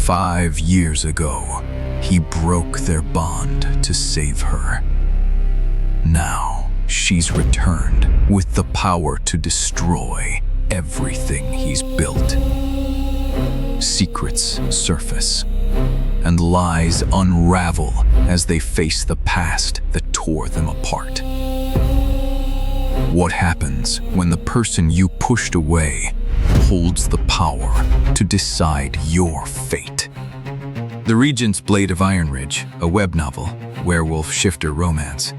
5 years ago, he broke their bond to save her. Now, she's returned with the power to destroy everything he's built. Secrets surface, and lies unravel as they face the past that tore them apart. What happens when the person you pushed away holds the power to decide your fate? The Regent's Blade of Ironridge, a web novel, werewolf shifter romance.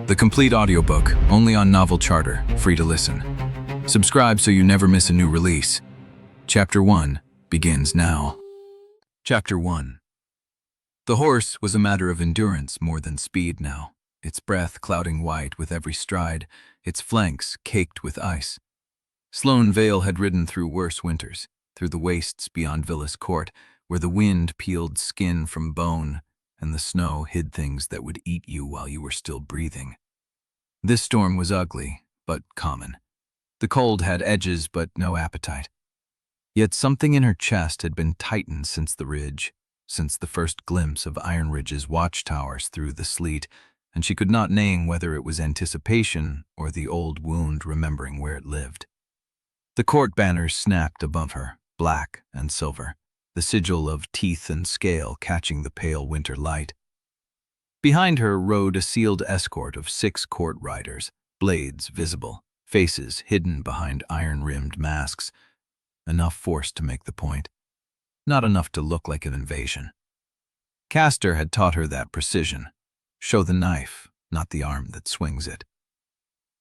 The complete audiobook, only on Novel Charter, free to listen. Subscribe so you never miss a new release. Chapter 1 begins now. Chapter 1. The horse was a matter of endurance more than speed now, its breath clouding white with every stride, its flanks caked with ice. Sloane Vael had ridden through worse winters, through the wastes beyond Velis Court, where the wind peeled skin from bone and the snow hid things that would eat you while you were still breathing. This storm was ugly, but common. The cold had edges, but no appetite. Yet something in her chest had been tightened since the ridge, since the first glimpse of Ironridge's watchtowers through the sleet, and she could not name whether it was anticipation or the old wound remembering where it lived. The court banners snapped above her, black and silver, the sigil of teeth and scale catching the pale winter light. Behind her rode a sealed escort of 6 court riders, blades visible, faces hidden behind iron-rimmed masks, enough force to make the point, not enough to look like an invasion. Castor had taught her that precision. Show the knife, not the arm that swings it.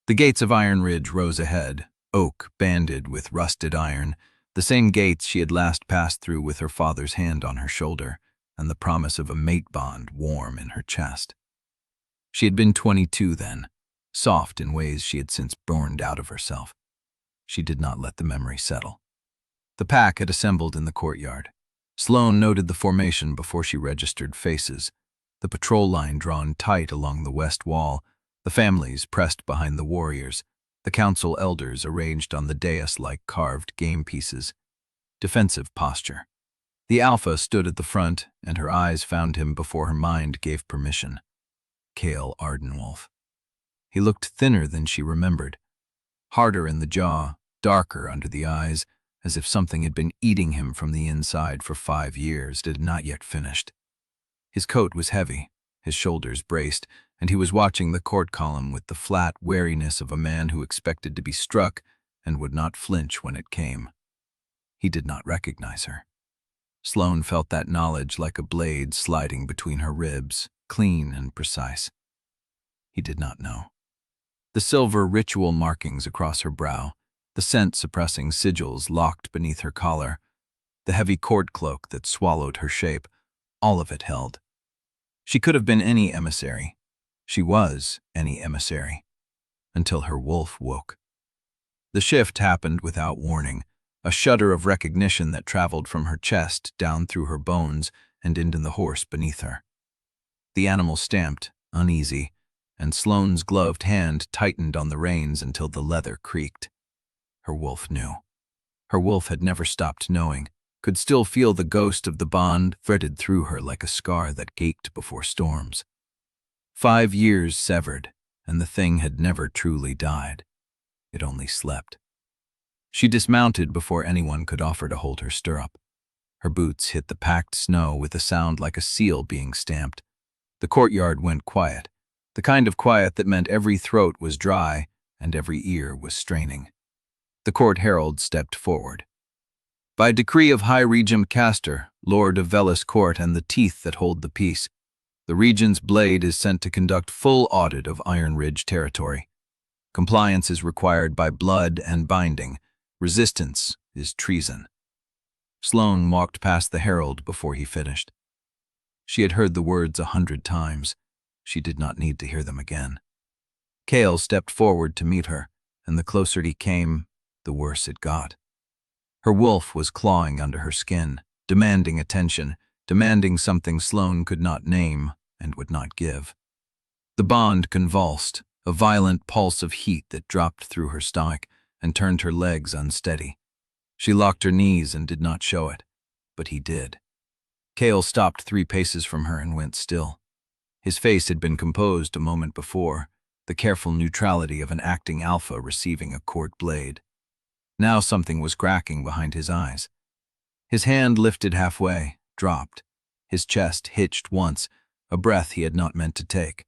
The gates of Ironridge rose ahead, oak banded with rusted iron, the same gates she had last passed through with her father's hand on her shoulder, and the promise of a mate bond warm in her chest. She had been 22 then, soft in ways she had since burned out of herself. She did not let the memory settle. The pack had assembled in the courtyard. Sloane noted the formation before she registered faces, the patrol line drawn tight along the west wall, the families pressed behind the warriors, the council elders arranged on the dais like carved game pieces. Defensive posture. The Alpha stood at the front, and her eyes found him before her mind gave permission. Kael Ardenwolf. He looked thinner than she remembered, harder in the jaw, darker under the eyes, as if something had been eating him from the inside for 5 years that had not yet finished. His coat was heavy, his shoulders braced, and he was watching the court column with the flat wariness of a man who expected to be struck and would not flinch when it came. He did not recognize her. Sloane felt that knowledge like a blade sliding between her ribs, clean and precise. He did not know. The silver ritual markings across her brow, the scent-suppressing sigils locked beneath her collar, the heavy court cloak that swallowed her shape, all of it held. She could have been any emissary. She was any emissary, until her wolf woke. The shift happened without warning, a shudder of recognition that traveled from her chest down through her bones and into the horse beneath her. The animal stamped, uneasy, and Sloane's gloved hand tightened on the reins until the leather creaked. Her wolf knew. Her wolf had never stopped knowing, could still feel the ghost of the bond threaded through her like a scar that gaped before storms. 5 years severed, and the thing had never truly died. It only slept. She dismounted before anyone could offer to hold her stirrup. Her boots hit the packed snow with a sound like a seal being stamped. The courtyard went quiet, the kind of quiet that meant every throat was dry and every ear was straining. The court herald stepped forward. By decree of High Regent Castor, Lord of Velis Court and the teeth that hold the peace, the Regent's Blade is sent to conduct full audit of Ironridge territory. Compliance is required by blood and binding. Resistance is treason. Sloane walked past the herald before he finished. She had heard the words 100 times. She did not need to hear them again. Kael stepped forward to meet her, and the closer he came, the worse it got. Her wolf was clawing under her skin, demanding attention, demanding something Sloane could not name and would not give. The bond convulsed, a violent pulse of heat that dropped through her stomach and turned her legs unsteady. She locked her knees and did not show it, but he did. Kael stopped 3 paces from her and went still. His face had been composed a moment before, the careful neutrality of an acting alpha receiving a court blade. Now something was cracking behind his eyes. His hand lifted halfway, dropped. His chest hitched once, a breath he had not meant to take.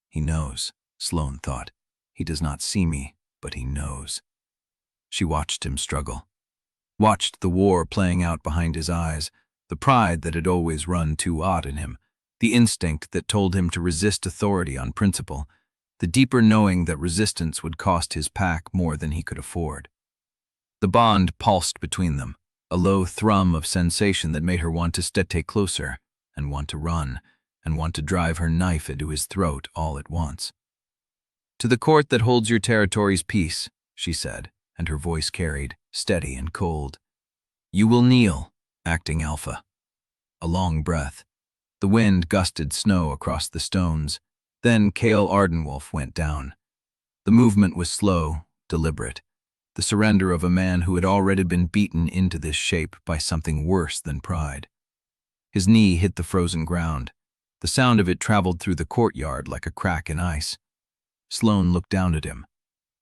He knows, Sloane thought. He does not see me, but he knows. She watched him struggle. Watched the war playing out behind his eyes, the pride that had always run too odd in him, the instinct that told him to resist authority on principle, the deeper knowing that resistance would cost his pack more than he could afford. The bond pulsed between them, a low thrum of sensation that made her want to stay closer, and want to run, and want to drive her knife into his throat all at once. "To the court that holds your territory's peace," she said, and her voice carried, steady and cold. "You will kneel, acting alpha." A long breath. The wind gusted snow across the stones. Then Kael Ardenwolf went down. The movement was slow, deliberate, the surrender of a man who had already been beaten into this shape by something worse than pride. His knee hit the frozen ground. The sound of it traveled through the courtyard like a crack in ice. Sloane looked down at him.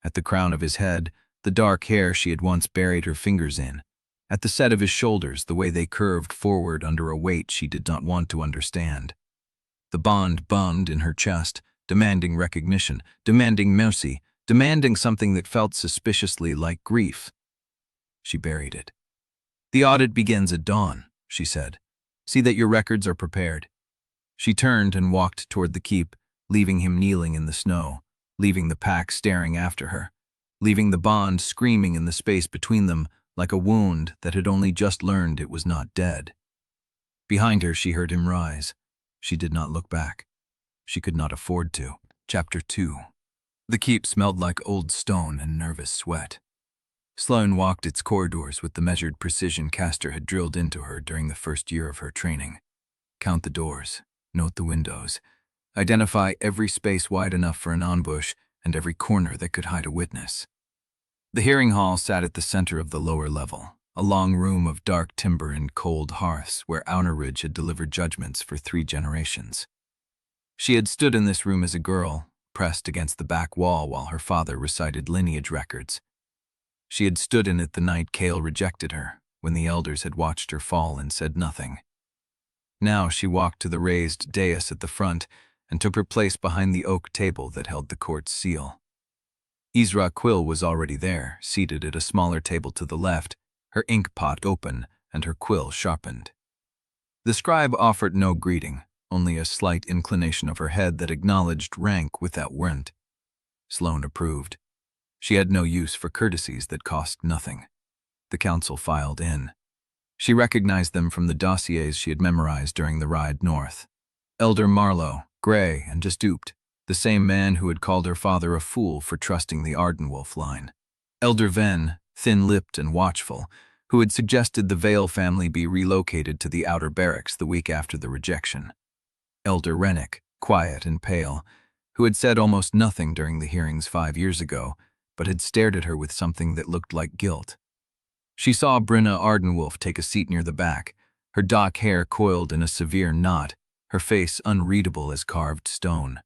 At the crown of his head, the dark hair she had once buried her fingers in. At the set of his shoulders, the way they curved forward under a weight she did not want to understand. The bond bummed in her chest, demanding recognition, demanding mercy, demanding something that felt suspiciously like grief. She buried it. "The audit begins at dawn," she said. "See that your records are prepared." She turned and walked toward the keep, leaving him kneeling in the snow, leaving the pack staring after her, leaving the bond screaming in the space between them like a wound that had only just learned it was not dead. Behind her she heard him rise. She did not look back. She could not afford to. Chapter 2. The keep smelled like old stone and nervous sweat. Sloane walked its corridors with the measured precision Castor had drilled into her during the first year of her training. Count the doors, note the windows, identify every space wide enough for an ambush and every corner that could hide a witness. The hearing hall sat at the center of the lower level, a long room of dark timber and cold hearths where Ironridge had delivered judgments for 3 generations. She had stood in this room as a girl, pressed against the back wall while her father recited lineage records. She had stood in it the night Kael rejected her, when the elders had watched her fall and said nothing. Now she walked to the raised dais at the front and took her place behind the oak table that held the court's seal. Ezra Quill was already there, seated at a smaller table to the left, her ink pot open and her quill sharpened. The scribe offered no greeting, only a slight inclination of her head that acknowledged rank without warrant. Sloane approved. She had no use for courtesies that cost nothing. The council filed in. She recognized them from the dossiers she had memorized during the ride north. Elder Marlowe, gray and just duped, the same man who had called her father a fool for trusting the Ardenwolf line. Elder Ven, thin-lipped and watchful, who had suggested the Vael family be relocated to the outer barracks the week after the rejection. Elder Rennick, quiet and pale, who had said almost nothing during the hearings 5 years ago, but had stared at her with something that looked like guilt. She saw Brenna Ardenwolf take a seat near the back, her dark hair coiled in a severe knot, her face unreadable as carved stone.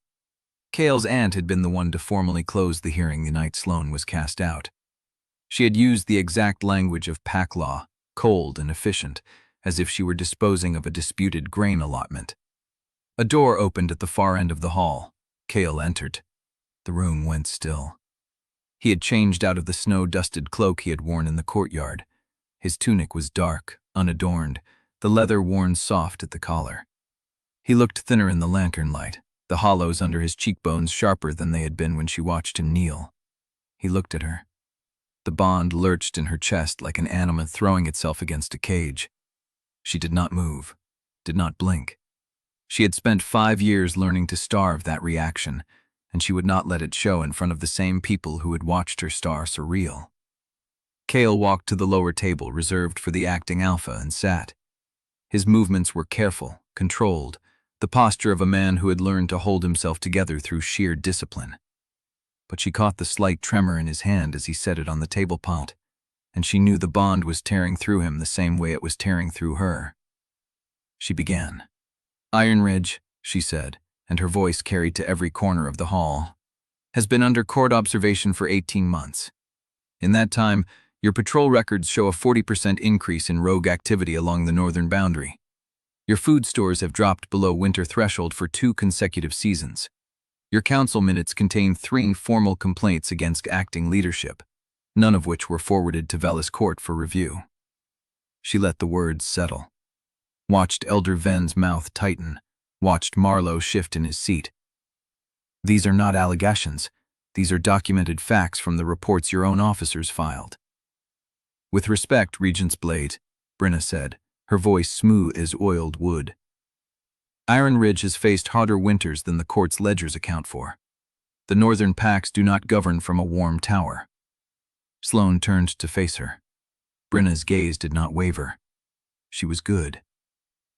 Kael's aunt had been the one to formally close the hearing the night Sloane was cast out. She had used the exact language of pack law, cold and efficient, as if she were disposing of a disputed grain allotment. A door opened at the far end of the hall. Kael entered. The room went still. He had changed out of the snow-dusted cloak he had worn in the courtyard. His tunic was dark, unadorned, the leather worn soft at the collar. He looked thinner in the lantern light, the hollows under his cheekbones sharper than they had been when she watched him kneel. He looked at her. The bond lurched in her chest like an animal throwing itself against a cage. She did not move, did not blink. She had spent 5 years learning to starve that reaction, and she would not let it show in front of the same people who had watched her star surreal. Kael walked to the lower table reserved for the acting alpha and sat. His movements were careful, controlled, the posture of a man who had learned to hold himself together through sheer discipline. But she caught the slight tremor in his hand as he set it on the table pot, and she knew the bond was tearing through him the same way it was tearing through her. she began. Ironridge, she said, and her voice carried to every corner of the hall, has been under court observation for 18 months. In that time, your patrol records show a 40% increase in rogue activity along the northern boundary. Your food stores have dropped below winter threshold for 2 consecutive seasons. Your council minutes contain 3 formal complaints against acting leadership, none of which were forwarded to Velis Court for review. She let the words settle. Watched Elder Ven's mouth tighten, watched Marlowe shift in his seat. These are not allegations. These are documented facts from the reports your own officers filed. With respect, Regent's blade, Brenna said, her voice smooth as oiled wood. Ironridge has faced harder winters than the court's ledgers account for. The northern packs do not govern from a warm tower. Sloane turned to face her. Brenna's gaze did not waver. She was good.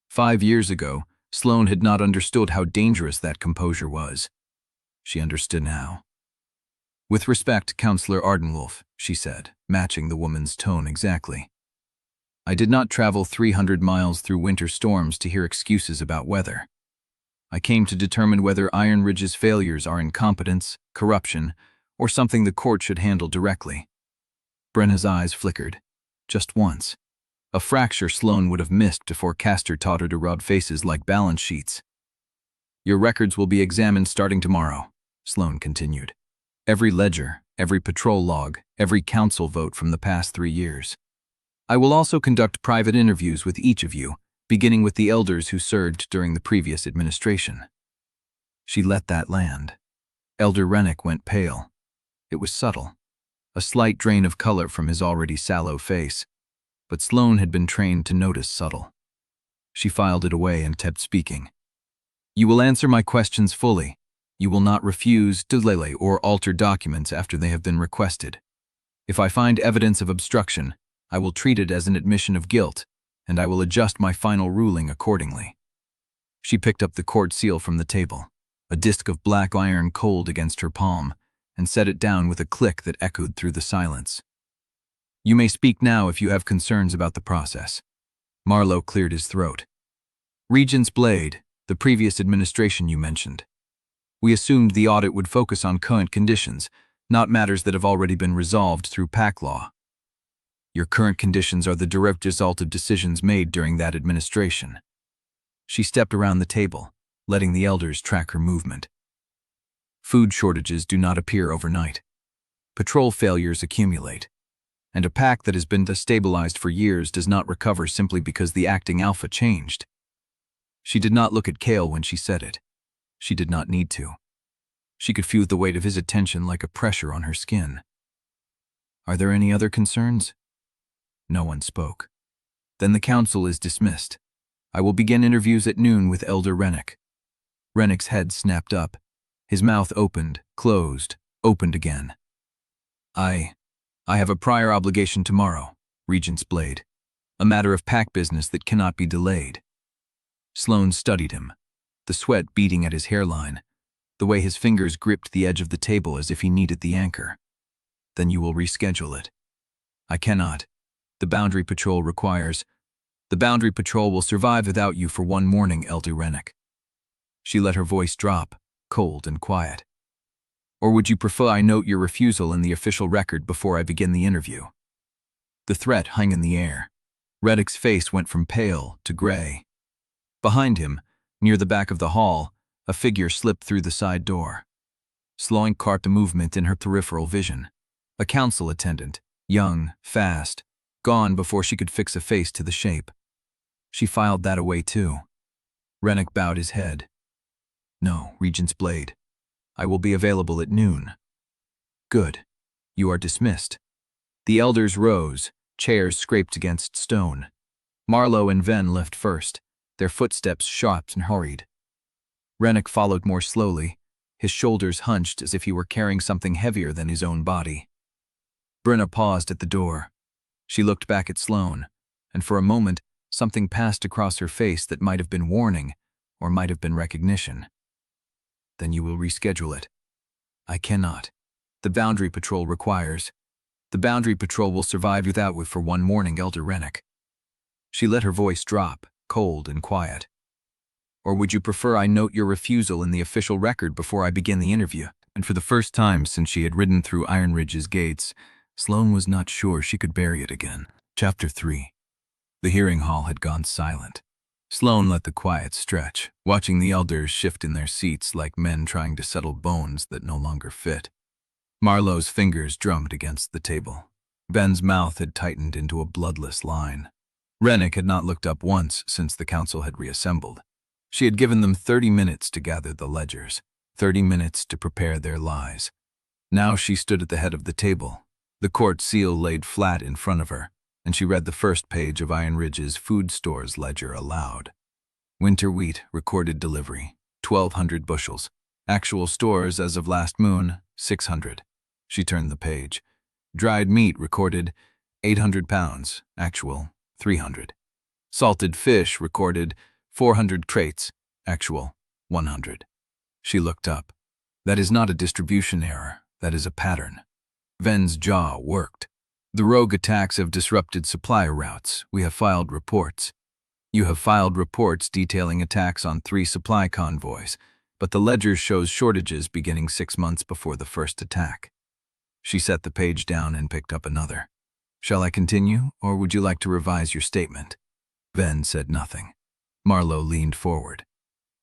5 years ago, Sloane had not understood how dangerous that composure was. She understood now. With respect, Counselor Ardenwolf, she said, matching the woman's tone exactly. I did not travel 300 miles through winter storms to hear excuses about weather. I came to determine whether Ironridge's failures are incompetence, corruption, or something the court should handle directly. Brenna's eyes flickered. Just once. A fracture Sloane would have missed before Castor taught her to rub faces like balance sheets. Your records will be examined starting tomorrow, Sloane continued. Every ledger, every patrol log, every council vote from the past 3 years. I will also conduct private interviews with each of you, beginning with the elders who served during the previous administration. She let that land. Elder Rennick went pale. It was subtle. A slight drain of color from his already sallow face. But Sloane had been trained to notice subtle. She filed it away and kept speaking. You will answer my questions fully. You will not refuse, delay, or alter documents after they have been requested. If I find evidence of obstruction, I will treat it as an admission of guilt, and I will adjust my final ruling accordingly. She picked up the court seal from the table, a disc of black iron cold against her palm, and set it down with a click that echoed through the silence. You may speak now if you have concerns about the process. Marlowe cleared his throat. Regent's blade, the previous administration you mentioned. We assumed the audit would focus on current conditions, not matters that have already been resolved through pack law. Your current conditions are the direct result of decisions made during that administration. She stepped around the table, letting the elders track her movement. Food shortages do not appear overnight. Patrol failures accumulate. And a pack that has been destabilized for years does not recover simply because the acting alpha changed. She did not look at Kael when she said it. She did not need to. She could feel the weight of his attention like a pressure on her skin. Are there any other concerns? No one spoke. Then the council is dismissed. I will begin interviews at noon with Elder Rennick. Rennick's head snapped up. His mouth opened, closed, opened again. I have a prior obligation tomorrow, Regent's blade. A matter of pack business that cannot be delayed. Sloane studied him, the sweat beating at his hairline, the way his fingers gripped the edge of the table as if he needed the anchor. Then you will reschedule it. I cannot. The Boundary Patrol requires. The Boundary Patrol will survive without you for one morning, Elder Rennick. She let her voice drop, cold and quiet. Or would you prefer I note your refusal in the official record before I begin the interview? The threat hung in the air. Reddick's face went from pale to gray. Behind him, near the back of the hall, a figure slipped through the side door. Sloane caught the movement in her peripheral vision. A council attendant, young, fast, gone before she could fix a face to the shape. She filed that away too. Rennick bowed his head. No, Regent's blade. I will be available at noon. Good. You are dismissed. The elders rose, chairs scraped against stone. Marlowe and Ven left first, their footsteps sharp and hurried. Rennick followed more slowly, his shoulders hunched as if he were carrying something heavier than his own body. Brenna paused at the door. She looked back at Sloane, and for a moment, something passed across her face that might have been warning, or might have been recognition. Then you will reschedule it. I cannot. The Boundary Patrol requires. The Boundary Patrol will survive without you for one morning, Elder Rennick. She let her voice drop, cold and quiet. Or would you prefer I note your refusal in the official record before I begin the interview? And for the first time since she had ridden through Ironridge's gates, Sloane was not sure she could bury it again. Chapter 3. The hearing hall had gone silent. Sloane let the quiet stretch, watching the elders shift in their seats like men trying to settle bones that no longer fit. Marlowe's fingers drummed against the table. Ben's mouth had tightened into a bloodless line. Rennick had not looked up once since the council had reassembled. She had given them 30 minutes to gather the ledgers, 30 minutes to prepare their lies. Now she stood at the head of the table, the court seal laid flat in front of her, and she read the first page of Ironridge's food stores ledger aloud. Winter wheat, recorded delivery, 1,200 bushels. Actual stores as of last moon, 600. She turned the page. Dried meat recorded, 800 pounds, actual, 300. Salted fish recorded, 400 crates, actual, 100. She looked up. That is not a distribution error, that is a pattern. Ven's jaw worked. The rogue attacks have disrupted supply routes. We have filed reports. You have filed reports detailing attacks on 3 supply convoys, but the ledger shows shortages beginning 6 months before the first attack. She set the page down and picked up another. Shall I continue, or would you like to revise your statement? Ven said nothing. Marlowe leaned forward.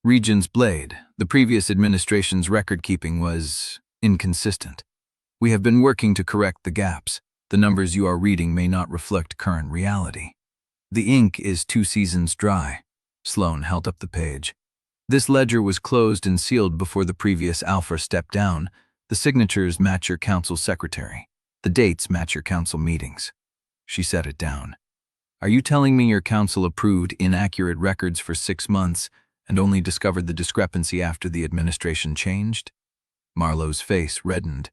Regent's blade, the previous administration's record-keeping was inconsistent. We have been working to correct the gaps. The numbers you are reading may not reflect current reality. The ink is 2 seasons dry. Sloane held up the page. This ledger was closed and sealed before the previous Alpha stepped down. The signatures match your council secretary. The dates match your council meetings. She set it down. Are you telling me your council approved inaccurate records for 6 months and only discovered the discrepancy after the administration changed? Marlowe's face reddened.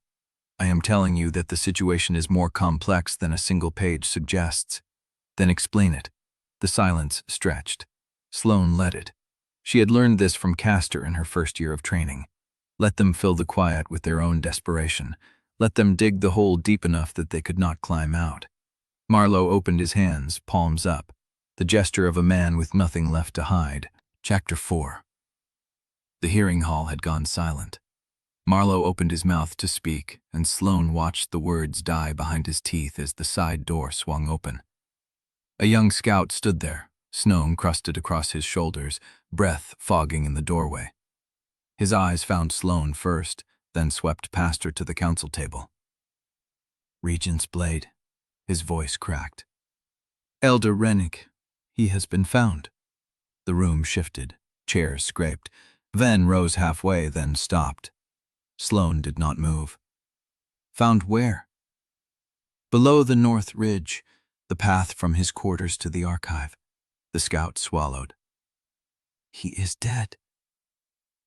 I am telling you that the situation is more complex than a single page suggests. Then explain it. The silence stretched. Sloane let it. She had learned this from Castor in her first year of training. Let them fill the quiet with their own desperation. Let them dig the hole deep enough that they could not climb out. Marlowe opened his hands, palms up, the gesture of a man with nothing left to hide. Chapter 4. The hearing hall had gone silent. Marlowe opened his mouth to speak, and Sloane watched the words die behind his teeth as the side door swung open. A young scout stood there, snow encrusted across his shoulders, breath fogging in the doorway. His eyes found Sloane first, then swept past her to the council table. Regent's blade. His voice cracked. Elder Rennick, he has been found. The room shifted, chairs scraped. Ven rose halfway, then stopped. Sloane did not move. Found where? Below the North Ridge, the path from his quarters to the archive. The scout swallowed. He is dead.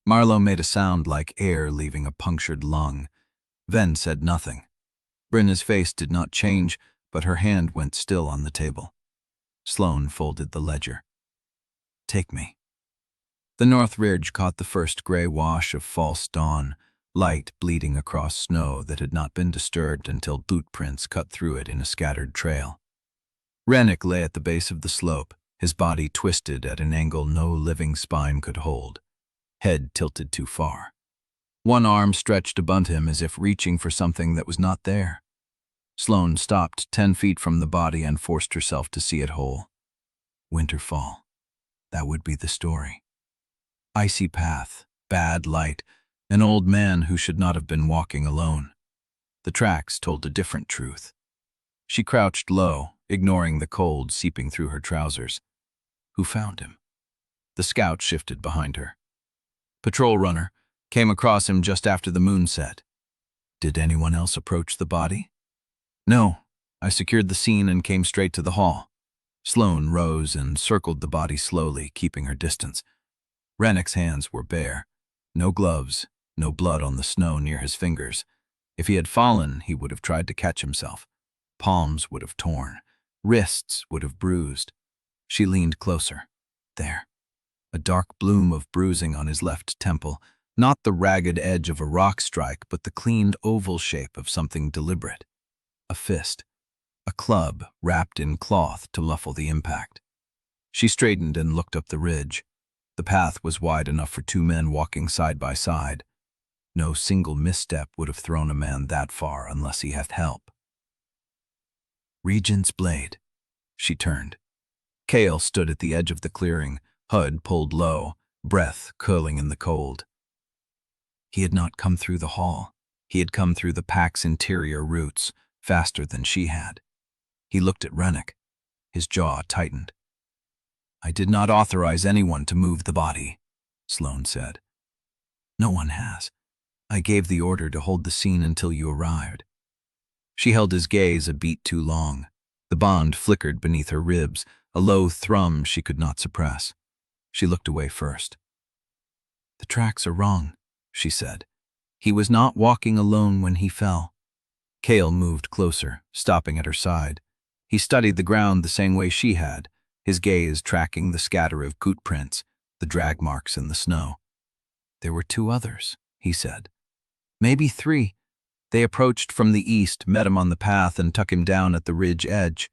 Marlowe made a sound like air leaving a punctured lung. Ven said nothing. Brenna's face did not change, but her hand went still on the table. Sloane folded the ledger. Take me. The North Ridge caught the first gray wash of false dawn, light bleeding across snow that had not been disturbed until boot prints cut through it in a scattered trail. Rennick lay at the base of the slope, his body twisted at an angle no living spine could hold, head tilted too far. One arm stretched above him as if reaching for something that was not there. Sloane stopped 10 feet from the body and forced herself to see it whole. Winterfall. That would be the story. Icy path, bad light, an old man who should not have been walking alone. The tracks told a different truth. She crouched low, ignoring the cold seeping through her trousers. Who found him? The scout shifted behind her. Patrol runner. Came across him just after the moon set. Did anyone else approach the body? No. I secured the scene and came straight to the hall. Sloane rose and circled the body slowly, keeping her distance. Rennick's hands were bare. No gloves, no blood on the snow near his fingers. If he had fallen, he would have tried to catch himself. Palms would have torn. Wrists would have bruised. She leaned closer. There. A dark bloom of bruising on his left temple, not the ragged edge of a rock strike, but the cleaned oval shape of something deliberate. A fist. A club wrapped in cloth to muffle the impact. She straightened and looked up the ridge. The path was wide enough for 2 men walking side by side. No single misstep would have thrown a man that far unless he had help. Regent's blade. She turned. Kael stood at the edge of the clearing, hood pulled low, breath curling in the cold. He had not come through the hall. He had come through the pack's interior routes, faster than she had. He looked at Rennick. His jaw tightened. "I did not authorize anyone to move the body," Sloane said. "No one has. I gave the order to hold the scene until you arrived." She held his gaze a beat too long. The bond flickered beneath her ribs, a low thrum she could not suppress. She looked away first. "The tracks are wrong," she said. "He was not walking alone when he fell." Kael moved closer, stopping at her side. He studied the ground the same way she had, his gaze tracking the scatter of boot prints, the drag marks in the snow. "There were 2 others," he said. "Maybe 3. They approached from the east, met him on the path, and took him down at the ridge edge."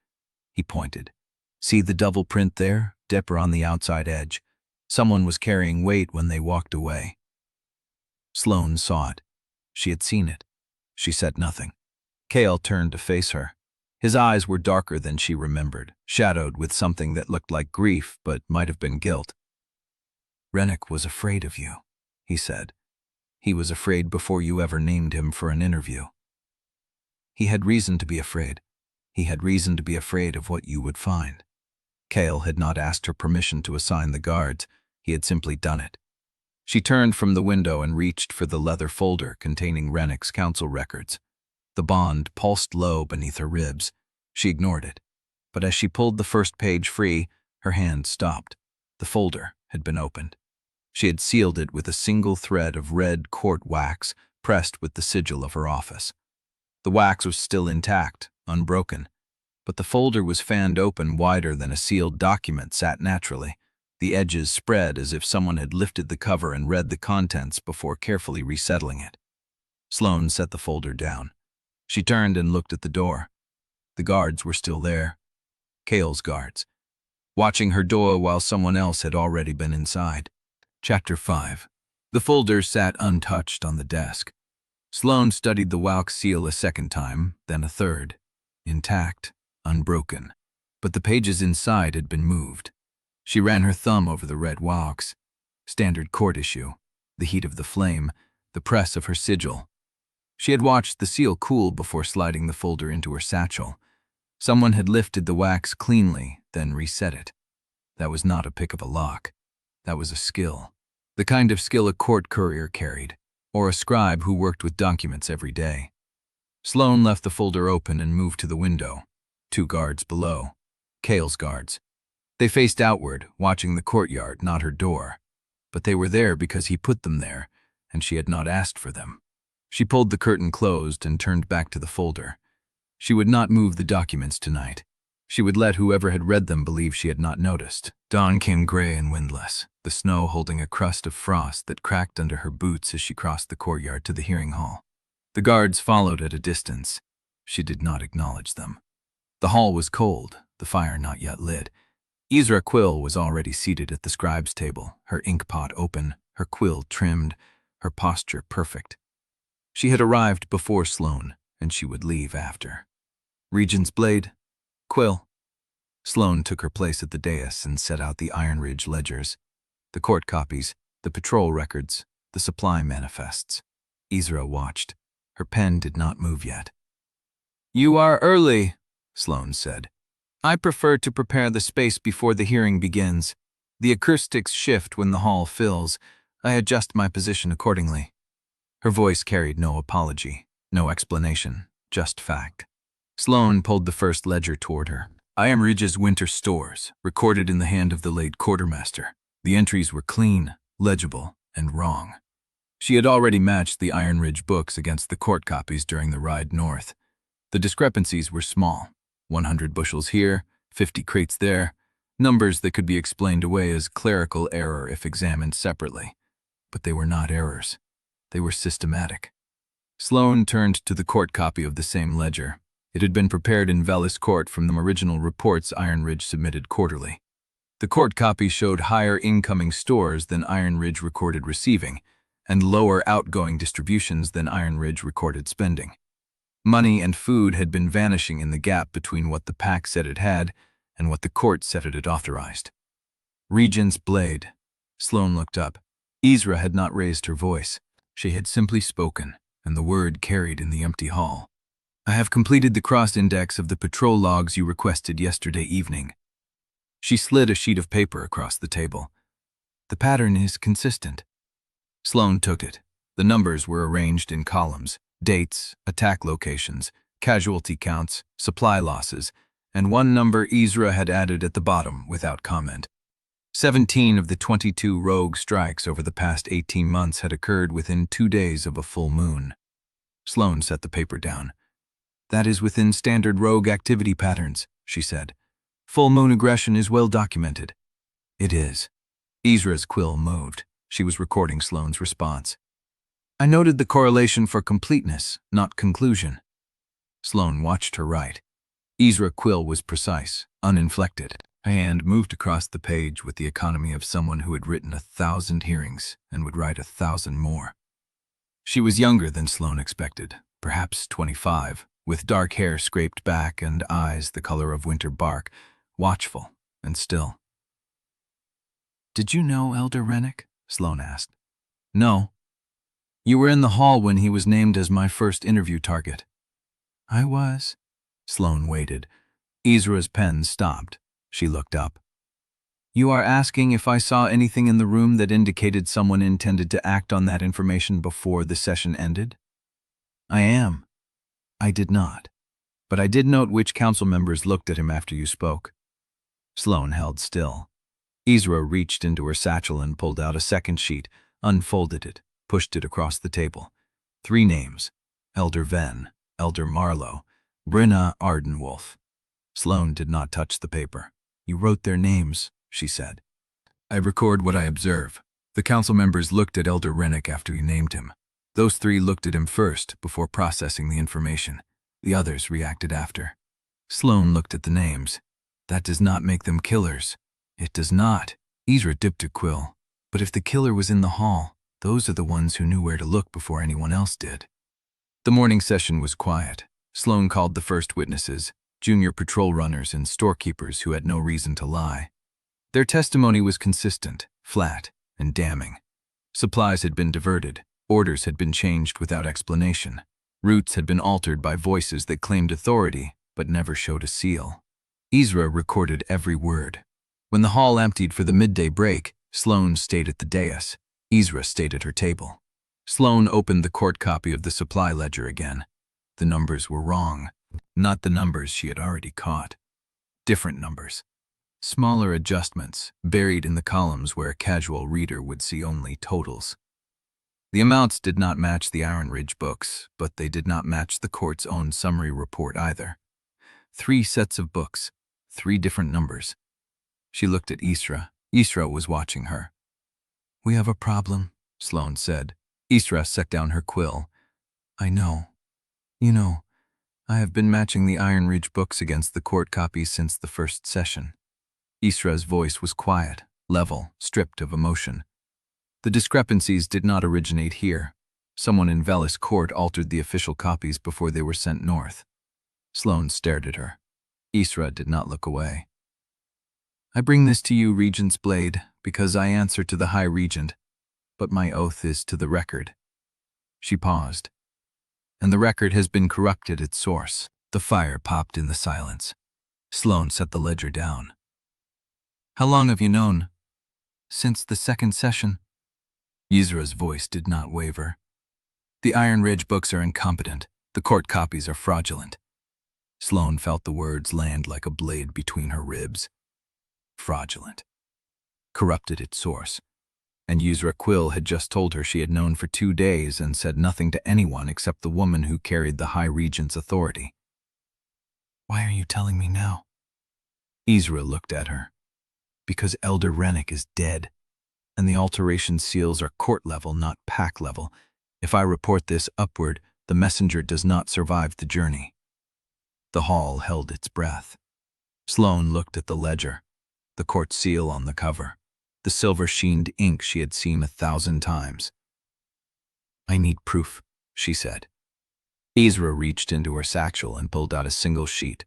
He pointed. "See the double print there? Dipper on the outside edge. Someone was carrying weight when they walked away." Sloane saw it. She had seen it. She said nothing. Kael turned to face her. His eyes were darker than she remembered, shadowed with something that looked like grief but might have been guilt. "Rennick was afraid of you," he said. "He was afraid before you ever named him for an interview. He had reason to be afraid. He had reason to be afraid of what you would find." Kael had not asked her permission to assign the guards. He had simply done it. She turned from the window and reached for the leather folder containing Rennick's council records. The bond pulsed low beneath her ribs. She ignored it. But as she pulled the first page free, her hand stopped. The folder had been opened. She had sealed it with a single thread of red court wax pressed with the sigil of her office. The wax was still intact, unbroken, but the folder was fanned open wider than a sealed document sat naturally. The edges spread as if someone had lifted the cover and read the contents before carefully resettling it. Sloane set the folder down. She turned and looked at the door. The guards were still there. Kael's guards, watching her door while someone else had already been inside. Chapter 5. The folder sat untouched on the desk. Sloane studied the wax seal a second time, then a third. Intact, unbroken. But the pages inside had been moved. She ran her thumb over the red wax. Standard court issue. The heat of the flame, the press of her sigil. She had watched the seal cool before sliding the folder into her satchel. Someone had lifted the wax cleanly, then reset it. That was not a pick of a lock. That was a skill. The kind of skill a court courier carried, or a scribe who worked with documents every day. Sloane left the folder open and moved to the window. 2 guards below. Kael's guards. They faced outward, watching the courtyard, not her door. But they were there because he put them there, and she had not asked for them. She pulled the curtain closed and turned back to the folder. She would not move the documents tonight. She would let whoever had read them believe she had not noticed. Dawn came gray and windless, the snow holding a crust of frost that cracked under her boots as she crossed the courtyard to the hearing hall. The guards followed at a distance. She did not acknowledge them. The hall was cold, the fire not yet lit. Ezra Quill was already seated at the scribe's table, her ink pot open, her quill trimmed, her posture perfect. She had arrived before Sloane, and she would leave after. Regent's blade. Quill. Sloane took her place at the dais and set out the Ironridge ledgers, the court copies, the patrol records, the supply manifests. Ezra watched. Her pen did not move yet. "You are early," Sloane said. "I prefer to prepare the space before the hearing begins. The acoustics shift when the hall fills. I adjust my position accordingly." Her voice carried no apology, no explanation, just fact. Sloane pulled the first ledger toward her. Ironridge's winter stores, recorded in the hand of the late quartermaster. The entries were clean, legible, and wrong. She had already matched the Ironridge books against the court copies during the ride north. The discrepancies were small. 100 bushels here, 50 crates there, numbers that could be explained away as clerical error if examined separately. But they were not errors. They were systematic. Sloane turned to the court copy of the same ledger. It had been prepared in Velis Court from the original reports Ironridge submitted quarterly. The court copy showed higher incoming stores than Ironridge recorded receiving, and lower outgoing distributions than Ironridge recorded spending. Money and food had been vanishing in the gap between what the pack said it had and what the court said it had authorized. Regent's blade. Sloane looked up. Ezra had not raised her voice. She had simply spoken, and the word carried in the empty hall. I have completed the cross-index of the patrol logs you requested yesterday evening. She slid a sheet of paper across the table. The pattern is consistent. Sloane took it. The numbers were arranged in columns: dates, attack locations, casualty counts, supply losses, and one number Ezra had added at the bottom without comment. 17 of the 22 rogue strikes over the past 18 months had occurred within 2 days of a full moon. Sloane set the paper down. That is within standard rogue activity patterns, she said. Full moon aggression is well documented. It is. Ezra's quill moved. She was recording Sloane's response. I noted the correlation for completeness, not conclusion. Sloane watched her write. Ezra's quill was precise, uninflected. Her hand moved across the page with the economy of someone who had written 1,000 hearings and would write 1,000 more. She was younger than Sloane expected, perhaps 25, with dark hair scraped back and eyes the color of winter bark, watchful and still. Did you know Elder Rennick? Sloane asked. No. You were in the hall when he was named as my first interview target. I was. Sloane waited. Ezra's pen stopped. She looked up. You are asking if I saw anything in the room that indicated someone intended to act on that information before the session ended? I am. I did not. But I did note which council members looked at him after you spoke. Sloane held still. Ezra reached into her satchel and pulled out a second sheet, unfolded it, pushed it across the table. 3 names: Elder Venn, Elder Marlowe, Kael Ardenwolf. Sloane did not touch the paper. You wrote their names, she said. I record what I observe. The council members looked at Elder Rennick after you named him. Those 3 looked at him first before processing the information. The others reacted after. Sloane looked at the names. That does not make them killers. It does not. Ezra dipped a quill. But if the killer was in the hall, those are the ones who knew where to look before anyone else did. The morning session was quiet. Sloane called the first witnesses, junior patrol runners and storekeepers who had no reason to lie. Their testimony was consistent, flat, and damning. Supplies had been diverted, orders had been changed without explanation, routes had been altered by voices that claimed authority but never showed a seal. Ezra recorded every word. When the hall emptied for the midday break, Sloane stayed at the dais. Ezra stayed at her table. Sloane opened the court copy of the supply ledger again. The numbers were wrong. Not the numbers she had already caught. Different numbers. Smaller adjustments, buried in the columns where a casual reader would see only totals. The amounts did not match the Ironridge books, but they did not match the court's own summary report either. 3 sets of books, 3 different numbers. She looked at Isra. Isra was watching her. We have a problem, Sloane said. Isra set down her quill. I know. You know, I have been matching the Ironridge books against the court copies since the first session. Isra's voice was quiet, level, stripped of emotion. The discrepancies did not originate here. Someone in Velis court altered the official copies before they were sent north. Sloane stared at her. Isra did not look away. I bring this to you, Regent's blade, because I answer to the High Regent, but my oath is to the record. She paused. And the record has been corrupted at source. The fire popped in the silence. Sloane set the ledger down. How long have you known? Since the second session. Yizra's voice did not waver. The Ironridge books are incompetent. The court copies are fraudulent. Sloane felt the words land like a blade between her ribs. Fraudulent. Corrupted at source. And Yizra Quill had just told her she had known for 2 days and said nothing to anyone except the woman who carried the High Regent's authority. Why are you telling me now? Yizra looked at her. Because Elder Rennick is dead, and the alteration seals are court level, not pack level. If I report this upward, the messenger does not survive the journey. The hall held its breath. Sloane looked at the ledger. the court seal on the cover, the silver-sheened ink she had seen 1,000 times. "I need proof," she said. Ezra reached into her satchel and pulled out a single sheet,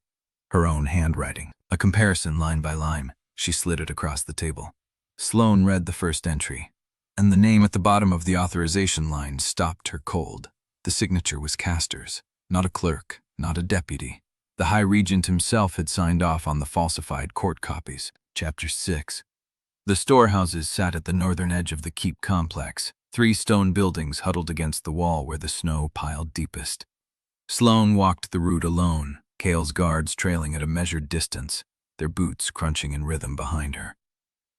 her own handwriting, a comparison line by line. She slid it across the table. Sloane read the first entry, and the name at the bottom of the authorization line stopped her cold. The signature was Castor's, not a clerk, not a deputy. The High Regent himself had signed off on the falsified court copies. Chapter 6. The storehouses sat at the northern edge of the keep complex, 3 stone buildings huddled against the wall where the snow piled deepest. Sloane walked the route alone, Kael's guards trailing at a measured distance, their boots crunching in rhythm behind her.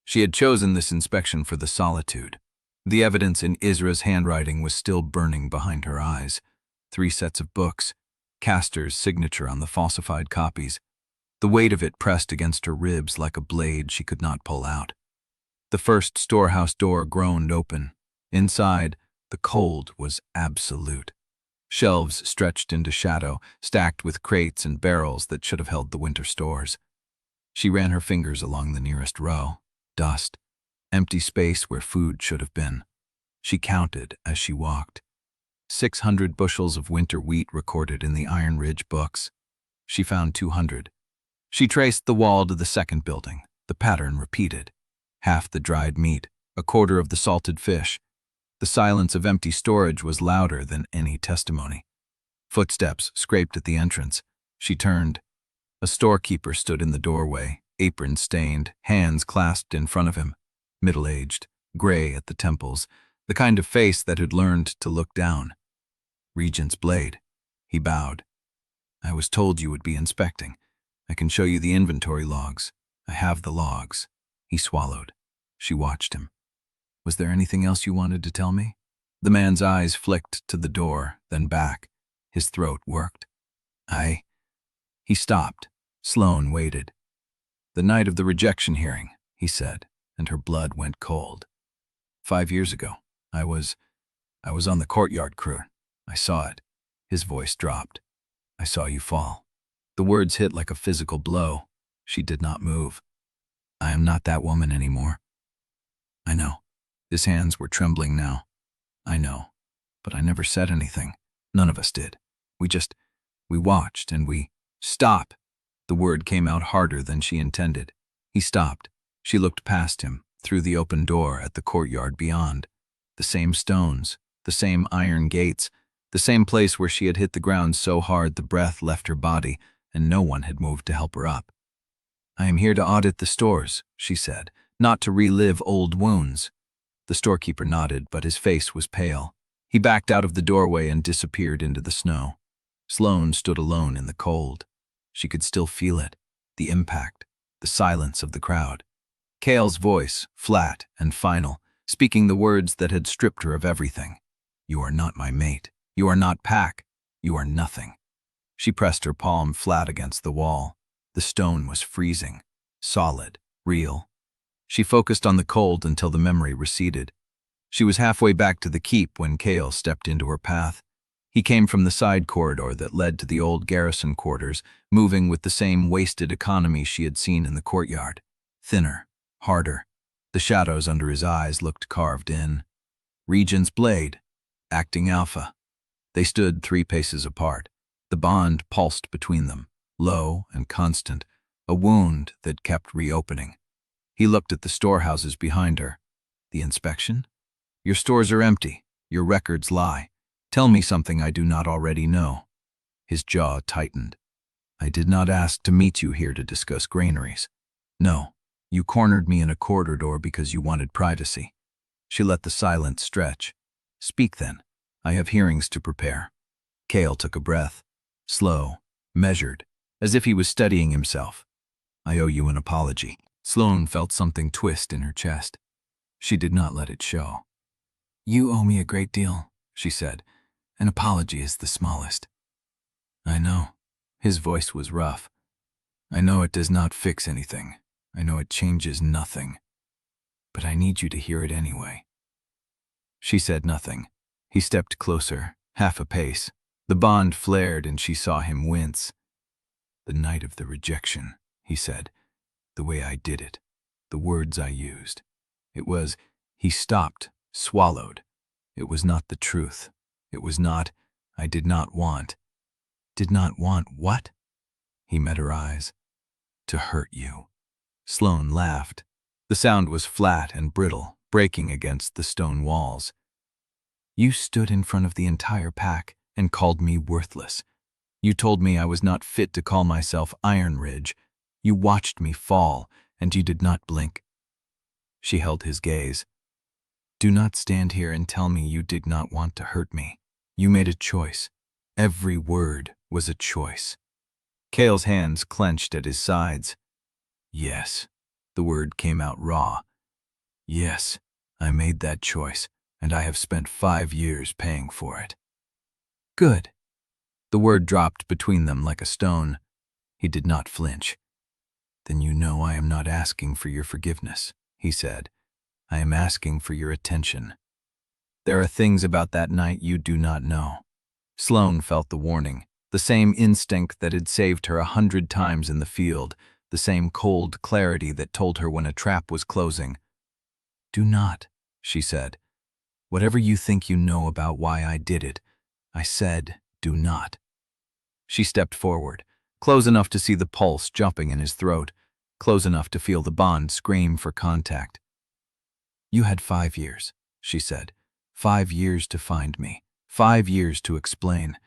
She had chosen this inspection for the solitude. The evidence in Ezra's handwriting was still burning behind her eyes. 3 sets of books, Castor's signature on the falsified copies, the weight of it pressed against her ribs like a blade she could not pull out. The first storehouse door groaned open. Inside, the cold was absolute. Shelves stretched into shadow, stacked with crates and barrels that should have held the winter stores. She ran her fingers along the nearest row. Dust, empty space where food should have been. She counted as she walked. 600 bushels of winter wheat recorded in the Ironridge books. She found 200. She traced the wall to the second building. The pattern repeated. Half the dried meat, a quarter of the salted fish. The silence of empty storage was louder than any testimony. Footsteps scraped at the entrance. She turned. A storekeeper stood in the doorway, apron stained, hands clasped in front of him. Middle-aged, gray at the temples, the kind of face that had learned to look down. "Regent's blade." He bowed. "I was told you would be inspecting. I can show you the inventory logs. I have the logs." He swallowed. She watched him. "Was there anything else you wanted to tell me?" The man's eyes flicked to the door, then back. His throat worked. He stopped. Sloane waited. "The night of the rejection hearing," he said, and her blood went cold. 5 years ago, I was on the courtyard crew. I saw it." His voice dropped. "I saw you fall." The words hit like a physical blow. She did not move. "I am not that woman anymore." "I know." His hands were trembling now. "I know. But I never said anything. None of us did. We watched and we—" "Stop!" The word came out harder than she intended. He stopped. She looked past him, through the open door at the courtyard beyond. The same stones, the same iron gates, the same place where she had hit the ground so hard the breath left her body and no one had moved to help her up. "I am here to audit the stores," she said, "not to relive old wounds." The storekeeper nodded, but his face was pale. He backed out of the doorway and disappeared into the snow. Sloane stood alone in the cold. She could still feel it, the impact, the silence of the crowd. Kael's voice, flat and final, speaking the words that had stripped her of everything. "You are not my mate. You are not Pack. You are nothing." She pressed her palm flat against the wall. The stone was freezing, solid, real. She focused on the cold until the memory receded. She was halfway back to the keep when Kael stepped into her path. He came from the side corridor that led to the old garrison quarters, moving with the same wasted economy she had seen in the courtyard. Thinner, harder. The shadows under his eyes looked carved in. Regent's blade, acting alpha. They stood 3 paces apart. The bond pulsed between them, low and constant, a wound that kept reopening. He looked at the storehouses behind her. "The inspection? Your stores are empty. Your records lie. Tell me something I do not already know." His jaw tightened. "I did not ask to meet you here to discuss granaries. No, you cornered me in a corridor because you wanted privacy." She let the silence stretch. "Speak then. I have hearings to prepare." Kael took a breath, slow, measured, as if he was studying himself. "I owe you an apology." Sloane felt something twist in her chest. She did not let it show. "You owe me a great deal," she said. "An apology is the smallest." "I know." His voice was rough. "I know it does not fix anything. I know it changes nothing. But I need you to hear it anyway." She said nothing. He stepped closer, half a pace. The bond flared and she saw him wince. "The night of the rejection," he said. "The way I did it. the words I used. It was, he stopped, swallowed. It was not the truth. It was not, I did not want. Did not want what? He met her eyes. To hurt you. Sloane laughed. The sound was flat and brittle, breaking against the stone walls. You stood in front of the entire pack and called me worthless. You told me I was not fit to call myself Ironridge. You watched me fall, and you did not blink. She held his gaze. Do not stand here and tell me you did not want to hurt me. You made a choice. Every word was a choice. Kael's hands clenched at his sides. Yes, the word came out raw. Yes, I made that choice, and I have spent 5 years paying for it. Good. The word dropped between them like a stone. He did not flinch. Then you know I am not asking for your forgiveness, he said. I am asking for your attention. There are things about that night you do not know. Sloane felt the warning, the same instinct that had saved her 100 times in the field, the same cold clarity that told her when a trap was closing. Do not, she said. Whatever you think you know about why I did it, I said do not. She stepped forward, close enough to see the pulse jumping in his throat, close enough to feel the bond scream for contact. You had 5 years, she said. 5 years to find me. 5 years to explain.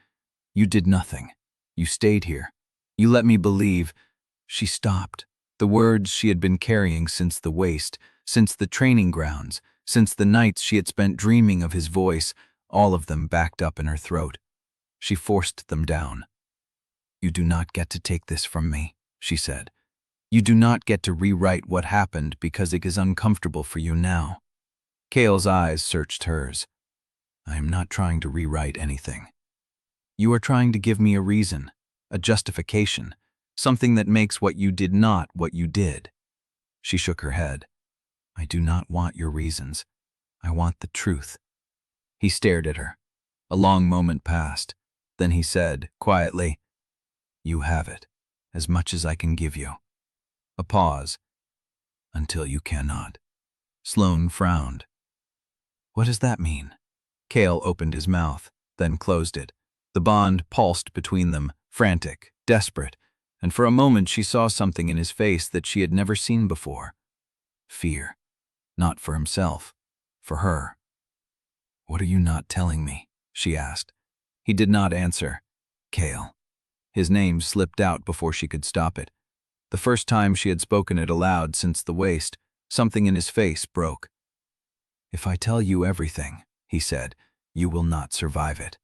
You did nothing. You stayed here. You let me believe. She stopped. The words she had been carrying since the waste, since the training grounds, since the nights she had spent dreaming of his voice, all of them backed up in her throat. She forced them down. You do not get to take this from me, she said. You do not get to rewrite what happened because it is uncomfortable for you now. Kael's eyes searched hers. I am not trying to rewrite anything. You are trying to give me a reason, a justification, something that makes what you did not what you did. She shook her head. I do not want your reasons. I want the truth. He stared at her. A long moment passed. Then he said, quietly, You have it, as much as I can give you. A pause. Until you cannot. Sloane frowned. What does that mean? Kael opened his mouth, then closed it. The bond pulsed between them, frantic, desperate, and for a moment she saw something in his face that she had never seen before. Fear. Not for himself, for her. What are you not telling me? She asked. He did not answer. Kael. His name slipped out before she could stop it. The first time she had spoken it aloud since the waste, something in his face broke. If I tell you everything, he said, you will not survive it.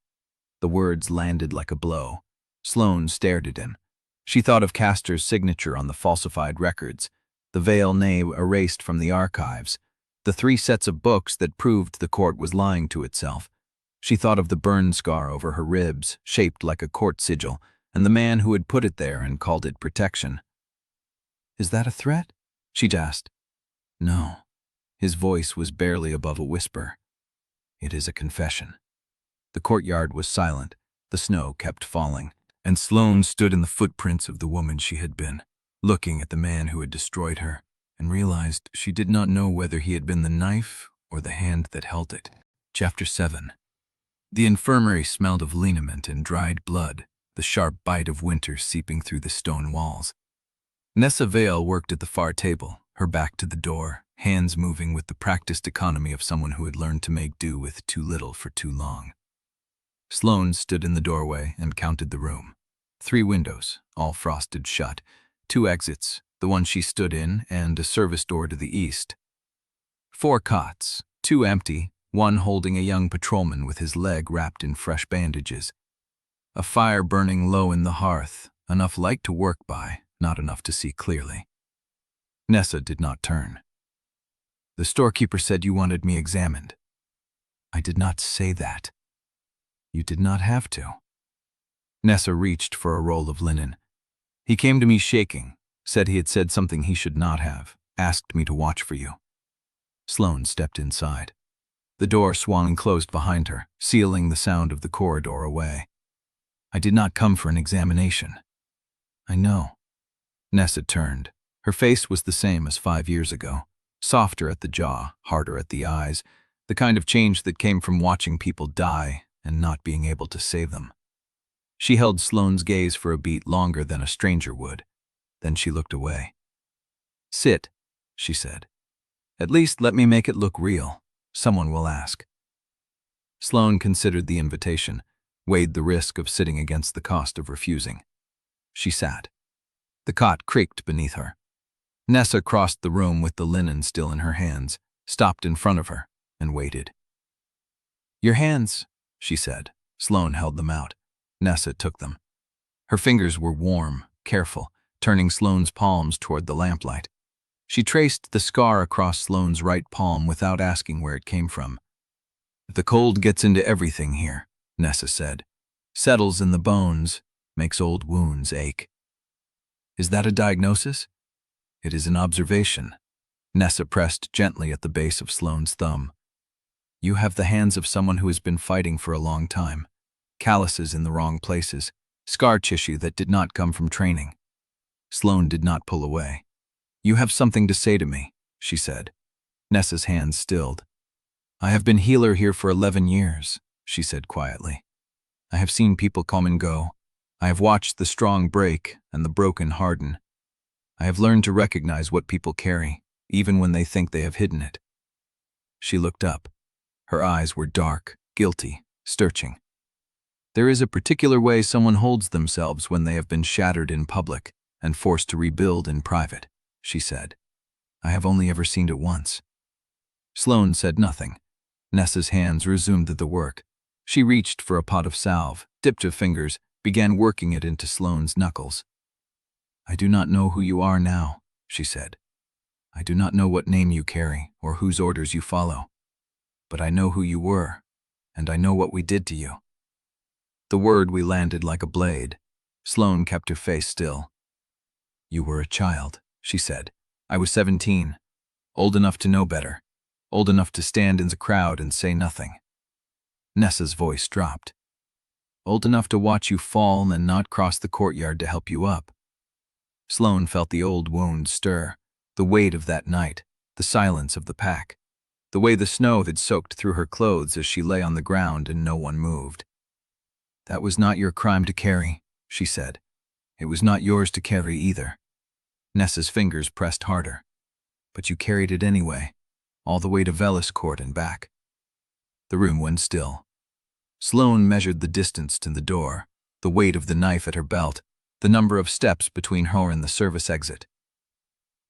The words landed like a blow. Sloane stared at him. She thought of Castor's signature on the falsified records, the Vael name erased from the archives, the 3 sets of books that proved the court was lying to itself. She thought of the burn scar over her ribs, shaped like a court sigil, and the man who had put it there and called it protection. Is that a threat? She asked. No. His voice was barely above a whisper. It is a confession. The courtyard was silent. The snow kept falling, and Sloane stood in the footprints of the woman she had been, looking at the man who had destroyed her, and realized she did not know whether he had been the knife or the hand that held it. Chapter 7. The infirmary smelled of liniment and dried blood, the sharp bite of winter seeping through the stone walls. Nessa Vael worked at the far table, her back to the door, hands moving with the practiced economy of someone who had learned to make do with too little for too long. Sloane stood in the doorway and counted the room. 3 windows, all frosted shut, 2 exits, the one she stood in and a service door to the east. 4 cots, 2 empty, one holding a young patrolman with his leg wrapped in fresh bandages. A fire burning low in the hearth, enough light to work by, not enough to see clearly. Nessa did not turn. The storekeeper said you wanted me examined. I did not say that. You did not have to. Nessa reached for a roll of linen. He came to me shaking, said he had said something he should not have, asked me to watch for you. Sloane stepped inside. The door swung and closed behind her, sealing the sound of the corridor away. I did not come for an examination. I know. Nessa turned, Her face was the same as 5 years ago, softer at the jaw, harder at the eyes, the kind of change that came from watching people die and not being able to save them. She held Sloane's gaze for a beat longer than a stranger would. Then she looked away. "Sit," she said. "At least let me make it look real. Someone will ask." Sloane considered the invitation, weighed the risk of sitting against the cost of refusing. She sat. The cot creaked beneath her. Nessa crossed the room with the linen still in her hands, stopped in front of her, and waited. "Your hands," she said. Sloane held them out. Nessa took them. Her fingers were warm, careful, turning Sloane's palms toward the lamplight. She traced the scar across Sloane's right palm without asking where it came from. "The cold gets into everything here," Nessa said. "Settles in the bones, makes old wounds ache." "Is that a diagnosis?" "It is an observation." Nessa pressed gently at the base of Sloane's thumb. "You have the hands of someone who has been fighting for a long time. Calluses in the wrong places, scar tissue that did not come from training." Sloane did not pull away. "You have something to say to me," she said. Nessa's hands stilled. "I have been healer here for 11 years, she said quietly. "I have seen people come and go. I have watched the strong break and the broken harden. I have learned to recognize what people carry, even when they think they have hidden it." She looked up. Her eyes were dark, guilty, searching. "There is a particular way someone holds themselves when they have been shattered in public and forced to rebuild in private," she said. "I have only ever seen it once." Sloane said nothing. Nessa's hands resumed the work. She reached for a pot of salve, dipped her fingers, began working it into Sloane's knuckles. "I do not know who you are now," she said. "I do not know what name you carry or whose orders you follow. But I know who you were, and I know what we did to you." The word we landed like a blade. Sloane kept her face still. "You were a child," she said. "I was 17, old enough to know better, old enough to stand in the crowd and say nothing." Nessa's voice dropped. "Old enough to watch you fall and not cross the courtyard to help you up." Sloane felt the old wound stir, the weight of that night, the silence of the pack, the way the snow had soaked through her clothes as she lay on the ground and no one moved. "That was not your crime to carry," she said. "It was not yours to carry either." Nessa's fingers pressed harder. "But you carried it anyway, all the way to Velis Court and back." The room went still. Sloane measured the distance to the door, the weight of the knife at her belt, the number of steps between her and the service exit.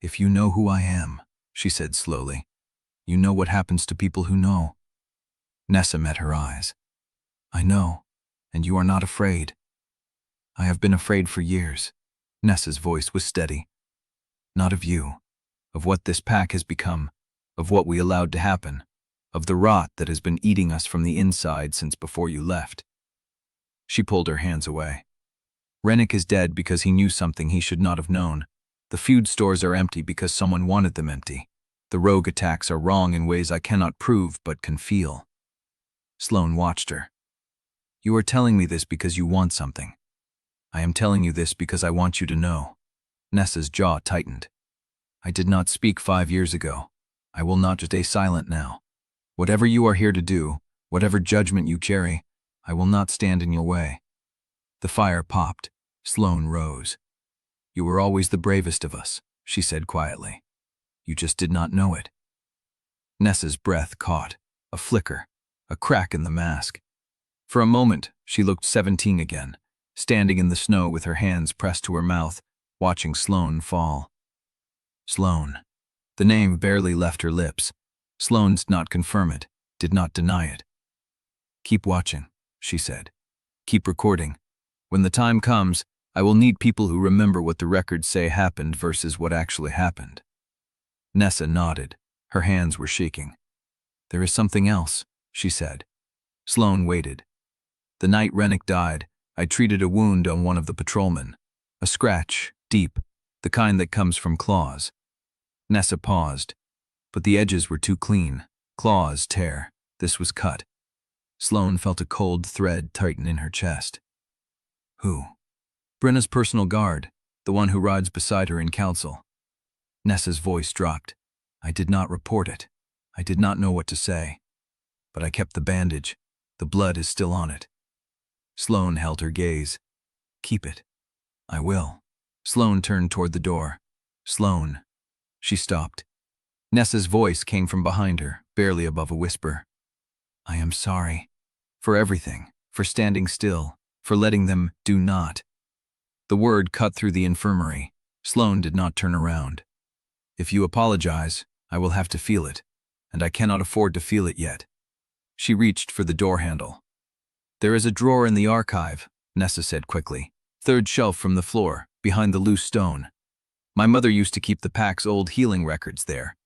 "If you know who I am," she said slowly, "you know what happens to people who know." Nessa met her eyes. "I know, and you are not afraid." "I have been afraid for years." Nessa's voice was steady. "Not of you, of what this pack has become, of what we allowed to happen, of the rot that has been eating us from the inside since before you left." She pulled her hands away. "Rennick is dead because he knew something he should not have known. The feud stores are empty because someone wanted them empty. The rogue attacks are wrong in ways I cannot prove but can feel." Sloane watched her. "You are telling me this because you want something. I am telling you this because I want you to know." Nessa's jaw tightened. "I did not speak 5 years ago. I will not stay silent now. Whatever you are here to do, whatever judgment you carry, I will not stand in your way." The fire popped. Sloane rose. "You were always the bravest of us," she said quietly. "You just did not know it." Nessa's breath caught, a flicker, a crack in the mask. For a moment, she looked 17 again, standing in the snow with her hands pressed to her mouth, watching Sloane fall. Sloane. The name barely left her lips. Sloane did not confirm it, did not deny it. "Keep watching," she said. "Keep recording. When the time comes, I will need people who remember what the records say happened versus what actually happened." Nessa nodded. Her hands were shaking. "There is something else," she said. Sloane waited. "The night Rennick died, I treated a wound on one of the patrolmen. A scratch, deep, the kind that comes from claws." Nessa paused, but the edges were too clean. Claws tear. This was cut. Sloane felt a cold thread tighten in her chest. "Who?" "Brenna's personal guard, the one who rides beside her in council." Nessa's voice dropped. I did not report it. I did not know what to say. But I kept the bandage. The blood is still on it. Sloane held her gaze. Keep it. I will. Sloane turned toward the door. Sloane. She stopped. Nessa's voice came from behind her, barely above a whisper. I am sorry. For everything. For standing still. For letting them do not. The word cut through the infirmary. Sloane did not turn around. If you apologize, I will have to feel it, and I cannot afford to feel it yet. She reached for the door handle. There is a drawer in the archive, Nessa said quickly. Third shelf from the floor, behind the loose stone. My mother used to keep the pack's old healing records there.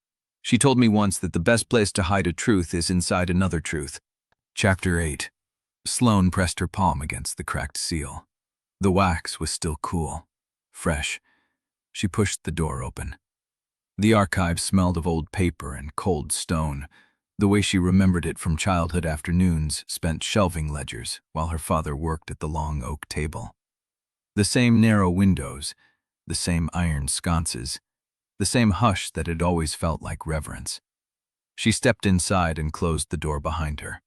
She told me once that the best place to hide a truth is inside another truth. Chapter 8. Sloane pressed her palm against the cracked seal. The wax was still cool, fresh. She pushed the door open. The archive smelled of old paper and cold stone, the way she remembered it from childhood afternoons spent shelving ledgers while her father worked at the long oak table. The same narrow windows, the same iron sconces, the same hush that had always felt like reverence. She stepped inside and closed the door behind her.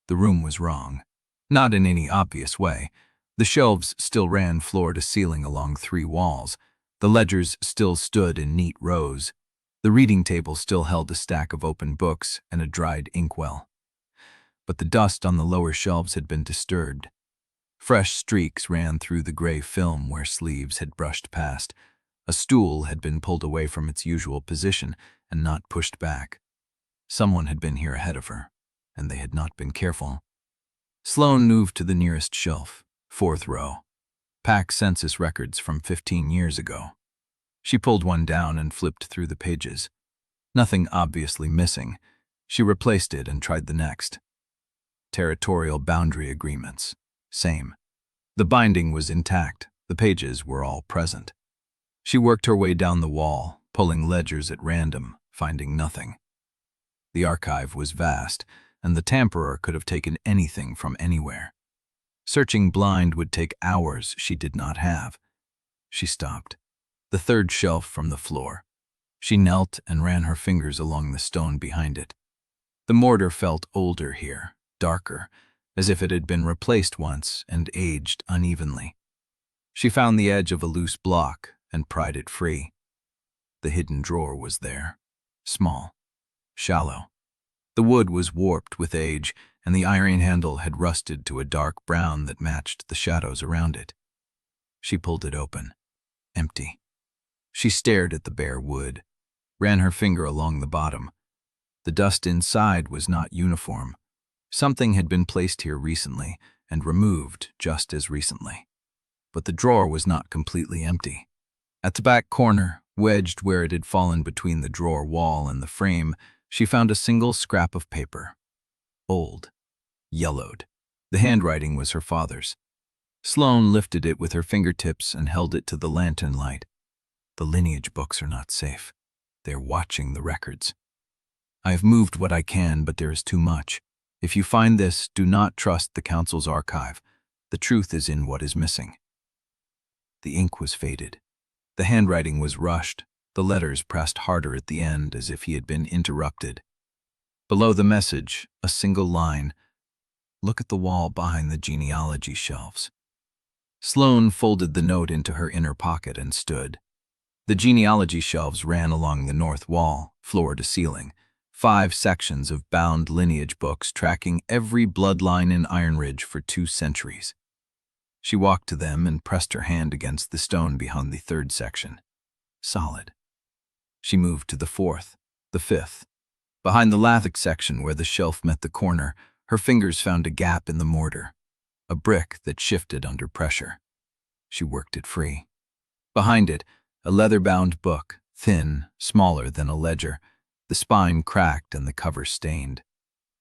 The room was wrong. Not in any obvious way. The shelves still ran floor to ceiling along 3 walls. The ledgers still stood in neat rows. The reading table still held a stack of open books and a dried inkwell. But the dust on the lower shelves had been disturbed. Fresh streaks ran through the gray film where sleeves had brushed past. A stool had been pulled away from its usual position and not pushed back. Someone had been here ahead of her, and they had not been careful. Sloane moved to the nearest shelf, 4th row. Pack census records from 15 years ago. She pulled one down and flipped through the pages. Nothing obviously missing. She replaced it and tried the next. Territorial boundary agreements. Same. The binding was intact. The pages were all present. She worked her way down the wall, pulling ledgers at random, finding nothing. The archive was vast, and the tamperer could have taken anything from anywhere. Searching blind would take hours she did not have. She stopped. The 3rd shelf from the floor. She knelt and ran her fingers along the stone behind it. The mortar felt older here, darker, as if it had been replaced once and aged unevenly. She found the edge of a loose block and pried it free. The hidden drawer was there, small, shallow. The wood was warped with age, and the iron handle had rusted to a dark brown that matched the shadows around it. She pulled it open. Empty. She stared at the bare wood, ran her finger along the bottom. The dust inside was not uniform. Something had been placed here recently and removed just as recently. But the drawer was not completely empty. At the back corner, wedged where it had fallen between the drawer wall and the frame, she found a single scrap of paper. Old. Yellowed. The handwriting was her father's. Sloane lifted it with her fingertips and held it to the lantern light. The lineage books are not safe. They're watching the records. I have moved what I can, but there is too much. If you find this, do not trust the Council's archive. The truth is in what is missing. The ink was faded. The handwriting was rushed, the letters pressed harder at the end as if he had been interrupted. Below the message, a single line. Look at the wall behind the genealogy shelves. Sloane folded the note into her inner pocket and stood. The genealogy shelves ran along the north wall, floor to ceiling. 5 sections of bound lineage books tracking every bloodline in Ironridge for 2 centuries. She walked to them and pressed her hand against the stone behind the 3rd section. Solid. She moved to the 4th, the 5th. Behind the Lathic section where the shelf met the corner, her fingers found a gap in the mortar, a brick that shifted under pressure. She worked it free. Behind it, a leather-bound book, thin, smaller than a ledger, the spine cracked and the cover stained.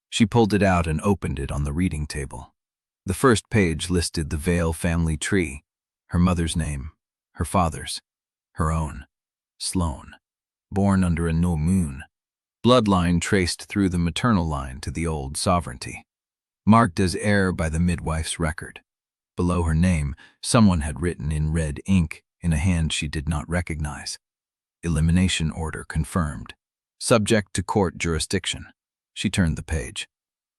She pulled it out and opened it on the reading table. The first page listed the Vael family tree, her mother's name, her father's, her own, Sloane, born under a new moon. Bloodline traced through the maternal line to the old sovereignty, marked as heir by the midwife's record. Below her name, someone had written in red ink in a hand she did not recognize. Elimination order confirmed. Subject to court jurisdiction. She turned the page.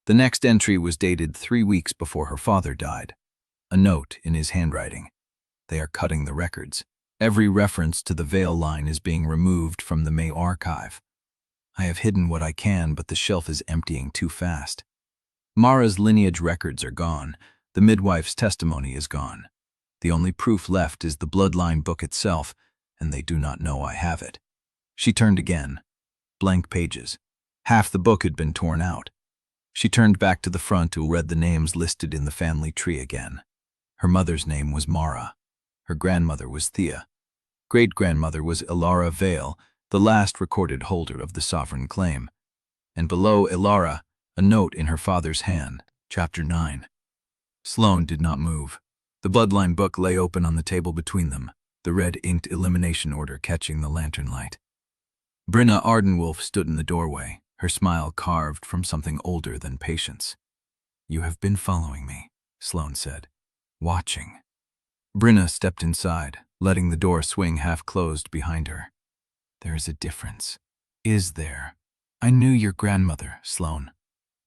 The next entry was dated 3 weeks before her father died. A note in his handwriting. They are cutting the records. Every reference to the Vael line is being removed from the May archive. I have hidden what I can, but the shelf is emptying too fast. Mara's lineage records are gone. The midwife's testimony is gone. The only proof left is the bloodline book itself, and they do not know I have it. She turned again. Blank pages. Half the book had been torn out. She turned back to the front to read the names listed in the family tree again. Her mother's name was Mara. Her grandmother was Thea. Great-grandmother was Ilara Vael, the last recorded holder of the sovereign claim. And below Ilara, a note in her father's hand, Chapter 9. Sloane did not move. The bloodline book lay open on the table between them, the red-inked elimination order catching the lantern light. Kael Ardenwolf stood in the doorway, her smile carved from something older than patience. "You have been following me," Sloane said. "Watching." Kael stepped inside, letting the door swing half-closed behind her. "There is a difference." "Is there?" "I knew your grandmother, Sloane."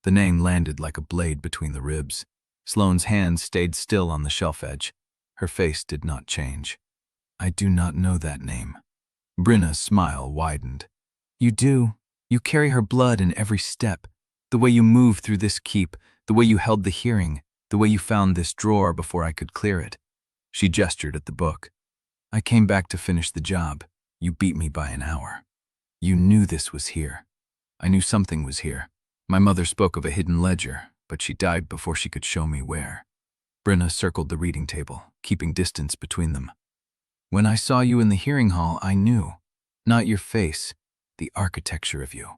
The name landed like a blade between the ribs. Sloane's hand stayed still on the shelf edge. Her face did not change. "I do not know that name." Kael's smile widened. "You do. You carry her blood in every step. The way you moved through this keep, the way you held the hearing, the way you found this drawer before I could clear it." She gestured at the book. "I came back to finish the job. You beat me by an hour. You knew this was here. I knew something was here. My mother spoke of a hidden ledger, but she died before she could show me where." Kael circled the reading table, keeping distance between them. "When I saw you in the hearing hall, I knew. Not your face, the architecture of you."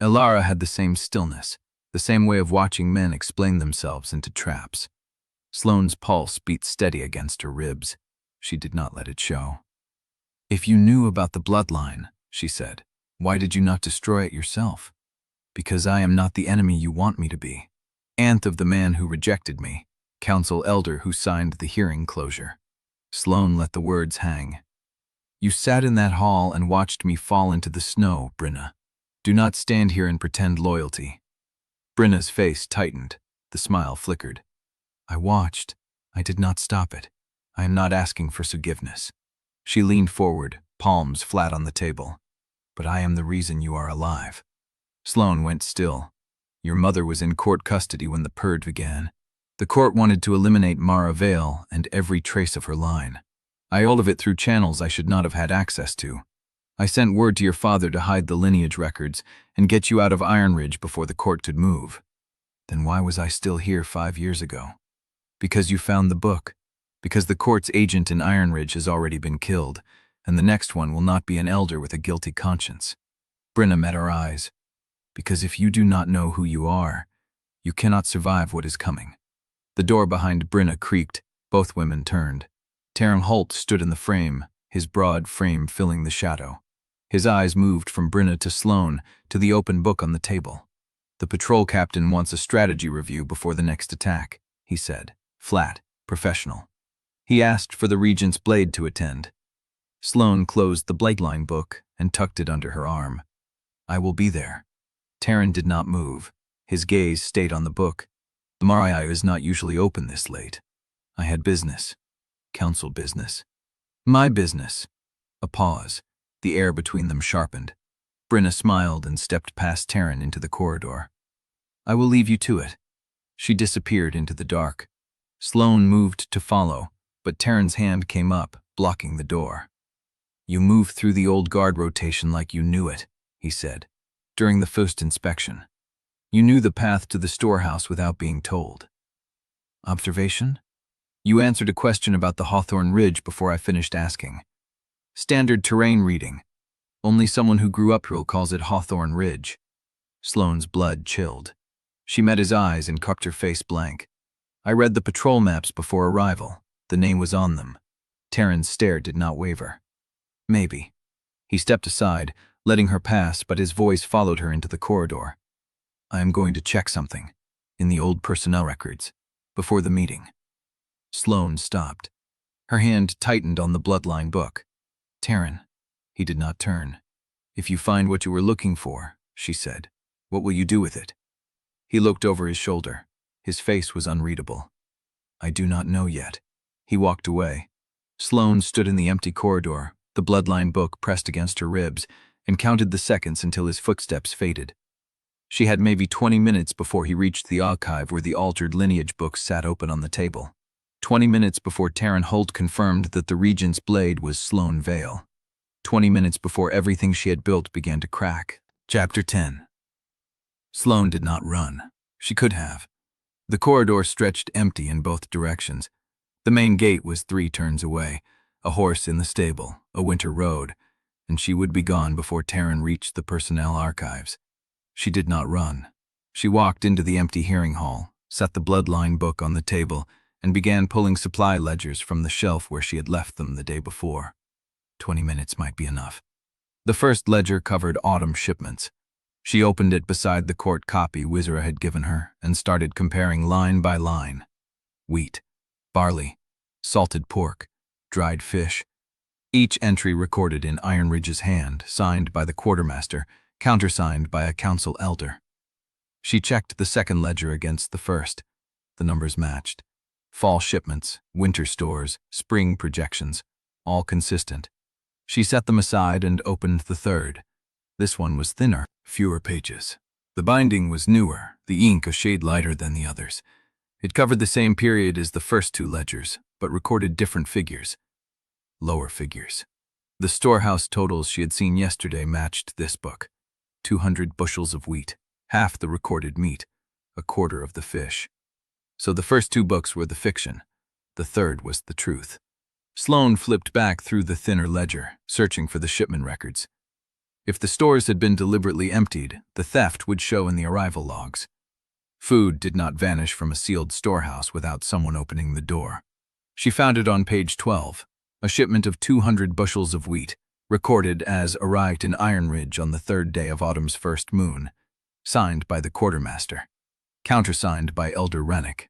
Ilara had the same stillness, the same way of watching men explain themselves into traps. Sloane's pulse beat steady against her ribs. She did not let it show. "If you knew about the bloodline," she said, "why did you not destroy it yourself?" "Because I am not the enemy you want me to be. Aunt of the man who rejected me, council elder who signed the hearing closure." Sloane let the words hang. "You sat in that hall and watched me fall into the snow, Kael. Do not stand here and pretend loyalty." Kael's face tightened. The smile flickered. "I watched. I did not stop it. I am not asking for forgiveness." She leaned forward, palms flat on the table. "But I am the reason you are alive." Sloane went still. "Your mother was in court custody when the purge began. The court wanted to eliminate Mara Vael and every trace of her line. I all of it through channels I should not have had access to. I sent word to your father to hide the lineage records and get you out of Ironridge before the court could move. Then why was I still here 5 years ago? Because you found the book. Because the court's agent in Ironridge has already been killed, and the next one will not be an elder with a guilty conscience." Kael met her eyes. "Because if you do not know who you are, you cannot survive what is coming." The door behind Kael creaked. Both women turned. Teren Holt stood in the frame, his broad frame filling the shadow. His eyes moved from Kael to Sloane to the open book on the table. "The patrol captain wants a strategy review before the next attack," he said, flat, professional. He asked for the Regent's blade to attend. Sloane closed the bloodline book and tucked it under her arm. "I will be there." Teren did not move. His gaze stayed on the book. "The Mariai is not usually open this late. I had business. Council business. My business." A pause. The air between them sharpened. Kael smiled and stepped past Teren into the corridor. "I will leave you to it." She disappeared into the dark. Sloane moved to follow, but Teren's hand came up, blocking the door. "You moved through the old guard rotation like you knew it," he said. "During the first inspection. You knew the path to the storehouse without being told." "Observation?" "You answered a question about the Hawthorne Ridge before I finished asking. Standard terrain reading. Only someone who grew up here calls it Hawthorne Ridge." Sloane's blood chilled. She met his eyes and cupped her face blank. "I read the patrol maps before arrival. The name was on them." Teren's stare did not waver. "Maybe." He stepped aside, letting her pass, but his voice followed her into the corridor. "I am going to check something. In the old personnel records. Before the meeting." Sloane stopped. Her hand tightened on the bloodline book. "Teren, He did not turn. "If you find what you were looking for," she said, "what will you do with it?" He looked over his shoulder. His face was unreadable. "I do not know yet." He walked away. Sloane stood in the empty corridor, the bloodline book pressed against her ribs, and counted the seconds until his footsteps faded. She had maybe 20 minutes before he reached the archive where the altered lineage books sat open on the table. 20 minutes before Teren Holt confirmed that the Regent's blade was Sloane Vael. 20 minutes before everything she had built began to crack. Chapter 10. Sloane did not run. She could have. The corridor stretched empty in both directions. The main gate was 3 turns away, a horse in the stable, a winter road, and she would be gone before Teren reached the personnel archives. She did not run. She walked into the empty hearing hall, set the bloodline book on the table, and began pulling supply ledgers from the shelf where she had left them the day before. 20 minutes might be enough. The first ledger covered autumn shipments. She opened it beside the court copy Wizra had given her and started comparing line by line. Wheat, barley, salted pork, dried fish. Each entry recorded in Ironridge's hand, signed by the quartermaster, countersigned by a council elder. She checked the second ledger against the first. The numbers matched. Fall shipments, winter stores, spring projections, all consistent. She set them aside and opened the third. This one was thinner, fewer pages. The binding was newer, the ink a shade lighter than the others. It covered the same period as the first 2 ledgers, but recorded different figures. Lower figures. The storehouse totals she had seen yesterday matched this book. 200 bushels of wheat, half the recorded meat, a quarter of the fish. So the first 2 books were the fiction. The third was the truth. Sloane flipped back through the thinner ledger, searching for the shipment records. If the stores had been deliberately emptied, the theft would show in the arrival logs. Food did not vanish from a sealed storehouse without someone opening the door. She found it on page 12, a shipment of 200 bushels of wheat, recorded as arrived in Ironridge on the 3rd day of autumn's first moon, signed by the quartermaster, countersigned by Elder Rennick.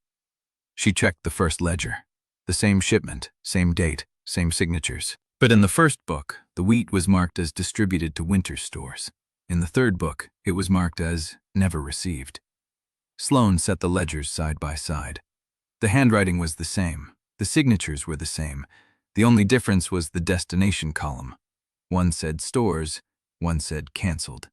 She checked the first ledger. The same shipment, same date, same signatures. But in the first book, the wheat was marked as distributed to winter stores. In the third book, it was marked as never received. Sloane set the ledgers side by side. The handwriting was the same. The signatures were the same. The only difference was the destination column. One said stores, one said canceled.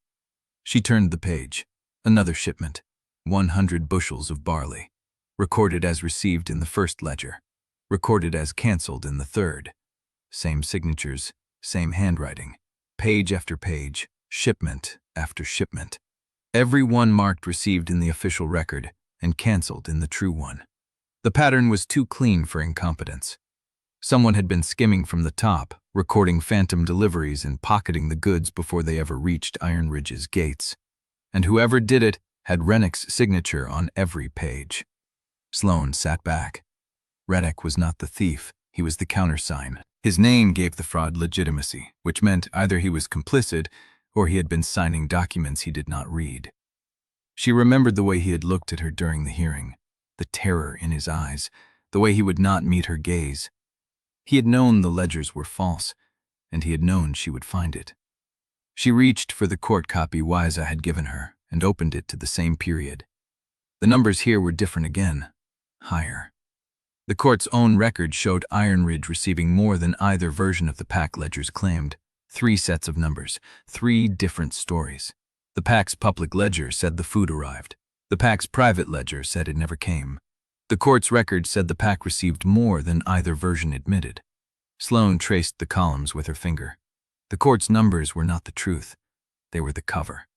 She turned the page. Another shipment, 100 bushels of barley, recorded as received in the first ledger, recorded as canceled in the third. Same signatures, same handwriting, page after page, shipment after shipment. Every one marked received in the official record and canceled in the true one. The pattern was too clean for incompetence. Someone had been skimming from the top, recording phantom deliveries and pocketing the goods before they ever reached Ironridge's gates. And whoever did it had Rennick's signature on every page. Sloane sat back. Rennick was not the thief, he was the countersign. His name gave the fraud legitimacy, which meant either he was complicit or he had been signing documents he did not read. She remembered the way he had looked at her during the hearing, the terror in his eyes, the way he would not meet her gaze. He had known the ledgers were false, and he had known she would find it. She reached for the court copy Wizra had given her and opened it to the same period. The numbers here were different again, higher. The court's own record showed Ironridge receiving more than either version of the pack ledgers claimed. 3 sets of numbers, 3 different stories. The pack's public ledger said the food arrived. The pack's private ledger said it never came. The court's record said the pack received more than either version admitted. Sloane traced the columns with her finger. The court's numbers were not the truth. They were the cover.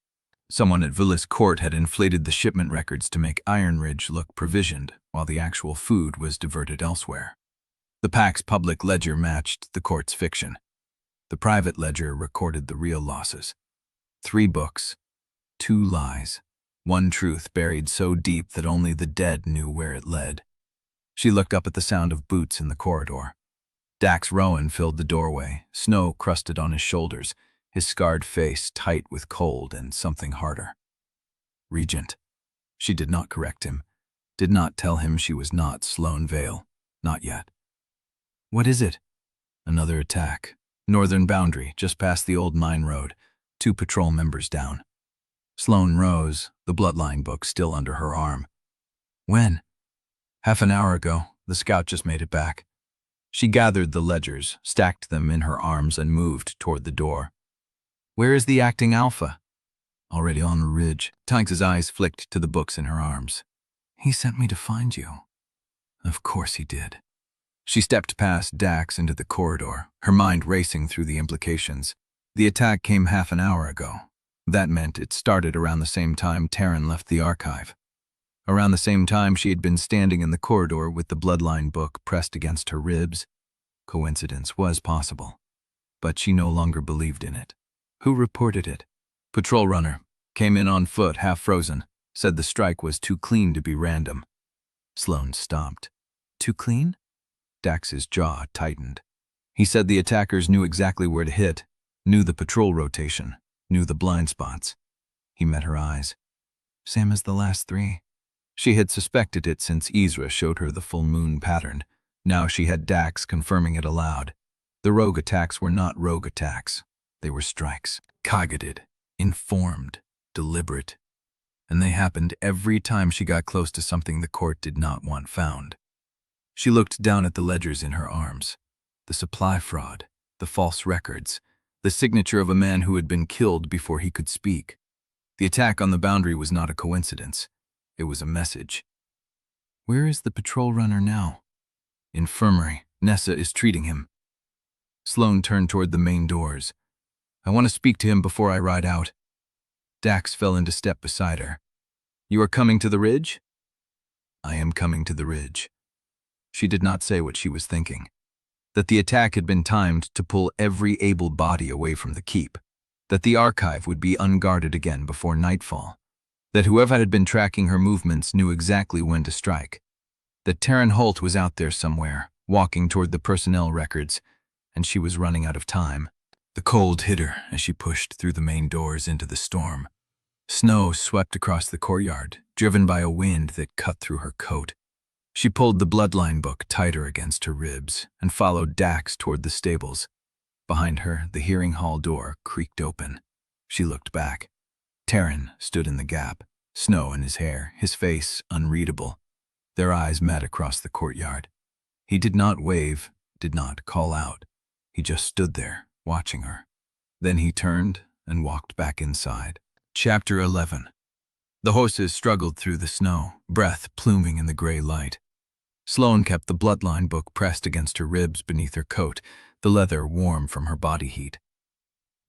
Someone at Velis Court had inflated the shipment records to make Ironridge look provisioned, while the actual food was diverted elsewhere. The pack's public ledger matched the court's fiction. The private ledger recorded the real losses. 3 books, 2 lies, 1 truth buried so deep that only the dead knew where it led. She looked up at the sound of boots in the corridor. Dax Rowan filled the doorway, snow crusted on his shoulders, his scarred face tight with cold and something harder. Regent. She did not correct him, did not tell him she was not Sloane Vael, not yet. What is it? Another attack, Northern boundary, just past the old mine road. 2 patrol members down. Sloane rose, the bloodline book still under her arm. When? Half an hour ago. The scout just made it back. She gathered the ledgers, stacked them in her arms, and moved toward the door. Where is the acting alpha? Already on the ridge. Tonks's eyes flicked to the books in her arms. He sent me to find you. Of course he did. She stepped past Dax into the corridor, her mind racing through the implications. The attack came half an hour ago. That meant it started around the same time Teren left the archive. Around the same time she had been standing in the corridor with the bloodline book pressed against her ribs. Coincidence was possible, but she no longer believed in it. Who reported it? Patrol runner. Came in on foot, half frozen. Said the strike was too clean to be random. Sloane stopped. Too clean? Dax's jaw tightened. He said the attackers knew exactly where to hit, knew the patrol rotation, knew the blind spots. He met her eyes. Same as the last 3. She had suspected it since Ezra showed her the full moon pattern. Now she had Dax confirming it aloud. The rogue attacks were not rogue attacks. They were strikes. Targeted, informed, deliberate. And they happened every time she got close to something the court did not want found. She looked down at the ledgers in her arms. The supply fraud, the false records, the signature of a man who had been killed before he could speak. The attack on the boundary was not a coincidence. It was a message. Where is the patrol runner now? Infirmary. Nessa is treating him. Sloane turned toward the main doors. I want to speak to him before I ride out. Dax fell into step beside her. You are coming to the ridge? I am coming to the ridge. She did not say what she was thinking. That the attack had been timed to pull every able body away from the keep. That the archive would be unguarded again before nightfall. That whoever had been tracking her movements knew exactly when to strike. That Teren Holt was out there somewhere, walking toward the personnel records, and she was running out of time. The cold hit her as she pushed through the main doors into the storm. Snow swept across the courtyard, driven by a wind that cut through her coat. She pulled the bloodline book tighter against her ribs and followed Dax toward the stables. Behind her, the hearing hall door creaked open. She looked back. Teren stood in the gap, snow in his hair, his face unreadable. Their eyes met across the courtyard. He did not wave, did not call out. He just stood there, watching her. Then he turned and walked back inside. Chapter 11. The horses struggled through the snow, breath pluming in the gray light. Sloane kept the bloodline book pressed against her ribs beneath her coat, the leather warm from her body heat.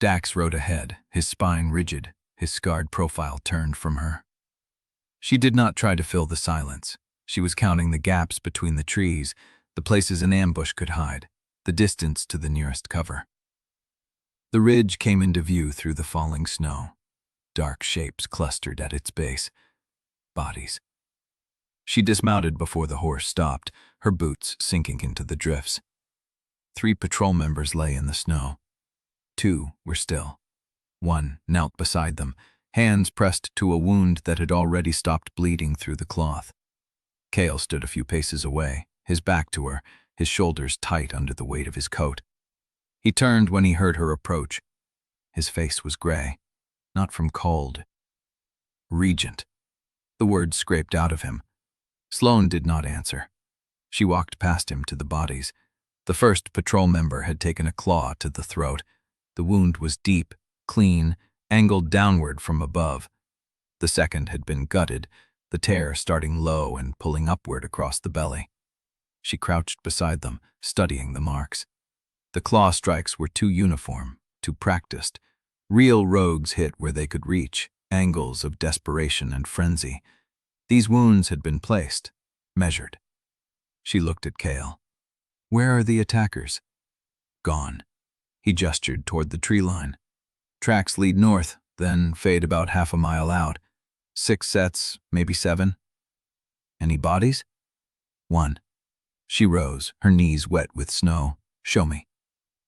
Dax rode ahead, his spine rigid, his scarred profile turned from her. She did not try to fill the silence. She was counting the gaps between the trees, the places an ambush could hide, the distance to the nearest cover. The ridge came into view through the falling snow. Dark shapes clustered at its base. Bodies. She dismounted before the horse stopped, her boots sinking into the drifts. 3 patrol members lay in the snow. 2 were still. 1 knelt beside them, hands pressed to a wound that had already stopped bleeding through the cloth. Kael stood a few paces away, his back to her, his shoulders tight under the weight of his coat. He turned when he heard her approach. His face was gray, not from cold. Regent. The word scraped out of him. Sloane did not answer. She walked past him to the bodies. The first patrol member had taken a claw to the throat. The wound was deep, clean, angled downward from above. The second had been gutted, the tear starting low and pulling upward across the belly. She crouched beside them, studying the marks. The claw strikes were too uniform, too practiced. Real rogues hit where they could reach, angles of desperation and frenzy. These wounds had been placed, measured. She looked at Kael. Where are the attackers? Gone. He gestured toward the tree line. Tracks lead north, then fade about half a mile out. 6 sets, maybe 7. Any bodies? 1. She rose, her knees wet with snow. Show me.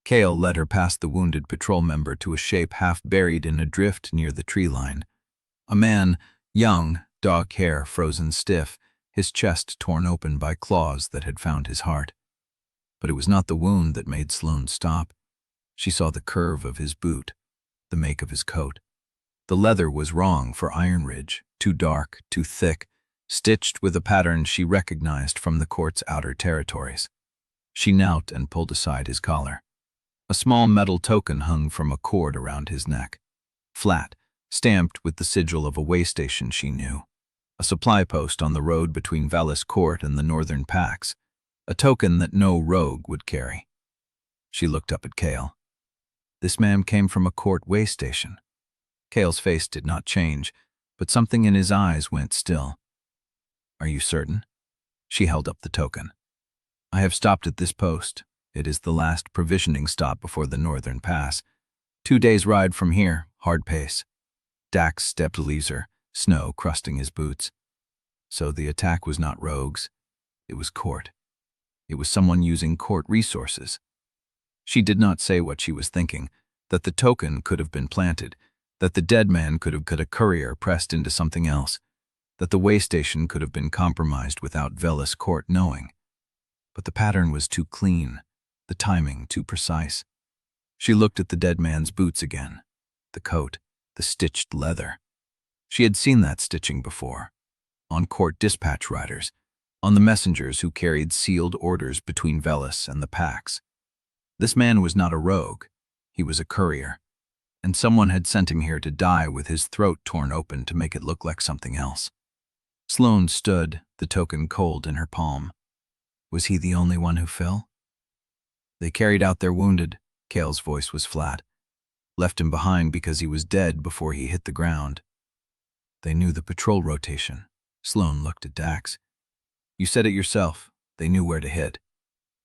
Kael led her past the wounded patrol member to a shape half buried in a drift near the tree line. A man, young, dark hair frozen stiff, his chest torn open by claws that had found his heart. But it was not the wound that made Sloane stop. She saw the curve of his boot, the make of his coat. The leather was wrong for Ironridge, too dark, too thick, stitched with a pattern she recognized from the court's outer territories. She knelt and pulled aside his collar. A small metal token hung from a cord around his neck. Flat, stamped with the sigil of a way station she knew. A supply post on the road between Velis Court and the northern packs. A token that no rogue would carry. She looked up at Kael. This man came from a court way station. Kael's face did not change, but something in his eyes went still. Are you certain? She held up the token. I have stopped at this post. It is the last provisioning stop before the northern pass. 2 days' ride from here, hard pace. Dax stepped leaser, snow crusting his boots. So the attack was not rogues. It was court. It was someone using court resources. She did not say what she was thinking, that the token could have been planted, that the dead man could have got a courier pressed into something else, that the way station could have been compromised without Velis Court knowing. But the pattern was too clean, the timing too precise. She looked at the dead man's boots again, the coat, the stitched leather. She had seen that stitching before, on court dispatch riders, on the messengers who carried sealed orders between Velis and the packs. This man was not a rogue, he was a courier, and someone had sent him here to die with his throat torn open to make it look like something else. Sloane stood, the token cold in her palm. Was he the only one who fell? They carried out their wounded, Kael's voice was flat. Left him behind because he was dead before he hit the ground. They knew the patrol rotation. Sloane looked at Dax. You said it yourself. They knew where to hit.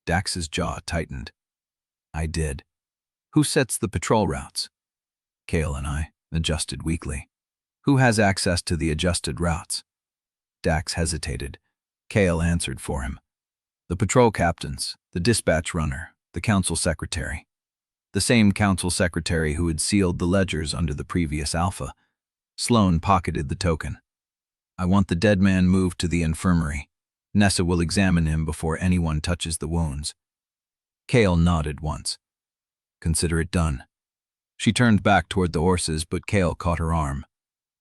Dax's jaw tightened. I did. Who sets the patrol routes? Kael and I, adjusted weekly. Who has access to the adjusted routes? Dax hesitated. Kael answered for him. The patrol captains, the dispatch runner, the council secretary. The same council secretary who had sealed the ledgers under the previous alpha. Sloane pocketed the token. I want the dead man moved to the infirmary. Nessa will examine him before anyone touches the wounds. Kael nodded once. Consider it done. She turned back toward the horses, but Kael caught her arm.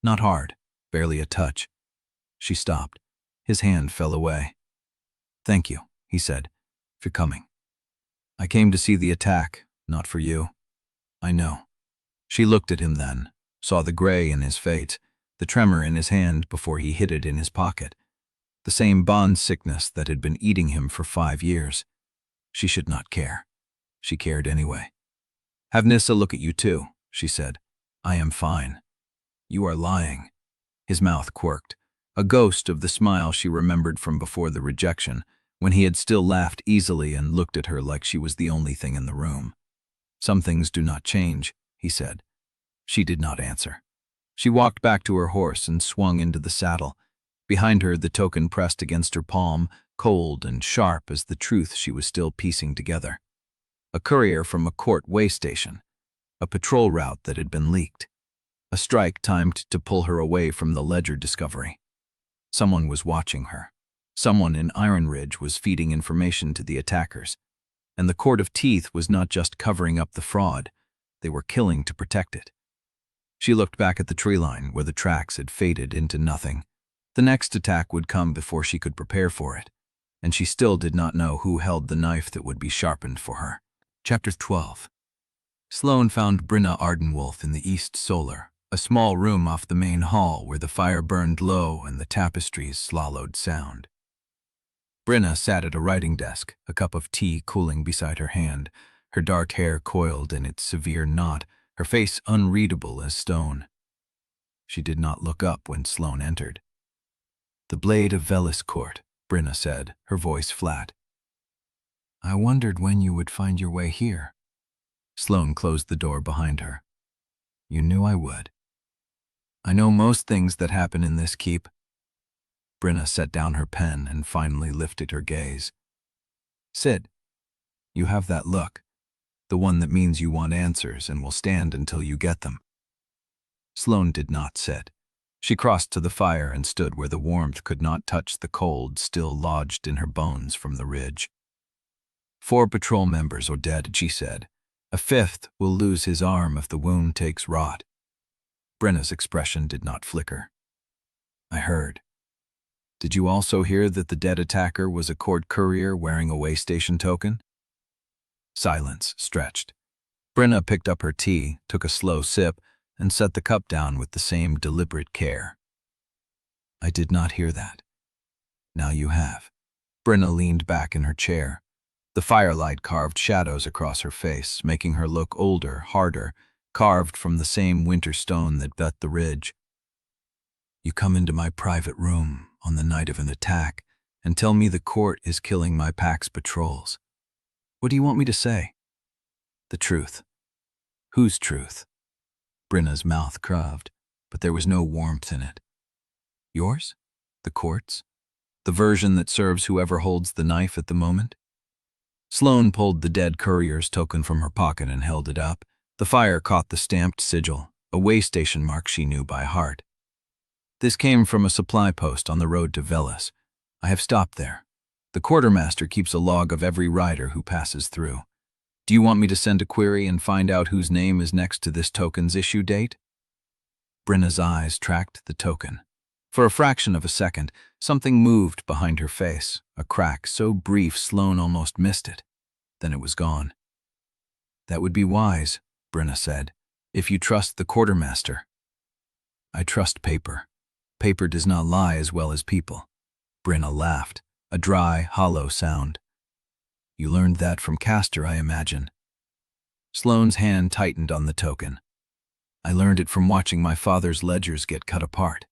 Not hard, barely a touch. She stopped. His hand fell away. Thank you, he said, for coming. I came to see the attack, not for you. I know. She looked at him then, saw the gray in his face, the tremor in his hand before he hid it in his pocket. The same bond sickness that had been eating him for 5 years. She should not care. She cared anyway. Have Nissa look at you too, she said. I am fine. You are lying. His mouth quirked, a ghost of the smile she remembered from before the rejection, when he had still laughed easily and looked at her like she was the only thing in the room. Some things do not change, he said. She did not answer. She walked back to her horse and swung into the saddle. Behind her, the token pressed against her palm, cold and sharp as the truth she was still piecing together. A courier from a court way station. A patrol route that had been leaked. A strike timed to pull her away from the ledger discovery. Someone was watching her. Someone in Ironridge was feeding information to the attackers. And the Court of Teeth was not just covering up the fraud, they were killing to protect it. She looked back at the tree line where the tracks had faded into nothing. The next attack would come before she could prepare for it, and she still did not know who held the knife that would be sharpened for her. Chapter 12. Sloane found Kael Ardenwolf in the East Solar, a small room off the main hall where the fire burned low and the tapestries swallowed sound. Brenna sat at a writing desk, a cup of tea cooling beside her hand, her dark hair coiled in its severe knot, her face unreadable as stone. She did not look up when Sloane entered. The blade of Velis Court, Brenna said, her voice flat. I wondered when you would find your way here. Sloane closed the door behind her. You knew I would. I know most things that happen in this keep. Brenna set down her pen and finally lifted her gaze. Sid, you have that look, the one that means you want answers and will stand until you get them. Sloane did not sit. She crossed to the fire and stood where the warmth could not touch the cold still lodged in her bones from the ridge. 4 patrol members are dead, she said. A fifth will lose his arm if the wound takes rot. Brenna's expression did not flicker. I heard. Did you also hear that the dead attacker was a court courier wearing a way station token? Silence stretched. Brenna picked up her tea, took a slow sip, and set the cup down with the same deliberate care. I did not hear that. Now you have. Brenna leaned back in her chair. The firelight carved shadows across her face, making her look older, harder, carved from the same winter stone that bet the ridge. You come into my private room on the night of an attack and tell me the court is killing my pack's patrols. What do you want me to say? The truth. Whose truth? Brenna's mouth curved, but there was no warmth in it. Yours? The court's? The version that serves whoever holds the knife at the moment? Sloane pulled the dead courier's token from her pocket and held it up. The fire caught the stamped sigil, a way station mark she knew by heart. This came from a supply post on the road to Velis. I have stopped there. The quartermaster keeps a log of every rider who passes through. Do you want me to send a query and find out whose name is next to this token's issue date? Brenna's eyes tracked the token. For a fraction of a second, something moved behind her face, a crack so brief Sloane almost missed it. Then it was gone. That would be wise, Brenna said, if you trust the quartermaster. I trust paper. Paper does not lie as well as people. Brenna laughed, a dry, hollow sound. You learned that from Castor, I imagine. Sloane's hand tightened on the token. I learned it from watching my father's ledgers get cut apart.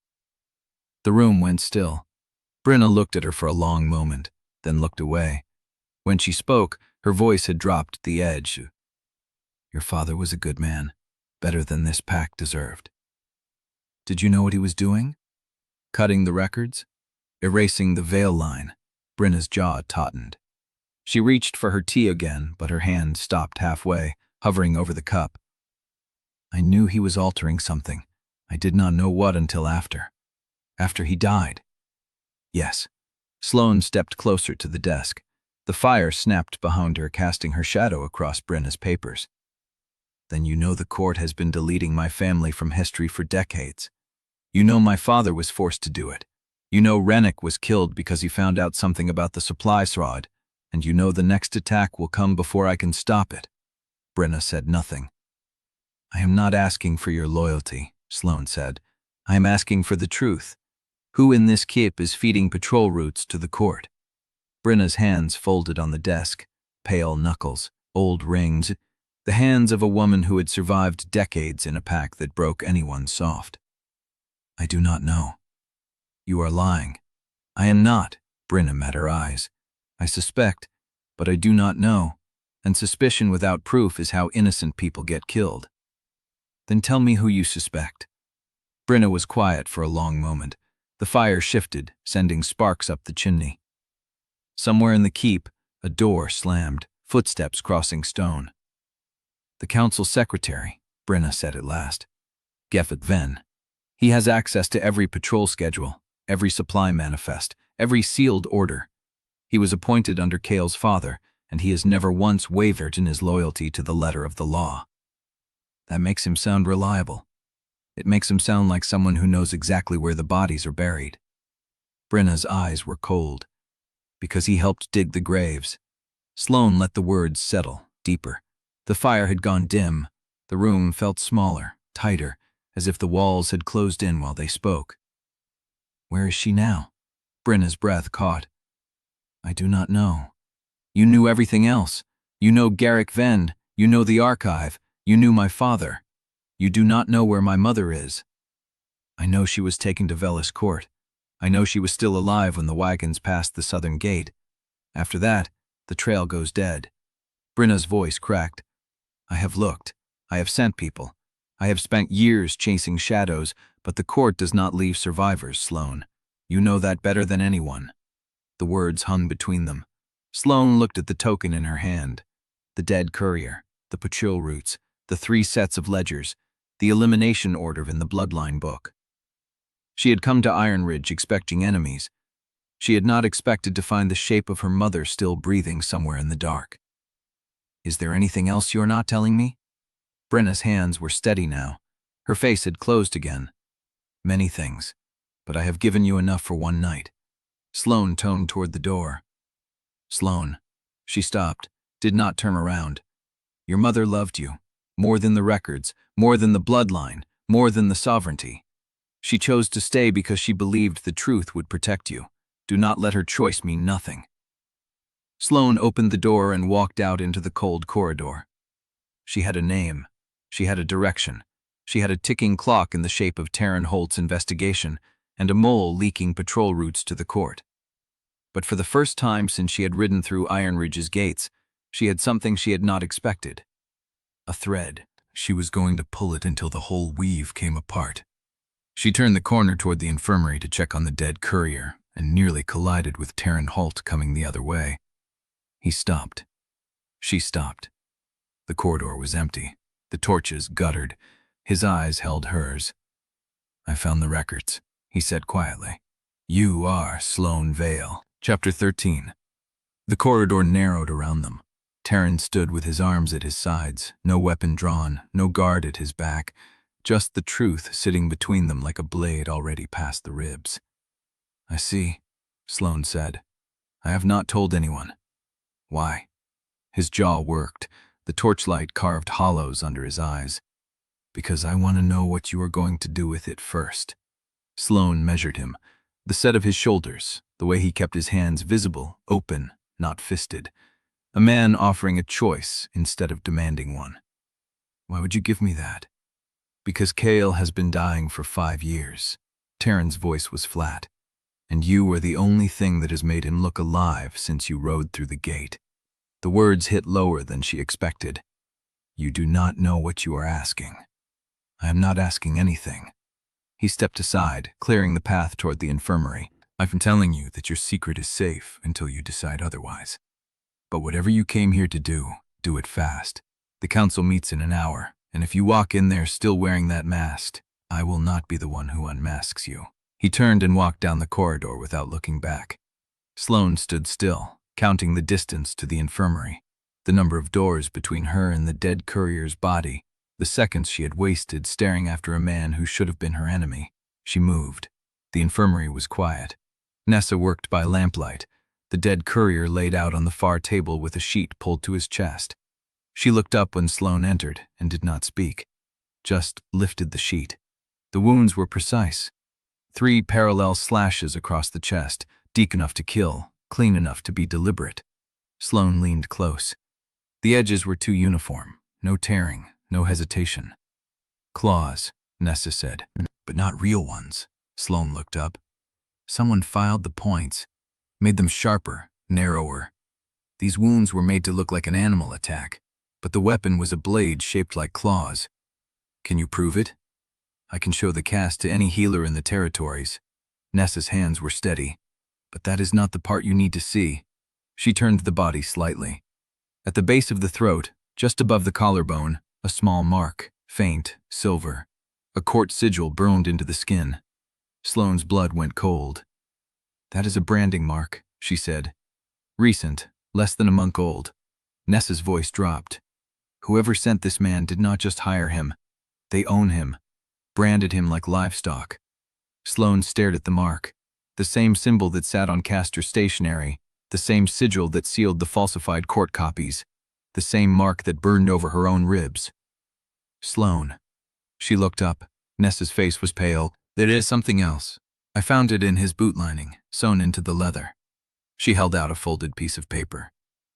The room went still. Brenna looked at her for a long moment, then looked away. When she spoke, her voice had dropped the edge. Your father was a good man, better than this pack deserved. Did you know what he was doing? Cutting the records? Erasing the Vael line. Brenna's jaw tautened. She reached for her tea again, but her hand stopped halfway, hovering over the cup. I knew he was altering something. I did not know what until after. After he died. Yes. Sloane stepped closer to the desk. The fire snapped behind her, casting her shadow across Brenna's papers. Then you know the court has been deleting my family from history for decades. You know my father was forced to do it. You know Rennick was killed because he found out something about the supply fraud, and you know the next attack will come before I can stop it. Brenna said nothing. I am not asking for your loyalty, Sloane said. I am asking for the truth. Who in this kip is feeding patrol routes to the court? Brenna's hands folded on the desk, pale knuckles, old rings, the hands of a woman who had survived decades in a pack that broke anyone soft. I do not know. You are lying. I am not. Brenna met her eyes. I suspect, but I do not know, and suspicion without proof is how innocent people get killed. Then tell me who you suspect. Brenna was quiet for a long moment. The fire shifted, sending sparks up the chimney. Somewhere in the keep, a door slammed, footsteps crossing stone. The council secretary, Brenna said at last. Gefet Ven. He has access to every patrol schedule, every supply manifest, every sealed order. He was appointed under Kael's father, and he has never once wavered in his loyalty to the letter of the law. That makes him sound reliable. It makes him sound like someone who knows exactly where the bodies are buried. Brenna's eyes were cold. Because he helped dig the graves. Sloane let the words settle, deeper. The fire had gone dim. The room felt smaller, tighter, as if the walls had closed in while they spoke. Where is she now? Brenna's breath caught. I do not know. You knew everything else. You know Garrick Ven. You know the archive. You knew my father. You do not know where my mother is. I know she was taken to Velis Court. I know she was still alive when the wagons passed the southern gate. After that, the trail goes dead. Brenna's voice cracked. I have looked. I have sent people. I have spent years chasing shadows, but the court does not leave survivors, Sloane. You know that better than anyone. The words hung between them. Sloane looked at the token in her hand. The dead courier, the patrol routes, the 3 sets of ledgers, the elimination order in the bloodline book. She had come to Ironridge expecting enemies. She had not expected to find the shape of her mother still breathing somewhere in the dark. Is there anything else you're not telling me? Brenna's hands were steady now. Her face had closed again. Many things, but I have given you enough for one night. Sloane toned toward the door. Sloane. She stopped, did not turn around. Your mother loved you, more than the records, more than the bloodline, more than the sovereignty. She chose to stay because she believed the truth would protect you. Do not let her choice mean nothing. Sloane opened the door and walked out into the cold corridor. She had a name. She had a direction. She had a ticking clock in the shape of Teren Holt's investigation and a mole leaking patrol routes to the court. But for the first time since she had ridden through Ironridge's gates, she had something she had not expected. A thread. She was going to pull it until the whole weave came apart. She turned the corner toward the infirmary to check on the dead courier and nearly collided with Teren Holt coming the other way. He stopped. She stopped. The corridor was empty, the torches guttered. His eyes held hers. I found the records, he said quietly. You are Sloane Vael. Chapter 13. The corridor narrowed around them. Teren stood with his arms at his sides, no weapon drawn, no guard at his back, just the truth sitting between them like a blade already past the ribs. I see, Sloane said. I have not told anyone. Why? His jaw worked, the torchlight carved hollows under his eyes. Because I want to know what you are going to do with it first. Sloane measured him, the set of his shoulders, the way he kept his hands visible, open, not fisted. A man offering a choice instead of demanding one. Why would you give me that? Because Kael has been dying for 5 years. Teren's voice was flat. And you are the only thing that has made him look alive since you rode through the gate. The words hit lower than she expected. You do not know what you are asking. I am not asking anything. He stepped aside, clearing the path toward the infirmary. I've been telling you that your secret is safe until you decide otherwise. But whatever you came here to do it fast. The council meets in an hour, and if you walk in there still wearing that mask, I will not be the one who unmasks you. He turned and walked down the corridor without looking back. Sloane stood still, counting the distance to the infirmary, the number of doors between her and the dead courier's body, the seconds she had wasted staring after a man who should have been her enemy. She moved. The infirmary was quiet. Nessa worked by lamplight, the dead courier laid out on the far table with a sheet pulled to his chest. She looked up when Sloane entered and did not speak, just lifted the sheet. The wounds were precise. 3 parallel slashes across the chest, deep enough to kill, clean enough to be deliberate. Sloane leaned close. The edges were too uniform, no tearing, no hesitation. Claws, Nessa said, but not real ones. Sloane looked up. Someone filed the points, made them sharper, narrower. These wounds were made to look like an animal attack, but the weapon was a blade shaped like claws. Can you prove it? I can show the cast to any healer in the territories. Nessa's hands were steady. But that is not the part you need to see. She turned the body slightly. At the base of the throat, just above the collarbone, a small mark, faint, silver. A court sigil burned into the skin. Sloane's blood went cold. That is a branding mark, she said. Recent, less than a month old. Nessa's voice dropped. Whoever sent this man did not just hire him. They own him. Branded him like livestock. Sloane stared at the mark, the same symbol that sat on Castor's stationery, the same sigil that sealed the falsified court copies, the same mark that burned over her own ribs. Sloane. She looked up. Nessa's face was pale. There is something else. I found it in his boot lining, sewn into the leather. She held out a folded piece of paper.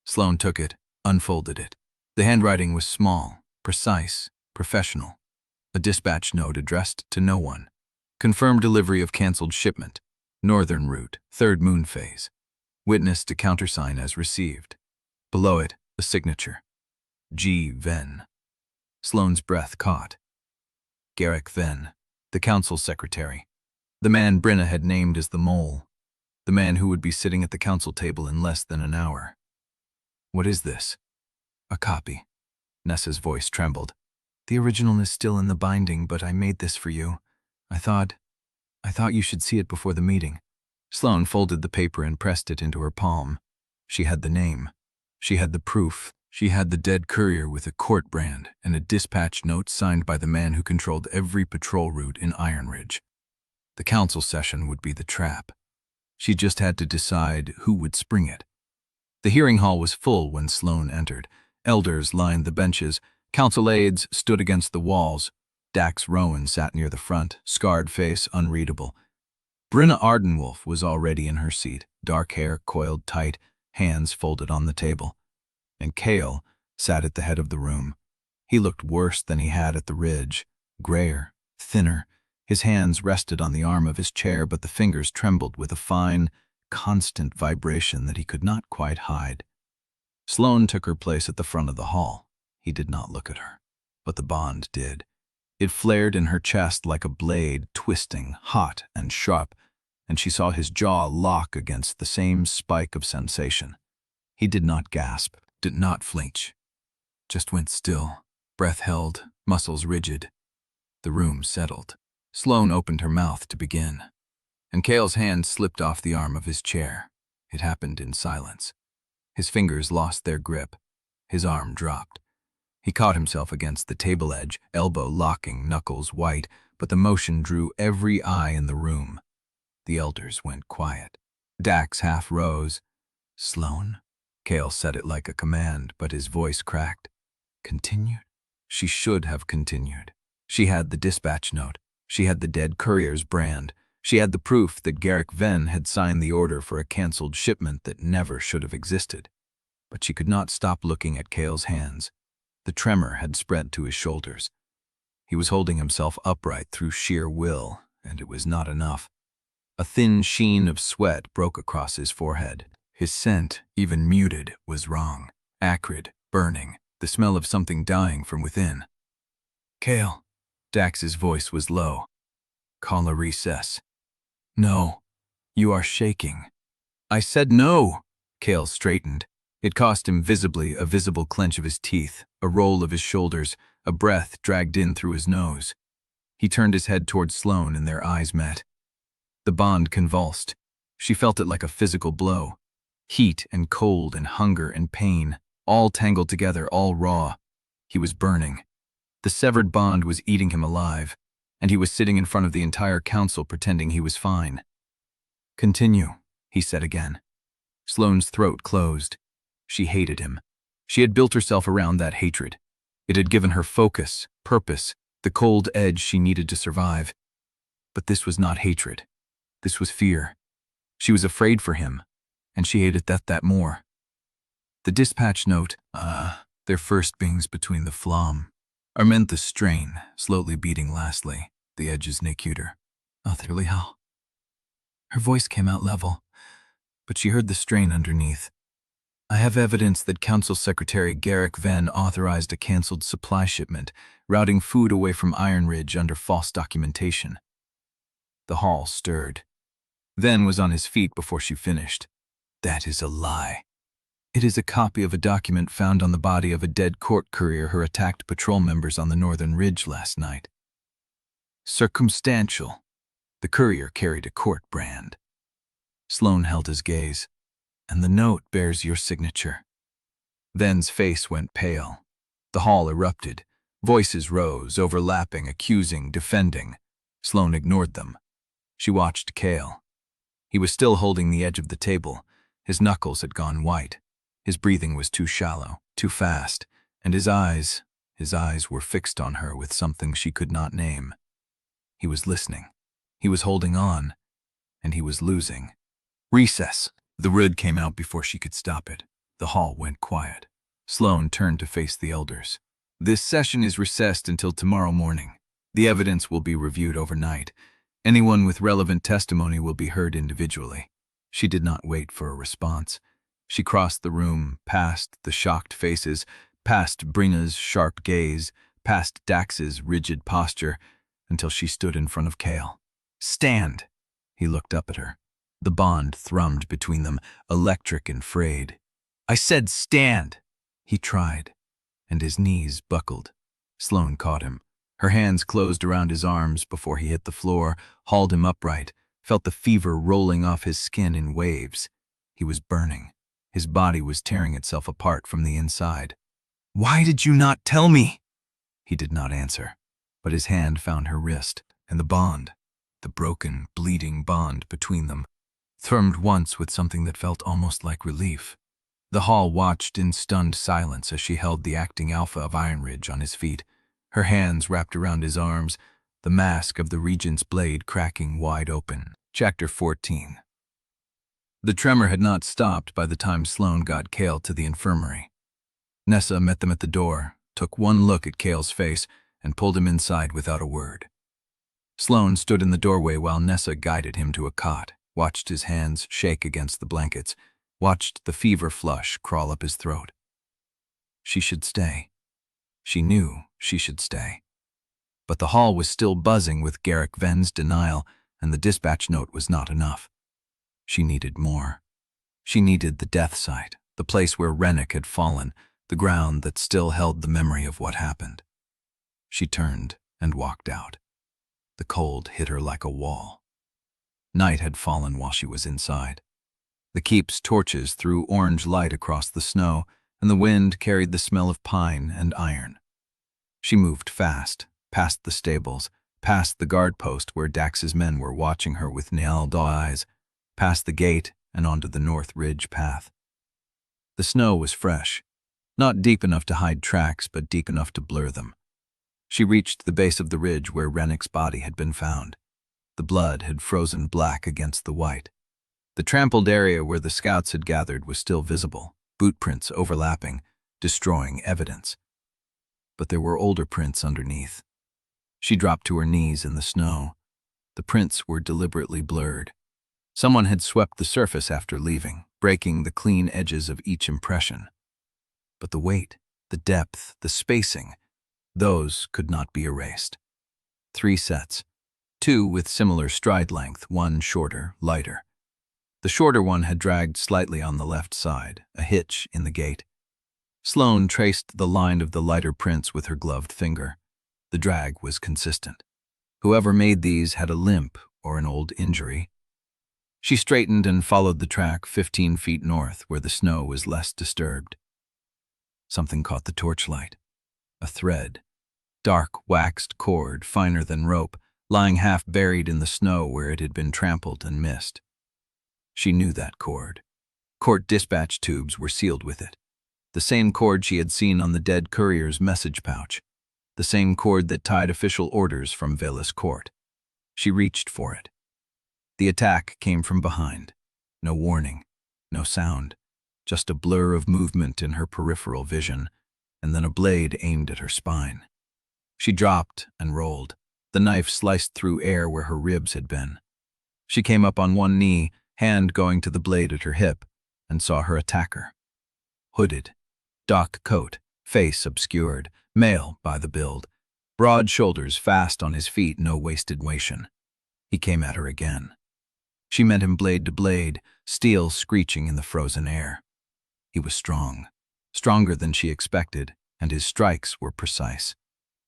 Sloane took it, unfolded it. The handwriting was small, precise, professional. A dispatch note addressed to no one. Confirmed delivery of cancelled shipment. Northern route, 3rd moon phase. Witness to countersign as received. Below it, a signature. G. Venn. Sloane's breath caught. Garrick Venn, the council secretary. The man Brenna had named as the mole. The man who would be sitting at the council table in less than an hour. What is this? A copy. Nessa's voice trembled. The original is still in the binding, but I made this for you. I thought you should see it before the meeting. Sloane folded the paper and pressed it into her palm. She had the name. She had the proof. She had the dead courier with a court brand and a dispatch note signed by the man who controlled every patrol route in Ironridge. The council session would be the trap. She just had to decide who would spring it. The hearing hall was full when Sloane entered. Elders lined the benches. Council aides stood against the walls. Dax Rowan sat near the front, scarred face unreadable. Kael Ardenwolf was already in her seat, dark hair coiled tight, hands folded on the table. And Kael sat at the head of the room. He looked worse than he had at the Ridge, grayer, thinner. His hands rested on the arm of his chair, but the fingers trembled with a fine, constant vibration that he could not quite hide. Sloane took her place at the front of the hall. He did not look at her, but the bond did. It flared in her chest like a blade, twisting, hot and sharp, and she saw his jaw lock against the same spike of sensation. He did not gasp, did not flinch, just went still, breath held, muscles rigid. The room settled. Sloane opened her mouth to begin, and Kael's hand slipped off the arm of his chair. It happened in silence. His fingers lost their grip. His arm dropped. He caught himself against the table edge, elbow locking, knuckles white, but the motion drew every eye in the room. The elders went quiet. Dax half rose. "Sloane?" Kael said it like a command, but his voice cracked. Continued? She should have continued. She had the dispatch note. She had the dead courier's brand. She had the proof that Garrick Venn had signed the order for a cancelled shipment that never should have existed. But she could not stop looking at Kael's hands. The tremor had spread to his shoulders. He was holding himself upright through sheer will, and it was not enough. A thin sheen of sweat broke across his forehead. His scent, even muted, was wrong. Acrid, burning, the smell of something dying from within. "Kael." Dax's voice was low. "Call a recess." "No. You are shaking." "I said no." Kael straightened. It cost him visibly a visible clench of his teeth, a roll of his shoulders, a breath dragged in through his nose. He turned his head toward Sloane and their eyes met. The bond convulsed. She felt it like a physical blow. Heat and cold and hunger and pain, all tangled together, all raw. He was burning. The severed bond was eating him alive, and he was sitting in front of the entire council pretending he was fine. "Continue," he said again. Sloane's throat closed. She hated him. She had built herself around that hatred. It had given her focus, purpose, the cold edge she needed to survive. But this was not hatred. This was fear. She was afraid for him, and she hated that more. The dispatch note, their first beings between the phlegm, meant the strain, slowly beating lastly, the edges nacuter. "Utterly hell." Her voice came out level, but she heard the strain underneath. "I have evidence that Council Secretary Garrick Venn authorized a cancelled supply shipment, routing food away from Ironridge under false documentation." The hall stirred. Venn was on his feet before she finished. "That is a lie. It is a copy of a document found on the body of a dead court courier who attacked patrol members on the northern ridge last night. Circumstantial. The courier carried a court brand." Sloane held his gaze. "And the note bears your signature." Venn's face went pale. The hall erupted. Voices rose, overlapping, accusing, defending. Sloane ignored them. She watched Kael. He was still holding the edge of the table. His knuckles had gone white. His breathing was too shallow, too fast, and his eyes were fixed on her with something she could not name. He was listening. He was holding on, and he was losing. "Recess." The word came out before she could stop it. The hall went quiet. Sloane turned to face the elders. "This session is recessed until tomorrow morning. The evidence will be reviewed overnight. Anyone with relevant testimony will be heard individually." She did not wait for a response. She crossed the room, past the shocked faces, past Brina's sharp gaze, past Dax's rigid posture, until she stood in front of Kael. "Stand!" He looked up at her. The bond thrummed between them, electric and frayed. "I said stand!" He tried, and his knees buckled. Sloane caught him. Her hands closed around his arms before he hit the floor, hauled him upright, felt the fever rolling off his skin in waves. He was burning. His body was tearing itself apart from the inside. Why did you not tell me?" He did not answer, but his hand found her wrist, and the bond, the broken, bleeding bond between them, thrummed once with something that felt almost like relief. The hall watched in stunned silence as she held the acting alpha of Ironridge on his feet, her hands wrapped around his arms, the mask of the Regent's blade cracking wide open. Chapter 14. The tremor had not stopped by the time Sloane got Kael to the infirmary. Nessa met them at the door, took one look at Kael's face, and pulled him inside without a word. Sloane stood in the doorway while Nessa guided him to a cot, watched his hands shake against the blankets, watched the fever flush crawl up his throat. She should stay. She knew she should stay. But the hall was still buzzing with Garrick Ven's denial, and the dispatch note was not enough. She needed more. She needed the death site, the place where Rennick had fallen, the ground that still held the memory of what happened. She turned and walked out. The cold hit her like a wall. Night had fallen while she was inside. The keep's torches threw orange light across the snow, and the wind carried the smell of pine and iron. She moved fast, past the stables, past the guard post where Dax's men were watching her with nailed eyes, past the gate and onto the North Ridge path. The snow was fresh, not deep enough to hide tracks, but deep enough to blur them. She reached the base of the ridge where Rennick's body had been found. The blood had frozen black against the white. The trampled area where the scouts had gathered was still visible, boot prints overlapping, destroying evidence. But there were older prints underneath. She dropped to her knees in the snow. The prints were deliberately blurred. Someone had swept the surface after leaving, breaking the clean edges of each impression. But the weight, the depth, the spacing, those could not be erased. 3 sets, 2 with similar stride length, 1 shorter, lighter. The shorter one had dragged slightly on the left side, a hitch in the gait. Sloane traced the line of the lighter prints with her gloved finger. The drag was consistent. Whoever made these had a limp or an old injury. She straightened and followed the track 15 feet north where the snow was less disturbed. Something caught the torchlight. A thread. Dark, waxed cord, finer than rope, lying half buried in the snow where it had been trampled and missed. She knew that cord. Court dispatch tubes were sealed with it. The same cord she had seen on the dead courier's message pouch. The same cord that tied official orders from Velis Court. She reached for it. The attack came from behind. No warning, no sound, just a blur of movement in her peripheral vision, and then a blade aimed at her spine. She dropped and rolled. The knife sliced through air where her ribs had been. She came up on one knee, hand going to the blade at her hip, and saw her attacker. Hooded, dock coat, face obscured, male by the build, broad shoulders fast on his feet, no wasted motion. He came at her again. She met him blade to blade, steel screeching in the frozen air. He was strong, stronger than she expected, and his strikes were precise.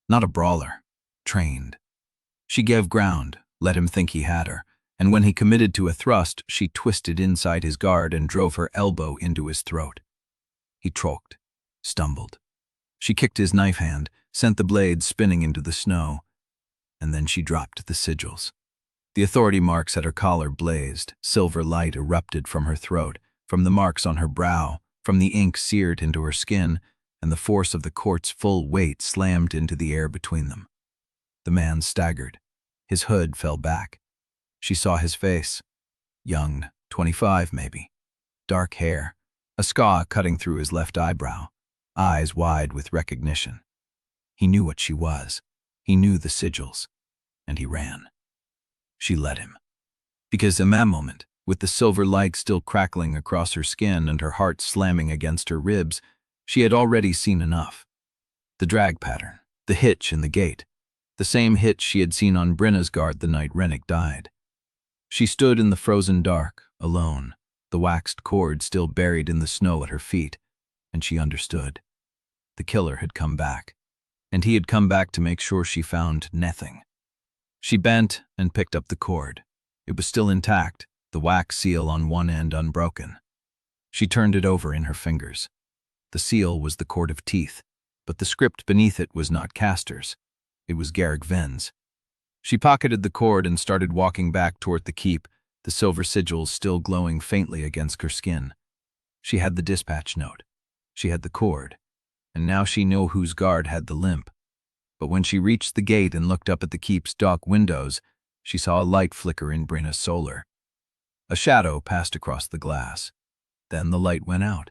Not a brawler, trained. She gave ground, let him think he had her, and when he committed to a thrust, she twisted inside his guard and drove her elbow into his throat. He choked, stumbled. She kicked his knife hand, sent the blade spinning into the snow, and then she dropped the sigils. The authority marks at her collar blazed, silver light erupted from her throat, from the marks on her brow, from the ink seared into her skin, and the force of the court's full weight slammed into the air between them. The man staggered. His hood fell back. She saw his face. Young, 25 maybe. Dark hair, a scar cutting through his left eyebrow, eyes wide with recognition. He knew what she was. He knew the sigils. And he ran. She let him. Because in that moment, with the silver light still crackling across her skin and her heart slamming against her ribs, she had already seen enough. The drag pattern, the hitch in the gate, the same hitch she had seen on Brenna's guard the night Rennick died. She stood in the frozen dark, alone, the waxed cord still buried in the snow at her feet, and she understood. The killer had come back, and he had come back to make sure she found nothing. She bent and picked up the cord. It was still intact, the wax seal on one end unbroken. She turned it over in her fingers. The seal was the cord of teeth, but the script beneath it was not Castor's. It was Garrick Ven's. She pocketed the cord and started walking back toward the keep, the silver sigils still glowing faintly against her skin. She had the dispatch note. She had the cord. And now she knew whose guard had the limp. But when she reached the gate and looked up at the keep's dark windows, she saw a light flicker in Brenna's solar. A shadow passed across the glass. Then the light went out,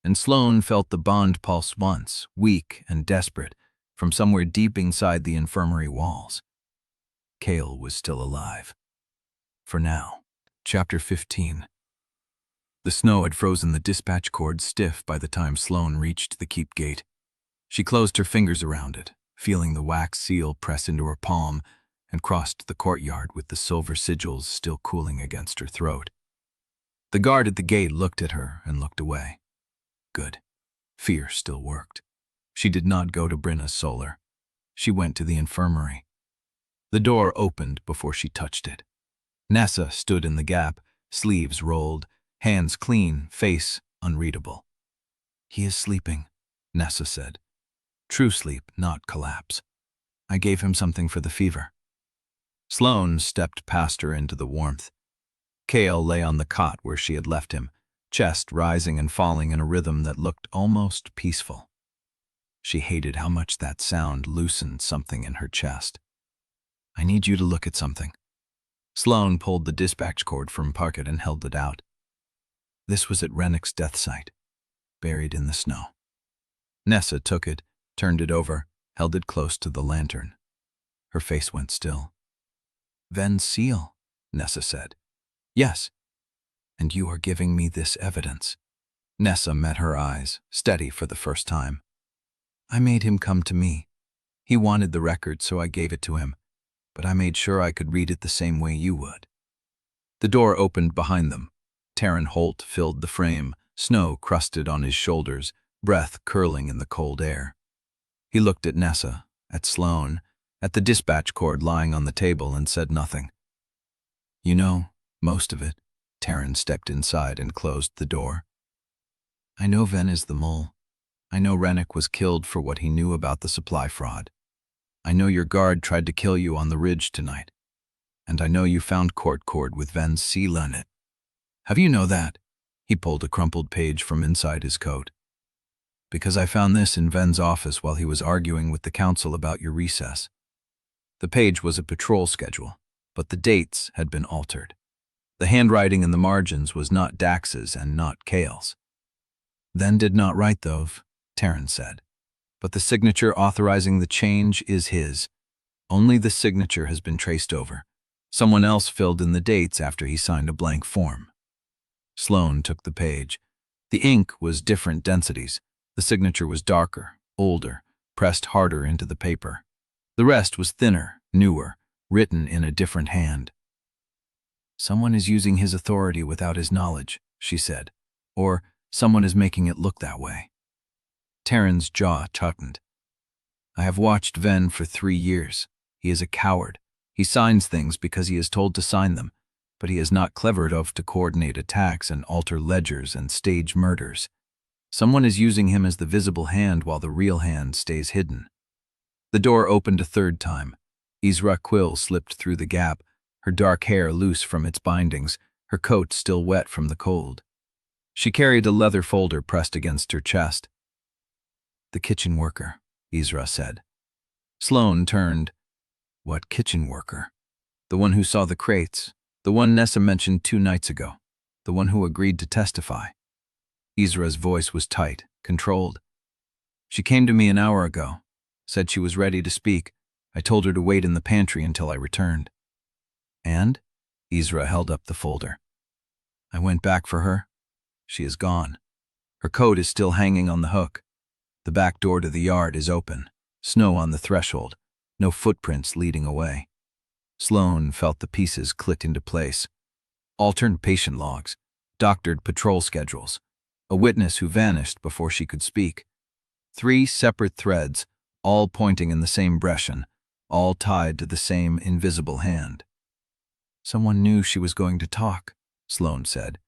and Sloane felt the bond pulse once, weak and desperate, from somewhere deep inside the infirmary walls. Kael was still alive. For now. Chapter 15. The snow had frozen the dispatch cord stiff by the time Sloane reached the keep gate. She closed her fingers around it, feeling the wax seal press into her palm, and crossed the courtyard with the silver sigils still cooling against her throat. The guard at the gate looked at her and looked away. Good. Fear still worked. She did not go to Brenna's solar. She went to the infirmary. The door opened before she touched it. Nessa stood in the gap, sleeves rolled, hands clean, face unreadable. "He is sleeping," Nessa said. "True sleep, not collapse. I gave him something for the fever." Sloane stepped past her into the warmth. Kael lay on the cot where she had left him, chest rising and falling in a rhythm that looked almost peaceful. She hated how much that sound loosened something in her chest. "I need you to look at something." Sloane pulled the dispatch cord from pocket and held it out. This was at Rennick's death site, buried in the snow. Nessa took it, turned it over, held it close to the lantern. Her face went still. "Ven's seal," Nessa said. "Yes. And you are giving me this evidence." Nessa met her eyes, steady for the first time. "I made him come to me. He wanted the record, so I gave it to him, but I made sure I could read it the same way you would." The door opened behind them. Teren Holt filled the frame, snow crusted on his shoulders, breath curling in the cold air. He looked at Nessa, at Sloane, at the dispatch cord lying on the table, and said nothing. "You know, most of it." Teren stepped inside and closed the door. "I know Ven is the mole. I know Rennick was killed for what he knew about the supply fraud. I know your guard tried to kill you on the ridge tonight. And I know you found court cord with Ven's seal on it. How do you know that?" He pulled a crumpled page from inside his coat. "Because I found this in Ven's office while he was arguing with the council about your recess." The page was a patrol schedule, but the dates had been altered. The handwriting in the margins was not Dax's and not Kael's. "Ven did not write those," Teren said. "But the signature authorizing the change is his. Only the signature has been traced over. Someone else filled in the dates after he signed a blank form." Sloane took the page. The ink was different densities. The signature was darker, older, pressed harder into the paper. The rest was thinner, newer, written in a different hand. "Someone is using his authority without his knowledge," she said. "Or someone is making it look that way." Teren's jaw tightened. "I have watched Ven for 3 years. He is a coward. He signs things because he is told to sign them, but he is not clever enough to coordinate attacks and alter ledgers and stage murders. Someone is using him as the visible hand while the real hand stays hidden." The door opened a third time. Isra Quill slipped through the gap, her dark hair loose from its bindings, her coat still wet from the cold. She carried a leather folder pressed against her chest. "The kitchen worker," Isra said. Sloane turned. "What kitchen worker?" "The one who saw the crates. The one Nessa mentioned 2 nights ago. The one who agreed to testify." Isra's voice was tight, controlled. "She came to me an hour ago. Said she was ready to speak. I told her to wait in the pantry until I returned." "And?" Isra held up the folder. "I went back for her. She is gone. Her coat is still hanging on the hook. The back door to the yard is open. Snow on the threshold. No footprints leading away." Sloane felt the pieces click into place. Alternate patient logs, doctored patrol schedules, a witness who vanished before she could speak. 3 separate threads, all pointing in the same direction, all tied to the same invisible hand. "Someone knew she was going to talk," Sloane said.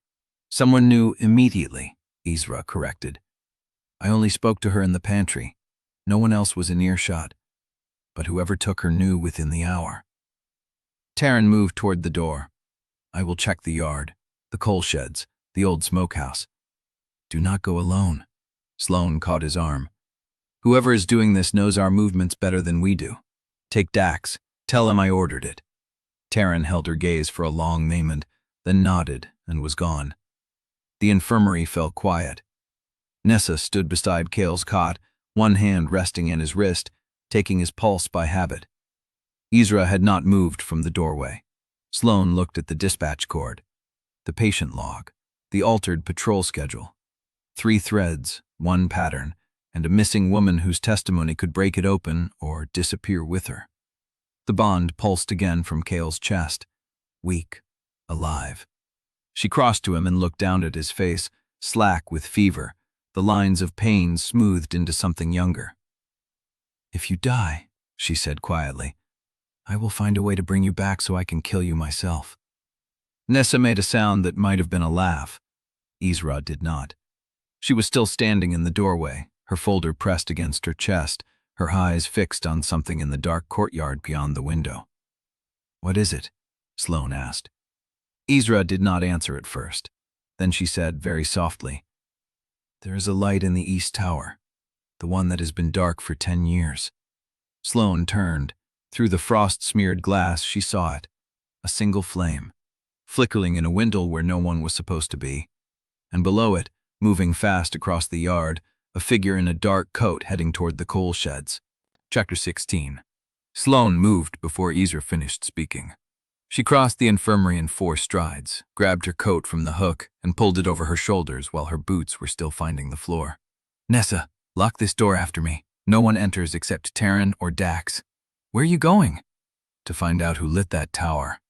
"Someone knew immediately," Isra corrected. "I only spoke to her in the pantry. No one else was in earshot, but whoever took her knew within the hour. Teren moved toward the door. I will check the yard, the coal sheds, the old smokehouse. Do not go alone. Sloane caught his arm. Whoever is doing this knows our movements better than we do. Take Dax. Tell him I ordered it. Teren held her gaze for a long moment, then nodded and was gone. The infirmary fell quiet. Nessa stood beside Kael's cot, one hand resting in his wrist, taking his pulse by habit. Ezra had not moved from the doorway. Sloane looked at the dispatch cord, the patient log, the altered patrol schedule. 3 threads, 1 pattern, and a missing woman whose testimony could break it open or disappear with her. The bond pulsed again from Kael's chest, weak, alive. She crossed to him and looked down at his face, slack with fever, the lines of pain smoothed into something younger. If you die, she said quietly, I will find a way to bring you back so I can kill you myself. Nessa made a sound that might have been a laugh. Ezra did not. She was still standing in the doorway, her folder pressed against her chest, her eyes fixed on something in the dark courtyard beyond the window. What is it? Sloane asked. Ezra did not answer at first. Then she said very softly, There is a light in the east tower, the one that has been dark for 10 years. Sloane turned. Through the frost-smeared glass, she saw it, a single flame, flickering in a window where no one was supposed to be. And below it, moving fast across the yard, a figure in a dark coat heading toward the coal sheds. Chapter 16. Sloane moved before Ezra finished speaking. She crossed the infirmary in 4 strides, grabbed her coat from the hook, and pulled it over her shoulders while her boots were still finding the floor. Nessa, lock this door after me. No one enters except Teren or Dax. Where are you going? To find out who lit that tower.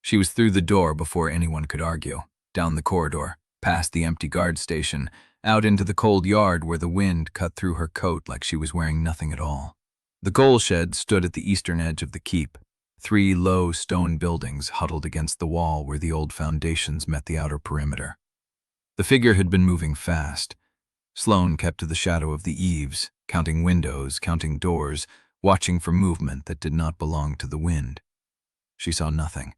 She was through the door before anyone could argue, down the corridor, past the empty guard station, out into the cold yard where the wind cut through her coat like she was wearing nothing at all. The coal shed stood at the eastern edge of the keep, 3 low stone buildings huddled against the wall where the old foundations met the outer perimeter. The figure had been moving fast. Sloane kept to the shadow of the eaves, counting windows, counting doors, watching for movement that did not belong to the wind. She saw nothing.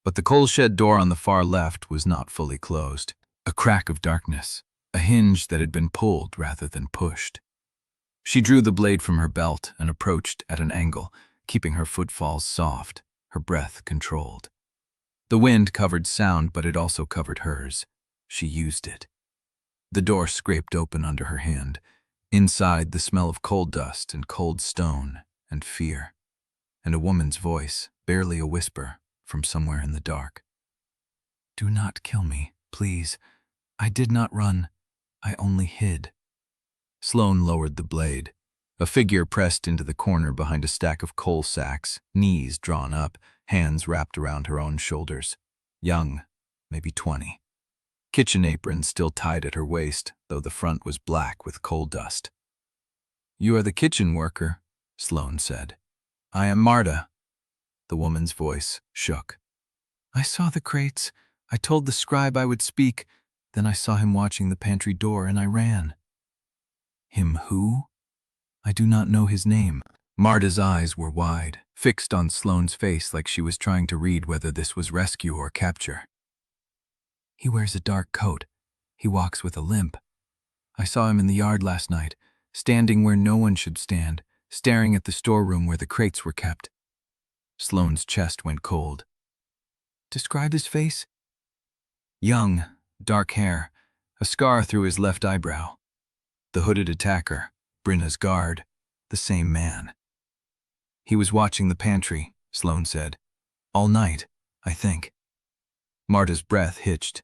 But the coal shed door on the far left was not fully closed. A crack of darkness, a hinge that had been pulled rather than pushed. She drew the blade from her belt and approached at an angle, keeping her footfalls soft, her breath controlled. The wind covered sound, but it also covered hers. She used it. The door scraped open under her hand. Inside, the smell of coal dust and cold stone and fear, and a woman's voice, barely a whisper, from somewhere in the dark. Do not kill me, please. I did not run. I only hid. Sloane lowered the blade. A figure pressed into the corner behind a stack of coal sacks, knees drawn up, hands wrapped around her own shoulders. Young, maybe 20. Kitchen apron still tied at her waist, though the front was black with coal dust. You are the kitchen worker, Sloane said. I am Marta. The woman's voice shook. I saw the crates. I told the scribe I would speak. Then I saw him watching the pantry door and I ran. Him who? I do not know his name. Marta's eyes were wide, fixed on Sloane's face like she was trying to read whether this was rescue or capture. He wears a dark coat. He walks with a limp. I saw him in the yard last night, standing where no one should stand, staring at the storeroom where the crates were kept. Sloane's chest went cold. Describe his face? Young, dark hair, a scar through his left eyebrow. The hooded attacker, Brenna's guard, the same man. He was watching the pantry, Sloane said. All night, I think. Marta's breath hitched.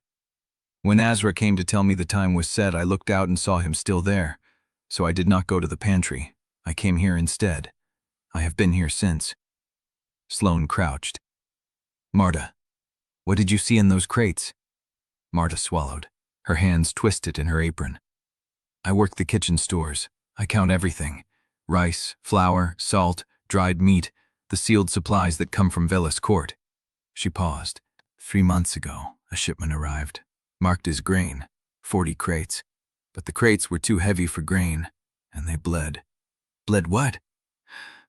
When Azra came to tell me the time was set, I looked out and saw him still there, so I did not go to the pantry. I came here instead. I have been here since. Sloane crouched. Marta, what did you see in those crates? Marta swallowed, her hands twisted in her apron. I work the kitchen stores. I count everything. Rice, flour, salt, dried meat, the sealed supplies that come from Velis Court. She paused. 3 months ago, a shipment arrived, marked as grain, 40 crates. But the crates were too heavy for grain, and they bled. Bled what?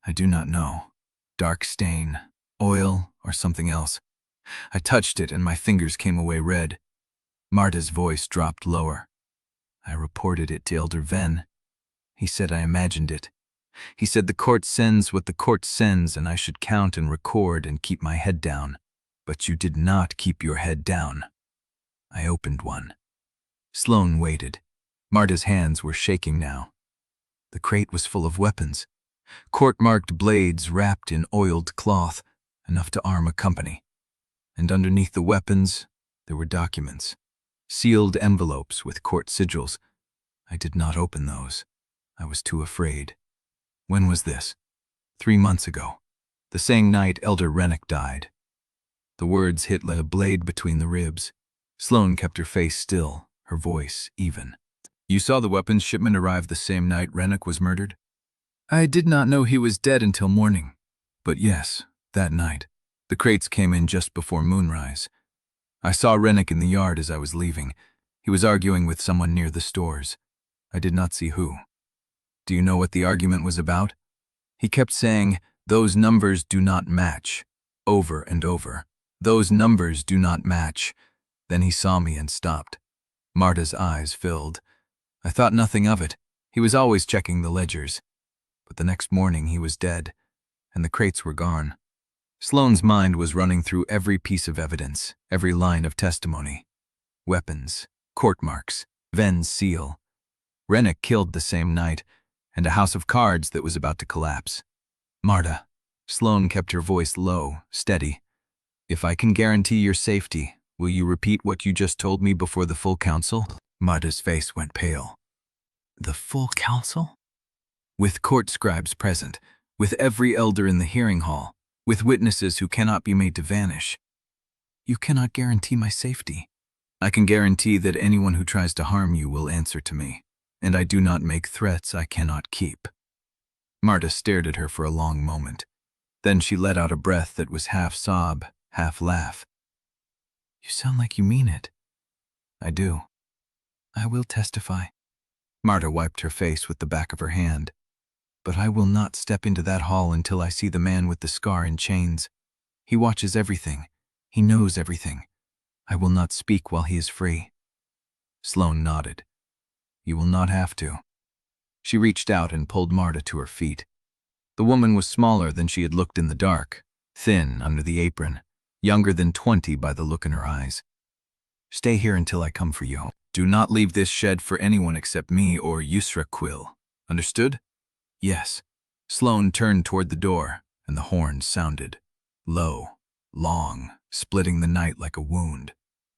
I do not know. Dark stain, oil, or something else. I touched it and my fingers came away red. Marta's voice dropped lower. I reported it to Elder Ven. He said I imagined it. He said the court sends what the court sends and I should count and record and keep my head down. But you did not keep your head down. I opened one. Sloane waited. Marta's hands were shaking now. The crate was full of weapons. Court-marked blades wrapped in oiled cloth, enough to arm a company. And underneath the weapons, there were documents. Sealed envelopes with court sigils. I did not open those. I was too afraid. When was this? 3 months ago. The same night Elder Rennick died. The words hit like a blade between the ribs. Sloane kept her face still, her voice even. You saw the weapons shipment arrive the same night Rennick was murdered? I did not know he was dead until morning. But yes, that night. The crates came in just before moonrise. I saw Rennick in the yard as I was leaving. He was arguing with someone near the stores. I did not see who. Do you know what the argument was about? He kept saying, "Those numbers do not match," over and over. "Those numbers do not match." Then he saw me and stopped. Marta's eyes filled. I thought nothing of it. He was always checking the ledgers. But the next morning he was dead, and the crates were gone. Sloane's mind was running through every piece of evidence, every line of testimony. Weapons, court marks, Ven's seal. Rennick killed the same night, and a house of cards that was about to collapse. Marta. Sloane kept her voice low, steady. If I can guarantee your safety, will you repeat what you just told me before the full council? Marta's face went pale. The full council? With court scribes present, with every elder in the hearing hall, with witnesses who cannot be made to vanish. You cannot guarantee my safety. I can guarantee that anyone who tries to harm you will answer to me, and I do not make threats I cannot keep. Marta stared at her for a long moment. Then she let out a breath that was half sob, half laugh. You sound like you mean it. I do. I will testify. Marta wiped her face with the back of her hand. But I will not step into that hall until I see the man with the scar and chains. He watches everything. He knows everything. I will not speak while he is free. Sloane nodded. You will not have to. She reached out and pulled Marta to her feet. The woman was smaller than she had looked in the dark, thin under the apron, younger than 20 by the look in her eyes. Stay here until I come for you. Do not leave this shed for anyone except me or Yusra Quill. Understood? Yes. Sloane turned toward the door, and the horn sounded. Low, long, splitting the night like a wound.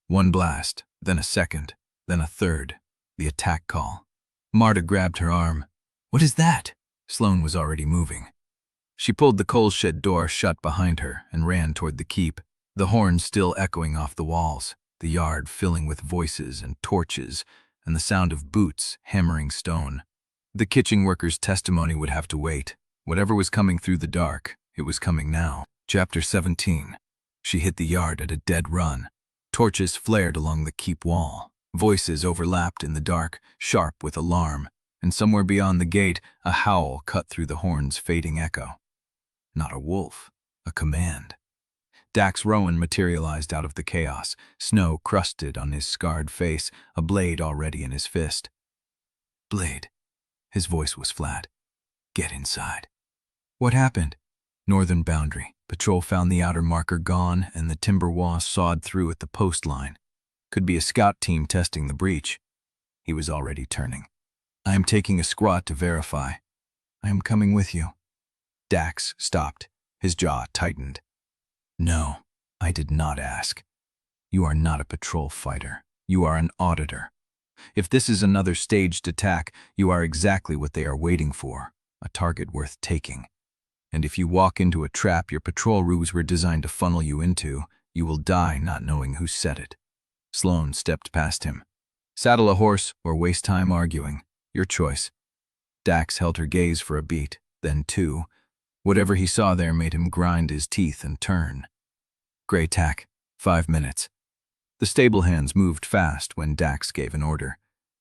One blast, then a second, then a third. The attack call. Marta grabbed her arm. What is that? Sloane was already moving. She pulled the coal shed door shut behind her and ran toward the keep, the horn still echoing off the walls, the yard filling with voices and torches, and the sound of boots hammering stone. The kitchen worker's testimony would have to wait. Whatever was coming through the dark, it was coming now. Chapter 17. She hit the yard at a dead run. Torches flared along the keep wall. Voices overlapped in the dark, sharp with alarm, and somewhere beyond the gate, a howl cut through the horn's fading echo. Not a wolf, a command. Dax Rowan materialized out of the chaos, snow crusted on his scarred face, a blade already in his fist. Blade. His voice was flat. Get inside. What happened? Northern boundary. Patrol found the outer marker gone and the timber wall sawed through at the post line. Could be a scout team testing the breach. He was already turning. I am taking a squat to verify. I am coming with you. Dax stopped. His jaw tightened. No, I did not ask. You are not a patrol fighter. You are an auditor. If this is another staged attack, you are exactly what they are waiting for, a target worth taking. And if you walk into a trap your patrol ruse were designed to funnel you into, you will die not knowing who set it. Sloane stepped past him. Saddle a horse or waste time arguing. Your choice. Dax held her gaze for a beat, then two. Whatever he saw there made him grind his teeth and turn. Gray tack, 5 minutes. The stable hands moved fast when Dax gave an order.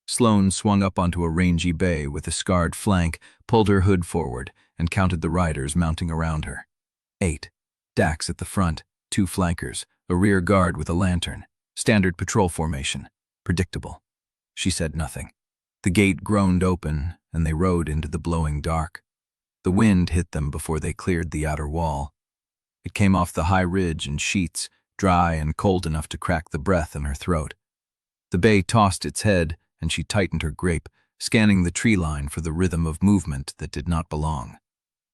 Sloane swung up onto a rangy bay with a scarred flank, pulled her hood forward, and counted the riders mounting around her. 8. Dax at the front, 2 flankers, a rear guard with a lantern. Standard patrol formation. Predictable. She said nothing. The gate groaned open, and they rode into the blowing dark. The wind hit them before they cleared the outer wall. It came off the high ridge in sheets, dry and cold enough to crack the breath in her throat. The bay tossed its head, and she tightened her grape, scanning the tree line for the rhythm of movement that did not belong.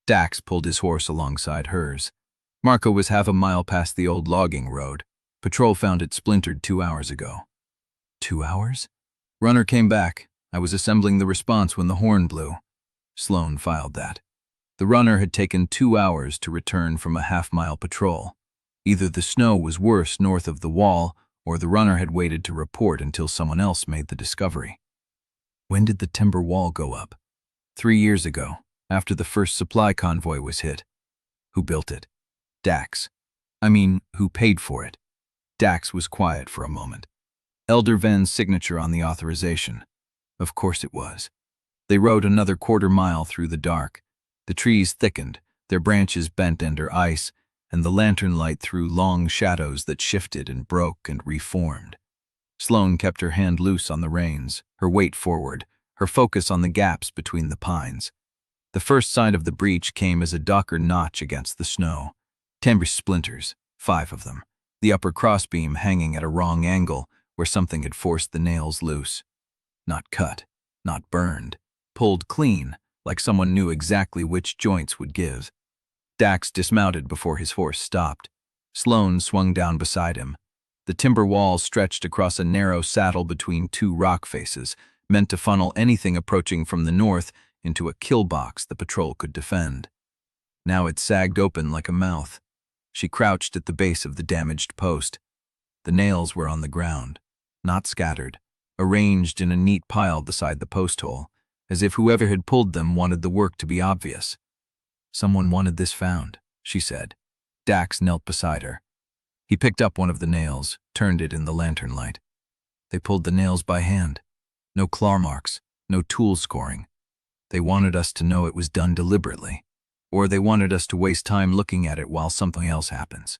Dax pulled his horse alongside hers. Marco was half a mile past the old logging road. Patrol found it splintered 2 hours ago. 2 hours? Runner came back. I was assembling the response when the horn blew. Sloane filed that. The runner had taken 2 hours to return from a half-mile patrol. Either the snow was worse north of the wall, or the runner had waited to report until someone else made the discovery. When did the timber wall go up? 3 years ago, after the first supply convoy was hit. Who built it? Dax. Who paid for it? Dax was quiet for a moment. Elder Ven's signature on the authorization. Of course it was. They rode another quarter-mile through the dark. The trees thickened, their branches bent under ice, and the lantern light threw long shadows that shifted and broke and reformed. Sloane kept her hand loose on the reins, her weight forward, her focus on the gaps between the pines. The first sign of the breach came as a darker notch against the snow. Timber splinters, 5 of them, the upper crossbeam hanging at a wrong angle where something had forced the nails loose. Not cut, not burned, pulled clean, like someone knew exactly which joints would give. Dax dismounted before his horse stopped. Sloane swung down beside him. The timber wall stretched across a narrow saddle between 2 rock faces, meant to funnel anything approaching from the north into a kill box the patrol could defend. Now it sagged open like a mouth. She crouched at the base of the damaged post. The nails were on the ground, not scattered, arranged in a neat pile beside the post hole, as if whoever had pulled them wanted the work to be obvious. Someone wanted this found, she said. Dax knelt beside her. He picked up one of the nails, turned it in the lantern light. They pulled the nails by hand. No claw marks, no tool scoring. They wanted us to know it was done deliberately, or they wanted us to waste time looking at it while something else happens.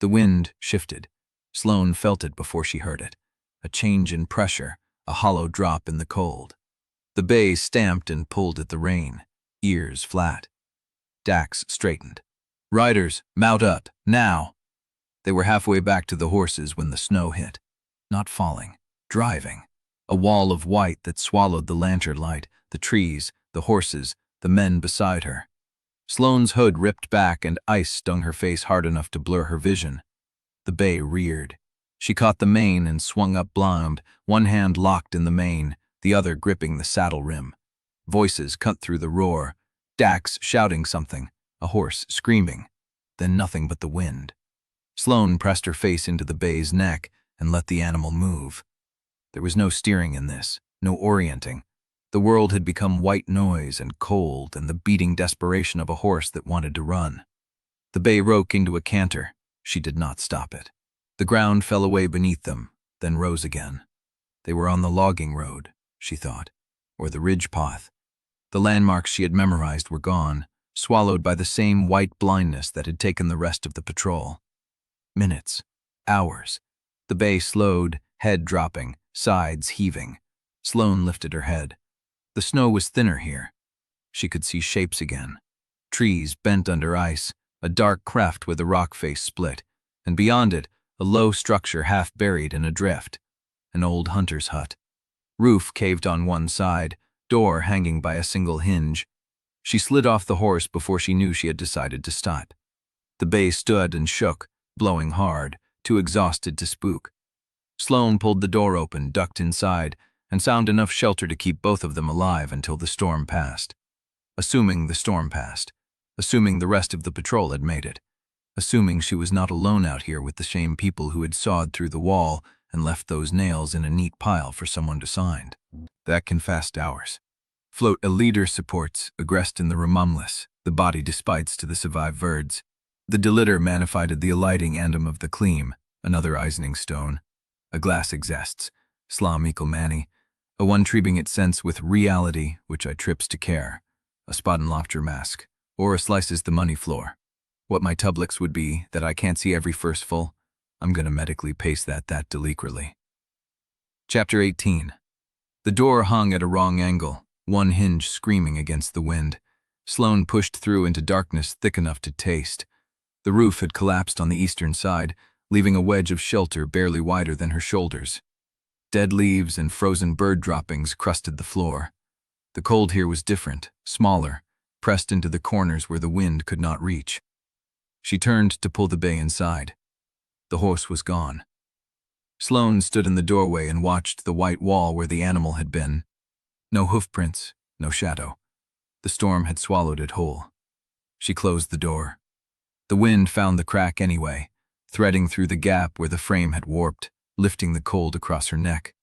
The wind shifted. Sloane felt it before she heard it. A change in pressure, a hollow drop in the cold. The bay stamped and pulled at the rein, ears flat. Dax straightened. Riders, mount up, now! They were halfway back to the horses when the snow hit. Not falling, driving. A wall of white that swallowed the lantern light, the trees, the horses, the men beside her. Sloane's hood ripped back and ice stung her face hard enough to blur her vision. The bay reared. She caught the mane and swung up blind, one hand locked in the mane, the other gripping the saddle rim. Voices cut through the roar. Dax shouting something, a horse screaming, then nothing but the wind. Sloane pressed her face into the bay's neck and let the animal move. There was no steering in this, no orienting. The world had become white noise and cold and the beating desperation of a horse that wanted to run. The bay broke into a canter. She did not stop it. The ground fell away beneath them, then rose again. They were on the logging road, she thought, or the ridge path. The landmarks she had memorized were gone, swallowed by the same white blindness that had taken the rest of the patrol. Minutes, hours. The bay slowed, head dropping, sides heaving. Sloane lifted her head. The snow was thinner here. She could see shapes again. Trees bent under ice, a dark cleft where the rock face split, and beyond it, a low structure half buried in a drift. An old hunter's hut. Roof caved on one side, door hanging by a single hinge. She slid off the horse before she knew she had decided to stop. The bay stood and shook, blowing hard, too exhausted to spook. Sloane pulled the door open, ducked inside, and found enough shelter to keep both of them alive until the storm passed. Assuming the storm passed. Assuming the rest of the patrol had made it. Assuming she was not alone out here with the same people who had sawed through the wall and left those nails in a neat pile for someone to sign. That can fast hours. Float a leader supports, aggressed in the remumless, the body despites to the survived verds. The delitter manified the alighting andum of the cleam, another eisening stone. A glass exests, slam equal manny, a one treating its sense with reality, which I trips to care, a spot in lofter mask, or a slices the money floor. What my tublix would be, that I can't see every first full, I'm gonna medically paste that deliberately. Chapter 18. The door hung at a wrong angle, one hinge screaming against the wind. Sloane pushed through into darkness thick enough to taste. The roof had collapsed on the eastern side, leaving a wedge of shelter barely wider than her shoulders. Dead leaves and frozen bird droppings crusted the floor. The cold here was different, smaller, pressed into the corners where the wind could not reach. She turned to pull the bay inside. The horse was gone. Sloane stood in the doorway and watched the white wall where the animal had been. No hoofprints, no shadow. The storm had swallowed it whole. She closed the door. The wind found the crack anyway, threading through the gap where the frame had warped, lifting the cold across her neck.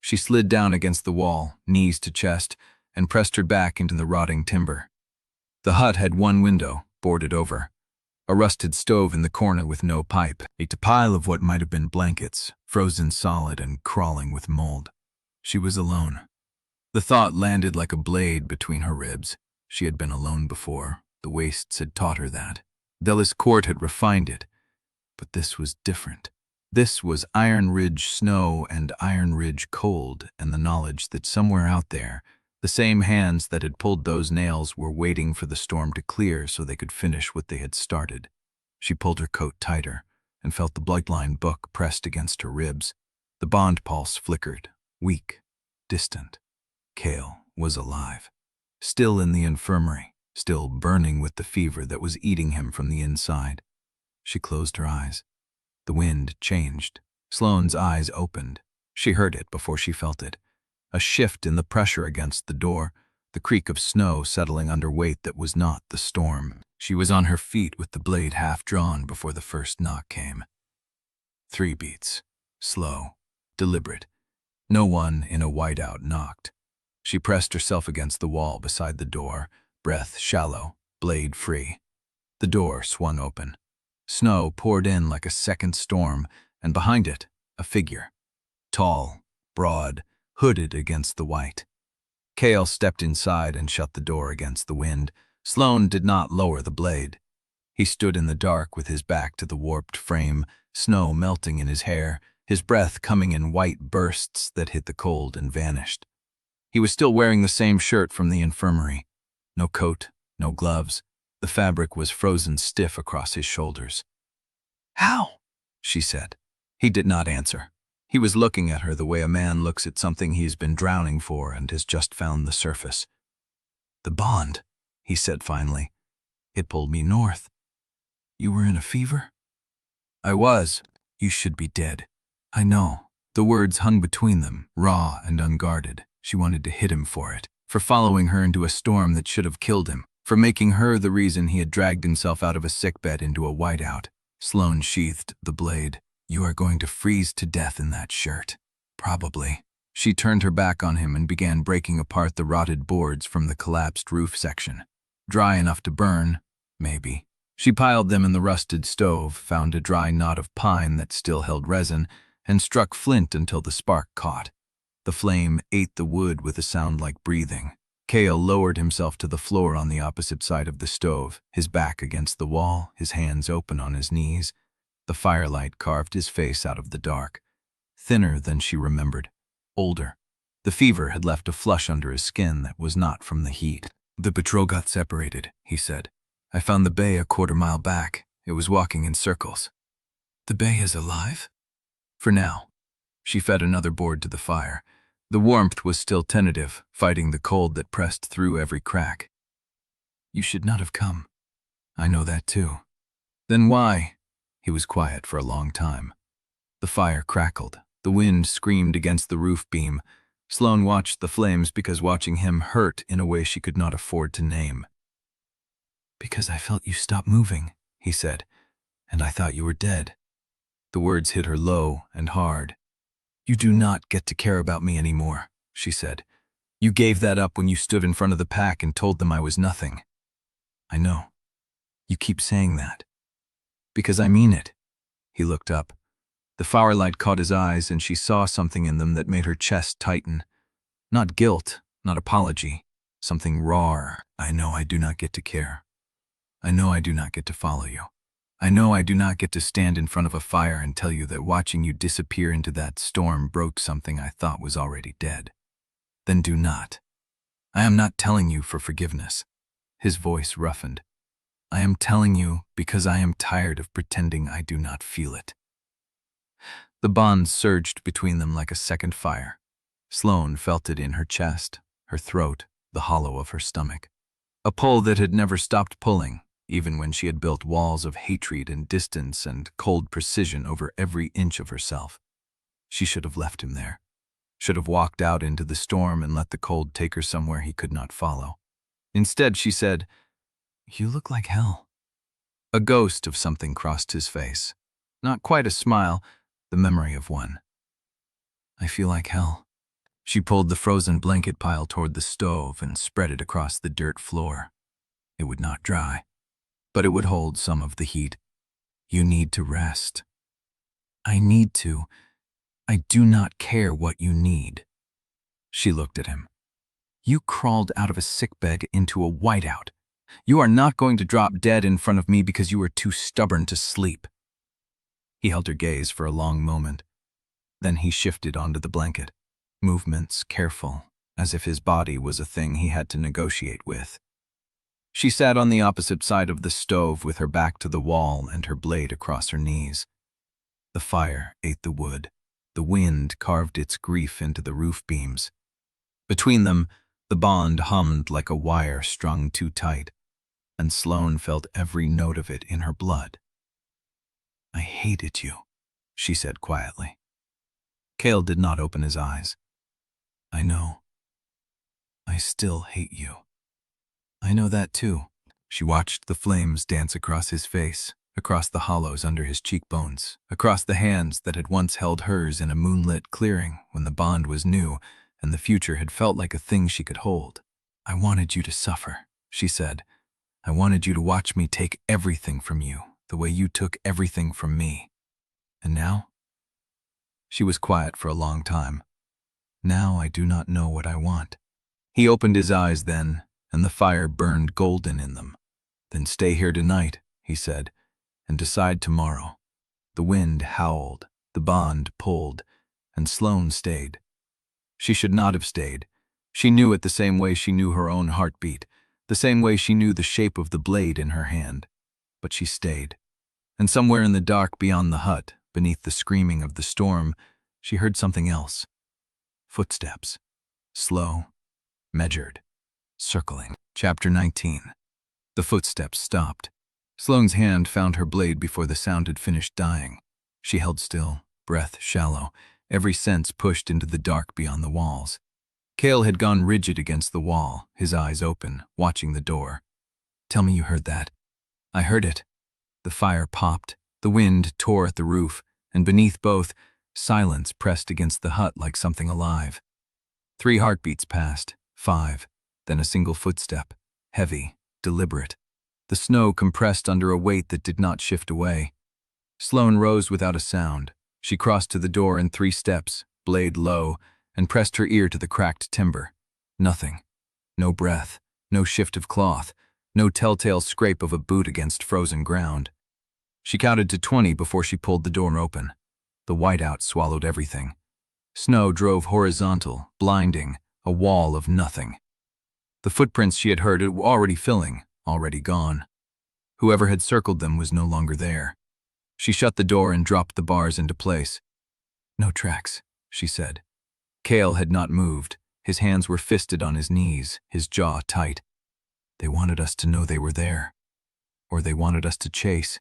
She slid down against the wall, knees to chest, and pressed her back into the rotting timber. The hut had one window, boarded over. A rusted stove in the corner with no pipe, a pile of what might have been blankets, frozen solid and crawling with mold. She was alone. The thought landed like a blade between her ribs. She had been alone before. The wastes had taught her that. Velis Court had refined it. But this was different. This was Ironridge snow and Ironridge cold, and the knowledge that somewhere out there, the same hands that had pulled those nails were waiting for the storm to clear so they could finish what they had started. She pulled her coat tighter and felt the bloodline book pressed against her ribs. The bond pulse flickered, weak, distant. Kael was alive, still in the infirmary, still burning with the fever that was eating him from the inside. She closed her eyes. The wind changed. Sloane's eyes opened. She heard it before she felt it. A shift in the pressure against the door, the creak of snow settling under weight that was not the storm. She was on her feet with the blade half drawn before the first knock came. 3 beats. Slow. Deliberate. No one in a whiteout knocked. She pressed herself against the wall beside the door, breath shallow, blade free. The door swung open. Snow poured in like a second storm, and behind it, a figure. Tall, broad, hooded against the white. Kael stepped inside and shut the door against the wind. Sloane did not lower the blade. He stood in the dark with his back to the warped frame, snow melting in his hair, his breath coming in white bursts that hit the cold and vanished. He was still wearing the same shirt from the infirmary. No coat, no gloves. The fabric was frozen stiff across his shoulders. "How?" she said. He did not answer. He was looking at her the way a man looks at something he's been drowning for and has just found the surface. "The bond," he said finally. "It pulled me north. You were in a fever?" "I was. You should be dead." "I know." The words hung between them, raw and unguarded. She wanted to hit him for it, for following her into a storm that should have killed him, for making her the reason he had dragged himself out of a sickbed into a whiteout. Sloane sheathed the blade. "You are going to freeze to death in that shirt." "Probably." She turned her back on him and began breaking apart the rotted boards from the collapsed roof section. Dry enough to burn, maybe. She piled them in the rusted stove, found a dry knot of pine that still held resin, and struck flint until the spark caught. The flame ate the wood with a sound like breathing. Kael lowered himself to the floor on the opposite side of the stove, his back against the wall, his hands open on his knees. The firelight carved his face out of the dark. Thinner than she remembered. Older. The fever had left a flush under his skin that was not from the heat. "The patrol got separated," he said. "I found the bay a quarter-mile back. It was walking in circles." "The bay is alive?" "For now." She fed another board to the fire. The warmth was still tentative, fighting the cold that pressed through every crack. "You should not have come." "I know that too." "Then why?" He was quiet for a long time. The fire crackled. The wind screamed against the roof beam. Sloane watched the flames because watching him hurt in a way she could not afford to name. "Because I felt you stop moving," he said, "and I thought you were dead." The words hit her low and hard. "You do not get to care about me anymore," she said. "You gave that up when you stood in front of the pack and told them I was nothing." "I know. You keep saying that." "Because I mean it." He looked up. The firelight caught his eyes and she saw something in them that made her chest tighten. Not guilt, not apology. Something raw. I know I do not get to care. I know I do not get to follow you. I know I do not get to stand in front of a fire and tell you that watching you disappear into that storm broke something I thought was already dead. Then do not. I am not telling you for forgiveness. His voice roughened. I am telling you because I am tired of pretending I do not feel it. The bond surged between them like a second fire. Sloane felt it in her chest, her throat, the hollow of her stomach. A pull that had never stopped pulling, even when she had built walls of hatred and distance and cold precision over every inch of herself. She should have left him there. Should have walked out into the storm and let the cold take her somewhere he could not follow. Instead, she said, "You look like hell." A ghost of something crossed his face. Not quite a smile, the memory of one. "I feel like hell." She pulled the frozen blanket pile toward the stove and spread it across the dirt floor. It would not dry, but it would hold some of the heat. "You need to rest." "I need to. I do not care what you need." She looked at him. "You crawled out of a sickbed into a whiteout. You are not going to drop dead in front of me because you are too stubborn to sleep." He held her gaze for a long moment. Then he shifted onto the blanket, movements careful, as if his body was a thing he had to negotiate with. She sat on the opposite side of the stove with her back to the wall and her blade across her knees. The fire ate the wood. The wind carved its grief into the roof beams. Between them, the bond hummed like a wire strung too tight, and Sloane felt every note of it in her blood. "I hated you," she said quietly. Kael did not open his eyes. "I know. I still hate you." "I know that too." She watched the flames dance across his face, across the hollows under his cheekbones, across the hands that had once held hers in a moonlit clearing when the bond was new and the future had felt like a thing she could hold. "I wanted you to suffer," she said. "I wanted you to watch me take everything from you, the way you took everything from me. And now?" She was quiet for a long time. "Now I do not know what I want." He opened his eyes then, and the fire burned golden in them. "Then stay here tonight," he said, "and decide tomorrow." The wind howled, the bond pulled, and Sloane stayed. She should not have stayed. She knew it the same way she knew her own heartbeat, the same way she knew the shape of the blade in her hand. But she stayed. And somewhere in the dark beyond the hut, beneath the screaming of the storm, she heard something else. Footsteps. Slow, measured, circling. Chapter 19. The footsteps stopped. Sloane's hand found her blade before the sound had finished dying. She held still, breath shallow, every sense pushed into the dark beyond the walls. Kael had gone rigid against the wall, his eyes open, watching the door. "Tell me you heard that." "I heard it." The fire popped, the wind tore at the roof, and beneath both, silence pressed against the hut like something alive. 3 heartbeats passed, 5, then a single footstep, heavy, deliberate. The snow compressed under a weight that did not shift away. Sloane rose without a sound. She crossed to the door in 3 steps, blade low, and pressed her ear to the cracked timber. Nothing. No breath, no shift of cloth, no telltale scrape of a boot against frozen ground. She counted to 20 before she pulled the door open. The whiteout swallowed everything. Snow drove horizontal, blinding, a wall of nothing. The footprints she had heard were already filling, already gone. Whoever had circled them was no longer there. She shut the door and dropped the bars into place. "No tracks," she said. Kael had not moved. His hands were fisted on his knees, his jaw tight. "They wanted us to know they were there. Or they wanted us to chase."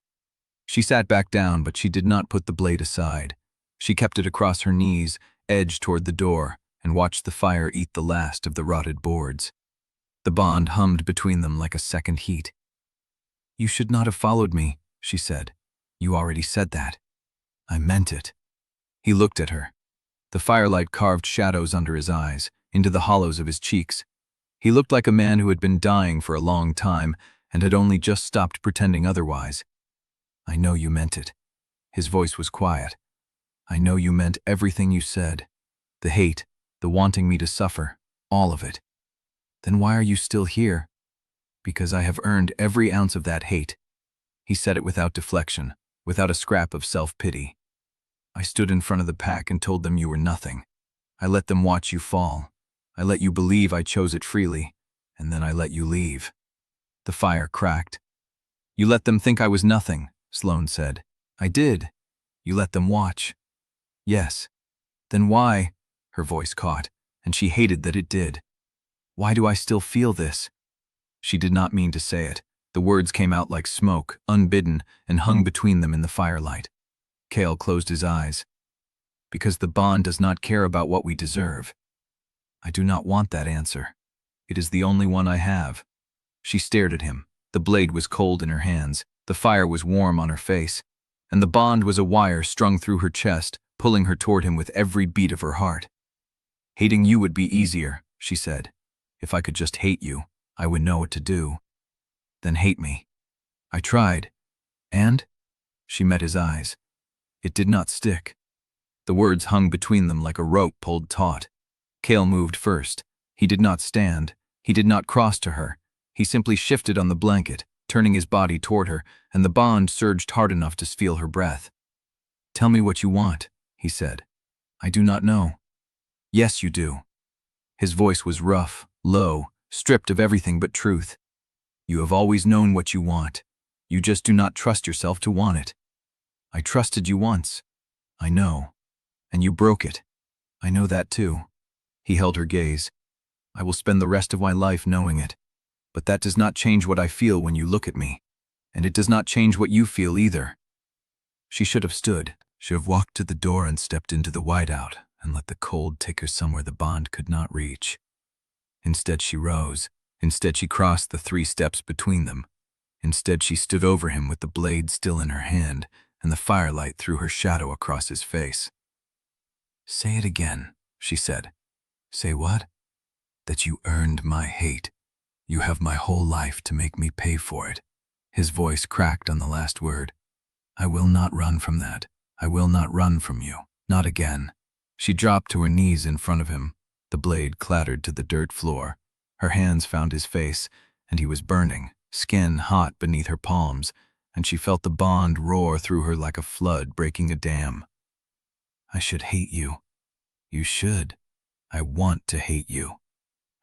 She sat back down, but she did not put the blade aside. She kept it across her knees, edged toward the door, and watched the fire eat the last of the rotted boards. The bond hummed between them like a second heat. "You should not have followed me," she said. "You already said that." "I meant it." He looked at her. The firelight carved shadows under his eyes, into the hollows of his cheeks. He looked like a man who had been dying for a long time and had only just stopped pretending otherwise. "I know you meant it." His voice was quiet. "I know you meant everything you said. The hate, the wanting me to suffer, All of it. Then why are you still here? Because I have earned every ounce of that hate. He said it without deflection, without a scrap of self-pity. I stood in front of the pack and told them you were nothing. I let them watch you fall. I let you believe I chose it freely, and then I let you leave. The fire cracked. You let them think I was nothing, Sloane said. I did. You let them watch. Yes. Then why? Her voice caught, and she hated that it did. Why do I still feel this? She did not mean to say it. The words came out like smoke, unbidden, and hung between them in the firelight. Kael closed his eyes. Because the bond does not care about what we deserve. I do not want that answer. It is the only one I have. She stared at him. The blade was cold in her hands. The fire was warm on her face. And the bond was a wire strung through her chest, pulling her toward him with every beat of her heart. Hating you would be easier, she said. If I could just hate you, I would know what to do. Then hate me. I tried. And? She met his eyes. It did not stick. The words hung between them like a rope pulled taut. Kael moved first. He did not stand. He did not cross to her. He simply shifted on the blanket, turning his body toward her, and the bond surged hard enough to feel her breath. Tell me what you want, he said. I do not know. Yes, you do. His voice was rough, low, stripped of everything but truth. You have always known what you want. You just do not trust yourself to want it. I trusted you once. I know. And you broke it. I know that too. He held her gaze. I will spend the rest of my life knowing it. But that does not change what I feel when you look at me. And it does not change what you feel either. She should have stood, should have walked to the door and stepped into the whiteout and let the cold take her somewhere the bond could not reach. Instead she rose. Instead she crossed the 3 steps between them. Instead she stood over him with the blade still in her hand, and the firelight threw her shadow across his face. Say it again, she said. Say what? That you earned my hate. You have my whole life to make me pay for it. His voice cracked on the last word. I will not run from that. I will not run from you. Not again. She dropped to her knees in front of him. The blade clattered to the dirt floor. Her hands found his face, and he was burning, skin hot beneath her palms, and she felt the bond roar through her like a flood breaking a dam. I should hate you. You should. I want to hate you.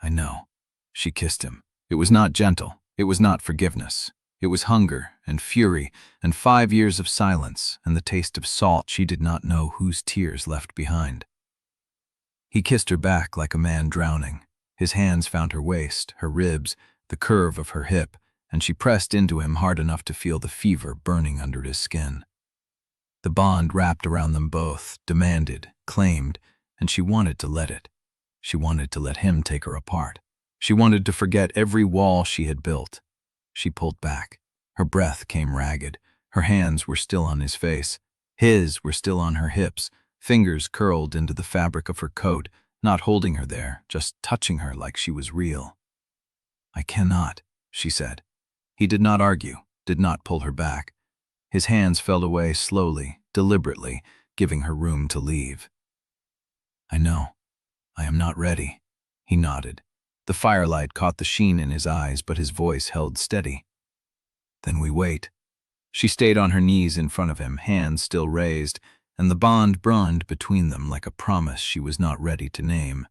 I know. She kissed him. It was not gentle. It was not forgiveness. It was hunger and fury and 5 years of silence and the taste of salt she did not know whose tears left behind. He kissed her back like a man drowning. His hands found her waist, her ribs, the curve of her hip, and she pressed into him hard enough to feel the fever burning under his skin. The bond wrapped around them both, demanded, claimed, and she wanted to let it. She wanted to let him take her apart. She wanted to forget every wall she had built. She pulled back. Her breath came ragged. Her hands were still on his face. His were still on her hips, fingers curled into the fabric of her coat, not holding her there, just touching her like she was real. I cannot, she said. He did not argue, did not pull her back. His hands fell away slowly, deliberately, giving her room to leave. I know. I am not ready. He nodded. The firelight caught the sheen in his eyes, but his voice held steady. Then we wait. She stayed on her knees in front of him, hands still raised, and the bond burned between them like a promise she was not ready to name.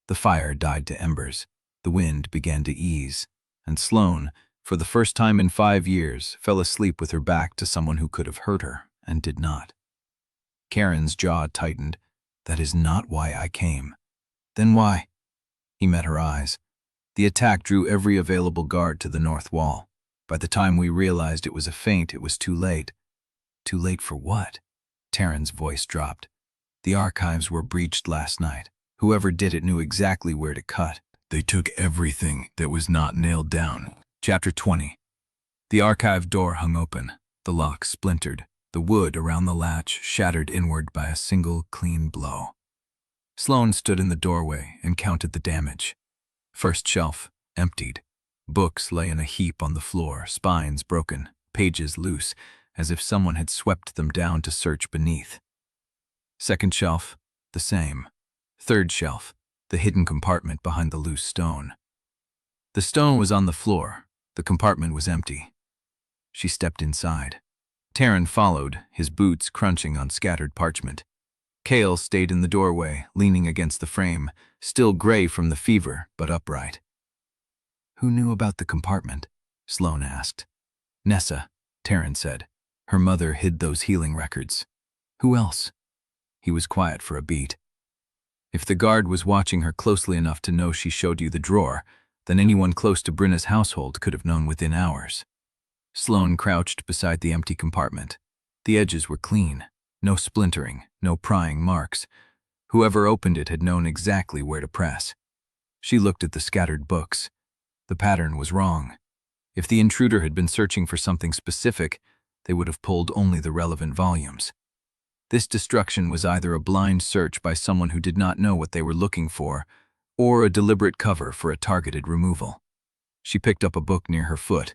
The fire died to embers. The wind began to ease, and Sloane, for the first time in 5 years, fell asleep with her back to someone who could have hurt her, and did not. Karen's jaw tightened. That is not why I came. Then why? He met her eyes. The attack drew every available guard to the north wall. By the time we realized it was a feint, it was too late. Too late for what? Teren's voice dropped. The archives were breached last night. Whoever did it knew exactly where to cut. They took everything that was not nailed down. Chapter 20. The archive door hung open. The lock splintered. The wood around the latch shattered inward by a single clean blow. Sloane stood in the doorway and counted the damage. First shelf, emptied. Books lay in a heap on the floor, spines broken, pages loose, as if someone had swept them down to search beneath. Second shelf, the same. Third shelf, the hidden compartment behind the loose stone. The stone was on the floor. The compartment was empty. She stepped inside. Teren followed, his boots crunching on scattered parchment. Kael stayed in the doorway, leaning against the frame, still gray from the fever, but upright. "Who knew about the compartment?" Sloane asked. "Nessa," Teren said. "Her mother hid those healing records." "Who else?" He was quiet for a beat. "If the guard was watching her closely enough to know she showed you the drawer, then anyone close to Brenna's household could have known within hours." Sloane crouched beside the empty compartment. The edges were clean. No splintering, no prying marks. Whoever opened it had known exactly where to press. She looked at the scattered books. The pattern was wrong. If the intruder had been searching for something specific, they would have pulled only the relevant volumes. This destruction was either a blind search by someone who did not know what they were looking for, or a deliberate cover for a targeted removal. She picked up a book near her foot.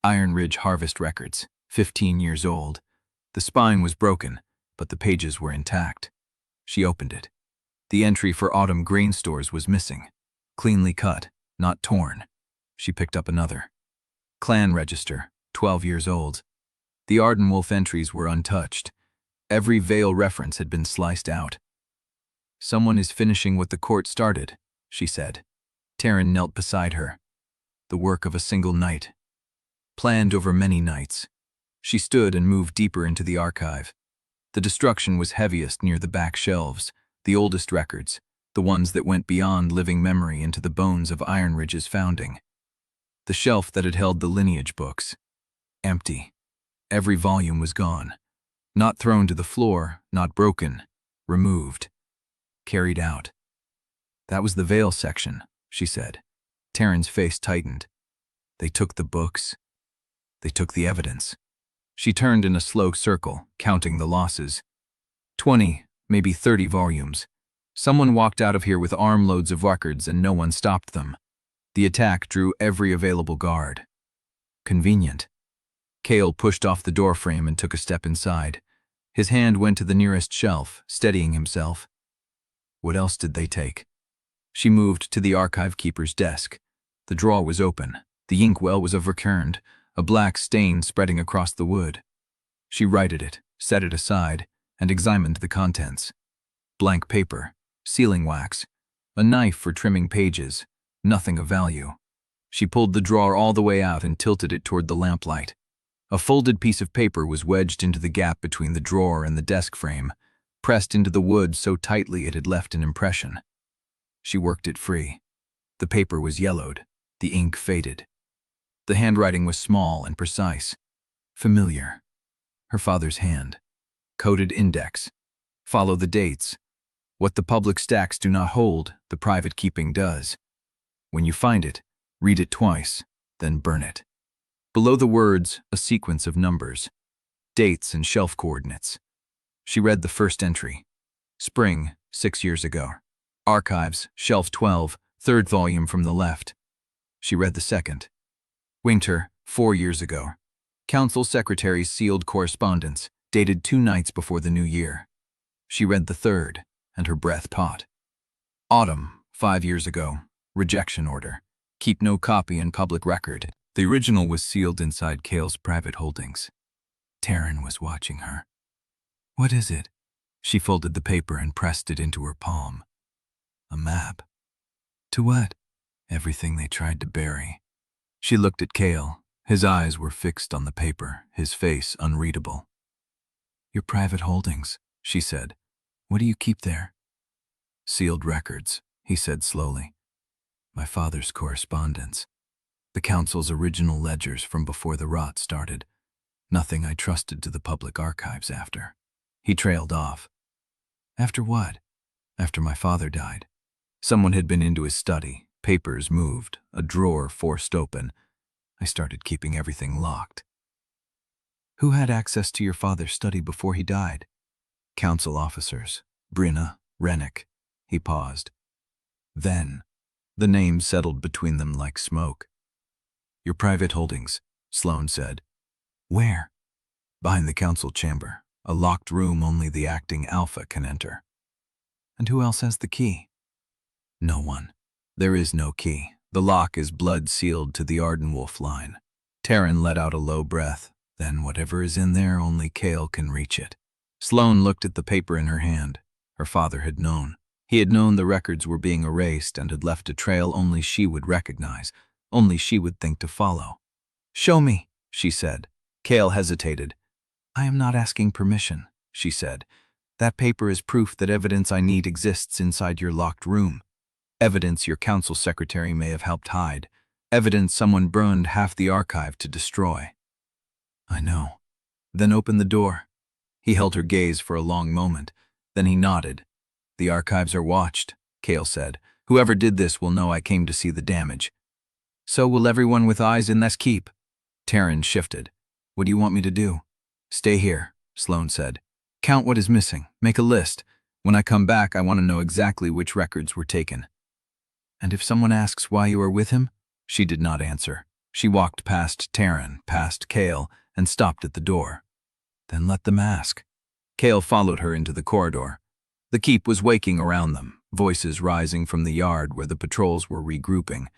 Ironridge Harvest Records, 15 years old. The spine was broken, but the pages were intact. She opened it. The entry for autumn grain stores was missing. Cleanly cut, not torn. She picked up another. Clan Register, 12 years old. The Ardenwolf entries were untouched. Every Vael reference had been sliced out. "Someone is finishing what the court started," she said. Teren knelt beside her. The work of a single night. Planned over many nights. She stood and moved deeper into the archive. The destruction was heaviest near the back shelves, the oldest records, the ones that went beyond living memory into the bones of Ironridge's founding. The shelf that had held the lineage books. Empty. Every volume was gone. Not thrown to the floor, not broken. Removed. Carried out. "That was the Vael section," she said. Teren's face tightened. "They took the books. They took the evidence." She turned in a slow circle, counting the losses. 20, maybe 30 volumes. Someone walked out of here with armloads of records and no one stopped them. The attack drew every available guard. Convenient. Kael pushed off the doorframe and took a step inside. His hand went to the nearest shelf, steadying himself. What else did they take? She moved to the archive keeper's desk. The drawer was open. The inkwell was overturned, a black stain spreading across the wood. She righted it, set it aside, and examined the contents. Blank paper, sealing wax, a knife for trimming pages, nothing of value. She pulled the drawer all the way out and tilted it toward the lamplight. A folded piece of paper was wedged into the gap between the drawer and the desk frame, pressed into the wood so tightly it had left an impression. She worked it free. The paper was yellowed, the ink faded. The handwriting was small and precise. Familiar. Her father's hand. Coded index. Follow the dates. What the public stacks do not hold, the private keeping does. When you find it, read it twice, then burn it. Below the words, a sequence of numbers. Dates and shelf coordinates. She read the first entry. Spring, 6 years ago. Archives, shelf 12, third volume from the left. She read the second. Winter, 4 years ago. Council Secretary's sealed correspondence, dated 2 nights before the new year. She read the third, and her breath taut. Autumn, 5 years ago. Rejection order. Keep no copy in public record. The original was sealed inside Kael's private holdings. Teren was watching her. "What is it?" She folded the paper and pressed it into her palm. "A map." "To what?" "Everything they tried to bury." She looked at Kael. His eyes were fixed on the paper, his face unreadable. "Your private holdings," she said. "What do you keep there?" "Sealed records," he said slowly. "My father's correspondence. The council's original ledgers from before the rot started. Nothing I trusted to the public archives after." He trailed off. "After what?" "After my father died. Someone had been into his study, papers moved, a drawer forced open. I started keeping everything locked." "Who had access to your father's study before he died?" "Council officers. Brenna, Rennick." He paused. "Then." The name settled between them like smoke. "Your private holdings," Sloane said. "Where?" "Behind the council chamber, a locked room only the acting alpha can enter." "And who else has the key?" No one. There is no key. The lock is blood-sealed to the Ardenwolf line. Teren let out a low breath. Then whatever is in there, only Kael can reach it. Sloane looked at the paper in her hand. Her father had known. He had known the records were being erased and had left a trail only she would recognize, only she would think to follow. "Show me," she said. Kael hesitated. "I am not asking permission," she said. "That paper is proof that evidence I need exists inside your locked room. Evidence your council secretary may have helped hide. Evidence someone burned half the archive to destroy." "I know." "Then open the door." He held her gaze for a long moment. Then he nodded. "The archives are watched," Kael said. "Whoever did this will know I came to see the damage." "So will everyone with eyes in this keep." Teren shifted. "What do you want me to do?" "Stay here," Sloane said. "Count what is missing. Make a list. When I come back, I want to know exactly which records were taken." "And if someone asks why you are with him?" She did not answer. She walked past Teren, past Kael, and stopped at the door. "Then let them ask." Kael followed her into the corridor. The keep was waking around them, voices rising from the yard where the patrols were regrouping.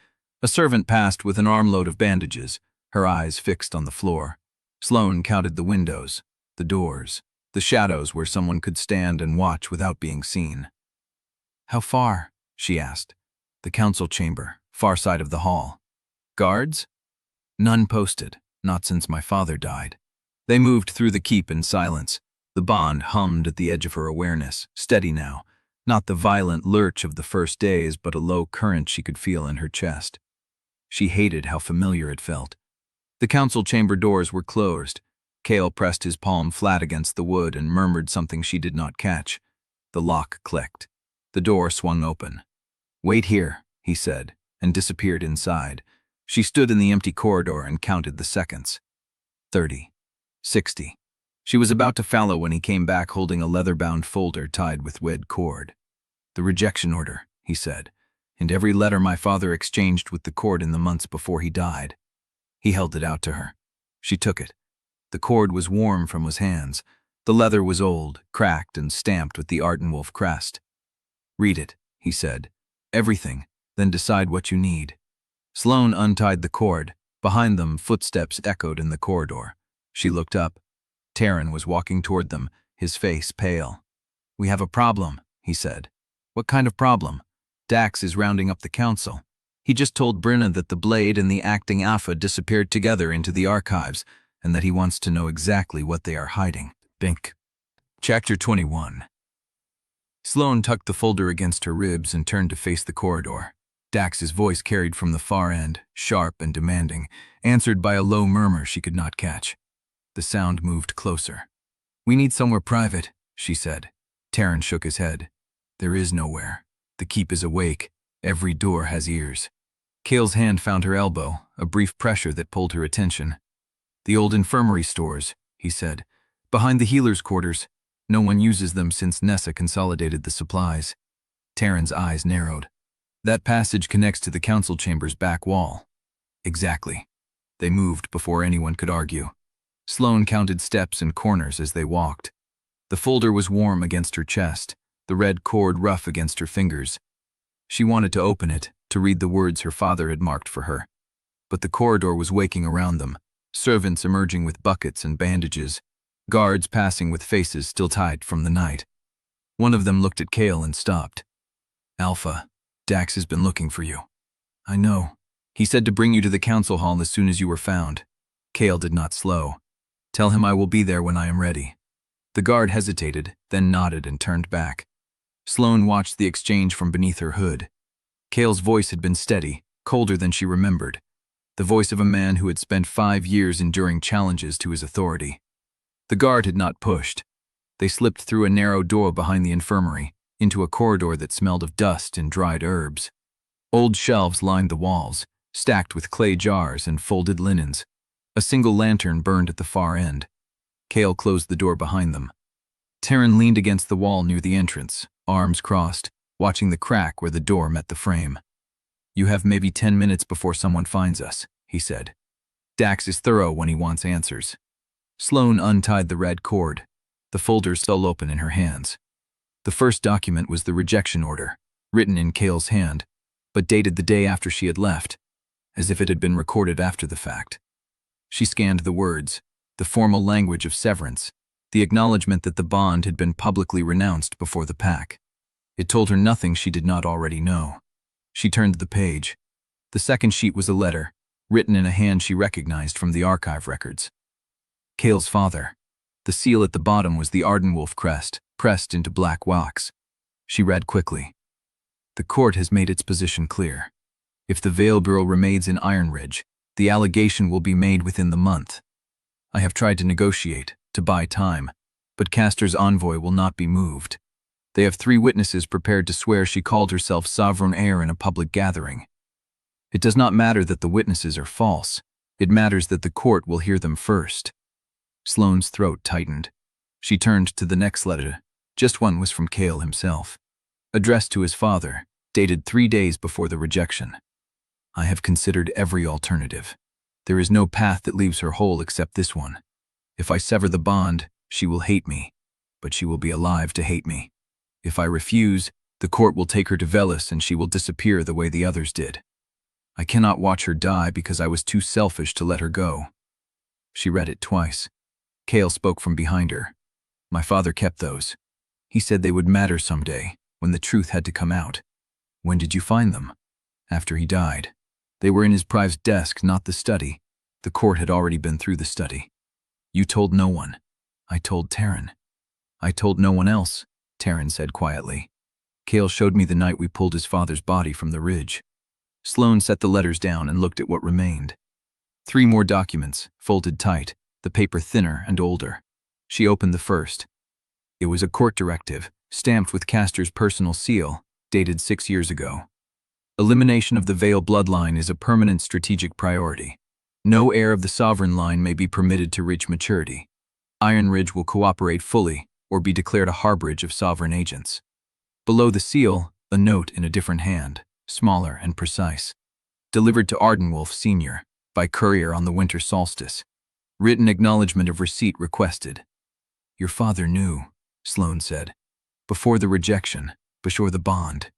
A servant passed with an armload of bandages, her eyes fixed on the floor. Sloane counted the windows, the doors, the shadows where someone could stand and watch without being seen. "How far?" she asked. "The council chamber, far side of the hall." "Guards?" "None posted, not since my father died." They moved through the keep in silence. The bond hummed at the edge of her awareness, steady now, not the violent lurch of the first days, but a low current she could feel in her chest. She hated how familiar it felt. The council chamber doors were closed. Kael pressed his palm flat against the wood and murmured something she did not catch. The lock clicked. The door swung open. "Wait here," he said, and disappeared inside. She stood in the empty corridor and counted the seconds. 30. 60. She was about to follow when he came back holding a leather-bound folder tied with red cord. "The rejection order," he said, "and every letter my father exchanged with the court in the months before he died." He held it out to her. She took it. The cord was warm from his hands. The leather was old, cracked, and stamped with the Ardenwolf crest. "Read it," he said. "Everything, then decide what you need." Sloane untied the cord. Behind them, footsteps echoed in the corridor. She looked up. Teren was walking toward them, his face pale. "We have a problem," he said. "What kind of problem?" "Dax is rounding up the council. He just told Brenna that the Blade and the acting Alpha disappeared together into the archives, and that he wants to know exactly what they are hiding." Bink. Chapter 21. Sloane tucked the folder against her ribs and turned to face the corridor. Dax's voice carried from the far end, sharp and demanding, answered by a low murmur she could not catch. The sound moved closer. "We need somewhere private," she said. Teren shook his head. "There is nowhere. The keep is awake. Every door has ears." Kael's hand found her elbow, a brief pressure that pulled her attention. "The old infirmary stores," he said. "Behind the healer's quarters. No one uses them since Nessa consolidated the supplies." Teren's eyes narrowed. "That passage connects to the council chamber's back wall." "Exactly." They moved before anyone could argue. Sloane counted steps and corners as they walked. The folder was warm against her chest, the red cord rough against her fingers. She wanted to open it, to read the words her father had marked for her. But the corridor was waking around them, servants emerging with buckets and bandages, guards passing with faces still tied from the night. One of them looked at Kael and stopped. "Alpha, Dax has been looking for you." "I know. He said to bring you to the council hall as soon as you were found." Kael did not slow. "Tell him I will be there when I am ready." The guard hesitated, then nodded and turned back. Sloane watched the exchange from beneath her hood. Kael's voice had been steady, colder than she remembered. The voice of a man who had spent 5 years enduring challenges to his authority. The guard had not pushed. They slipped through a narrow door behind the infirmary, into a corridor that smelled of dust and dried herbs. Old shelves lined the walls, stacked with clay jars and folded linens. A single lantern burned at the far end. Kael closed the door behind them. Teren leaned against the wall near the entrance, arms crossed, watching the crack where the door met the frame. "You have maybe 10 minutes before someone finds us," he said. "Dax is thorough when he wants answers." Sloane untied the red cord. The folder still open in her hands. The first document was the rejection order, written in Kael's hand, but dated the day after she had left, as if it had been recorded after the fact. She scanned the words, the formal language of severance, the acknowledgement that the bond had been publicly renounced before the pack. It told her nothing she did not already know. She turned the page. The second sheet was a letter, written in a hand she recognized from the archive records. Kael's father. The seal at the bottom was the Ardenwolf crest, pressed into black wax. She read quickly. The court has made its position clear. If the Vael Bureau remains in Ironridge, the allegation will be made within the month. I have tried to negotiate, to buy time, but Castor's envoy will not be moved. They have 3 witnesses prepared to swear she called herself sovereign heir in a public gathering. It does not matter that the witnesses are false. It matters that the court will hear them first. Sloane's throat tightened. She turned to the next letter. Just one was from Kael himself. Addressed to his father, dated 3 days before the rejection. I have considered every alternative. There is no path that leaves her whole except this one. If I sever the bond, she will hate me, but she will be alive to hate me. If I refuse, the court will take her to Velis and she will disappear the way the others did. I cannot watch her die because I was too selfish to let her go. She read it twice. Kael spoke from behind her. My father kept those. He said they would matter someday, when the truth had to come out. When did you find them? After he died. They were in his private desk, not the study. The court had already been through the study. You told no one. I told Teren. I told no one else, Teren said quietly. Kael showed me the night we pulled his father's body from the ridge. Sloane set the letters down and looked at what remained. 3 more documents, folded tight, the paper thinner and older. She opened the first. It was a court directive, stamped with Castor's personal seal, dated 6 years ago. Elimination of the Vael bloodline is a permanent strategic priority. No heir of the sovereign line may be permitted to reach maturity. Ironridge will cooperate fully or be declared a harborage of sovereign agents. Below the seal, a note in a different hand, smaller and precise. Delivered to Ardenwolf Sr. by courier on the winter solstice. Written acknowledgement of receipt requested. Your father knew, Sloane said. Before the rejection, before the bond.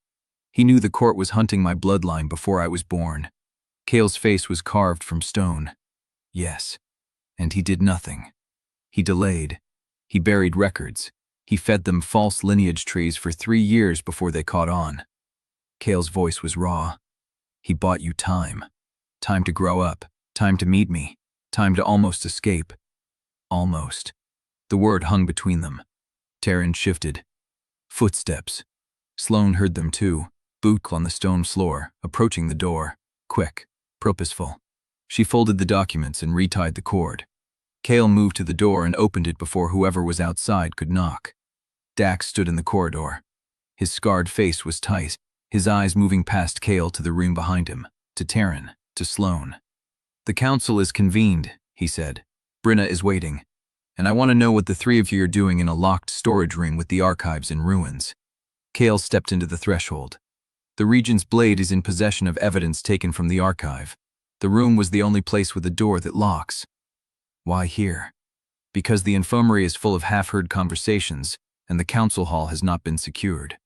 He knew the court was hunting my bloodline before I was born. Kael's face was carved from stone. Yes. And he did nothing. He delayed. He buried records. He fed them false lineage trees for 3 years before they caught on. Kael's voice was raw. He bought you time. Time to grow up. Time to meet me. Time to almost escape. Almost. The word hung between them. Teren shifted. Footsteps. Sloane heard them too, boots on the stone floor, approaching the door. Quick. Purposeful. She folded the documents and retied the cord. Kael moved to the door and opened it before whoever was outside could knock. Dax stood in the corridor. His scarred face was tight, his eyes moving past Kael to the room behind him, to Teren, to Sloane. The council is convened, he said. Brenna is waiting. And I want to know what the 3 of you are doing in a locked storage room with the archives in ruins. Kael stepped into the threshold. The Regent's blade is in possession of evidence taken from the archive. The room was the only place with a door that locks. Why here? Because the infirmary is full of half-heard conversations, and the council hall has not been secured.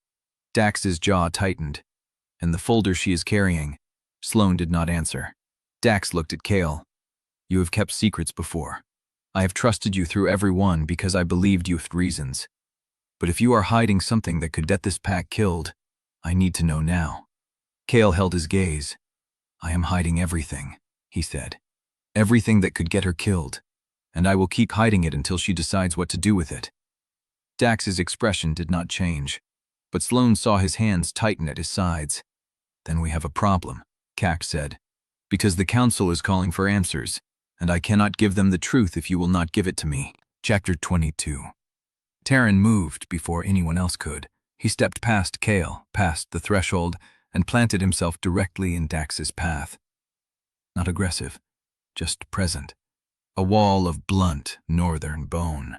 Dax's jaw tightened. And the folder she is carrying. Sloane did not answer. Dax looked at Kael. You have kept secrets before. I have trusted you through every one because I believed you had reasons. But if you are hiding something that could get this pack killed, I need to know now. Kael held his gaze. I am hiding everything, he said. Everything that could get her killed. And I will keep hiding it until she decides what to do with it. Dax's expression did not change, but Sloane saw his hands tighten at his sides. Then we have a problem, Kax said. Because the council is calling for answers, and I cannot give them the truth if you will not give it to me. Chapter 22. Teren moved before anyone else could. He stepped past Kael, past the threshold, and planted himself directly in Dax's path. Not aggressive, just present. A wall of blunt, northern bone.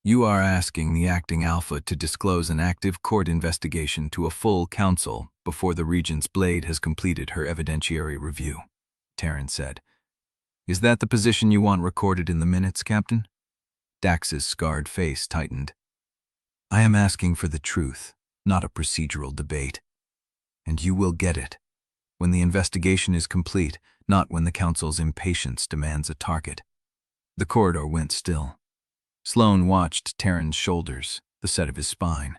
You are asking the acting alpha to disclose an active court investigation to a full council before the Regent's blade has completed her evidentiary review, Teren said. Is that the position you want recorded in the minutes, Captain? Dax's scarred face tightened. I am asking for the truth, not a procedural debate. And you will get it. When the investigation is complete, not when the Council's impatience demands a target. The corridor went still. Sloane watched Teren's shoulders, the set of his spine.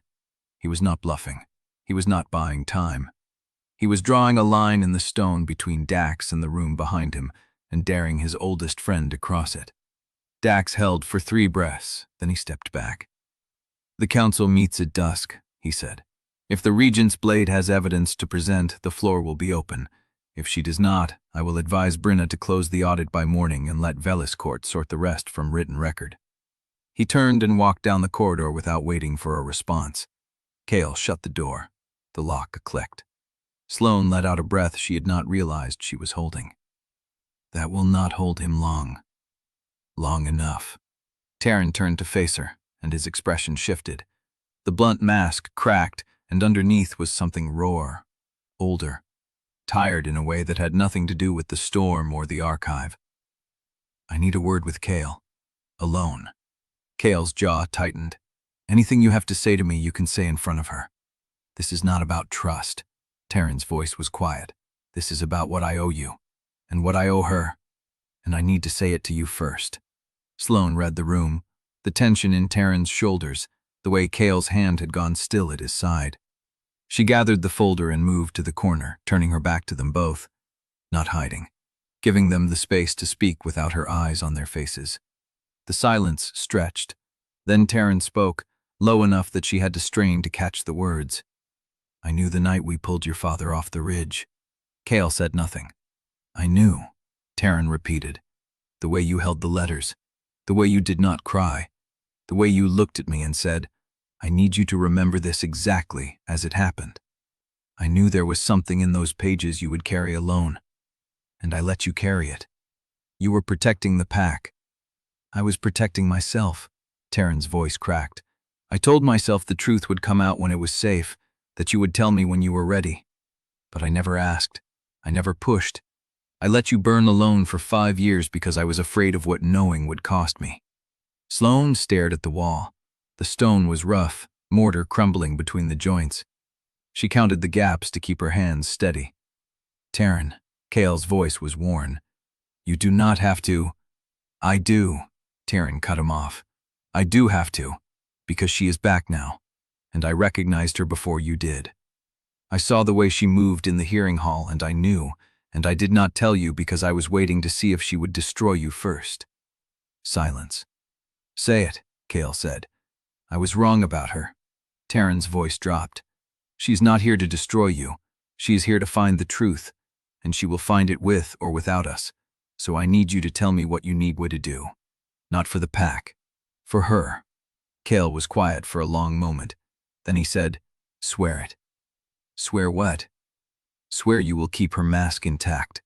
He was not bluffing. He was not buying time. He was drawing a line in the stone between Dax and the room behind him and daring his oldest friend to cross it. Dax held for 3 breaths, then he stepped back. "The Council meets at dusk," he said. "If the Regent's blade has evidence to present, the floor will be open. If she does not, I will advise Brenna to close the audit by morning and let Velis Court sort the rest from written record." He turned and walked down the corridor without waiting for a response. Kael shut the door. The lock clicked. Sloane let out a breath she had not realized she was holding. That will not hold him long. Long enough. Teren turned to face her, and his expression shifted. The blunt mask cracked, and underneath was something raw, older, tired in a way that had nothing to do with the storm or the archive. "I need a word with Kael. Alone." Kael's jaw tightened. "Anything you have to say to me, you can say in front of her. This is not about trust." Teren's voice was quiet. "This is about what I owe you, and what I owe her, and I need to say it to you first." Sloane read the room, the tension in Teren's shoulders, the way Kael's hand had gone still at his side. She gathered the folder and moved to the corner, turning her back to them both, not hiding, giving them the space to speak without her eyes on their faces. The silence stretched. Then Teren spoke, low enough that she had to strain to catch the words. "I knew the night we pulled your father off the ridge." Kael said nothing. "I knew," Teren repeated. "The way you held the letters, the way you did not cry, the way you looked at me and said, 'I need you to remember this exactly as it happened.' I knew there was something in those pages you would carry alone, and I let you carry it. You were protecting the pack. I was protecting myself." Teren's voice cracked. "I told myself the truth would come out when it was safe, that you would tell me when you were ready. But I never asked. I never pushed. I let you burn alone for 5 years because I was afraid of what knowing would cost me." Sloane stared at the wall. The stone was rough, mortar crumbling between the joints. She counted the gaps to keep her hands steady. "Teren," Kael's voice was worn. "You do not have to." "I do," Teren cut him off. "I do have to, because she is back now, and I recognized her before you did. I saw the way she moved in the hearing hall, and I knew, and I did not tell you because I was waiting to see if she would destroy you first." Silence. "Say it," Kael said. "I was wrong about her." Teren's voice dropped. "She's not here to destroy you. She is here to find the truth, and she will find it with or without us. So I need you to tell me what you need to do. Not for the pack. For her." Kael was quiet for a long moment. Then he said, "Swear it." "Swear what?" "Swear you will keep her mask intact.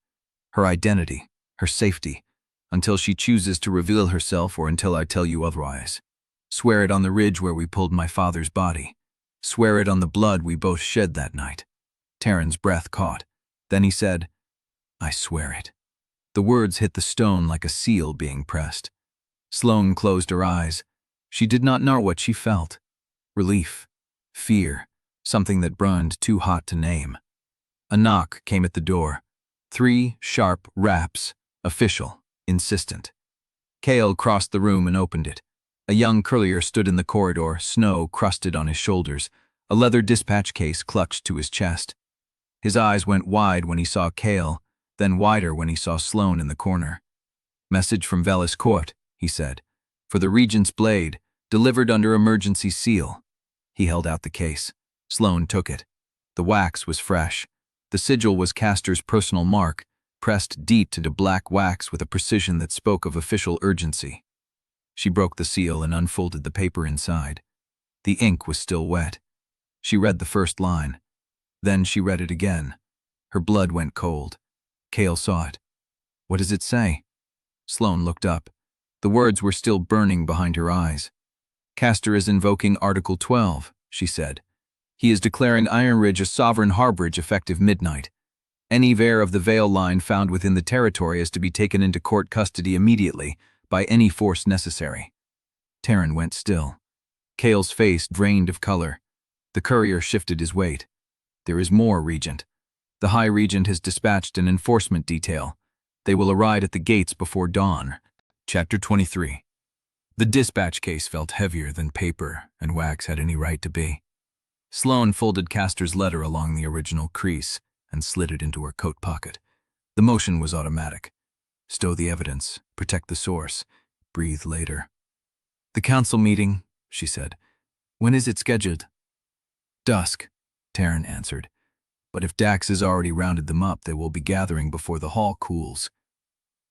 Her identity, her safety, until she chooses to reveal herself or until I tell you otherwise. Swear it on the ridge where we pulled my father's body. Swear it on the blood we both shed that night." Teren's breath caught. Then he said, "I swear it." The words hit the stone like a seal being pressed. Sloane closed her eyes. She did not know what she felt. Relief, fear, something that burned too hot to name. A knock came at the door. 3 sharp raps, official, insistent. Kael crossed the room and opened it. A young courier stood in the corridor, snow crusted on his shoulders, a leather dispatch case clutched to his chest. His eyes went wide when he saw Kael, then wider when he saw Sloane in the corner. "Message from Velis Court," he said. "For the Regent's blade, delivered under emergency seal." He held out the case. Sloane took it. The wax was fresh. The sigil was Castor's personal mark, pressed deep into black wax with a precision that spoke of official urgency. She broke the seal and unfolded the paper inside. The ink was still wet. She read the first line. Then she read it again. Her blood went cold. Kael saw it. "What does it say?" Sloane looked up. The words were still burning behind her eyes. "Castor is invoking Article 12, she said. "He is declaring Ironridge a sovereign harborage effective midnight. Any Vael of the Vael line found within the territory is to be taken into court custody immediately, by any force necessary." Teren went still. Kael's face drained of color. The courier shifted his weight. There is more, Regent. The High Regent has dispatched an enforcement detail. They will arrive at the gates before dawn. Chapter 23. The dispatch case felt heavier than paper and wax had any right to be. Sloane folded Castor's letter along the original crease and slid it into her coat pocket. The motion was automatic. Stow the evidence, protect the source, breathe later. The council meeting, she said. When is it scheduled? Dusk, Teren answered. But if Dax has already rounded them up, they will be gathering before the hall cools.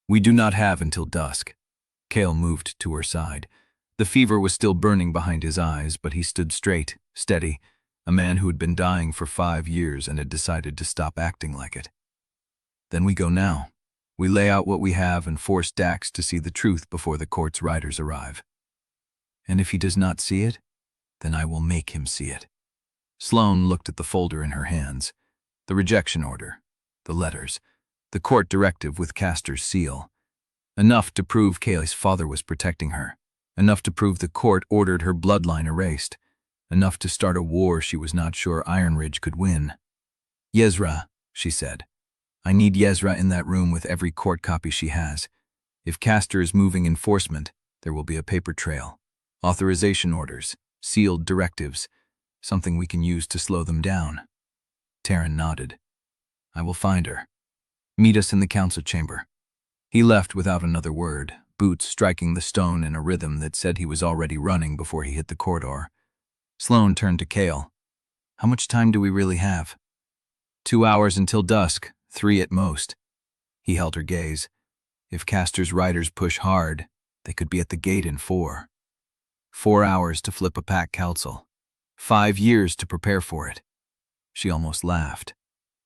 We do not have until dusk. Kael moved to her side. The fever was still burning behind his eyes, but he stood straight, steady, a man who had been dying for 5 years and had decided to stop acting like it. Then we go now. We lay out what we have and force Dax to see the truth before the court's riders arrive. And if he does not see it, then I will make him see it. Sloane looked at the folder in her hands. The rejection order, the letters, the court directive with Castor's seal. Enough to prove Kael's father was protecting her. Enough to prove the court ordered her bloodline erased. Enough to start a war she was not sure Ironridge could win. Yezra, she said. I need Yezra in that room with every court copy she has. If Castor is moving enforcement, there will be a paper trail. Authorization orders, sealed directives, something we can use to slow them down. Teren nodded. I will find her. Meet us in the council chamber. He left without another word, boots striking the stone in a rhythm that said he was already running before he hit the corridor. Sloane turned to Kael. How much time do we really have? 2 hours until dusk, 3 at most. He held her gaze. If Castor's riders push hard, they could be at the gate in 4. 4 hours to flip a pack council. 5 years to prepare for it. She almost laughed.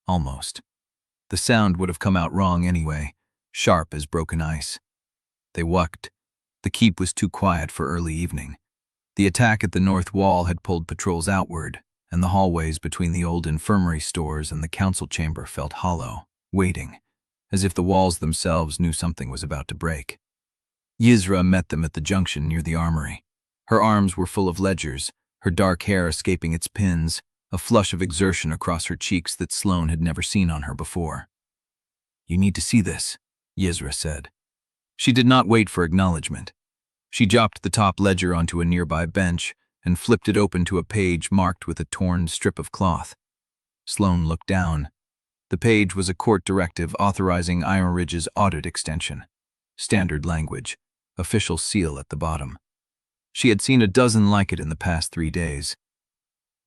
Almost. The sound would have come out wrong anyway, sharp as broken ice. They walked. The keep was too quiet for early evening. The attack at the north wall had pulled patrols outward, and the hallways between the old infirmary stores and the council chamber felt hollow, waiting, as if the walls themselves knew something was about to break. Yezra met them at the junction near the armory. Her arms were full of ledgers, her dark hair escaping its pins, a flush of exertion across her cheeks that Sloane had never seen on her before. You need to see this, Yezra said. She did not wait for acknowledgement. She dropped the top ledger onto a nearby bench and flipped it open to a page marked with a torn strip of cloth. Sloane looked down. The page was a court directive authorizing Ironridge's audit extension. Standard language, official seal at the bottom. She had seen a dozen like it in the past 3 days.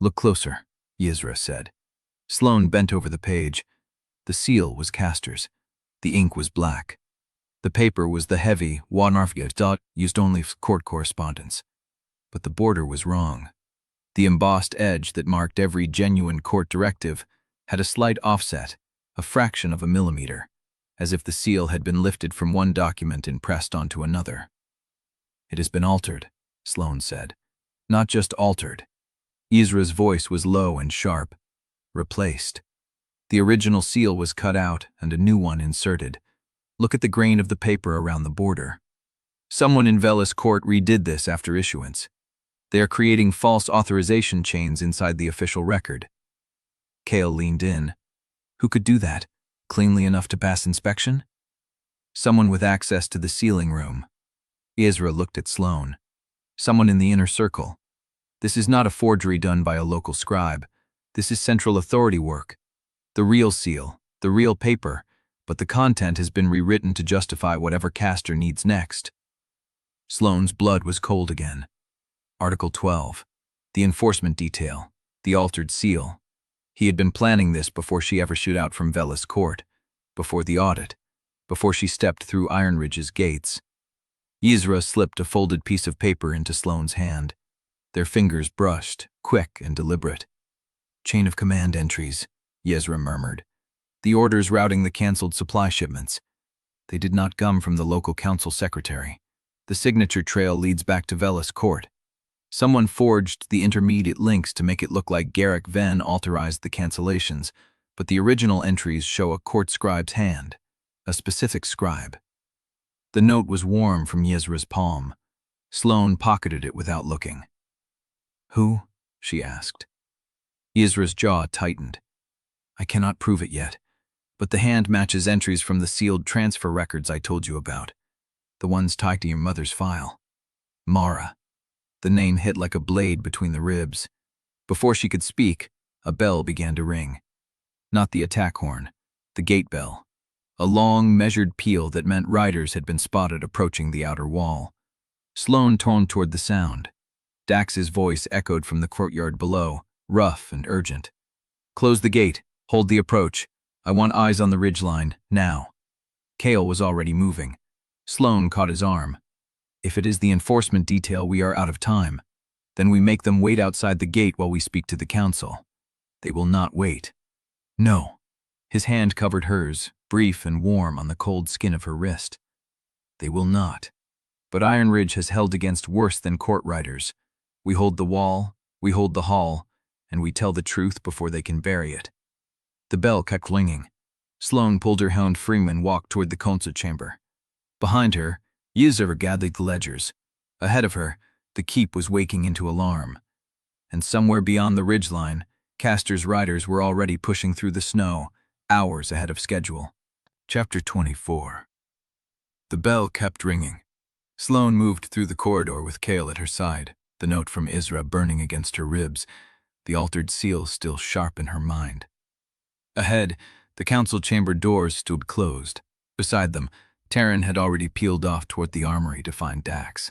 Look closer, Yezra said. Sloane bent over the page. The seal was Castor's. The ink was black. The paper was the heavy, Unsteady dot used only for court correspondence. But the border was wrong. The embossed edge that marked every genuine court directive had a slight offset, a fraction of a millimeter, as if the seal had been lifted from one document and pressed onto another. It has been altered, Sloane said. Not just altered. Yezra's voice was low and sharp. Replaced. The original seal was cut out and a new one inserted. Look at the grain of the paper around the border. Someone in Velis Court redid this after issuance. They are creating false authorization chains inside the official record. Kael leaned in. Who could do that? Cleanly enough to pass inspection? Someone with access to the sealing room. Yezra looked at Sloane. Someone in the inner circle. This is not a forgery done by a local scribe. This is central authority work. The real seal, the real paper, but the content has been rewritten to justify whatever Castor needs next. Sloane's blood was cold again. Article 12. The enforcement detail. The altered seal. He had been planning this before she ever shot out from Velis Court, before the audit, before she stepped through Ironridge's gates. Yezra slipped a folded piece of paper into Sloane's hand. Their fingers brushed, quick and deliberate. Chain of command entries, Yezra murmured. The orders routing the cancelled supply shipments. They did not come from the local council secretary. The signature trail leads back to Velis Court. Someone forged the intermediate links to make it look like Garrick Venn authorized the cancellations, but the original entries show a court scribe's hand, a specific scribe. The note was warm from Yezra's palm. Sloane pocketed it without looking. Who? She asked. Yezra's jaw tightened. I cannot prove it yet, but the hand matches entries from the sealed transfer records I told you about, the ones tied to your mother's file. Mara. The name hit like a blade between the ribs. Before she could speak, a bell began to ring. Not the attack horn, the gate bell. A long, measured peal that meant riders had been spotted approaching the outer wall. Sloane turned toward the sound. Dax's voice echoed from the courtyard below, rough and urgent. Close the gate. Hold the approach. I want eyes on the ridgeline, now. Kael was already moving. Sloane caught his arm. If it is the enforcement detail, we are out of time. Then we make them wait outside the gate while we speak to the council. They will not wait. No. His hand covered hers, brief and warm on the cold skin of her wrist. They will not. But Ironridge has held against worse than court riders. We hold the wall, we hold the hall, and we tell the truth before they can bury it. The bell kept ringing. Sloane pulled her hound free and walked toward the council chamber. Behind her, Seizure gathered the ledgers. Ahead of her, the keep was waking into alarm. And somewhere beyond the ridgeline, Castor's riders were already pushing through the snow, hours ahead of schedule. Chapter 24. The bell kept ringing. Sloane moved through the corridor with Kael at her side, the note from Isra burning against her ribs, the altered seal still sharp in her mind. Ahead, the council chamber doors stood closed. Beside them, Teren had already peeled off toward the armory to find Dax.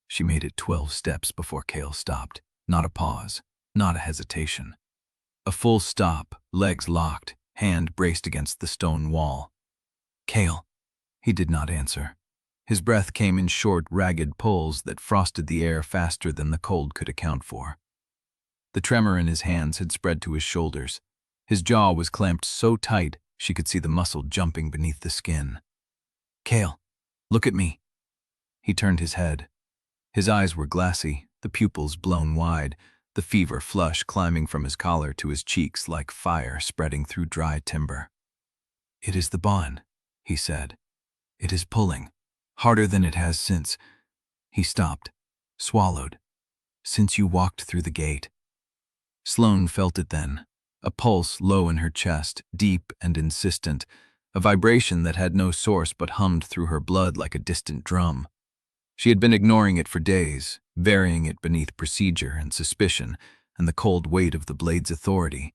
She made it 12 steps before Kael stopped. Not a pause, not a hesitation. A full stop, legs locked, hand braced against the stone wall. Kael. He did not answer. His breath came in short, ragged pulls that frosted the air faster than the cold could account for. The tremor in his hands had spread to his shoulders. His jaw was clamped so tight she could see the muscle jumping beneath the skin. Kael, look at me. He turned his head. His eyes were glassy, the pupils blown wide, the fever flush climbing from his collar to his cheeks like fire spreading through dry timber. It is the bond, he said. It is pulling, harder than it has since. He stopped, swallowed. Since you walked through the gate. Sloane felt it then, a pulse low in her chest, deep and insistent, a vibration that had no source but hummed through her blood like a distant drum. She had been ignoring it for days, burying it beneath procedure and suspicion and the cold weight of the blade's authority.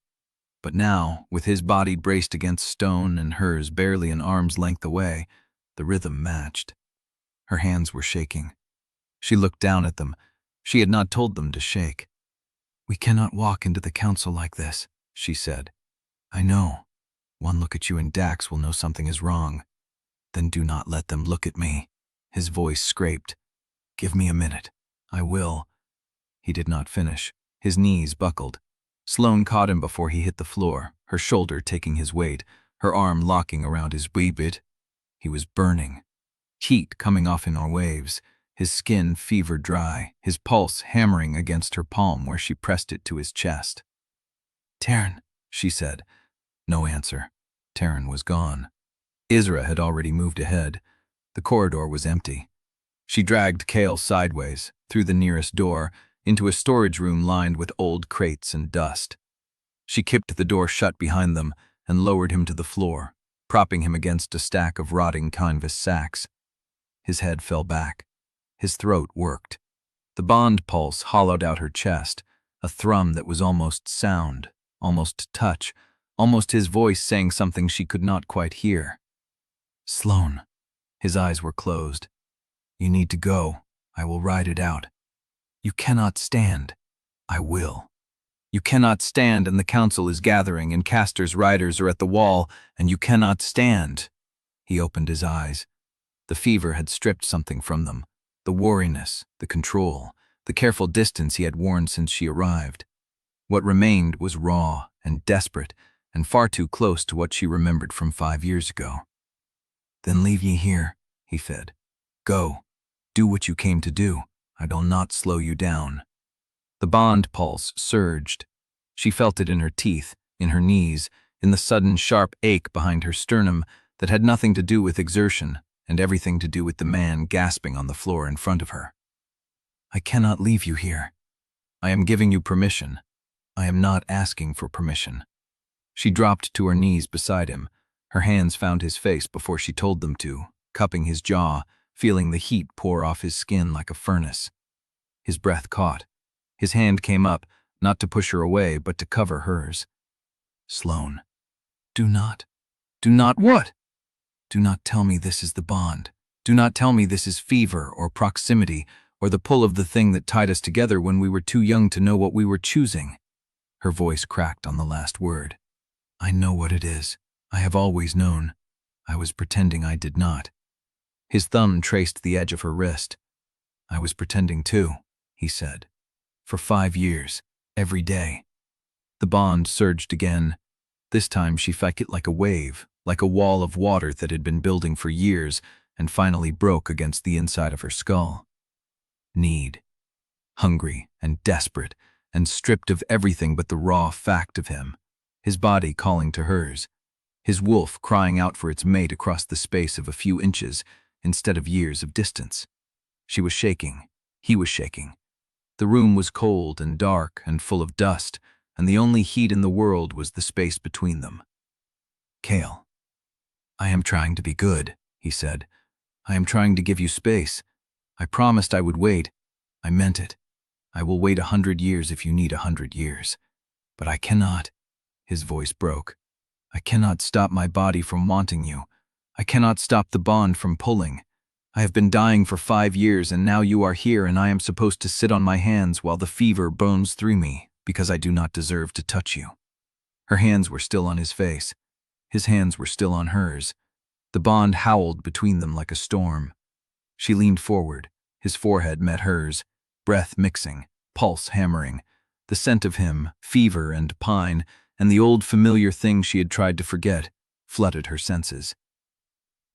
But now, with his body braced against stone and hers barely an arm's length away, the rhythm matched. Her hands were shaking. She looked down at them. She had not told them to shake. We cannot walk into the council like this, she said. I know. One look at you and Dax will know something is wrong. Then do not let them look at me. His voice scraped. Give me a minute. I will. He did not finish. His knees buckled. Sloane caught him before he hit the floor, her shoulder taking his weight, her arm locking around his bit. He was burning. Heat coming off in waves, his skin fever dry, his pulse hammering against her palm where she pressed it to his chest. Teren, she said. No answer. Teren was gone. Isra had already moved ahead. The corridor was empty. She dragged Kael sideways, through the nearest door, into a storage room lined with old crates and dust. She kicked the door shut behind them and lowered him to the floor, propping him against a stack of rotting canvas sacks. His head fell back. His throat worked. The bond pulse hollowed out her chest, a thrum that was almost sound, almost touch, almost his voice saying something she could not quite hear. Sloane. His eyes were closed. You need to go. I will ride it out. You cannot stand. I will. You cannot stand and the council is gathering and Castor's riders are at the wall and you cannot stand. He opened his eyes. The fever had stripped something from them. The wariness, the control, the careful distance he had worn since she arrived. What remained was raw and desperate and far too close to what she remembered from 5 years ago. Then leave ye here, he said. Go. Do what you came to do. I will not slow you down. The bond pulse surged. She felt it in her teeth, in her knees, in the sudden sharp ache behind her sternum that had nothing to do with exertion and everything to do with the man gasping on the floor in front of her. I cannot leave you here. I am giving you permission. I am not asking for permission. She dropped to her knees beside him. Her hands found his face before she told them to, cupping his jaw, feeling the heat pour off his skin like a furnace. His breath caught. His hand came up, not to push her away, but to cover hers. Sloane, do not what? Do not tell me this is the bond. Do not tell me this is fever or proximity or the pull of the thing that tied us together when we were too young to know what we were choosing. Her voice cracked on the last word. I know what it is. I have always known. I was pretending I did not. His thumb traced the edge of her wrist. I was pretending too, he said. For 5 years, every day. The bond surged again. This time she felt it like a wave, like a wall of water that had been building for years and finally broke against the inside of her skull. Need. Hungry and desperate and stripped of everything but the raw fact of him. His body calling to hers. His wolf crying out for its mate across the space of a few inches instead of years of distance. She was shaking. He was shaking. The room was cold and dark and full of dust, and the only heat in the world was the space between them. Kael. I am trying to be good, he said. I am trying to give you space. I promised I would wait. I meant it. I will wait 100 years if you need 100 years. But I cannot. His voice broke. I cannot stop my body from wanting you. I cannot stop the bond from pulling. I have been dying for 5 years and now you are here and I am supposed to sit on my hands while the fever burns through me because I do not deserve to touch you. Her hands were still on his face. His hands were still on hers. The bond howled between them like a storm. She leaned forward. His forehead met hers, breath mixing, pulse hammering. The scent of him, fever and pine, and the old familiar thing she had tried to forget, flooded her senses.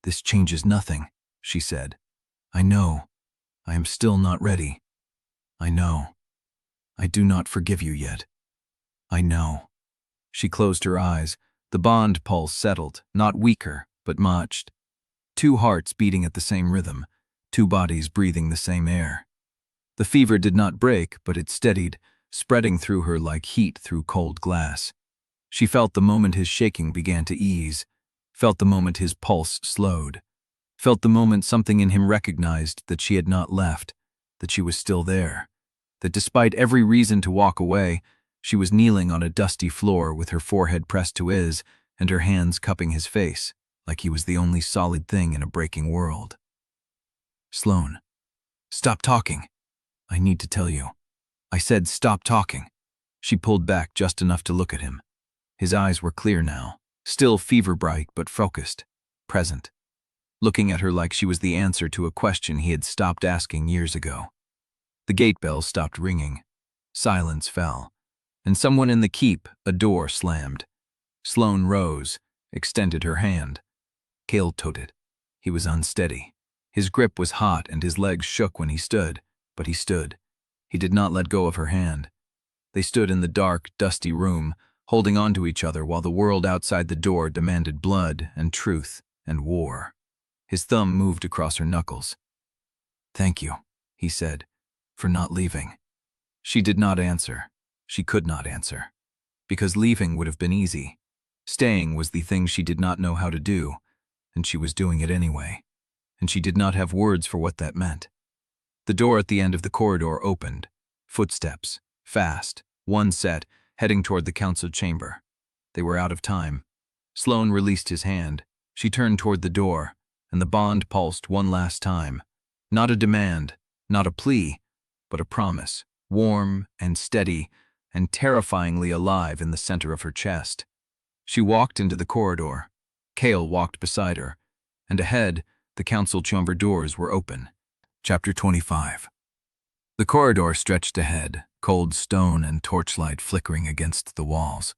This changes nothing, she said. I know. I am still not ready. I know. I do not forgive you yet. I know. She closed her eyes. The bond pulse settled, not weaker, but matched. 2 hearts beating at the same rhythm, 2 bodies breathing the same air. The fever did not break, but it steadied, spreading through her like heat through cold glass. She felt the moment his shaking began to ease, felt the moment his pulse slowed, felt the moment something in him recognized that she had not left, that she was still there, that despite every reason to walk away, she was kneeling on a dusty floor with her forehead pressed to his and her hands cupping his face, like he was the only solid thing in a breaking world. Sloane, stop talking. I need to tell you. I said stop talking. She pulled back just enough to look at him. His eyes were clear now, still fever-bright but focused, present, looking at her like she was the answer to a question he had stopped asking years ago. The gate bell stopped ringing. Silence fell, and someone in the keep, a door slammed. Sloane rose, extended her hand. Kael took it. He was unsteady. His grip was hot and his legs shook when he stood, but he stood. He did not let go of her hand. They stood in the dark, dusty room, holding on to each other while the world outside the door demanded blood and truth and war. His thumb moved across her knuckles. Thank you, he said, for not leaving. She did not answer. She could not answer. Because leaving would have been easy. Staying was the thing she did not know how to do, and she was doing it anyway. And she did not have words for what that meant. The door at the end of the corridor opened. Footsteps, fast, one set, heading toward the council chamber. They were out of time. Sloane released his hand. She turned toward the door, and the bond pulsed one last time. Not a demand, not a plea, but a promise, warm and steady and terrifyingly alive in the center of her chest. She walked into the corridor. Kael walked beside her, and ahead, the council chamber doors were open. Chapter 25. The corridor stretched ahead, cold stone and torchlight flickering against the walls.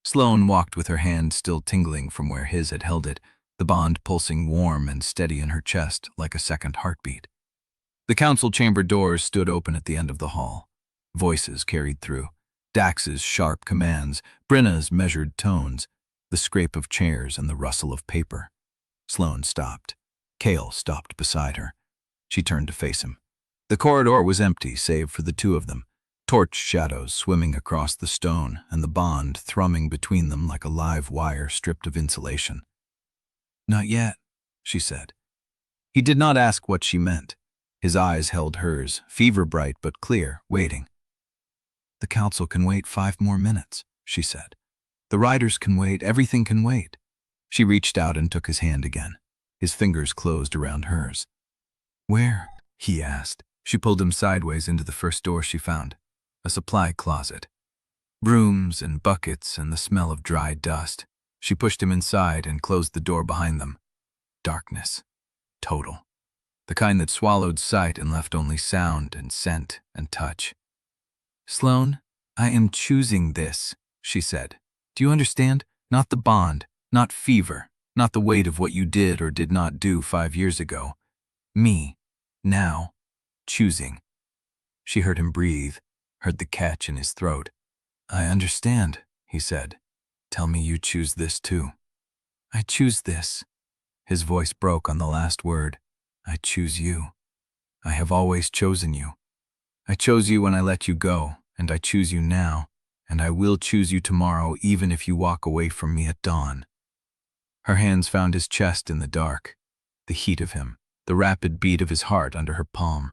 Sloane walked with her hand still tingling from where his had held it, the bond pulsing warm and steady in her chest like a second heartbeat. The council chamber doors stood open at the end of the hall. Voices carried through. Dax's sharp commands, Brenna's measured tones, the scrape of chairs and the rustle of paper. Sloane stopped. Kael stopped beside her. She turned to face him. The corridor was empty save for the 2 of them. torch shadows swimming across the stone and the bond thrumming between them like a live wire stripped of insulation. "Not yet," she said. He did not ask what she meant. His eyes held hers, fever-bright but clear, waiting. "The council can wait 5 more minutes," she said. "The riders can wait, everything can wait." She reached out and took his hand again. His fingers closed around hers. "Where?" he asked. She pulled him sideways into the first door she found, a supply closet. Brooms and buckets and the smell of dry dust. She pushed him inside and closed the door behind them. Darkness. Total. The kind that swallowed sight and left only sound and scent and touch. "Sloane, I am choosing this," she said. "Do you understand? Not the bond, not fever, not the weight of what you did or did not do 5 years ago. Me. Now. Choosing." She heard him breathe, heard the catch in his throat. "I understand," he said. "Tell me you choose this too." "I choose this." His voice broke on the last word. "I choose you. I have always chosen you. I chose you when I let you go, and I choose you now, and I will choose you tomorrow even if you walk away from me at dawn." Her hands found his chest in the dark, the heat of him, the rapid beat of his heart under her palm.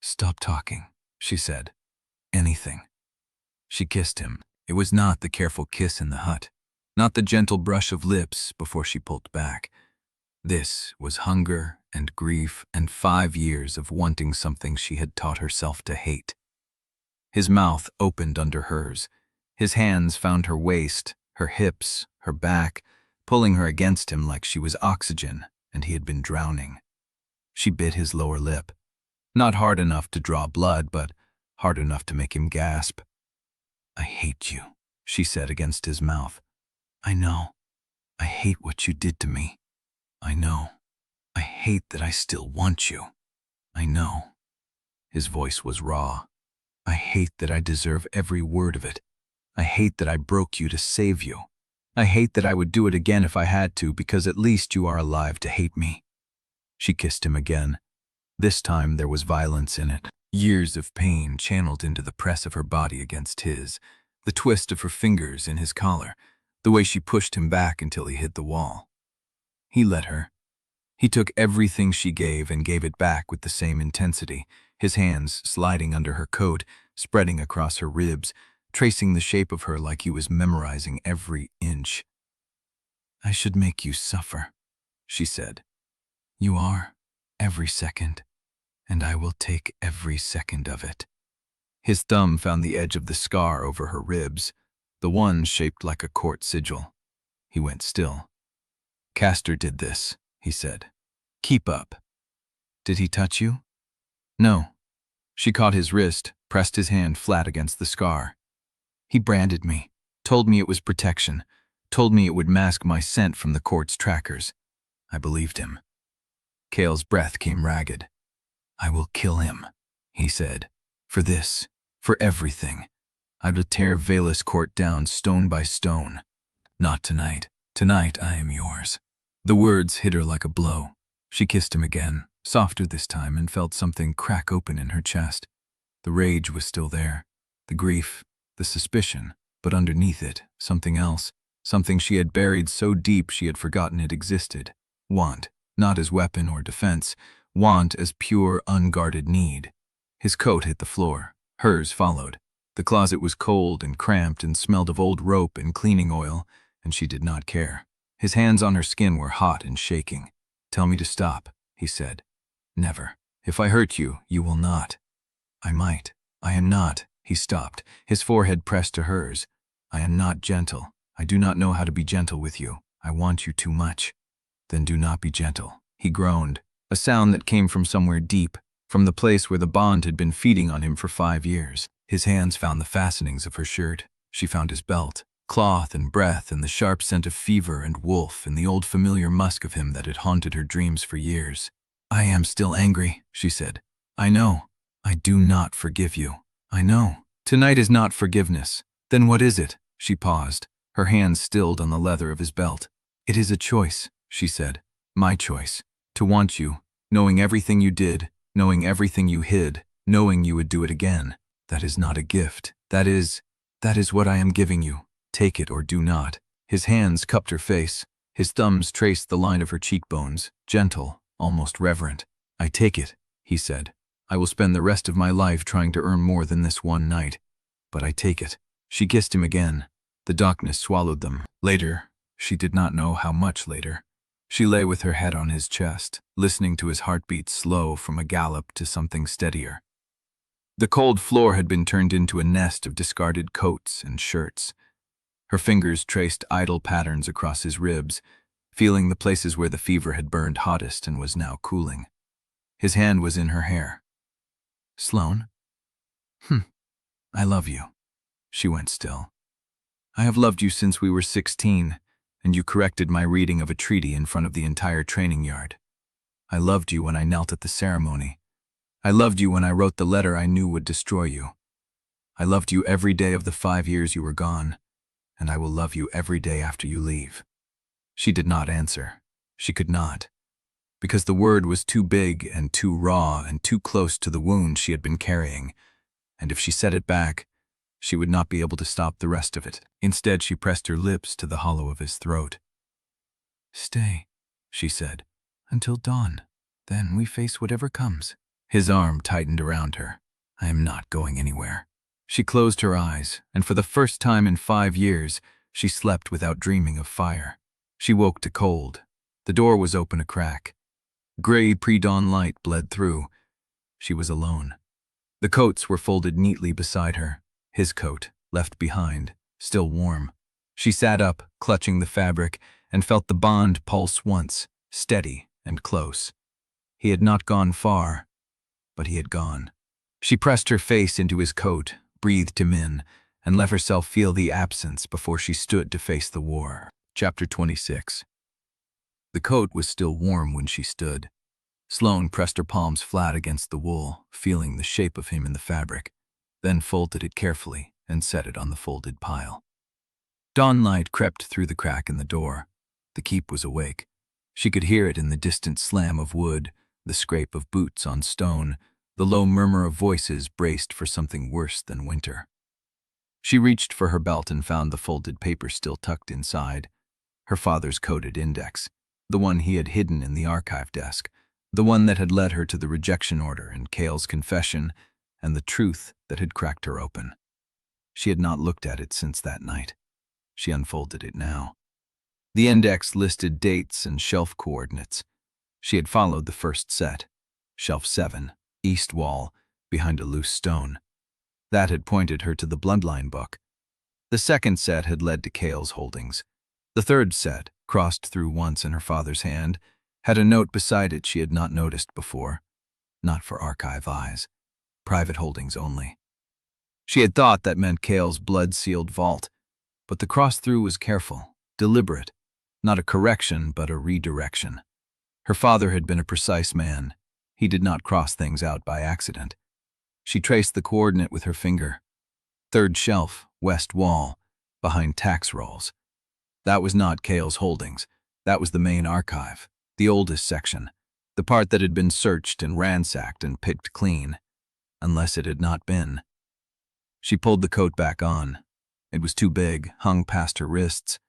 "Stop talking," she said. "Anything." She kissed him. It was not the careful kiss in the hut, not the gentle brush of lips before she pulled back. This was hunger and grief and 5 years of wanting something she had taught herself to hate. His mouth opened under hers. His hands found her waist, her hips, her back, pulling her against him like she was oxygen and he had been drowning. She bit his lower lip. Not hard enough to draw blood, but hard enough to make him gasp. "I hate you," she said against his mouth. "I know. I hate what you did to me. I know. I hate that I still want you. I know." His voice was raw. "I hate that I deserve every word of it. I hate that I broke you to save you. I hate that I would do it again if I had to, because at least you are alive to hate me." She kissed him again. This time there was violence in it. Years of pain channeled into the press of her body against his, the twist of her fingers in his collar, the way she pushed him back until he hit the wall. He let her. He took everything she gave and gave it back with the same intensity, his hands sliding under her coat, spreading across her ribs, tracing the shape of her like he was memorizing every inch. "I should make you suffer," she said. "You are, every second, and I will take every second of it." His thumb found the edge of the scar over her ribs, the one shaped like a court sigil. He went still. "Castor did this," he said. "Keep up." "Did he touch you?" "No." She caught his wrist, pressed his hand flat against the scar. "He branded me, told me it was protection, told me it would mask my scent from the court's trackers. I believed him." Kael's breath came ragged. "I will kill him," he said. "For this, for everything. I will tear Velis Court down stone by stone. Not tonight. Tonight I am yours." The words hit her like a blow. She kissed him again, softer this time, and felt something crack open in her chest. The rage was still there, the grief, the suspicion, but underneath it, something else, something she had buried so deep she had forgotten it existed. Want, not as weapon or defense, want as pure, unguarded need. His coat hit the floor. Hers followed. The closet was cold and cramped and smelled of old rope and cleaning oil, and she did not care. His hands on her skin were hot and shaking. "Tell me to stop," he said. "Never. If I hurt you, you will not." "I might. I am not." He stopped, his forehead pressed to hers. "I am not gentle. I do not know how to be gentle with you. I want you too much." "Then do not be gentle," he groaned, a sound that came from somewhere deep, from the place where the bond had been feeding on him for 5 years. His hands found the fastenings of her shirt. She found his belt, cloth and breath and the sharp scent of fever and wolf and the old familiar musk of him that had haunted her dreams for years. "I am still angry," she said. "I know. I do not forgive you. I know. Tonight is not forgiveness. Then what is it?" She paused, her hands stilled on the leather of his belt. "It is a choice," she said. "My choice. To want you, knowing everything you did, knowing everything you hid, knowing you would do it again. That is not a gift. That is what I am giving you. Take it or do not. His hands cupped her face. His thumbs traced the line of her cheekbones, gentle, almost reverent. I take it, he said. I will spend the rest of my life trying to earn more than this one night. But I take it. She kissed him again. The darkness swallowed them. Later, she did not know how much later, she lay with her head on his chest, listening to his heartbeat slow from a gallop to something steadier. The cold floor had been turned into a nest of discarded coats and shirts. Her fingers traced idle patterns across his ribs, feeling the places where the fever had burned hottest and was now cooling. His hand was in her hair. Sloane? I love you. She went still. I have loved you since we were 16, and you corrected my reading of a treaty in front of the entire training yard. I loved you when I knelt at the ceremony. I loved you when I wrote the letter I knew would destroy you. I loved you every day of the 5 years you were gone, and I will love you every day after you leave. She did not answer. She could not, because the word was too big and too raw and too close to the wound she had been carrying, and if she said it back, she would not be able to stop the rest of it. Instead, she pressed her lips to the hollow of his throat. Stay, she said, until dawn. Then we face whatever comes. His arm tightened around her. I am not going anywhere. She closed her eyes, and for the first time in 5 years, she slept without dreaming of fire. She woke to cold. The door was open a crack. Gray pre-dawn light bled through. She was alone. The coats were folded neatly beside her. His coat, left behind, still warm. She sat up, clutching the fabric, and felt the bond pulse once, steady and close. He had not gone far, but he had gone. She pressed her face into his coat, breathed him in, and let herself feel the absence before she stood to face the war. Chapter 26. The coat was still warm when she stood. Sloane pressed her palms flat against the wool, feeling the shape of him in the fabric, then folded it carefully and set it on the folded pile. Dawnlight crept through the crack in the door. The keep was awake. She could hear it in the distant slam of wood, the scrape of boots on stone, the low murmur of voices braced for something worse than winter. She reached for her belt and found the folded paper still tucked inside. Her father's coded index, the one he had hidden in the archive desk, the one that had led her to the rejection order and Kael's confession, and the truth that had cracked her open. She had not looked at it since that night. She unfolded it now. The index listed dates and shelf coordinates. She had followed the first set, shelf 7, east wall, behind a loose stone. That had pointed her to the bloodline book. The second set had led to Kael's holdings. The third set, crossed through once in her father's hand, had a note beside it she had not noticed before. Not for archive eyes. Private holdings only. She had thought that meant Kael's blood-sealed vault, but the cross-through was careful, deliberate, not a correction but a redirection. Her father had been a precise man. He did not cross things out by accident. She traced the coordinate with her finger. Third shelf, west wall, behind tax rolls. That was not Kael's holdings. That was the main archive, the oldest section, the part that had been searched and ransacked and picked clean. Unless it had not been. She pulled the coat back on. It was too big, hung past her wrists,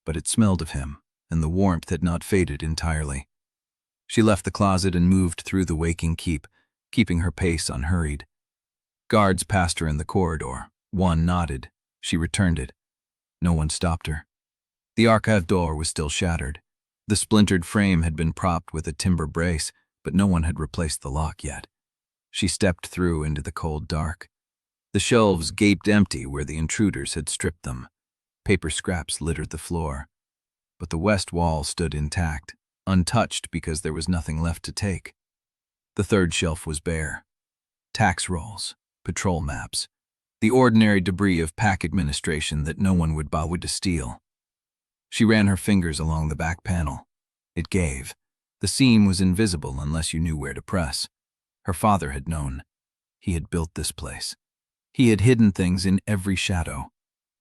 but it smelled of him, and the warmth had not faded entirely. She left the closet and moved through the waking keep, keeping her pace unhurried. Guards passed her in the corridor. One nodded. She returned it. No one stopped her. The archive door was still shattered. The splintered frame had been propped with a timber brace, but no one had replaced the lock yet. She stepped through into the cold dark. The shelves gaped empty where the intruders had stripped them. Paper scraps littered the floor. But the west wall stood intact, untouched because there was nothing left to take. The third shelf was bare. Tax rolls, patrol maps, the ordinary debris of pack administration that no one would bother to steal. She ran her fingers along the back panel. It gave. The seam was invisible unless you knew where to press. Her father had known. He had built this place. He had hidden things in every shadow.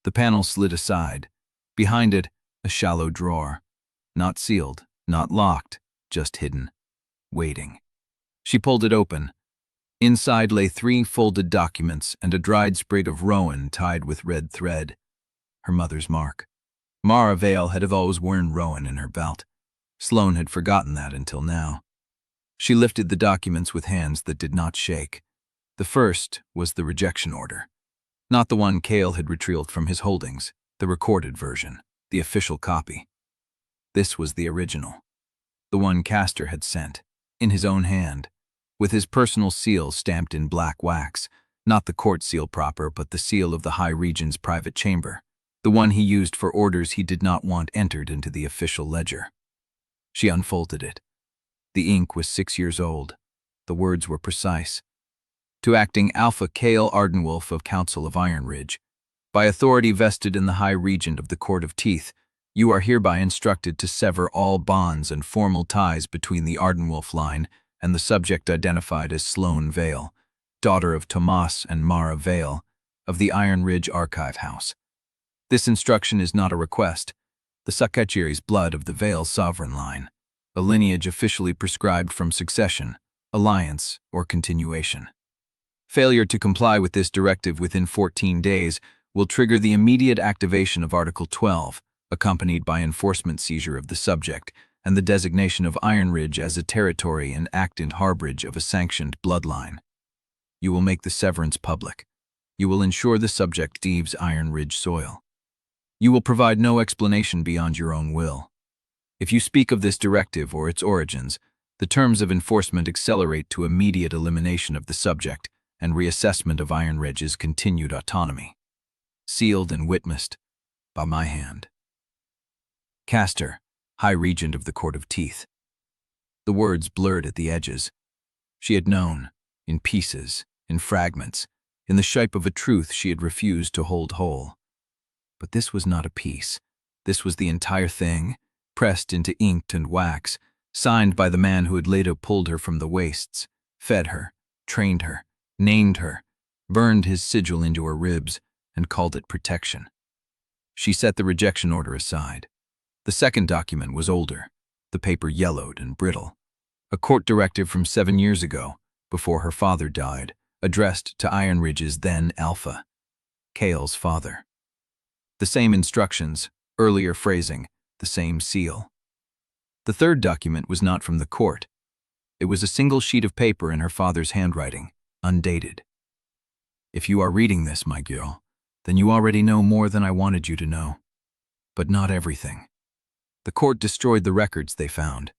The panel slid aside. Behind it, a shallow drawer. Not sealed, not locked, just hidden. Waiting. She pulled it open. Inside lay 3 folded documents and a dried sprig of rowan tied with red thread. Her mother's mark. Mara Vael had always worn rowan in her belt. Sloane had forgotten that until now. She lifted the documents with hands that did not shake. The first was the rejection order. Not the one Kael had retrieved from his holdings, the recorded version, the official copy. This was the original. The one Castor had sent, in his own hand, with his personal seal stamped in black wax, not the court seal proper but the seal of the High Regent's private chamber, the one he used for orders he did not want entered into the official ledger. She unfolded it. The ink was 6 years old. The words were precise. To Acting Alpha Kael Ardenwolf of Council of Ironridge, by authority vested in the High Regent of the Court of Teeth, you are hereby instructed to sever all bonds and formal ties between the Ardenwolf line and the subject identified as Sloane Vael, daughter of Tomas and Mara Vael, of the Ironridge Archive House. This instruction is not a request. The Sakachiri's blood of the Vael sovereign line, a lineage officially prescribed from succession, alliance, or continuation. Failure to comply with this directive within 14 days will trigger the immediate activation of Article 12, accompanied by enforcement seizure of the subject and the designation of Ironridge as a territory and act in harborage of a sanctioned bloodline. You will make the severance public. You will ensure the subject leaves Ironridge soil. You will provide no explanation beyond your own will. If you speak of this directive or its origins, the terms of enforcement accelerate to immediate elimination of the subject and reassessment of Ironridge's continued autonomy. Sealed and witnessed by my hand. Castor, High Regent of the Court of Teeth. The words blurred at the edges. She had known, in pieces, in fragments, in the shape of a truth she had refused to hold whole. But this was not a piece. This was the entire thing, pressed into inked and wax, signed by the man who had later pulled her from the wastes, fed her, trained her, named her, burned his sigil into her ribs, and called it protection. She set the rejection order aside. The second document was older, the paper yellowed and brittle. A court directive from 7 years ago, before her father died, addressed to Ironridge's then Alpha, Kael's father. The same instructions, earlier phrasing, the same seal. The third document was not from the court. It was a single sheet of paper in her father's handwriting, undated. If you are reading this, my girl, then you already know more than I wanted you to know. But not everything. The court destroyed the records they found.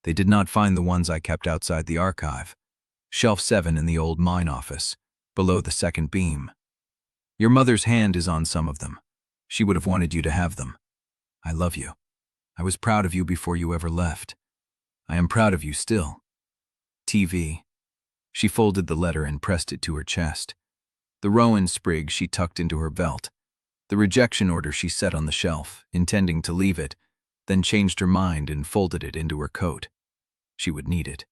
They did not find the ones I kept outside the archive. Shelf 7 in the old mine office, below the second beam. Your mother's hand is on some of them. She would have wanted you to have them. I love you. I was proud of you before you ever left. I am proud of you still. TV. She folded the letter and pressed it to her chest. The rowan sprig she tucked into her belt. The rejection order she set on the shelf, intending to leave it, then changed her mind and folded it into her coat. She would need it.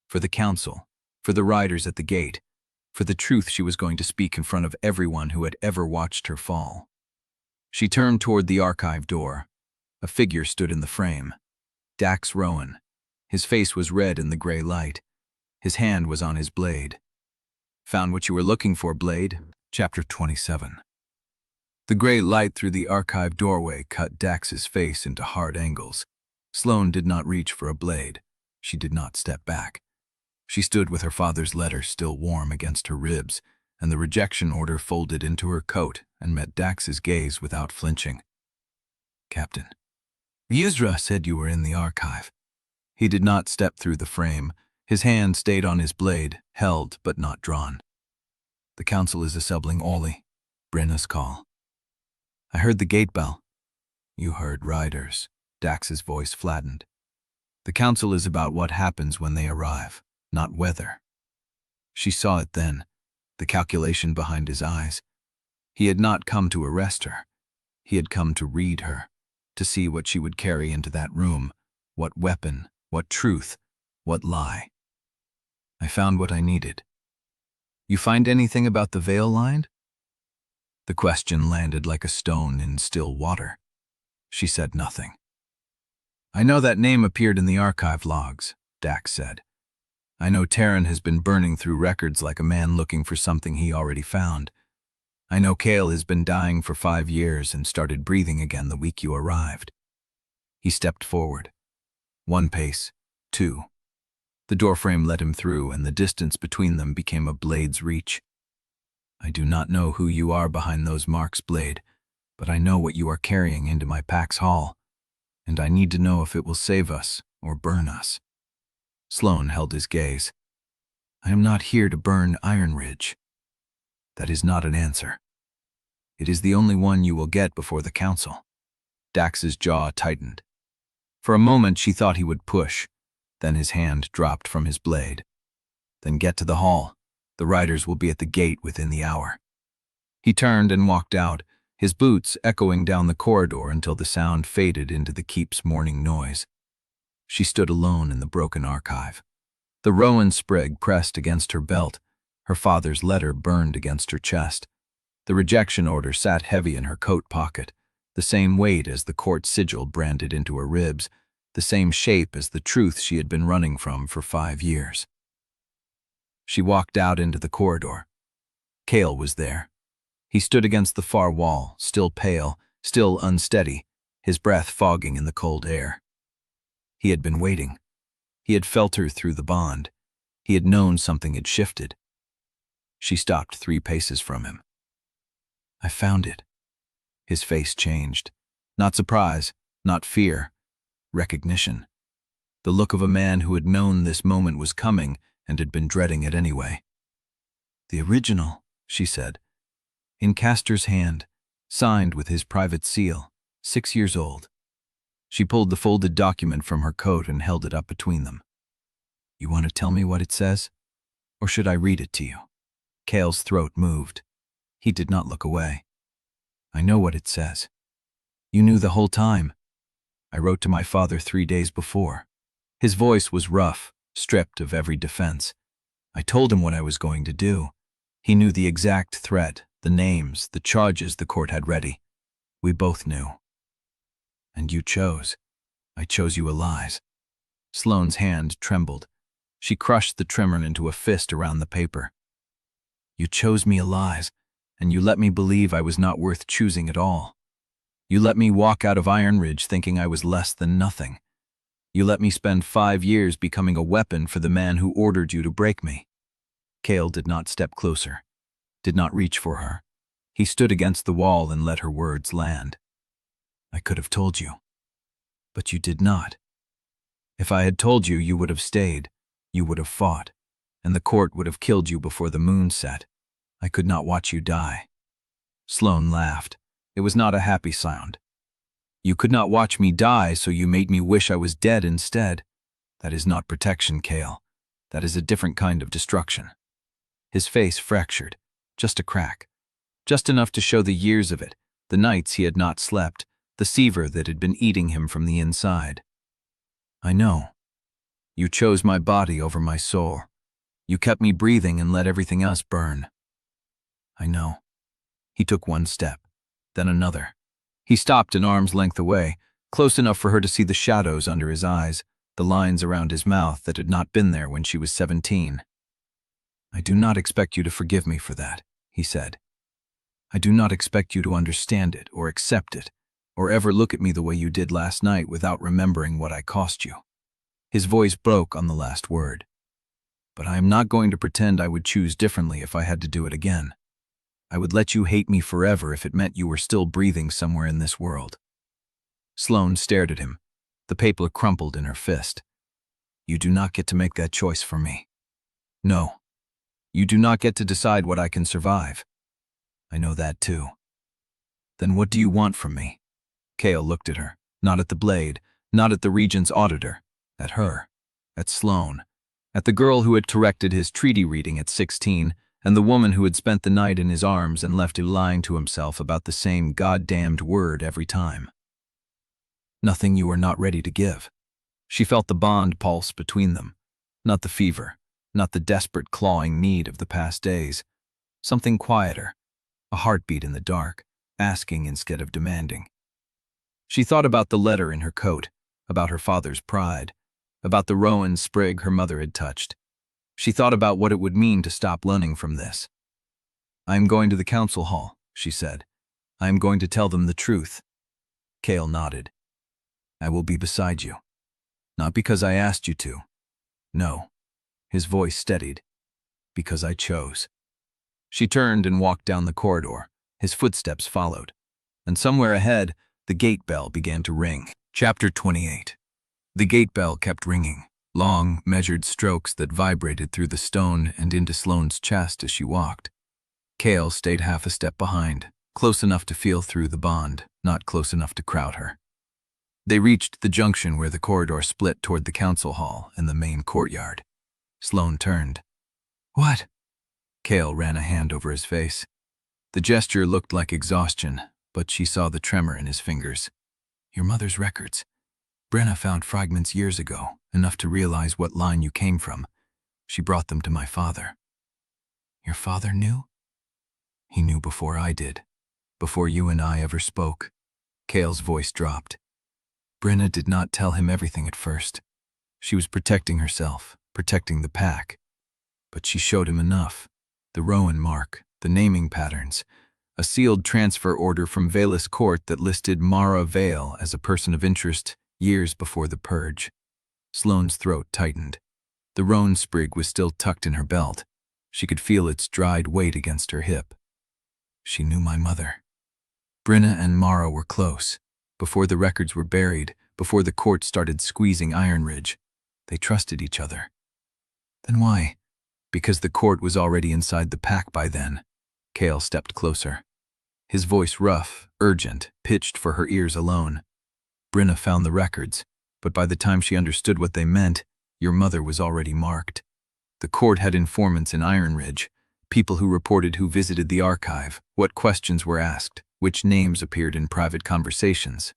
For the council, for the riders at the gate, for the truth she was going to speak in front of everyone who had ever watched her fall. She turned toward the archive door. A figure stood in the frame. Dax Rowan. His face was red in the gray light. His hand was on his blade. Found what you were looking for, Blade. Chapter 27. The gray light through the archive doorway cut Dax's face into hard angles. Sloane did not reach for a blade. She did not step back. She stood with her father's letter still warm against her ribs, and the rejection order folded into her coat and met Dax's gaze without flinching. Captain. Yuzra said you were in the archive. He did not step through the frame. His hand stayed on his blade, held but not drawn. The council is assembling Ollie. Brenna's call. I heard the gate bell. You heard riders. Dax's voice flattened. The council is about what happens when they arrive, not whether. She saw it then, the calculation behind his eyes. He had not come to arrest her. He had come to read her, to see what she would carry into that room, what weapon, what truth, what lie. I found what I needed. You find anything about the Vael line? The question landed like a stone in still water. She said nothing. I know that name appeared in the archive logs, Dax said. I know Teren has been burning through records like a man looking for something he already found. I know Kael has been dying for 5 years and started breathing again the week you arrived." He stepped forward. 1 pace, 2. The doorframe let him through, and the distance between them became a blade's reach. "I do not know who you are behind those marks, Blade, but I know what you are carrying into my pack's hall, and I need to know if it will save us or burn us." Sloane held his gaze. "I am not here to burn Ironridge. That is not an answer. It is the only one you will get before the council." Dax's jaw tightened. For a moment she thought he would push, then his hand dropped from his blade. "Then get to the hall. The riders will be at the gate within the hour." He turned and walked out, his boots echoing down the corridor until the sound faded into the keep's morning noise. She stood alone in the broken archive. The rowan sprig pressed against her belt, her father's letter burned against her chest. The rejection order sat heavy in her coat pocket, the same weight as the court sigil branded into her ribs, the same shape as the truth she had been running from for 5 years. She walked out into the corridor. Kael was there. He stood against the far wall, still pale, still unsteady, his breath fogging in the cold air. He had been waiting. He had felt her through the bond. He had known something had shifted. She stopped 3 paces from him. "I found it." His face changed. Not surprise, not fear. Recognition. The look of a man who had known this moment was coming and had been dreading it anyway. "The original," she said. "In Castor's hand, signed with his private seal, 6 years old." She pulled the folded document from her coat and held it up between them. "You want to tell me what it says? Or should I read it to you?" Kael's throat moved. He did not look away. "I know what it says. You knew the whole time. I wrote to my father 3 days before." His voice was rough, stripped of every defense. "I told him what I was going to do. He knew the exact threat, the names, the charges the court had ready. We both knew. And you chose. I chose you allies." Sloane's hand trembled. She crushed the trimmer into a fist around the paper. "You chose me allies, and you let me believe I was not worth choosing at all. You let me walk out of Ironridge thinking I was less than nothing. You let me spend 5 years becoming a weapon for the man who ordered you to break me." Kael did not step closer, did not reach for her. He stood against the wall and let her words land. "I could have told you. But you did not. If I had told you, you would have stayed, you would have fought, and the court would have killed you before the moon set. I could not watch you die." Sloane laughed. It was not a happy sound. "You could not watch me die, so you made me wish I was dead instead. That is not protection, Kael. That is a different kind of destruction." His face fractured, just a crack, just enough to show the years of it, the nights he had not slept, the fever that had been eating him from the inside. "I know. You chose my body over my soul. You kept me breathing and let everything else burn. I know." He took 1 step, then another. He stopped an arm's length away, close enough for her to see the shadows under his eyes, the lines around his mouth that had not been there when she was 17. "I do not expect you to forgive me for that," he said. "I do not expect you to understand it or accept it, or ever look at me the way you did last night without remembering what I cost you." His voice broke on the last word. "But I am not going to pretend I would choose differently if I had to do it again. I would let you hate me forever if it meant you were still breathing somewhere in this world." Sloane stared at him. The paper crumpled in her fist. "You do not get to make that choice for me. No. You do not get to decide what I can survive. I know that too. Then what do you want from me?" Kael looked at her, not at the blade, not at the Regent's auditor, at her, at Sloane, at the girl who had corrected his treaty reading at 16, and the woman who had spent the night in his arms and left him lying to himself about the same goddamned word every time. "Nothing you are not ready to give." She felt the bond pulse between them, not the fever, not the desperate clawing need of the past days. Something quieter, a heartbeat in the dark, asking instead of demanding. She thought about the letter in her coat, about her father's pride, about the rowan sprig her mother had touched. She thought about what it would mean to stop learning from this. "I am going to the council hall," she said. "I am going to tell them the truth." Kael nodded. "I will be beside you. Not because I asked you to. No." His voice steadied. "Because I chose." She turned and walked down the corridor. His footsteps followed. And somewhere ahead, the gate bell began to ring. Chapter 28. The gate bell kept ringing, long, measured strokes that vibrated through the stone and into Sloane's chest as she walked. Kael stayed half a step behind, close enough to feel through the bond, not close enough to crowd her. They reached the junction where the corridor split toward the council hall and the main courtyard. Sloane turned. "What?" Kael ran a hand over his face. The gesture looked like exhaustion, but she saw the tremor in his fingers. "Your mother's records. Brenna found fragments years ago, enough to realize what line you came from. She brought them to my father." "Your father knew?" "He knew before I did, before you and I ever spoke." Kael's voice dropped. Brenna did not tell him everything at first. She was protecting herself, protecting the pack. But she showed him enough. The Rowan mark, the naming patterns, a sealed transfer order from Velis Court that listed Sloane Vael as a person of interest years before the purge. Sloane's throat tightened. The roan sprig was still tucked in her belt. She could feel its dried weight against her hip. She knew my mother. Brenna and Mara were close. Before the records were buried, before the court started squeezing Ironridge, they trusted each other. Then why? Because the court was already inside the pack by then. Kael stepped closer. His voice rough, urgent, pitched for her ears alone. "Brenna found the records, but by the time she understood what they meant, your mother was already marked. The court had informants in Ironridge, people who reported who visited the archive, what questions were asked, which names appeared in private conversations."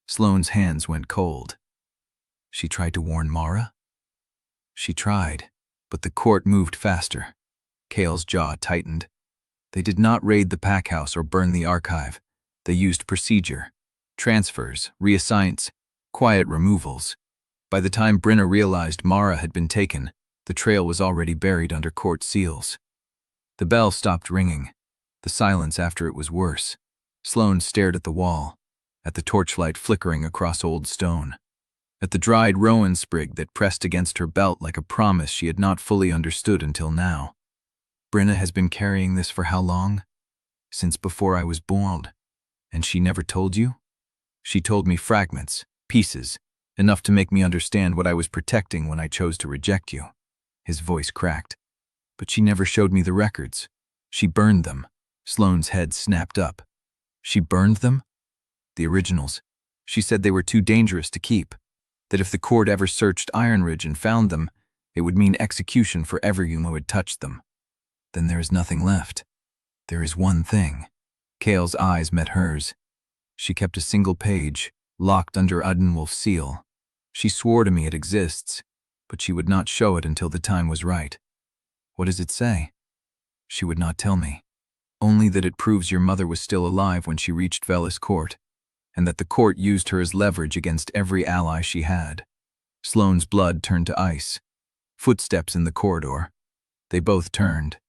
Sloane's hands went cold. "She tried to warn Mara?" "She tried, but the court moved faster." Kael's jaw tightened. "They did not raid the pack house or burn the archive. They used procedure, transfers, reassigns, quiet removals. By the time Brenna realized Mara had been taken, the trail was already buried under court seals." The bell stopped ringing. The silence after it was worse. Sloane stared at the wall, at the torchlight flickering across old stone, at the dried rowan sprig that pressed against her belt like a promise she had not fully understood until now. "Brenna has been carrying this for how long?" "Since before I was born." "And she never told you?" "She told me fragments, pieces, enough to make me understand what I was protecting when I chose to reject you." His voice cracked. "But she never showed me the records. She burned them." Sloane's head snapped up. "She burned them?" "The originals. She said they were too dangerous to keep. That if the court ever searched Ironridge and found them, it would mean execution for everyone who had touched them." "Then there is nothing left." "There is one thing." Kael's eyes met hers. "She kept a single page, locked under Ardenwolf's seal. She swore to me it exists, but she would not show it until the time was right." "What does it say?" "She would not tell me. Only that it proves your mother was still alive when she reached Velis Court, and that the court used her as leverage against every ally she had." Sloane's blood turned to ice. Footsteps in the corridor. They both turned.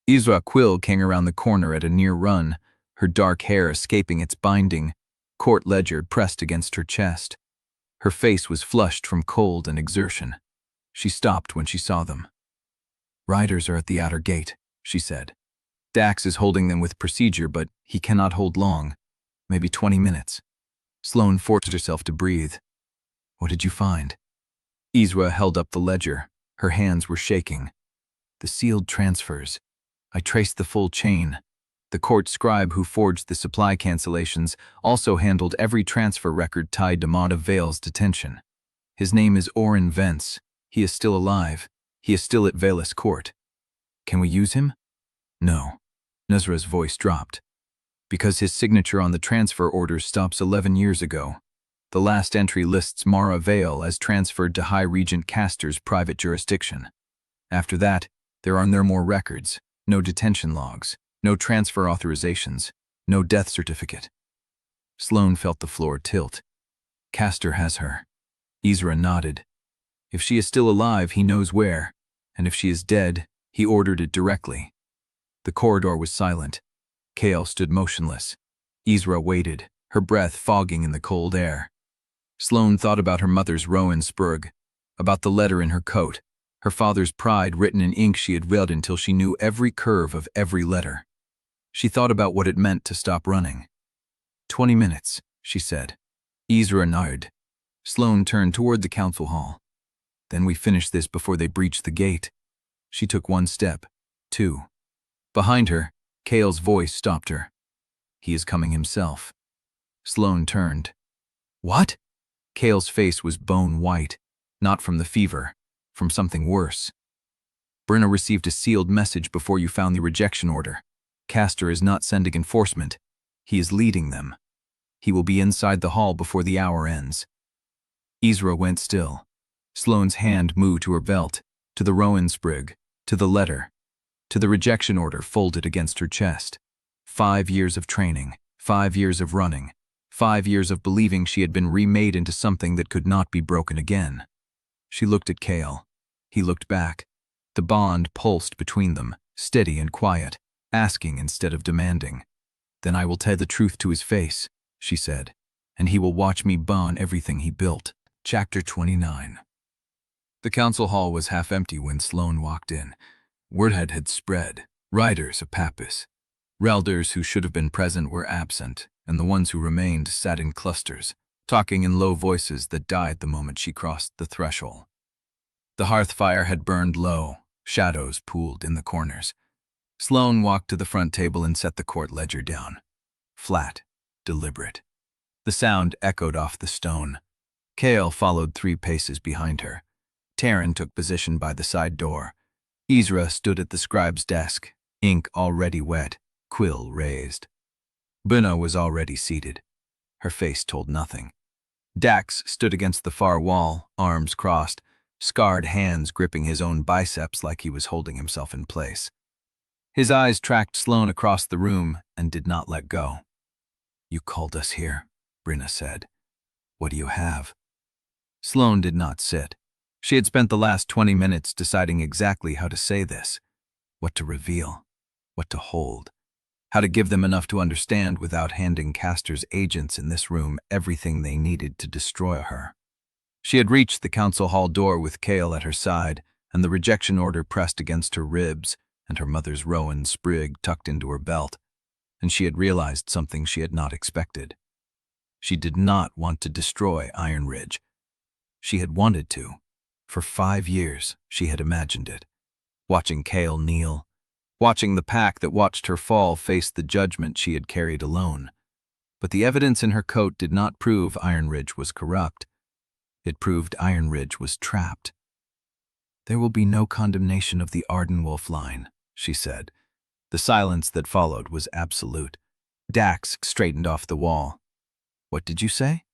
Isra Quill came around the corner at a near run, her dark hair escaping its binding, court ledger pressed against her chest. Her face was flushed from cold and exertion. She stopped when she saw them. "Riders are at the outer gate," she said. "Dax is holding them with procedure, but he cannot hold long. Maybe 20 minutes. Sloane forced herself to breathe. "What did you find?" Isra held up the ledger. Her hands were shaking. "The sealed transfers. I traced the full chain. The court scribe who forged the supply cancellations also handled every transfer record tied to Sloane Vael's detention. His name is Oren Vence. He is still alive. He is still at Velis Court. Can we use him?" "No." Nuzra's voice dropped. "Because his signature on the transfer orders stops 11 years ago. The last entry lists Sloane Vael as transferred to High Regent Caster's private jurisdiction. After that, there are no more records, no detention logs, no transfer authorizations, no death certificate." Sloane felt the floor tilt. "Caster has her." Isra nodded. "If she is still alive, he knows where, and if she is dead, he ordered it directly. The corridor was silent. Kael stood motionless. Isra waited, her breath fogging in the cold air. Sloane thought about her mother's Rowan Spurg, about the letter in her coat, her father's pride written in ink she had read until she knew every curve of every letter. She thought about what it meant to stop running. 20 minutes, she said. Isra nodded. Sloane turned toward the council hall. Then we finish this before they breach the gate. She took one step, two. Behind her, Kael's voice stopped her. He is coming himself. Sloane turned. What? Kael's face was bone white, not from the fever, from something worse. Brenna received a sealed message before you found the rejection order. Castor is not sending enforcement. He is leading them. He will be inside the hall before the hour ends. Isra went still. Sloane's hand moved to her belt, to the Rowan sprig, to the letter, to the rejection order folded against her chest. 5 years of training, 5 years of running, 5 years of believing she had been remade into something that could not be broken again. She looked at Kael. He looked back. The bond pulsed between them, steady and quiet, asking instead of demanding. Then I will tell the truth to his face, she said, and he will watch me burn everything he built. Chapter 29. The council hall was half empty when Sloane walked in. Word had spread. Riders of Pappas. Relders who should have been present were absent, and the ones who remained sat in clusters, talking in low voices that died the moment she crossed the threshold. The hearth fire had burned low, shadows pooled in the corners. Sloane walked to the front table and set the court ledger down. Flat, deliberate. The sound echoed off the stone. Kael followed 3 paces behind her. Teren took position by the side door. Isra stood at the scribe's desk, ink already wet, quill raised. Brenna was already seated. Her face told nothing. Dax stood against the far wall, arms crossed, scarred hands gripping his own biceps like he was holding himself in place. His eyes tracked Sloane across the room and did not let go. You called us here, Brenna said. What do you have? Sloane did not sit. She had spent the last 20 minutes deciding exactly how to say this, what to reveal, what to hold, how to give them enough to understand without handing Castor's agents in this room everything they needed to destroy her. She had reached the council hall door with Kael at her side, and the rejection order pressed against her ribs, and her mother's Rowan sprig tucked into her belt, and she had realized something she had not expected. She did not want to destroy Ironridge. She had wanted to. For 5 years, she had imagined it. Watching Kael kneel, watching the pack that watched her fall face the judgment she had carried alone. But the evidence in her coat did not prove Ironridge was corrupt. It proved Ironridge was trapped. There will be no condemnation of the Ardenwolf line, she said. The silence that followed was absolute. Dax straightened off the wall. What did you say?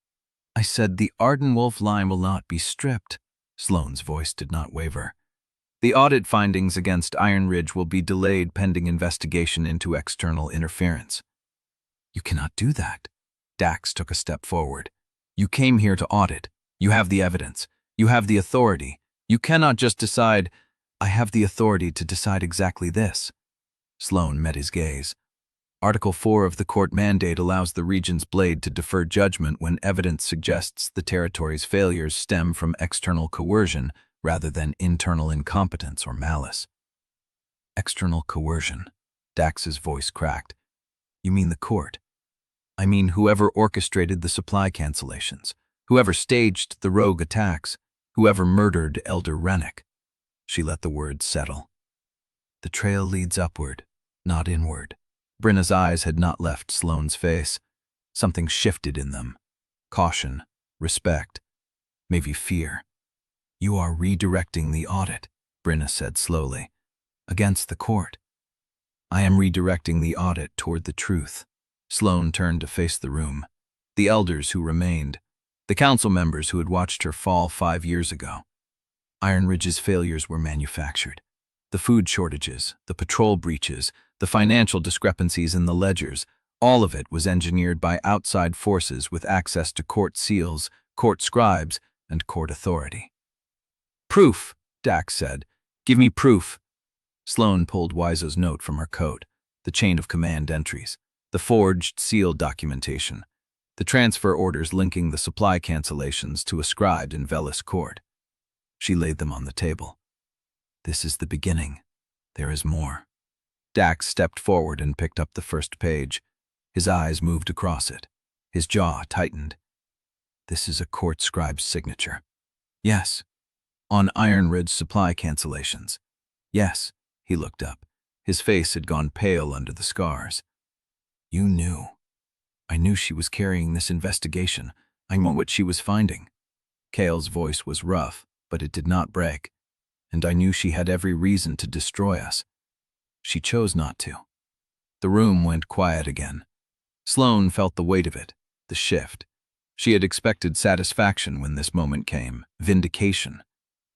I said the Ardenwolf line will not be stripped. Sloane's voice did not waver. The audit findings against Ironridge will be delayed pending investigation into external interference. You cannot do that. Dax took a step forward. You came here to audit. You have the evidence. You have the authority. You cannot just decide, I have the authority to decide exactly this. Sloane met his gaze. Article 4 of the court mandate allows the Regent's blade to defer judgment when evidence suggests the territory's failures stem from external coercion rather than internal incompetence or malice. External coercion. Dax's voice cracked. You mean the court? I mean whoever orchestrated the supply cancellations, whoever staged the rogue attacks, whoever murdered Elder Rennick. She let the words settle. The trail leads upward, not inward. Brenna's eyes had not left Sloane's face. Something shifted in them. Caution, respect, maybe fear. You are redirecting the audit, Brenna said slowly, against the court. I am redirecting the audit toward the truth. Sloane turned to face the room. The elders who remained, the council members who had watched her fall 5 years ago. Ironridge's failures were manufactured. The food shortages, the patrol breaches, the financial discrepancies in the ledgers, all of it was engineered by outside forces with access to court seals, court scribes, and court authority. Proof, Dax said. Give me proof. Sloane pulled Wiseau's note from her coat, the chain of command entries, the forged, sealed documentation, the transfer orders linking the supply cancellations to a scribe in Velis court. She laid them on the table. This is the beginning. There is more. Dax stepped forward and picked up the first page. His eyes moved across it. His jaw tightened. This is a court scribe's signature. Yes. On Ironridge supply cancellations. Yes. He looked up. His face had gone pale under the scars. You knew. I knew she was carrying this investigation. I knew what she was finding. Kael's voice was rough, but it did not break. And I knew she had every reason to destroy us. She chose not to. The room went quiet again. Sloane felt the weight of it, the shift. She had expected satisfaction when this moment came, vindication.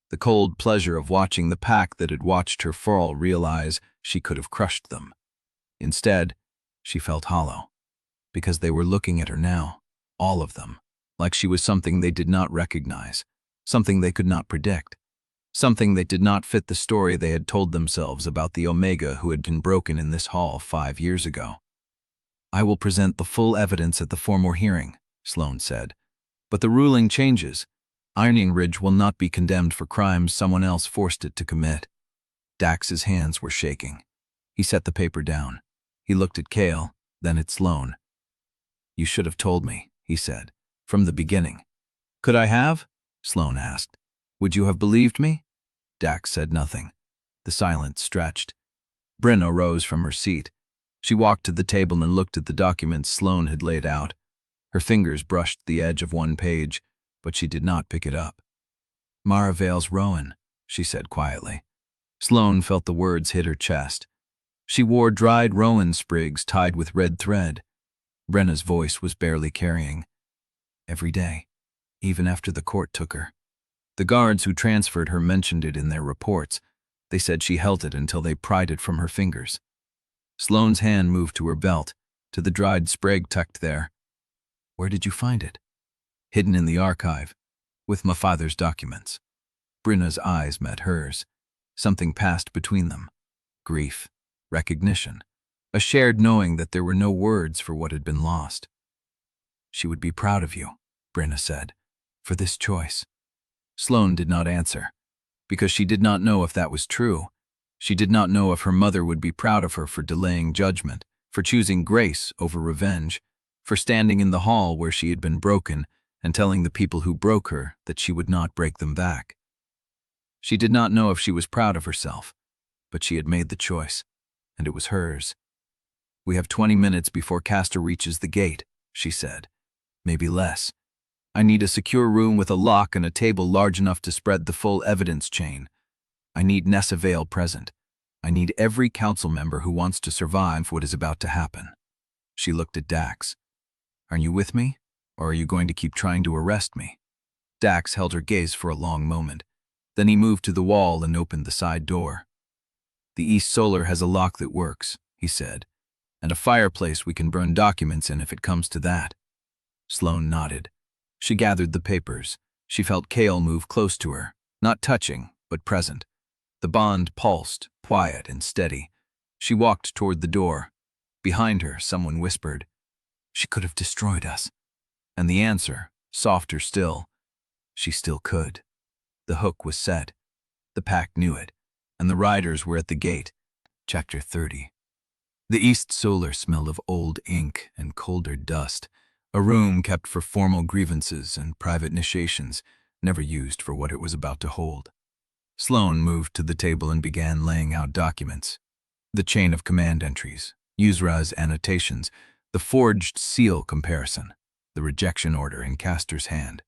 The cold pleasure of watching the pack that had watched her fall realize she could have crushed them. Instead, she felt hollow, because they were looking at her now, all of them, like she was something they did not recognize, something they could not predict, something that did not fit the story they had told themselves about the Omega who had been broken in this hall 5 years ago. I will present the full evidence at the formal hearing, Sloane said, but the ruling changes. Ironridge will not be condemned for crimes someone else forced it to commit. Dax's hands were shaking. He set the paper down. He looked at Kael, then at Sloane. You should have told me, he said, from the beginning. Could I have? Sloane asked. Would you have believed me? Dax said nothing. The silence stretched. Brenna rose from her seat. She walked to the table and looked at the documents Sloane had laid out. Her fingers brushed the edge of one page, but she did not pick it up. Mara Vael's Rowan, she said quietly. Sloane felt the words hit her chest. She wore dried rowan sprigs tied with red thread. Brenna's voice was barely carrying. Every day, even after the court took her. The guards who transferred her mentioned it in their reports. They said she held it until they pried it from her fingers. Sloane's hand moved to her belt, to the dried sprig tucked there. Where did you find it? Hidden in the archive, with my father's documents. Brenna's eyes met hers. Something passed between them. Grief, recognition, a shared knowing that there were no words for what had been lost. She would be proud of you, Brenna said, for this choice. Sloane did not answer, because she did not know if that was true. She did not know if her mother would be proud of her for delaying judgment, for choosing grace over revenge, for standing in the hall where she had been broken and telling the people who broke her that she would not break them back. She did not know if she was proud of herself, but she had made the choice, and it was hers. We have 20 minutes before Castor reaches the gate, she said. Maybe less. I need a secure room with a lock and a table large enough to spread the full evidence chain. I need Nessa Vael present. I need every council member who wants to survive what is about to happen. She looked at Dax. Are you with me, or are you going to keep trying to arrest me? Dax held her gaze for a long moment. Then he moved to the wall and opened the side door. The East Solar has a lock that works, he said, and a fireplace we can burn documents in if it comes to that. Sloane nodded. She gathered the papers. She felt Kael move close to her, not touching, but present. The bond pulsed, quiet and steady. She walked toward the door. Behind her, someone whispered, She could have destroyed us. And the answer, softer still, she still could. The hook was set. The pack knew it, and the riders were at the gate. Chapter 30. The East Solar smelled of old ink and colder dust, a room kept for formal grievances and private initiations, never used for what it was about to hold. Sloane moved to the table and began laying out documents. The chain of command entries, Uzra's annotations, the forged seal comparison, the rejection order in Castor's hand.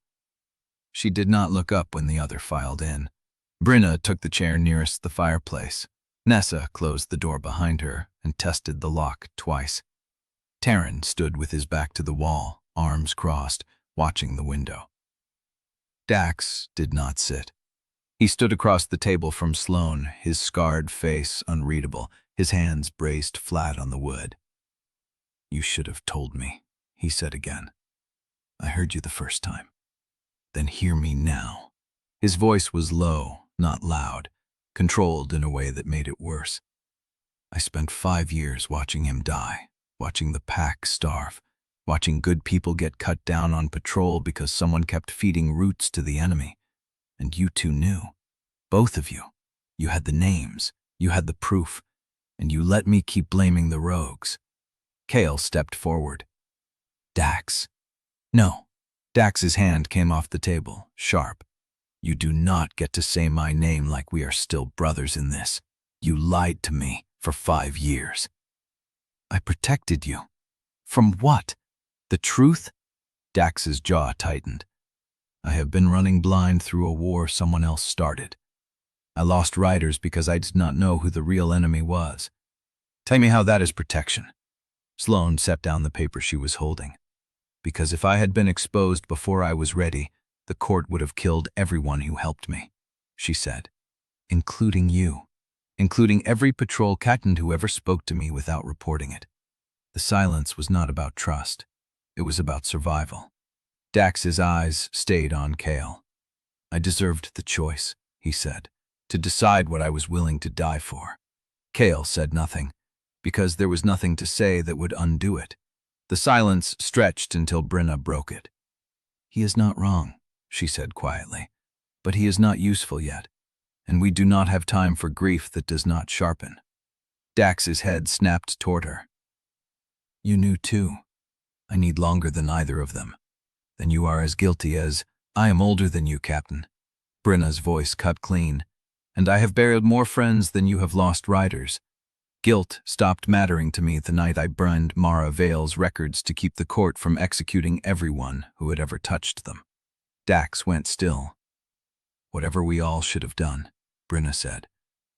She did not look up when the other filed in. Brenna took the chair nearest the fireplace. Nessa closed the door behind her and tested the lock twice. Teren stood with his back to the wall, arms crossed, watching the window. Dax did not sit. He stood across the table from Sloane, his scarred face unreadable, his hands braced flat on the wood. You should have told me, he said again. I heard you the first time. Then hear me now. His voice was low, not loud. controlled in a way that made it worse. I spent 5 years watching him die, watching the pack starve, watching good people get cut down on patrol because someone kept feeding roots to the enemy. And you two knew. Both of you. You had the names, you had the proof, and you let me keep blaming the rogues. Kael stepped forward. Dax. No. Dax's hand came off the table, sharp. You do not get to say my name like we are still brothers in this. You lied to me for 5 years. I protected you. From what? The truth? Dax's jaw tightened. I have been running blind through a war someone else started. I lost riders because I did not know who the real enemy was. Tell me how that is protection. Sloane set down the paper she was holding. Because if I had been exposed before I was ready, the court would have killed everyone who helped me, she said. Including you. Including every patrol captain who ever spoke to me without reporting it. The silence was not about trust. It was about survival. Dax's eyes stayed on Kael. I deserved the choice, he said, to decide what I was willing to die for. Kael said nothing, because there was nothing to say that would undo it. The silence stretched until Brenna broke it. He is not wrong, she said quietly, but he is not useful yet, and we do not have time for grief that does not sharpen. Dax's head snapped toward her. You knew too. I need longer than either of them. Then you are as guilty as, I am older than you, Captain. Brenna's voice cut clean. And I have buried more friends than you have lost riders. Guilt stopped mattering to me the night I burned Mara Vael's records to keep the court from executing everyone who had ever touched them. Dax went still. Whatever we all should have done, Brenna said.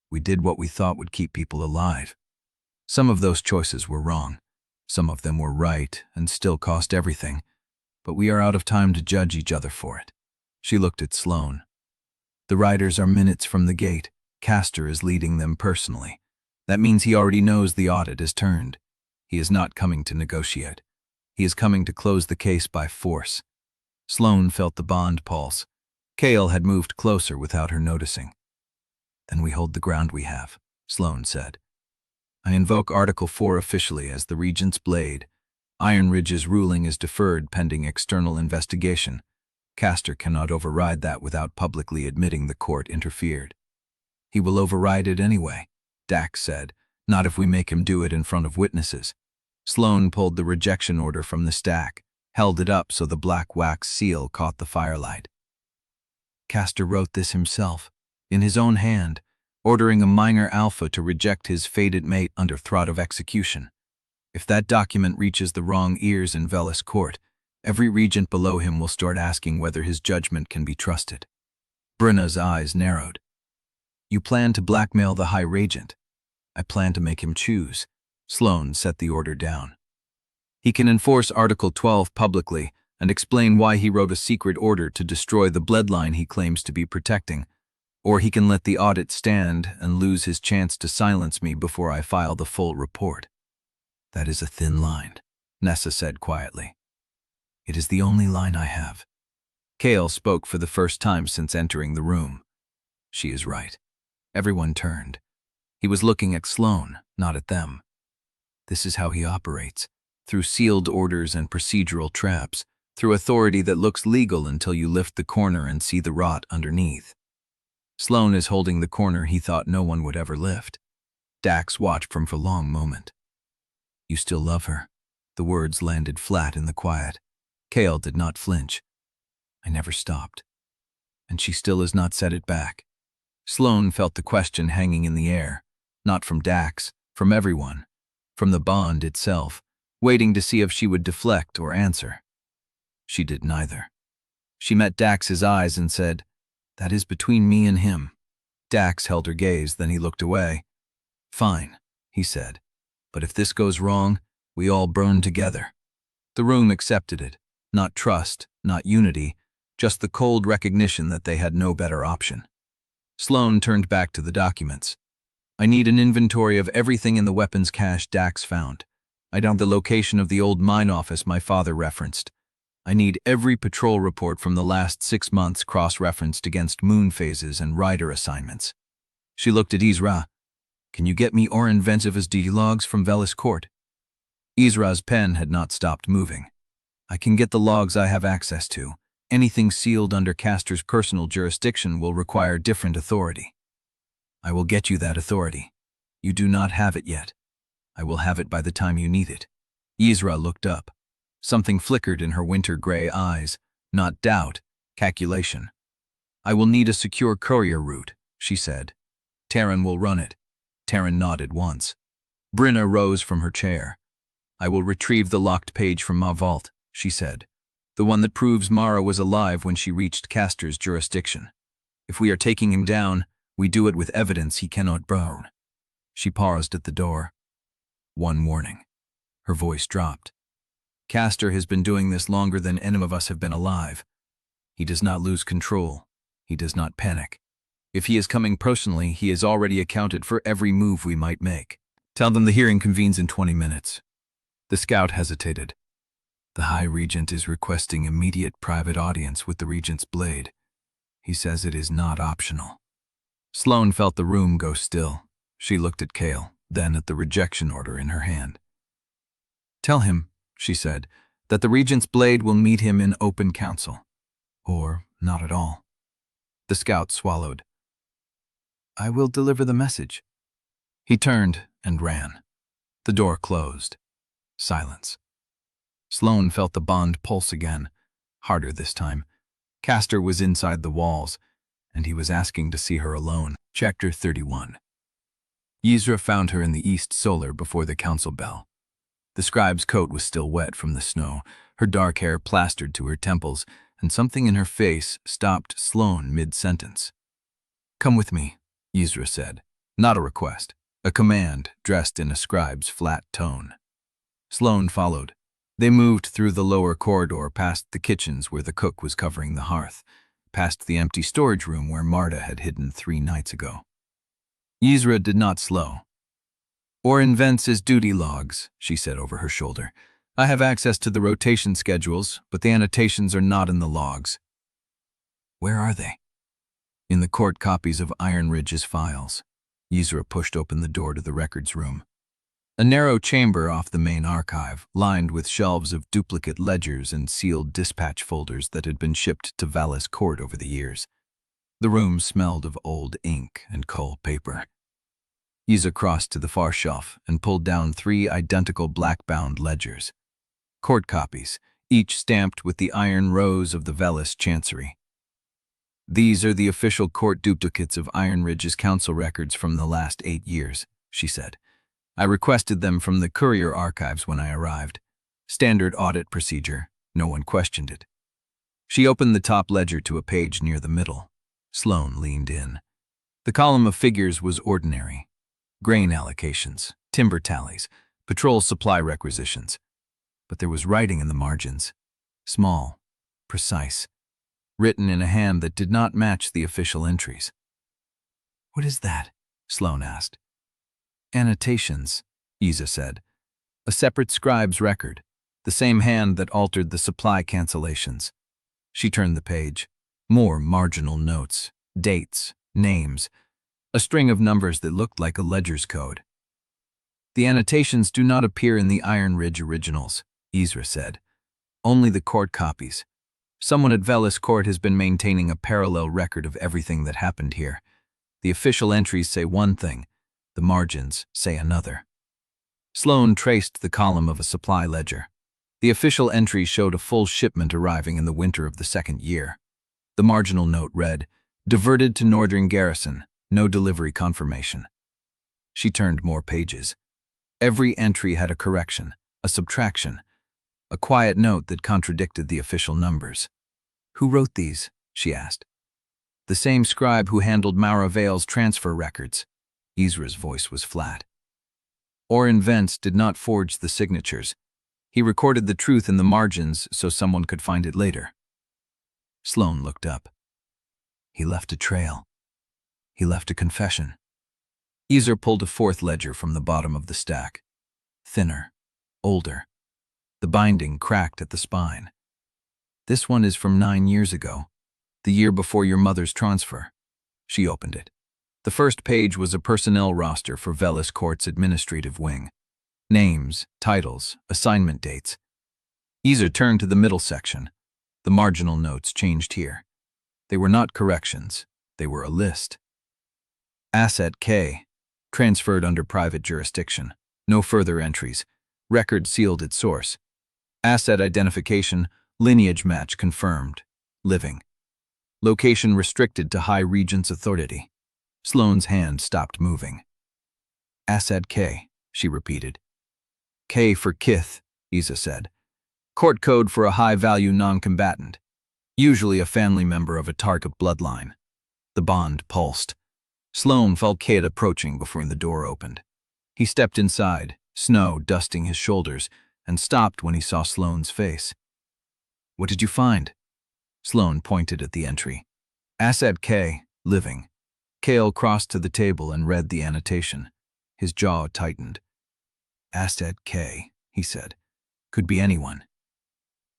We did what we thought would keep people alive. Some of those choices were wrong. Some of them were right and still cost everything. But we are out of time to judge each other for it. She looked at Sloane. The riders are minutes from the gate. Castor is leading them personally. That means he already knows the audit is turned. He is not coming to negotiate. He is coming to close the case by force. Sloane felt the bond pulse. Kael had moved closer without her noticing. Then we hold the ground we have, Sloane said. I invoke Article 4 officially as the Regent's blade. Ironridge's ruling is deferred pending external investigation. Castor cannot override that without publicly admitting the court interfered. He will override it anyway, Dax said, not if we make him do it in front of witnesses. Sloane pulled the rejection order from the stack, held it up so the black wax seal caught the firelight. Castor wrote this himself, in his own hand, ordering a minor alpha to reject his fated mate under threat of execution. If that document reaches the wrong ears in Velis court, every regent below him will start asking whether his judgment can be trusted. Brenna's eyes narrowed. You plan to blackmail the High Regent. I plan to make him choose. Sloane set the order down. He can enforce Article 12 publicly and explain why he wrote a secret order to destroy the bloodline he claims to be protecting, or he can let the audit stand and lose his chance to silence me before I file the full report. That is a thin line, Nessa said quietly. It is the only line I have. Kael spoke for the first time since entering the room. She is right. Everyone turned. He was looking at Sloane, not at them. This is how he operates, through sealed orders and procedural traps, through authority that looks legal until you lift the corner and see the rot underneath. Sloane is holding the corner he thought no one would ever lift. Dax watched from for a long moment. You still love her. The words landed flat in the quiet. Kael did not flinch. I never stopped. And she still has not said it back. Sloane felt the question hanging in the air, not from Dax, from everyone, from the bond itself, waiting to see if she would deflect or answer. She did neither. She met Dax's eyes and said, That is between me and him. Dax held her gaze, then he looked away. Fine, he said, but if this goes wrong, we all burn together. The room accepted it, not trust, not unity, just the cold recognition that they had no better option. Sloane turned back to the documents. I need an inventory of everything in the weapons cache Dax found. I found the location of the old mine office my father referenced. I need every patrol report from the last 6 months cross-referenced against moon phases and rider assignments. She looked at Isra. "Can you get me Orenvensiva's duty logs from Velis Court?" Isra's pen had not stopped moving. "I can get the logs I have access to. Anything sealed under Castor's personal jurisdiction will require different authority." "I will get you that authority. You do not have it yet. I will have it by the time you need it." Isra looked up. Something flickered in her winter-gray eyes. Not doubt, calculation. "I will need a secure courier route," she said. "Teren will run it." Teren nodded once. Brinna rose from her chair. "I will retrieve the locked page from my vault," she said. "The one that proves Mara was alive when she reached Castor's jurisdiction. If we are taking him down, we do it with evidence he cannot burn." She paused at the door. "One warning." Her voice dropped. "Castor has been doing this longer than any of us have been alive. He does not lose control. He does not panic. If he is coming personally, he has already accounted for every move we might make. Tell them the hearing convenes in 20 minutes. The scout hesitated. "The High Regent is requesting immediate private audience with the Regent's blade. He says it is not optional." Sloane felt the room go still. She looked at Kael, then at the rejection order in her hand. "Tell him," she said, "that the Regent's blade will meet him in open council. Or not at all." The scout swallowed. "I will deliver the message." He turned and ran. The door closed. Silence. Sloane felt the bond pulse again, harder this time. Castor was inside the walls, and he was asking to see her alone. Chapter 31. Isra found her in the east solar before the council bell. The scribe's coat was still wet from the snow, her dark hair plastered to her temples, and something in her face stopped Sloane mid-sentence. "Come with me," Isra said. Not a request, a command dressed in a scribe's flat tone. Sloane followed. They moved through the lower corridor past the kitchens where the cook was covering the hearth, past the empty storage room where Marta had hidden 3 nights ago. Isra did not slow. "Oren vents his duty logs," she said over her shoulder. "I have access to the rotation schedules, but the annotations are not in the logs." "Where are they?" "In the court copies of Ironridge's files." Isra pushed open the door to the records room. A narrow chamber off the main archive, lined with shelves of duplicate ledgers and sealed dispatch folders that had been shipped to Velis Court over the years. The room smelled of old ink and coal paper. Isra crossed to the far shelf and pulled down 3 identical black-bound ledgers. Court copies, each stamped with the iron rose of the Velis Chancery. "These are the official court duplicates of Ironridge's council records from the last 8 years, she said. "I requested them from the courier archives when I arrived. Standard audit procedure, no one questioned it." She opened the top ledger to a page near the middle. Sloane leaned in. The column of figures was ordinary. Grain allocations, timber tallies, patrol supply requisitions. But there was writing in the margins. Small, precise, written in a hand that did not match the official entries. "What is that?" Sloane asked. "Annotations," Isra said. "A separate scribe's record, the same hand that altered the supply cancellations." She turned the page. More marginal notes, dates, names, a string of numbers that looked like a ledger's code. "The annotations do not appear in the Ironridge originals," Isra said. "Only the court copies. Someone at Velis Court has been maintaining a parallel record of everything that happened here. The official entries say one thing, the margins say another." Sloane traced the column of a supply ledger. The official entry showed a full shipment arriving in the winter of the 2nd year. The marginal note read, "Diverted to Northern Garrison, no delivery confirmation." She turned more pages. Every entry had a correction, a subtraction, a quiet note that contradicted the official numbers. "Who wrote these?" she asked. "The same scribe who handled Mara Vael's transfer records." Isra's voice was flat. "Oren Vents did not forge the signatures. He recorded the truth in the margins so someone could find it later." Sloane looked up. "He left a trail. He left a confession." Isra pulled a 4th ledger from the bottom of the stack. Thinner, older. The binding cracked at the spine. "This one is from 9 years ago, the year before your mother's transfer." She opened it. The first page was a personnel roster for Velis Court's administrative wing. Names, titles, assignment dates. Seizure turned to the middle section. The marginal notes changed here. They were not corrections. They were a list. Asset K, transferred under private jurisdiction. No further entries. Record sealed at source. Asset identification, lineage match confirmed. Living. Location restricted to High Regent's authority. Sloane's hand stopped moving. Asset K, she repeated. K for Kith, Isa said. Court code for a high-value non-combatant. Usually a family member of a target bloodline. The bond pulsed. Sloane felt Kate approaching before the door opened. He stepped inside, snow dusting his shoulders, and stopped when he saw Sloane's face. What did you find? Sloane pointed at the entry. Asset K, living. Kael crossed to the table and read the annotation. His jaw tightened. Asset K, he said. Could be anyone.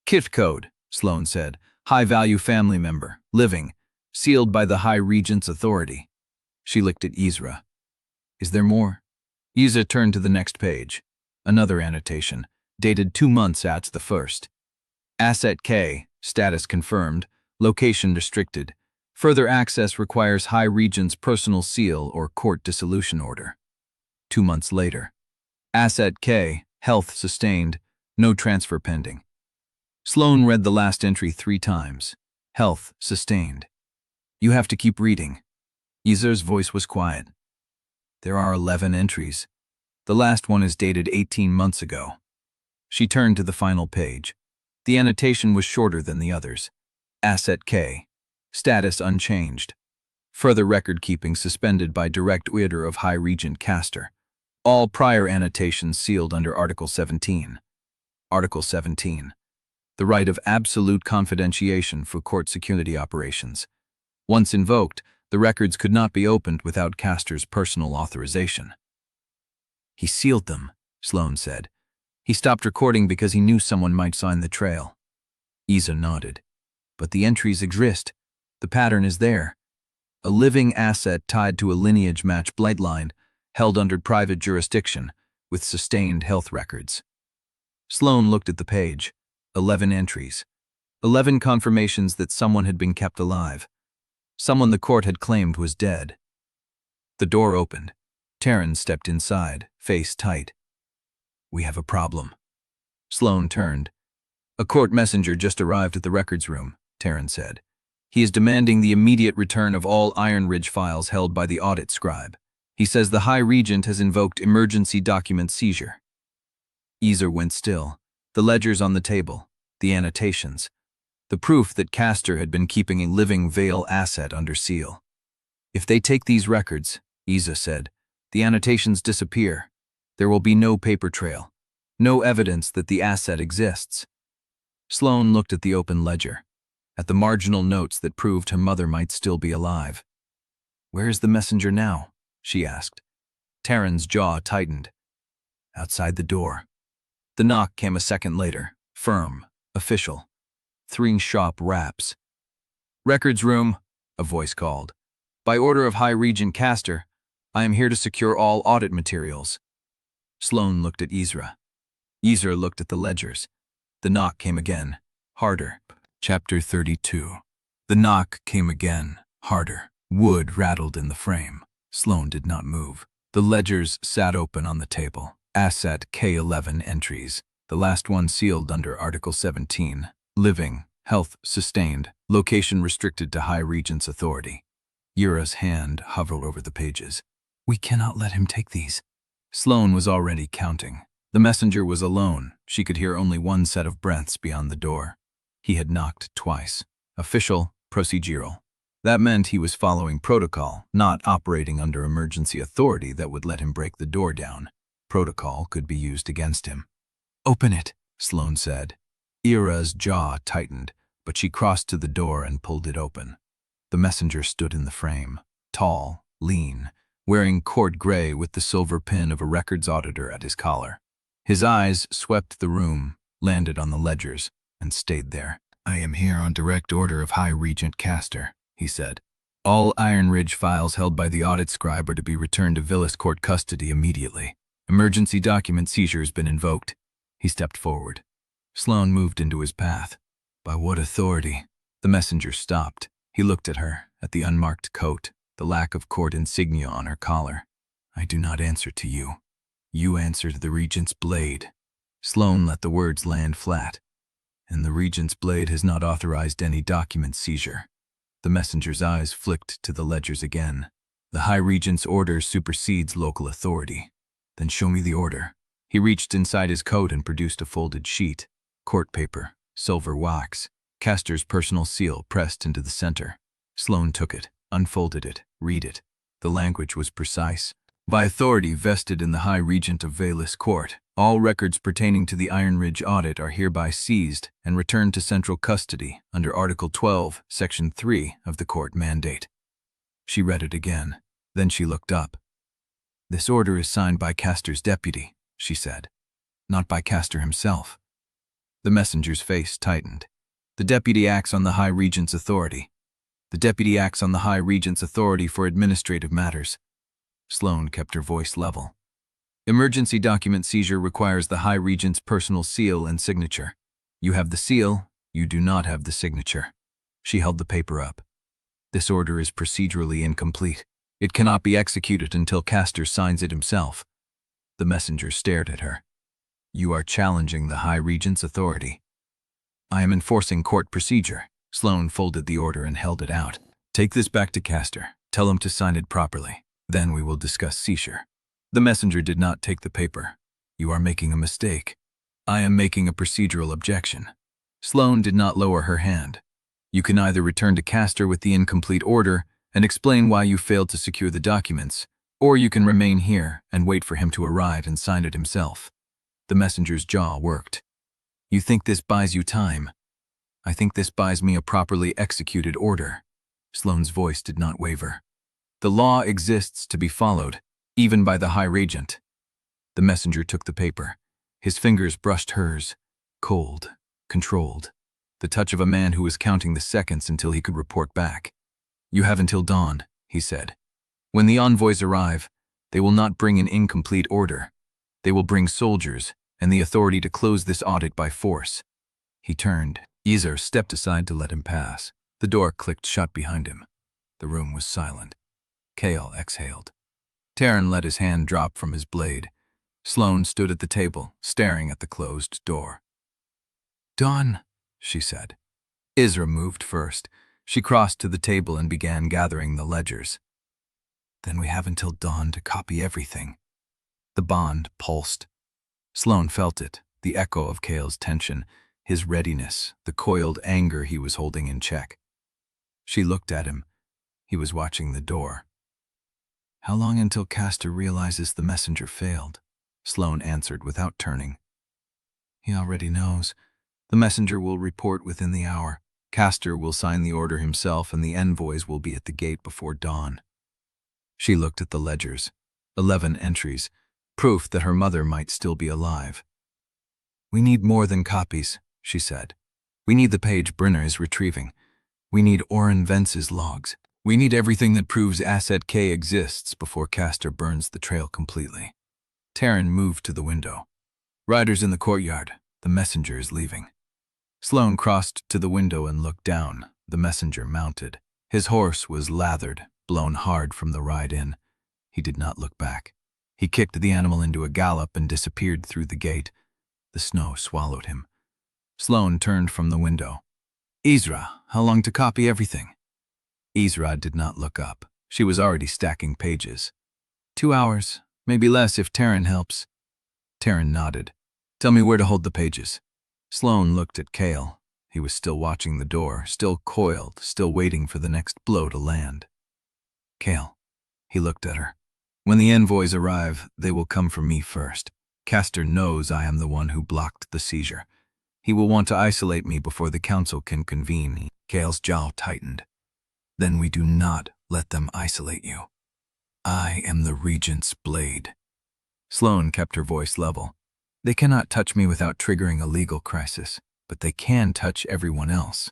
Kith code, Sloane said. High-value family member, living, sealed by the High Regent's authority. She looked at Isra. Is there more? Isra turned to the next page. Another annotation, dated 2 months after the first. Asset K, status confirmed, location restricted. Further access requires High Regent's personal seal or court dissolution order. 2 months later. Asset K, health sustained, no transfer pending. Sloane read the last entry 3 times. Health sustained. You have to keep reading. Isra's voice was quiet. There are 11 entries. The last one is dated 18 months ago. She turned to the final page. The annotation was shorter than the others. Asset K. Status unchanged. Further record-keeping suspended by direct order of High Regent Caster. All prior annotations sealed under Article 17. Article 17. The right of absolute confidentiation for court security operations. Once invoked, the records could not be opened without Caster's personal authorization. He sealed them, Sloane said. He stopped recording because he knew someone might sign the trail. Isa nodded. But the entries exist. The pattern is there. A living asset tied to a lineage match bloodline, held under private jurisdiction, with sustained health records. Sloane looked at the page. 11 entries. 11 confirmations that someone had been kept alive. Someone the court had claimed was dead. The door opened. Teren stepped inside, face tight. We have a problem. Sloane turned. A court messenger just arrived at the records room, Teren said. He is demanding the immediate return of all Ironridge files held by the audit scribe. He says the High Regent has invoked emergency document seizure. Isa went still. The ledgers on the table, the annotations, the proof that Caster had been keeping a living Vael asset under seal. If they take these records, Isa said, the annotations disappear. There will be no paper trail, no evidence that the asset exists. Sloane looked at the open ledger, at the marginal notes that proved her mother might still be alive. Where is the messenger now? She asked. Teren's jaw tightened. Outside the door. The knock came a second later, firm, official. 3 sharp raps. Records room, a voice called. By order of High Regent Caster, I am here to secure all audit materials. Sloane looked at Isra. Isra looked at the ledgers. The knock came again, harder. Chapter 32. The knock came again, harder. Wood rattled in the frame. Sloane did not move. The ledgers sat open on the table. Asset K11 entries. The last one sealed under Article 17. Living, health sustained, location restricted to High Regent's authority. Yura's hand hovered over the pages. We cannot let him take these. Sloane was already counting. The messenger was alone. She could hear only one set of breaths beyond the door. He had knocked twice. Official, procedural. That meant he was following protocol, not operating under emergency authority that would let him break the door down. Protocol could be used against him. Open it, Sloane said. Ira's jaw tightened, but she crossed to the door and pulled it open. The messenger stood in the frame, tall, lean, wearing court gray with the silver pin of a records auditor at his collar. His eyes swept the room, landed on the ledgers, and stayed there. I am here on direct order of High Regent Caster, he said. All Ironridge files held by the audit scribe are to be returned to Velis court custody immediately. Emergency document seizure has been invoked. He stepped forward. Sloane moved into his path. By what authority? The messenger stopped. He looked at her, at the unmarked coat, the lack of court insignia on her collar. I do not answer to you. You answer to the Regent's blade. Sloane let the words land flat. And the Regent's blade has not authorized any document seizure. The messenger's eyes flicked to the ledgers again. The High Regent's order supersedes local authority. Then show me the order. He reached inside his coat and produced a folded sheet. Court paper, silver wax, Castor's personal seal pressed into the center. Sloane took it, unfolded it, read it. The language was precise. By authority vested in the High Regent of Velis Court, all records pertaining to the Ironridge audit are hereby seized and returned to central custody under Article 12, Section 3 of the court mandate. She read it again. Then she looked up. This order is signed by Castor's deputy, she said, not by Castor himself. The messenger's face tightened. The deputy acts on the High Regent's authority. The deputy acts on the High Regent's authority for administrative matters. Sloane kept her voice level. Emergency document seizure requires the High Regent's personal seal and signature. You have the seal, you do not have the signature. She held the paper up. This order is procedurally incomplete. It cannot be executed until Castor signs it himself. The messenger stared at her. You are challenging the High Regent's authority. I am enforcing court procedure. Sloane folded the order and held it out. Take this back to Castor. Tell him to sign it properly. Then we will discuss seizure. The messenger did not take the paper. You are making a mistake. I am making a procedural objection. Sloane did not lower her hand. You can either return to Castor with the incomplete order and explain why you failed to secure the documents, or you can remain here and wait for him to arrive and sign it himself. The messenger's jaw worked. You think this buys you time? I think this buys me a properly executed order. Sloane's voice did not waver. The law exists to be followed, even by the High Regent. The messenger took the paper. His fingers brushed hers, cold, controlled, the touch of a man who was counting the seconds until he could report back. You have until dawn, he said. When the envoys arrive, they will not bring an incomplete order. They will bring soldiers and the authority to close this audit by force. He turned. Seizure stepped aside to let him pass. The door clicked shut behind him. The room was silent. Kael exhaled. Teren let his hand drop from his blade. Sloane stood at the table, staring at the closed door. Dawn, she said. Isra moved first. She crossed to the table and began gathering the ledgers. Then we have until dawn to copy everything. The bond pulsed. Sloane felt it, the echo of Kael's tension, his readiness, the coiled anger he was holding in check. She looked at him. He was watching the door. How long until Castor realizes the messenger failed? Sloane answered without turning. He already knows. The messenger will report within the hour. Castor will sign the order himself and the envoys will be at the gate before dawn. She looked at the ledgers. 11 entries, proof that her mother might still be alive. We need more than copies, she said. We need the page Brynner is retrieving. We need Oren Vence's logs. We need everything that proves Asset K exists before Castor burns the trail completely. Teren moved to the window. Riders in the courtyard. The messenger is leaving. Sloane crossed to the window and looked down. The messenger mounted. His horse was lathered, blown hard from the ride-in. He did not look back. He kicked the animal into a gallop and disappeared through the gate. The snow swallowed him. Sloane turned from the window. Isra, how long to copy everything? Isra did not look up. She was already stacking pages. 2 hours, maybe less if Teren helps. Teren nodded. Tell me where to hold the pages. Sloane looked at Kael. He was still watching the door, still coiled, still waiting for the next blow to land. Kael. He looked at her. When the envoys arrive, they will come for me first. Castor knows I am the one who blocked the seizure. He will want to isolate me before the council can convene. Kael's jaw tightened. Then we do not let them isolate you. I am the Regent's blade. Sloane kept her voice level. They cannot touch me without triggering a legal crisis, but they can touch everyone else.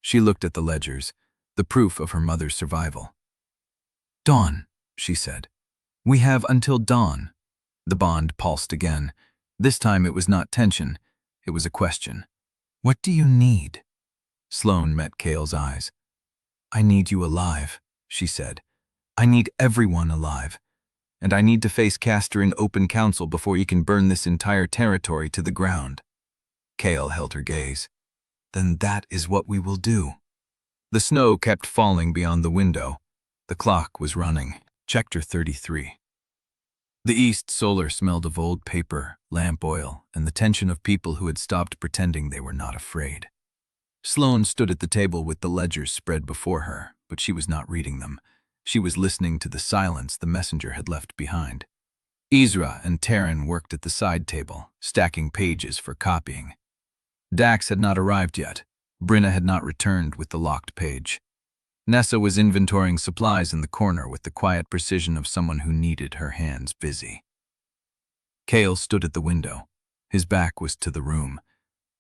She looked at the ledgers. the proof of her mother's survival. "Dawn," she said. "We have until dawn." The bond pulsed again. This time it was not tension, it was a question. "What do you need?" Sloane met Kael's eyes. "I need you alive," she said. "I need everyone alive. And I need to face Castor in open council before he can burn this entire territory to the ground." Kael held her gaze. "Then that is what we will do." The snow kept falling beyond the window. The clock was running. Chapter 33. The east solar smelled of old paper, lamp oil, and the tension of people who had stopped pretending they were not afraid. Sloane stood at the table with the ledgers spread before her, but she was not reading them. She was listening to the silence the messenger had left behind. Ezra and Teren worked at the side table, stacking pages for copying. Dax had not arrived yet. Brenna had not returned with the locked page. Nessa was inventorying supplies in the corner with the quiet precision of someone who needed her hands busy. Kael stood at the window. His back was to the room.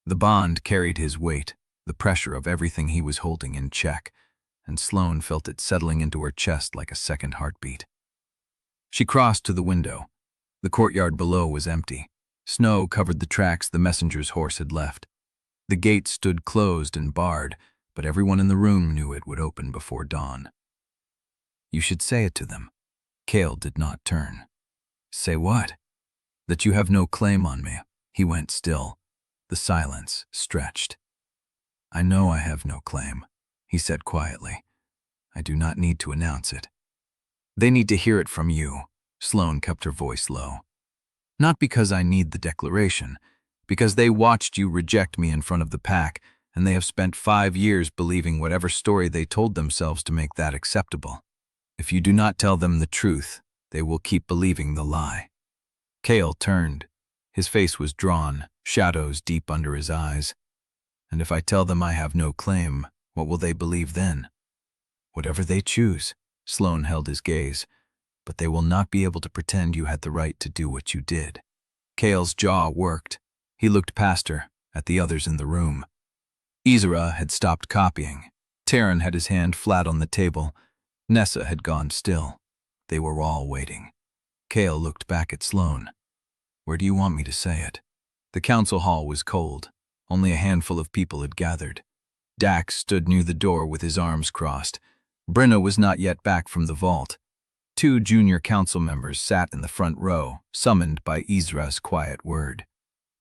The bond carried his weight, the pressure of everything he was holding in check, and Sloane felt it settling into her chest like a second heartbeat. She crossed to the window. The courtyard below was empty. Snow covered the tracks the messenger's horse had left. The gate stood closed and barred, but everyone in the room knew it would open before dawn. "You should say it to them." Kael did not turn. "Say what?" "That you have no claim on me." He went still. The silence stretched. "I know I have no claim," he said quietly. "I do not need to announce it." "They need to hear it from you." Sloane kept her voice low. "Not because I need the declaration, because they watched you reject me in front of the pack, and they have spent 5 years believing whatever story they told themselves to make that acceptable. If you do not tell them the truth, they will keep believing the lie." Kael turned. His face was drawn, shadows deep under his eyes. "And if I tell them I have no claim, what will they believe then?" "Whatever they choose." Sloane held his gaze. "But they will not be able to pretend you had the right to do what you did." Kael's jaw worked. He looked past her, at the others in the room. Ezra had stopped copying. Teren had his hand flat on the table. Nessa had gone still. They were all waiting. Kael looked back at Sloane. "Where do you want me to say it?" The council hall was cold. Only a handful of people had gathered. Dax stood near the door with his arms crossed. Brenna was not yet back from the vault. 2 junior council members sat in the front row, summoned by Ezra's quiet word.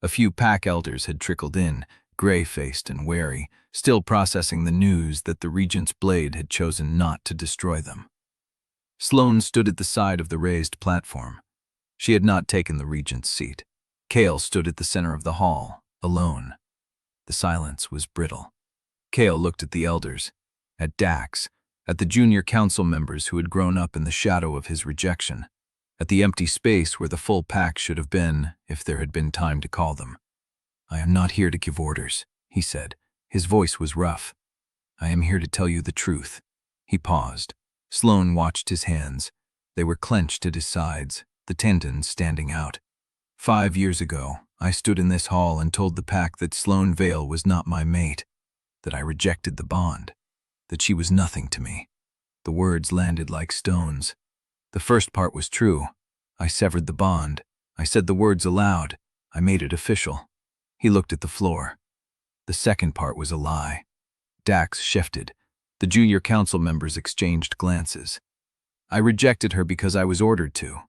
A few pack elders had trickled in, gray-faced and wary, still processing the news that the Regent's blade had chosen not to destroy them. Sloane stood at the side of the raised platform. She had not taken the Regent's seat. Kael stood at the center of the hall, alone. The silence was brittle. Kael looked at the elders, at Dax, at the junior council members who had grown up in the shadow of his rejection, at the empty space where the full pack should have been if there had been time to call them. "I am not here to give orders," he said. His voice was rough. "I am here to tell you the truth." He paused. Sloane watched his hands. They were clenched at his sides, the tendons standing out. 5 years ago, I stood in this hall and told the pack that Sloane Vael was not my mate, that I rejected the bond, that she was nothing to me. The words landed like stones. The first part was true. I severed the bond. I said the words aloud. I made it official. He looked at the floor. The second part was a lie. Dax shifted. The junior council members exchanged glances. I rejected her because I was ordered to.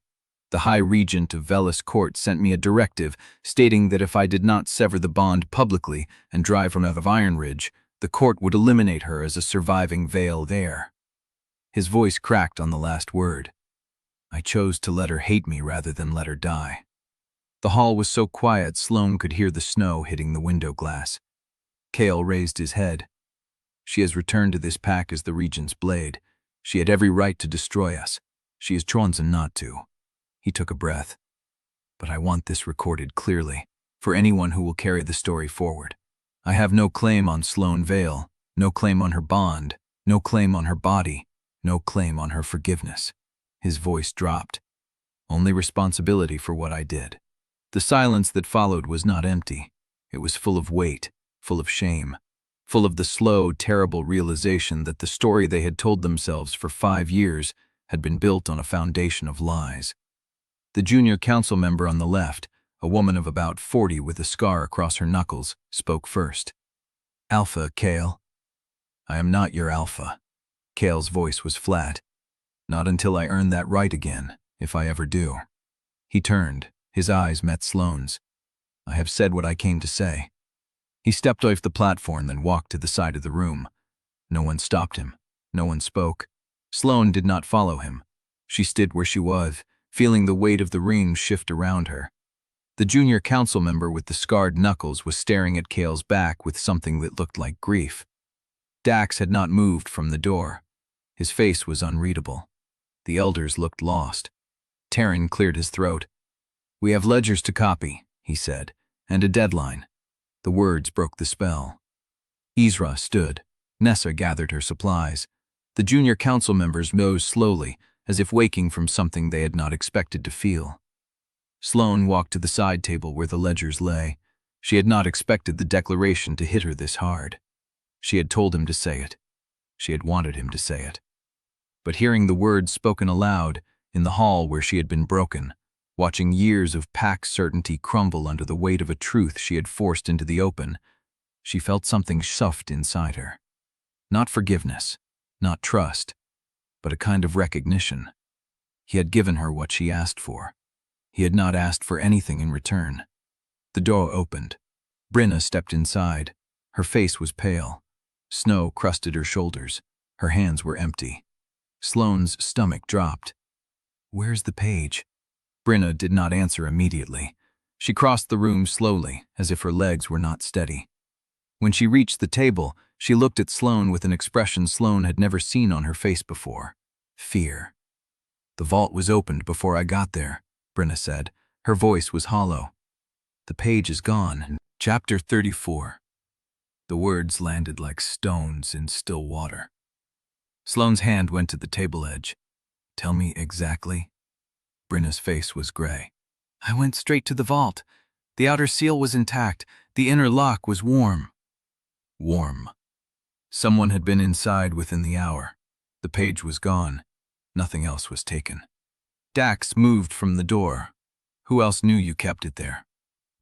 The High Regent of Velis Court sent me a directive stating that if I did not sever the bond publicly and drive her out of Ironridge, the court would eliminate her as a surviving Vael heir. His voice cracked on the last word. I chose to let her hate me rather than let her die. The hall was so quiet Sloane could hear the snow hitting the window glass. Kael raised his head. She has returned to this pack as the Regent's blade. She had every right to destroy us. She has chosen not to. He took a breath. But I want this recorded clearly, for anyone who will carry the story forward. I have no claim on Sloane Vael, no claim on her bond, no claim on her body, no claim on her forgiveness. His voice dropped. Only responsibility for what I did. The silence that followed was not empty. It was full of weight, full of shame. full of the slow, terrible realization that the story they had told themselves for 5 years had been built on a foundation of lies. The junior council member on the left, a woman of about 40 with a scar across her knuckles, spoke first. "Alpha, Kael." "I am not your alpha." Kael's voice was flat. "Not until I earn that right again, if I ever do." He turned. His eyes met Sloane's. "I have said what I came to say." He stepped off the platform, then walked to the side of the room. No one stopped him. No one spoke. Sloane did not follow him. She stood where she was, feeling the weight of the ring shift around her. The junior council member with the scarred knuckles was staring at Kael's back with something that looked like grief. Dax had not moved from the door. His face was unreadable. The elders looked lost. Teren cleared his throat. "We have ledgers to copy," he said, "and a deadline." The words broke the spell. Isra stood. Nessa gathered her supplies. The junior council members nosed slowly, as if waking from something they had not expected to feel. Sloane walked to the side table where the ledgers lay. She had not expected the declaration to hit her this hard. She had told him to say it. She had wanted him to say it. But hearing the words spoken aloud, in the hall where she had been broken, watching years of pack certainty crumble under the weight of a truth she had forced into the open, she felt something soft inside her. Not forgiveness, not trust, but a kind of recognition. He had given her what she asked for. He had not asked for anything in return. The door opened. Brenna stepped inside. Her face was pale. Snow crusted her shoulders. Her hands were empty. Sloane's stomach dropped. "Where's the page?" Brenna did not answer immediately. She crossed the room slowly, as if her legs were not steady. When she reached the table, she looked at Sloane with an expression Sloane had never seen on her face before. Fear. "The vault was opened before I got there," Brenna said. Her voice was hollow. "The page is gone." Chapter 34. The words landed like stones in still water. Sloane's hand went to the table edge. "Tell me exactly." Brenna's face was gray. "I went straight to the vault. The outer seal was intact. The inner lock was warm." Warm. Someone had been inside within the hour. The page was gone. Nothing else was taken. Dax moved from the door. "Who else knew you kept it there?"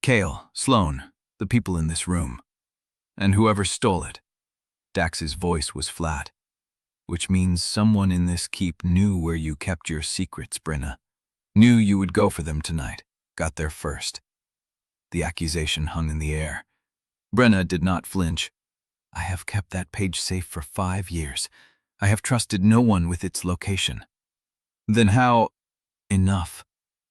"Kael, Sloane, the people in this room." "And whoever stole it?" Dax's voice was flat. "Which means someone in this keep knew where you kept your secrets, Brenna. Knew you would go for them tonight. Got there first." The accusation hung in the air. Brenna did not flinch. "I have kept that page safe for 5 years. I have trusted no one with its location." "Then how—" "Enough."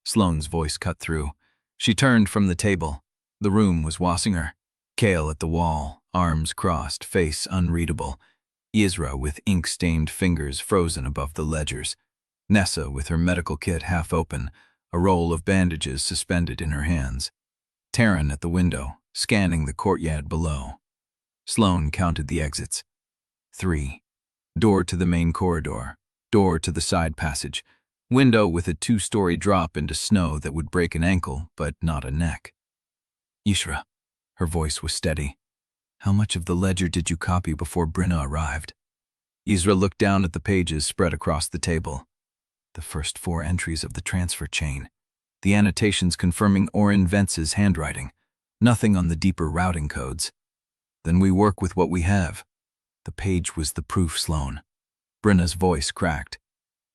Sloane's voice cut through. She turned from the table. The room was watching her. Kael at the wall, arms crossed, face unreadable. Isra with ink-stained fingers frozen above the ledgers. Nessa with her medical kit half open, a roll of bandages suspended in her hands. Teren at the window, scanning the courtyard below. Sloane counted the exits. 3. Door to the main corridor. Door to the side passage. Window with a 2-story drop into snow that would break an ankle, but not a neck. "Isra." Her voice was steady. "How much of the ledger did you copy before Brenna arrived?" Isra looked down at the pages spread across the table. "The first 4 entries of the transfer chain. The annotations confirming Orin Ventz's handwriting. Nothing on the deeper routing codes. Then we work with what we have." "The page was the proof, Sloane." Brenna's voice cracked.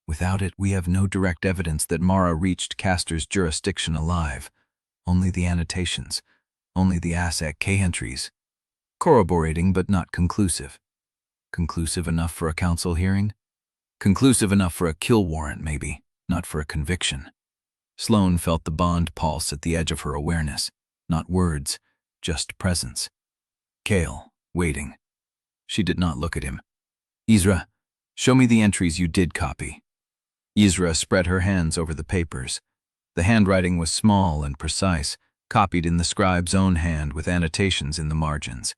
"Without it, we have no direct evidence that Mara reached Castor's jurisdiction alive. Only the annotations. Only the Asset K entries. Corroborating but not conclusive. Conclusive enough for a council hearing? Conclusive enough for a kill warrant, maybe, not for a conviction." Sloane felt the bond pulse at the edge of her awareness. Not words, just presence. Kael, waiting. She did not look at him. "Isra, show me the entries you did copy." Isra spread her hands over the papers. The handwriting was small and precise, copied in the scribe's own hand with annotations in the margins.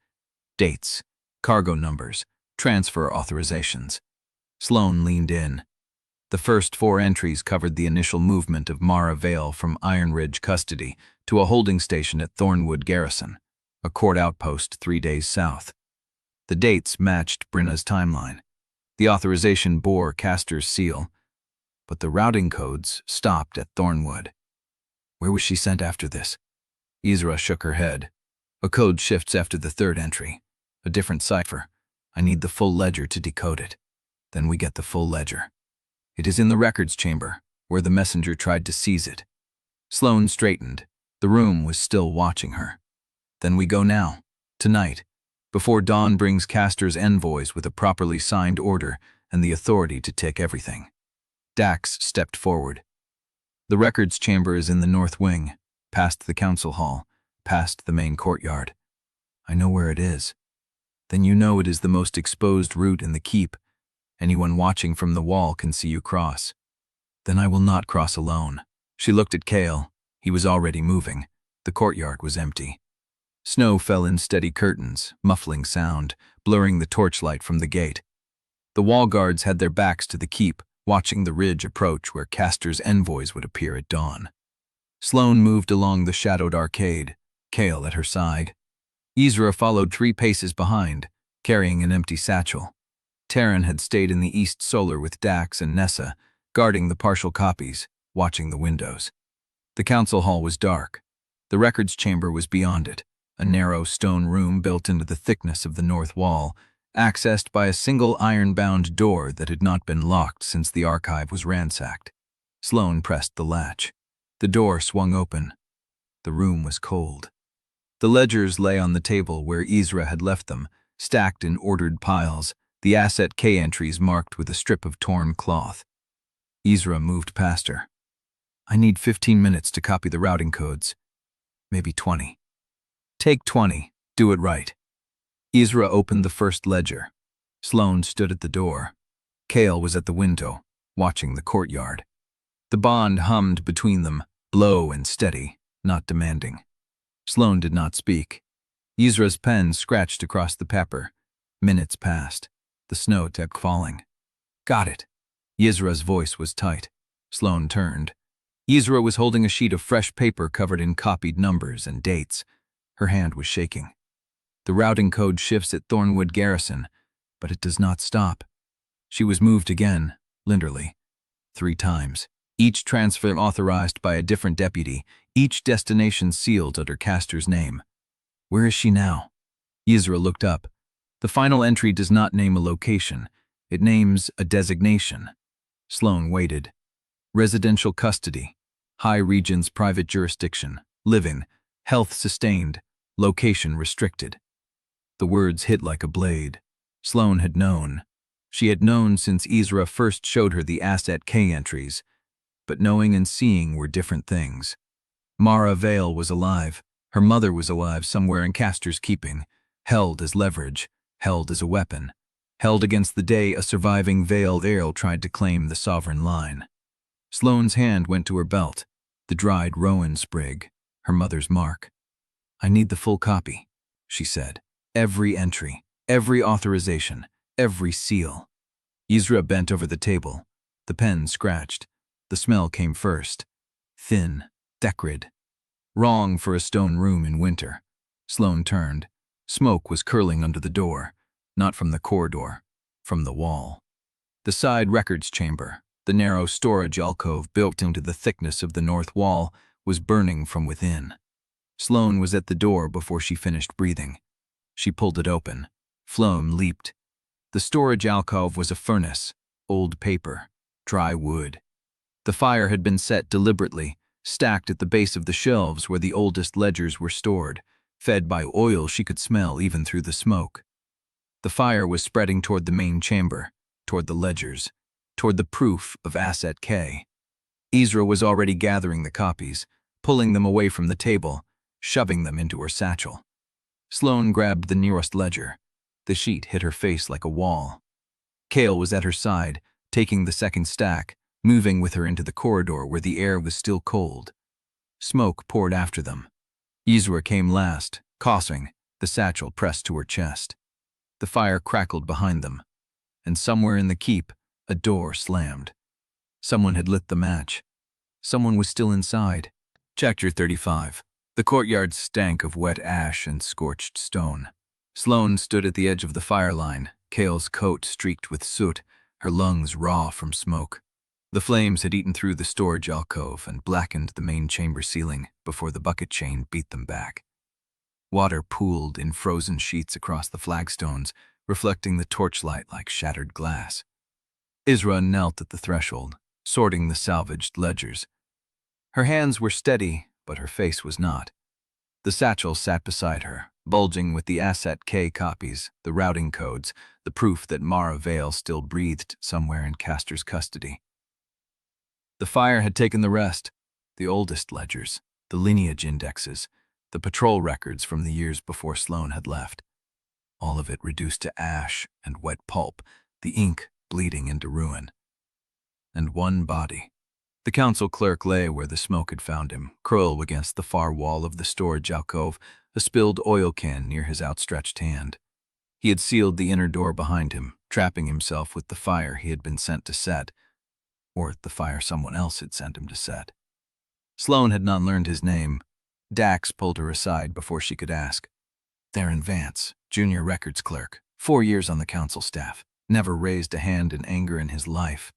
Dates, cargo numbers, transfer authorizations. Sloane leaned in. The first 4 entries covered the initial movement of Mara Vael from Ironridge custody to a holding station at Thornwood Garrison, a court outpost 3 days south. The dates matched Brenna's timeline. The authorization bore Castor's seal, but the routing codes stopped at Thornwood. Where was she sent after this? Ezra shook her head. A code shifts after the third entry. A different cipher. I need the full ledger to decode it. Then we get the full ledger. It is in the records chamber, where the messenger tried to seize it. Sloane straightened. The room was still watching her. Then we go now, tonight, before dawn brings Castor's envoys with a properly signed order and the authority to take everything. Dax stepped forward. The records chamber is in the north wing, past the council hall, past the main courtyard. I know where it is. Then you know it is the most exposed route in the keep. Anyone watching from the wall can see you cross. Then I will not cross alone. She looked at Kael. He was already moving. The courtyard was empty. Snow fell in steady curtains, muffling sound, blurring the torchlight from the gate. The wall guards had their backs to the keep, watching the ridge approach where Castor's envoys would appear at dawn. Sloane moved along the shadowed arcade, Kael at her side. Ezra followed 3 paces behind, carrying an empty satchel. Teren had stayed in the East Solar with Dax and Nessa, guarding the partial copies, watching the windows. The council hall was dark. The records chamber was beyond it, a narrow stone room built into the thickness of the north wall, accessed by a single iron-bound door that had not been locked since the archive was ransacked. Sloane pressed the latch. The door swung open. The room was cold. The ledgers lay on the table where Ezra had left them, stacked in ordered piles, the Asset K entries marked with a strip of torn cloth. Ezra moved past her. I need 15 minutes to copy the routing codes. Maybe 20. Take 20. Do it right. Ezra opened the first ledger. Sloane stood at the door. Kael was at the window, watching the courtyard. The bond hummed between them, low and steady, not demanding. Sloane did not speak. Ezra's pen scratched across the paper. Minutes passed. The snow kept falling. Got it. Ezra's voice was tight. Sloane turned. Ezra was holding a sheet of fresh paper covered in copied numbers and dates. Her hand was shaking. The routing code shifts at Thornwood Garrison, but it does not stop. She was moved again, literally, 3 times. Each transfer authorized by a different deputy, each destination sealed under Castor's name. Where is she now? Ezra looked up. The final entry does not name a location. It names a designation. Sloane waited. Residential custody. High Regent's private jurisdiction. Living. Health sustained. Location restricted. The words hit like a blade. Sloane had known. She had known since Ezra first showed her the Asset K entries. But knowing and seeing were different things. Mara Vael was alive. Her mother was alive somewhere in Castor's keeping, held as leverage, held as a weapon, held against the day a surviving Vael heir tried to claim the sovereign line. Sloane's hand went to her belt, the dried rowan sprig, her mother's mark. I need the full copy, she said. Every entry, every authorization, every seal. Ezra bent over the table. The pen scratched. The smell came first. Thin, decrid. Wrong for a stone room in winter. Sloane turned. Smoke was curling under the door, not from the corridor, from the wall. The side records chamber, the narrow storage alcove built into the thickness of the north wall, was burning from within. Sloane was at the door before she finished breathing. She pulled it open. Flame leaped. The storage alcove was a furnace, old paper, dry wood. The fire had been set deliberately, stacked at the base of the shelves where the oldest ledgers were stored, fed by oil she could smell even through the smoke. The fire was spreading toward the main chamber, toward the ledgers, toward the proof of Asset K. Ezra was already gathering the copies, pulling them away from the table, shoving them into her satchel. Sloane grabbed the nearest ledger. The sheet hit her face like a wall. Kael was at her side, taking the second stack, moving with her into the corridor where the air was still cold. Smoke poured after them. Ezra came last, coughing, the satchel pressed to her chest. The fire crackled behind them, and somewhere in the keep, a door slammed. Someone had lit the match. Someone was still inside. Chapter 35. The courtyard stank of wet ash and scorched stone. Sloane stood at the edge of the fire line, Kael's coat streaked with soot, her lungs raw from smoke. The flames had eaten through the storage alcove and blackened the main chamber ceiling before the bucket chain beat them back. Water pooled in frozen sheets across the flagstones, reflecting the torchlight like shattered glass. Isra knelt at the threshold, sorting the salvaged ledgers. Her hands were steady, but her face was not. The satchel sat beside her, bulging with the Asset K copies, the routing codes, the proof that Mara Vael still breathed somewhere in Castor's custody. The fire had taken the rest, the oldest ledgers, the lineage indexes, the patrol records from the years before Sloane had left. All of it reduced to ash and wet pulp, the ink bleeding into ruin. And one body. The council clerk lay where the smoke had found him, curled against the far wall of the storage alcove, a spilled oil can near his outstretched hand. He had sealed the inner door behind him, trapping himself with the fire he had been sent to set, or the fire someone else had sent him to set. Sloane had not learned his name. Dax pulled her aside before she could ask. Teren Vance, junior records clerk, 4 years on the council staff, never raised a hand in anger in his life.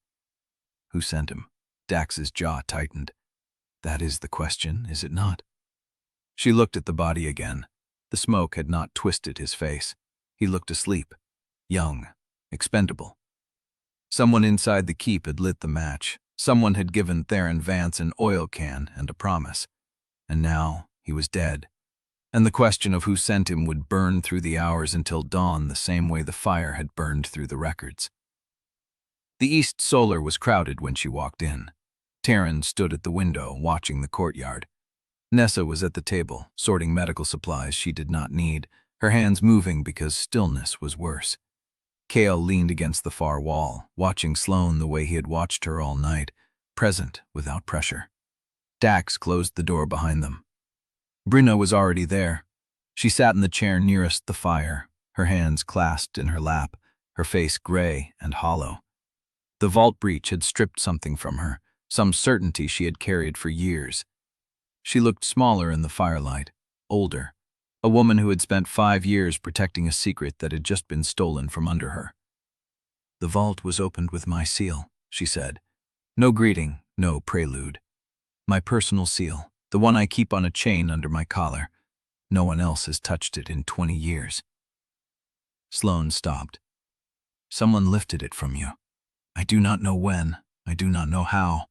Who sent him? Dax's jaw tightened. That is the question, is it not? She looked at the body again. The smoke had not twisted his face. He looked asleep, young, expendable. Someone inside the keep had lit the match. Someone had given Teren Vance an oil can and a promise. And now he was dead. And the question of who sent him would burn through the hours until dawn the same way the fire had burned through the records. The East Solar was crowded when she walked in. Teren stood at the window, watching the courtyard. Nessa was at the table, sorting medical supplies she did not need, her hands moving because stillness was worse. Kael leaned against the far wall, watching Sloane the way he had watched her all night, present without pressure. Dax closed the door behind them. Brenna was already there. She sat in the chair nearest the fire, her hands clasped in her lap, her face gray and hollow. The vault breach had stripped something from her, some certainty she had carried for years. She looked smaller in the firelight, older, a woman who had spent 5 years protecting a secret that had just been stolen from under her. The vault was opened with my seal, she said. No greeting, no prelude. My personal seal, the one I keep on a chain under my collar. No one else has touched it in 20 years. Sloane stopped. Someone lifted it from you. I do not know when, I do not know how.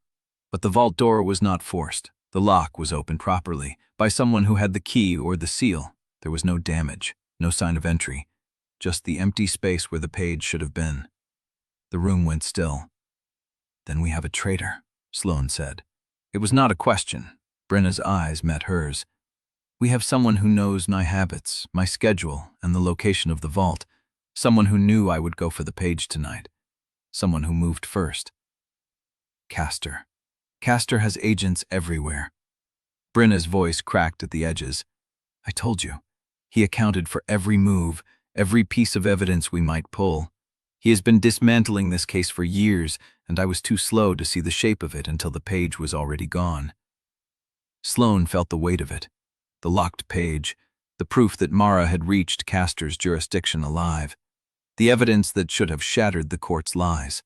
But the vault door was not forced. The lock was opened properly, by someone who had the key or the seal. There was no damage, no sign of entry, just the empty space where the page should have been. The room went still. Then we have a traitor, Sloane said. It was not a question. Brenna's eyes met hers. We have someone who knows my habits, my schedule, and the location of the vault. Someone who knew I would go for the page tonight. Someone who moved first. Castor. Castor has agents everywhere. Brenna's voice cracked at the edges. I told you. He accounted for every move, every piece of evidence we might pull. He has been dismantling this case for years, and I was too slow to see the shape of it until the page was already gone. Sloane felt the weight of it. The locked page, the proof that Mara had reached Castor's jurisdiction alive, the evidence that should have shattered the court's lies.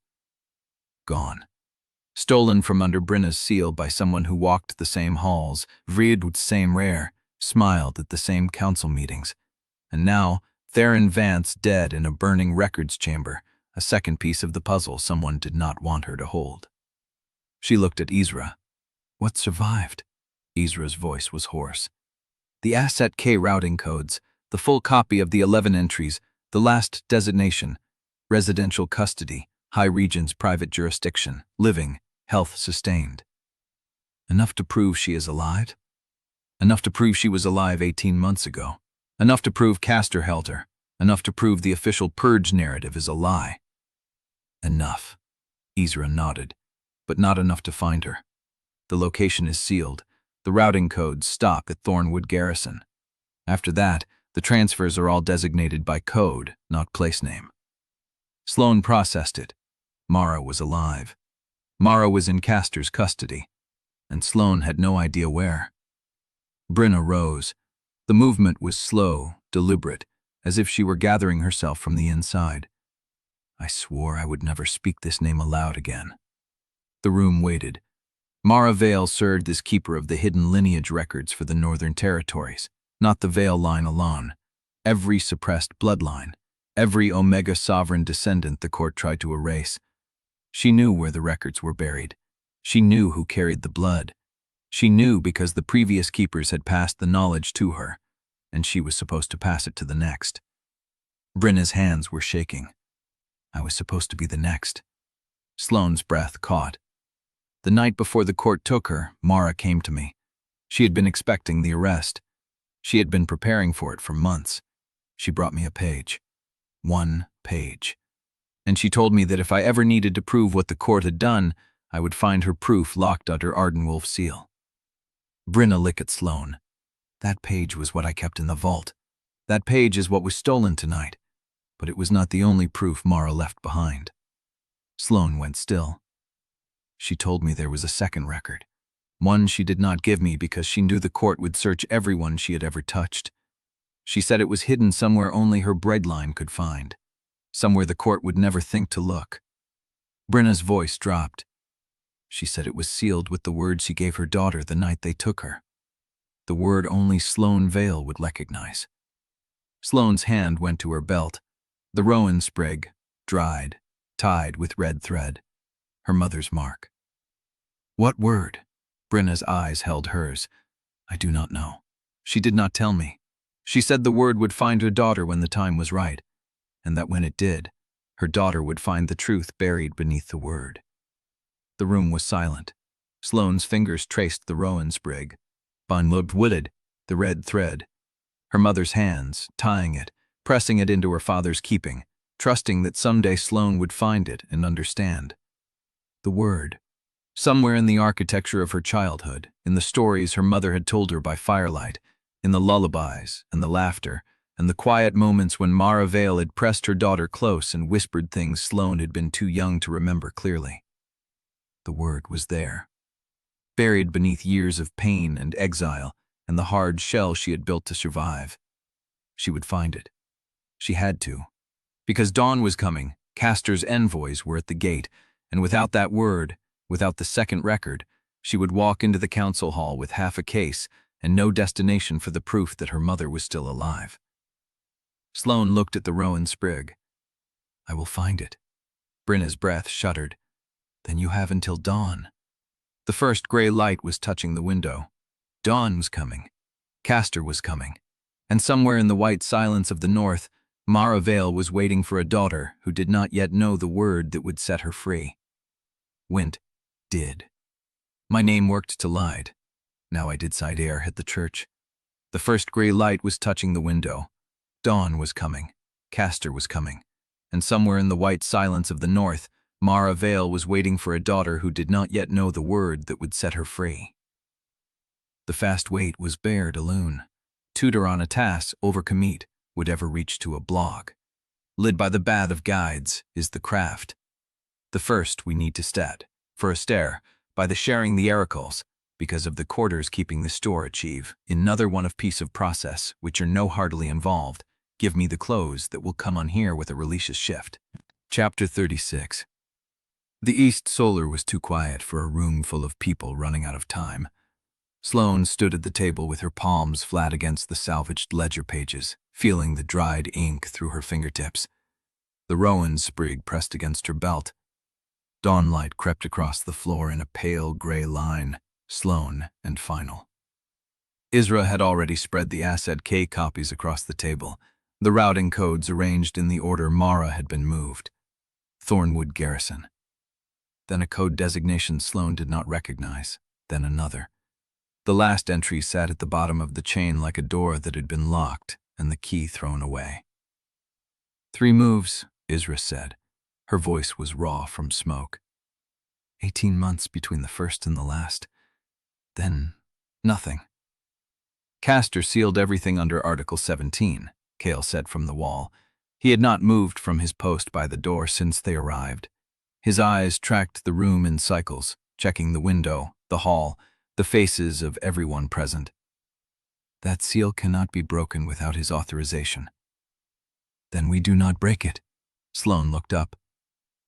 Gone. Stolen from under Brenna's seal by someone who walked the same halls, read with same rare, smiled at the same council meetings. And now, Teren Vance dead in a burning records chamber, a second piece of the puzzle someone did not want her to hold. She looked at Isra. What survived? Isra's voice was hoarse. The Asset K routing codes, the full copy of the 11 entries, the last designation, residential custody, High Regent's private jurisdiction, living, health sustained. Enough to prove she is alive? Enough to prove she was alive 18 months ago. Enough to prove Castor held her. Enough to prove the official purge narrative is a lie. Enough. Isra nodded, but not enough to find her. The location is sealed. The routing codes stop at Thornwood Garrison. After that, the transfers are all designated by code, not place name. Sloane processed it. Mara was alive. Mara was in Castor's custody, and Sloane had no idea where. Brenna rose. The movement was slow, deliberate, as if she were gathering herself from the inside. I swore I would never speak this name aloud again. The room waited. Mara Vael served as keeper of the hidden lineage records for the Northern Territories, not the Vael line alone. Every suppressed bloodline, every Omega sovereign descendant the court tried to erase. She knew where the records were buried. She knew who carried the blood. She knew because the previous keepers had passed the knowledge to her, and she was supposed to pass it to the next. Brenna's hands were shaking. I was supposed to be the next. Sloane's breath caught. The night before the court took her, Mara came to me. She had been expecting the arrest. She had been preparing for it for months. She brought me a page. One page. And she told me that if I ever needed to prove what the court had done, I would find her proof locked under Ardenwolf's seal. Brenna looked at Sloane. That page was what I kept in the vault. That page is what was stolen tonight. But it was not the only proof Mara left behind. Sloane went still. She told me there was a second record. One she did not give me because she knew the court would search everyone she had ever touched. She said it was hidden somewhere only her bloodline could find. Somewhere the court would never think to look. Brenna's voice dropped. She said it was sealed with the word she gave her daughter the night they took her. The word only Sloane Vael would recognize. Sloane's hand went to her belt. The rowan sprig, dried, tied with red thread. Her mother's mark. What word? Brenna's eyes held hers. I do not know. She did not tell me. She said the word would find her daughter when the time was right, and that when it did, her daughter would find the truth buried beneath the word. The room was silent. Sloane's fingers traced the rowan sprig. Von looked wooded, the red thread. Her mother's hands, tying it, pressing it into her father's keeping, trusting that someday Sloane would find it and understand. The word. Somewhere in the architecture of her childhood, in the stories her mother had told her by firelight, in the lullabies and the laughter, and the quiet moments when Mara Vael had pressed her daughter close and whispered things Sloane had been too young to remember clearly. The word was there, buried beneath years of pain and exile and the hard shell she had built to survive. She would find it. She had to. Because dawn was coming, Castor's envoys were at the gate, and without that word, without the second record, she would walk into the council hall with half a case and no destination for the proof that her mother was still alive. Sloane looked at the rowan sprig. I will find it. Brenna's breath shuddered. Then you have until dawn. The first gray light was touching the window. Dawn was coming. Castor was coming. And somewhere in the white silence of the north, Mara Vael was waiting for a daughter who did not yet know the word that would set her free. Wint did. My name worked to lied. Now I did side air hit the church. The first gray light was touching the window. Dawn was coming. Castor was coming. And somewhere in the white silence of the north, Mara Vael was waiting for a daughter who did not yet know the word that would set her free. The fast wait was bare to loon. Tutor on a task over commit would ever reach to a blog. Lid by the bath of guides is the craft. The first we need to stead, for a stare, by the sharing the oracles, because of the quarters keeping the store achieve. Another one of piece of process, which are no hardly involved, give me the clothes that will come on here with a releases shift. Chapter 36. The East Solar was too quiet for a room full of people running out of time. Sloane stood at the table with her palms flat against the salvaged ledger pages, feeling the dried ink through her fingertips. The rowan sprig pressed against her belt. Dawnlight crept across the floor in a pale gray line, Sloane and final. Isra had already spread the Asset K copies across the table, the routing codes arranged in the order Mara had been moved. Thornwood Garrison. Then a code designation Sloane did not recognize, then another. The last entry sat at the bottom of the chain like a door that had been locked and the key thrown away. 3 moves, Isra said. Her voice was raw from smoke. 18 months between the first and the last. Then, nothing. Castor sealed everything under Article 17, Kael said from the wall. He had not moved from his post by the door since they arrived. His eyes tracked the room in cycles, checking the window, the hall, the faces of everyone present. That seal cannot be broken without his authorization. Then we do not break it. Sloane looked up.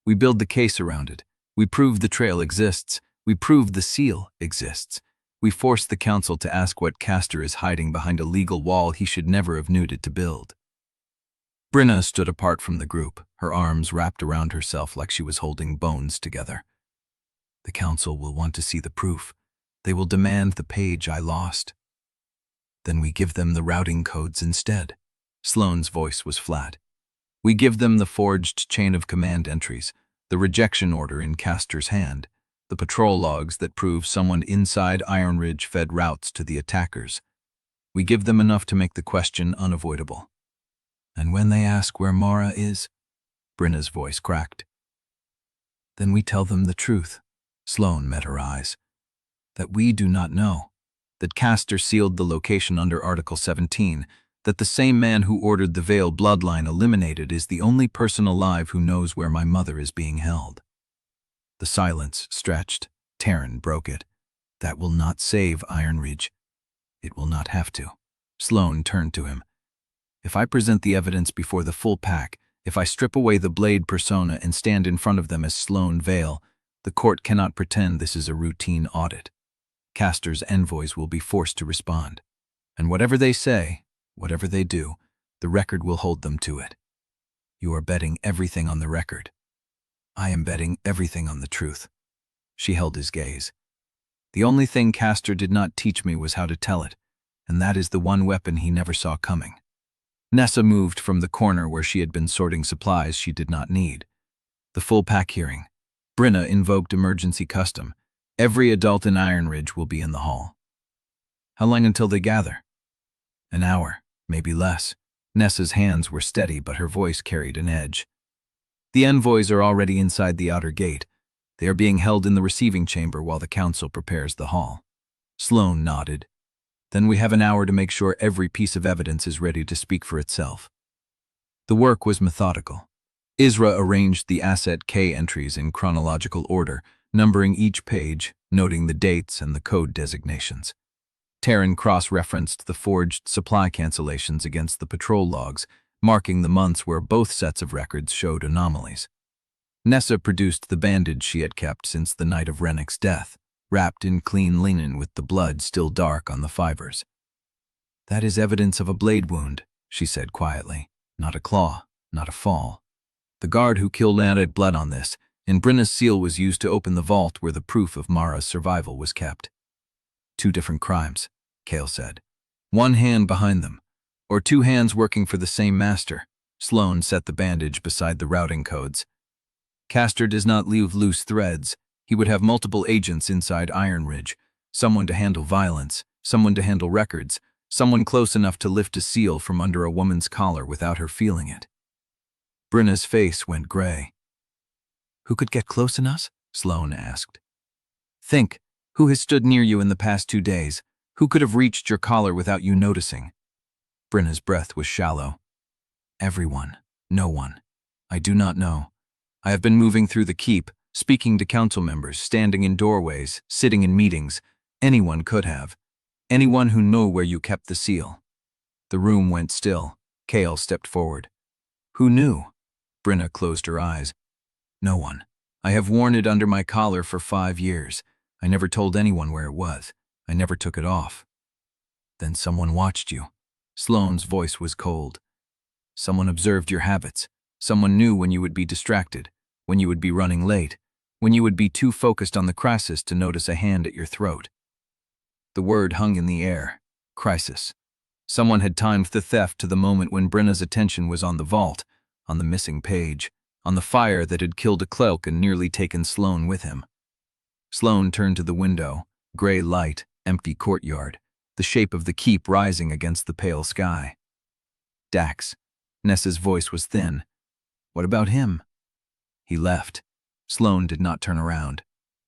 We build the case around it. We prove the trail exists. We prove the seal exists. We force the council to ask what Castor is hiding behind a legal wall he should never have needed to build. Brenna stood apart from the group, her arms wrapped around herself like she was holding bones together. The council will want to see the proof. They will demand the page I lost. Then we give them the routing codes instead. Sloane's voice was flat. We give them the forged chain of command entries, the rejection order in Castor's hand, the patrol logs that prove someone inside Ironridge fed routes to the attackers. We give them enough to make the question unavoidable. And when they ask where Mara is, Brenna's voice cracked. Then we tell them the truth. Sloane met her eyes. That we do not know. That Castor sealed the location under Article 17, that the same man who ordered the Vael bloodline eliminated is the only person alive who knows where my mother is being held. The silence stretched. Teren broke it. That will not save Ironridge. It will not have to. Sloane turned to him. If I present the evidence before the full pack, if I strip away the Blade persona and stand in front of them as Sloane Vael, the court cannot pretend this is a routine audit. Castor's envoys will be forced to respond. And whatever they say, whatever they do, the record will hold them to it. You are betting everything on the record. I am betting everything on the truth. She held his gaze. The only thing Castor did not teach me was how to tell it, and that is the one weapon he never saw coming. Nessa moved from the corner where she had been sorting supplies she did not need. The full pack hearing. Brenna invoked emergency custom. Every adult in Ironridge will be in the hall. How long until they gather? An hour, maybe less. Nessa's hands were steady, but her voice carried an edge. The envoys are already inside the outer gate. They are being held in the receiving chamber while the council prepares the hall. Sloane nodded. Then we have an hour to make sure every piece of evidence is ready to speak for itself. The work was methodical. Isra arranged the Asset K entries in chronological order, numbering each page, noting the dates and the code designations. Teren cross-referenced the forged supply cancellations against the patrol logs, marking the months where both sets of records showed anomalies. Nessa produced the bandage she had kept since the night of Rennick's death, wrapped in clean linen with the blood still dark on the fibers. That is evidence of a blade wound, she said quietly. Not a claw, not a fall. The guard who killed added blood on this, and Brenna's seal was used to open the vault where the proof of Mara's survival was kept. 2 different crimes, Kael said. 1 hand behind them, or 2 hands working for the same master. Sloane set the bandage beside the routing codes. Castor does not leave loose threads. He would have multiple agents inside Ironridge, someone to handle violence, someone to handle records, someone close enough to lift a seal from under a woman's collar without her feeling it. Brenna's face went gray. Who could get close enough? Sloane asked. Think, who has stood near you in the past 2 days? Who could have reached your collar without you noticing? Brenna's breath was shallow. Everyone. No one. I do not know. I have been moving through the keep, speaking to council members, standing in doorways, sitting in meetings. Anyone could have. Anyone who knew where you kept the seal. The room went still. Kael stepped forward. Who knew? Brenna closed her eyes. No one. I have worn it under my collar for 5 years. I never told anyone where it was. I never took it off. Then someone watched you. Sloane's voice was cold. Someone observed your habits. Someone knew when you would be distracted, when you would be running late, when you would be too focused on the crisis to notice a hand at your throat. The word hung in the air. Crisis. Someone had timed the theft to the moment when Brenna's attention was on the vault, on the missing page, on the fire that had killed a cloak and nearly taken Sloane with him. Sloane turned to the window, gray light, empty courtyard, the shape of the keep rising against the pale sky. Dax. Nessa's voice was thin. What about him? He left. Sloane did not turn around.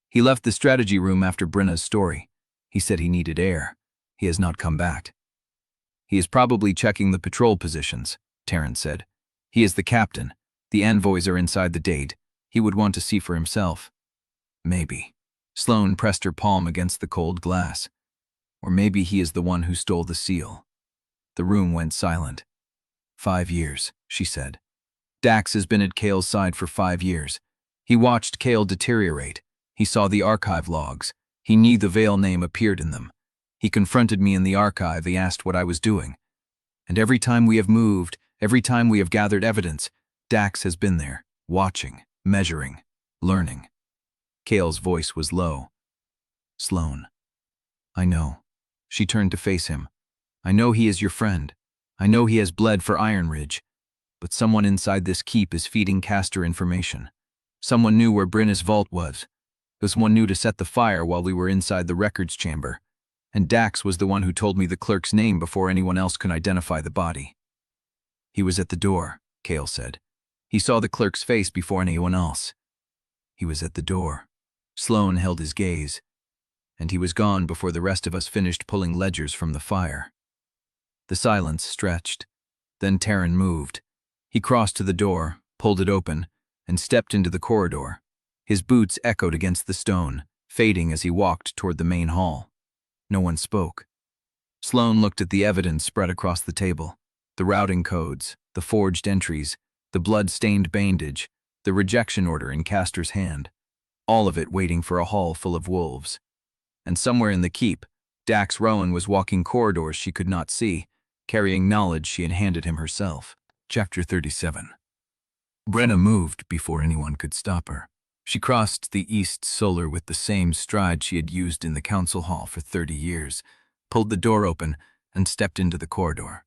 He left the strategy room after Brenna's story. He said he needed air. He has not come back. He is probably checking the patrol positions, Teren said. He is the captain. The envoys are inside the gate. He would want to see for himself. Maybe. Sloane pressed her palm against the cold glass. Or maybe he is the one who stole the seal. The room went silent. 5 years, she said. Dax has been at Kael's side for 5 years. He watched Kael deteriorate. He saw the archive logs. He knew the Vael name appeared in them. He confronted me in the archive. He asked what I was doing. And every time we have moved, every time we have gathered evidence, Dax has been there, watching, measuring, learning. Kael's voice was low. Sloane. I know. She turned to face him. I know he is your friend. I know he has bled for Ironridge. But someone inside this keep is feeding Castor information. Someone knew where Brynna's vault was. Someone knew to set the fire while we were inside the records chamber. And Dax was the one who told me the clerk's name before anyone else could identify the body. He was at the door, Kael said. He saw the clerk's face before anyone else. He was at the door. Sloane held his gaze. And he was gone before the rest of us finished pulling ledgers from the fire. The silence stretched. Then Teren moved. He crossed to the door, pulled it open, and stepped into the corridor. His boots echoed against the stone, fading as he walked toward the main hall. No one spoke. Sloane looked at the evidence spread across the table. The routing codes, the forged entries, the blood-stained bandage, the rejection order in Castor's hand. All of it waiting for a hall full of wolves. And somewhere in the keep, Dax Rowan was walking corridors she could not see, carrying knowledge she had handed him herself. Chapter 37. Brynna moved before anyone could stop her. She crossed the east solar with the same stride she had used in the council hall for 30 years, pulled the door open, and stepped into the corridor.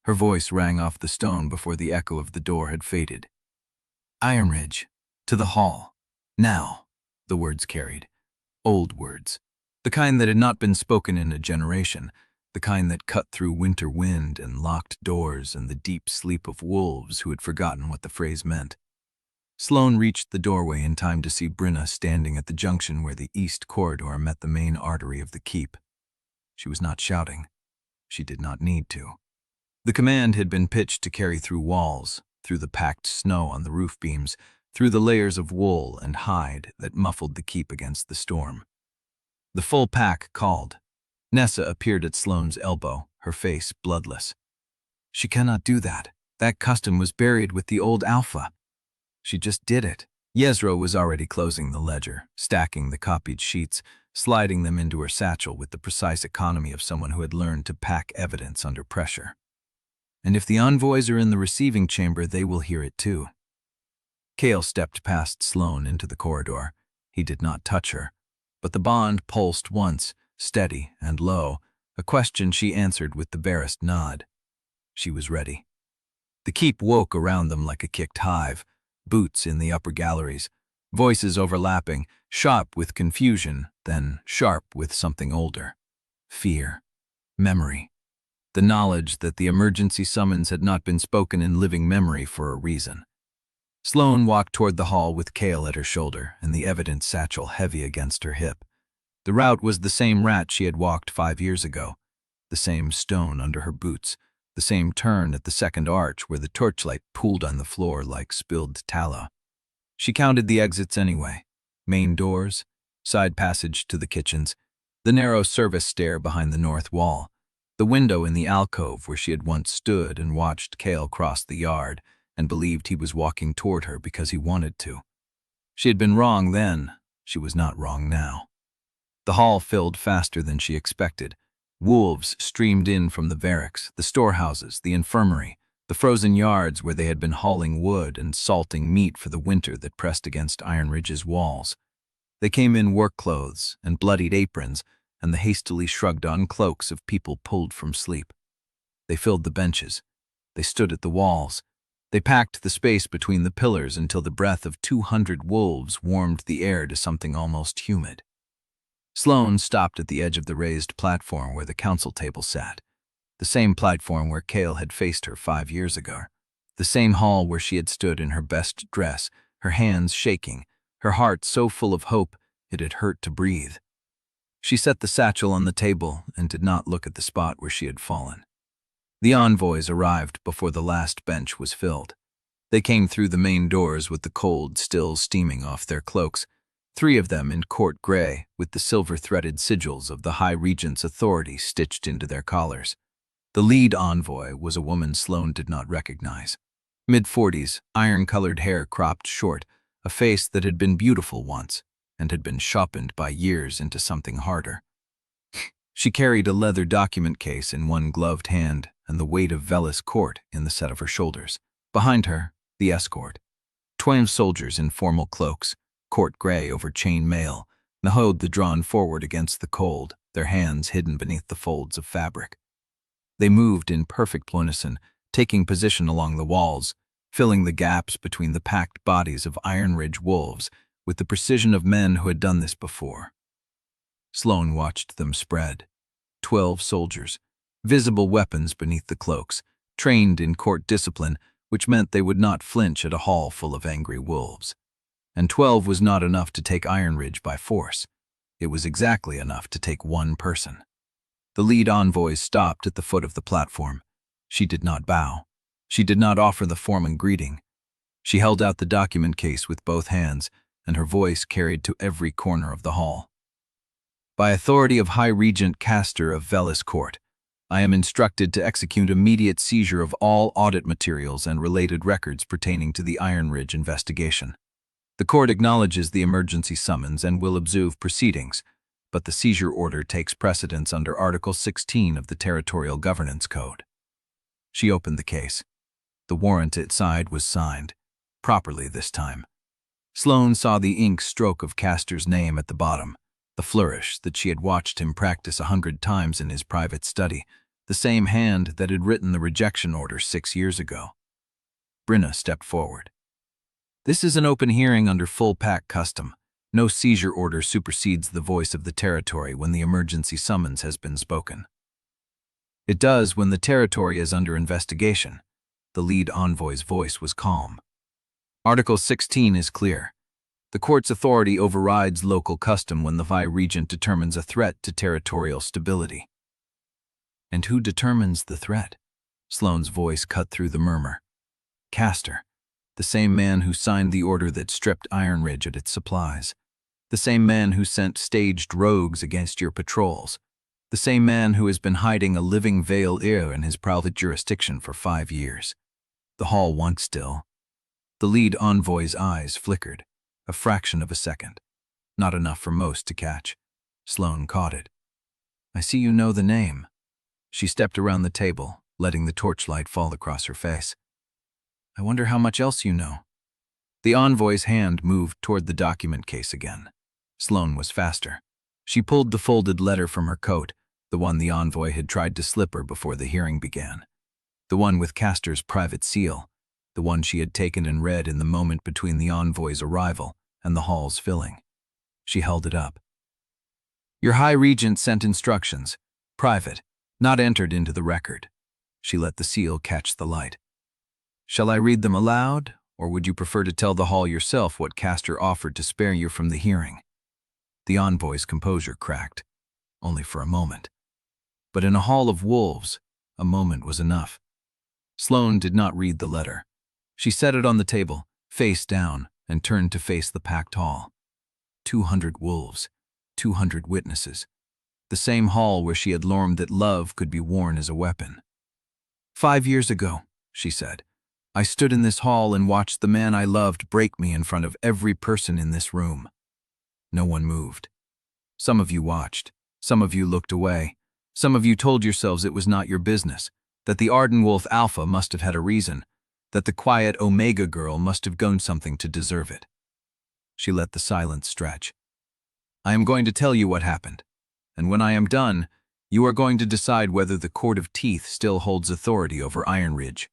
Her voice rang off the stone before the echo of the door had faded. Ironridge, to the hall. Now, the words carried. Old words. The kind that had not been spoken in a generation, the kind that cut through winter wind and locked doors and the deep sleep of wolves who had forgotten what the phrase meant. Sloane reached the doorway in time to see Brynna standing at the junction where the east corridor met the main artery of the keep. She was not shouting. She did not need to. The command had been pitched to carry through walls, through the packed snow on the roof beams, through the layers of wool and hide that muffled the keep against the storm. The full pack called. Nessa appeared at Sloane's elbow, her face bloodless. She cannot do that. That custom was buried with the old Alpha. She just did it. Yezro was already closing the ledger, stacking the copied sheets, sliding them into her satchel with the precise economy of someone who had learned to pack evidence under pressure. And if the envoys are in the receiving chamber, they will hear it too. Kael stepped past Sloane into the corridor. He did not touch her, but the bond pulsed once, steady and low, a question she answered with the barest nod. She was ready. The keep woke around them like a kicked hive, boots in the upper galleries, voices overlapping, sharp with confusion, then sharp with something older. Fear. Memory. The knowledge that the emergency summons had not been spoken in living memory for a reason. Sloane walked toward the hall with Kael at her shoulder and the evidence satchel heavy against her hip. The route was the same rat she had walked 5 years ago, the same stone under her boots, the same turn at the second arch where the torchlight pooled on the floor like spilled tallow. She counted the exits anyway. Main doors, side passage to the kitchens, the narrow service stair behind the north wall, the window in the alcove where she had once stood and watched Kael cross the yard and believed he was walking toward her because he wanted to. She had been wrong then. She was not wrong now. The hall filled faster than she expected. Wolves streamed in from the barracks, the storehouses, the infirmary, the frozen yards where they had been hauling wood and salting meat for the winter that pressed against Ironridge's walls. They came in work clothes and bloodied aprons and the hastily shrugged-on cloaks of people pulled from sleep. They filled the benches. They stood at the walls. They packed the space between the pillars until the breath of 200 wolves warmed the air to something almost humid. Sloane stopped at the edge of the raised platform where the council table sat, the same platform where Kael had faced her 5 years ago, the same hall where she had stood in her best dress, her hands shaking, her heart so full of hope it had hurt to breathe. She set the satchel on the table and did not look at the spot where she had fallen. The envoys arrived before the last bench was filled. They came through the main doors with the cold still steaming off their cloaks, 3 of them in court gray with the silver-threaded sigils of the High Regent's authority stitched into their collars. The lead envoy was a woman Sloane did not recognize. Mid-40s, iron-colored hair cropped short, a face that had been beautiful once and had been sharpened by years into something harder. She carried a leather document case in one gloved hand and the weight of Velis court in the set of her shoulders. Behind her, the escort. 12 soldiers in formal cloaks, court gray over chain mail, the drawn forward against the cold, their hands hidden beneath the folds of fabric. They moved in perfect unison, taking position along the walls, filling the gaps between the packed bodies of Ironridge wolves with the precision of men who had done this before. Sloane watched them spread. 12 soldiers, visible weapons beneath the cloaks, trained in court discipline, which meant they would not flinch at a hall full of angry wolves. And 12 was not enough to take Ironridge by force. It was exactly enough to take one person. The lead envoy stopped at the foot of the platform. She did not bow. She did not offer the foreman greeting. She held out the document case with both hands, and her voice carried to every corner of the hall. By authority of High Regent Castor of Velis Court, I am instructed to execute immediate seizure of all audit materials and related records pertaining to the Ironridge investigation. The court acknowledges the emergency summons and will observe proceedings, but the seizure order takes precedence under Article 16 of the Territorial Governance Code. She opened the case. The warrant inside was signed, properly this time. Sloane saw the ink stroke of Castor's name at the bottom, the flourish that she had watched him practice 100 times in his private study, the same hand that had written the rejection order 6 years ago. Brenna stepped forward. This is an open hearing under full pack custom. No seizure order supersedes the voice of the territory when the emergency summons has been spoken. It does when the territory is under investigation. The lead envoy's voice was calm. Article 16 is clear. The court's authority overrides local custom when the Regent determines a threat to territorial stability. And who determines the threat? Sloane's voice cut through the murmur. Castor, the same man who signed the order that stripped Ironridge of its supplies. The same man who sent staged rogues against your patrols. The same man who has been hiding a living Vael in his private jurisdiction for 5 years. The hall once still. The lead envoy's eyes flickered, a fraction of a second. Not enough for most to catch. Sloane caught it. I see you know the name. She stepped around the table, letting the torchlight fall across her face. I wonder how much else you know. The envoy's hand moved toward the document case again. Sloane was faster. She pulled the folded letter from her coat, the one the envoy had tried to slip her before the hearing began. The one with Castor's private seal, the one she had taken and read in the moment between the envoy's arrival and the hall's filling. She held it up. Your High Regent sent instructions, private, not entered into the record. She let the seal catch the light. Shall I read them aloud, or would you prefer to tell the hall yourself what Castor offered to spare you from the hearing? The envoy's composure cracked, only for a moment. But in a hall of wolves, a moment was enough. Sloane did not read the letter. She set it on the table, face down, and turned to face the packed hall. 200 wolves, 200 witnesses. The same hall where she had learned that love could be worn as a weapon. 5 years ago, she said, I stood in this hall and watched the man I loved break me in front of every person in this room. No one moved. Some of you watched. Some of you looked away. Some of you told yourselves it was not your business, that the Ardenwolf Alpha must have had a reason, that the quiet Omega girl must have done something to deserve it. She let the silence stretch. I am going to tell you what happened, and when I am done, you are going to decide whether the Court of Teeth still holds authority over Ironridge.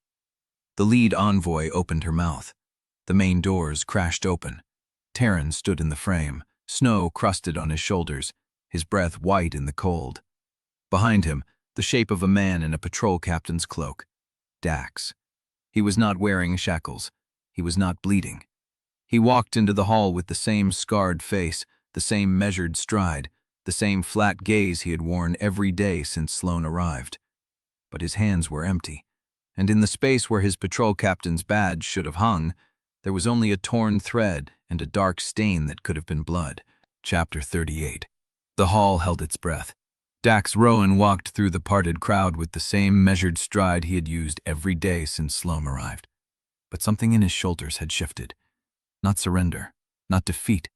The lead envoy opened her mouth. The main doors crashed open. Teren stood in the frame, snow crusted on his shoulders, his breath white in the cold. Behind him, the shape of a man in a patrol captain's cloak. Dax. He was not wearing shackles. He was not bleeding. He walked into the hall with the same scarred face, the same measured stride, the same flat gaze he had worn every day since Sloane arrived. But his hands were empty, and in the space where his patrol captain's badge should have hung, there was only a torn thread and a dark stain that could have been blood. Chapter 38. The hall held its breath. Dax Rowan walked through the parted crowd with the same measured stride he had used every day since Sloane arrived. But something in his shoulders had shifted. Not surrender, not defeat.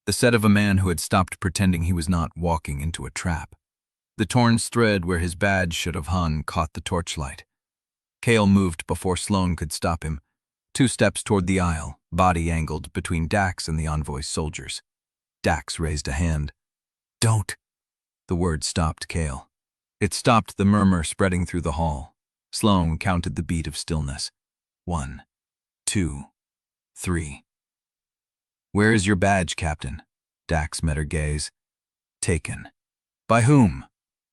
The set of a man who had stopped pretending he was not walking into a trap. The torn thread where his badge should have hung caught the torchlight. Kael moved before Sloane could stop him, 2 steps toward the aisle, body angled between Dax and the Envoy's soldiers. Dax raised a hand. "Don't." The word stopped Kael. It stopped the murmur spreading through the hall. Sloane counted the beat of stillness. 1, 2, 3. "Where is your badge, Captain?" Dax met her gaze. "Taken." "By whom?"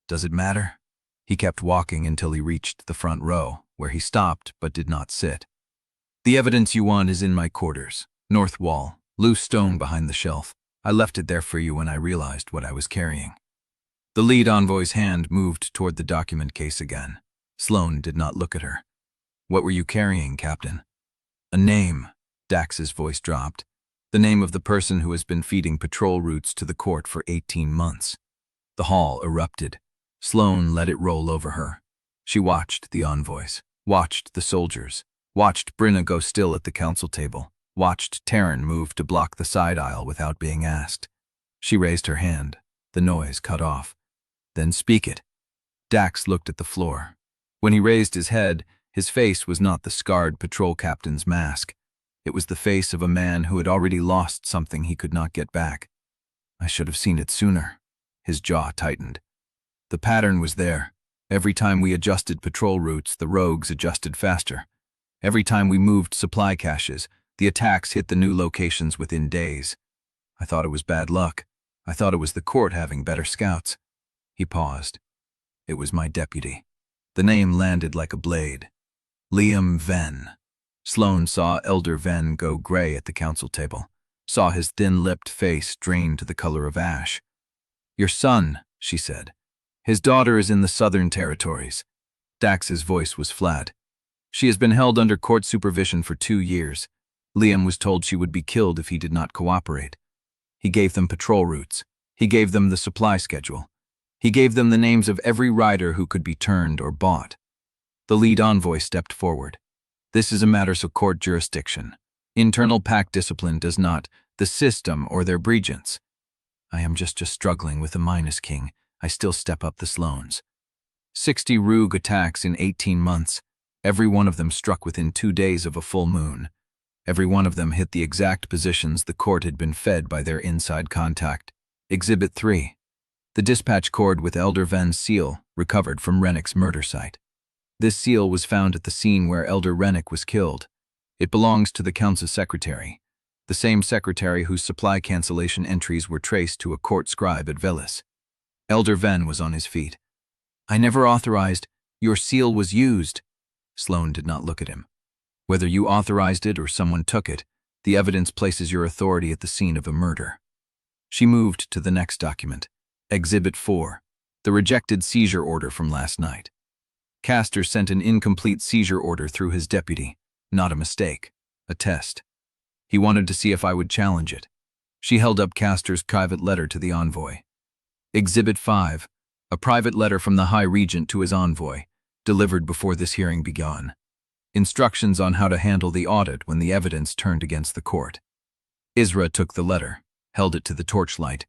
"Does it matter?" He kept walking until he reached the front row, where he stopped but did not sit. "The evidence you want is in my quarters. North wall, loose stone behind the shelf. I left it there for you when I realized what I was carrying." The lead envoy's hand moved toward the document case again. Sloane did not look at her. "What were you carrying, Captain?" "A name." Dax's voice dropped. "The name of the person who has been feeding patrol routes to the court for 18 months. The hall erupted. Sloane let it roll over her. She watched the envoys, watched the soldiers, watched Brenna go still at the council table, watched Teren move to block the side aisle without being asked. She raised her hand. The noise cut off. "Then speak it." Dax looked at the floor. When he raised his head, his face was not the scarred patrol captain's mask. It was the face of a man who had already lost something he could not get back. "I should have seen it sooner." His jaw tightened. "The pattern was there. Every time we adjusted patrol routes, the rogues adjusted faster. Every time we moved supply caches, the attacks hit the new locations within days. I thought it was bad luck. I thought it was the court having better scouts." He paused. "It was my deputy." The name landed like a blade. Liam Venn. Sloane saw Elder Venn go gray at the council table, saw his thin-lipped face drain to the color of ash. "Your son," she said. "His daughter is in the Southern Territories." Dax's voice was flat. "She has been held under court supervision for 2 years. Liam was told she would be killed if he did not cooperate. He gave them patrol routes. He gave them the supply schedule. He gave them the names of every rider who could be turned or bought." The lead envoy stepped forward. "This is a matter of court jurisdiction. Internal pack discipline does not, the system or their regents. I am just struggling with the Minus King. I still step up the Sloanes. 60 rogue attacks in 18 months. Every one of them struck within 2 days of a full moon. Every one of them hit the exact positions the court had been fed by their inside contact. Exhibit 3. The dispatch cord with Elder Venn's seal, recovered from Rennick's murder site. This seal was found at the scene where Elder Rennick was killed. It belongs to the council secretary, the same secretary whose supply cancellation entries were traced to a court scribe at Velis. Elder Venn was on his feet. "I never authorized. Your seal was used." Sloane did not look at him. "Whether you authorized it or someone took it, the evidence places your authority at the scene of a murder." She moved to the next document. Exhibit 4. The rejected seizure order from last night. Castor sent an incomplete seizure order through his deputy. Not a mistake. A test. He wanted to see if I would challenge it. She held up Castor's private letter to the envoy. Exhibit 5. A private letter from the High Regent to his envoy, delivered before this hearing began. Instructions on how to handle the audit when the evidence turned against the court. Isra took the letter, held it to the torchlight.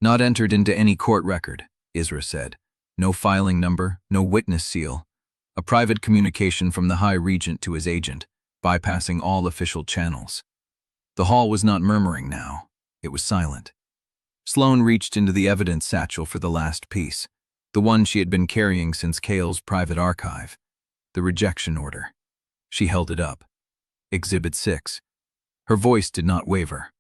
"Not entered into any court record," Isra said. "No filing number, no witness seal. A private communication from the High Regent to his agent, bypassing all official channels." The hall was not murmuring now. It was silent. Sloane reached into the evidence satchel for the last piece, the one she had been carrying since Kael's private archive, the rejection order. She held it up. Exhibit 6. Her voice did not waver.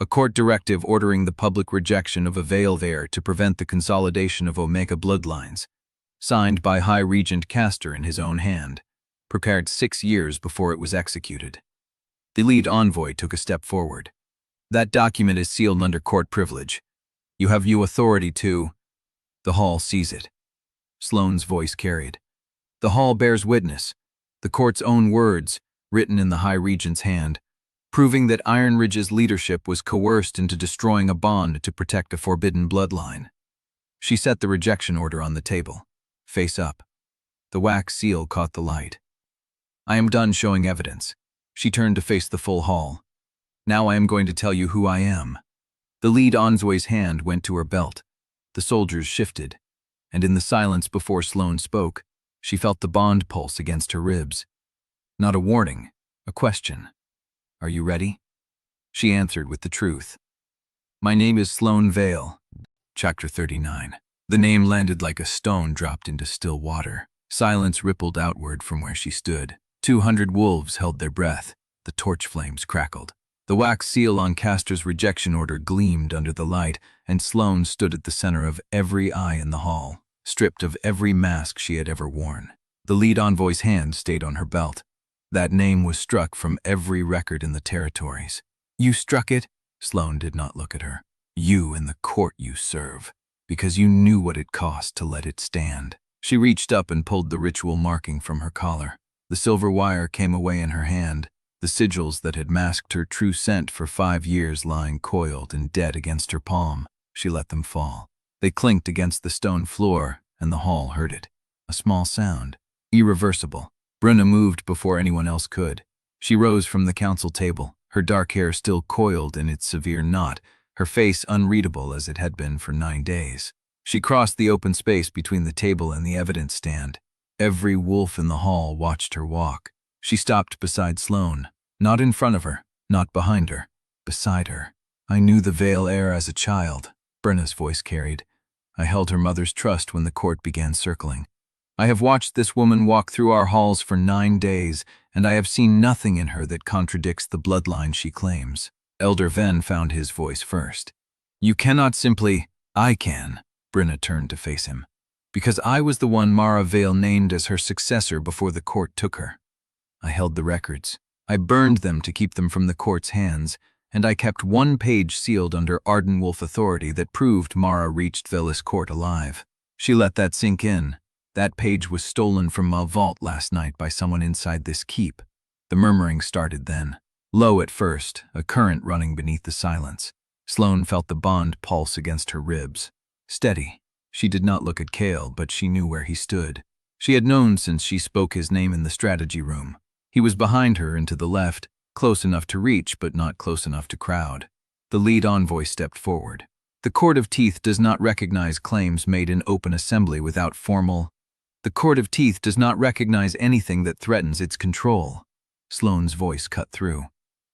A court directive ordering the public rejection of a Vael there to prevent the consolidation of Omega bloodlines, signed by High Regent Castor in his own hand, prepared 6 years before it was executed. The lead envoy took a step forward. "That document is sealed under court privilege. You have authority to—" The hall sees it. Sloane's voice carried. "The hall bears witness, the court's own words, written in the High Regent's hand, proving that Ironridge's leadership was coerced into destroying a bond to protect a forbidden bloodline." She set the rejection order on the table, face up. The wax seal caught the light. I am done showing evidence. She turned to face the full hall. Now I am going to tell you who I am. The lead envoy's hand went to her belt. The soldiers shifted, and in the silence before Sloane spoke, she felt the bond pulse against her ribs. Not a warning, a question. Are you ready? She answered with the truth. My name is Sloane Vael. Chapter 39. The name landed like a stone dropped into still water. Silence rippled outward from where she stood. 200 wolves held their breath. The torch flames crackled. The wax seal on Castor's rejection order gleamed under the light, and Sloane stood at the center of every eye in the hall, stripped of every mask she had ever worn. The lead envoy's hand stayed on her belt. That name was struck from every record in the territories. You struck it? Sloane did not look at her. You and the court you serve, because you knew what it cost to let it stand. She reached up and pulled the ritual marking from her collar. The silver wire came away in her hand, the sigils that had masked her true scent for 5 years lying coiled and dead against her palm. She let them fall. They clinked against the stone floor, and the hall heard it. A small sound, irreversible. Bruna moved before anyone else could. She rose from the council table, her dark hair still coiled in its severe knot, her face unreadable as it had been for 9 days. She crossed the open space between the table and the evidence stand. Every wolf in the hall watched her walk. She stopped beside Sloane, not in front of her, not behind her, beside her. I knew the Vael heir as a child, Bruna's voice carried. I held her mother's trust when the court began circling. I have watched this woman walk through our halls for 9 days, and I have seen nothing in her that contradicts the bloodline she claims. Elder Ven found his voice first. You cannot simply, I can. Bruna turned to face him. Because I was the one Mara Vael named as her successor before the court took her. I held the records. I burned them to keep them from the court's hands, and I kept 1 page sealed under Ardenwolf authority that proved Mara reached Velis Court alive. She let that sink in. That page was stolen from my vault last night by someone inside this keep. The murmuring started then. Low at first, a current running beneath the silence. Sloane felt the bond pulse against her ribs. Steady. She did not look at Kael, but she knew where he stood. She had known since she spoke his name in the strategy room. He was behind her and to the left, close enough to reach but not close enough to crowd. The lead envoy stepped forward. The Court of Teeth does not recognize claims made in open assembly without formal. The Court of Teeth does not recognize anything that threatens its control. Sloane's voice cut through.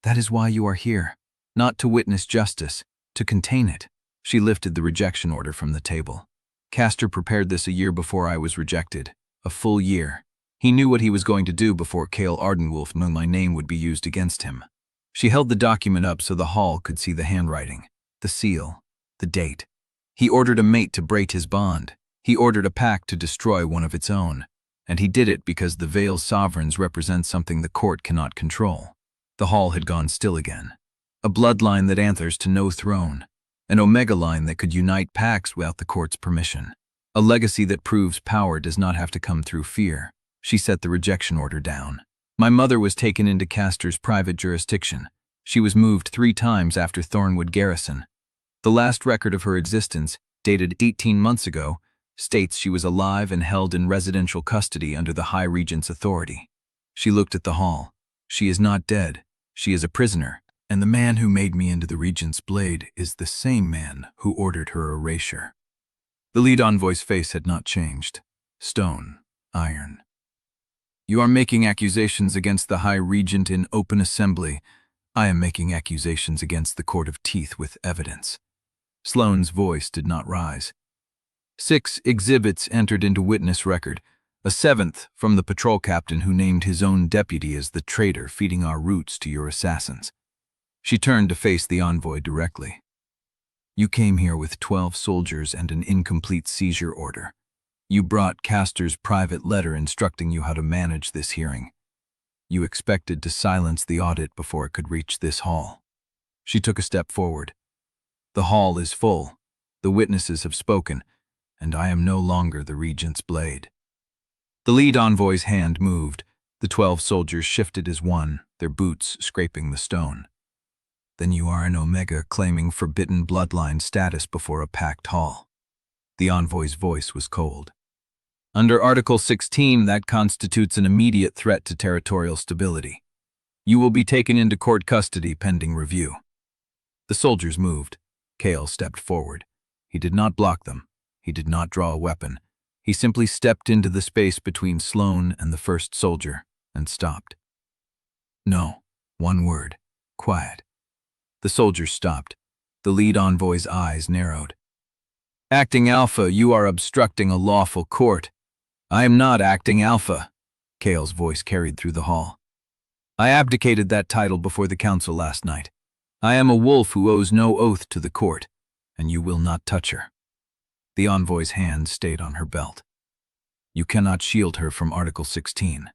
That is why you are here. Not to witness justice, to contain it. She lifted the rejection order from the table. Castor prepared this a year before I was rejected. A full year. He knew what he was going to do before Kael Ardenwolf knew my name would be used against him. She held the document up so the hall could see the handwriting, the seal, the date. He ordered a mate to break his bond. He ordered a pact to destroy one of its own. And he did it because the Vael sovereigns represent something the court cannot control. The hall had gone still again. A bloodline that answers to no throne. An omega line that could unite pacts without the court's permission. A legacy that proves power does not have to come through fear. She set the rejection order down. My mother was taken into Castor's private jurisdiction. She was moved 3 times after Thornwood Garrison. The last record of her existence, dated 18 months ago, states she was alive and held in residential custody under the High Regent's authority. She looked at the hall. She is not dead. She is a prisoner. And the man who made me into the Regent's blade is the same man who ordered her erasure. The lead envoy's face had not changed. Stone, iron. You are making accusations against the High Regent in open assembly. I am making accusations against the Court of Teeth with evidence. Sloane's voice did not rise. 6 exhibits entered into witness record, a 7th from the patrol captain who named his own deputy as the traitor feeding our roots to your assassins. She turned to face the envoy directly. You came here with 12 soldiers and an incomplete seizure order. You brought Castor's private letter instructing you how to manage this hearing. You expected to silence the audit before it could reach this hall. She took a step forward. The hall is full. The witnesses have spoken, and I am no longer the Regent's blade. The lead envoy's hand moved. The 12 soldiers shifted as one, their boots scraping the stone. Then you are an Omega claiming forbidden bloodline status before a packed hall. The envoy's voice was cold. Under Article 16, that constitutes an immediate threat to territorial stability. You will be taken into court custody pending review. The soldiers moved. Kael stepped forward. He did not block them. He did not draw a weapon. He simply stepped into the space between Sloane and the first soldier and stopped. No. One word. Quiet. The soldiers stopped. The lead envoy's eyes narrowed. Acting Alpha, you are obstructing a lawful court. I am not Acting Alpha, Kael's voice carried through the hall. I abdicated that title before the council last night. I am a wolf who owes no oath to the court, and you will not touch her. The envoy's hand stayed on her belt. You cannot shield her from Article 16.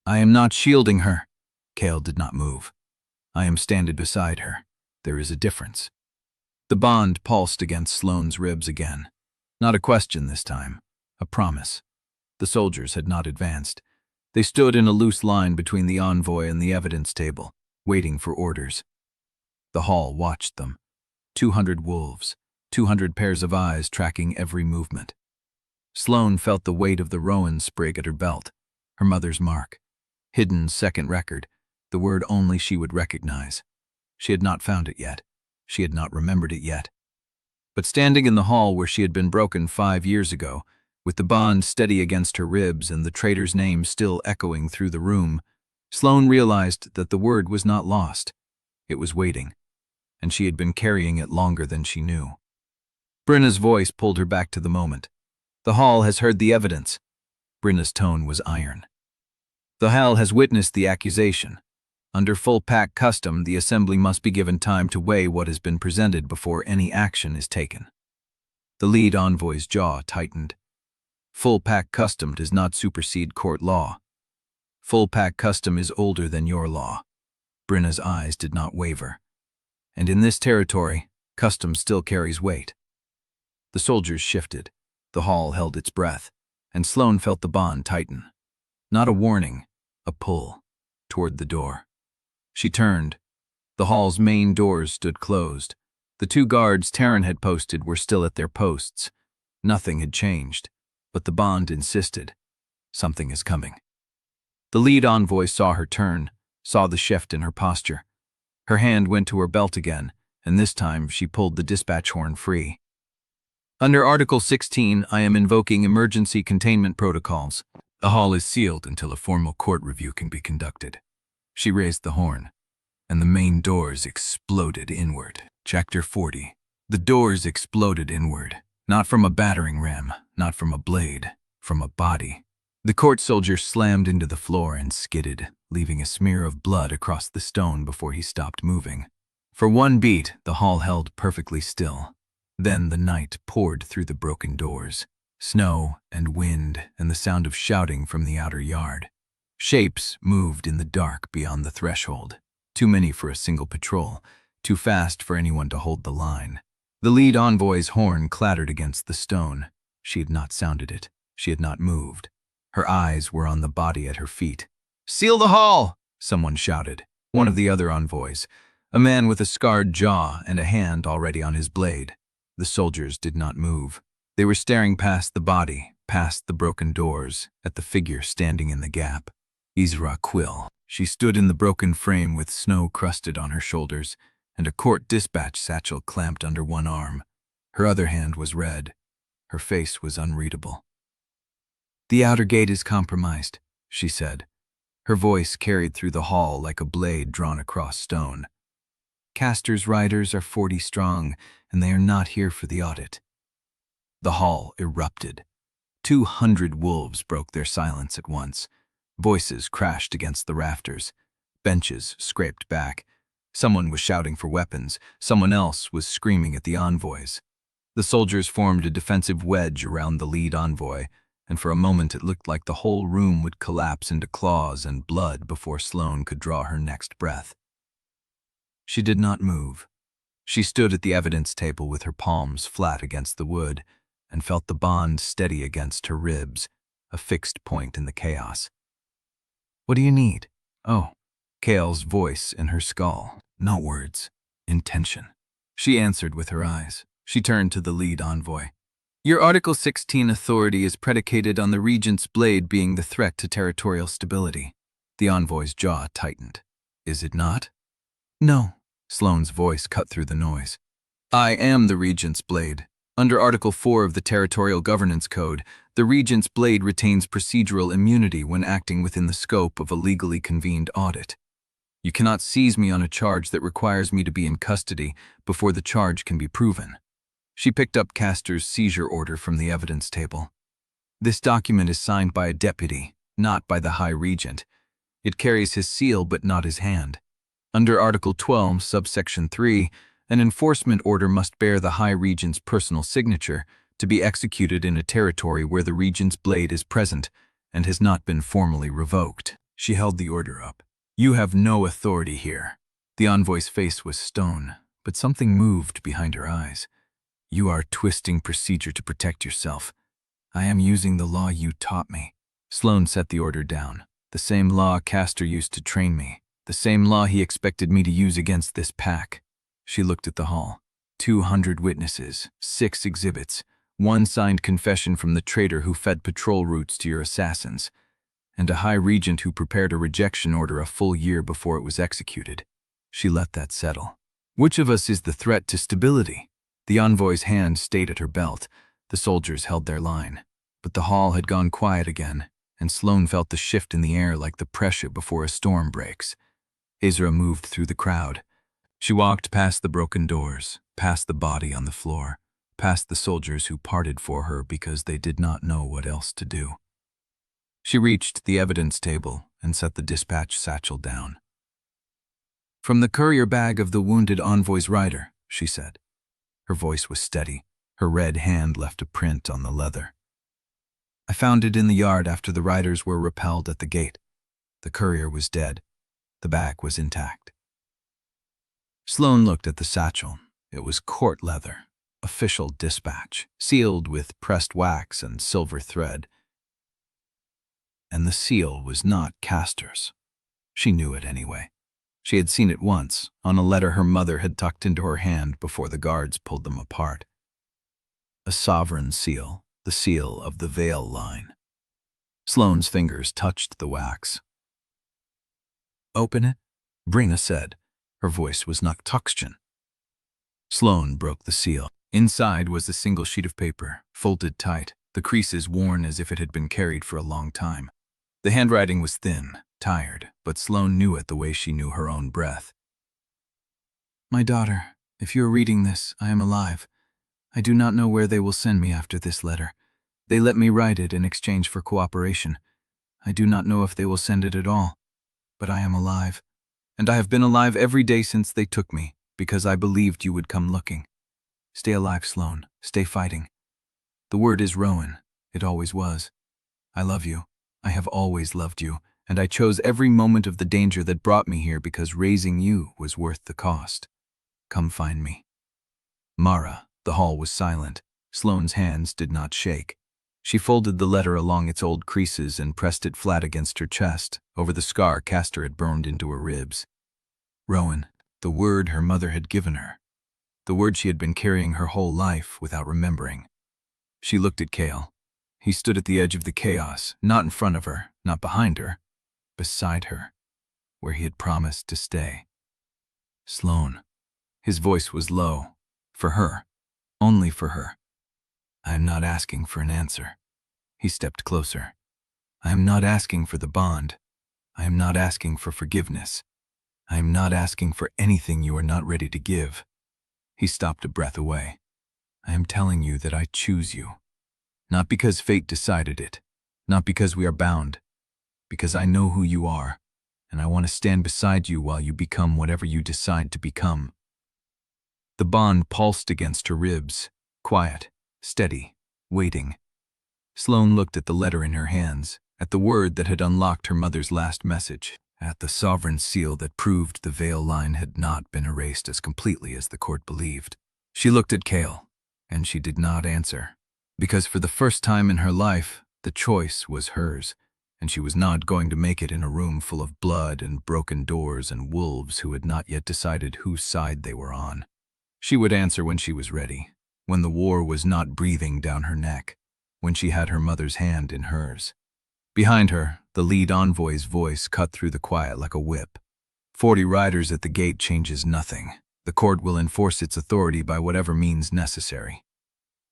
I am not shielding her. Kael did not move. I am standing beside her. There is a difference. The bond pulsed against Sloane's ribs again. Not a question this time. A promise. The soldiers had not advanced. They stood in a loose line between the envoy and the evidence table, waiting for orders. The hall watched them. 200 wolves, 200 pairs of eyes tracking every movement. Sloane felt the weight of the Rowan sprig at her belt, her mother's mark. Hidden second record, the word only she would recognize. She had not found it yet. She had not remembered it yet. But standing in the hall where she had been broken 5 years ago, with the bond steady against her ribs and the traitor's name still echoing through the room, Sloane realized that the word was not lost. It was waiting, and she had been carrying it longer than she knew. Brenna's voice pulled her back to the moment. The hall has heard the evidence. Brenna's tone was iron. The hall has witnessed the accusation. Under full pack custom, the assembly must be given time to weigh what has been presented before any action is taken. The lead envoy's jaw tightened. Full pack custom does not supersede court law. Full pack custom is older than your law. Brenna's eyes did not waver. And in this territory, custom still carries weight. The soldiers shifted. The hall held its breath, and Sloane felt the bond tighten. Not a warning, a pull, toward the door. She turned. The hall's main doors stood closed. The 2 guards Teren had posted were still at their posts. Nothing had changed, but the bond insisted. Something is coming. The lead envoy saw her turn, saw the shift in her posture. Her hand went to her belt again, and this time she pulled the dispatch horn free. Under Article 16, I am invoking emergency containment protocols. The hall is sealed until a formal court review can be conducted. She raised the horn, and the main doors exploded inward. Chapter 40. The doors exploded inward, not from a battering ram, not from a blade, from a body. The court soldier slammed into the floor and skidded, leaving a smear of blood across the stone before he stopped moving. For one beat, the hall held perfectly still. Then the night poured through the broken doors. Snow and wind and the sound of shouting from the outer yard. Shapes moved in the dark beyond the threshold. Too many for a single patrol, too fast for anyone to hold the line. The lead envoy's horn clattered against the stone. She had not sounded it. She had not moved. Her eyes were on the body at her feet. "Seal the hall!" someone shouted. One of the other envoys, a man with a scarred jaw and a hand already on his blade. The soldiers did not move. They were staring past the body, past the broken doors, at the figure standing in the gap. Isra Quill. She stood in the broken frame with snow crusted on her shoulders and a court dispatch satchel clamped under one arm. Her other hand was red. Her face was unreadable. "The outer gate is compromised," she said. Her voice carried through the hall like a blade drawn across stone. "Caster's riders are 40 strong, and they are not here for the audit." The hall erupted. 200 wolves broke their silence at once. Voices crashed against the rafters. Benches scraped back. Someone was shouting for weapons. Someone else was screaming at the envoys. The soldiers formed a defensive wedge around the lead envoy, and for a moment it looked like the whole room would collapse into claws and blood before Sloane could draw her next breath. She did not move. She stood at the evidence table with her palms flat against the wood and felt the bond steady against her ribs, a fixed point in the chaos. "What do you need?" "Oh." Kael's voice in her skull. No words. Intention. She answered with her eyes. She turned to the lead envoy. Your Article 16 authority is predicated on the Regent's blade being the threat to territorial stability. The envoy's jaw tightened. Is it not? No. Sloane's voice cut through the noise. I am the Regent's blade. Under Article 4 of the Territorial Governance Code, the Regent's blade retains procedural immunity when acting within the scope of a legally convened audit. You cannot seize me on a charge that requires me to be in custody before the charge can be proven. She picked up Castor's seizure order from the evidence table. This document is signed by a deputy, not by the High Regent. It carries his seal but not his hand. Under Article 12, subsection 3, an enforcement order must bear the High Regent's personal signature to be executed in a territory where the Regent's blade is present and has not been formally revoked. She held the order up. You have no authority here. The envoy's face was stone, but something moved behind her eyes. You are twisting procedure to protect yourself. I am using the law you taught me. Sloane set the order down. The same law Castor used to train me. The same law he expected me to use against this pack. She looked at the hall. 200 witnesses, 6 exhibits, 1 signed confession from the traitor who fed patrol routes to your assassins, and a High Regent who prepared a rejection order a full year before it was executed. She let that settle. Which of us is the threat to stability? The envoy's hand stayed at her belt. The soldiers held their line. But the hall had gone quiet again, and Sloane felt the shift in the air like the pressure before a storm breaks. Ezra moved through the crowd. She walked past the broken doors, past the body on the floor, past the soldiers who parted for her because they did not know what else to do. She reached the evidence table and set the dispatch satchel down. From the courier bag of the wounded envoy's rider, she said. Her voice was steady. Her red hand left a print on the leather. I found it in the yard after the riders were repelled at the gate. The courier was dead. The bag was intact. Sloane looked at the satchel. It was court leather, official dispatch, sealed with pressed wax and silver thread. And the seal was not Castor's. She knew it anyway. She had seen it once, on a letter her mother had tucked into her hand before the guards pulled them apart. A sovereign seal, the seal of the Vael line. Sloane's fingers touched the wax. Open it, Brina said. Her voice was noctuxian. Sloane broke the seal. Inside was a single sheet of paper, folded tight, the creases worn as if it had been carried for a long time. The handwriting was thin, tired, but Sloane knew it the way she knew her own breath. My daughter, if you are reading this, I am alive. I do not know where they will send me after this letter. They let me write it in exchange for cooperation. I do not know if they will send it at all, but I am alive. And I have been alive every day since they took me, because I believed you would come looking. Stay alive, Sloane. Stay fighting. The word is Rowan. It always was. I love you. I have always loved you, and I chose every moment of the danger that brought me here because raising you was worth the cost. Come find me. Mara. The hall was silent. Sloane's hands did not shake. She folded the letter along its old creases and pressed it flat against her chest, over the scar Castor had burned into her ribs. Rowan, the word her mother had given her. The word she had been carrying her whole life without remembering. She looked at Kael. He stood at the edge of the chaos, not in front of her, not behind her, beside her, where he had promised to stay. Sloane. His voice was low. For her. Only for her. I am not asking for an answer. He stepped closer. I am not asking for the bond. I am not asking for forgiveness. I am not asking for anything you are not ready to give. He stopped a breath away. I am telling you that I choose you. Not because fate decided it, not because we are bound, because I know who you are, and I want to stand beside you while you become whatever you decide to become. The bond pulsed against her ribs, quiet, steady, waiting. Sloane looked at the letter in her hands, at the word that had unlocked her mother's last message, at the sovereign seal that proved the Vael line had not been erased as completely as the court believed. She looked at Kael, and she did not answer. Because for the first time in her life, the choice was hers, and she was not going to make it in a room full of blood and broken doors and wolves who had not yet decided whose side they were on. She would answer when she was ready, when the war was not breathing down her neck, when she had her mother's hand in hers. Behind her, the lead envoy's voice cut through the quiet like a whip. 40 riders at the gate changes nothing. The court will enforce its authority by whatever means necessary.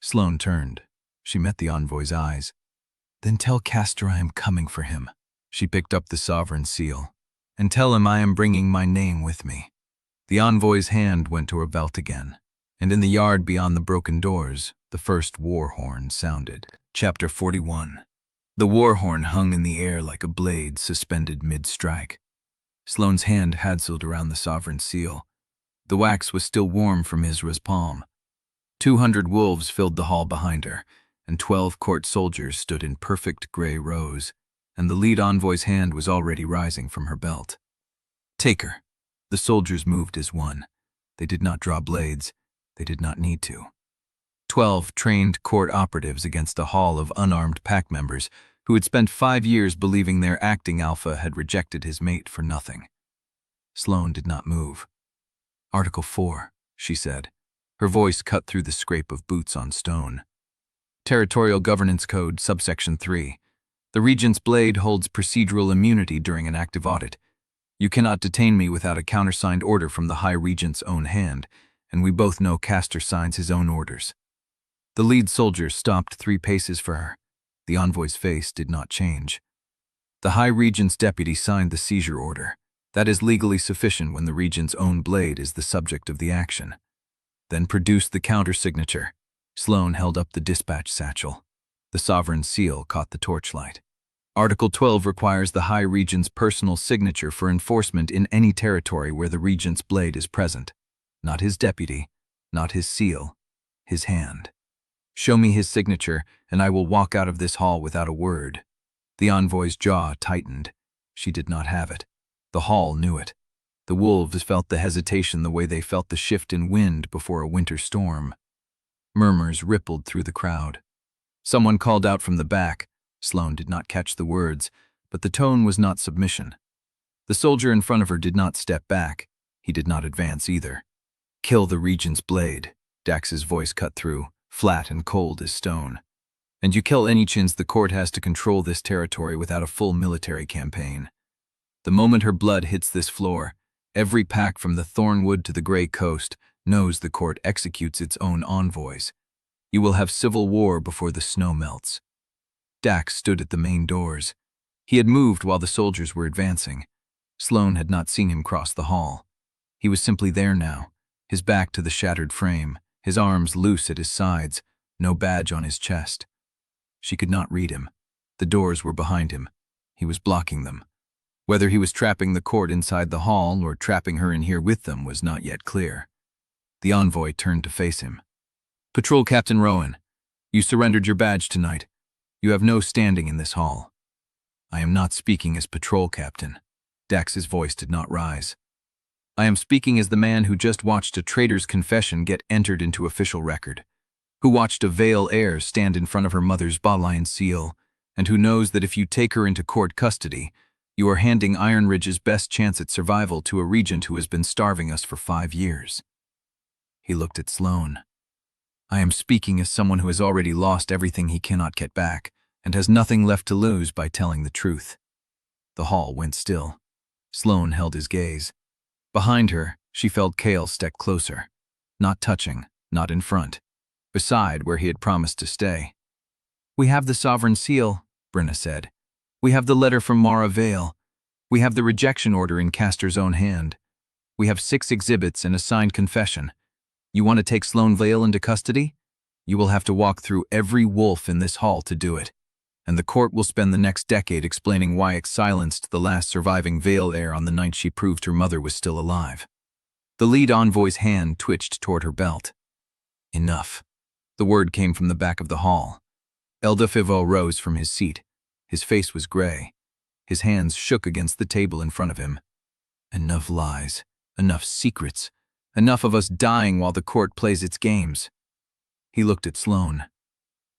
Sloane turned. She met the envoy's eyes. Then tell Castor I am coming for him. She picked up the sovereign seal. And tell him I am bringing my name with me. The envoy's hand went to her belt again, and in the yard beyond the broken doors, the first war horn sounded. Chapter 41. The war horn hung in the air like a blade suspended mid-strike. Sloane's hand hadseled around the sovereign seal. The wax was still warm from Isra's palm. 200 wolves filled the hall behind her, and 12 court soldiers stood in perfect gray rows, and the lead envoy's hand was already rising from her belt. Take her. The soldiers moved as one. They did not draw blades. They did not need to. 12 trained court operatives against a hall of unarmed pack members who had spent 5 years believing their acting alpha had rejected his mate for nothing. Sloane did not move. Article 4, she said. Her voice cut through the scrape of boots on stone. Territorial Governance Code, subsection 3. The Regent's blade holds procedural immunity during an active audit. You cannot detain me without a countersigned order from the High Regent's own hand, and we both know Castor signs his own orders. The lead soldier stopped 3 paces for her. The envoy's face did not change. The High Regent's deputy signed the seizure order. That is legally sufficient when the Regent's own blade is the subject of the action. Then produce the countersignature. Sloane held up the dispatch satchel. The sovereign seal caught the torchlight. Article 12 requires the High Regent's personal signature for enforcement in any territory where the Regent's blade is present. Not his deputy, not his seal, his hand. Show me his signature, and I will walk out of this hall without a word. The envoy's jaw tightened. She did not have it. The hall knew it. The wolves felt the hesitation the way they felt the shift in wind before a winter storm. Murmurs rippled through the crowd. Someone called out from the back. Sloane did not catch the words, but the tone was not submission. The soldier in front of her did not step back. He did not advance either. Kill the Regent's blade, Dax's voice cut through, flat and cold as stone. And you kill any chance the court has to control this territory without a full military campaign. The moment her blood hits this floor, every pack from the Thornwood to the Grey Coast knows the court executes its own envoys. You will have civil war before the snow melts. Dax stood at the main doors. He had moved while the soldiers were advancing. Sloane had not seen him cross the hall. He was simply there now, his back to the shattered frame, his arms loose at his sides, no badge on his chest. She could not read him. The doors were behind him. He was blocking them. Whether he was trapping the court inside the hall or trapping her in here with them was not yet clear. The envoy turned to face him. Patrol Captain Rowan, you surrendered your badge tonight. You have no standing in this hall. I am not speaking as patrol captain. Dax's voice did not rise. I am speaking as the man who just watched a traitor's confession get entered into official record, who watched a Vael heir stand in front of her mother's bloodline seal, and who knows that if you take her into court custody, you are handing Ironridge's best chance at survival to a regent who has been starving us for 5 years. He looked at Sloane. I am speaking as someone who has already lost everything he cannot get back, and has nothing left to lose by telling the truth. The hall went still. Sloane held his gaze. Behind her, she felt Kael step closer. Not touching, not in front. Beside where he had promised to stay. We have the sovereign seal, Brenna said. We have the letter from Mara Vael. We have the rejection order in Castor's own hand. We have 6 exhibits and a signed confession. You want to take Sloane Vael into custody? You will have to walk through every wolf in this hall to do it. And the court will spend the next decade explaining why it silenced the last surviving Vael heir on the night she proved her mother was still alive. The lead envoy's hand twitched toward her belt. Enough. The word came from the back of the hall. Elda Fivot rose from his seat. His face was gray. His hands shook against the table in front of him. Enough lies. Enough secrets. Enough of us dying while the court plays its games. He looked at Sloane.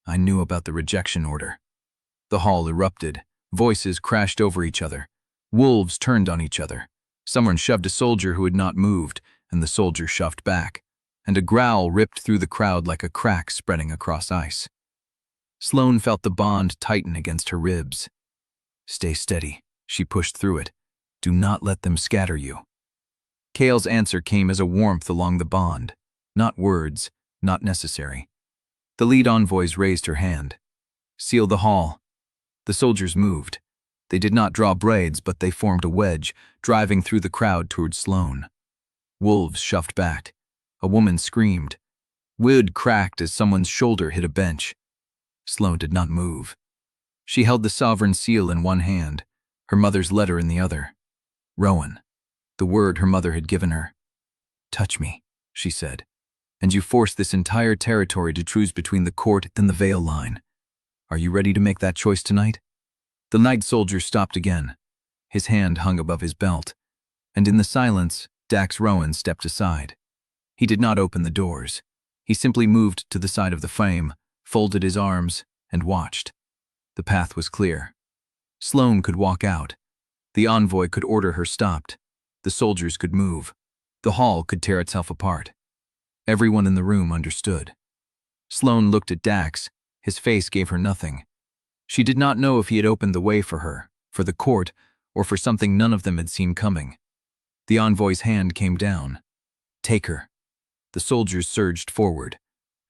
I knew about the rejection order. The hall erupted. Voices crashed over each other. Wolves turned on each other. Someone shoved a soldier who had not moved, and the soldier shoved back. and a growl ripped through the crowd like a crack spreading across ice. Sloane felt the bond tighten against her ribs. "Stay steady," she pushed through it. "Do not let them scatter you." Kael's answer came as a warmth along the bond. Not words, not necessary. The lead envoys raised her hand. "Seal the hall." The soldiers moved. They did not draw braids, but they formed a wedge, driving through the crowd toward Sloane. Wolves shoved back. A woman screamed. Wood cracked as someone's shoulder hit a bench. Sloane did not move. She held the sovereign seal in one hand, her mother's letter in the other. Rowan, the word her mother had given her. "Touch me," she said, "and you force this entire territory to choose between the court and the Vael line. Are you ready to make that choice tonight?" The night soldier stopped again. His hand hung above his belt, and in the silence, Dax Rowan stepped aside. He did not open the doors. He simply moved to the side of the frame, folded his arms, and watched. The path was clear. Sloane could walk out. The envoy could order her stopped. The soldiers could move. The hall could tear itself apart. Everyone in the room understood. Sloane looked at Dax. His face gave her nothing. She did not know if he had opened the way for her, for the court, or for something none of them had seen coming. The envoy's hand came down. "Take her." The soldiers surged forward,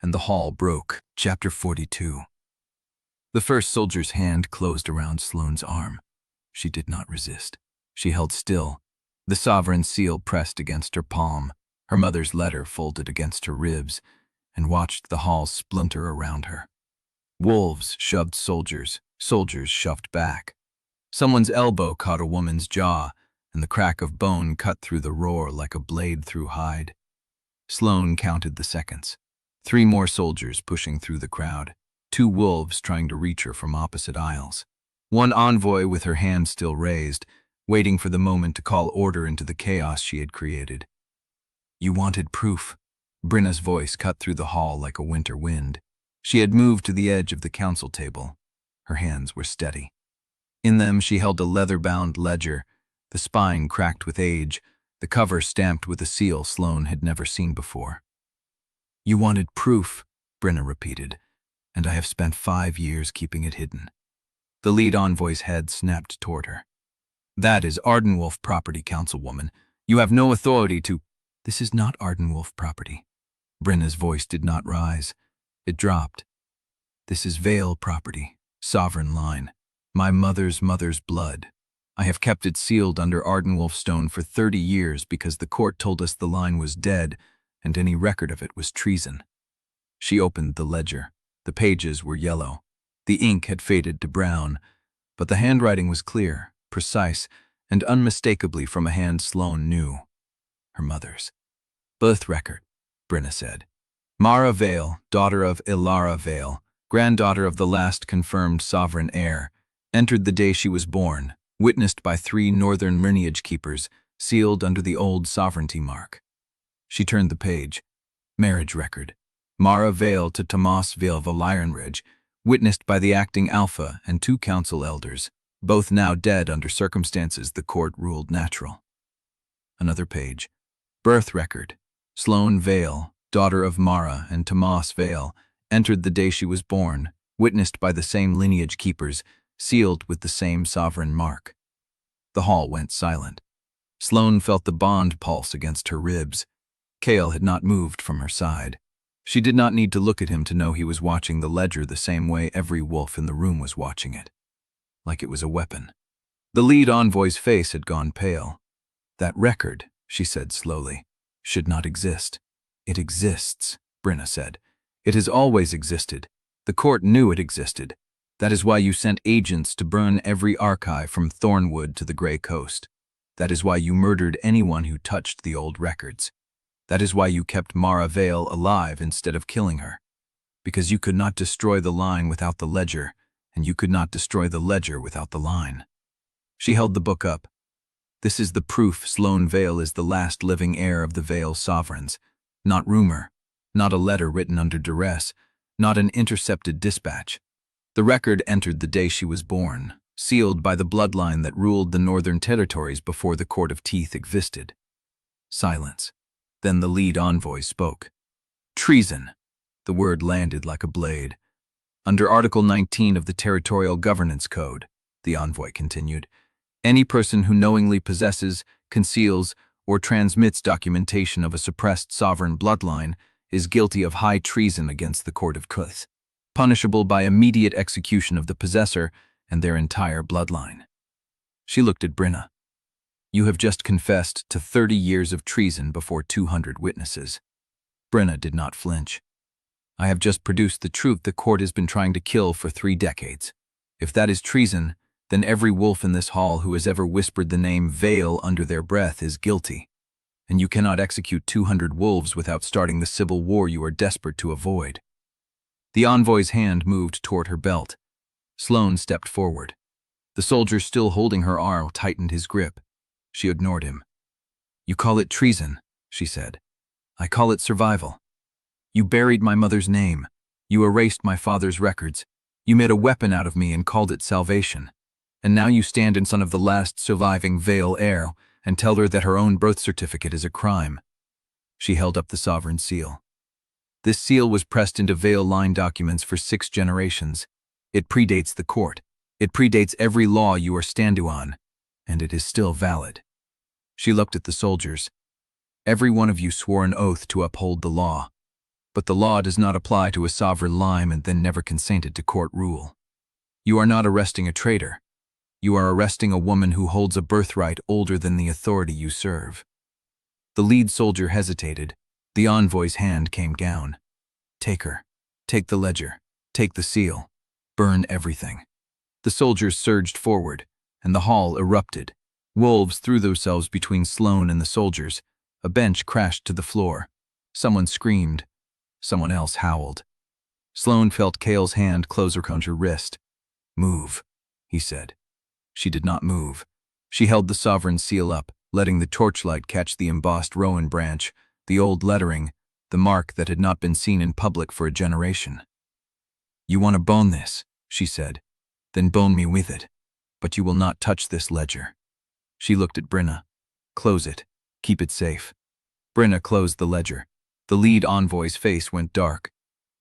and the hall broke. Chapter 42. The first soldier's hand closed around Sloane's arm. She did not resist. She held still, the sovereign seal pressed against her palm, her mother's letter folded against her ribs, and watched the hall splinter around her. Wolves shoved soldiers. Soldiers shoved back. Someone's elbow caught a woman's jaw, and the crack of bone cut through the roar like a blade through hide. Sloane counted the seconds. 3 more soldiers pushing through the crowd. 2 wolves trying to reach her from opposite aisles. 1 envoy with her hand still raised, waiting for the moment to call order into the chaos she had created. "You wanted proof." Brenna's voice cut through the hall like a winter wind. She had moved to the edge of the council table. Her hands were steady. In them she held a leather-bound ledger, the spine cracked with age, the cover stamped with a seal Sloane had never seen before. "You wanted proof," Brenna repeated, "and I have spent 5 years keeping it hidden." The lead envoy's head snapped toward her. "That is Ardenwolf property, councilwoman. You have no authority to—" "This is not Ardenwolf property." Brenna's voice did not rise. It dropped. "This is Vael property, sovereign line, my mother's blood. I have kept it sealed under Ardenwolf stone for 30 years because the court told us the line was dead and any record of it was treason." She opened the ledger. The pages were yellow. The ink had faded to brown, but the handwriting was clear, precise, and unmistakably from a hand Sloane knew. Her mother's. "Birth record," Brenna said. "Mara Vael, daughter of Ilara Vael, granddaughter of the last confirmed sovereign heir, entered the day she was born, witnessed by 3 northern lineage keepers, sealed under the old sovereignty mark." She turned the page. Marriage record. Mara Vael to Tomas Vael of Ironridge, witnessed by the acting alpha and 2 council elders, both now dead under circumstances the court ruled natural. Another page. Birth record. Sloane Vael, daughter of Mara and Tomas Vael, entered the day she was born, witnessed by the same lineage keepers, sealed with the same sovereign mark. The hall went silent. Sloane felt the bond pulse against her ribs. Kael had not moved from her side. She did not need to look at him to know he was watching the ledger the same way every wolf in the room was watching it, like it was a weapon. The lead envoy's face had gone pale. "That record," she said slowly, "should not exist." "It exists," Brenna said. "It has always existed. The court knew it existed. That is why you sent agents to burn every archive from Thornwood to the Grey Coast. That is why you murdered anyone who touched the old records. That is why you kept Mara Vael alive instead of killing her. Because you could not destroy the line without the ledger, and you could not destroy the ledger without the line." She held the book up. "This is the proof Sloane Vael is the last living heir of the Vael sovereigns. Not rumor, not a letter written under duress, not an intercepted dispatch. The record entered the day she was born, sealed by the bloodline that ruled the northern territories before the Court of Teeth existed." Silence. Then the lead envoy spoke. Treason. The word landed like a blade. Under Article 19 of the Territorial Governance Code, the envoy continued, any person who knowingly possesses, conceals, or transmits documentation of a suppressed sovereign bloodline is guilty of high treason against the Court of Kuth, punishable by immediate execution of the possessor and their entire bloodline. She looked at Brenna. You have just confessed to 30 years of treason before 200 witnesses. Brenna did not flinch. I have just produced the truth the court has been trying to kill for 3 decades. If that is treason, then every wolf in this hall who has ever whispered the name Vael under their breath is guilty. And you cannot execute 200 wolves without starting the civil war you are desperate to avoid. The envoy's hand moved toward her belt. Sloane stepped forward. The soldier still holding her arm tightened his grip. She ignored him. You call it treason, she said. I call it survival. You buried my mother's name. You erased my father's records. You made a weapon out of me and called it salvation. And now you stand in front of the last surviving Vael heir and tell her that her own birth certificate is a crime. She held up the sovereign seal. This seal was pressed into Vael line documents for 6 generations. It predates the court. It predates every law you are standing on, and it is still valid. She looked at the soldiers. Every one of you swore an oath to uphold the law. But the law does not apply to a sovereign line and then never consented to court rule. You are not arresting a traitor. You are arresting a woman who holds a birthright older than the authority you serve. The lead soldier hesitated. The envoy's hand came down. Take her. Take the ledger. Take the seal. Burn everything. The soldiers surged forward, and the hall erupted. Wolves threw themselves between Sloane and the soldiers. A bench crashed to the floor. Someone screamed. Someone else howled. Sloane felt Kael's hand close around her wrist. Move, he said. She did not move. She held the sovereign seal up, letting the torchlight catch the embossed rowan branch, the old lettering, the mark that had not been seen in public for a generation. You want to bone this, she said. Then bone me with it. But you will not touch this ledger. She looked at Brenna. Close it. Keep it safe. Brenna closed the ledger. The lead envoy's face went dark.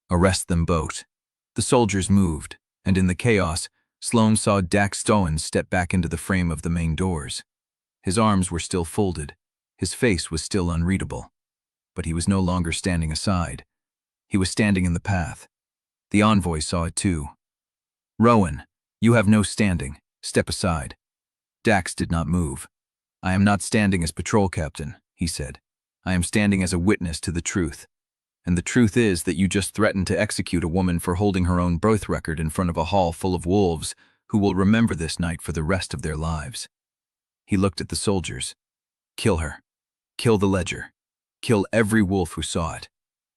Arrest them both. The soldiers moved, and in the chaos, Sloane saw Dax Stowen step back into the frame of the main doors. His arms were still folded. His face was still unreadable. But he was no longer standing aside. He was standing in the path. The envoy saw it too. Rowan, you have no standing. Step aside. Dax did not move. I am not standing as patrol captain, he said. I am standing as a witness to the truth. And the truth is that you just threatened to execute a woman for holding her own birth record in front of a hall full of wolves who will remember this night for the rest of their lives. He looked at the soldiers. Kill her. Kill the ledger. Kill every wolf who saw it.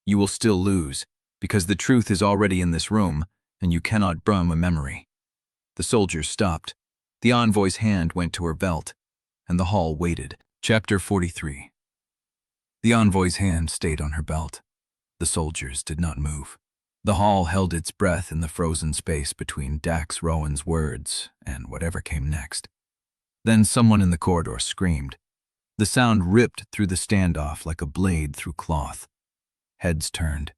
You will still lose, because the truth is already in this room, and you cannot burn a memory. The soldiers stopped. The envoy's hand went to her belt, and the hall waited. Chapter 43. The envoy's hand stayed on her belt. The soldiers did not move. The hall held its breath in the frozen space between Dax Rowan's words and whatever came next. Then someone in the corridor screamed. The sound ripped through the standoff like a blade through cloth. Heads turned.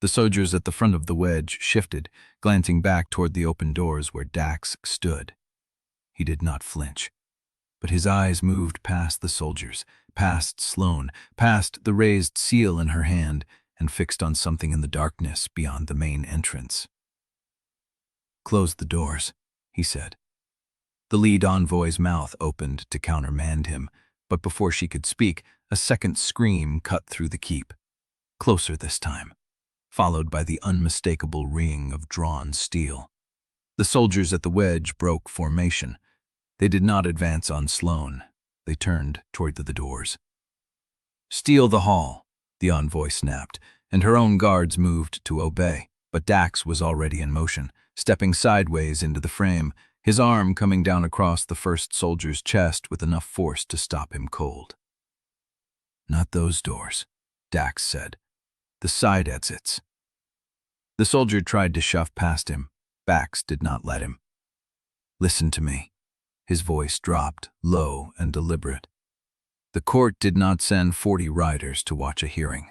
The soldiers at the front of the wedge shifted, glancing back toward the open doors where Dax stood. He did not flinch, but his eyes moved past the soldiers, past Sloane, past the raised seal in her hand, and fixed on something in the darkness beyond the main entrance. Close the doors, he said. The lead envoy's mouth opened to countermand him, but before she could speak, a second scream cut through the keep. Closer this time, followed by the unmistakable ring of drawn steel. The soldiers at the wedge broke formation. They did not advance on Sloane. They turned toward the doors. Steal the hall, the envoy snapped, and her own guards moved to obey. But Dax was already in motion, stepping sideways into the frame, his arm coming down across the first soldier's chest with enough force to stop him cold. Not those doors, Dax said. The side exits. The soldier tried to shove past him. Dax did not let him. Listen to me. His voice dropped, low and deliberate. The court did not send 40 riders to watch a hearing.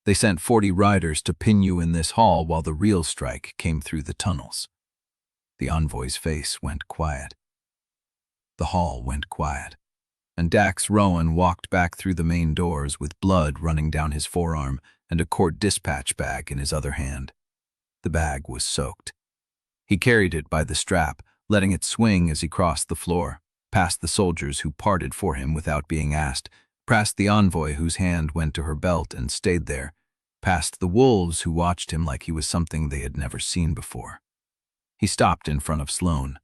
They sent 40 riders to pin you in this hall while the real strike came through the tunnels. The envoy's face went quiet. The hall went quiet, and Dax Rowan walked back through the main doors with blood running down his forearm and a court dispatch bag in his other hand. The bag was soaked. He carried it by the strap, letting it swing as he crossed the floor, past the soldiers who parted for him without being asked, past the envoy whose hand went to her belt and stayed there, past the wolves who watched him like he was something they had never seen before. He stopped in front of Sloane.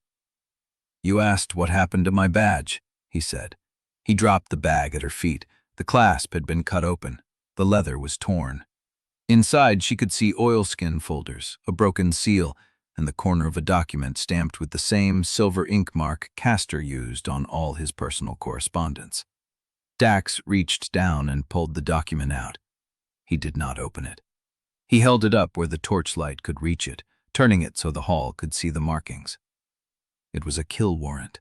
"You asked what happened to my badge," he said. He dropped the bag at her feet. The clasp had been cut open. The leather was torn. Inside, she could see oilskin folders, a broken seal, and the corner of a document stamped with the same silver ink mark Castor used on all his personal correspondence. Dax reached down and pulled the document out. He did not open it. He held it up where the torchlight could reach it, turning it so the hall could see the markings. It was a kill warrant.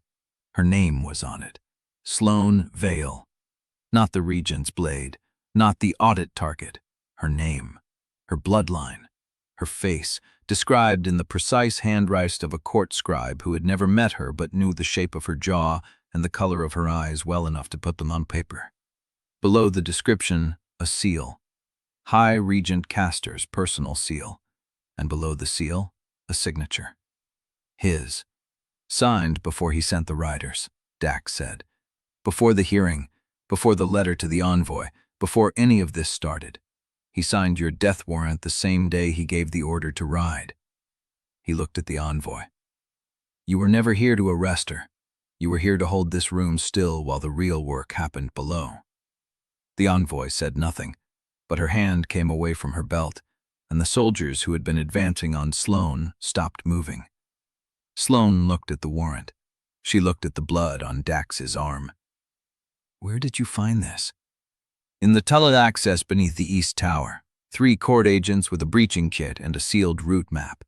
Her name was on it. Sloane Vael. Not the Regent's blade, not the audit target. Her name, her bloodline, her face, described in the precise handwriting of a court scribe who had never met her but knew the shape of her jaw and the color of her eyes well enough to put them on paper. Below the description, a seal. High Regent Castor's personal seal. And below the seal, a signature. His. Signed before he sent the riders, Dax said. Before the hearing, before the letter to the envoy, before any of this started. He signed your death warrant the same day he gave the order to ride. He looked at the envoy. You were never here to arrest her. You were here to hold this room still while the real work happened below. The envoy said nothing, but her hand came away from her belt, and the soldiers who had been advancing on Sloane stopped moving. Sloane looked at the warrant. She looked at the blood on Dax's arm. Where did you find this? In the tunnel access beneath the East Tower, 3 court agents with a breaching kit and a sealed route map.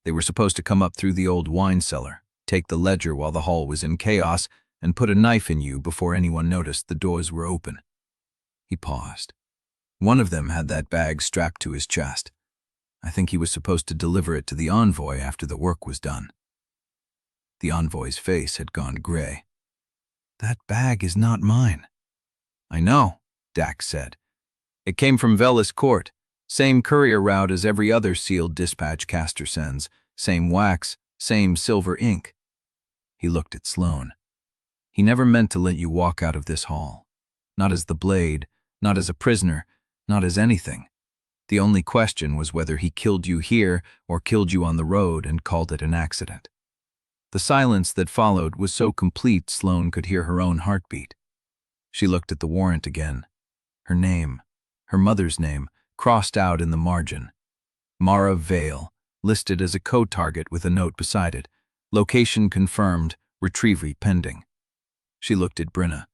They were supposed to come up through the old wine cellar, take the ledger while the hall was in chaos, and put a knife in you before anyone noticed the doors were open. He paused. One of them had that bag strapped to his chest. I think he was supposed to deliver it to the envoy after the work was done. The envoy's face had gone gray. That bag is not mine. I know, Dax said. It came from Velis Court, same courier route as every other sealed dispatch Castor sends, same wax, same silver ink. He looked at Sloane. He never meant to let you walk out of this hall. Not as the blade, not as a prisoner, not as anything. The only question was whether he killed you here or killed you on the road and called it an accident. The silence that followed was so complete Sloane could hear her own heartbeat. She looked at the warrant again. Her name, her mother's name, crossed out in the margin. Mara Vael, listed as a co-target with a note beside it. Location confirmed, retrieval pending. She looked at Brenna.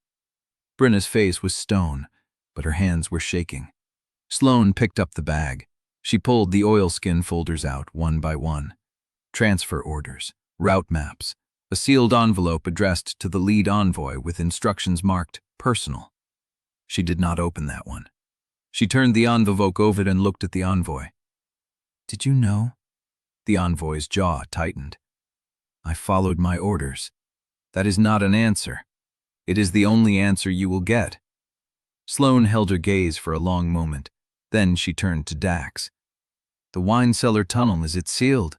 Brenna's face was stone, but her hands were shaking. Sloane picked up the bag. She pulled the oilskin folders out one by one. Transfer orders, route maps, a sealed envelope addressed to the lead envoy with instructions marked personal. She did not open that one. She turned the envelope over and looked at the envoy. Did you know? The envoy's jaw tightened. I followed my orders. That is not an answer. It is the only answer you will get. Sloane held her gaze for a long moment. Then she turned to Dax. The wine cellar tunnel, is it sealed?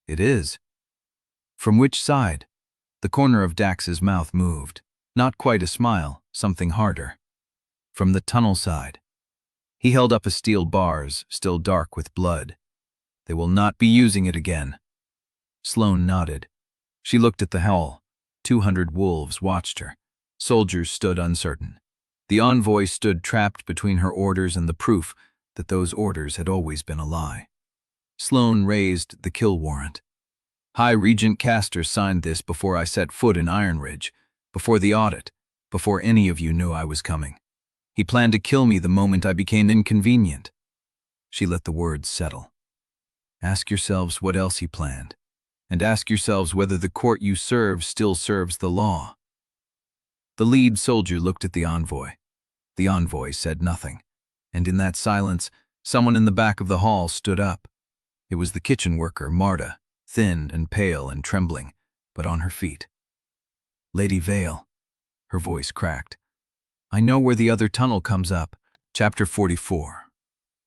It is. From which side? The corner of Dax's mouth moved. Not quite a smile, something harder. From the tunnel side. He held up a steel bars, still dark with blood. They will not be using it again. Sloane nodded. She looked at the hall. 200 wolves watched her. Soldiers stood uncertain. The envoy stood trapped between her orders and the proof that those orders had always been a lie. Sloane raised the kill warrant. High Regent Castor signed this before I set foot in Ironridge, before the audit, before any of you knew I was coming. He planned to kill me the moment I became inconvenient. She let the words settle. Ask yourselves what else he planned, and ask yourselves whether the court you serve still serves the law. The lead soldier looked at the envoy. The envoy said nothing, and in that silence, someone in the back of the hall stood up. It was the kitchen worker, Marta, thin and pale and trembling, but on her feet. "Lady Vael," her voice cracked. "I know where the other tunnel comes up." Chapter 44.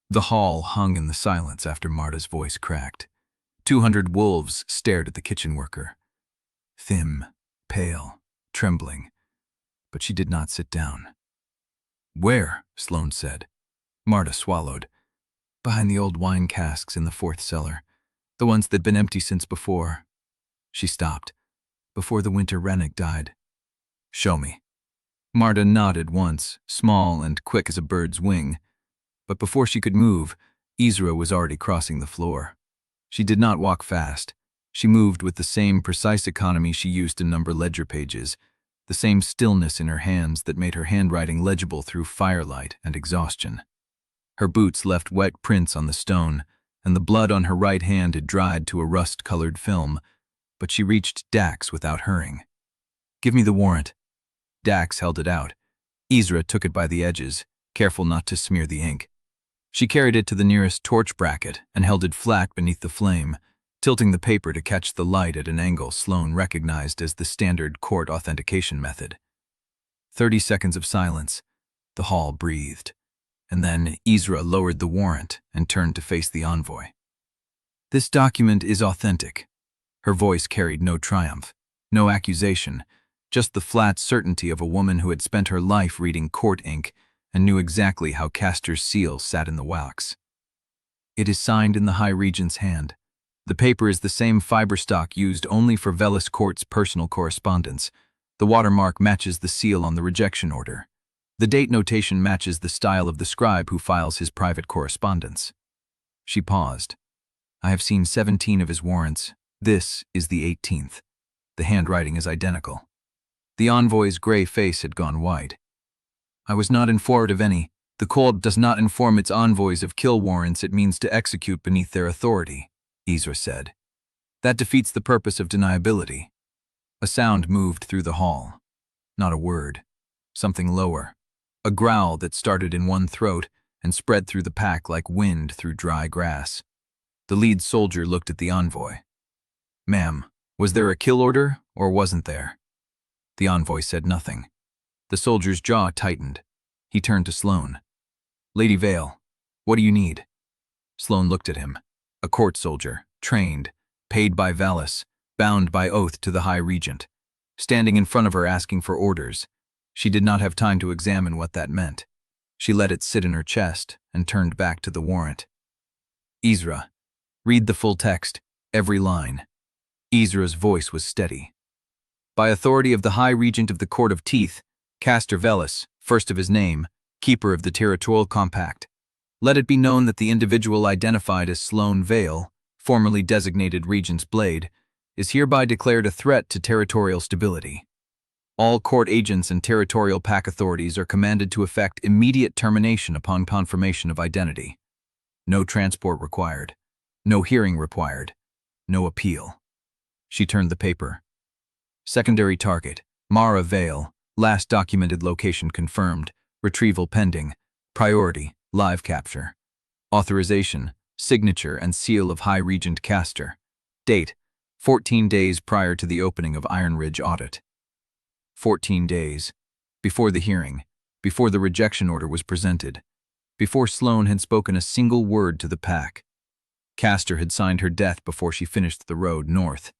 The hall hung in the silence after Marta's voice cracked. 200 wolves stared at the kitchen worker. Thin, pale, trembling, but she did not sit down. "Where?" Sloane said. Marta swallowed. "Behind the old wine casks in the 4th cellar, the ones that'd been empty since before." She stopped. "Before the winter rennig died." "Show me." Marta nodded once, small and quick as a bird's wing. But before she could move, Isra was already crossing the floor. She did not walk fast. She moved with the same precise economy she used to number ledger pages, the same stillness in her hands that made her handwriting legible through firelight and exhaustion. Her boots left wet prints on the stone, and the blood on her right hand had dried to a rust-colored film, but she reached Dax without hurrying. "Give me the warrant." Dax held it out. Isra took it by the edges, careful not to smear the ink. She carried it to the nearest torch bracket and held it flat beneath the flame, tilting the paper to catch the light at an angle Sloane recognized as the standard court authentication method. 30 seconds of silence. The hall breathed. And then Isra lowered the warrant and turned to face the envoy. "This document is authentic." Her voice carried no triumph, no accusation, just the flat certainty of a woman who had spent her life reading court ink and knew exactly how Castor's seal sat in the wax. "It is signed in the High Regent's hand. The paper is the same fiber stock used only for Velis Court's personal correspondence. The watermark matches the seal on the rejection order. The date notation matches the style of the scribe who files his private correspondence." She paused. "I have seen 17 of his warrants. This is the 18th. The handwriting is identical." The envoy's gray face had gone white. "I was not informed of any. The court does not inform its envoys of kill warrants it means to execute beneath their authority," Isra said. "That defeats the purpose of deniability." A sound moved through the hall. Not a word. Something lower. A growl that started in one throat and spread through the pack like wind through dry grass. The lead soldier looked at the envoy. "Ma'am, was there a kill order or wasn't there?" The envoy said nothing. The soldier's jaw tightened. He turned to Sloane. "Lady Vael, what do you need?" Sloane looked at him. A court soldier, trained, paid by Velis, bound by oath to the High Regent, standing in front of her asking for orders. She did not have time to examine what that meant. She let it sit in her chest and turned back to the warrant. "Isra, read the full text, every line." Isra's voice was steady. "By authority of the High Regent of the Court of Teeth, Castor Velis, first of his name, keeper of the territorial compact, let it be known that the individual identified as Sloane Vael, formerly designated Regent's Blade, is hereby declared a threat to territorial stability. All court agents and territorial pack authorities are commanded to effect immediate termination upon confirmation of identity. No transport required. No hearing required. No appeal." She turned the paper. "Secondary target, Mara Vael, last documented location confirmed, retrieval pending, priority, live capture. Authorization, signature and seal of High Regent Castor. Date, 14 days prior to the opening of Ironridge audit." 14 days. Before the hearing, before the rejection order was presented, before Sloane had spoken a single word to the pack. Castor had signed her death before she finished the road north.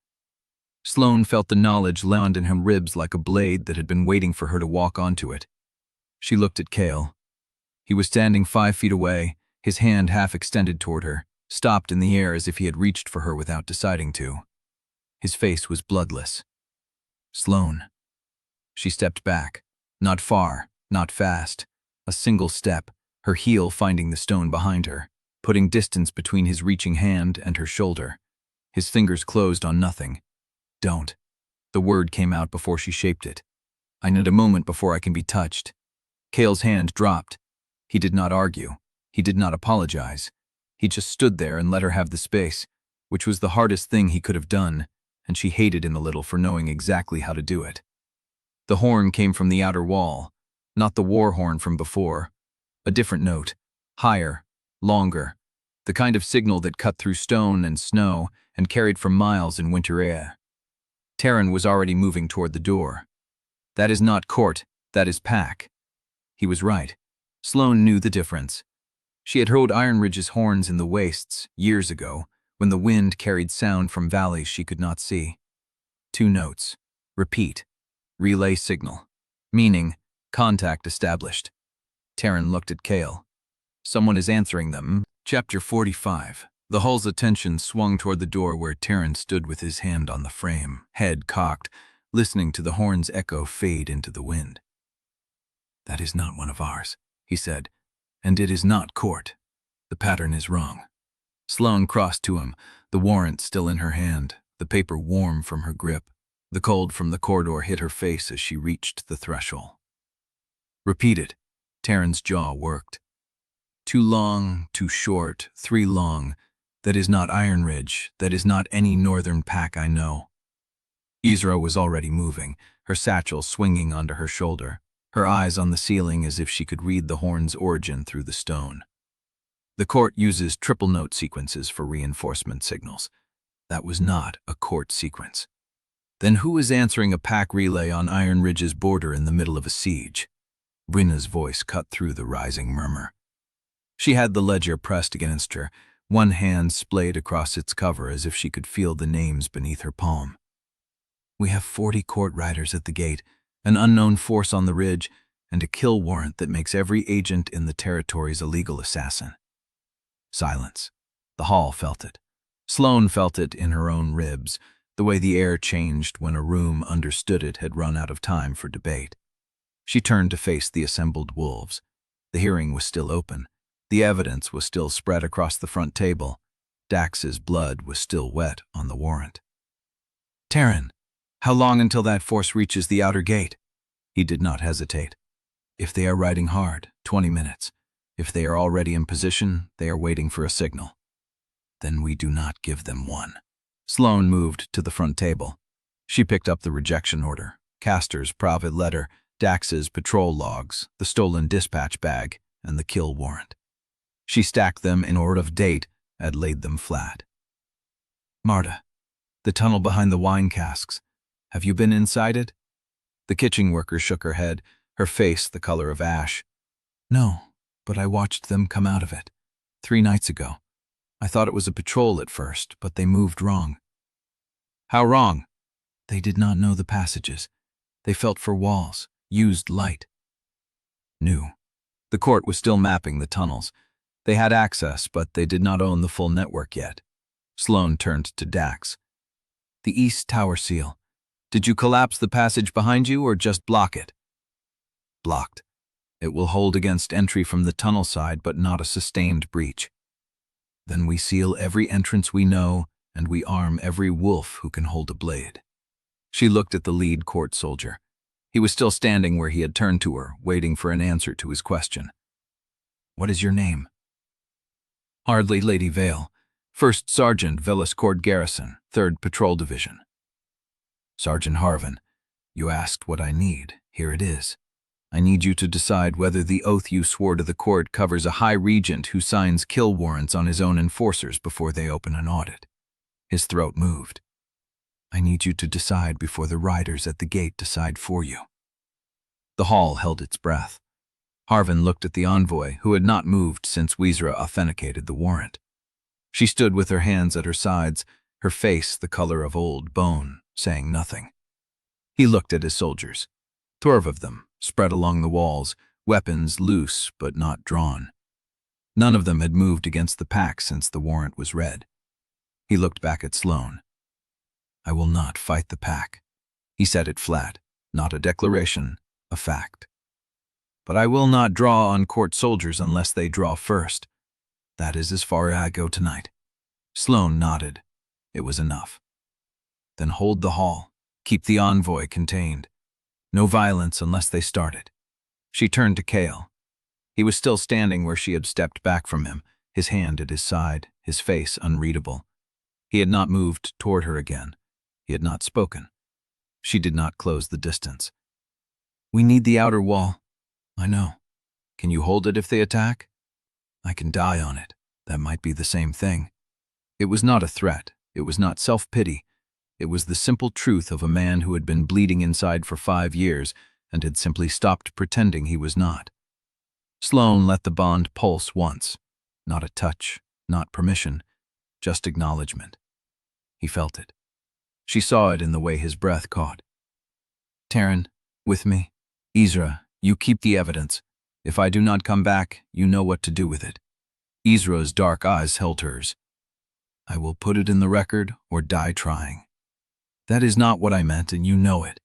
Sloane felt the knowledge land in her ribs like a blade that had been waiting for her to walk onto it. She looked at Kael. He was standing 5 feet away, his hand half extended toward her, stopped in the air as if he had reached for her without deciding to. His face was bloodless. "Sloane." She stepped back. Not far, not fast. A single step, her heel finding the stone behind her, putting distance between his reaching hand and her shoulder. His fingers closed on nothing. "Don't." The word came out before she shaped it. "I need a moment before I can be touched." Kael's hand dropped. He did not argue. He did not apologize. He just stood there and let her have the space, which was the hardest thing he could have done, and she hated him a little for knowing exactly how to do it. The horn came from the outer wall, not the war horn from before. A different note, Higher, longer, the kind of signal that cut through stone and snow and carried for miles in winter air. Teren was already moving toward the door. That is not court, that is pack. He was right. Sloane knew the difference. She had heard Ironridge's horns in the wastes years ago, when the wind carried sound from valleys she could not see. 2 notes. Repeat. Relay signal. Meaning, contact established. Teren looked at Kael. Someone is answering them. Chapter 45. The hall's attention swung toward the door where Teren stood with his hand on the frame, head cocked, listening to the horn's echo fade into the wind. "That is not one of ours," he said, "and it is not court. The pattern is wrong." Sloane crossed to him, the warrant still in her hand, the paper warm from her grip. The cold from the corridor hit her face as she reached the threshold. "Repeat it." Teren's jaw worked. "Too long, too short, 3 long. That is not Ironridge. That is not any northern pack I know." Isra was already moving, her satchel swinging onto her shoulder, her eyes on the ceiling as if she could read the horn's origin through the stone. The court uses triple note sequences for reinforcement signals. That was not a court sequence. Then who is answering a pack relay on Ironridge's border in the middle of a siege? Brina's voice cut through the rising murmur. She had the ledger pressed against her, one hand splayed across its cover as if she could feel the names beneath her palm. "We have 40 court riders at the gate, an unknown force on the ridge, and a kill warrant that makes every agent in the territories a legal assassin." Silence. The hall felt it. Sloane felt it in her own ribs, the way the air changed when a room understood it had run out of time for debate. She turned to face the assembled wolves. The hearing was still open. The evidence was still spread across the front table. Dax's blood was still wet on the warrant. "Teren, how long until that force reaches the outer gate?" He did not hesitate. "If they are riding hard, 20 minutes. If they are already in position, they are waiting for a signal." "Then we do not give them one." Sloane moved to the front table. She picked up the rejection order, Castor's private letter, Dax's patrol logs, the stolen dispatch bag, and the kill warrant. She stacked them in order of date and laid them flat. "Marta, the tunnel behind the wine casks. Have you been inside it?" The kitchen worker shook her head, her face the color of ash. "No, but I watched them come out of it 3 nights ago. I thought it was a patrol at first, but they moved wrong." "How wrong?" "They did not know the passages. They felt for walls, used light." New. The court was still mapping the tunnels. They had access, but they did not own the full network yet. Sloane turned to Dax. "The East Tower seal. Did you collapse the passage behind you or just block it?" "Blocked. It will hold against entry from the tunnel side, but not a sustained breach." "Then we seal every entrance we know, and we arm every wolf who can hold a blade." She looked at the lead court soldier. He was still standing where he had turned to her, waiting for an answer to his question. "What is your name?" "Hardly Lady Vael, 1st Sergeant Velis Garrison, 3rd Patrol Division." "Sergeant Harvin, you asked what I need. Here it is. I need you to decide whether the oath you swore to the court covers a high regent who signs kill warrants on his own enforcers before they open an audit." His throat moved. "I need you to decide before the riders at the gate decide for you." The hall held its breath. Harvin looked at the envoy, who had not moved since Weezra authenticated the warrant. She stood with her hands at her sides, her face the color of old bone, saying nothing. He looked at his soldiers. 12 of them, spread along the walls, weapons loose but not drawn. None of them had moved against the pack since the warrant was read. He looked back at Sloane. "I will not fight the pack." He said it flat, not a declaration, a fact. "But I will not draw on court soldiers unless they draw first. That is as far as I go tonight." Sloane nodded. It was enough. "Then hold the hall. Keep the envoy contained. No violence unless they start it." She turned to Kael. He was still standing where she had stepped back from him, his hand at his side, his face unreadable. He had not moved toward her again. He had not spoken. She did not close the distance. "We need the outer wall." "I know. Can you hold it if they attack?" I can die on it. That might be the same thing. It was not a threat. It was not self-pity. It was the simple truth of a man who had been bleeding inside for 5 years and had simply stopped pretending he was not. Sloane let the bond pulse once. Not a touch, not permission, just acknowledgement. He felt it. She saw it in the way his breath caught. Teren, with me. Ezra, you keep the evidence. If I do not come back, you know what to do with it. Ezra's dark eyes held hers. I will put it in the record or die trying. That is not what I meant, and you know it.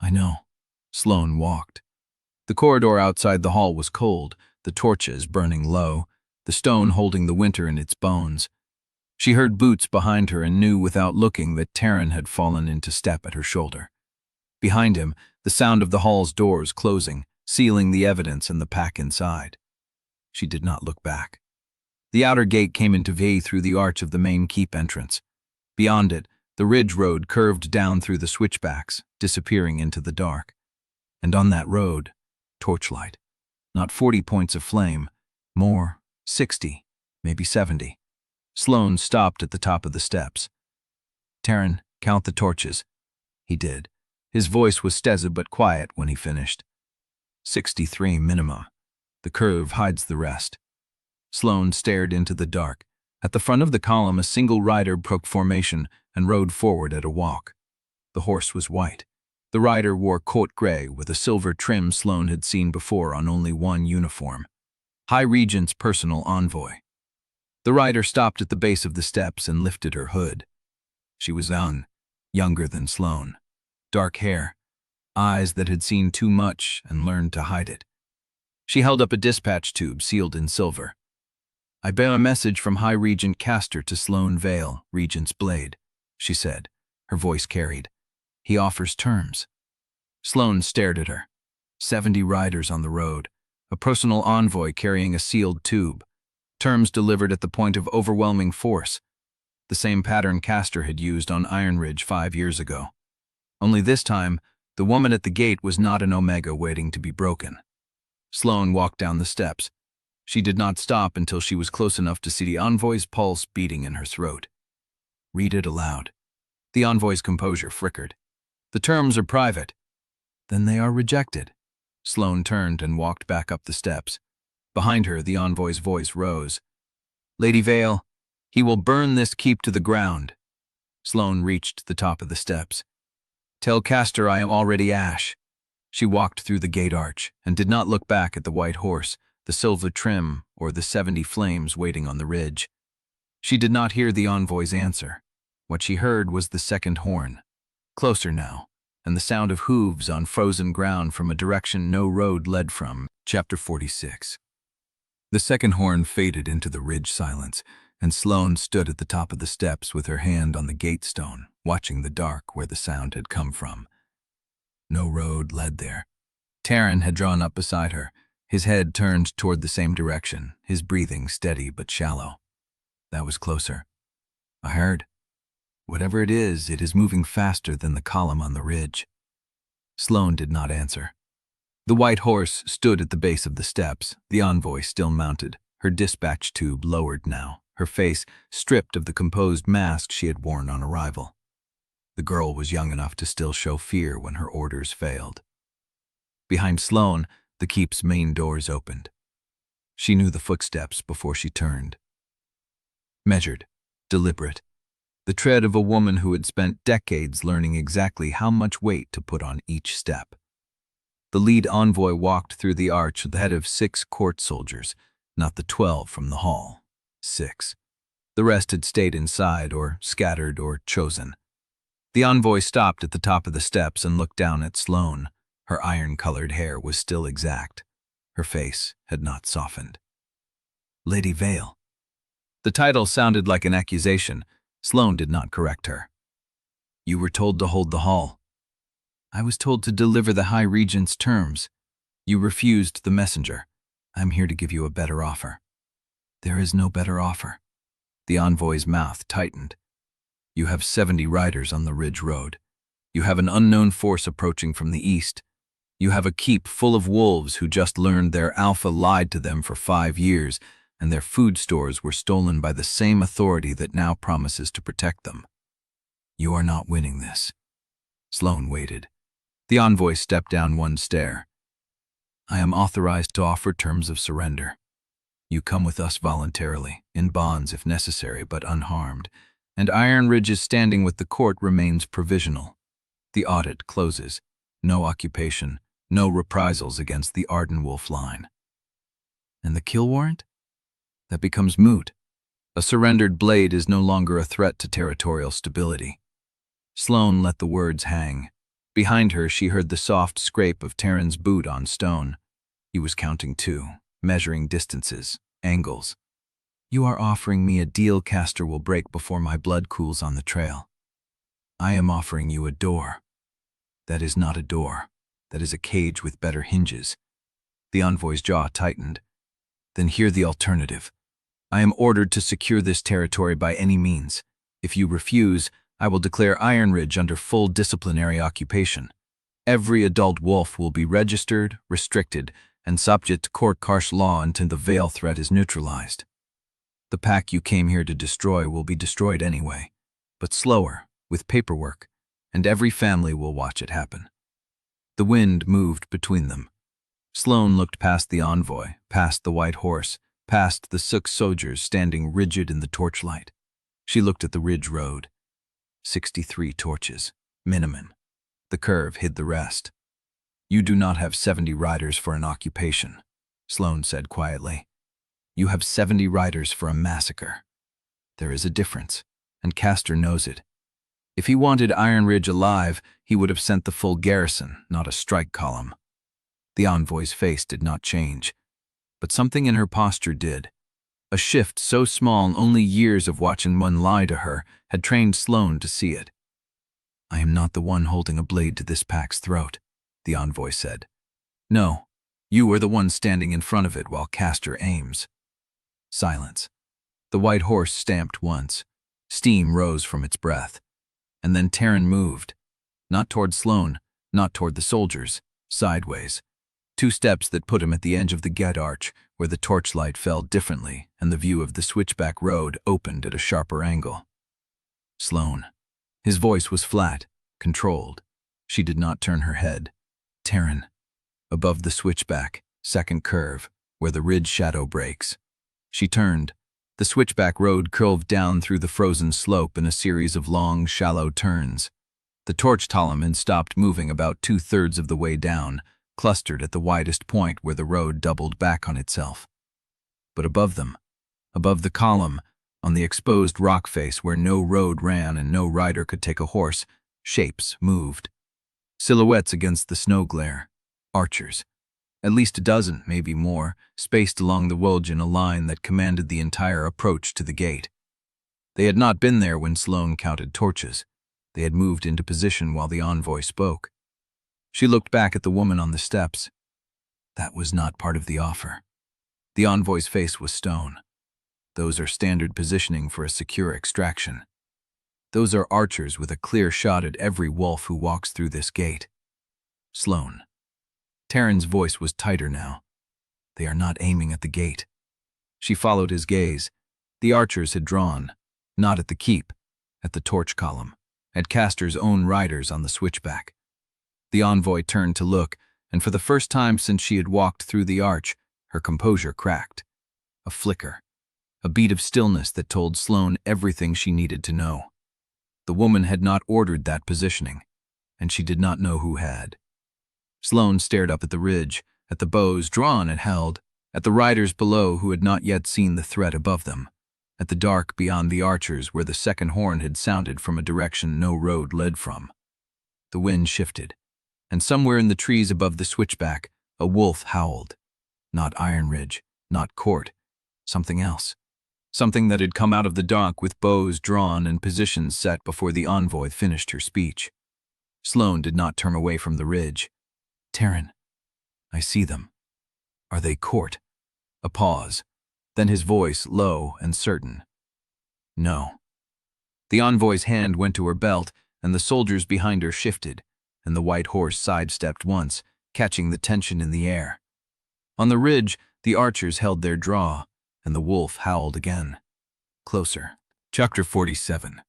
I know. Sloane walked. The corridor outside the hall was cold, the torches burning low, the stone holding the winter in its bones. She heard boots behind her and knew without looking that Teren had fallen into step at her shoulder. Behind him, the sound of the hall's doors closing, sealing the evidence and the pack inside. She did not look back. The outer gate came into view through the arch of the main keep entrance. Beyond it, the ridge road curved down through the switchbacks, disappearing into the dark. And on that road, torchlight. Not 40 points of flame, more, 60, maybe 70. Sloane stopped at the top of the steps. Teren, count the torches. He did. His voice was steady but quiet when he finished. 63 minima. The curve hides the rest. Sloane stared into the dark. At the front of the column, a single rider broke formation and rode forward at a walk. The horse was white. The rider wore coat gray with a silver trim Sloane had seen before on only one uniform. High Regent's personal envoy. The rider stopped at the base of the steps and lifted her hood. She was young, younger than Sloane. Dark hair, eyes that had seen too much and learned to hide it. She held up a dispatch tube sealed in silver. I bear a message from High Regent Castor to Sloane Vael, Regent's blade, she said, her voice carried. He offers terms. Sloane stared at her. 70 riders on the road, a personal envoy carrying a sealed tube, terms delivered at the point of overwhelming force, the same pattern Castor had used on Ironridge 5 years ago. Only this time, the woman at the gate was not an Omega waiting to be broken. Sloane walked down the steps. She did not stop until she was close enough to see the envoy's pulse beating in her throat. Read it aloud. The envoy's composure flickered. The terms are private. Then they are rejected. Sloane turned and walked back up the steps. Behind her, the envoy's voice rose. Lady Vael, he will burn this keep to the ground. Sloane reached the top of the steps. Tell Castor I am already ash. She walked through the gate arch and did not look back at the white horse, the silver trim, or the 70 flames waiting on the ridge. She did not hear the envoy's answer. What she heard was the second horn, closer now, and the sound of hooves on frozen ground from a direction no road led from. Chapter 46. The second horn faded into the ridge silence, and Sloane stood at the top of the steps with her hand on the gate stone, watching the dark where the sound had come from. No road led there. Teren had drawn up beside her, his head turned toward the same direction, his breathing steady but shallow. That was closer. I heard. Whatever it is moving faster than the column on the ridge. Sloane did not answer. The white horse stood at the base of the steps, the envoy still mounted, her dispatch tube lowered now, her face stripped of the composed mask she had worn on arrival. The girl was young enough to still show fear when her orders failed. Behind Sloane, the keep's main doors opened. She knew the footsteps before she turned. Measured, deliberate, the tread of a woman who had spent decades learning exactly how much weight to put on each step. The lead envoy walked through the arch at the head of 6 court soldiers, not the 12 from the hall. 6. The rest had stayed inside or scattered or chosen. The envoy stopped at the top of the steps and looked down at Sloane. Her iron-colored hair was still exact. Her face had not softened. Lady Vael. The title sounded like an accusation. Sloane did not correct her. You were told to hold the hall. I was told to deliver the High Regent's terms. You refused the messenger. I'm here to give you a better offer. There is no better offer. The envoy's mouth tightened. You have 70 riders on the Ridge Road. You have an unknown force approaching from the east. You have a keep full of wolves who just learned their alpha lied to them for 5 years, and their food stores were stolen by the same authority that now promises to protect them. You are not winning this. Sloane waited. The envoy stepped down one stair. I am authorized to offer terms of surrender. You come with us voluntarily, in bonds if necessary, but unharmed, and Ironridge's standing with the court remains provisional. The audit closes. No occupation, no reprisals against the Ardenwolf line. And the kill warrant? That becomes moot. A surrendered blade is no longer a threat to territorial stability. Sloane let the words hang. Behind her, she heard the soft scrape of Teren's boot on stone. He was counting too, measuring distances, angles. You are offering me a deal Caster will break before my blood cools on the trail. I am offering you a door. That is not a door. That is a cage with better hinges. The envoy's jaw tightened. Then hear the alternative. I am ordered to secure this territory by any means. If you refuse, I will declare Ironridge under full disciplinary occupation. Every adult wolf will be registered, restricted, and subject to court-martial law until the Vael threat is neutralized. The pack you came here to destroy will be destroyed anyway, but slower, with paperwork, and every family will watch it happen. The wind moved between them. Sloane looked past the envoy, past the white horse, past the 6 soldiers standing rigid in the torchlight. She looked at the ridge road. 63 torches, minimum. The curve hid the rest. You do not have 70 riders for an occupation, Sloane said quietly. You have 70 riders for a massacre. There is a difference, and Caster knows it. If he wanted Ironridge alive, he would have sent the full garrison, not a strike column. The envoy's face did not change, but something in her posture did. A shift so small only years of watching one lie to her had trained Sloane to see it. I am not the one holding a blade to this pack's throat, the envoy said. No, you are the one standing in front of it while Caster aims. Silence. The white horse stamped once. Steam rose from its breath. And then Teren moved. Not toward Sloane, not toward the soldiers, sideways. 2 steps that put him at the edge of the gate arch, where the torchlight fell differently and the view of the switchback road opened at a sharper angle. Sloane. His voice was flat, controlled. She did not turn her head. Teren. Above the switchback, second curve, where the ridge shadow breaks. She turned. The switchback road curved down through the frozen slope in a series of long, shallow turns. The torch column had stopped moving about 2/3 of the way down, clustered at the widest point where the road doubled back on itself. But above them, above the column, on the exposed rock face where no road ran and no rider could take a horse, shapes moved. Silhouettes against the snow glare. Archers. At least a dozen, maybe more, spaced along the Wulge in a line that commanded the entire approach to the gate. They had not been there when Sloane counted torches. They had moved into position while the envoy spoke. She looked back at the woman on the steps. That was not part of the offer. The envoy's face was stone. Those are standard positioning for a secure extraction. Those are archers with a clear shot at every wolf who walks through this gate. Sloane. Teren's voice was tighter now. They are not aiming at the gate. She followed his gaze. The archers had drawn, not at the keep, at the torch column, at Caster's own riders on the switchback. The envoy turned to look, and for the first time since she had walked through the arch, her composure cracked. A flicker, a beat of stillness that told Sloane everything she needed to know. The woman had not ordered that positioning, and she did not know who had. Sloane stared up at the ridge, at the bows drawn and held, at the riders below who had not yet seen the threat above them, at the dark beyond the archers where the second horn had sounded from a direction no road led from. The wind shifted, and somewhere in the trees above the switchback, a wolf howled. Not Ironridge, not court, something else. Something that had come out of the dark with bows drawn and positions set before the envoy finished her speech. Sloane did not turn away from the ridge. Teren, I see them. Are they court? A pause, then his voice low and certain. No. The envoy's hand went to her belt, and the soldiers behind her shifted, and the white horse sidestepped once, catching the tension in the air. On the ridge, the archers held their draw, and the wolf howled again. Closer. Chapter 47.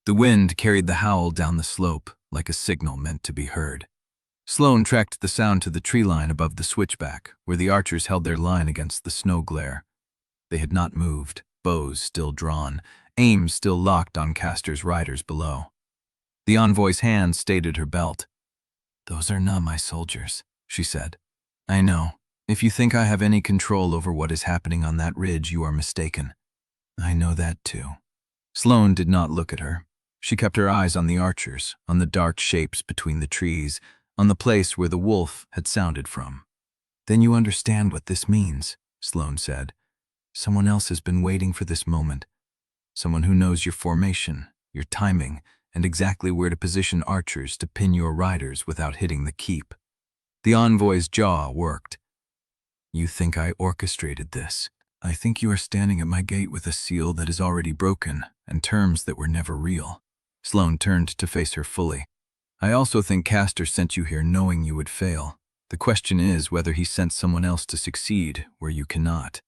The wind carried the howl down the slope like a signal meant to be heard. Sloane tracked the sound to the tree line above the switchback, where the archers held their line against the snow glare. They had not moved, bows still drawn, aims still locked on Castor's riders below. The envoy's hand stayed at her belt. "Those are not my soldiers," she said. "I know. If you think I have any control over what is happening on that ridge, you are mistaken. I know that too." Sloane did not look at her. She kept her eyes on the archers, on the dark shapes between the trees, on the place where the wolf had sounded from. "Then you understand what this means," Sloane said. "Someone else has been waiting for this moment. Someone who knows your formation, your timing, and exactly where to position archers to pin your riders without hitting the keep." The envoy's jaw worked. "You think I orchestrated this? I think you are standing at my gate with a seal that is already broken and terms that were never real." Sloane turned to face her fully. "I also think Castor sent you here knowing you would fail. The question is whether he sent someone else to succeed where you cannot."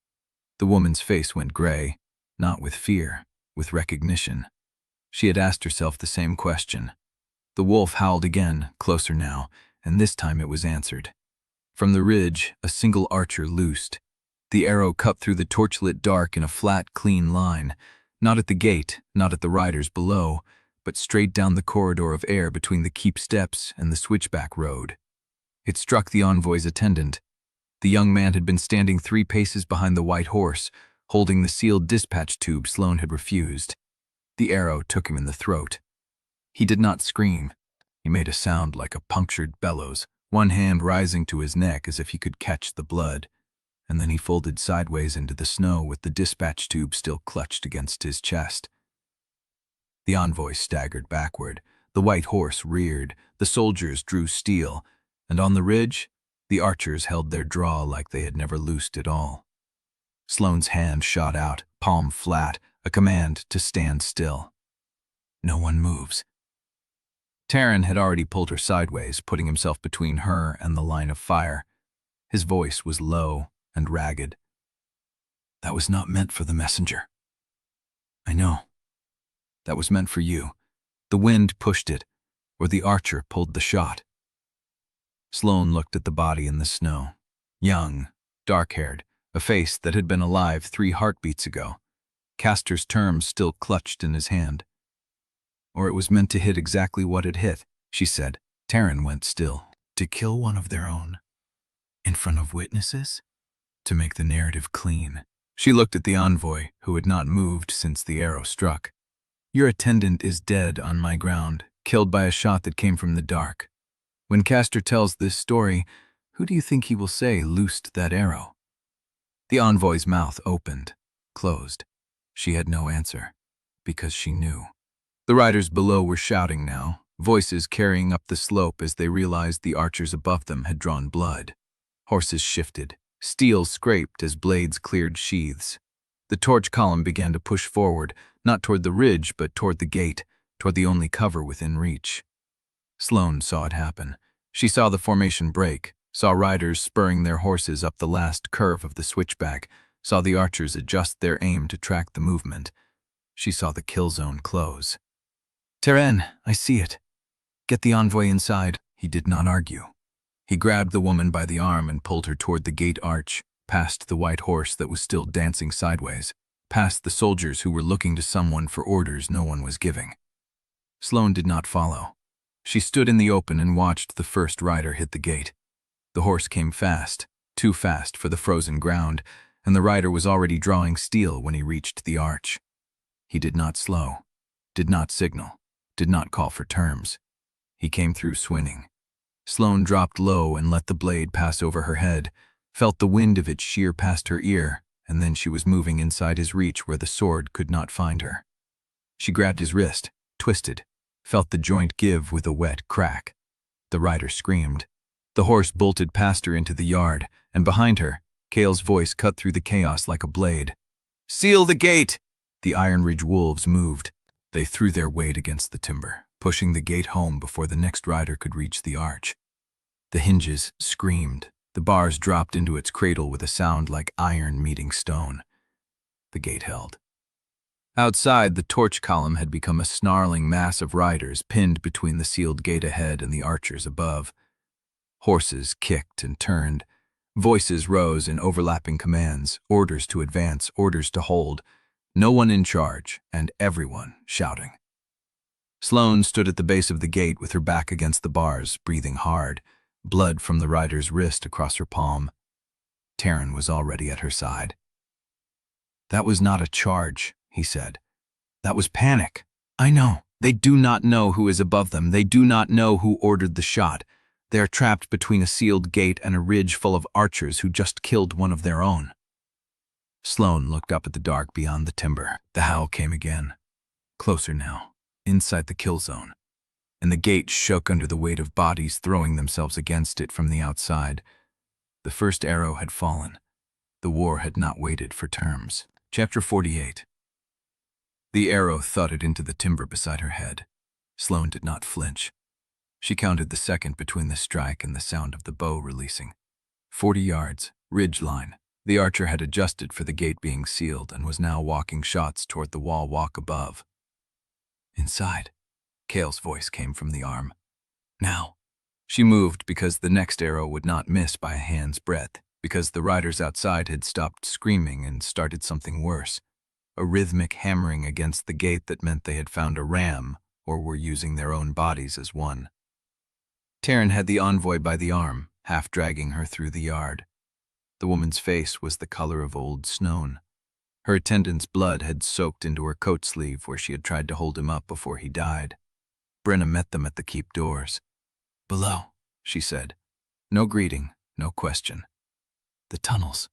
The woman's face went gray, not with fear, with recognition. She had asked herself the same question. The wolf howled again, closer now, and this time it was answered. From the ridge, a single archer loosed. The arrow cut through the torchlit dark in a flat, clean line, not at the gate, not at the riders below, but straight down the corridor of air between the keep steps and the switchback road. It struck the envoy's attendant. The young man had been standing 3 paces behind the white horse, holding the sealed dispatch tube Sloane had refused. The arrow took him in the throat. He did not scream. He made a sound like a punctured bellows, one hand rising to his neck as if he could catch the blood, and then he folded sideways into the snow with the dispatch tube still clutched against his chest. The envoy staggered backward. The white horse reared. The soldiers drew steel, and on the ridge, the archers held their draw like they had never loosed at all. Sloane's hand shot out, palm flat, a command to stand still. No one moves. Teren had already pulled her sideways, putting himself between her and the line of fire. His voice was low and ragged. "That was not meant for the messenger." "I know. That was meant for you. The wind pushed it, or the archer pulled the shot." Sloane looked at the body in the snow. Young, dark-haired, a face that had been alive 3 heartbeats ago. Castor's terms still clutched in his hand. "Or it was meant to hit exactly what it hit," she said. Teren went still. "To kill one of their own. In front of witnesses? To make the narrative clean." She looked at the envoy, who had not moved since the arrow struck. "Your attendant is dead on my ground, killed by a shot that came from the dark. When Castor tells this story, who do you think he will say loosed that arrow?" The envoy's mouth opened, closed. She had no answer, because she knew. The riders below were shouting now, voices carrying up the slope as they realized the archers above them had drawn blood. Horses shifted. Steel scraped as blades cleared sheaths. The torch column began to push forward, not toward the ridge, but toward the gate, toward the only cover within reach. Sloane saw it happen. She saw the formation break, saw riders spurring their horses up the last curve of the switchback, saw the archers adjust their aim to track the movement. She saw the kill zone close. "Teren, I see it. Get the envoy inside." He did not argue. He grabbed the woman by the arm and pulled her toward the gate arch, past the white horse that was still dancing sideways, past the soldiers who were looking to someone for orders no one was giving. Sloane did not follow. She stood in the open and watched the first rider hit the gate. The horse came fast, too fast for the frozen ground, and the rider was already drawing steel when he reached the arch. He did not slow, did not signal, did not call for terms. He came through swinging. Sloane dropped low and let the blade pass over her head, felt the wind of it shear past her ear, and then she was moving inside his reach where the sword could not find her. She grabbed his wrist, twisted, felt the joint give with a wet crack. The rider screamed. The horse bolted past her into the yard, and behind her, Kael's voice cut through the chaos like a blade. "Seal the gate!" The Ironridge wolves moved. They threw their weight against the timber, pushing the gate home before the next rider could reach the arch. The hinges screamed. The bars dropped into its cradle with a sound like iron meeting stone. the gate held. Outside, the torch column had become a snarling mass of riders pinned between the sealed gate ahead and the archers above. Horses kicked and turned. Voices rose in overlapping commands, orders to advance, orders to hold. No one in charge, and everyone shouting. Sloane stood at the base of the gate with her back against the bars, breathing hard, blood from the rider's wrist across her palm. Teren was already at her side. "That was not a charge," he said. "That was panic. I know. They do not know who is above them. They do not know who ordered the shot. They are trapped between a sealed gate and a ridge full of archers who just killed one of their own." Sloane looked up at the dark beyond the timber. The howl came again. Closer now, inside the kill zone. And the gate shook under the weight of bodies throwing themselves against it from the outside. The first arrow had fallen. The war had not waited for terms. Chapter 48. The arrow thudded into the timber beside her head. Sloane did not flinch. She counted the second between the strike and the sound of the bow releasing. 40 yards, ridge line. The archer had adjusted for the gate being sealed and was now walking shots toward the wall walk above. "Inside," Kael's voice came from the arm. "Now." She moved because the next arrow would not miss by a hand's breadth, because the riders outside had stopped screaming and started something worse. A rhythmic hammering against the gate that meant they had found a ram or were using their own bodies as one. Teren had the envoy by the arm, half dragging her through the yard. The woman's face was the color of old snow. Her attendant's blood had soaked into her coat sleeve where she had tried to hold him up before he died. Brenna met them at the keep doors. "Below," she said. No greeting, no question. "The tunnels."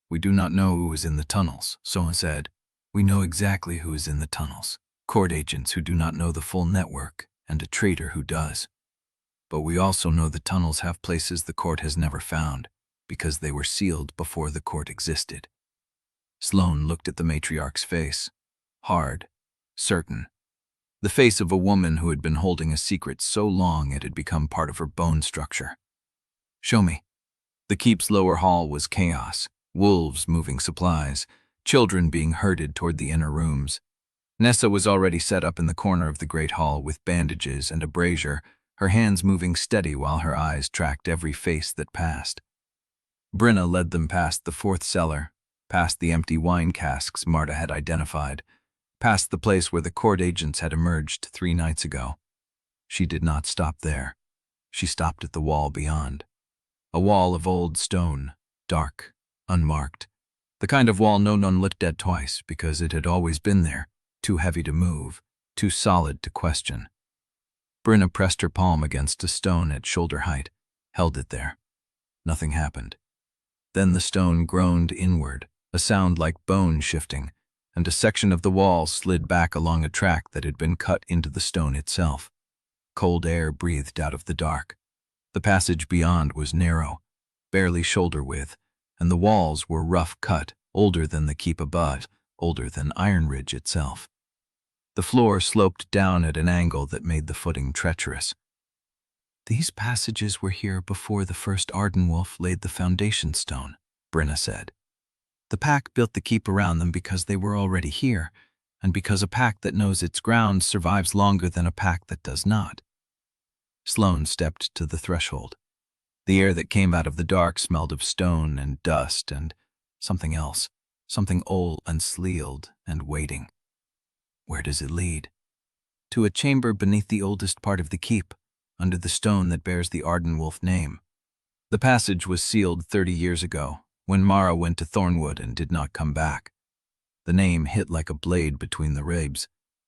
"We do not know who is in the tunnels," Sloane said. "We know exactly who is in the tunnels. Court agents who do not know the full network, and a traitor who does. But we also know the tunnels have places the court has never found, because they were sealed before the court existed." Sloane looked at the matriarch's face. Hard, certain. The face of a woman who had been holding a secret so long it had become part of her bone structure. "Show me." The keep's lower hall was chaos, wolves moving supplies, children being herded toward the inner rooms. Nessa was already set up in the corner of the great hall with bandages and a brazier, her hands moving steady while her eyes tracked every face that passed. Brenna led them past the fourth cellar, past the empty wine casks Marta had identified, past the place where the court agents had emerged 3 nights ago. She did not stop there. She stopped at the wall beyond. A wall of old stone, dark, unmarked. The kind of wall no one looked at twice because it had always been there, too heavy to move, too solid to question. Brenna pressed her palm against a stone at shoulder height, held it there. Nothing happened. Then the stone groaned inward, a sound like bone shifting, and a section of the wall slid back along a track that had been cut into the stone itself. Cold air breathed out of the dark. The passage beyond was narrow, barely shoulder width, and the walls were rough cut, older than the keep above, older than Ironridge itself. The floor sloped down at an angle that made the footing treacherous. "These passages were here before the first Ardenwolf laid the foundation stone," Brenna said. "The pack built the keep around them because they were already here, and because a pack that knows its ground survives longer than a pack that does not." Sloane stepped to the threshold. The air that came out of the dark smelled of stone and dust and something else, something old and sleeled and waiting. "Where does it lead?" "To a chamber beneath the oldest part of the keep, under the stone that bears the Ardenwolf name. The passage was sealed 30 years ago, when Mara went to Thornwood and did not come back. The name hit like a blade between the ribs.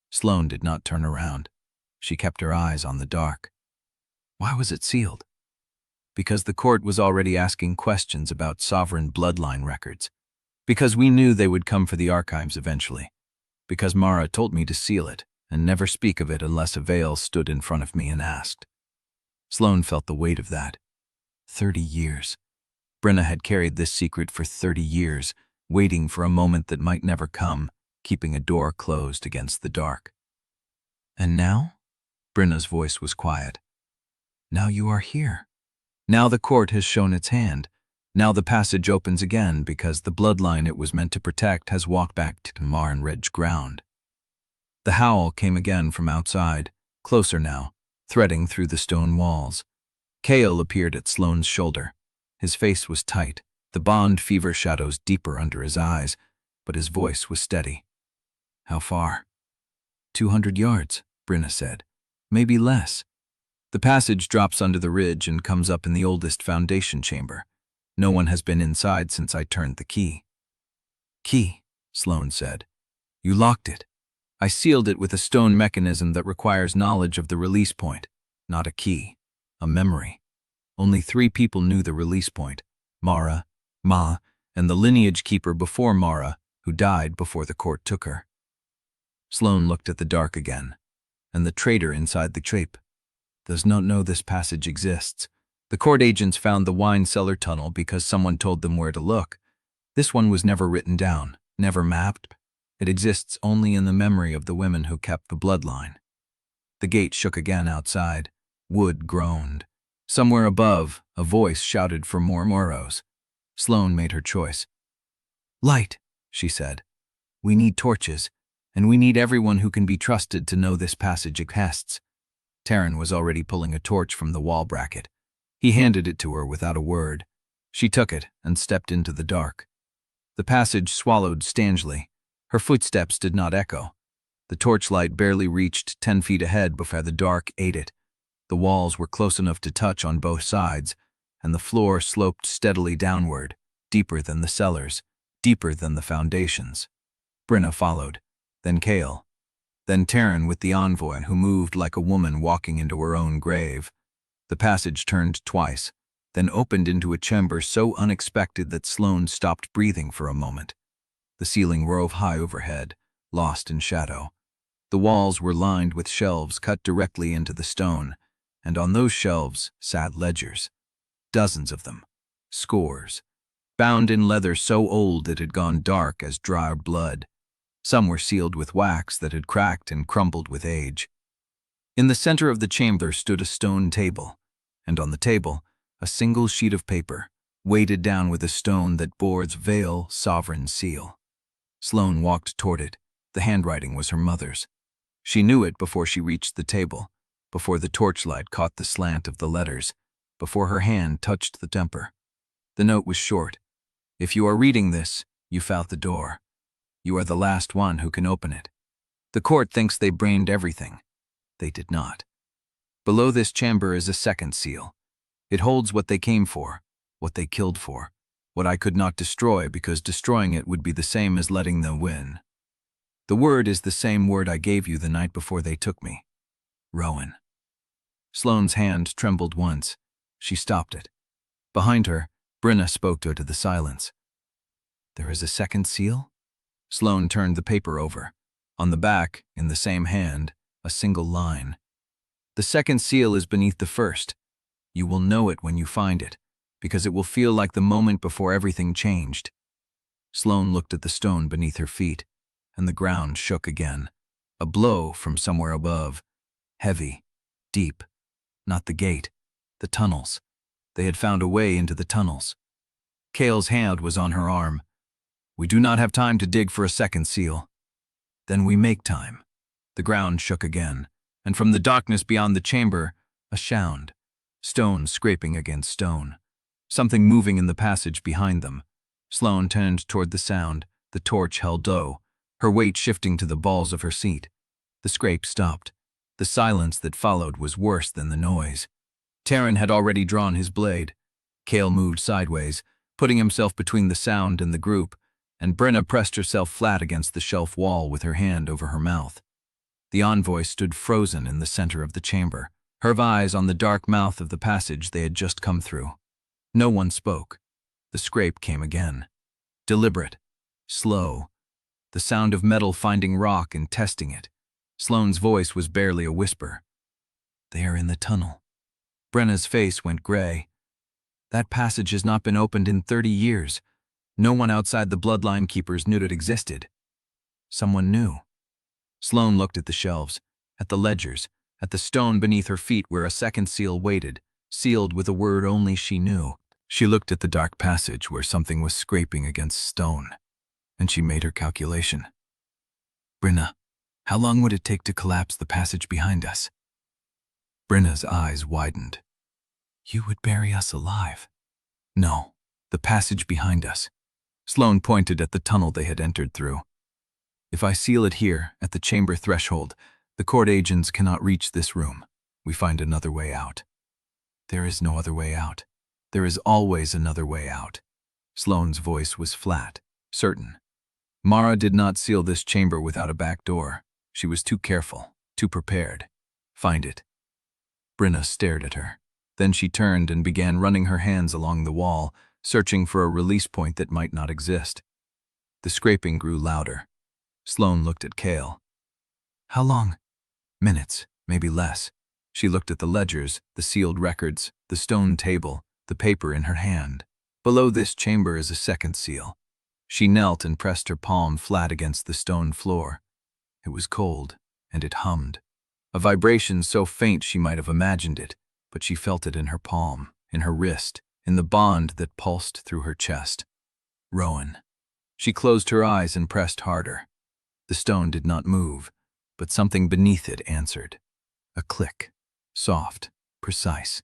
Sloane did not turn around. She kept her eyes on the dark. Why was it sealed? Because the court was already asking questions about sovereign bloodline records. Because we knew they would come for the archives eventually. Because Mara told me to seal it and never speak of it unless a Vael stood in front of me and asked. Sloane felt the weight of that. 30 years. Brenna had carried this secret for 30 years, waiting for a moment that might never come, keeping a door closed against the dark. "And now?" Brenna's voice was quiet. "Now you are here. Now the court has shown its hand. Now the passage opens again because the bloodline it was meant to protect has walked back to Ironridge ground. The howl came again from outside, closer now, threading through the stone walls. Kael appeared at Sloane's shoulder. His face was tight, the bond fever shadows deeper under his eyes, but his voice was steady. "How far?" 200 yards, Brenna said. "Maybe less." The passage drops under the ridge and comes up in the oldest foundation chamber. No one has been inside since I turned the key. "Key," Sloane said. "You locked it." "I sealed it with a stone mechanism that requires knowledge of the release point. Not a key. A memory. Only 3 people knew the release point. Mara, Ma, and the lineage keeper before Mara, who died before the court took her." Sloane looked at the dark again. "And the traitor inside the shape does not know this passage exists. The court agents found the wine cellar tunnel because someone told them where to look. This one was never written down, never mapped. It exists only in the memory of the women who kept the bloodline." The gate shook again outside. Wood groaned. Somewhere above, a voice shouted for more Moros. Sloane made her choice. "Light," she said. "We need torches, and we need everyone who can be trusted to know this passage exists." Teren was already pulling a torch from the wall bracket. He handed it to her without a word. She took it and stepped into the dark. The passage swallowed strangely. Her footsteps did not echo. The torchlight barely reached 10 feet ahead before the dark ate it. The walls were close enough to touch on both sides, and the floor sloped steadily downward, deeper than the cellars, deeper than the foundations. Brenna followed, then Kael, then Teren with the envoy who moved like a woman walking into her own grave. The passage turned twice, then opened into a chamber so unexpected that Sloane stopped breathing for a moment. The ceiling rose high overhead, lost in shadow. The walls were lined with shelves cut directly into the stone, and on those shelves sat ledgers. Dozens of them, scores, bound in leather so old it had gone dark as dry blood. Some were sealed with wax that had cracked and crumbled with age. In the center of the chamber stood a stone table, and on the table, a single sheet of paper, weighted down with a stone that bore Vael sovereign seal. Sloane walked toward it. The handwriting was her mother's. She knew it before she reached the table, before the torchlight caught the slant of the letters, before her hand touched the temper. The note was short. "If you are reading this, you found the door. You are the last one who can open it. The court thinks they brained everything. They did not. Below this chamber is a second seal. It holds what they came for, what they killed for, what I could not destroy because destroying it would be the same as letting them win. The word is the same word I gave you the night before they took me. Rowan." Sloane's hand trembled once. She stopped it. Behind her, Brenna spoke to the silence. "There is a second seal?" Sloane turned the paper over. On the back, in the same hand, a single line. "The second seal is beneath the first. You will know it when you find it, because it will feel like the moment before everything changed." Sloane looked at the stone beneath her feet, and the ground shook again. A blow from somewhere above. Heavy, deep. Not the gate, the tunnels. They had found a way into the tunnels. Kael's hand was on her arm. "We do not have time to dig for a second seal." "Then we make time." The ground shook again, and from the darkness beyond the chamber, a sound. Stone scraping against stone. Something moving in the passage behind them. Sloane turned toward the sound, the torch held low, her weight shifting to the balls of her seat. The scrape stopped. The silence that followed was worse than the noise. Teren had already drawn his blade. Kael moved sideways, putting himself between the sound and the group, and Brenna pressed herself flat against the shelf wall with her hand over her mouth. The envoy stood frozen in the center of the chamber, her eyes on the dark mouth of the passage they had just come through. No one spoke. The scrape came again. Deliberate. Slow. The sound of metal finding rock and testing it. Sloane's voice was barely a whisper. "They are in the tunnel." Brenna's face went gray. "That passage has not been opened in 30 years. No one outside the bloodline keepers knew it existed." Someone knew. Sloane looked at the shelves, at the ledgers, at the stone beneath her feet where a second seal waited, sealed with a word only she knew. She looked at the dark passage where something was scraping against stone, and she made her calculation. Brenna, how long would it take to collapse the passage behind us? Brenna's eyes widened. You would bury us alive. No, the passage behind us. Sloane pointed at the tunnel they had entered through. If I seal it here, at the chamber threshold, the court agents cannot reach this room. We find another way out. There is no other way out. There is always another way out. Sloane's voice was flat, certain. Mara did not seal this chamber without a back door. She was too careful, too prepared. Find it. Brenna stared at her. Then she turned and began running her hands along the wall, searching for a release point that might not exist. The scraping grew louder. Sloane looked at Kael. How long? Minutes, maybe less. She looked at the ledgers, the sealed records, the stone table, the paper in her hand. Below this chamber is a second seal. She knelt and pressed her palm flat against the stone floor. It was cold, and it hummed. A vibration so faint she might have imagined it, but she felt it in her palm, in her wrist, in the bond that pulsed through her chest. Rowan. She closed her eyes and pressed harder. The stone did not move, but something beneath it answered. A click. Soft, precise.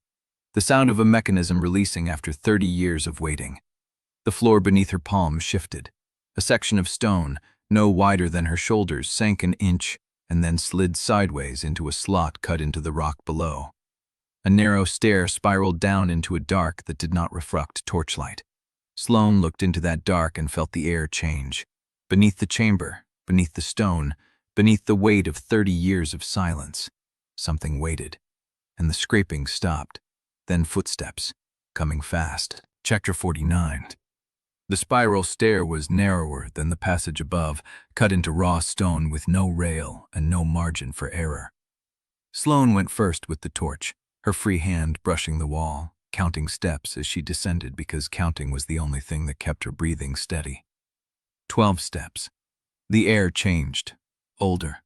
The sound of a mechanism releasing after 30 years of waiting. The floor beneath her palm shifted. A section of stone, no wider than her shoulders, sank an inch and then slid sideways into a slot cut into the rock below. A narrow stair spiraled down into a dark that did not reflect torchlight. Sloane looked into that dark and felt the air change. Beneath the chamber, beneath the stone, beneath the weight of 30 years of silence, something waited, and the scraping stopped. Then footsteps, coming fast. Chapter 49. The spiral stair was narrower than the passage above, cut into raw stone with no rail and no margin for error. Sloane went first with the torch, her free hand brushing the wall, counting steps as she descended because counting was the only thing that kept her breathing steady. 12 steps. The air changed, older,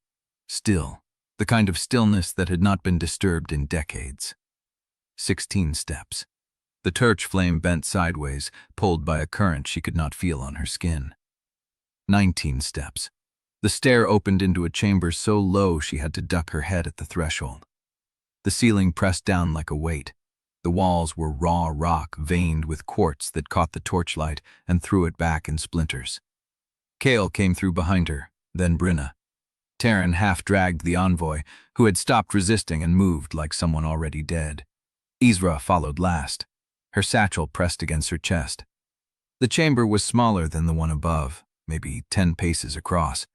still, the kind of stillness that had not been disturbed in decades. 16 steps. The torch flame bent sideways, pulled by a current she could not feel on her skin. 19 steps. The stair opened into a chamber so low she had to duck her head at the threshold. The ceiling pressed down like a weight. The walls were raw rock veined with quartz that caught the torchlight and threw it back in splinters. Kael came through behind her, then Brenna. Teren half-dragged the envoy, who had stopped resisting and moved like someone already dead. Isra followed last, her satchel pressed against her chest. The chamber was smaller than the one above, maybe 10 paces across,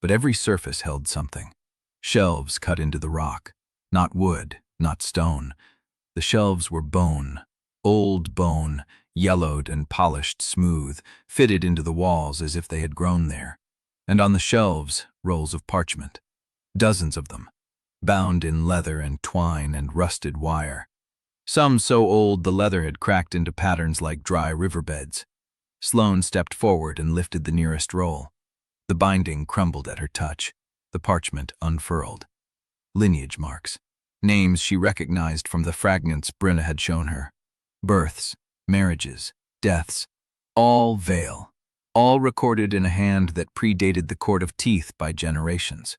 but every surface held something. Shelves cut into the rock, not wood, not stone. The shelves were bone, old bone, yellowed and polished smooth, fitted into the walls as if they had grown there. And on the shelves, rolls of parchment. Dozens of them, bound in leather and twine and rusted wire. Some so old the leather had cracked into patterns like dry riverbeds. Sloane stepped forward and lifted the nearest roll. The binding crumbled at her touch, the parchment unfurled. Lineage marks, names she recognized from the fragments Brenna had shown her. Births, marriages, deaths, all Vael, all recorded in a hand that predated the Court of Teeth by generations.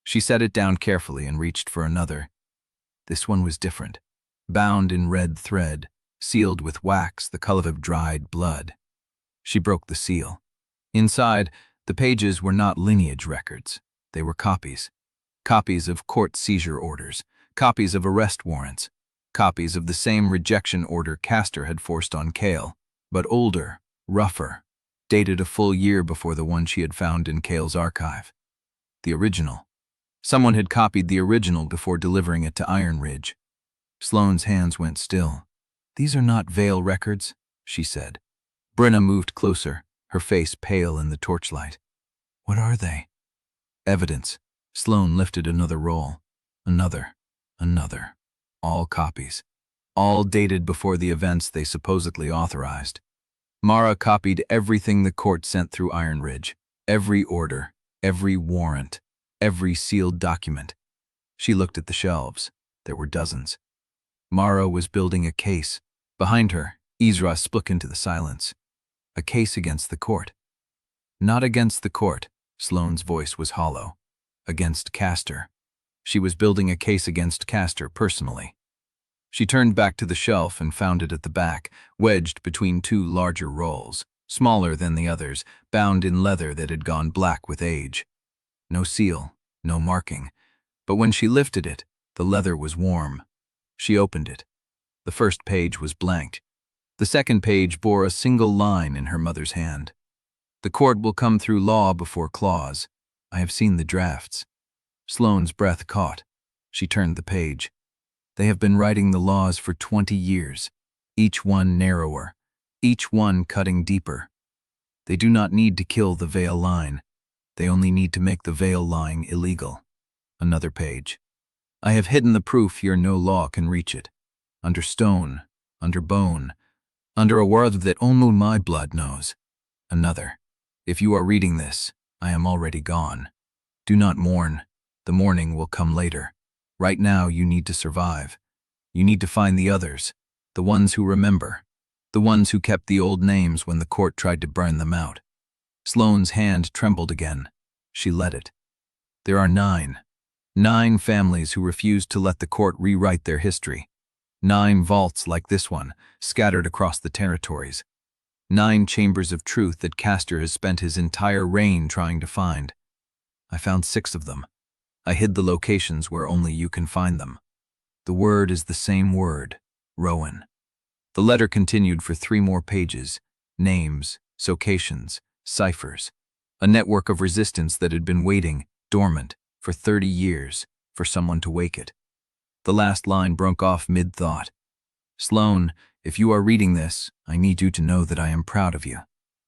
She set it down carefully and reached for another. This one was different. Bound in red thread, sealed with wax the color of dried blood. She broke the seal. Inside, the pages were not lineage records. They were copies. Copies of court seizure orders, copies of arrest warrants, copies of the same rejection order Castor had forced on Kael, but older, rougher, dated a full year before the one she had found in Kael's archive. The original. Someone had copied the original before delivering it to Ironridge. Sloane's hands went still. These are not Vael records, she said. Brenna moved closer, her face pale in the torchlight. What are they? Evidence. Sloane lifted another roll. Another. All copies. All dated before the events they supposedly authorized. Mara copied everything the court sent through Ironridge. Every order, every warrant, every sealed document. She looked at the shelves. There were dozens. Mara was building a case. Behind her, Ezra spoke into the silence. A case against the court. Not against the court, Sloane's voice was hollow. Against Castor. She was building a case against Castor personally. She turned back to the shelf and found it at the back, wedged between two larger rolls, smaller than the others, bound in leather that had gone black with age. No seal, no marking, but when she lifted it, the leather was warm. She opened it. The first page was blank. The second page bore a single line in her mother's hand. The court will come through law before clause. I have seen the drafts. Sloane's breath caught. She turned the page. They have been writing the laws for 20 years, each one narrower, each one cutting deeper. They do not need to kill the Vael line. They only need to make the Vael line illegal. Another page. I have hidden the proof here no law can reach it. Under stone, under bone, under a world that only my blood knows. Another. If you are reading this, I am already gone. Do not mourn. The mourning will come later. Right now you need to survive. You need to find the others, the ones who remember, the ones who kept the old names when the court tried to burn them out. Sloane's hand trembled again. She let it. There are 9 families who refused to let the court rewrite their history. 9 vaults like this one, scattered across the territories. 9 chambers of truth that Castor has spent his entire reign trying to find. I found 6 of them. I hid the locations where only you can find them. The word is the same word, Rowan. The letter continued for 3 more pages. Names, locations, ciphers. A network of resistance that had been waiting, dormant, for 30 years, for someone to wake it. The last line broke off mid-thought. Sloane, if you are reading this, I need you to know that I am proud of you.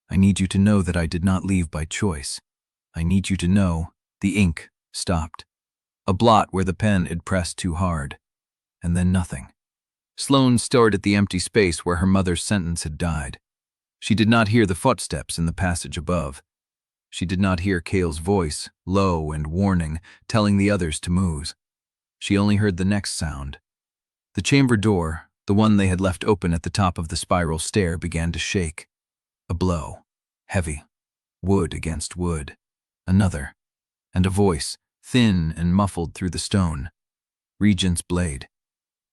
I need you to know that I did not leave by choice. I need you to know the ink stopped. A blot where the pen had pressed too hard. And then nothing. Sloane stared at the empty space where her mother's sentence had died. She did not hear the footsteps in the passage above. She did not hear Kael's voice, low and warning, telling the others to move. She only heard the next sound. The chamber door, the one they had left open at the top of the spiral stair, began to shake. A blow. Heavy. Wood against wood. Another. And a voice, thin and muffled through the stone. Regent's blade.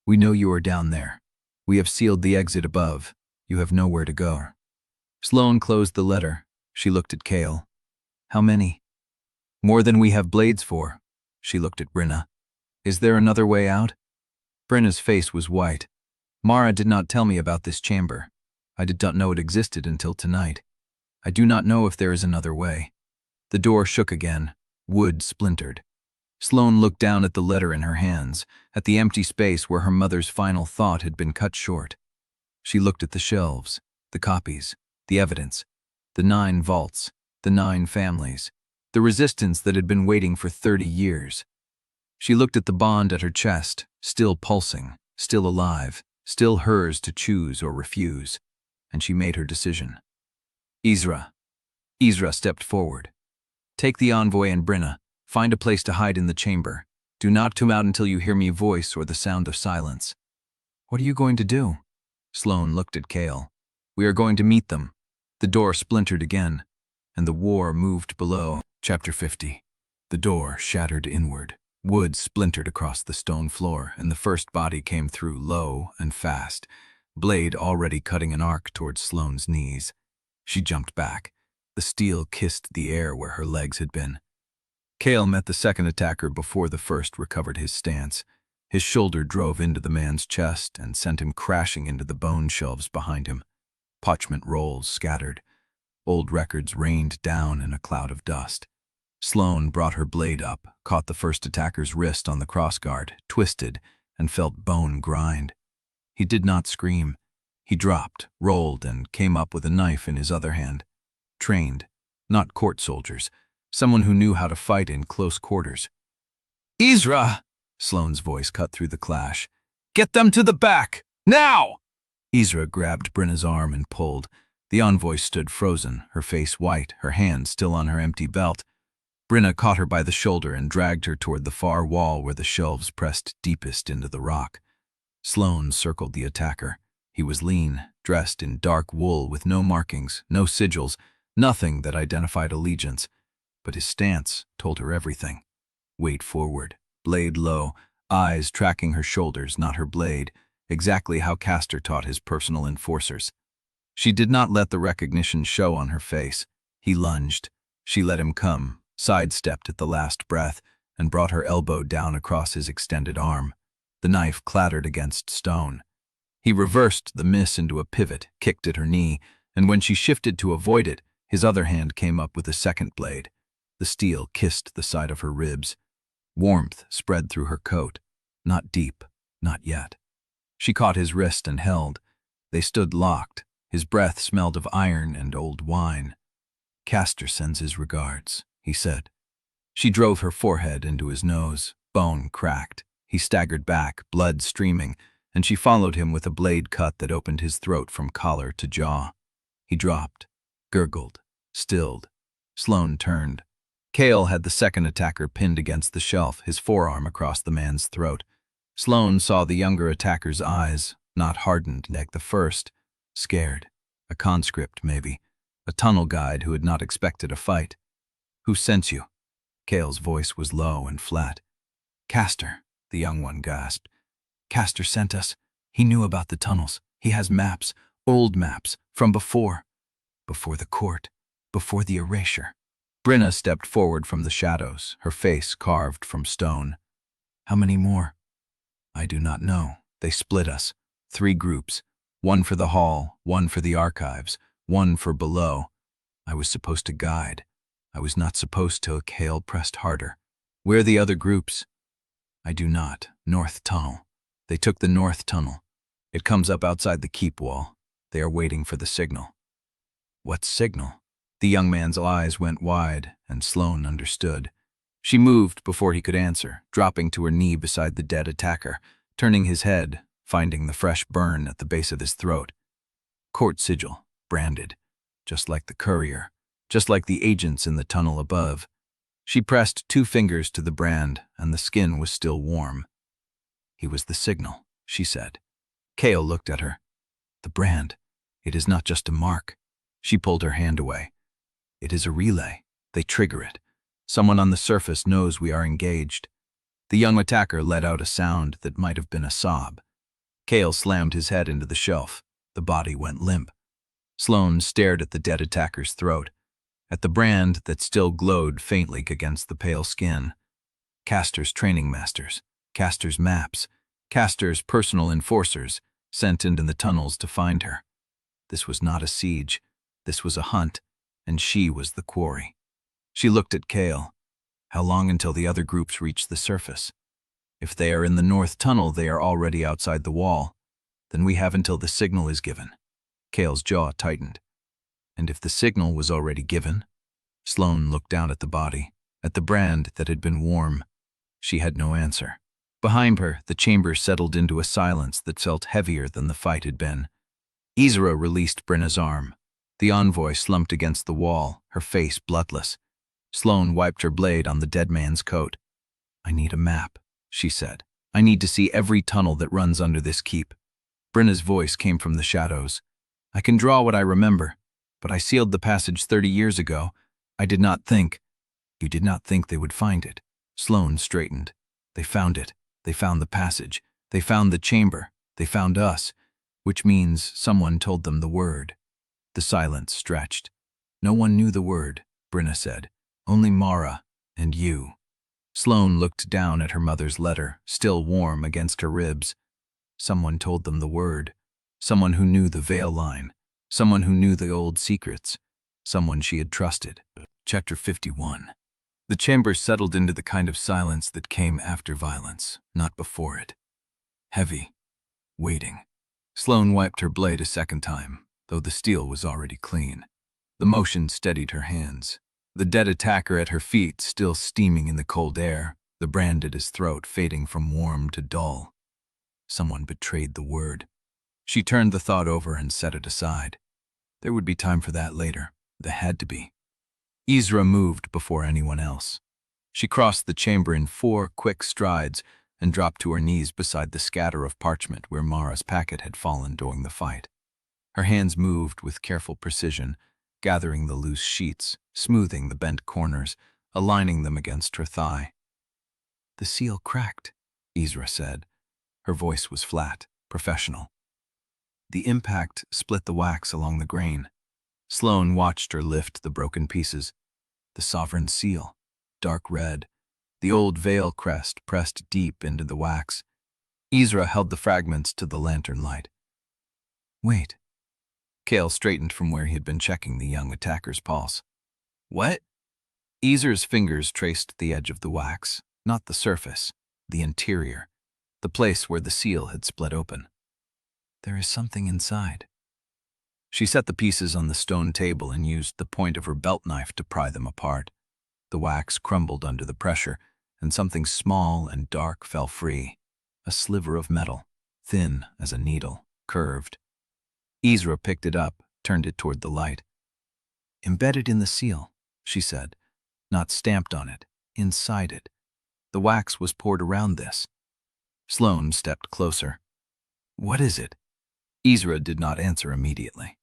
We know you are down there. We have sealed the exit above. You have nowhere to go. Sloane closed the letter. She looked at Kael. How many? More than we have blades for. She looked at Brenna. Is there another way out? Brenna's face was white. Mara did not tell me about this chamber. I did not know it existed until tonight. I do not know if there is another way. The door shook again. Wood splintered. Sloane looked down at the letter in her hands, at the empty space where her mother's final thought had been cut short. She looked at the shelves, the copies, the evidence, the 9 vaults, the 9 families, the resistance that had been waiting for 30 years. She looked at the bond at her chest, still pulsing, still alive, still hers to choose or refuse, and she made her decision. Ezra stepped forward. Take the envoy and Brenna. Find a place to hide in the chamber. Do not come out until you hear me voice or the sound of silence. What are you going to do? Sloane looked at Kael. We are going to meet them. The door splintered again, and the war moved below. Chapter 50. The door shattered inward. Wood splintered across the stone floor, and the first body came through low and fast, blade already cutting an arc towards Sloane's knees. She jumped back. The steel kissed the air where her legs had been. Kael met the second attacker before the first recovered his stance. His shoulder drove into the man's chest and sent him crashing into the bone shelves behind him. Parchment rolls scattered. Old records rained down in a cloud of dust. Sloane brought her blade up, caught the first attacker's wrist on the crossguard, twisted, and felt bone grind. He did not scream. He dropped, rolled, and came up with a knife in his other hand. Trained, not court soldiers. Someone who knew how to fight in close quarters. Ezra! Sloane's voice cut through the clash. Get them to the back! Now! Ezra grabbed Brenna's arm and pulled. The envoy stood frozen, her face white, her hand still on her empty belt. Brenna caught her by the shoulder and dragged her toward the far wall where the shelves pressed deepest into the rock. Sloane circled the attacker. He was lean, dressed in dark wool with no markings, no sigils, nothing that identified allegiance. But his stance told her everything. Weight forward, blade low, eyes tracking her shoulders, not her blade, exactly how Castor taught his personal enforcers. She did not let the recognition show on her face. He lunged. She let him come, sidestepped at the last breath, and brought her elbow down across his extended arm. The knife clattered against stone. He reversed the miss into a pivot, kicked at her knee, and when she shifted to avoid it, his other hand came up with a second blade. The steel kissed the side of her ribs. Warmth spread through her coat. Not deep, not yet. She caught his wrist and held. They stood locked. His breath smelled of iron and old wine. "Castor sends his regards," he said. She drove her forehead into his nose. Bone cracked. He staggered back, blood streaming, and she followed him with a blade cut that opened his throat from collar to jaw. He dropped, gurgled, stilled. Sloane turned. Kael had the second attacker pinned against the shelf, his forearm across the man's throat. Sloane saw the younger attacker's eyes, not hardened like the first, scared. A conscript, maybe. A tunnel guide who had not expected a fight. "Who sent you?" Kael's voice was low and flat. "Castor," the young one gasped. "Castor sent us. He knew about the tunnels. He has maps, old maps, from before. Before the court. Before the erasure." Brenna stepped forward from the shadows, her face carved from stone. "How many more?" "I do not know. They split us. 3 groups. One for the hall, one for the archives, one for below. I was supposed to guide. I was not supposed to." Kael pressed harder. "Where are the other groups?" "I do not. North tunnel. They took the north tunnel. It comes up outside the keep wall. They are waiting for the signal." "What signal?" The young man's eyes went wide, and Sloane understood. She moved before he could answer, dropping to her knee beside the dead attacker, turning his head, finding the fresh burn at the base of his throat. Court sigil, branded, just like the courier, just like the agents in the tunnel above. She pressed 2 fingers to the brand, and the skin was still warm. "He was the signal," she said. Kael looked at her. "The brand. It is not just a mark." She pulled her hand away. "It is a relay. They trigger it. Someone on the surface knows we are engaged." The young attacker let out a sound that might have been a sob. Kael slammed his head into the shelf. The body went limp. Sloane stared at the dead attacker's throat, at the brand that still glowed faintly against the pale skin. Castor's training masters, Castor's maps, Castor's personal enforcers, sent into the tunnels to find her. This was not a siege. This was a hunt, and she was the quarry. She looked at Kael. "How long until the other groups reach the surface?" "If they are in the north tunnel, they are already outside the wall. Then we have until the signal is given." Kael's jaw tightened. "And if the signal was already given?" Sloane looked down at the body, at the brand that had been warm. She had no answer. Behind her, the chamber settled into a silence that felt heavier than the fight had been. Ezra released Brenna's arm. The envoy slumped against the wall, her face bloodless. Sloane wiped her blade on the dead man's coat. "I need a map," she said. "I need to see every tunnel that runs under this keep." Brenna's voice came from the shadows. "I can draw what I remember, but I sealed the passage 30 years ago. I did not think—" "You did not think they would find it." Sloane straightened. "They found it. They found the passage. They found the chamber. They found us. Which means someone told them the word." The silence stretched. "No one knew the word," Brenna said. "Only Mara and you." Sloane looked down at her mother's letter, still warm against her ribs. Someone told them the word. Someone who knew the Vael line. Someone who knew the old secrets. Someone she had trusted. Chapter 51. The chamber settled into the kind of silence that came after violence, not before it. Heavy. Waiting. Sloane wiped her blade a second time, though the steel was already clean. The motion steadied her hands. The dead attacker at her feet still steaming in the cold air, the brand at his throat fading from warm to dull. Someone betrayed the word. She turned the thought over and set it aside. There would be time for that later. There had to be. Ezra moved before anyone else. She crossed the chamber in 4 quick strides and dropped to her knees beside the scatter of parchment where Mara's packet had fallen during the fight. Her hands moved with careful precision, gathering the loose sheets, smoothing the bent corners, aligning them against her thigh. "The seal cracked," Isra said. Her voice was flat, professional. The impact split the wax along the grain. Sloane watched her lift the broken pieces. The sovereign seal, dark red, the old Vael crest pressed deep into the wax. Isra held the fragments to the lantern light. "Wait." Kael straightened from where he had been checking the young attacker's pulse. "What?" Isra's fingers traced the edge of the wax, not the surface, the interior, the place where the seal had split open. "There is something inside." She set the pieces on the stone table and used the point of her belt knife to pry them apart. The wax crumbled under the pressure, and something small and dark fell free. A sliver of metal, thin as a needle, curved. Isra picked it up, turned it toward the light. "Embedded in the seal," she said, "not stamped on it, inside it. The wax was poured around this." Sloane stepped closer. "What is it?" Isra did not answer immediately.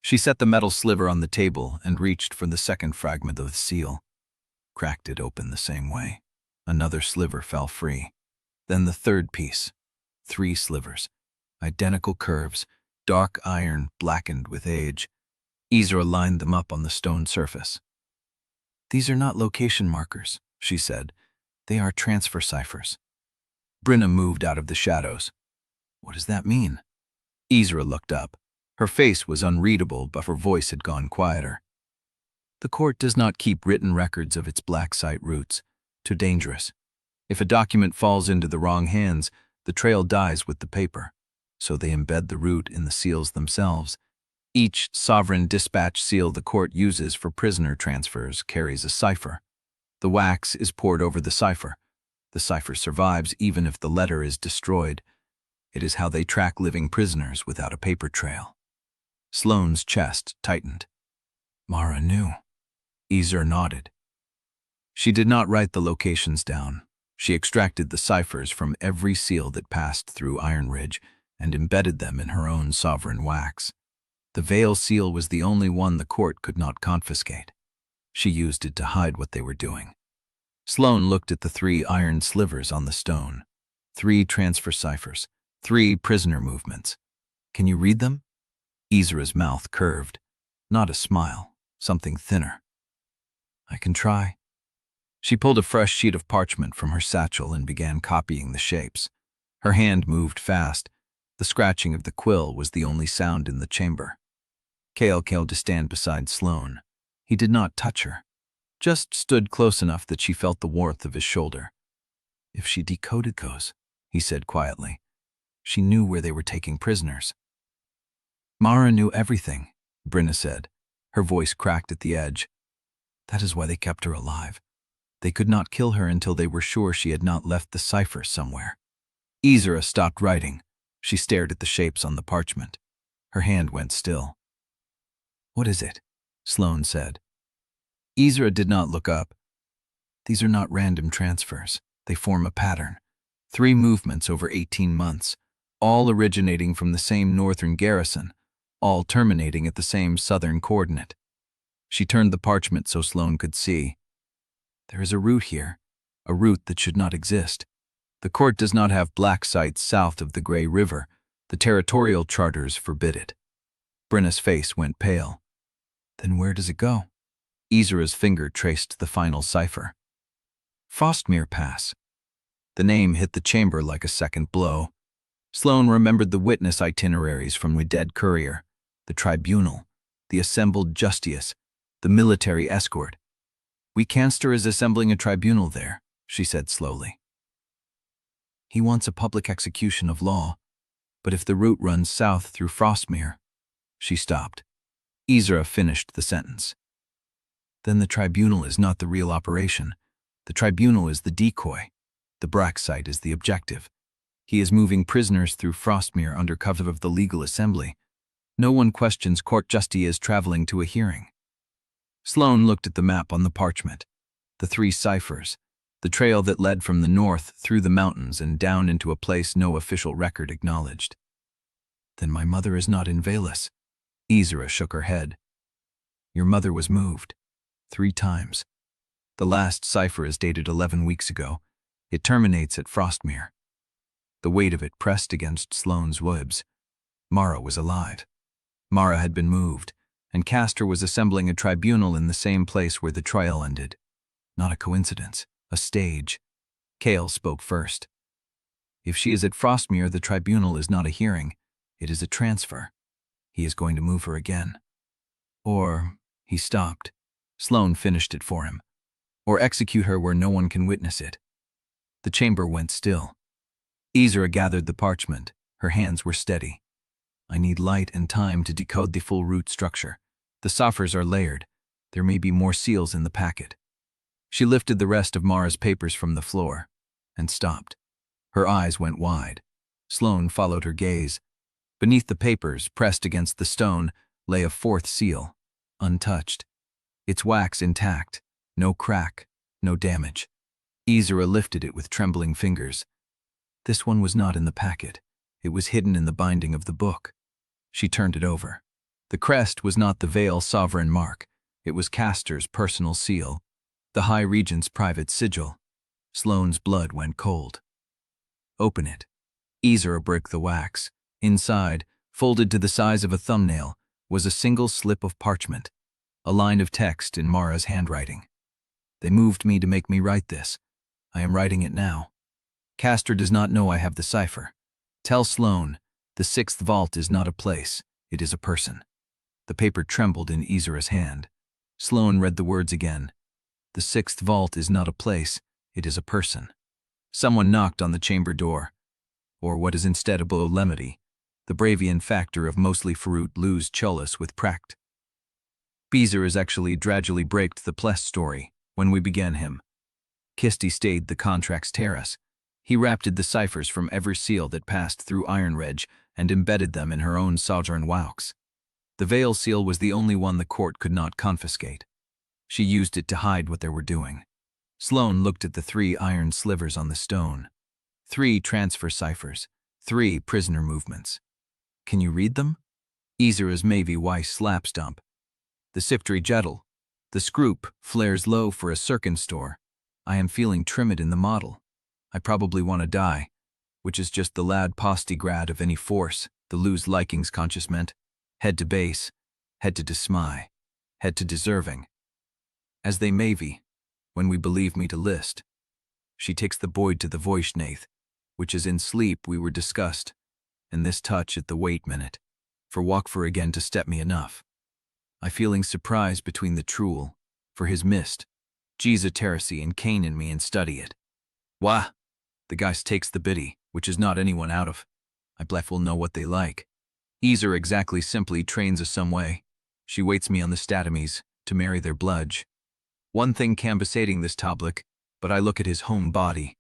She set the metal sliver on the table and reached for the second fragment of the seal. Cracked it open the same way. Another sliver fell free. Then the third piece. 3 slivers. Identical curves, dark iron blackened with age. Isra lined them up on the stone surface. "These are not location markers," she said. "They are transfer ciphers." Brenna moved out of the shadows. "What does that mean?" Isra looked up. Her face was unreadable, but her voice had gone quieter. "The court does not keep written records of its black site routes. Too dangerous. If a document falls into the wrong hands, the trail dies with the paper. So they embed the route in the seals themselves. Each sovereign dispatch seal the court uses for prisoner transfers carries a cipher. The wax is poured over the cipher. The cipher survives even if the letter is destroyed. It is how they track living prisoners without a paper trail." Sloane's chest tightened. "Mara knew." Isra nodded. She did not write the locations down. She extracted the ciphers from every seal that passed through Ironridge and embedded them in her own sovereign wax. The Vael seal was the only one the court could not confiscate. She used it to hide what they were doing. Sloane looked at the 3 iron slivers on the stone. 3 transfer ciphers, 3 prisoner movements. "Can you read them?" Isra's mouth curved. Not a smile, something thinner. "I can try." She pulled a fresh sheet of parchment from her satchel and began copying the shapes. Her hand moved fast. The scratching of the quill was the only sound in the chamber. Kael came to stand beside Sloane. He did not touch her, just stood close enough that she felt the warmth of his shoulder. "If she decoded those," he said quietly, "she knew where they were taking prisoners." "Mara knew everything," Brenna said. Her voice cracked at the edge. "That is why they kept her alive. They could not kill her until they were sure she had not left the cipher somewhere." Isra stopped writing. She stared at the shapes on the parchment. Her hand went still. "What is it?" Sloane said. Isra did not look up. "These are not random transfers. They form a pattern. 3 movements over 18 months, all originating from the same northern garrison, all terminating at the same southern coordinate." She turned the parchment so Sloane could see. "There is a route here, a route that should not exist. The court does not have black sites south of the Grey River. The territorial charters forbid it." Brenna's face went pale. "Then where does it go?" Isra's finger traced the final cipher. "Frostmere Pass." The name hit the chamber like a second blow. Sloane remembered the witness itineraries from the dead courier, the tribunal, the assembled justice, the military escort. "Wecanster is assembling a tribunal there," she said slowly. "He wants a public execution of law, but if the route runs south through Frostmere—" She stopped. Isra finished the sentence. "Then the tribunal is not the real operation. The tribunal is the decoy. The black site is the objective. He is moving prisoners through Frostmere under cover of the legal assembly. No one questions court justice traveling to a hearing." Sloane looked at the map on the parchment. The 3 ciphers, the trail that led from the north through the mountains and down into a place no official record acknowledged. "Then my mother is not in Velis," Izra shook her head. Your mother was moved. 3 times. The last cipher is dated 11 weeks ago. It terminates at Frostmere. The weight of it pressed against Sloane's ribs. Mara was alive. Mara had been moved, and Castor was assembling a tribunal in the same place where the trial ended. Not a coincidence, a stage. Kael spoke first. If she is at Frostmere, the tribunal is not a hearing. It is a transfer. He is going to move her again. Or, he stopped. Sloane finished it for him. Or execute her where no one can witness it. The chamber went still. Izra gathered the parchment. Her hands were steady. I need light and time to decode the full root structure. The ciphers are layered. There may be more seals in the packet. She lifted the rest of Mara's papers from the floor and stopped. Her eyes went wide. Sloane followed her gaze. Beneath the papers, pressed against the stone, lay a 4th seal, untouched. Its wax intact, no crack, no damage. Izra lifted it with trembling fingers. This one was not in the packet. It was hidden in the binding of the book. She turned it over. The crest was not the Vael sovereign mark. It was Castor's personal seal, the High Regent's private sigil. Sloane's blood went cold. Open it. Izra broke the wax. Inside, folded to the size of a thumbnail, was a single slip of parchment, a line of text in Mara's handwriting. They moved me to make me write this. I am writing it now. Castor does not know I have the cipher. Tell Sloane, the 6th vault is not a place, it is a person. The paper trembled in Izra's hand. Sloane read the words again. The 6th vault is not a place, it is a person. Someone knocked on the chamber door. Or what is instead a Lemity, the Bravian factor of mostly Farut Luz Cholas with Pract. Beezer is actually gradually braked the Pless story when we began him. Kisti stayed the contracts terrace. He rapted the ciphers from every seal that passed through Ironridge and embedded them in her own sojourn waux. The Vael seal was the only one the court could not confiscate. She used it to hide what they were doing. Sloane looked at the 3 iron slivers on the stone. 3 transfer ciphers, 3 prisoner movements. Can you read them? Izra's Mavy Weiss slapstump. The Siftri Jettle. The Scroop flares low for a Circin store. I am feeling timid in the model. I probably want to die, which is just the lad postigrad of any force, the lose likings conscious meant. Head to base, head to dismay, head to deserving. As they Mavy, when we believe me to list. She takes the Boyd to the Voishnath, which is in sleep we were discussed, and this touch at the wait minute, for walk for again to step me enough. I feeling surprise between the Truel, for his mist, Jesus Terracy and Cain in me and study it. Wah! The guys takes the biddy, which is not anyone out of. I blef will know what they like. Izra exactly simply trains us some way. She waits me on the statomies to marry their bludge. One thing canvassating this tablik, but I look at his home body.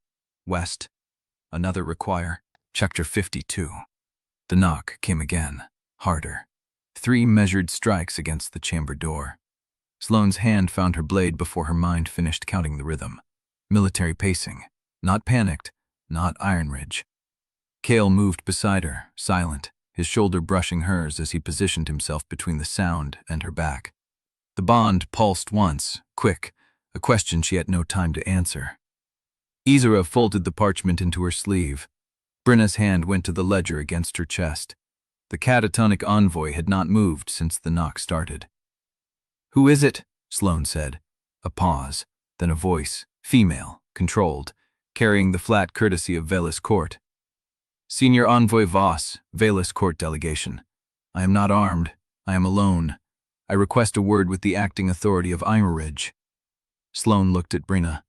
West. Another require. Chapter 52. The knock came again, harder. 3 measured strikes against the chamber door. Sloane's hand found her blade before her mind finished counting the rhythm. Military pacing. Not panicked, not Ironridge. Kael moved beside her, silent, his shoulder brushing hers as he positioned himself between the sound and her back. The bond pulsed once, quick, a question she had no time to answer. Izra folded the parchment into her sleeve. Brenna's hand went to the ledger against her chest. The catatonic envoy had not moved since the knock started. "Who is it?" Sloane said. A pause, then a voice, female, controlled, carrying the flat courtesy of Velis Court. "Senior Envoy Voss, Velis Court Delegation. I am not armed. I am alone. I request a word with the acting authority of Ironridge." Sloane looked at Brenna.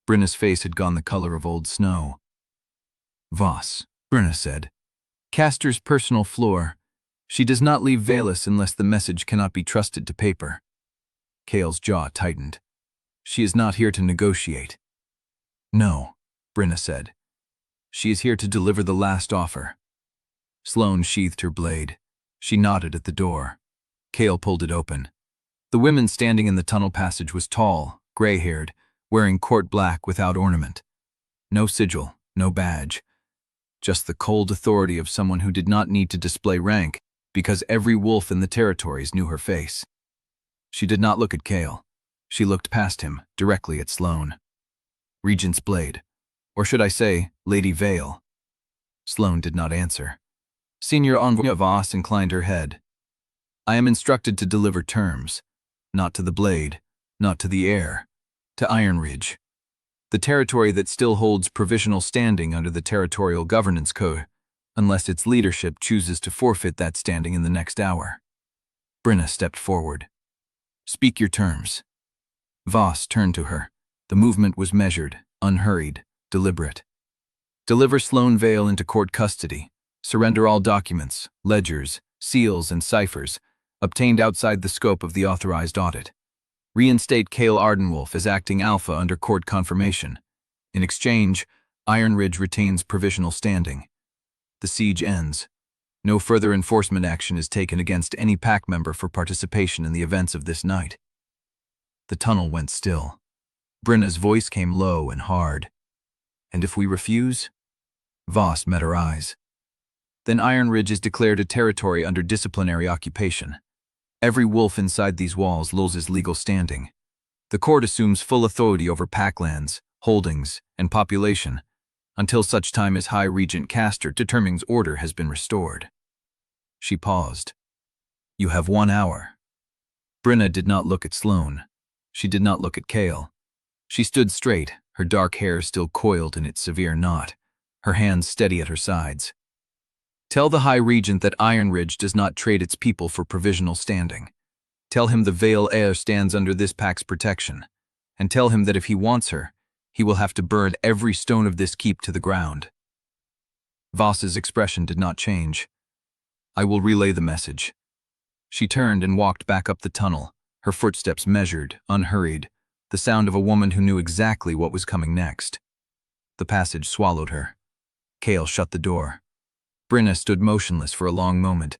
Brenna's face had gone the color of old snow. "Voss," Brenna said. "Castor's personal floor. She does not leave Velis unless the message cannot be trusted to paper." Kael's jaw tightened. "She is not here to negotiate." "No," Brenna said. "She is here to deliver the last offer." Sloane sheathed her blade. She nodded at the door. Kael pulled it open. The woman standing in the tunnel passage was tall, gray-haired, wearing court black without ornament. No sigil, no badge. Just the cold authority of someone who did not need to display rank because every wolf in the territories knew her face. She did not look at Kael. She looked past him, directly at Sloane. Regent's blade. Or should I say, Lady Vael. Sloane did not answer. Senior Envoy Voss inclined her head. I am instructed to deliver terms. Not to the blade, not to the air, to Ironridge, the territory that still holds provisional standing under the Territorial Governance Code, unless its leadership chooses to forfeit that standing in the next hour. Brenna stepped forward. Speak your terms. Voss turned to her. The movement was measured, unhurried, deliberate. Deliver Sloane Vael into court custody. Surrender all documents, ledgers, seals, and ciphers obtained outside the scope of the authorized audit. Reinstate Kael Ardenwolf as acting alpha under court confirmation. In exchange, Ironridge retains provisional standing. The siege ends. No further enforcement action is taken against any pack member for participation in the events of this night. The tunnel went still. Brenna's voice came low and hard. And if we refuse? Voss met her eyes. Then Ironridge is declared a territory under disciplinary occupation. Every wolf inside these walls loses legal standing. The court assumes full authority over packlands, holdings, and population, until such time as High Regent Castor determines order has been restored. She paused. You have 1 hour. Brenna did not look at Sloane. She did not look at Kael. She stood straight, her dark hair still coiled in its severe knot, her hands steady at her sides. Tell the High Regent that Ironridge does not trade its people for provisional standing. Tell him the Vael heir stands under this pack's protection. And tell him that if he wants her, he will have to burn every stone of this keep to the ground. Voss's expression did not change. I will relay the message. She turned and walked back up the tunnel, her footsteps measured, unhurried, the sound of a woman who knew exactly what was coming next. The passage swallowed her. Kael shut the door. Brenna stood motionless for a long moment.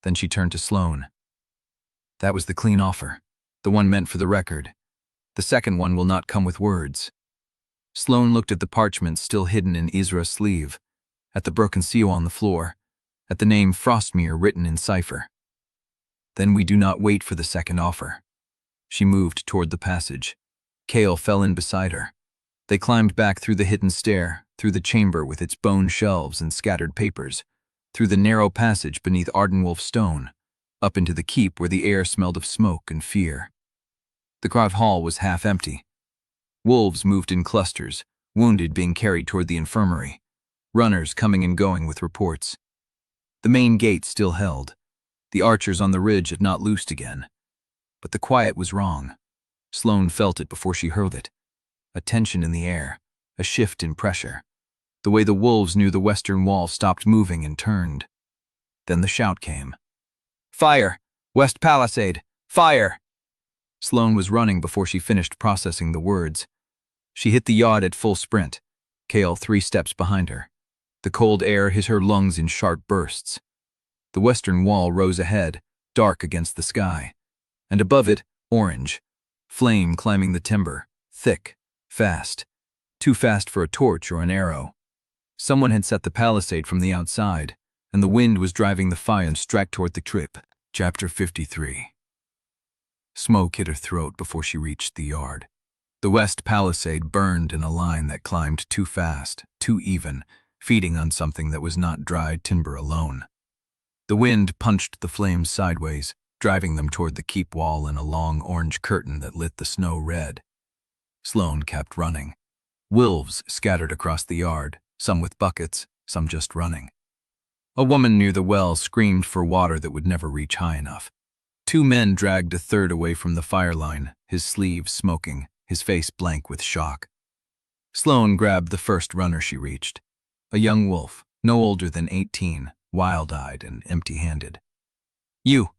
Then she turned to Sloane. That was the clean offer, the one meant for the record. The second one will not come with words. Sloane looked at the parchment still hidden in Isra's sleeve, at the broken seal on the floor, at the name Frostmere written in cipher. Then we do not wait for the second offer. She moved toward the passage. Kael fell in beside her. They climbed back through the hidden stair, through the chamber with its bone shelves and scattered papers, through the narrow passage beneath Ardenwolf's stone, up into the keep where the air smelled of smoke and fear. The crowd hall was half empty. Wolves moved in clusters, wounded being carried toward the infirmary, runners coming and going with reports. The main gate still held. The archers on the ridge had not loosed again. But the quiet was wrong. Sloane felt it before she heard it. A tension in the air, a shift in pressure. The way the wolves knew the western wall stopped moving and turned. Then the shout came. Fire! West Palisade! Fire! Sloane was running before she finished processing the words. She hit the yard at full sprint, Kael 3 steps behind her. The cold air hit her lungs in sharp bursts. The western wall rose ahead, dark against the sky. And above it, orange. Flame climbing the timber, thick, fast. Too fast for a torch or an arrow. Someone had set the palisade from the outside, and the wind was driving the fire straight toward the trip. Chapter 53. Smoke hit her throat before she reached the yard. The west palisade burned in a line that climbed too fast, too even, feeding on something that was not dried timber alone. The wind punched the flames sideways, driving them toward the keep wall in a long orange curtain that lit the snow red. Sloane kept running. Wolves scattered across the yard, some with buckets, some just running. A woman near the well screamed for water that would never reach high enough. 2 men dragged a third away from the fire line, his sleeves smoking, his face blank with shock. Sloane grabbed the first runner she reached. A young wolf, no older than 18, wild-eyed and empty-handed. You,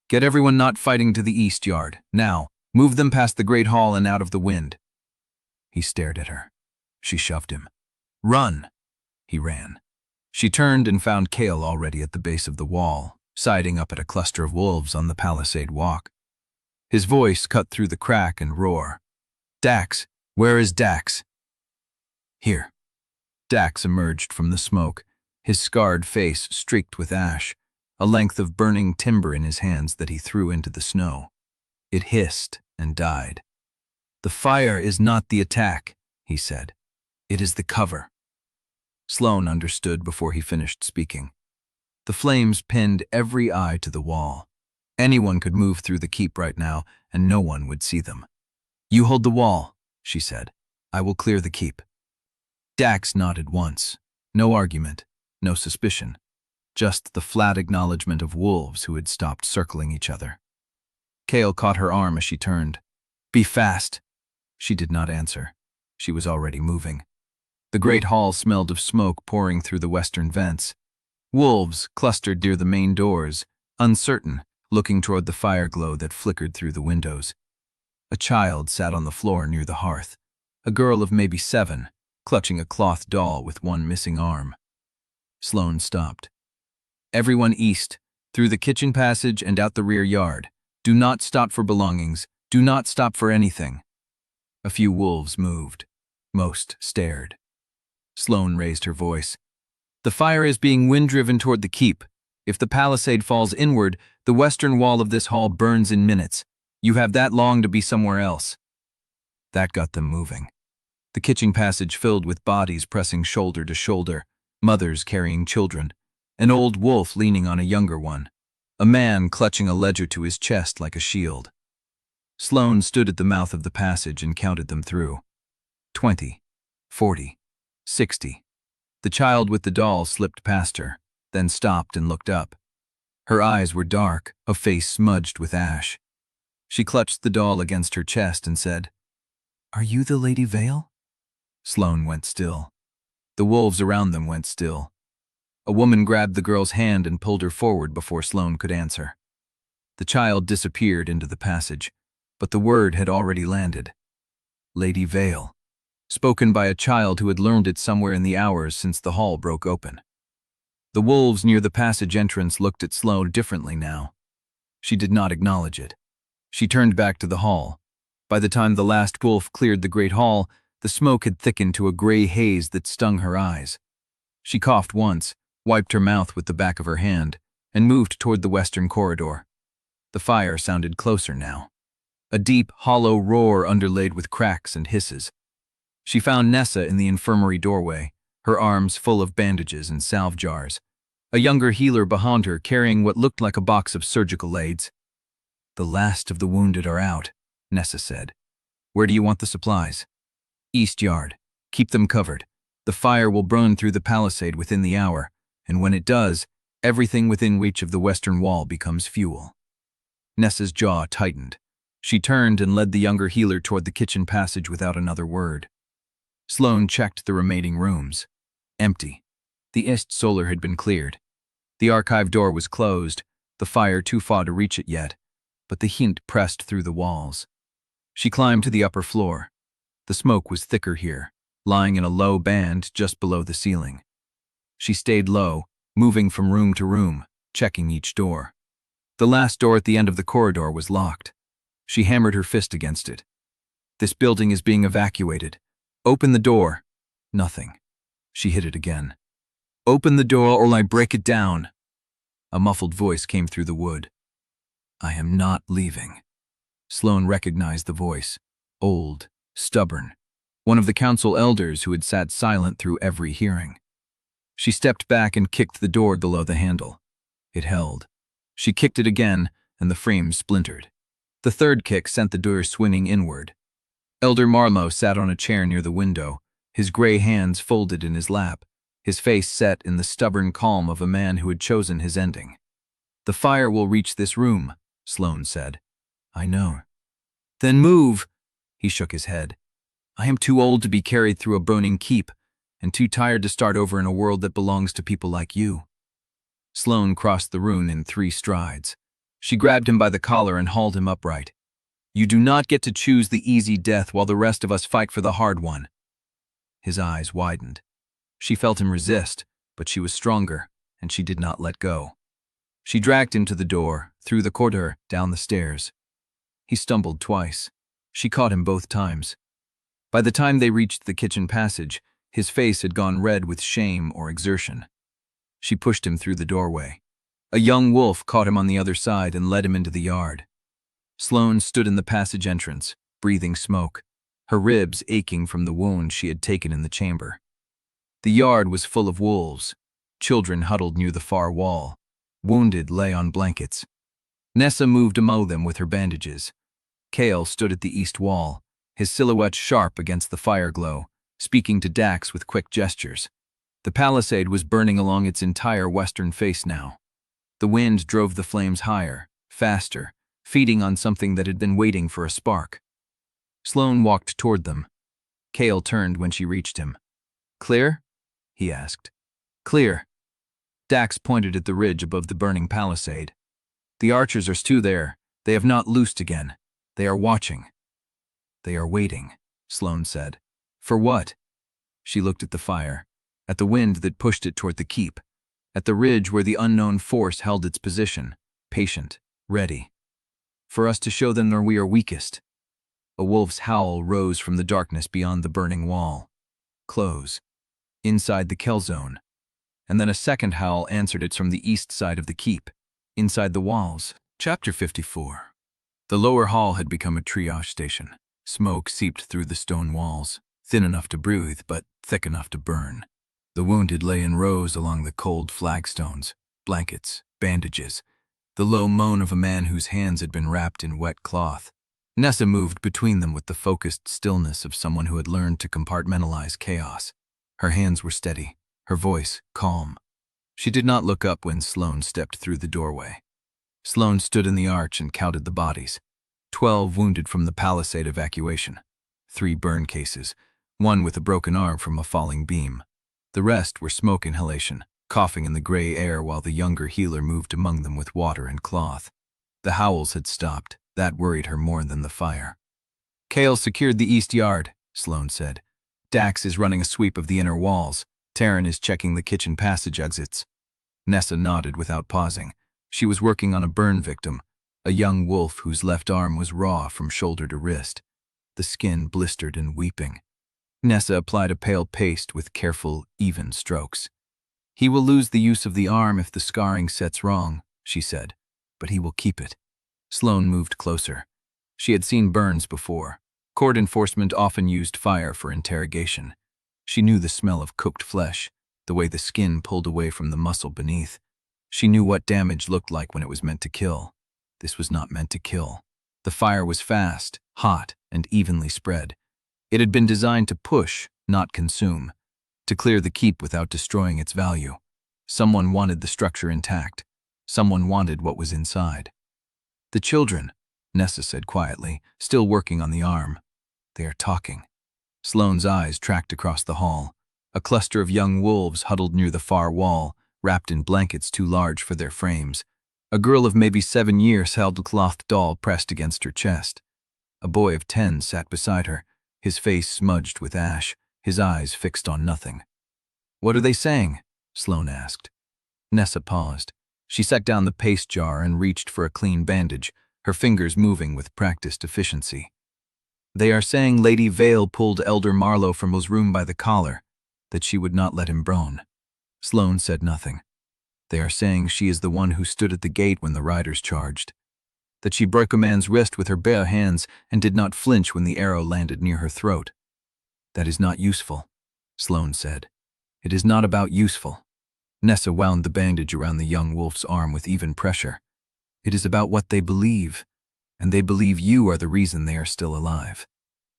get everyone not fighting to the east yard, now. Move them past the great hall and out of the wind. He stared at her. She shoved him. Run! He ran. She turned and found Kael already at the base of the wall, siding up at a cluster of wolves on the palisade walk. His voice cut through the crack and roar. Dax, where is Dax? Here. Dax emerged from the smoke, his scarred face streaked with ash, a length of burning timber in his hands that he threw into the snow. It hissed and died. "The fire is not the attack," he said. "It is the cover." Sloane understood before he finished speaking. The flames pinned every eye to the wall. Anyone could move through the keep right now, and no one would see them. "You hold the wall," she said. "I will clear the keep." Dax nodded once. No argument, no suspicion. Just the flat acknowledgement of wolves who had stopped circling each other. Kael caught her arm as she turned. "Be fast." She did not answer. She was already moving. The great hall smelled of smoke pouring through the western vents. Wolves clustered near the main doors, uncertain, looking toward the fire glow that flickered through the windows. A child sat on the floor near the hearth, a girl of maybe 7, clutching a cloth doll with one missing arm. Sloane stopped. "Everyone east, through the kitchen passage and out the rear yard. Do not stop for belongings. Do not stop for anything." A few wolves moved. Most stared. Sloane raised her voice. "The fire is being wind-driven toward the keep. If the palisade falls inward, the western wall of this hall burns in minutes. You have that long to be somewhere else." That got them moving. The kitchen passage filled with bodies pressing shoulder to shoulder, mothers carrying children, an old wolf leaning on a younger one, a man clutching a ledger to his chest like a shield. Sloane stood at the mouth of the passage and counted them through. 20, 40, 60. The child with the doll slipped past her, then stopped and looked up. Her eyes were dark, a face smudged with ash. She clutched the doll against her chest and said, "Are you the Lady Vael?" Sloane went still. The wolves around them went still. A woman grabbed the girl's hand and pulled her forward before Sloane could answer. The child disappeared into the passage, but the word had already landed. Lady Vael, spoken by a child who had learned it somewhere in the hours since the hall broke open. The wolves near the passage entrance looked at Sloane differently now. She did not acknowledge it. She turned back to the hall. By the time the last wolf cleared the great hall, the smoke had thickened to a gray haze that stung her eyes. She coughed once, wiped her mouth with the back of her hand, and moved toward the western corridor. The fire sounded closer now. A deep, hollow roar underlaid with cracks and hisses. She found Nessa in the infirmary doorway, her arms full of bandages and salve jars. A younger healer behind her carrying what looked like a box of surgical aids. "The last of the wounded are out," Nessa said. "Where do you want the supplies?" "East yard. Keep them covered. The fire will burn through the palisade within the hour, and when it does, everything within reach of the western wall becomes fuel." Nessa's jaw tightened. She turned and led the younger healer toward the kitchen passage without another word. Sloane checked the remaining rooms. Empty. The East solar had been cleared. The archive door was closed, the fire too far to reach it yet, but the heat pressed through the walls. She climbed to the upper floor. The smoke was thicker here, lying in a low band just below the ceiling. She stayed low, moving from room to room, checking each door. The last door at the end of the corridor was locked. She hammered her fist against it. "This building is being evacuated. Open the door." Nothing. She hit it again. "Open the door or I break it down." A muffled voice came through the wood. "I am not leaving." Sloane recognized the voice. Old, stubborn. One of the council elders who had sat silent through every hearing. She stepped back and kicked the door below the handle. It held. She kicked it again, and the frame splintered. The third kick sent the door swinging inward. Elder Marlowe sat on a chair near the window, his gray hands folded in his lap, his face set in the stubborn calm of a man who had chosen his ending. "The fire will reach this room," Sloane said. "I know." "Then move." He shook his head. "I am too old to be carried through a burning keep, and too tired to start over in a world that belongs to people like you." Sloane crossed the room in 3 strides. She grabbed him by the collar and hauled him upright. "You do not get to choose the easy death while the rest of us fight for the hard one." His eyes widened. She felt him resist, but she was stronger, and she did not let go. She dragged him to the door, through the corridor, down the stairs. He stumbled twice. She caught him both times. By the time they reached the kitchen passage, his face had gone red with shame or exertion. She pushed him through the doorway. A young wolf caught him on the other side and led him into the yard. Sloane stood in the passage entrance, breathing smoke, her ribs aching from the wound she had taken in the chamber. The yard was full of wolves. Children huddled near the far wall. Wounded lay on blankets. Nessa moved among them with her bandages. Kael stood at the east wall, his silhouette sharp against the fire glow, speaking to Dax with quick gestures. The palisade was burning along its entire western face now. The wind drove the flames higher, faster, feeding on something that had been waiting for a spark. Sloane walked toward them. Kael turned when she reached him. "Clear?" he asked. "Clear." Dax pointed at the ridge above the burning palisade. "The archers are still there. They have not loosed again. They are watching." "They are waiting," Sloane said. "For what?" She looked at the fire, at the wind that pushed it toward the keep, at the ridge where the unknown force held its position, patient, ready. "For us to show them where we are weakest." A wolf's howl rose from the darkness beyond the burning wall. "Close." Inside the kill zone. And then a second howl answered it from the east side of the keep, inside the walls. Chapter 54. The lower hall had become a triage station. Smoke seeped through the stone walls, thin enough to breathe, but thick enough to burn. The wounded lay in rows along the cold flagstones, blankets, bandages, the low moan of a man whose hands had been wrapped in wet cloth. Nessa moved between them with the focused stillness of someone who had learned to compartmentalize chaos. Her hands were steady, her voice calm. She did not look up when Sloane stepped through the doorway. Sloane stood in the arch and counted the bodies. 12 wounded from the palisade evacuation. 3 burn cases, 1 with a broken arm from a falling beam. The rest were smoke inhalation, coughing in the gray air while the younger healer moved among them with water and cloth. The howls had stopped. That worried her more than the fire. "Kael secured the east yard," Sloane said. "Dax is running a sweep of the inner walls. Teren is checking the kitchen passage exits." Nessa nodded without pausing. She was working on a burn victim, a young wolf whose left arm was raw from shoulder to wrist, the skin blistered and weeping. Nessa applied a pale paste with careful, even strokes. "He will lose the use of the arm if the scarring sets wrong," she said, "but he will keep it." Sloane moved closer. She had seen burns before. Court enforcement often used fire for interrogation. She knew the smell of cooked flesh, the way the skin pulled away from the muscle beneath. She knew what damage looked like when it was meant to kill. This was not meant to kill. The fire was fast, hot, and evenly spread. It had been designed to push, not consume, to clear the keep without destroying its value. Someone wanted the structure intact. Someone wanted what was inside. "The children," Nessa said quietly, still working on the arm. "They are talking." Sloane's eyes tracked across the hall. A cluster of young wolves huddled near the far wall, wrapped in blankets too large for their frames. A girl of maybe 7 years held a cloth doll pressed against her chest. A boy of 10 sat beside her, his face smudged with ash, his eyes fixed on nothing. "What are they saying?" Sloane asked. Nessa paused. She set down the paste jar and reached for a clean bandage, her fingers moving with practiced efficiency. "They are saying Lady Vael pulled Elder Marlowe from his room by the collar, that she would not let him bone." Sloane said nothing. "They are saying she is the one who stood at the gate when the riders charged, that she broke a man's wrist with her bare hands and did not flinch when the arrow landed near her throat." "That is not useful," Sloane said. "It is not about useful." Nessa wound the bandage around the young wolf's arm with even pressure. "It is about what they believe, and they believe you are the reason they are still alive."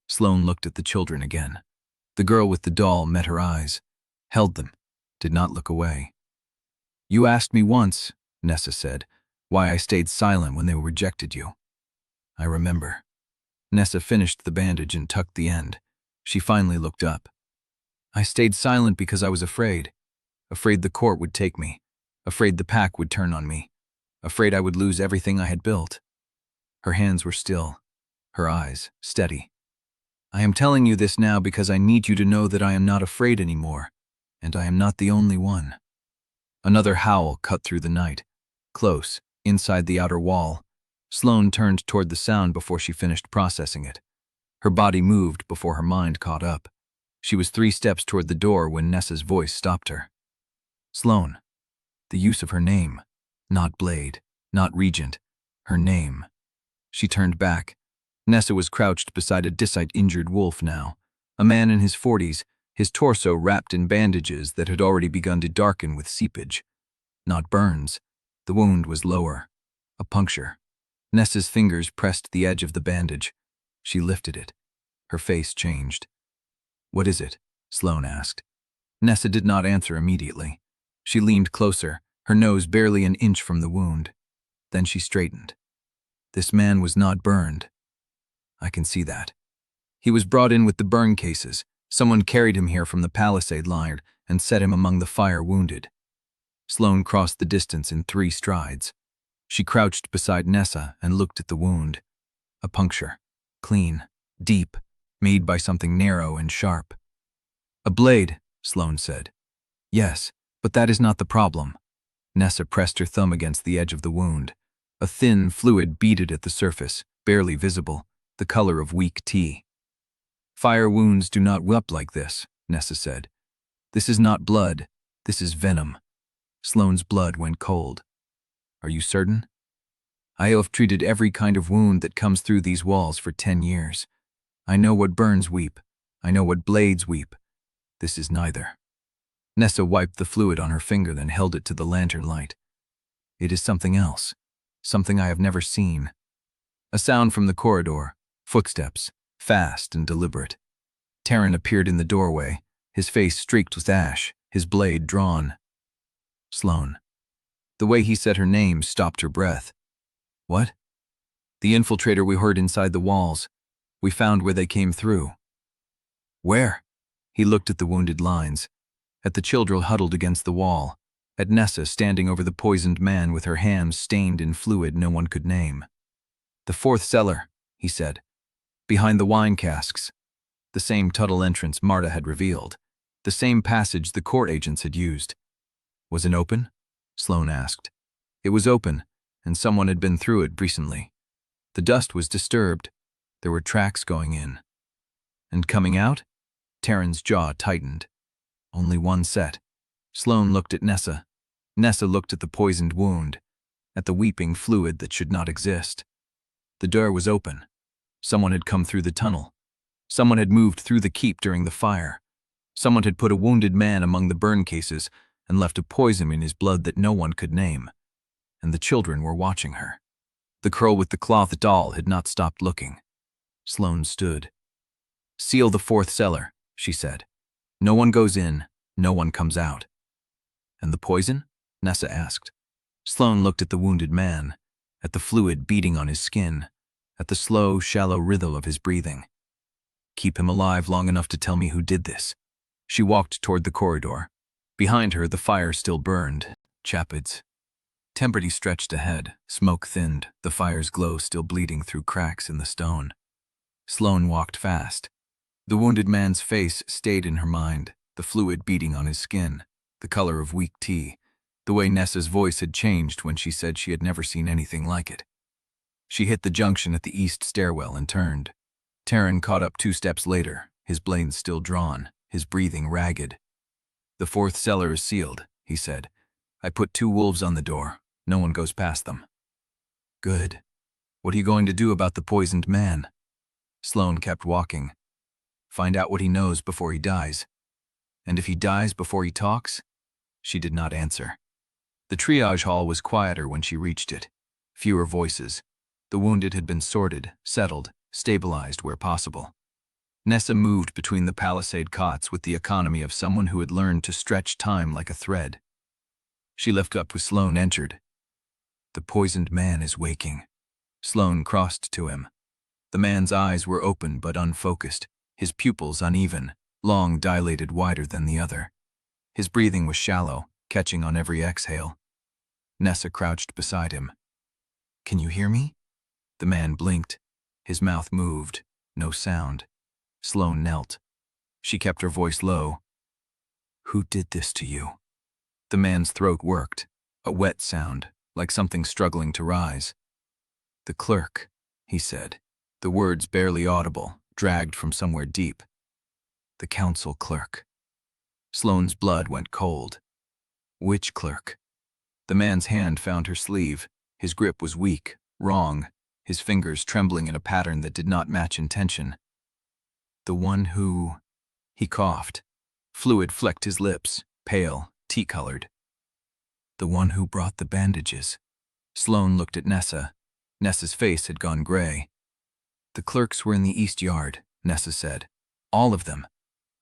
Sloane looked at the children again. The girl with the doll met her eyes, held them, did not look away. "You asked me once," Nessa said, "why I stayed silent when they rejected you." "I remember." Nessa finished the bandage and tucked the end. She finally looked up. "I stayed silent because I was afraid. Afraid the court would take me. Afraid the pack would turn on me. Afraid I would lose everything I had built." Her hands were still, her eyes steady. "I am telling you this now because I need you to know that I am not afraid anymore, and I am not the only one." Another howl cut through the night. Close, inside the outer wall, Sloane turned toward the sound before she finished processing it. Her body moved before her mind caught up. She was 3 steps toward the door when Nessa's voice stopped her. "Sloane." The use of her name. Not Blade, not Regent. Her name. She turned back. Nessa was crouched beside a injured wolf now. A man in his 40s, his torso wrapped in bandages that had already begun to darken with seepage. Not burns. The wound was lower. A puncture. Nessa's fingers pressed the edge of the bandage. She lifted it. Her face changed. "What is it?" Sloane asked. Nessa did not answer immediately. She leaned closer, her nose barely an inch from the wound. Then she straightened. This man was not burned. I can see that. He was brought in with the burn cases. Someone carried him here from the palisade line and set him among the fire wounded. Sloane crossed the distance in 3 strides. She crouched beside Nessa and looked at the wound. A puncture. Clean. Deep. Made by something narrow and sharp. "A blade," Sloane said. "Yes, but that is not the problem." Nessa pressed her thumb against the edge of the wound. A thin fluid beaded at the surface, barely visible, the color of weak tea. "Fire wounds do not weep like this," Nessa said. "This is not blood. This is venom." Sloane's blood went cold. "Are you certain?" "I have treated every kind of wound that comes through these walls for 10 years. I know what burns weep. I know what blades weep. This is neither." Nessa wiped the fluid on her finger, then held it to the lantern light. "It is something else. Something I have never seen." A sound from the corridor. Footsteps. Fast and deliberate. Teren appeared in the doorway, his face streaked with ash, his blade drawn. "Sloane." The way he said her name stopped her breath. "What?" "The infiltrator we heard inside the walls. We found where they came through." "Where?" He looked at the wounded lines, at the children huddled against the wall, at Nessa standing over the poisoned man with her hands stained in fluid no one could name. "The 4th cellar," he said. "Behind the wine casks. The same tunnel entrance Marta had revealed. The same passage the court agents had used." "Was it open?" Sloane asked. "It was open, and someone had been through it recently. The dust was disturbed. There were tracks going in." "And coming out?" Teren's jaw tightened. "Only one set." Sloane looked at Nessa. Nessa looked at the poisoned wound, at the weeping fluid that should not exist. The door was open. Someone had come through the tunnel. Someone had moved through the keep during the fire. Someone had put a wounded man among the burn cases and left a poison in his blood that no one could name. And the children were watching her. The girl with the cloth doll had not stopped looking. Sloane stood. "Seal the 4th cellar," she said. "No one goes in, no one comes out." "And the poison?" Nessa asked. Sloane looked at the wounded man, at the fluid beating on his skin, at the slow, shallow rhythm of his breathing. "Keep him alive long enough to tell me who did this." She walked toward the corridor. Behind her, the fire still burned. Chapids. Temperty stretched ahead, smoke thinned, the fire's glow still bleeding through cracks in the stone. Sloane walked fast. The wounded man's face stayed in her mind, the fluid beating on his skin, the color of weak tea, the way Nessa's voice had changed when she said she had never seen anything like it. She hit the junction at the east stairwell and turned. Teren caught up 2 steps later, his blade still drawn, his breathing ragged. "The 4th cellar is sealed," he said. "I put 2 wolves on the door. No one goes past them." "Good. What are you going to do about the poisoned man?" Sloane kept walking. "Find out what he knows before he dies." "And if he dies before he talks?" She did not answer. The triage hall was quieter when she reached it. Fewer voices. The wounded had been sorted, settled, stabilized where possible. Nessa moved between the palisade cots with the economy of someone who had learned to stretch time like a thread. She lifted up as Sloane entered. "The poisoned man is waking." Sloane crossed to him. The man's eyes were open but unfocused, his pupils uneven, long dilated wider than the other. His breathing was shallow, catching on every exhale. Nessa crouched beside him. "Can you hear me?" The man blinked. His mouth moved. No sound. Sloane knelt. She kept her voice low. "Who did this to you?" The man's throat worked, a wet sound, like something struggling to rise. "The clerk," he said, the words barely audible, dragged from somewhere deep. "The council clerk." Sloane's blood went cold. "Which clerk?" The man's hand found her sleeve. His grip was weak, wrong, his fingers trembling in a pattern that did not match intention. The one who... He coughed. Fluid flecked his lips, pale, tea-colored. The one who brought the bandages. Sloane looked at Nessa. Nessa's face had gone gray. The clerks were in the east yard, Nessa said. All of them.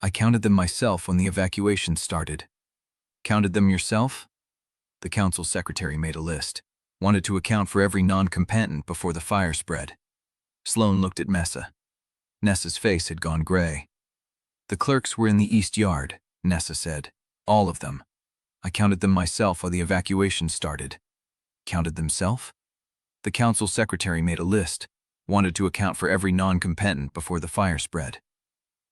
I counted them myself when the evacuation started. Counted them yourself? The council secretary made a list. Wanted to account for every non-combatant before the fire spread. Sloane looked at Nessa. Nessa's face had gone gray. The clerks were in the east yard, Nessa said. All of them. I counted them myself while the evacuation started. Counted themself? The council secretary made a list. Wanted to account for every non-combatant before the fire spread.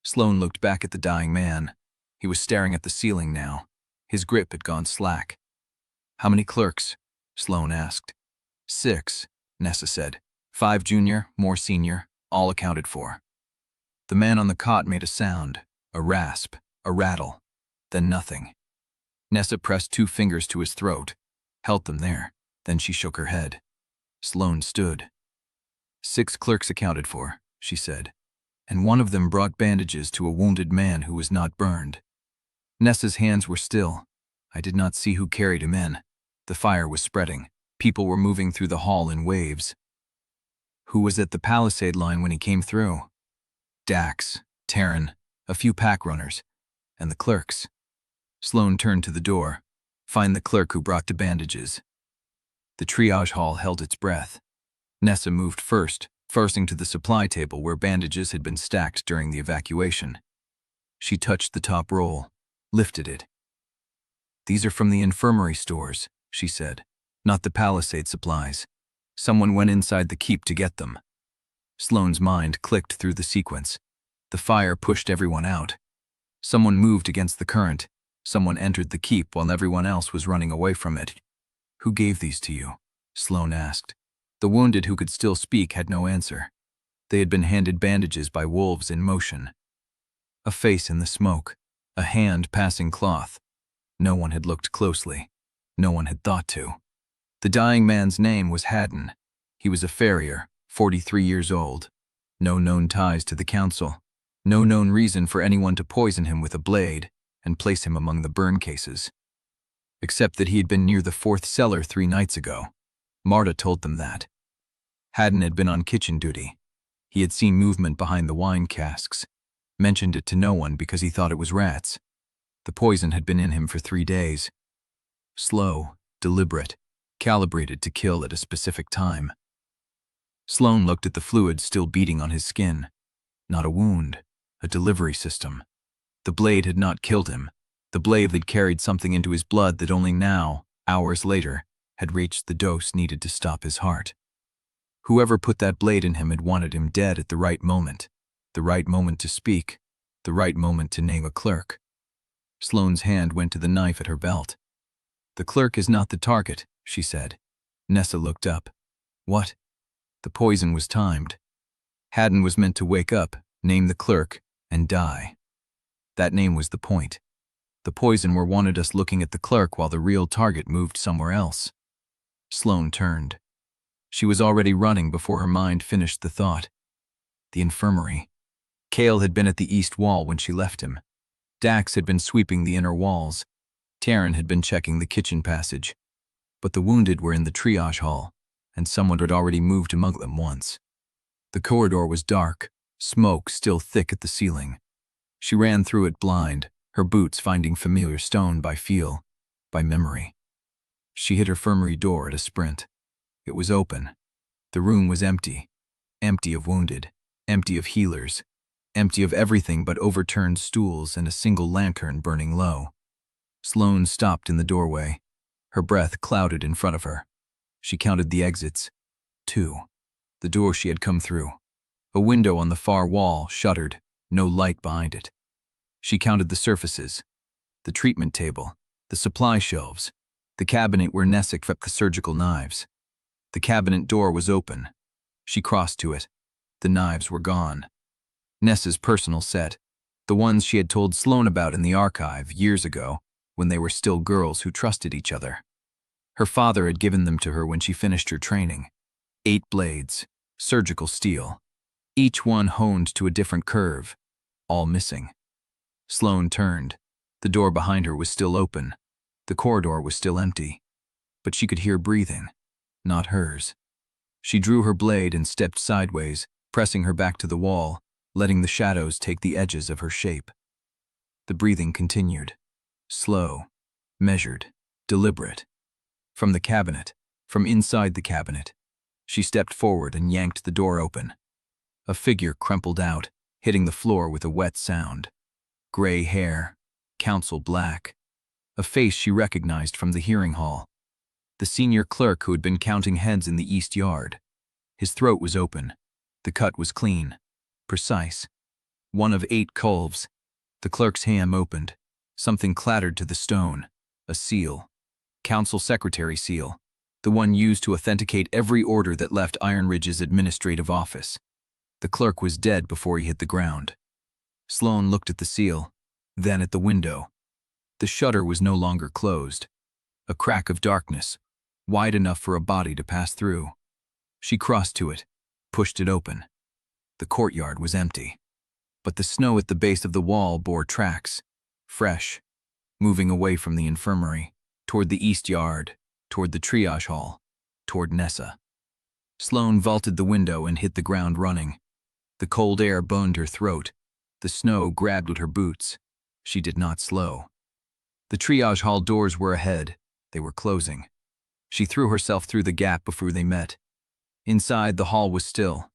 Sloane looked back at the dying man. He was staring at the ceiling now. His grip had gone slack. How many clerks? Sloane asked. 6, Nessa said. 5 junior, more senior, all accounted for. The man on the cot made a sound, a rasp, a rattle, then nothing. Nessa pressed 2 fingers to his throat, held them there, then she shook her head. Sloane stood. 6 clerks accounted for, she said, and one of them brought bandages to a wounded man who was not burned. Nessa's hands were still. I did not see who carried him in. The fire was spreading. People were moving through the hall in waves. Who was at the palisade line when he came through? Dax, Teren, a few pack runners, and the clerks. Sloane turned to the door. Find the clerk who brought the bandages. The triage hall held its breath. Nessa moved first, forcing to the supply table where bandages had been stacked during the evacuation. She touched the top roll, lifted it. These are from the infirmary stores, she said, not the palisade supplies. Someone went inside the keep to get them. Sloane's mind clicked through the sequence. The fire pushed everyone out. Someone moved against the current. Someone entered the keep while everyone else was running away from it. Who gave these to you? Sloane asked. The wounded who could still speak had no answer. They had been handed bandages by wolves in motion. A face in the smoke, a hand passing cloth. No one had looked closely. No one had thought to. The dying man's name was Haddon. He was a farrier, 43 years old. No known ties to the council. No known reason for anyone to poison him with a blade and place him among the burn cases. Except that he had been near the 4th cellar 3 nights ago. Marta told them that. Haddon had been on kitchen duty. He had seen movement behind the wine casks. Mentioned it to no one because he thought it was rats. The poison had been in him for 3 days. Slow, deliberate, calibrated to kill at a specific time. Sloane looked at the fluid still beating on his skin. Not a wound, a delivery system. The blade had not killed him. The blade had carried something into his blood that only now, hours later, had reached the dose needed to stop his heart. Whoever put that blade in him had wanted him dead at the right moment to speak, the right moment to name a clerk. Sloane's hand went to the knife at her belt. The clerk is not the target, she said. Nessa looked up. What? The poison was timed. Haddon was meant to wake up, name the clerk, and die. That name was the point. The poisoner wanted us looking at the clerk while the real target moved somewhere else. Sloane turned. She was already running before her mind finished the thought. The infirmary. Kael had been at the east wall when she left him. Dax had been sweeping the inner walls. Teren had been checking the kitchen passage. But the wounded were in the triage hall, and someone had already moved among them once. The corridor was dark, smoke still thick at the ceiling. She ran through it blind, her boots finding familiar stone by feel, by memory. She hit her infirmary door at a sprint. It was open. The room was empty. Empty of wounded, empty of healers, empty of everything but overturned stools and a single lantern burning low. Sloane stopped in the doorway. Her breath clouded in front of her. She counted the exits. 2. The door she had come through. A window on the far wall, shuttered, no light behind it. She counted the surfaces. The treatment table, the supply shelves, the cabinet where Nessa kept the surgical knives. The cabinet door was open. She crossed to it. The knives were gone. Nessa's personal set, the ones she had told Sloane about in the archive years ago when they were still girls who trusted each other. Her father had given them to her when she finished her training. 8 blades, surgical steel, each one honed to a different curve, all missing. Sloane turned. The door behind her was still open. The corridor was still empty. But she could hear breathing, not hers. She drew her blade and stepped sideways, pressing her back to the wall, letting the shadows take the edges of her shape. The breathing continued. Slow, measured, deliberate. From the cabinet, from inside the cabinet, she stepped forward and yanked the door open. A figure crumpled out, hitting the floor with a wet sound. Gray hair, counsel black. A face she recognized from the hearing hall. The senior clerk who had been counting heads in the east yard. His throat was open. The cut was clean, precise. One of 8 culves. The clerk's hand opened. Something clattered to the stone. A seal. Council secretary seal. The one used to authenticate every order that left Ironridge's administrative office. The clerk was dead before he hit the ground. Sloane looked at the seal, then at the window. The shutter was no longer closed. A crack of darkness, wide enough for a body to pass through. She crossed to it, pushed it open. The courtyard was empty. But the snow at the base of the wall bore tracks, fresh, moving away from the infirmary, toward the east yard, toward the triage hall, toward Nessa. Sloane vaulted the window and hit the ground running. The cold air boned her throat. The snow grabbed at her boots. She did not slow. The triage hall doors were ahead. They were closing. She threw herself through the gap before they met. Inside, the hall was still.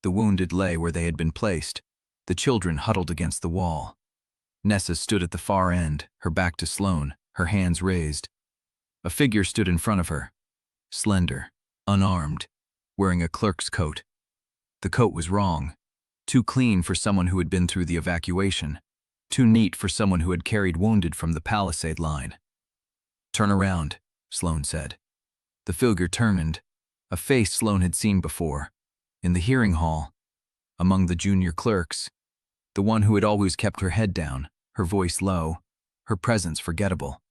The wounded lay where they had been placed. The children huddled against the wall. Nessa stood at the far end, her back to Sloane, her hands raised. A figure stood in front of her, slender, unarmed, wearing a clerk's coat. The coat was wrong. Too clean for someone who had been through the evacuation. Too neat for someone who had carried wounded from the palisade line. "Turn around," Sloane said. The figure turned, a face Sloane had seen before, in the hearing hall, among the junior clerks, the one who had always kept her head down, her voice low, her presence forgettable,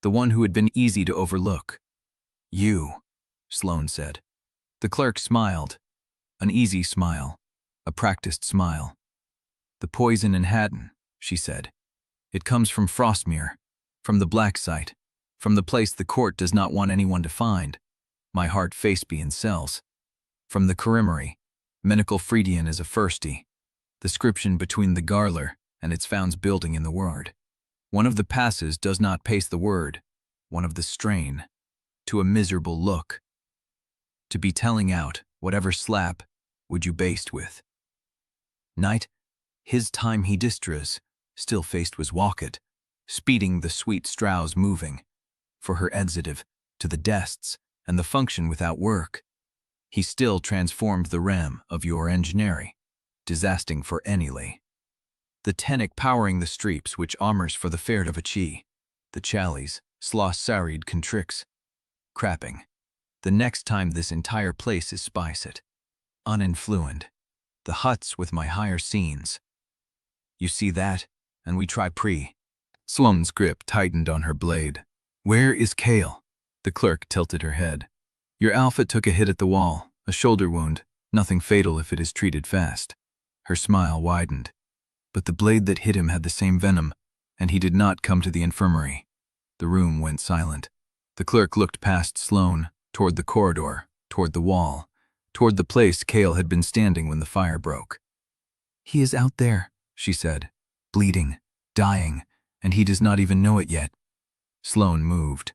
the one who had been easy to overlook. "You," Sloane said. The clerk smiled, an easy smile, a practiced smile. "The poison in Hatton," she said. "It comes from Frostmere, from the black site, from the place the court does not want anyone to find. My heart face be in cells. From the Infirmary, Menical Fredian is a firsty. Description between the Garler and its founds building in the word. One of the passes does not pace the word, one of the strain, to a miserable look. To be telling out, whatever slap would you baste with. Night, his time he distras, still faced was Walkett, speeding the sweet Strauss moving, for her exitive, to the dests, and the function without work. He still transformed the rem of your engineering, disasting for Anily. The tenic powering the streeps which armors for the fair of a chi, the chalies, sloss sarid contrix, crapping. The next time this entire place is spiced, uninfluent, the huts with my higher scenes. You see that, and we try pre. Sloane's grip tightened on her blade. "Where is Kael?" The clerk tilted her head. "Your Alpha took a hit at the wall, a shoulder wound, nothing fatal if it is treated fast." Her smile widened. But the blade that hit him had the same venom, and he did not come to the infirmary. The room went silent. The clerk looked past Sloane, toward the corridor, toward the wall, toward the place Kael had been standing when the fire broke. "He is out there," she said, "bleeding, dying, and he does not even know it yet." Sloane moved.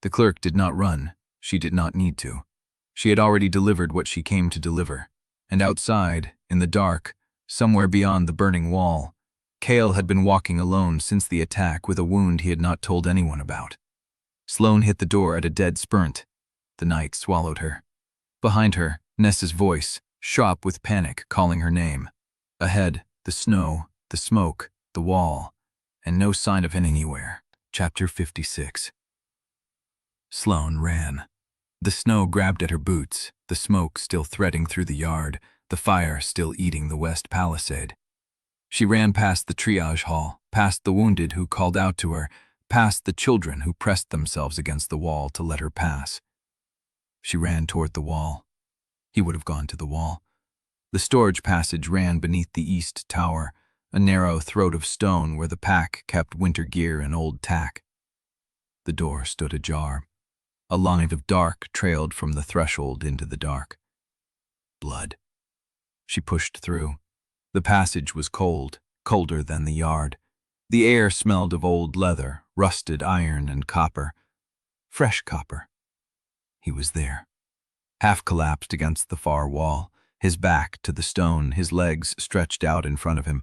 The clerk did not run. She did not need to. She had already delivered what she came to deliver. And outside, in the dark, somewhere beyond the burning wall, Kael had been walking alone since the attack with a wound he had not told anyone about. Sloane hit the door at a dead sprint. The night swallowed her. Behind her, Nessa's voice, sharp with panic, calling her name. Ahead, the snow, the smoke, the wall, and no sign of him anywhere. Chapter 56. Sloane ran. The snow grabbed at her boots, the smoke still threading through the yard, the fire still eating the west palisade. She ran past the triage hall, past the wounded who called out to her, past the children who pressed themselves against the wall to let her pass. She ran toward the wall. He would have gone to the wall. The storage passage ran beneath the east tower, a narrow throat of stone where the pack kept winter gear and old tack. The door stood ajar. A line of dark trailed from the threshold into the dark. Blood. She pushed through. The passage was cold, colder than the yard. The air smelled of old leather, rusted iron and copper. Fresh copper. He was there, half collapsed against the far wall, his back to the stone, his legs stretched out in front of him.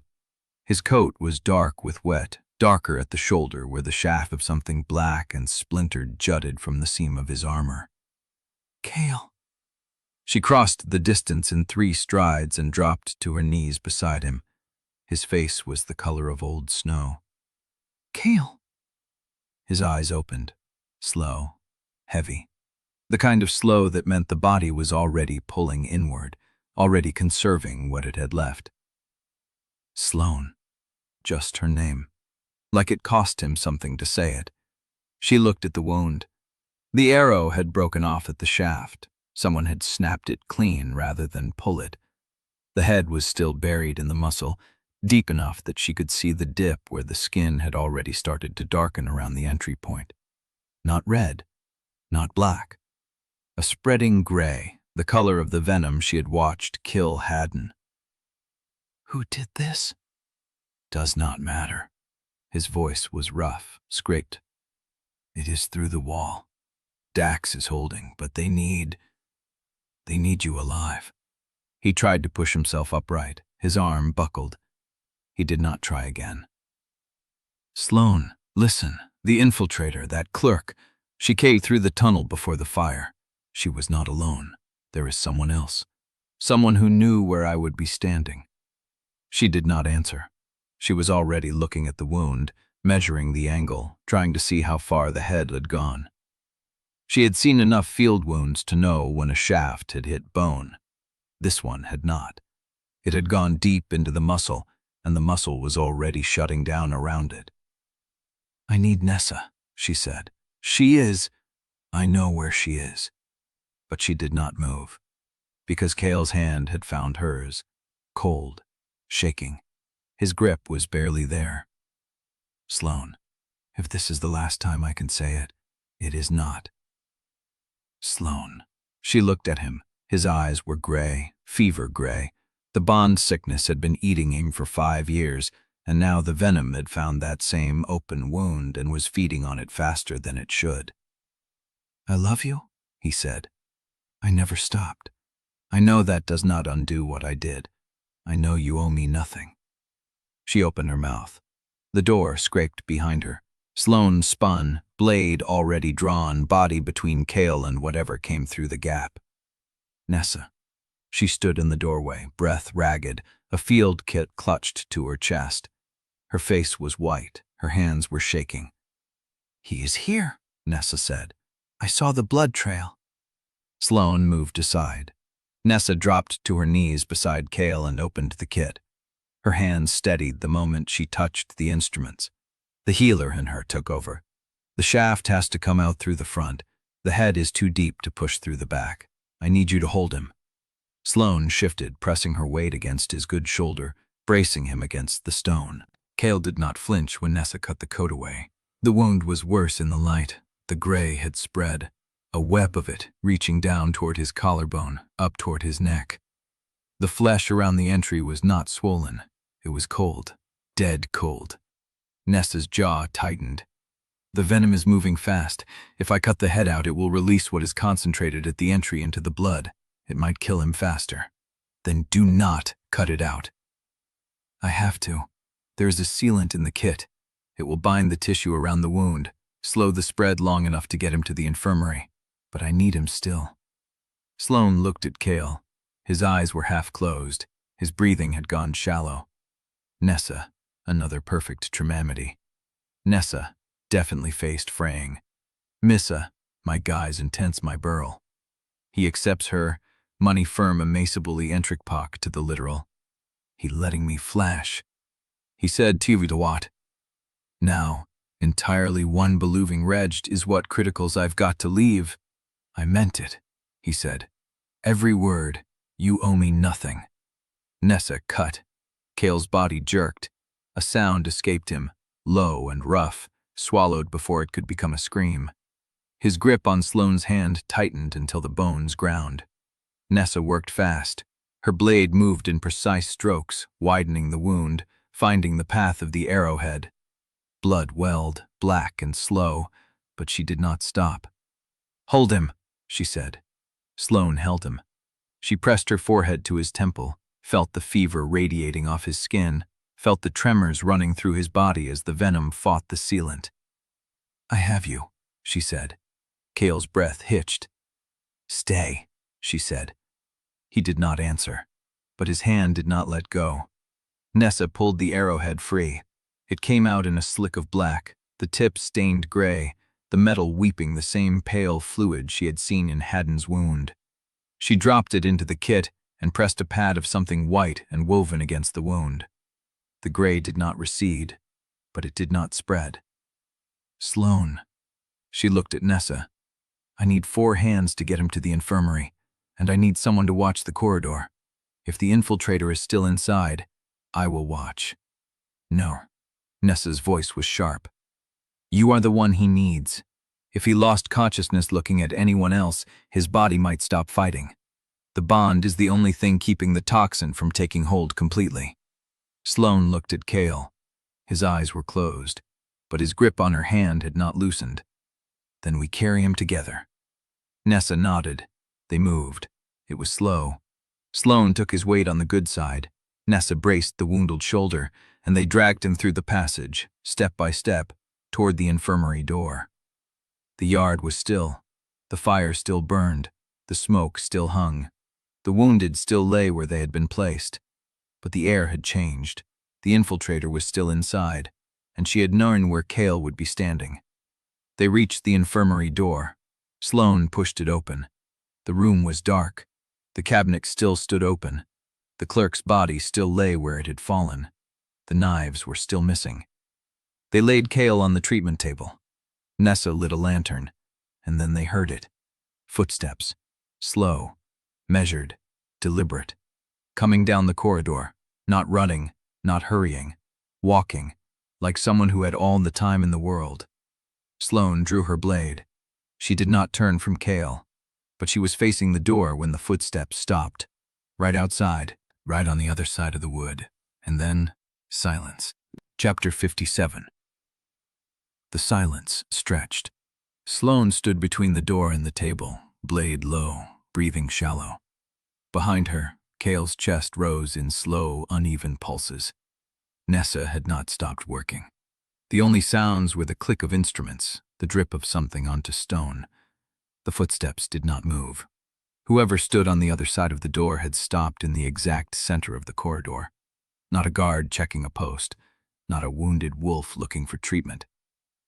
His coat was dark with wet, darker at the shoulder where the shaft of something black and splintered jutted from the seam of his armor. Kael. She crossed the distance in 3 strides and dropped to her knees beside him. His face was the color of old snow. Kael. His eyes opened, slow, heavy. The kind of slow that meant the body was already pulling inward, already conserving what it had left. Sloane. Just her name. Like it cost him something to say it. She looked at the wound. The arrow had broken off at the shaft. Someone had snapped it clean rather than pull it. The head was still buried in the muscle, deep enough that she could see the dip where the skin had already started to darken around the entry point. Not red, not black. A spreading gray, the color of the venom she had watched kill Haddon. Who did this? Does not matter. His voice was rough, scraped. It is through the wall. Dax is holding, but they need you alive. He tried to push himself upright. His arm buckled. He did not try again. Sloane, listen. The infiltrator, that clerk. She came through the tunnel before the fire. She was not alone. There is someone else. Someone who knew where I would be standing. She did not answer. She was already looking at the wound, measuring the angle, trying to see how far the head had gone. She had seen enough field wounds to know when a shaft had hit bone. This one had not. It had gone deep into the muscle, and the muscle was already shutting down around it. I need Nessa, she said. She is. I know where she is. But she did not move, because Kael's hand had found hers, cold, shaking. His grip was barely there. Sloane, if this is the last time I can say it, it is not. Sloane. She looked at him. His eyes were gray, fever gray. The bond sickness had been eating him for 5 years, and now the venom had found that same open wound and was feeding on it faster than it should. I love you, he said. I never stopped. I know that does not undo what I did. I know you owe me nothing. She opened her mouth. The door scraped behind her. Sloane spun, blade already drawn, body between Kael and whatever came through the gap. Nessa. She stood in the doorway, breath ragged, a field kit clutched to her chest. Her face was white, her hands were shaking. He is here, Nessa said. I saw the blood trail. Sloane moved aside. Nessa dropped to her knees beside Kael and opened the kit. Her hands steadied the moment she touched the instruments. The healer in her took over. The shaft has to come out through the front. The head is too deep to push through the back. I need you to hold him. Sloane shifted, pressing her weight against his good shoulder, bracing him against the stone. Kael did not flinch when Nessa cut the coat away. The wound was worse in the light. The gray had spread, a web of it reaching down toward his collarbone, up toward his neck. The flesh around the entry was not swollen. It was cold, dead cold. Nessa's jaw tightened. The venom is moving fast. If I cut the head out, it will release what is concentrated at the entry into the blood. It might kill him faster. Then do not cut it out. I have to. There is a sealant in the kit. It will bind the tissue around the wound, slow the spread long enough to get him to the infirmary. But I need him still. Sloane looked at Kael. His eyes were half closed. His breathing had gone shallow. Nessa, another perfect tremamity. Nessa, definitely faced fraying. Missa, my guise intense my burl. He accepts her, money firm emaciably entricpoc to the literal. He letting me flash. He said Tividawat. Now, Entirely one believing Reged is what criticals I've got to leave. I meant it, he said. Every word. You owe me nothing. Nessa cut. Kael's body jerked. A sound escaped him, low and rough, swallowed before it could become a scream. His grip on Sloane's hand tightened until the bones ground. Nessa worked fast. Her blade moved in precise strokes, widening the wound, finding the path of the arrowhead. Blood welled, black and slow, but she did not stop. "Hold him," she said. Sloane held him. She pressed her forehead to his temple, felt the fever radiating off his skin, felt the tremors running through his body as the venom fought the sealant. "I have you," she said. Kael's breath hitched. "Stay," she said. He did not answer, but his hand did not let go. Nessa pulled the arrowhead free. It came out in a slick of black, the tip stained gray, the metal weeping the same pale fluid she had seen in Haddon's wound. She dropped it into the kit and pressed a pad of something white and woven against the wound. The gray did not recede, but it did not spread. "Sloane." She looked at Nessa. "I need 4 hands to get him to the infirmary, and I need someone to watch the corridor. If the infiltrator is still inside, I will watch." "No." Nessa's voice was sharp. "You are the one he needs. If he lost consciousness looking at anyone else, his body might stop fighting. The bond is the only thing keeping the toxin from taking hold completely." Sloane looked at Kael. His eyes were closed, but his grip on her hand had not loosened. "Then we carry him together." Nessa nodded. They moved. It was slow. Sloane took his weight on the good side. Nessa braced the wounded shoulder, and they dragged him through the passage, step by step, toward the infirmary door. The yard was still. The fire still burned. The smoke still hung. The wounded still lay where they had been placed. But the air had changed. The infiltrator was still inside, and she had known where Kael would be standing. They reached the infirmary door. Sloane pushed it open. The room was dark. The cabinet still stood open. The clerk's body still lay where it had fallen. The knives were still missing. They laid Kael on the treatment table. Nessa lit a lantern, and then they heard it. Footsteps. Slow, measured, deliberate. Coming down the corridor, not running, not hurrying, walking, like someone who had all the time in the world. Sloane drew her blade. She did not turn from Kael, but she was facing the door when the footsteps stopped. Right outside, right on the other side of the wood. And then, silence. Chapter 57. The silence stretched. Sloane stood between the door and the table, blade low, breathing shallow. Behind her, Kael's chest rose in slow, uneven pulses. Nessa had not stopped working. The only sounds were the click of instruments, the drip of something onto stone. The footsteps did not move. Whoever stood on the other side of the door had stopped in the exact center of the corridor. Not a guard checking a post, not a wounded wolf looking for treatment.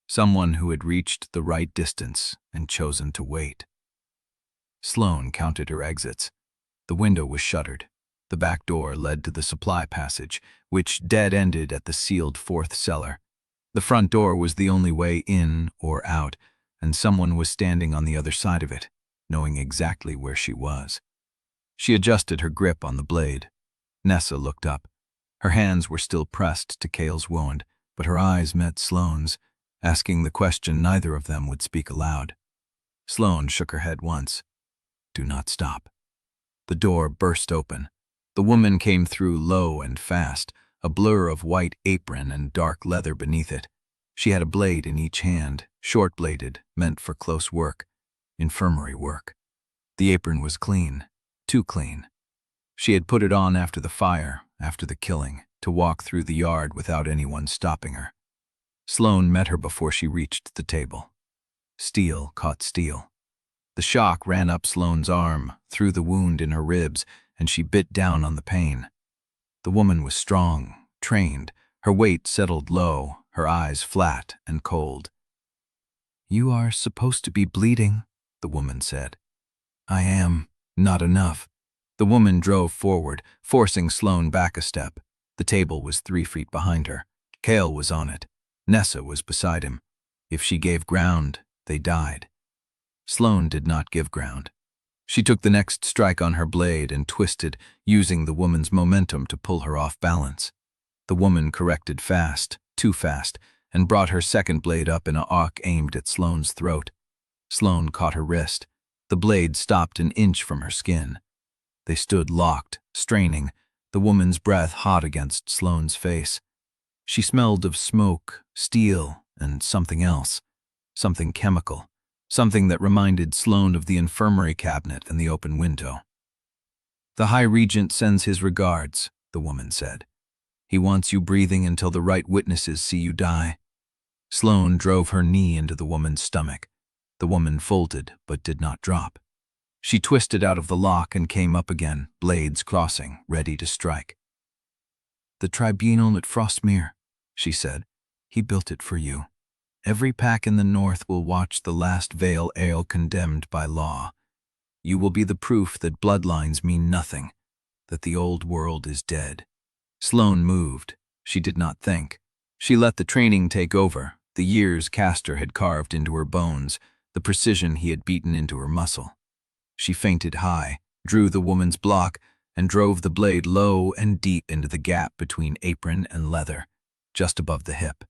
Someone who had reached the right distance and chosen to wait. Sloane counted her exits. The window was shuttered. The back door led to the supply passage, which dead-ended at the sealed 4th cellar. The front door was the only way in or out, and someone was standing on the other side of it, knowing exactly where she was. She adjusted her grip on the blade. Nessa looked up. Her hands were still pressed to Kael's wound, but her eyes met Sloane's, asking the question neither of them would speak aloud. Sloane shook her head once. "Do not stop." The door burst open. The woman came through low and fast, a blur of white apron and dark leather beneath it. She had a blade in each hand, short-bladed, meant for close work, infirmary work. The apron was clean, too clean. She had put it on after the fire, after the killing, to walk through the yard without anyone stopping her. Sloane met her before she reached the table. Steel caught steel. The shock ran up Sloane's arm, through the wound in her ribs, and she bit down on the pain. The woman was strong, trained, her weight settled low, her eyes flat and cold. "You are supposed to be bleeding," the woman said. "I am. Not enough." The woman drove forward, forcing Sloane back a step. The table was 3 feet behind her. Kael was on it. Nessa was beside him. If she gave ground, they died. Sloane did not give ground. She took the next strike on her blade and twisted, using the woman's momentum to pull her off balance. The woman corrected fast, too fast, and brought her second blade up in an arc aimed at Sloane's throat. Sloane caught her wrist. The blade stopped an inch from her skin. They stood locked, straining, the woman's breath hot against Sloane's face. She smelled of smoke, steel, and something else. Something chemical. Something that reminded Sloane of the infirmary cabinet and the open window. "The High Regent sends his regards," the woman said. "He wants you breathing until the right witnesses see you die." Sloane drove her knee into the woman's stomach. The woman folded, but did not drop. She twisted out of the lock and came up again, blades crossing, ready to strike. "The tribunal at Frostmere," she said. "He built it for you. Every pack in the north will watch the last Vael ale condemned by law. You will be the proof that bloodlines mean nothing, that the old world is dead." Sloane moved. She did not think. She let the training take over, the years Castor had carved into her bones, the precision he had beaten into her muscle. She fainted high, drew the woman's block, and drove the blade low and deep into the gap between apron and leather, just above the hip.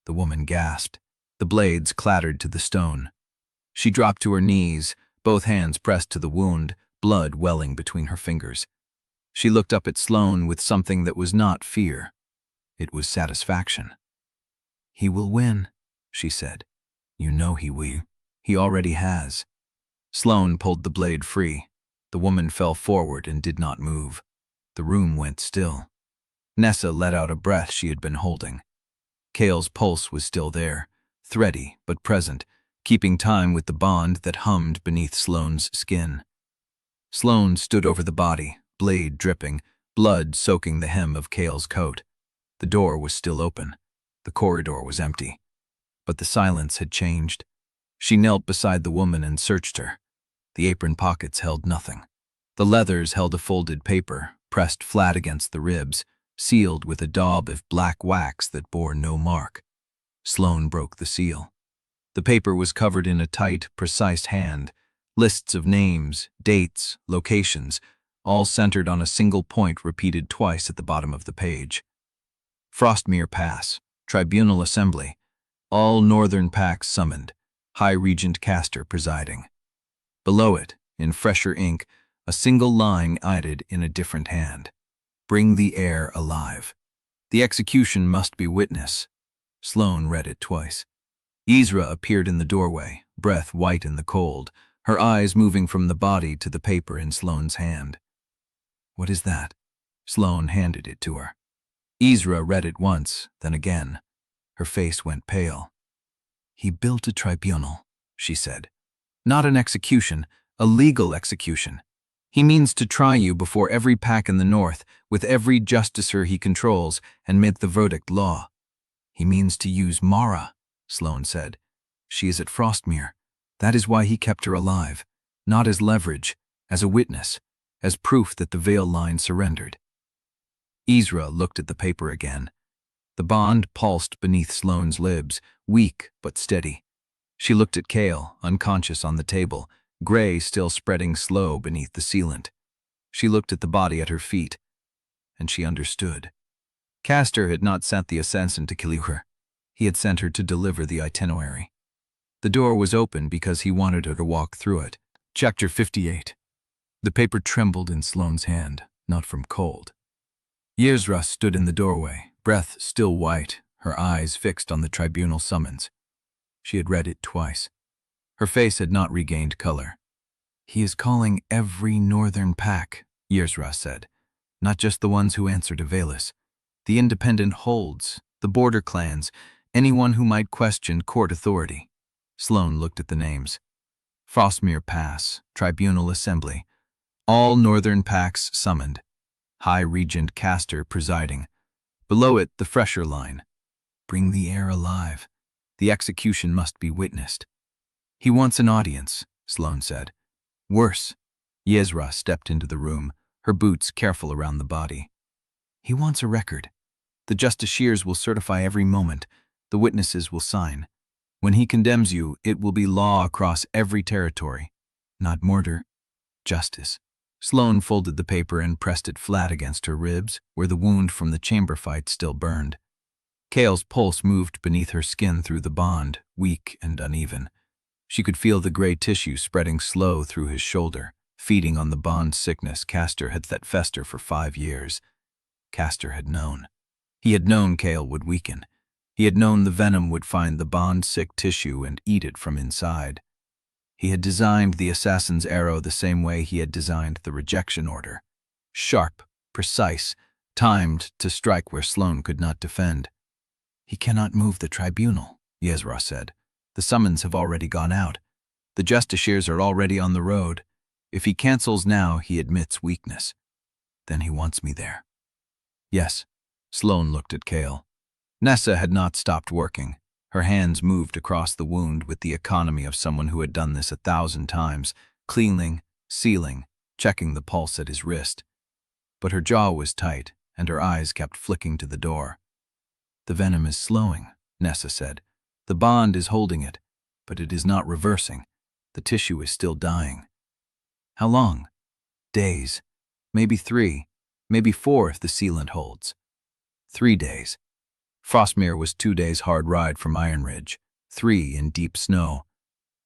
The woman gasped. The blades clattered to the stone. She dropped to her knees, both hands pressed to the wound, blood welling between her fingers. She looked up at Sloane with something that was not fear. It was satisfaction. "He will win," she said. "You know he will. He already has." Sloane pulled the blade free. The woman fell forward and did not move. The room went still. Nessa let out a breath she had been holding. Kael's pulse was still there, thready but present, keeping time with the bond that hummed beneath Sloane's skin. Sloane stood over the body, blade dripping, blood soaking the hem of Kael's coat. The door was still open. The corridor was empty. But the silence had changed. She knelt beside the woman and searched her. The apron pockets held nothing. The leathers held a folded paper, pressed flat against the ribs, sealed with a daub of black wax that bore no mark. Sloane broke the seal. The paper was covered in a tight, precise hand, lists of names, dates, locations, all centered on a single point repeated twice at the bottom of the page. Frostmere Pass, Tribunal Assembly, all northern packs summoned, High Regent Castor presiding. Below it, in fresher ink, a single line added in a different hand. "Bring the heir alive. The execution must be witness." Sloane read it twice. Ezra appeared in the doorway, breath white in the cold, her eyes moving from the body to the paper in Sloane's hand. "What is that?" Sloane handed it to her. Ezra read it once, then again. Her face went pale. "He built a tribunal," she said. "Not an execution, a legal execution. He means to try you before every pack in the north, with every justicer he controls, and make the verdict law." "He means to use Mara," Sloane said. "She is at Frostmere. That is why he kept her alive, not as leverage, as a witness, as proof that the Vael line surrendered." Ezra looked at the paper again. The bond pulsed beneath Sloane's lips, weak but steady. She looked at Kael, unconscious on the table, gray still spreading slow beneath the sealant. She looked at the body at her feet, and she understood. Castor had not sent the assassin to kill her. He had sent her to deliver the itinerary. The door was open because he wanted her to walk through it. Chapter 58. The paper trembled in Sloane's hand, not from cold. Ezra stood in the doorway, breath still white, her eyes fixed on the tribunal summons. She had read it twice. Her face had not regained color. "He is calling every northern pack," Ezra said. "Not just the ones who answer to Velis. The independent holds, the border clans, anyone who might question court authority." Sloane looked at the names. Frostmere Pass, Tribunal Assembly. All northern packs summoned. High Regent Castor presiding. Below it, the fresher line. "Bring the heir alive. The execution must be witnessed." "He wants an audience," Sloane said. "Worse." Ezra stepped into the room, her boots careful around the body. "He wants a record. The justiciars will certify every moment. The witnesses will sign. When he condemns you, it will be law across every territory. Not murder, justice. Sloane folded the paper and pressed it flat against her ribs, where the wound from the chamber fight still burned. Kael's pulse moved beneath her skin through the bond, weak and uneven. She could feel the gray tissue spreading slow through his shoulder, feeding on the bond sickness Castor had let fester for 5 years. Castor had known. He had known Kael would weaken. He had known the venom would find the bond-sick tissue and eat it from inside. He had designed the assassin's arrow the same way he had designed the rejection order. Sharp, precise, timed to strike where Sloane could not defend. "He cannot move the tribunal," Yezra said. "The summons have already gone out. The justiciars are already on the road. If he cancels now, he admits weakness. Then he wants me there." "Yes." Sloane looked at Kael. Nessa had not stopped working. Her hands moved across the wound with the economy of someone who had done this 1,000 times, cleaning, sealing, checking the pulse at his wrist. But her jaw was tight, and her eyes kept flicking to the door. "The venom is slowing," Nessa said. "The bond is holding it, but it is not reversing. The tissue is still dying." "How long?" "Days. Maybe 3, maybe 4 if the sealant holds." 3 days. Frostmere was 2 days' hard ride from Ironridge, 3 in deep snow.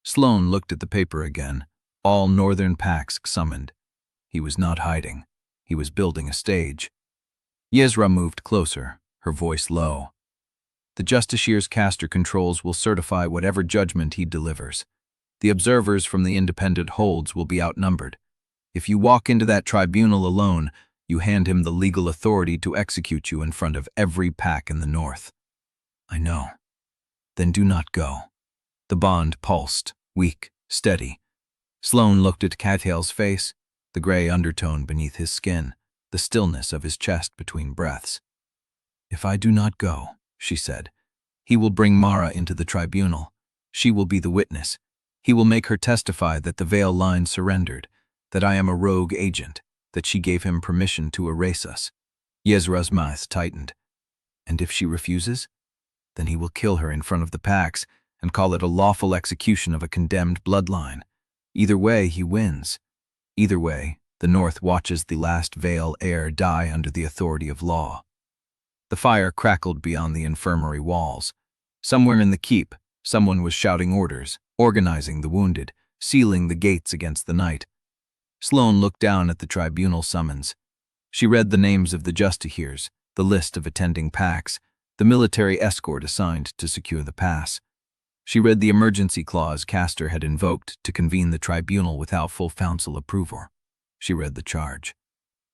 Sloane looked at the paper again. All northern packs summoned. He was not hiding. He was building a stage. Yezra moved closer, her voice low. "The Justiciar's caster controls will certify whatever judgment he delivers. The observers from the independent holds will be outnumbered. If you walk into that tribunal alone, you hand him the legal authority to execute you in front of every pack in the north." "I know." "Then do not go." The bond pulsed, weak, steady. Sloane looked at Kael's face, the gray undertone beneath his skin, the stillness of his chest between breaths. "If I do not go," she said, "he will bring Mara into the tribunal. She will be the witness. He will make her testify that the Vael line surrendered, that I am a rogue agent, that she gave him permission to erase us." Yezra's mouth tightened. "And if she refuses? Then he will kill her in front of the packs and call it a lawful execution of a condemned bloodline. Either way, he wins. Either way, the North watches the last Vael heir die under the authority of law." The fire crackled beyond the infirmary walls. Somewhere in the keep, someone was shouting orders, organizing the wounded, sealing the gates against the night. Sloane looked down at the tribunal summons. She read the names of the justiciars, the list of attending packs, the military escort assigned to secure the pass. She read the emergency clause Castor had invoked to convene the tribunal without full council approval. She read the charge.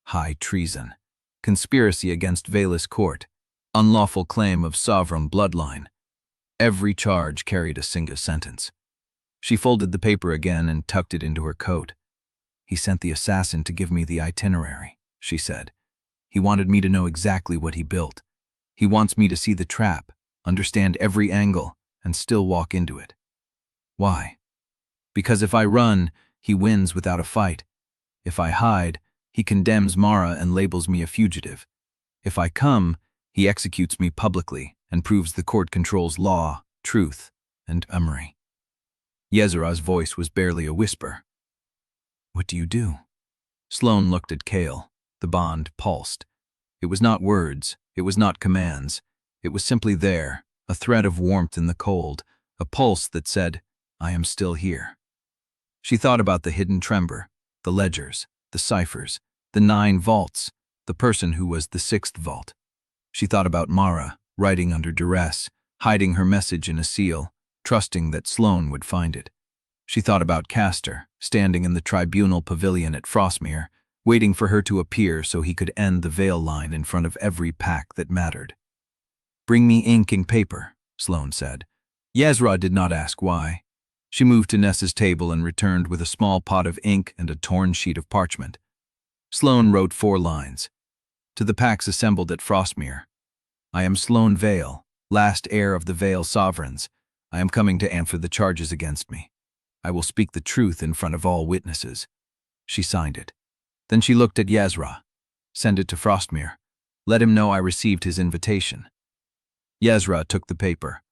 High treason, conspiracy against Velis court, unlawful claim of sovereign bloodline. Every charge carried a single sentence. She folded the paper again and tucked it into her coat. "He sent the assassin to give me the itinerary," she said. "He wanted me to know exactly what he built. He wants me to see the trap, understand every angle, and still walk into it." "Why?" "Because if I run, he wins without a fight. If I hide, he condemns Mara and labels me a fugitive. If I come, he executes me publicly and proves the court controls law, truth, and emissary." Yezra's voice was barely a whisper. "What do you do?" Sloane looked at Kael. The bond pulsed. It was not words, it was not commands. It was simply there, a thread of warmth in the cold, a pulse that said, "I am still here." She thought about the hidden tremor, the ledgers, the ciphers, the 9 vaults, the person who was the 6th vault. She thought about Mara, writing under duress, hiding her message in a seal, trusting that Sloane would find it. She thought about Castor, standing in the tribunal pavilion at Frostmere, waiting for her to appear so he could end the Vael line in front of every pack that mattered. "Bring me ink and paper," Sloane said. Yezra did not ask why. She moved to Nessa's table and returned with a small pot of ink and a torn sheet of parchment. Sloane wrote 4 lines. To the packs assembled at Frostmere. "I am Sloane Vael, last heir of the Vael sovereigns. I am coming to answer the charges against me. I will speak the truth in front of all witnesses." She signed it. Then she looked at Yezra. "Send it to Frostmere. Let him know I received his invitation." Yezra took the paper.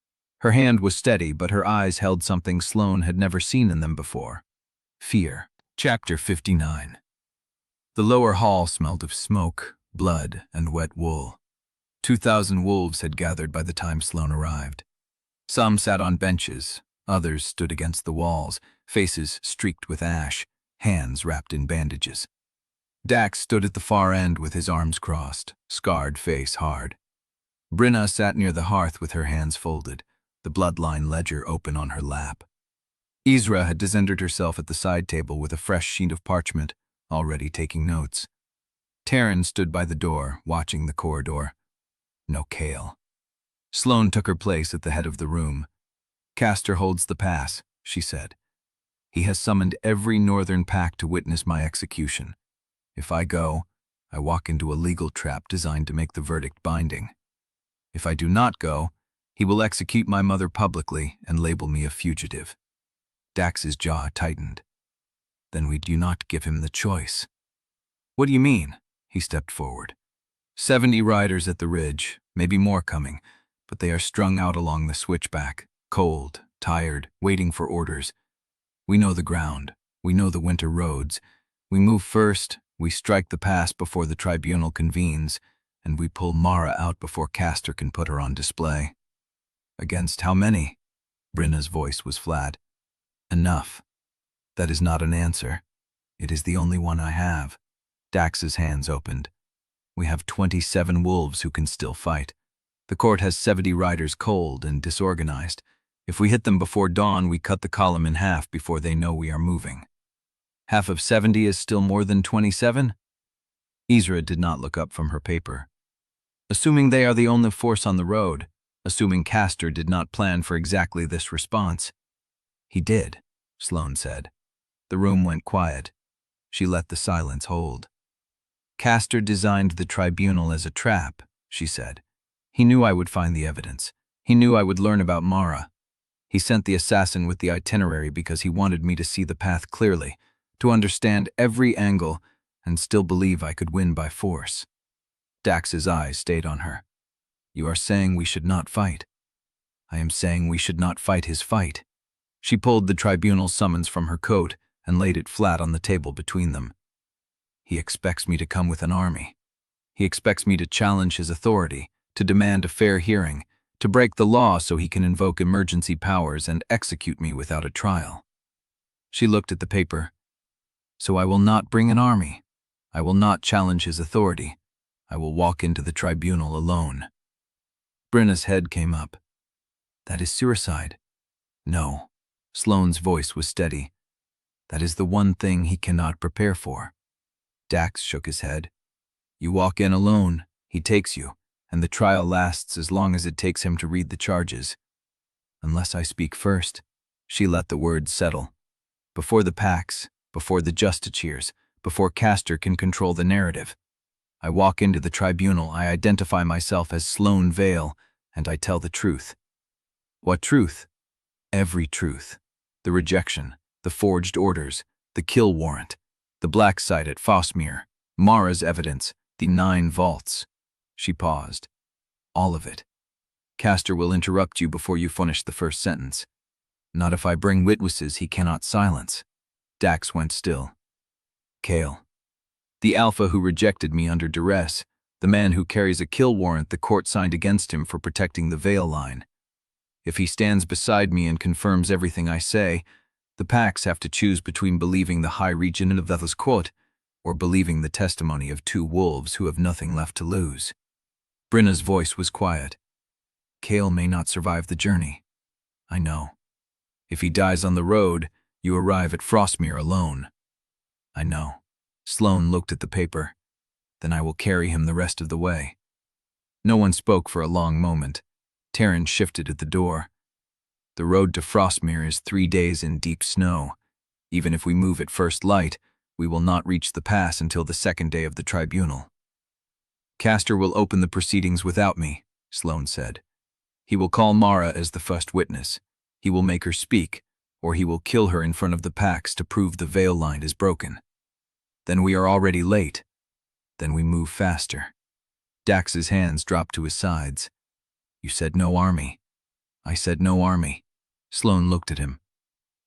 Her hand was steady, but her eyes held something Sloane had never seen in them before. Fear. Chapter 59. The lower hall smelled of smoke, blood, and wet wool. 2,000 wolves had gathered by the time Sloane arrived. Some sat on benches, others stood against the walls, faces streaked with ash, hands wrapped in bandages. Dax stood at the far end with his arms crossed, scarred face hard. Brenna sat near the hearth with her hands folded, the bloodline ledger open on her lap. Isra had desentered herself at the side table with a fresh sheet of parchment, already taking notes. Teren stood by the door, watching the corridor. No Kael. Sloane took her place at the head of the room. "Castor holds the pass," she said. "He has summoned every northern pack to witness my execution. If I go, I walk into a legal trap designed to make the verdict binding. If I do not go, he will execute my mother publicly and label me a fugitive." Dax's jaw tightened. "Then we do not give him the choice." "What do you mean?" He stepped forward. 70 riders at the ridge, maybe more coming, but they are strung out along the switchback, cold, tired, waiting for orders. We know the ground. We know the winter roads. We move first, we strike the pass before the tribunal convenes, and we pull Mara out before Castor can put her on display. "Against how many?" Brenna's voice was flat. "Enough. That is not an answer. It is the only one I have." Dax's hands opened. "We have 27 wolves who can still fight. The court has 70 riders cold and disorganized. If we hit them before dawn, we cut the column in half before they know we are moving." "Half of 70 is still more than 27? Isra did not look up from her paper. "Assuming they are the only force on the road, assuming Castor did not plan for exactly this response." "He did," Sloane said. The room went quiet. She let the silence hold. "Castor designed the tribunal as a trap," she said. "He knew I would find the evidence. He knew I would learn about Mara. He sent the assassin with the itinerary because he wanted me to see the path clearly, to understand every angle, and still believe I could win by force." Dax's eyes stayed on her. "You are saying we should not fight." "I am saying we should not fight his fight." She pulled the tribunal summons from her coat and laid it flat on the table between them. "He expects me to come with an army. He expects me to challenge his authority, to demand a fair hearing, to break the law so he can invoke emergency powers and execute me without a trial." She looked at the paper. "So I will not bring an army. I will not challenge his authority. I will walk into the tribunal alone." Brenna's head came up. "That is suicide." "No." Sloane's voice was steady. "That is the one thing he cannot prepare for." Dax shook his head. "You walk in alone, he takes you, and the trial lasts as long as it takes him to read the charges." "Unless I speak first." She let the words settle. "Before the packs, before the justiciars, before Castor can control the narrative. I walk into the tribunal, I identify myself as Sloane Vael, and I tell the truth." "What truth?" "Every truth. The rejection, the forged orders, the kill warrant, the black site at Fosmere, Mara's evidence, the 9 vaults." She paused. "All of it. Castor will interrupt you before you finish the first sentence. Not if I bring witnesses he cannot silence." Dax went still. "Kael. The alpha who rejected me under duress, the man who carries a kill warrant the court signed against him for protecting the Vael line. If he stands beside me and confirms everything I say, the packs have to choose between believing the High Regent of Velis Ink or believing the testimony of 2 wolves who have nothing left to lose." Brenna's voice was quiet. "Kael may not survive the journey. I know. If he dies on the road, you arrive at Frostmere alone." "I know." Sloane looked at the paper. "Then I will carry him the rest of the way." No one spoke for a long moment. Teren shifted at the door. "The road to Frostmere is 3 days in deep snow. Even if we move at first light, we will not reach the pass until the 2nd day of the tribunal." "Castor will open the proceedings without me," Sloane said. "He will call Mara as the first witness. He will make her speak, or he will kill her in front of the packs to prove the Vael line is broken. Then we are already late. Then we move faster." Dax's hands dropped to his sides. You said no army. I said no army. Sloane looked at him.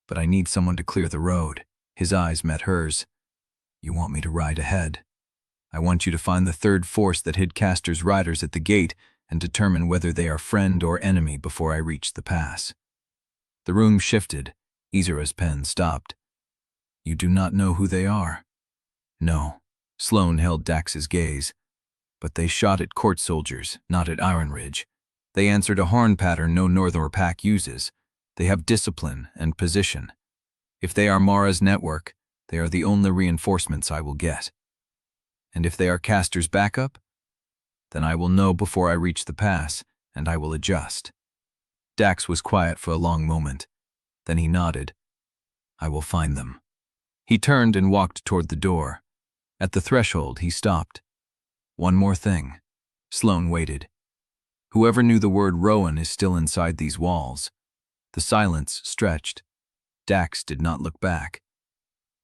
But I need someone to clear the road. His eyes met hers. You want me to ride ahead. I want you to find the third force that hid Castor's riders at the gate and determine whether they are friend or enemy before I reach the pass. The room shifted. Izra's pen stopped. You do not know who they are? No. Sloane held Dax's gaze. But they shot at court soldiers, not at Ironridge. They answered a horn pattern no Northern pack uses. They have discipline and position. If they are Mara's network, they are the only reinforcements I will get. And if they are Castor's backup, then I will know before I reach the pass, and I will adjust. Dax was quiet for a long moment. Then he nodded. I will find them. He turned and walked toward the door. At the threshold, he stopped. One more thing. Sloane waited. Whoever knew the word Rowan is still inside these walls. The silence stretched. Dax did not look back.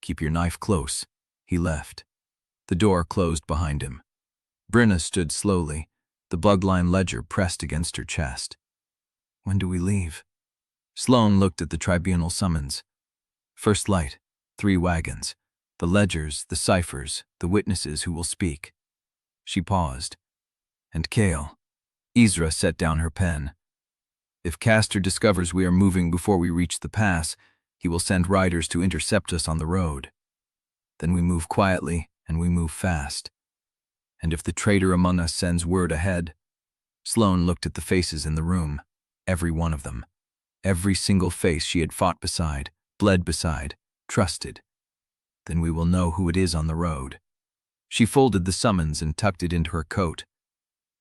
Keep your knife close. He left. The door closed behind him. Brenna stood slowly, the bloodline ledger pressed against her chest. When do we leave? Sloane looked at the tribunal summons. First light, 3 wagons, the ledgers, the ciphers, the witnesses who will speak. She paused. And Kael. Izra set down her pen. If Castor discovers we are moving before we reach the pass, he will send riders to intercept us on the road. Then we move quietly, and we move fast. And if the traitor among us sends word ahead. Sloane looked at the faces in the room, every one of them. Every single face she had fought beside, bled beside, trusted. Then we will know who it is on the road. She folded the summons and tucked it into her coat.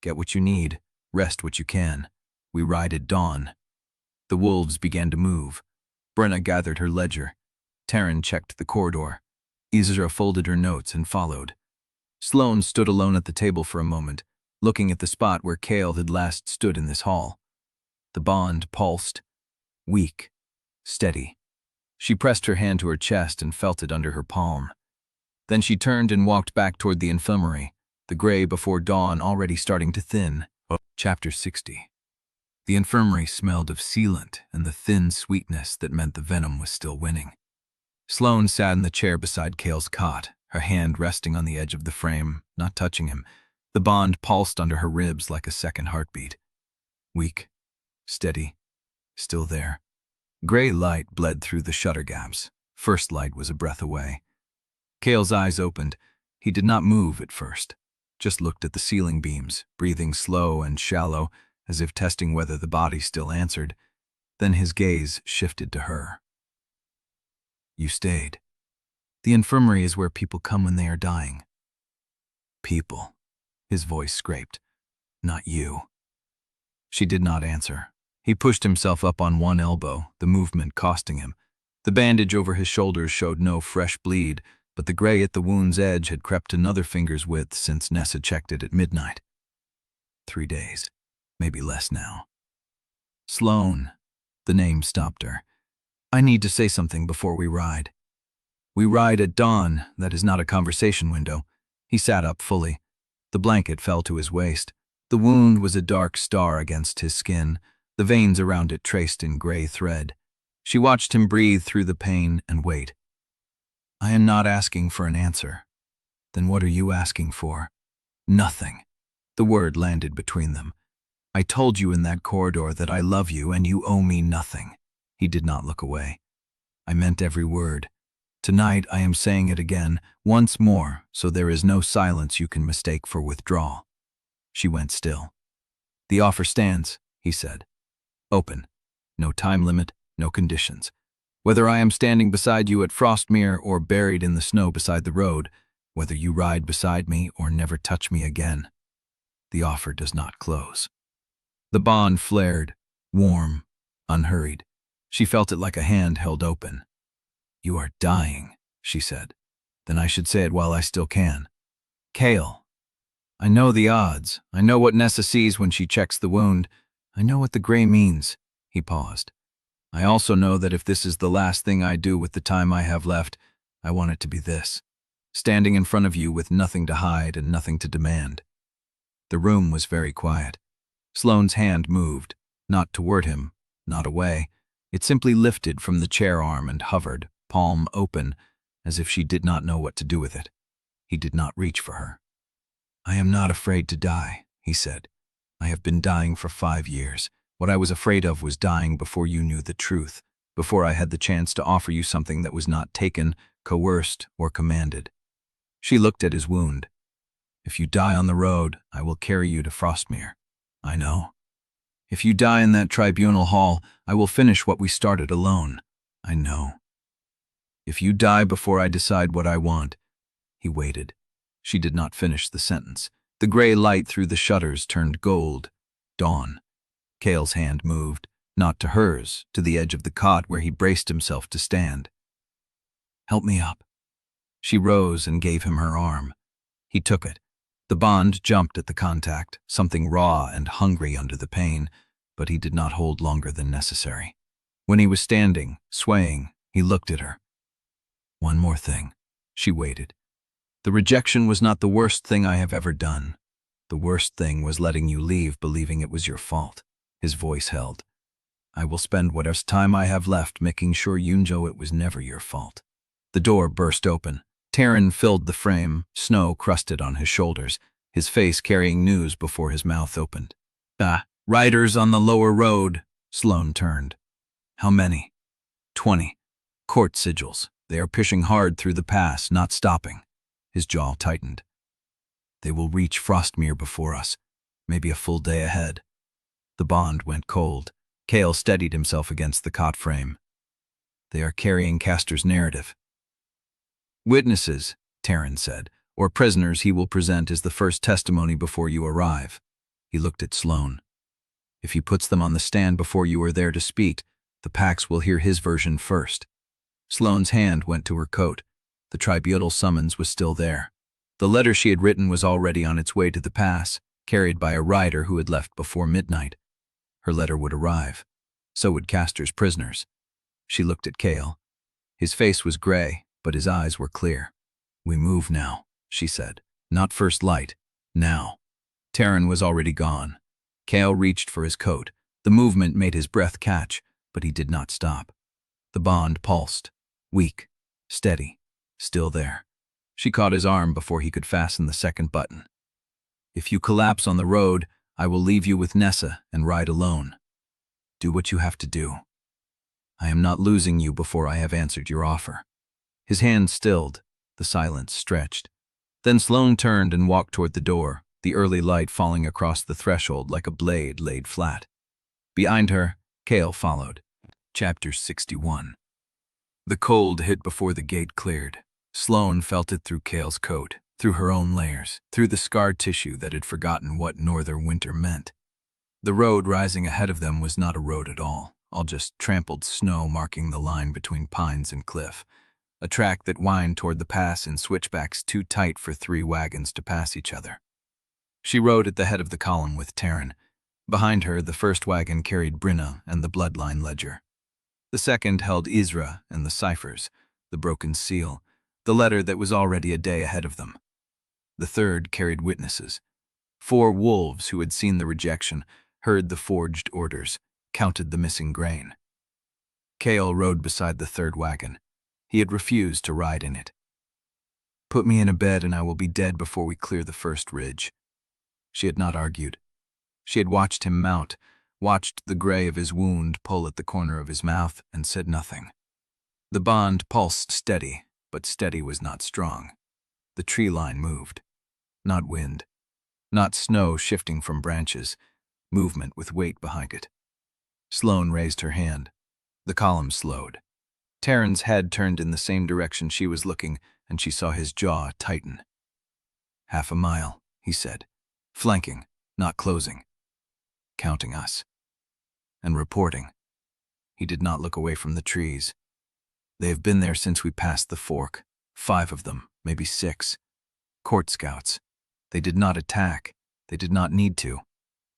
Get what you need, rest what you can. We ride at dawn. The wolves began to move. Brenna gathered her ledger. Teren checked the corridor. Izra folded her notes and followed. Sloane stood alone at the table for a moment, looking at the spot where Kael had last stood in this hall. The bond pulsed, weak, steady. She pressed her hand to her chest and felt it under her palm. Then she turned and walked back toward the infirmary, the gray before dawn already starting to thin. Chapter 60. The infirmary smelled of sealant and the thin sweetness that meant the venom was still winning. Sloane sat in the chair beside Kael's cot, her hand resting on the edge of the frame, not touching him. The bond pulsed under her ribs like a second heartbeat. Weak, steady, still there. Gray light bled through the shutter gaps. First light was a breath away. Kael's eyes opened. He did not move at first, just looked at the ceiling beams, breathing slow and shallow, as if testing whether the body still answered. Then his gaze shifted to her. You stayed. The infirmary is where people come when they are dying. People. His voice scraped. Not you. She did not answer. He pushed himself up on one elbow, the movement costing him. The bandage over his shoulders showed no fresh bleed, but the gray at the wound's edge had crept another finger's width since Nessa checked it at midnight. 3 days. Maybe less now. Sloane. The name stopped her. I need to say something before we ride. We ride at dawn. That is not a conversation window. He sat up fully. The blanket fell to his waist. The wound was a dark star against his skin, the veins around it traced in gray thread. She watched him breathe through the pain and wait. I am not asking for an answer. Then what are you asking for? Nothing. The word landed between them. I told you in that corridor that I love you and you owe me nothing. He did not look away. I meant every word. Tonight I am saying it again, once more, so there is no silence you can mistake for withdrawal. She went still. The offer stands, he said. Open. No time limit, no conditions. Whether I am standing beside you at Frostmere or buried in the snow beside the road, whether you ride beside me or never touch me again, the offer does not close. The bond flared, warm, unhurried. She felt it like a hand held open. You are dying, she said. Then I should say it while I still can. Kael. I know the odds. I know what Nessa sees when she checks the wound. I know what the gray means. He paused. I also know that if this is the last thing I do with the time I have left, I want it to be this. Standing in front of you with nothing to hide and nothing to demand. The room was very quiet. Sloane's hand moved, not toward him, not away. It simply lifted from the chair arm and hovered, palm open, as if she did not know what to do with it. He did not reach for her. "I am not afraid to die," he said. "I have been dying for 5 years. What I was afraid of was dying before you knew the truth, before I had the chance to offer you something that was not taken, coerced, or commanded." She looked at his wound. "If you die on the road, I will carry you to Frostmere. I know. If you die in that tribunal hall, I will finish what we started alone. I know. If you die before I decide what I want." He waited. She did not finish the sentence. The gray light through the shutters turned gold. Dawn. Kael's hand moved, not to hers, to the edge of the cot where he braced himself to stand. "Help me up." She rose and gave him her arm. He took it. The bond jumped at the contact, something raw and hungry under the pain, but he did not hold longer than necessary. When he was standing, swaying, he looked at her. "One more thing." She waited. "The rejection was not the worst thing I have ever done. The worst thing was letting you leave believing it was your fault." His voice held. "I will spend whatever time I have left making sure you know it was never your fault." The door burst open. Teren filled the frame, snow crusted on his shoulders, his face carrying news before his mouth opened. Riders on the lower road." Sloane turned. "How many?" 20. Court sigils. They are pushing hard through the pass, not stopping." His jaw tightened. "They will reach Frostmere before us, maybe a full day ahead." The bond went cold. Kael steadied himself against the cot frame. "They are carrying Castor's narrative." "Witnesses," Teren said, "or prisoners he will present as the first testimony before you arrive." He looked at Sloane. "If he puts them on the stand before you are there to speak, the Pax will hear his version first." Sloane's hand went to her coat. The tribunal summons was still there. The letter she had written was already on its way to the pass, carried by a rider who had left before midnight. Her letter would arrive. So would Castor's prisoners. She looked at Kael. His face was gray, but his eyes were clear. "We move now," she said. "Not first light. Now." Teren was already gone. Kael reached for his coat. The movement made his breath catch, but he did not stop. The bond pulsed. Weak. Steady. Still there. She caught his arm before he could fasten the second button. "If you collapse on the road, I will leave you with Nessa and ride alone. Do what you have to do. I am not losing you before I have answered your offer." His hand stilled. The silence stretched. Then Sloane turned and walked toward the door, the early light falling across the threshold like a blade laid flat. Behind her, Kael followed. Chapter 61. The cold hit before the gate cleared. Sloane felt it through Kael's coat, through her own layers, through the scarred tissue that had forgotten what northern winter meant. The road rising ahead of them was not a road at all just trampled snow marking the line between pines and cliff, a track that wound toward the pass in switchbacks too tight for 3 wagons to pass each other. She rode at the head of the column with Teren. Behind her, the first wagon carried Brinna and the bloodline ledger. The second held Isra and the ciphers, the broken seal, the letter that was already a day ahead of them. The third carried witnesses. 4 wolves who had seen the rejection, heard the forged orders, counted the missing grain. Kael rode beside the third wagon. He had refused to ride in it. "Put me in a bed and I will be dead before we clear the first ridge." She had not argued. She had watched him mount, watched the gray of his wound pull at the corner of his mouth, and said nothing. The bond pulsed steady, but steady was not strong. The tree line moved. Not wind. Not snow shifting from branches. Movement with weight behind it. Sloane raised her hand. The column slowed. Teren's head turned in the same direction she was looking, and she saw his jaw tighten. "Half a mile," he said. "Flanking, not closing. Counting us. And reporting." He did not look away from the trees. "They have been there since we passed the fork. 5 of them, maybe 6. Court scouts. They did not attack. They did not need to.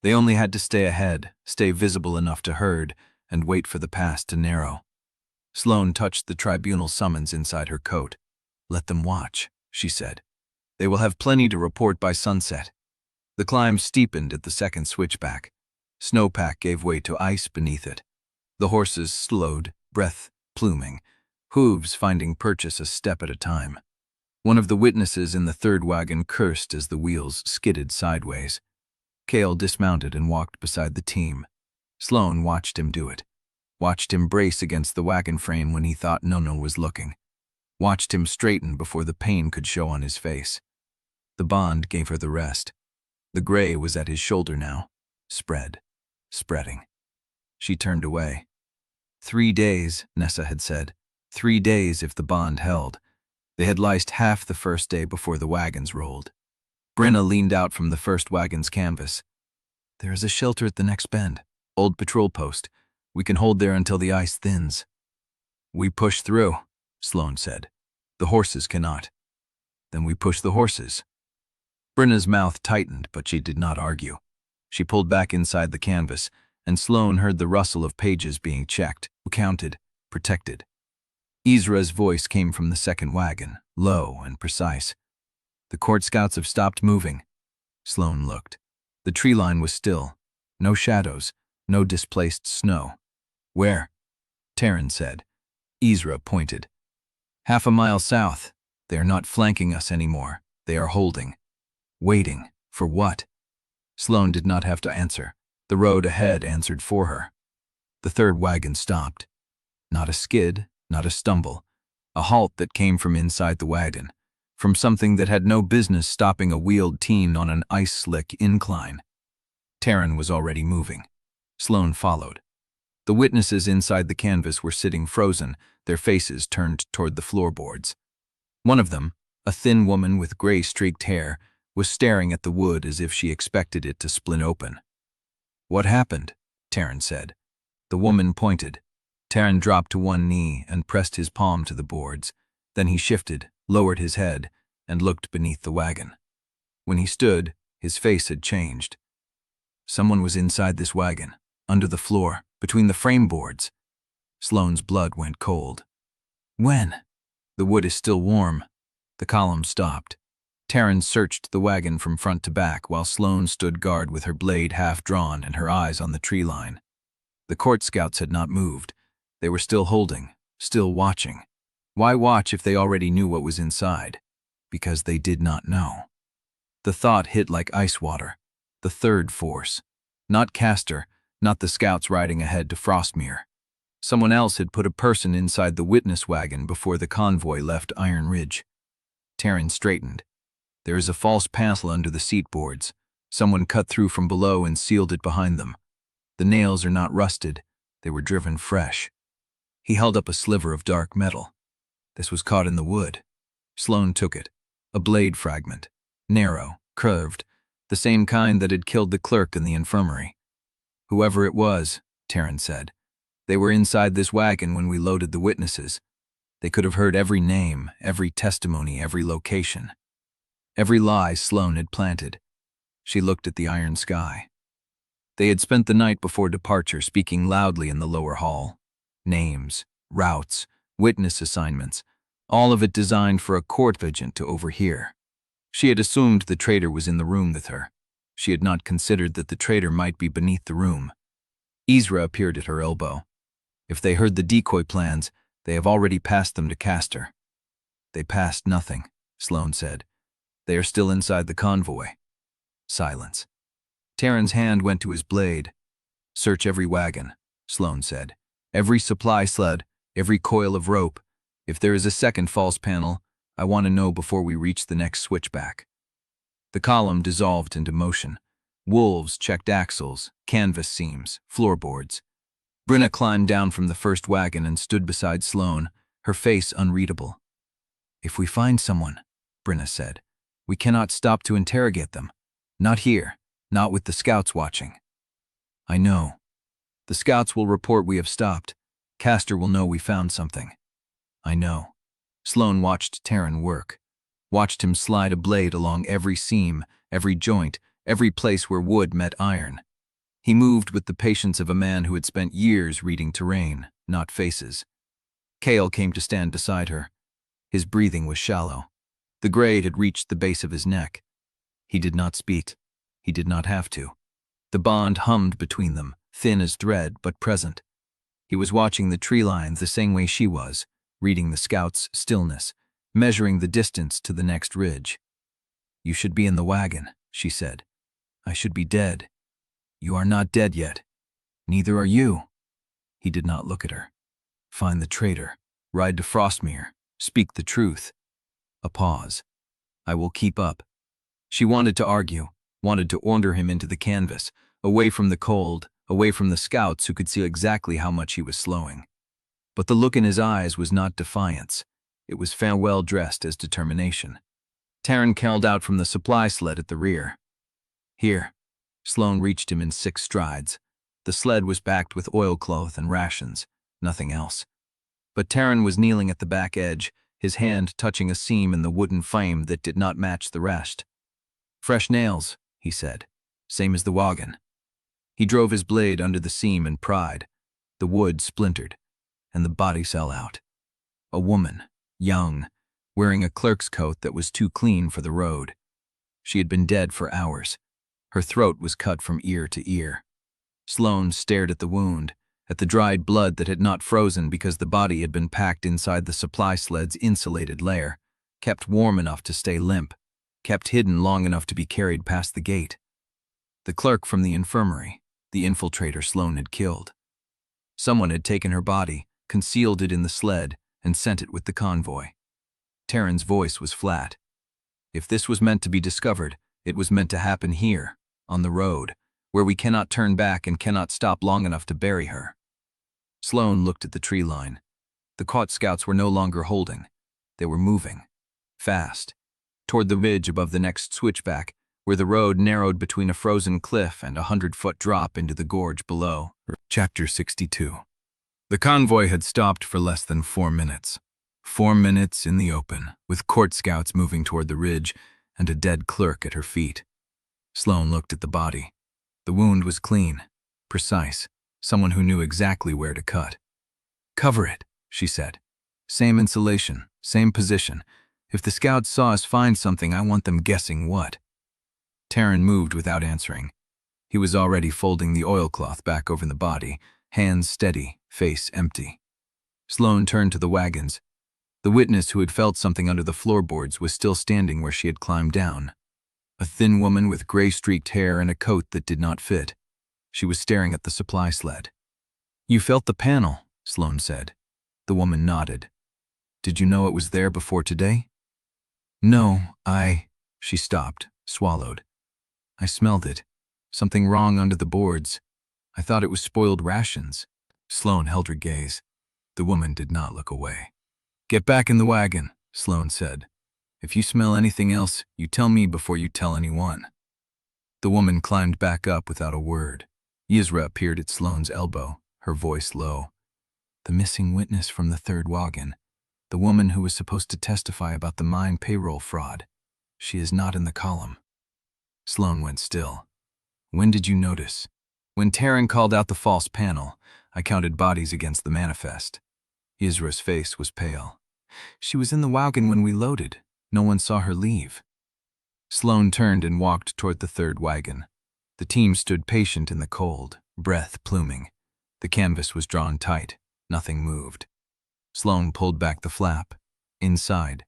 They only had to stay ahead, stay visible enough to herd, and wait for the pass to narrow." Sloane touched the tribunal summons inside her coat. "Let them watch," she said. "They will have plenty to report by sunset." The climb steepened at the second switchback. Snowpack gave way to ice beneath it. The horses slowed, breath pluming, hooves finding purchase a step at a time. One of the witnesses in the third wagon cursed as the wheels skidded sideways. Kael dismounted and walked beside the team. Sloane watched him do it. Watched him brace against the wagon frame when he thought no one was looking. Watched him straighten before the pain could show on his face. The bond gave her the rest. The gray was at his shoulder now, spreading. She turned away. 3 days, Nessa had said. 3 days if the bond held. They had liced half the first day before the wagons rolled. Brenna leaned out from the first wagon's canvas. There is a shelter at the next bend. Old patrol post. We can hold there until the ice thins. We push through, Sloane said. The horses cannot. Then we push the horses. Brenna's mouth tightened, but she did not argue. She pulled back inside the canvas, and Sloane heard the rustle of pages being checked, counted, protected. Ezra's voice came from the second wagon, low and precise. The court scouts have stopped moving. Sloane looked. The tree line was still. No shadows, no displaced snow. Where? Teren said. Ezra pointed. 1/2 mile south. They are not flanking us anymore. They are holding. Waiting. For what? Sloane did not have to answer. The road ahead answered for her. The third wagon stopped. Not a skid, not a stumble. A halt that came from inside the wagon, from something that had no business stopping a wheeled team on an ice-slick incline. Teren was already moving. Sloane followed. The witnesses inside the canvas were sitting frozen, their faces turned toward the floorboards. One of them, a thin woman with gray-streaked hair, was staring at the wood as if she expected it to split open. What happened? Teren said. The woman pointed. Teren dropped to one knee and pressed his palm to the boards. Then he shifted, lowered his head, and looked beneath the wagon. When he stood, his face had changed. Someone was inside this wagon, under the floor, between the frame boards. Sloane's blood went cold. When? The wood is still warm. The column stopped. Teren searched the wagon from front to back while Sloane stood guard with her blade half drawn and her eyes on the tree line. The court scouts had not moved. They were still holding, still watching. Why watch if they already knew what was inside? Because they did not know. The thought hit like ice water. The third force. Not Castor, not the scouts riding ahead to Frostmere. Someone else had put a person inside the witness wagon before the convoy left Ironridge. Teren straightened. There is a false panel under the seat boards. Someone cut through from below and sealed it behind them. The nails are not rusted. They were driven fresh. He held up a sliver of dark metal. This was caught in the wood. Sloane took it. A blade fragment. Narrow, curved, the same kind that had killed the clerk in the infirmary. Whoever it was, Teren said. They were inside this wagon when we loaded the witnesses. They could have heard every name, every testimony, every location. Every lie Sloane had planted. She looked at the iron sky. They had spent the night before departure speaking loudly in the lower hall. Names, routes, witness assignments, all of it designed for a court agent to overhear. She had assumed the traitor was in the room with her. She had not considered that the traitor might be beneath the room. Ezra appeared at her elbow. If they heard the decoy plans, they have already passed them to Castor. They passed nothing, Sloane said. They are still inside the convoy. Silence. Teren's hand went to his blade. Search every wagon, Sloane said. Every supply sled, every coil of rope. If there is a second false panel, I want to know before we reach the next switchback. The column dissolved into motion. Wolves checked axles, canvas seams, floorboards. Brenna climbed down from the first wagon and stood beside Sloane, her face unreadable. If we find someone, Brenna said, we cannot stop to interrogate them. Not here, not with the scouts watching. I know. The scouts will report we have stopped. Castor will know we found something. I know. Sloane watched Teren work. Watched him slide a blade along every seam, every joint, every place where wood met iron. He moved with the patience of a man who had spent years reading terrain, not faces. Kael came to stand beside her. His breathing was shallow. The gray had reached the base of his neck. He did not speak. He did not have to. The bond hummed between them, thin as thread but present. He was watching the tree lines the same way she was, reading the scout's stillness, measuring the distance to the next ridge. "You should be in the wagon," she said. "I should be dead." "You are not dead yet. Neither are you." He did not look at her. "Find the traitor. Ride to Frostmere. Speak the truth." A pause. "I will keep up." She wanted to argue, wanted to order him into the canvas, away from the cold, away from the scouts who could see exactly how much he was slowing. But the look in his eyes was not defiance. It was farewell dressed as determination. Teren called out from the supply sled at the rear. "Here." Sloane reached him in 6 strides. The sled was packed with oilcloth and rations, nothing else. But Teren was kneeling at the back edge, his hand touching a seam in the wooden frame that did not match the rest. "Fresh nails," he said. "Same as the wagon." He drove his blade under the seam and pried. The wood splintered, and the body fell out. A woman, young, wearing a clerk's coat that was too clean for the road. She had been dead for hours. Her throat was cut from ear to ear. Sloane stared at the wound, at the dried blood that had not frozen because the body had been packed inside the supply sled's insulated layer, kept warm enough to stay limp, kept hidden long enough to be carried past the gate. The clerk from the infirmary, the infiltrator Sloane had killed. Someone had taken her body, concealed it in the sled, and sent it with the convoy. Teren's voice was flat. If this was meant to be discovered, it was meant to happen here, on the road, where we cannot turn back and cannot stop long enough to bury her. Sloane looked at the tree line. The caught scouts were no longer holding. They were moving. Fast. Toward the ridge above the next switchback, where the road narrowed between a frozen cliff and a 100-foot drop into the gorge below. Chapter 62. The convoy had stopped for less than 4 minutes. 4 minutes in the open, with court scouts moving toward the ridge and a dead clerk at her feet. Sloane looked at the body. The wound was clean, precise, someone who knew exactly where to cut. "Cover it," she said. "Same insulation, same position. If the scouts saw us find something, I want them guessing what." Teren moved without answering. He was already folding the oilcloth back over the body, hands steady, face empty. Sloane turned to the wagons. The witness who had felt something under the floorboards was still standing where she had climbed down. A thin woman with gray-streaked hair and a coat that did not fit. She was staring at the supply sled. "You felt the panel," Sloane said. The woman nodded. "Did you know it was there before today?" "No, She stopped, swallowed. "I smelled it. Something wrong under the boards. I thought it was spoiled rations." Sloane held her gaze. The woman did not look away. "Get back in the wagon," Sloane said. "If you smell anything else, you tell me before you tell anyone." The woman climbed back up without a word. Yizra appeared at Sloane's elbow, her voice low. "The missing witness from the 3rd wagon. The woman who was supposed to testify about the mine payroll fraud. She is not in the column." Sloane went still. "When did you notice?" "When Teren called out the false panel, I counted bodies against the manifest." Yizra's face was pale. "She was in the wagon when we loaded. No one saw her leave." Sloane turned and walked toward the 3rd wagon. The team stood patient in the cold, breath pluming. The canvas was drawn tight. Nothing moved. Sloane pulled back the flap. Inside,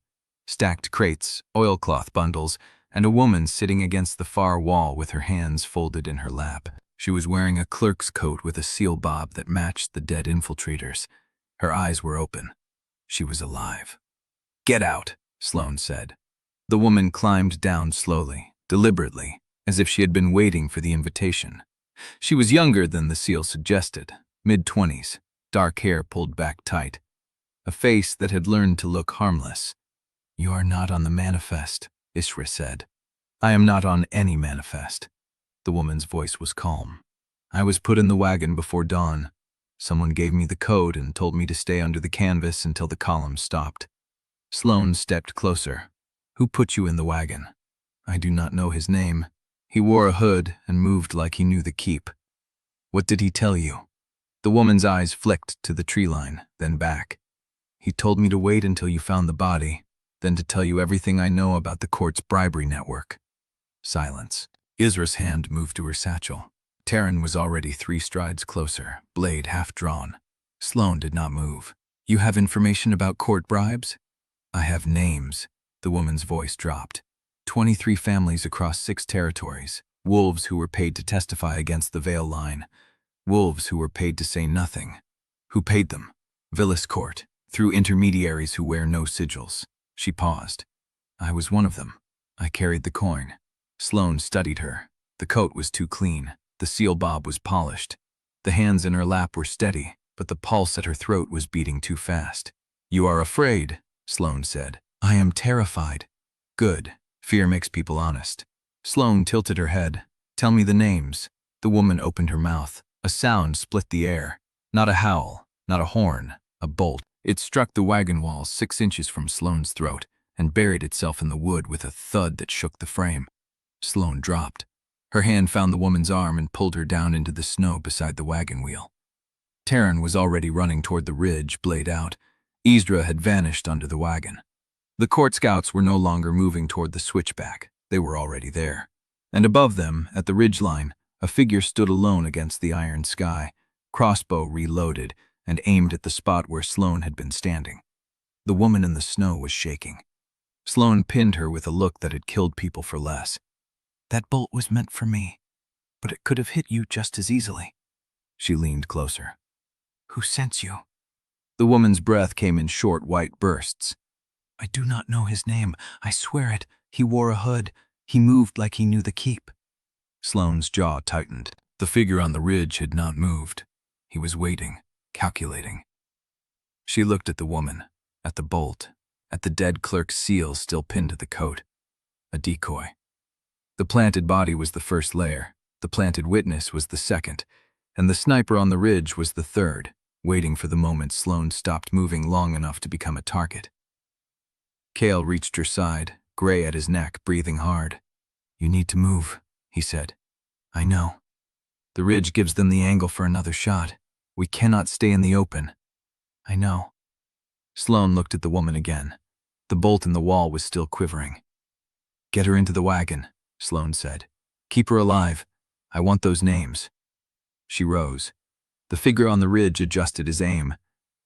stacked crates, oilcloth bundles, and a woman sitting against the far wall with her hands folded in her lap. She was wearing a clerk's coat with a seal bob that matched the dead infiltrators. Her eyes were open. She was alive. "Get out," Sloane said. The woman climbed down slowly, deliberately, as if she had been waiting for the invitation. She was younger than the seal suggested, mid-20s, dark hair pulled back tight. A face that had learned to look harmless. "You are not on the manifest," Isra said. "I am not on any manifest." The woman's voice was calm. "I was put in the wagon before dawn. Someone gave me the code and told me to stay under the canvas until the column stopped." Sloane stepped closer. "Who put you in the wagon?" "I do not know his name. He wore a hood and moved like he knew the keep." "What did he tell you?" The woman's eyes flicked to the tree line, then back. "He told me to wait until you found the body, then to tell you everything I know about the court's bribery network." Silence. Isra's hand moved to her satchel. Teren was already 3 strides closer, blade half drawn. Sloane did not move. "You have information about court bribes?" "I have names." The woman's voice dropped. 23 families across 6 territories. Wolves who were paid to testify against the Vael line. Wolves who were paid to say nothing. Who paid them? Velis Court, through intermediaries who wear no sigils. She paused. "I was one of them. I carried the coin." Sloane studied her. The coat was too clean. The seal bob was polished. The hands in her lap were steady, but the pulse at her throat was beating too fast. "You are afraid," Sloane said. "I am terrified." "Good. Fear makes people honest." Sloane tilted her head. "Tell me the names." The woman opened her mouth. A sound split the air. Not a howl, not a horn, a bolt. It struck the wagon wall 6 inches from Sloane's throat and buried itself in the wood with a thud that shook the frame. Sloane dropped. Her hand found the woman's arm and pulled her down into the snow beside the wagon wheel. Teren was already running toward the ridge, blade out. Isdra had vanished under the wagon. The court scouts were no longer moving toward the switchback. They were already there. And above them, at the ridgeline, a figure stood alone against the iron sky, crossbow reloaded, and aimed at the spot where Sloane had been standing. The woman in the snow was shaking. Sloane pinned her with a look that had killed people for less. "That bolt was meant for me, but it could have hit you just as easily." She leaned closer. "Who sent you?" The woman's breath came in short white bursts. "I do not know his name. I swear it. He wore a hood. He moved like he knew the keep." Sloane's jaw tightened. The figure on the ridge had not moved. He was waiting, calculating. She looked at the woman, at the bolt, at the dead clerk's seal still pinned to the coat. A decoy. The planted body was the first layer, the planted witness was the second, and the sniper on the ridge was the third, waiting for the moment Sloane stopped moving long enough to become a target. Kael reached her side, gray at his neck, breathing hard. "You need to move," he said. "I know. The ridge gives them the angle for another shot. We cannot stay in the open." "I know." Sloane looked at the woman again. The bolt in the wall was still quivering. "Get her into the wagon," Sloane said. "Keep her alive. I want those names." She rose. The figure on the ridge adjusted his aim,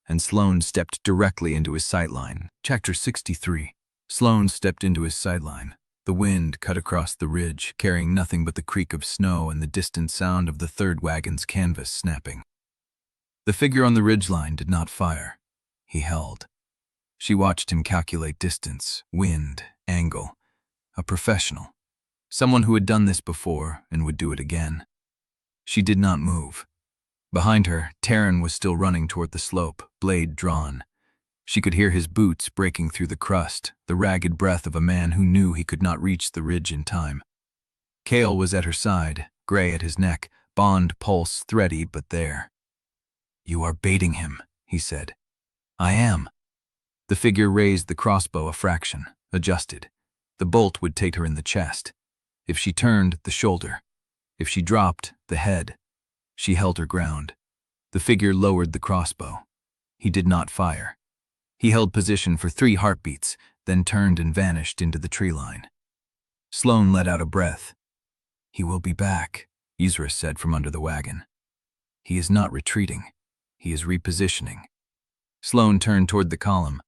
and Sloane stepped directly into his sightline. Chapter 63. Sloane stepped into his sightline. The wind cut across the ridge, carrying nothing but the creak of snow and the distant sound of the third wagon's canvas snapping. The figure on the ridgeline did not fire. He held. She watched him calculate distance, wind, angle. A professional. Someone who had done this before and would do it again. She did not move. Behind her, Teren was still running toward the slope, blade drawn. She could hear his boots breaking through the crust, the ragged breath of a man who knew he could not reach the ridge in time. Kael was at her side, gray at his neck, bond pulse thready but there. "You are baiting him," he said. "I am." The figure raised the crossbow a fraction, adjusted. The bolt would take her in the chest. If she turned, the shoulder. If she dropped, the head. She held her ground. The figure lowered the crossbow. He did not fire. He held position for 3 heartbeats, then turned and vanished into the tree line. Sloane let out a breath. "He will be back," Isdra said from under the wagon. "He is not retreating. He is repositioning." Sloane turned toward the column.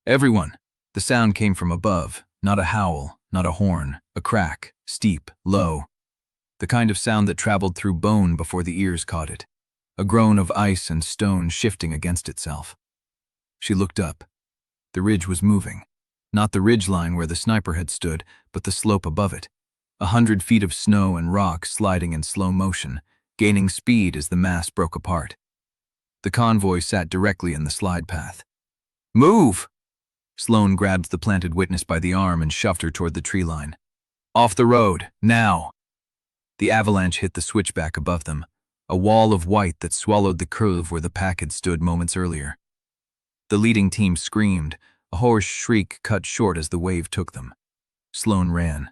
"Everyone!" The sound came from above, not a howl, not a horn, a crack, steep, low. The kind of sound that traveled through bone before the ears caught it. A groan of ice and stone shifting against itself. She looked up. The ridge was moving. Not the ridgeline where the sniper had stood, but the slope above it. 100 feet of snow and rock sliding in slow motion, gaining speed as the mass broke apart. The convoy sat directly in the slide path. "Move!" Sloane grabbed the planted witness by the arm and shoved her toward the tree line. "Off the road, now!" The avalanche hit the switchback above them, a wall of white that swallowed the curve where the pack had stood moments earlier. The leading team screamed, a hoarse shriek cut short as the wave took them. Sloane ran.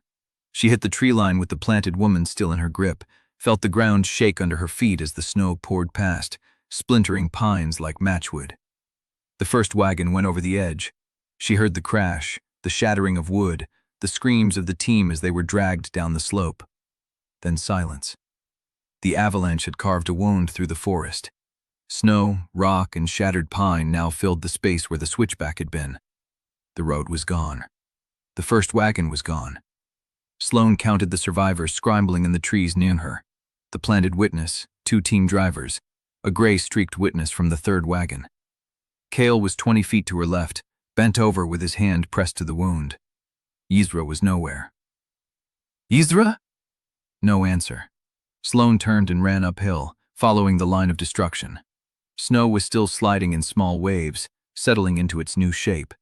She hit the tree line with the planted woman still in her grip, felt the ground shake under her feet as the snow poured past, splintering pines like matchwood. The first wagon went over the edge. She heard the crash, the shattering of wood, the screams of the team as they were dragged down the slope. Then silence. The avalanche had carved a wound through the forest. Snow, rock, and shattered pine now filled the space where the switchback had been. The road was gone. The first wagon was gone. Sloane counted the survivors scrambling in the trees near her. The planted witness, 2 team drivers, a gray-streaked witness from the third wagon. Kael was 20 feet to her left, bent over with his hand pressed to the wound. Yzra was nowhere. Yzra? No answer. Sloane turned and ran uphill, following the line of destruction. Snow was still sliding in small waves, settling into its new shape.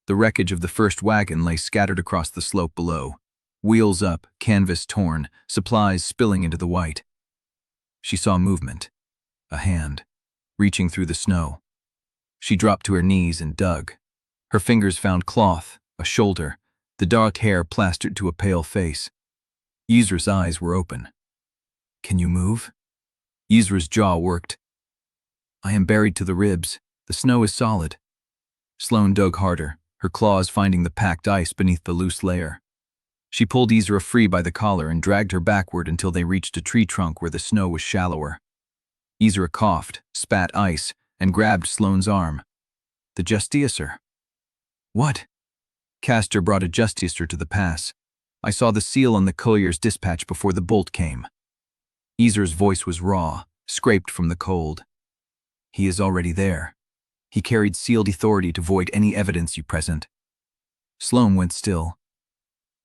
The wreckage of the first wagon lay scattered across the slope below. Wheels up, canvas torn, supplies spilling into the white. She saw movement. A hand, reaching through the snow. She dropped to her knees and dug. Her fingers found cloth, a shoulder, the dark hair plastered to a pale face. Yzra's eyes were open. Can you move? Yzra's jaw worked. I am buried to the ribs. The snow is solid. Sloane dug harder, her claws finding the packed ice beneath the loose layer. She pulled Yzra free by the collar and dragged her backward until they reached a tree trunk where the snow was shallower. Yzra coughed, spat ice, and grabbed Sloane's arm. The justiciar. What? Castor brought a justiciar to the pass. I saw the seal on the courier's dispatch before the bolt came. Yzra's voice was raw, scraped from the cold. He is already there. He carried sealed authority to void any evidence you present. Sloane went still.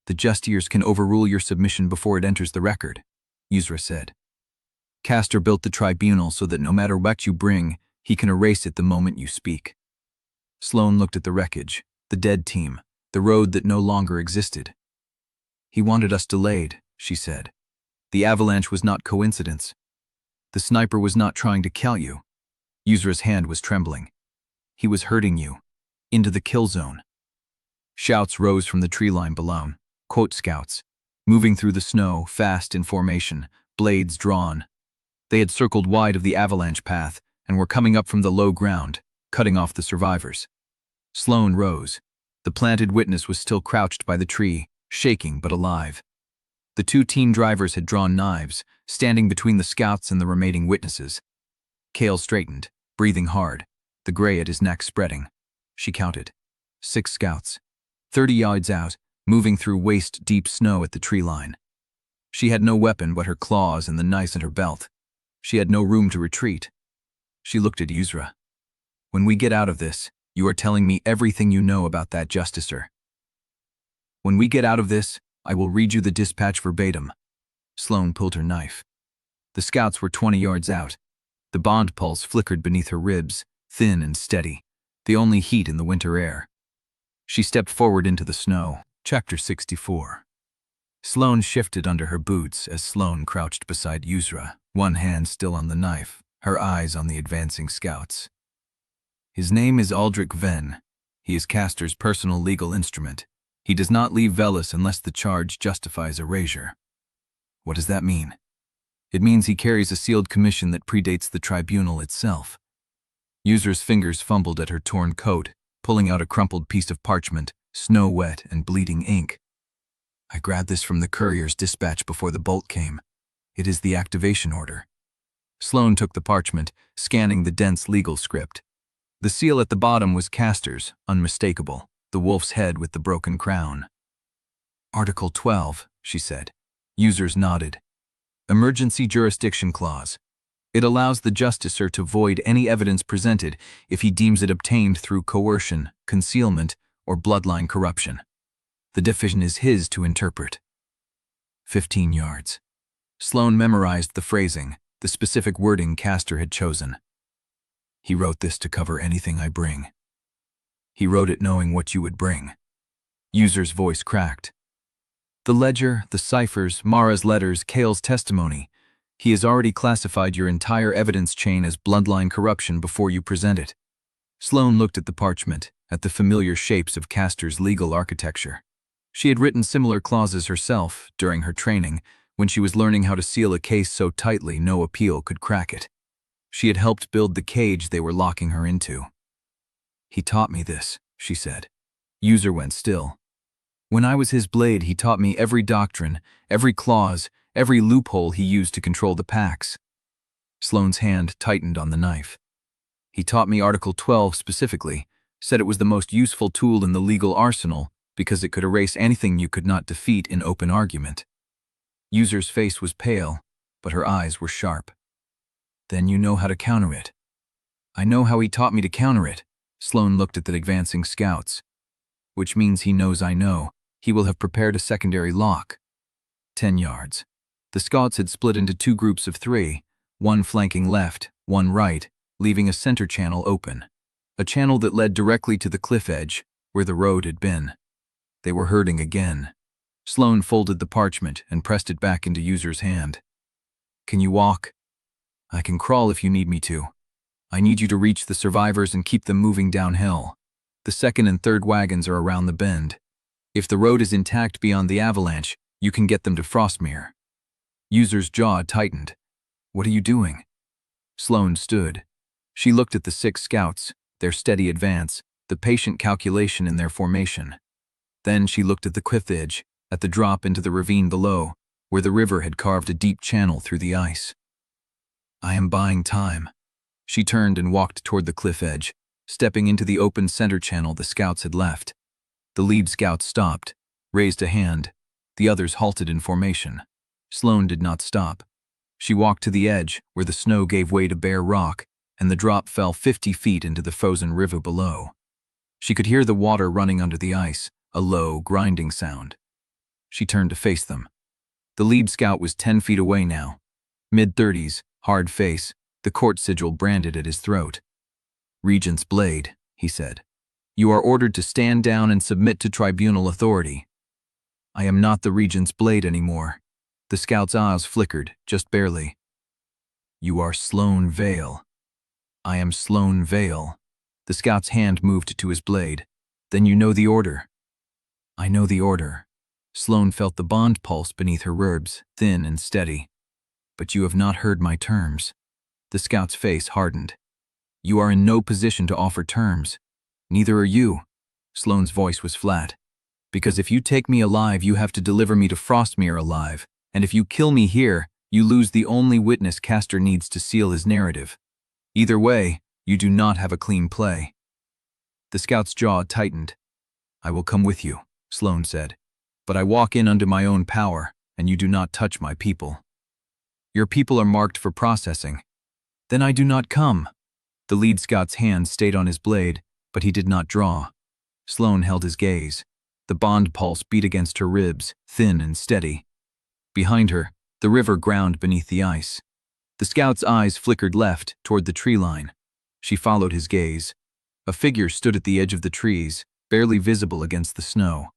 The justiciars can overrule your submission before it enters the record, Yzra said. Castor built the tribunal so that no matter what you bring, he can erase it the moment you speak. Sloane looked at the wreckage, the dead team, the road that no longer existed. He wanted us delayed, she said. The avalanche was not coincidence. The sniper was not trying to kill you. Yzra's hand was trembling. He was hurting you. Into the kill zone. Shouts rose from the tree line below. Quote scouts, moving through the snow, fast in formation, blades drawn. They had circled wide of the avalanche path and were coming up from the low ground, cutting off the survivors. Sloane rose. The planted witness was still crouched by the tree, shaking but alive. The 2 team drivers had drawn knives, standing between the scouts and the remaining witnesses. Kael straightened, breathing hard, the gray at his neck spreading. She counted. 6 scouts. 30 yards out, moving through waist-deep snow at the tree line. She had no weapon but her claws and the knife in her belt. She had no room to retreat. She looked at Yzra. When we get out of this, you are telling me everything you know about that justiciar. When we get out of this, I will read you the dispatch verbatim. Sloane pulled her knife. The scouts were 20 yards out. The bond pulse flickered beneath her ribs, thin and steady, the only heat in the winter air. She stepped forward into the snow. Chapter 64. Sloane shifted under her boots as Sloane crouched beside Yzra, one hand still on the knife, her eyes on the advancing scouts. His name is Aldrich Venn. He is Castor's personal legal instrument. He does not leave Velis unless the charge justifies erasure. What does that mean? It means he carries a sealed commission that predates the tribunal itself. Yzra's fingers fumbled at her torn coat, pulling out a crumpled piece of parchment, snow-wet and bleeding ink. I grabbed this from the courier's dispatch before the bolt came. It is the activation order. Sloane took the parchment, scanning the dense legal script. The seal at the bottom was Castor's, unmistakable, the wolf's head with the broken crown. Article 12, she said. Users nodded. Emergency Jurisdiction Clause. It allows the justiciar to void any evidence presented if he deems it obtained through coercion, concealment, or bloodline corruption. The decision is his to interpret. 15 yards. Sloane memorized the phrasing, the specific wording Castor had chosen. He wrote this to cover anything I bring. He wrote it knowing what you would bring. User's voice cracked. The ledger, the ciphers, Mara's letters, Kael's testimony. He has already classified your entire evidence chain as bloodline corruption before you present it. Sloane looked at the parchment, at the familiar shapes of Castor's legal architecture. She had written similar clauses herself during her training when she was learning how to seal a case so tightly no appeal could crack it. She had helped build the cage they were locking her into. He taught me this, she said. User went still. When I was his blade, he taught me every doctrine, every clause, every loophole he used to control the packs. Sloane's hand tightened on the knife. He taught me Article 12 specifically, said it was the most useful tool in the legal arsenal because it could erase anything you could not defeat in open argument. User's face was pale, but her eyes were sharp. Then you know how to counter it. I know how he taught me to counter it. Sloane looked at the advancing scouts. Which means he knows I know. He will have prepared a secondary lock. 10 yards. The scouts had split into 2 groups of 3, one flanking left, one right, leaving a center channel open. A channel that led directly to the cliff edge, where the road had been. They were herding again. Sloane folded the parchment and pressed it back into User's hand. Can you walk? I can crawl if you need me to. I need you to reach the survivors and keep them moving downhill. The 2nd and 3rd wagons are around the bend. If the road is intact beyond the avalanche, you can get them to Frostmere. User's jaw tightened. What are you doing? Sloane stood. She looked at the 6 scouts, their steady advance, the patient calculation in their formation. Then she looked at the cliff edge, at the drop into the ravine below, where the river had carved a deep channel through the ice. I am buying time. She turned and walked toward the cliff edge, stepping into the open center channel the scouts had left. The lead scout stopped, raised a hand. The others halted in formation. Sloane did not stop. She walked to the edge, where the snow gave way to bare rock, and the drop fell 50 feet into the frozen river below. She could hear the water running under the ice, a low, grinding sound. She turned to face them. The lead scout was 10 feet away now. Mid-30s, hard face, the court sigil branded at his throat. Regent's blade, he said. You are ordered to stand down and submit to tribunal authority. I am not the Regent's blade anymore. The scout's eyes flickered, just barely. You are Sloane Vael. I am Sloane Vael. The scout's hand moved to his blade. Then you know the order. I know the order. Sloane felt the bond pulse beneath her ribs, thin and steady. But you have not heard my terms. The scout's face hardened. You are in no position to offer terms. Neither are you. Sloane's voice was flat. Because if you take me alive, you have to deliver me to Frostmere alive, and if you kill me here, you lose the only witness Castor needs to seal his narrative. Either way, you do not have a clean play. The scout's jaw tightened. I will come with you, Sloane said. But I walk in under my own power, and you do not touch my people. Your people are marked for processing. Then I do not come. The lead scout's hand stayed on his blade, but he did not draw. Sloane held his gaze. The bond pulse beat against her ribs, thin and steady. Behind her, the river ground beneath the ice. The scout's eyes flickered left, toward the tree line. She followed his gaze. A figure stood at the edge of the trees, barely visible against the snow.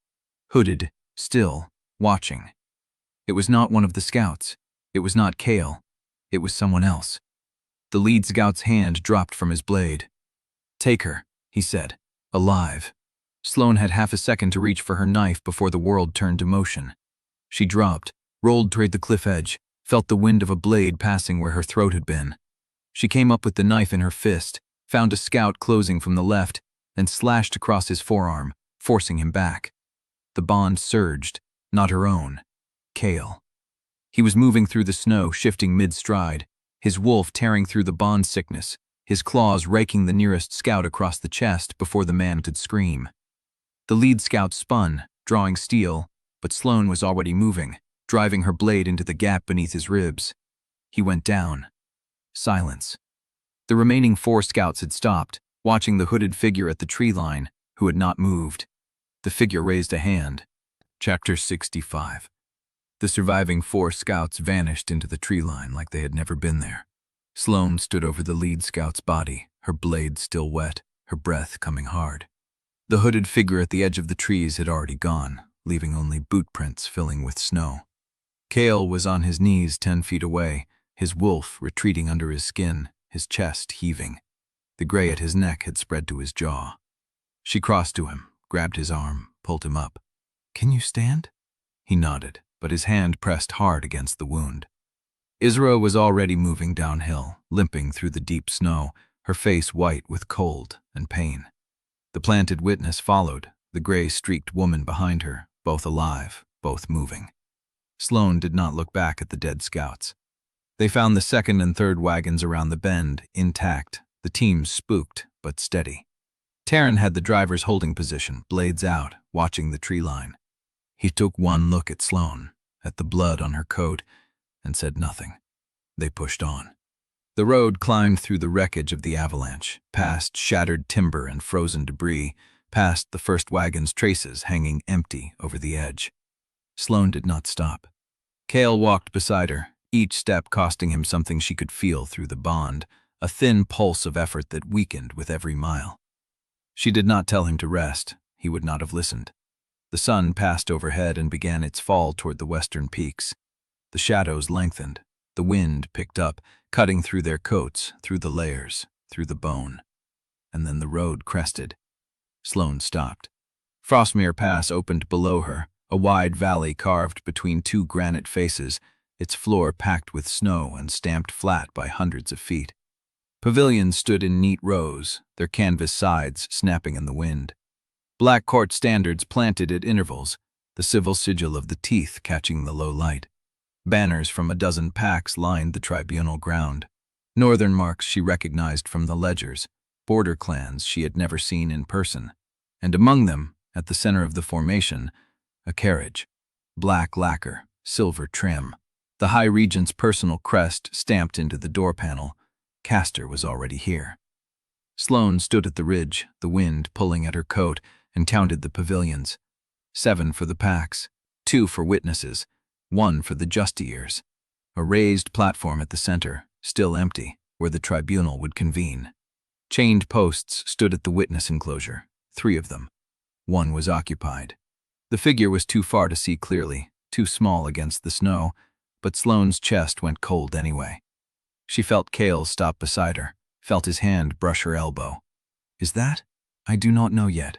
Hooded, still, watching. It was not one of the scouts. It was not Kael. It was someone else. The lead scout's hand dropped from his blade. Take her, he said, alive. Sloane had half a second to reach for her knife before the world turned to motion. She dropped, rolled toward the cliff edge, felt the wind of a blade passing where her throat had been. She came up with the knife in her fist, found a scout closing from the left, and slashed across his forearm, forcing him back. The bond surged, not her own. Kael. He was moving through the snow, shifting mid-stride, his wolf tearing through the bond sickness, his claws raking the nearest scout across the chest before the man could scream. The lead scout spun, drawing steel, but Sloane was already moving, driving her blade into the gap beneath his ribs. He went down. Silence. The remaining 4 scouts had stopped, watching the hooded figure at the tree line, who had not moved. The figure raised a hand. Chapter 65. The surviving 4 scouts vanished into the tree line like they had never been there. Sloane stood over the lead scout's body, her blade still wet, her breath coming hard. The hooded figure at the edge of the trees had already gone, leaving only boot prints filling with snow. Kael was on his knees 10 feet away, his wolf retreating under his skin, his chest heaving. The gray at his neck had spread to his jaw. She crossed to him, grabbed his arm, pulled him up. Can you stand? He nodded, but his hand pressed hard against the wound. Isra was already moving downhill, limping through the deep snow, her face white with cold and pain. The planted witness followed, the gray-streaked woman behind her, both alive, both moving. Sloane did not look back at the dead scouts. They found the second and third wagons around the bend, intact, the teams spooked but steady. Teren had the driver's holding position, blades out, watching the tree line. He took one look at Sloane, at the blood on her coat, and said nothing. They pushed on. The road climbed through the wreckage of the avalanche, past shattered timber and frozen debris, past the first wagon's traces hanging empty over the edge. Sloane did not stop. Kael walked beside her, each step costing him something she could feel through the bond, a thin pulse of effort that weakened with every mile. She did not tell him to rest. He would not have listened. The sun passed overhead and began its fall toward the western peaks. The shadows lengthened. The wind picked up, cutting through their coats, through the layers, through the bone. And then the road crested. Sloane stopped. Frostmere Pass opened below her, a wide valley carved between two granite faces, its floor packed with snow and stamped flat by hundreds of feet. Pavilions stood in neat rows, their canvas sides snapping in the wind. Black court standards planted at intervals, the civil sigil of the teeth catching the low light. Banners from a dozen packs lined the tribunal ground. Northern marks she recognized from the ledgers, border clans she had never seen in person. And among them, at the center of the formation, a carriage. Black lacquer, silver trim. The High Regent's personal crest stamped into the door panel. Castor was already here. Sloane stood at the ridge, the wind pulling at her coat, and counted the pavilions. 7 for the packs, 2 for witnesses, 1 for the justiers. A raised platform at the center, still empty, where the tribunal would convene. Chained posts stood at the witness enclosure, 3 of them. 1 was occupied. The figure was too far to see clearly, too small against the snow, but Sloane's chest went cold anyway. She felt Kael stop beside her, felt his hand brush her elbow. Is that? I do not know yet.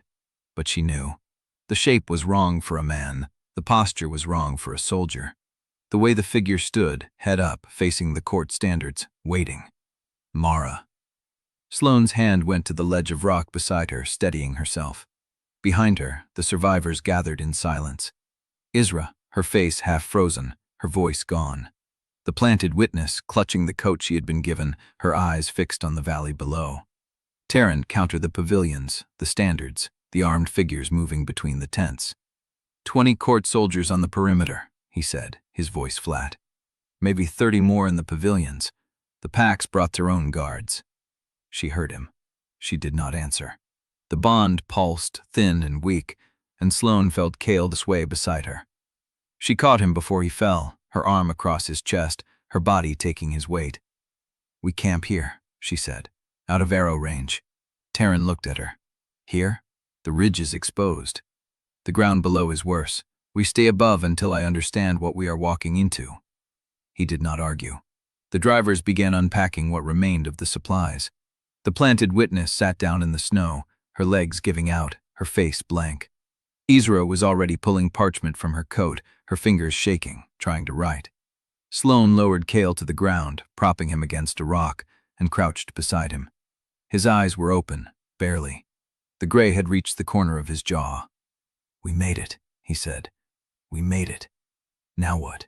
But she knew. The shape was wrong for a man. The posture was wrong for a soldier. The way the figure stood, head up, facing the court standards, waiting. Mara. Sloane's hand went to the ledge of rock beside her, steadying herself. Behind her, the survivors gathered in silence. Isra, her face half frozen, her voice gone. The planted witness, clutching the coat she had been given, her eyes fixed on the valley below. Teren counted the pavilions, the standards, the armed figures moving between the tents. 20 court soldiers on the perimeter, he said, his voice flat. Maybe 30 more in the pavilions. The packs brought their own guards. She heard him. She did not answer. The bond pulsed, thin and weak, and Sloane felt Kael sway beside her. She caught him before he fell, her arm across his chest, her body taking his weight. We camp here, she said, out of arrow range. Teren looked at her. Here? The ridge is exposed. The ground below is worse. We stay above until I understand what we are walking into. He did not argue. The drivers began unpacking what remained of the supplies. The planted witness sat down in the snow, her legs giving out, her face blank. Isra was already pulling parchment from her coat, her fingers shaking, trying to write. Sloane lowered Kael to the ground, propping him against a rock, and crouched beside him. His eyes were open, barely. The gray had reached the corner of his jaw. We made it, he said. We made it. Now what?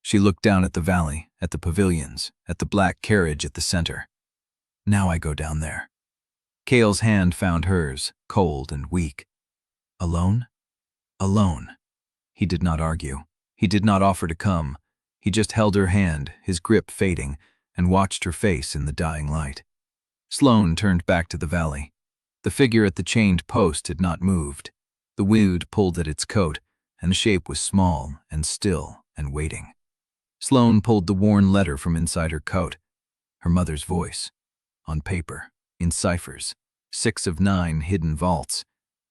She looked down at the valley, at the pavilions, at the black carriage at the center. Now I go down there. Kael's hand found hers, cold and weak. Alone? Alone. He did not argue. He did not offer to come. He just held her hand, his grip fading, and watched her face in the dying light. Sloane turned back to the valley. The figure at the chained post had not moved. The wind pulled at its coat, and the shape was small and still and waiting. Sloane pulled the worn letter from inside her coat. Her mother's voice. On paper, in ciphers, 6 of 9 hidden vaults.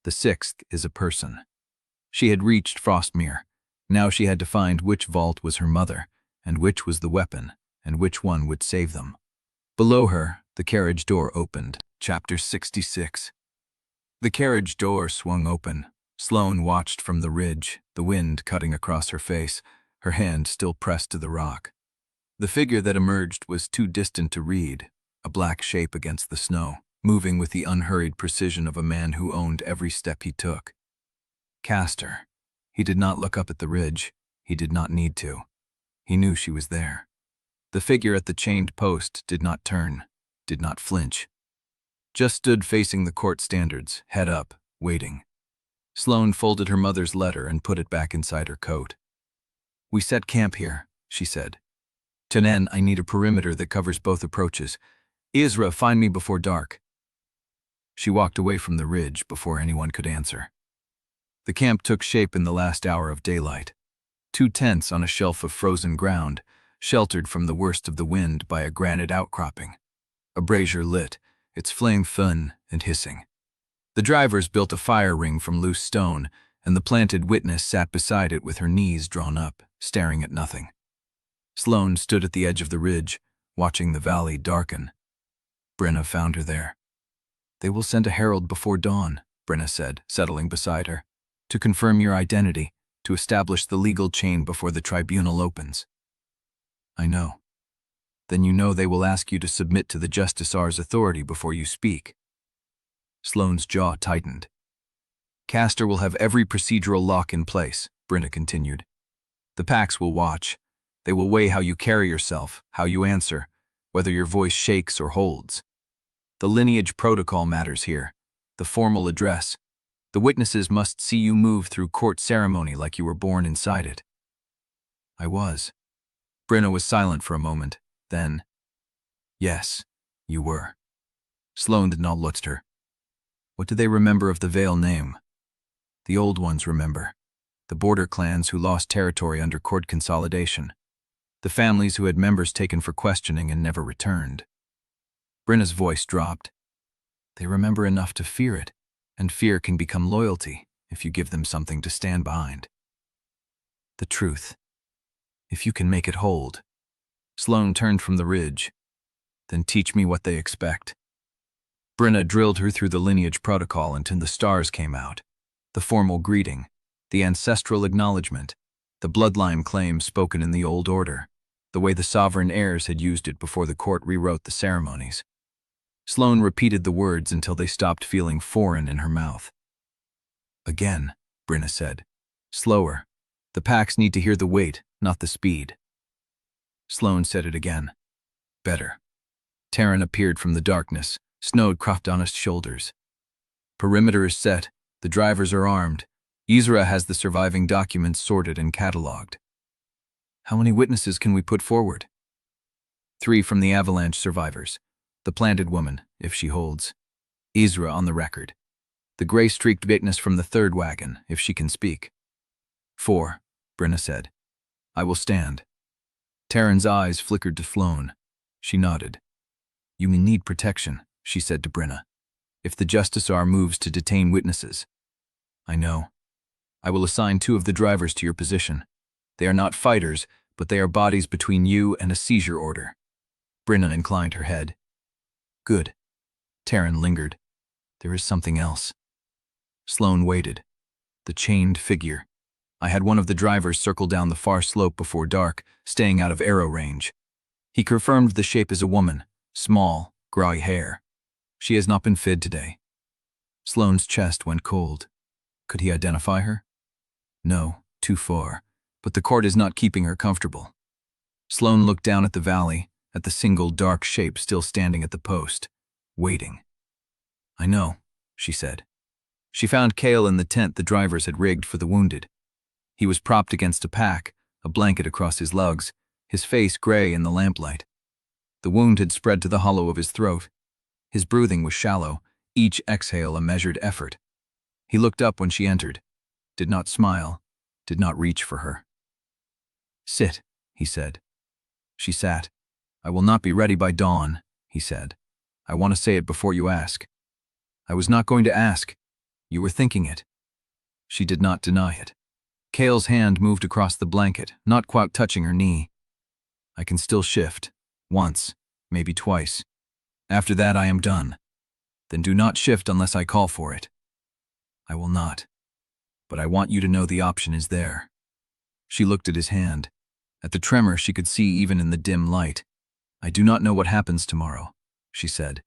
The 6th is a person. She had reached Frostmere. Now she had to find which vault was her mother, and which was the weapon, and which one would save them. Below her, the carriage door opened. Chapter 66. The carriage door swung open. Sloane watched from the ridge, the wind cutting across her face, her hand still pressed to the rock. The figure that emerged was too distant to read, a black shape against the snow, moving with the unhurried precision of a man who owned every step he took. Castor. He did not look up at the ridge. He did not need to. He knew she was there. The figure at the chained post did not turn, did not flinch. Just stood facing the court standards, head up, waiting. Sloane folded her mother's letter and put it back inside her coat. "We set camp here," she said. "Teren, I need a perimeter that covers both approaches. Isra, find me before dark." She walked away from the ridge before anyone could answer. The camp took shape in the last hour of daylight. 2 tents on a shelf of frozen ground, sheltered from the worst of the wind by a granite outcropping. A brazier lit, its flame thin and hissing. The drivers built a fire ring from loose stone, and the planted witness sat beside it with her knees drawn up, staring at nothing. Sloane stood at the edge of the ridge, watching the valley darken. Brenna found her there. "They will send a herald before dawn," Brenna said, settling beside her, "to confirm your identity, to establish the legal chain before the tribunal opens." "I know." "Then you know they will ask you to submit to the Justicar's authority before you speak." Sloane's jaw tightened. "Castor will have every procedural lock in place," Brenna continued. "The packs will watch. They will weigh how you carry yourself, how you answer, whether your voice shakes or holds. The lineage protocol matters here, the formal address. The witnesses must see you move through court ceremony like you were born inside it." "I was." Brenna was silent for a moment, then, "Yes, you were." Sloane did not look at her. "What do they remember of the Vael name?" "The old ones remember. The border clans who lost territory under court consolidation. The families who had members taken for questioning and never returned." Brenna's voice dropped. "They remember enough to fear it, and fear can become loyalty if you give them something to stand behind. The truth, if you can make it hold." Sloane turned from the ridge. "Then teach me what they expect." Brenna drilled her through the lineage protocol until the stars came out. The formal greeting, the ancestral acknowledgement, the bloodline claim spoken in the old order, the way the sovereign heirs had used it before the court rewrote the ceremonies. Sloane repeated the words until they stopped feeling foreign in her mouth. "Again," Brenna said. "Slower. The packs need to hear the weight, not the speed." Sloane said it again. "Better." Teren appeared from the darkness, snow cropped on his shoulders. "Perimeter is set. The drivers are armed. Isra has the surviving documents sorted and catalogued." "How many witnesses can we put forward?" 3 from the avalanche survivors. The planted woman, if she holds. Isra on the record. The gray-streaked witness from the 3rd wagon, if she can speak. 4, Brenna said. "I will stand." Teren's eyes flickered to Sloane. She nodded. "You may need protection," she said to Brenna, "if the Justicar moves to detain witnesses." "I know. I will assign 2 of the drivers to your position. They are not fighters, but they are bodies between you and a seizure order." Brenna inclined her head. "Good." Teren lingered. "There is something else." Sloane waited. The chained figure. I had one of the drivers circle down the far slope before dark, staying out of arrow range. He confirmed the shape as a woman, small, gray hair. She has not been fed today. Sloane's chest went cold. Could he identify her? No, too far, but the court is not keeping her comfortable. Sloane looked down at the valley, at the single dark shape still standing at the post, waiting. "I know," she said. She found Kael in the tent the drivers had rigged for the wounded. He was propped against a pack, a blanket across his lugs, his face gray in the lamplight. The wound had spread to the hollow of his throat. His breathing was shallow, each exhale a measured effort. He looked up when she entered, did not smile, did not reach for her. "Sit," he said. She sat. "I will not be ready by dawn," he said. "I want to say it before you ask." "I was not going to ask. You were thinking it." She did not deny it. Kael's hand moved across the blanket, not quite touching her knee. "I can still shift. Once, maybe twice. After that I am done. Then do not shift unless I call for it." "I will not. But I want you to know the option is there." She looked at his hand. At the tremor she could see even in the dim light. "I do not know what happens tomorrow," she said.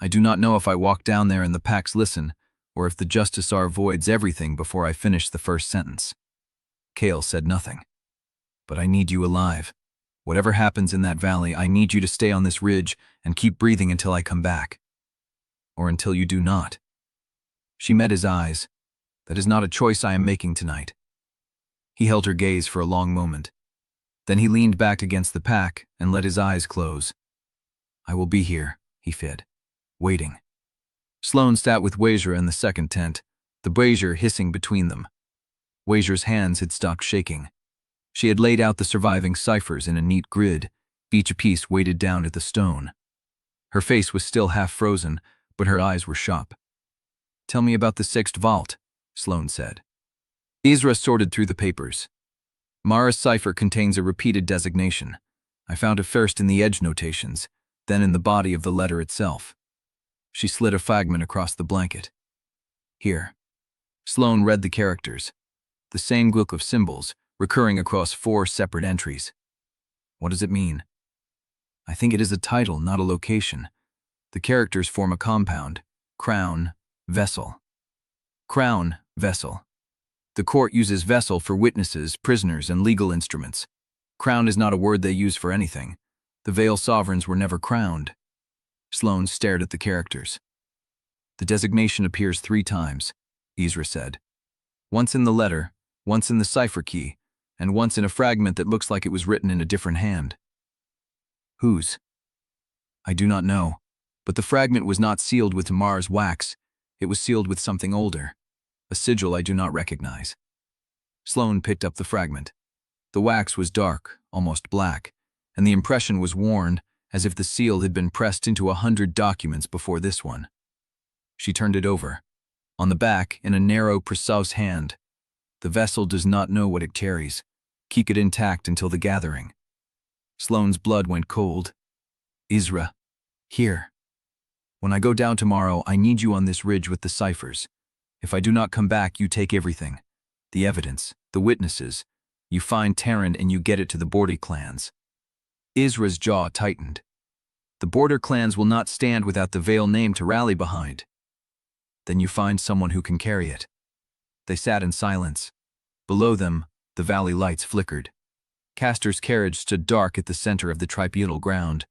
"I do not know if I walk down there and the packs listen, or if the Justicar voids everything before I finish the first sentence." Kael said nothing. But I need you alive. Whatever happens in that valley, I need you to stay on this ridge and keep breathing until I come back. Or until you do not. She met his eyes. That is not a choice I am making tonight. He held her gaze for a long moment. Then he leaned back against the pack and let his eyes close. I will be here, he fed, waiting. Sloane sat with Wazier in the second tent, the brazier hissing between them. Wazier's hands had stopped shaking. She had laid out the surviving ciphers in a neat grid, each piece weighted down at the stone. Her face was still half frozen, but her eyes were sharp. Tell me about the sixth vault, Sloane said. Ezra sorted through the papers. Mara's cipher contains a repeated designation. I found it first in the edge notations, then in the body of the letter itself. She slid a fragment across the blanket. Here. Sloane read the characters. The same group of symbols, recurring across 4 separate entries. What does it mean? I think it is a title, not a location. The characters form a compound. Crown, vessel. Crown, vessel. The court uses vessel for witnesses, prisoners, and legal instruments. Crown is not a word they use for anything. The Vael sovereigns were never crowned. Sloane stared at the characters. The designation appears 3 times, Ezra said. Once in the letter, once in the cipher key, and once in a fragment that looks like it was written in a different hand. Whose? I do not know, but the fragment was not sealed with Mars wax. It was sealed with something older, a sigil I do not recognize. Sloane picked up the fragment. The wax was dark, almost black, and the impression was worn, as if the seal had been pressed into 100 documents before this one. She turned it over. On the back, in a narrow, precise hand, the vessel does not know what it carries. Keep it intact until the gathering. Sloane's blood went cold. Ezra, here. When I go down tomorrow, I need you on this ridge with the ciphers. If I do not come back, you take everything. The evidence, the witnesses. You find Teren and you get it to the border clans. Ezra's jaw tightened. The border clans will not stand without the Vael name to rally behind. Then you find someone who can carry it. They sat in silence. Below them, the valley lights flickered. Castor's carriage stood dark at the center of the tribunal ground.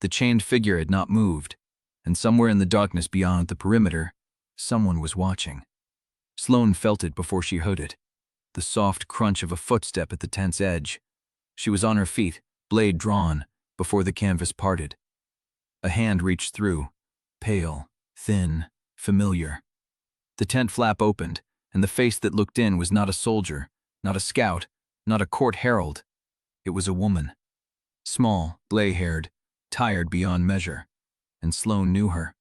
The chained figure had not moved, and somewhere in the darkness beyond the perimeter, someone was watching. Sloane felt it before she heard it, the soft crunch of a footstep at the tent's edge. She was on her feet, blade drawn, before the canvas parted. A hand reached through, pale, thin, familiar. The tent flap opened, and the face that looked in was not a soldier, not a scout, not a court herald. It was a woman. Small, gray-haired, tired beyond measure. And Sloane knew her.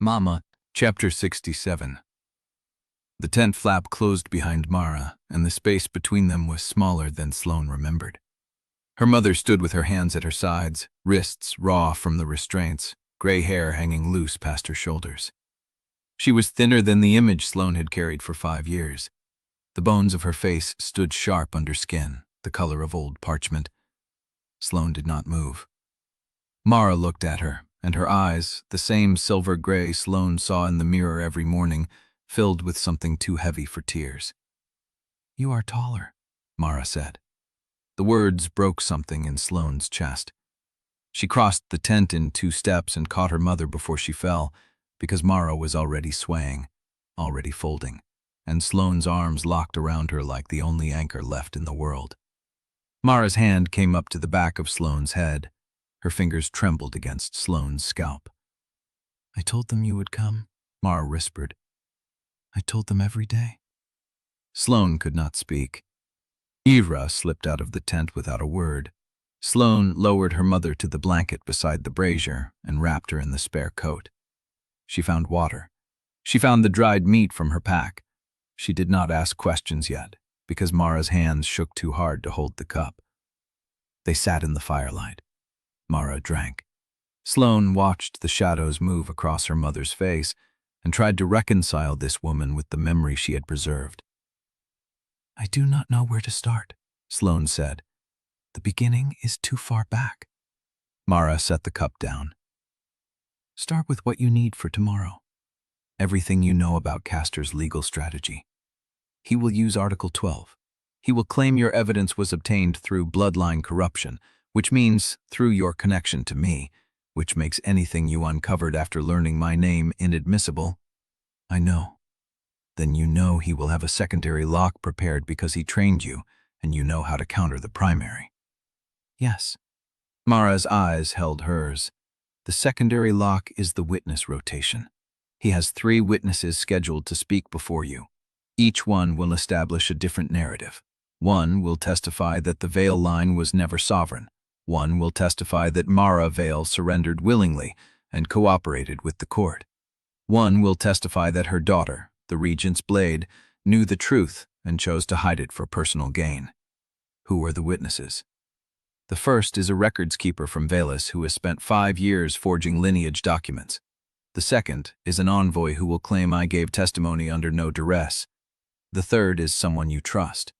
Mama. Chapter 67. The tent flap closed behind Mara, and the space between them was smaller than Sloane remembered. Her mother stood with her hands at her sides, wrists raw from the restraints, gray hair hanging loose past her shoulders. She was thinner than the image Sloane had carried for 5 years. The bones of her face stood sharp under skin, the color of old parchment. Sloane did not move. Mara looked at her, and her eyes, the same silver gray Sloane saw in the mirror every morning, filled with something too heavy for tears. You are taller, Mara said. The words broke something in Sloane's chest. She crossed the tent in 2 steps and caught her mother before she fell, because Mara was already swaying, already folding, and Sloane's arms locked around her like the only anchor left in the world. Mara's hand came up to the back of Sloane's head. Her fingers trembled against Sloane's scalp. I told them you would come, Mara whispered. I told them every day. Sloane could not speak. Ira slipped out of the tent without a word. Sloane lowered her mother to the blanket beside the brazier and wrapped her in the spare coat. She found water. She found the dried meat from her pack. She did not ask questions yet, because Mara's hands shook too hard to hold the cup. They sat in the firelight. Mara drank. Sloane watched the shadows move across her mother's face and tried to reconcile this woman with the memory she had preserved. I do not know where to start, Sloane said. The beginning is too far back. Mara set the cup down. Start with what you need for tomorrow. Everything you know about Castor's legal strategy. He will use Article 12. He will claim your evidence was obtained through bloodline corruption, which means through your connection to me, which makes anything you uncovered after learning my name inadmissible. I know. Then you know he will have a secondary lock prepared because he trained you, and you know how to counter the primary. Yes. Mara's eyes held hers. The secondary lock is the witness rotation. He has 3 witnesses scheduled to speak before you. Each one will establish a different narrative. One will testify that the Vael line was never sovereign. One will testify that Mara Vael surrendered willingly and cooperated with the court. One will testify that her daughter, the Regent's blade, knew the truth and chose to hide it for personal gain. Who are the witnesses? The first is a records keeper from Velis who has spent 5 years forging lineage documents. The second is an envoy who will claim I gave testimony under no duress. The third is someone you trust.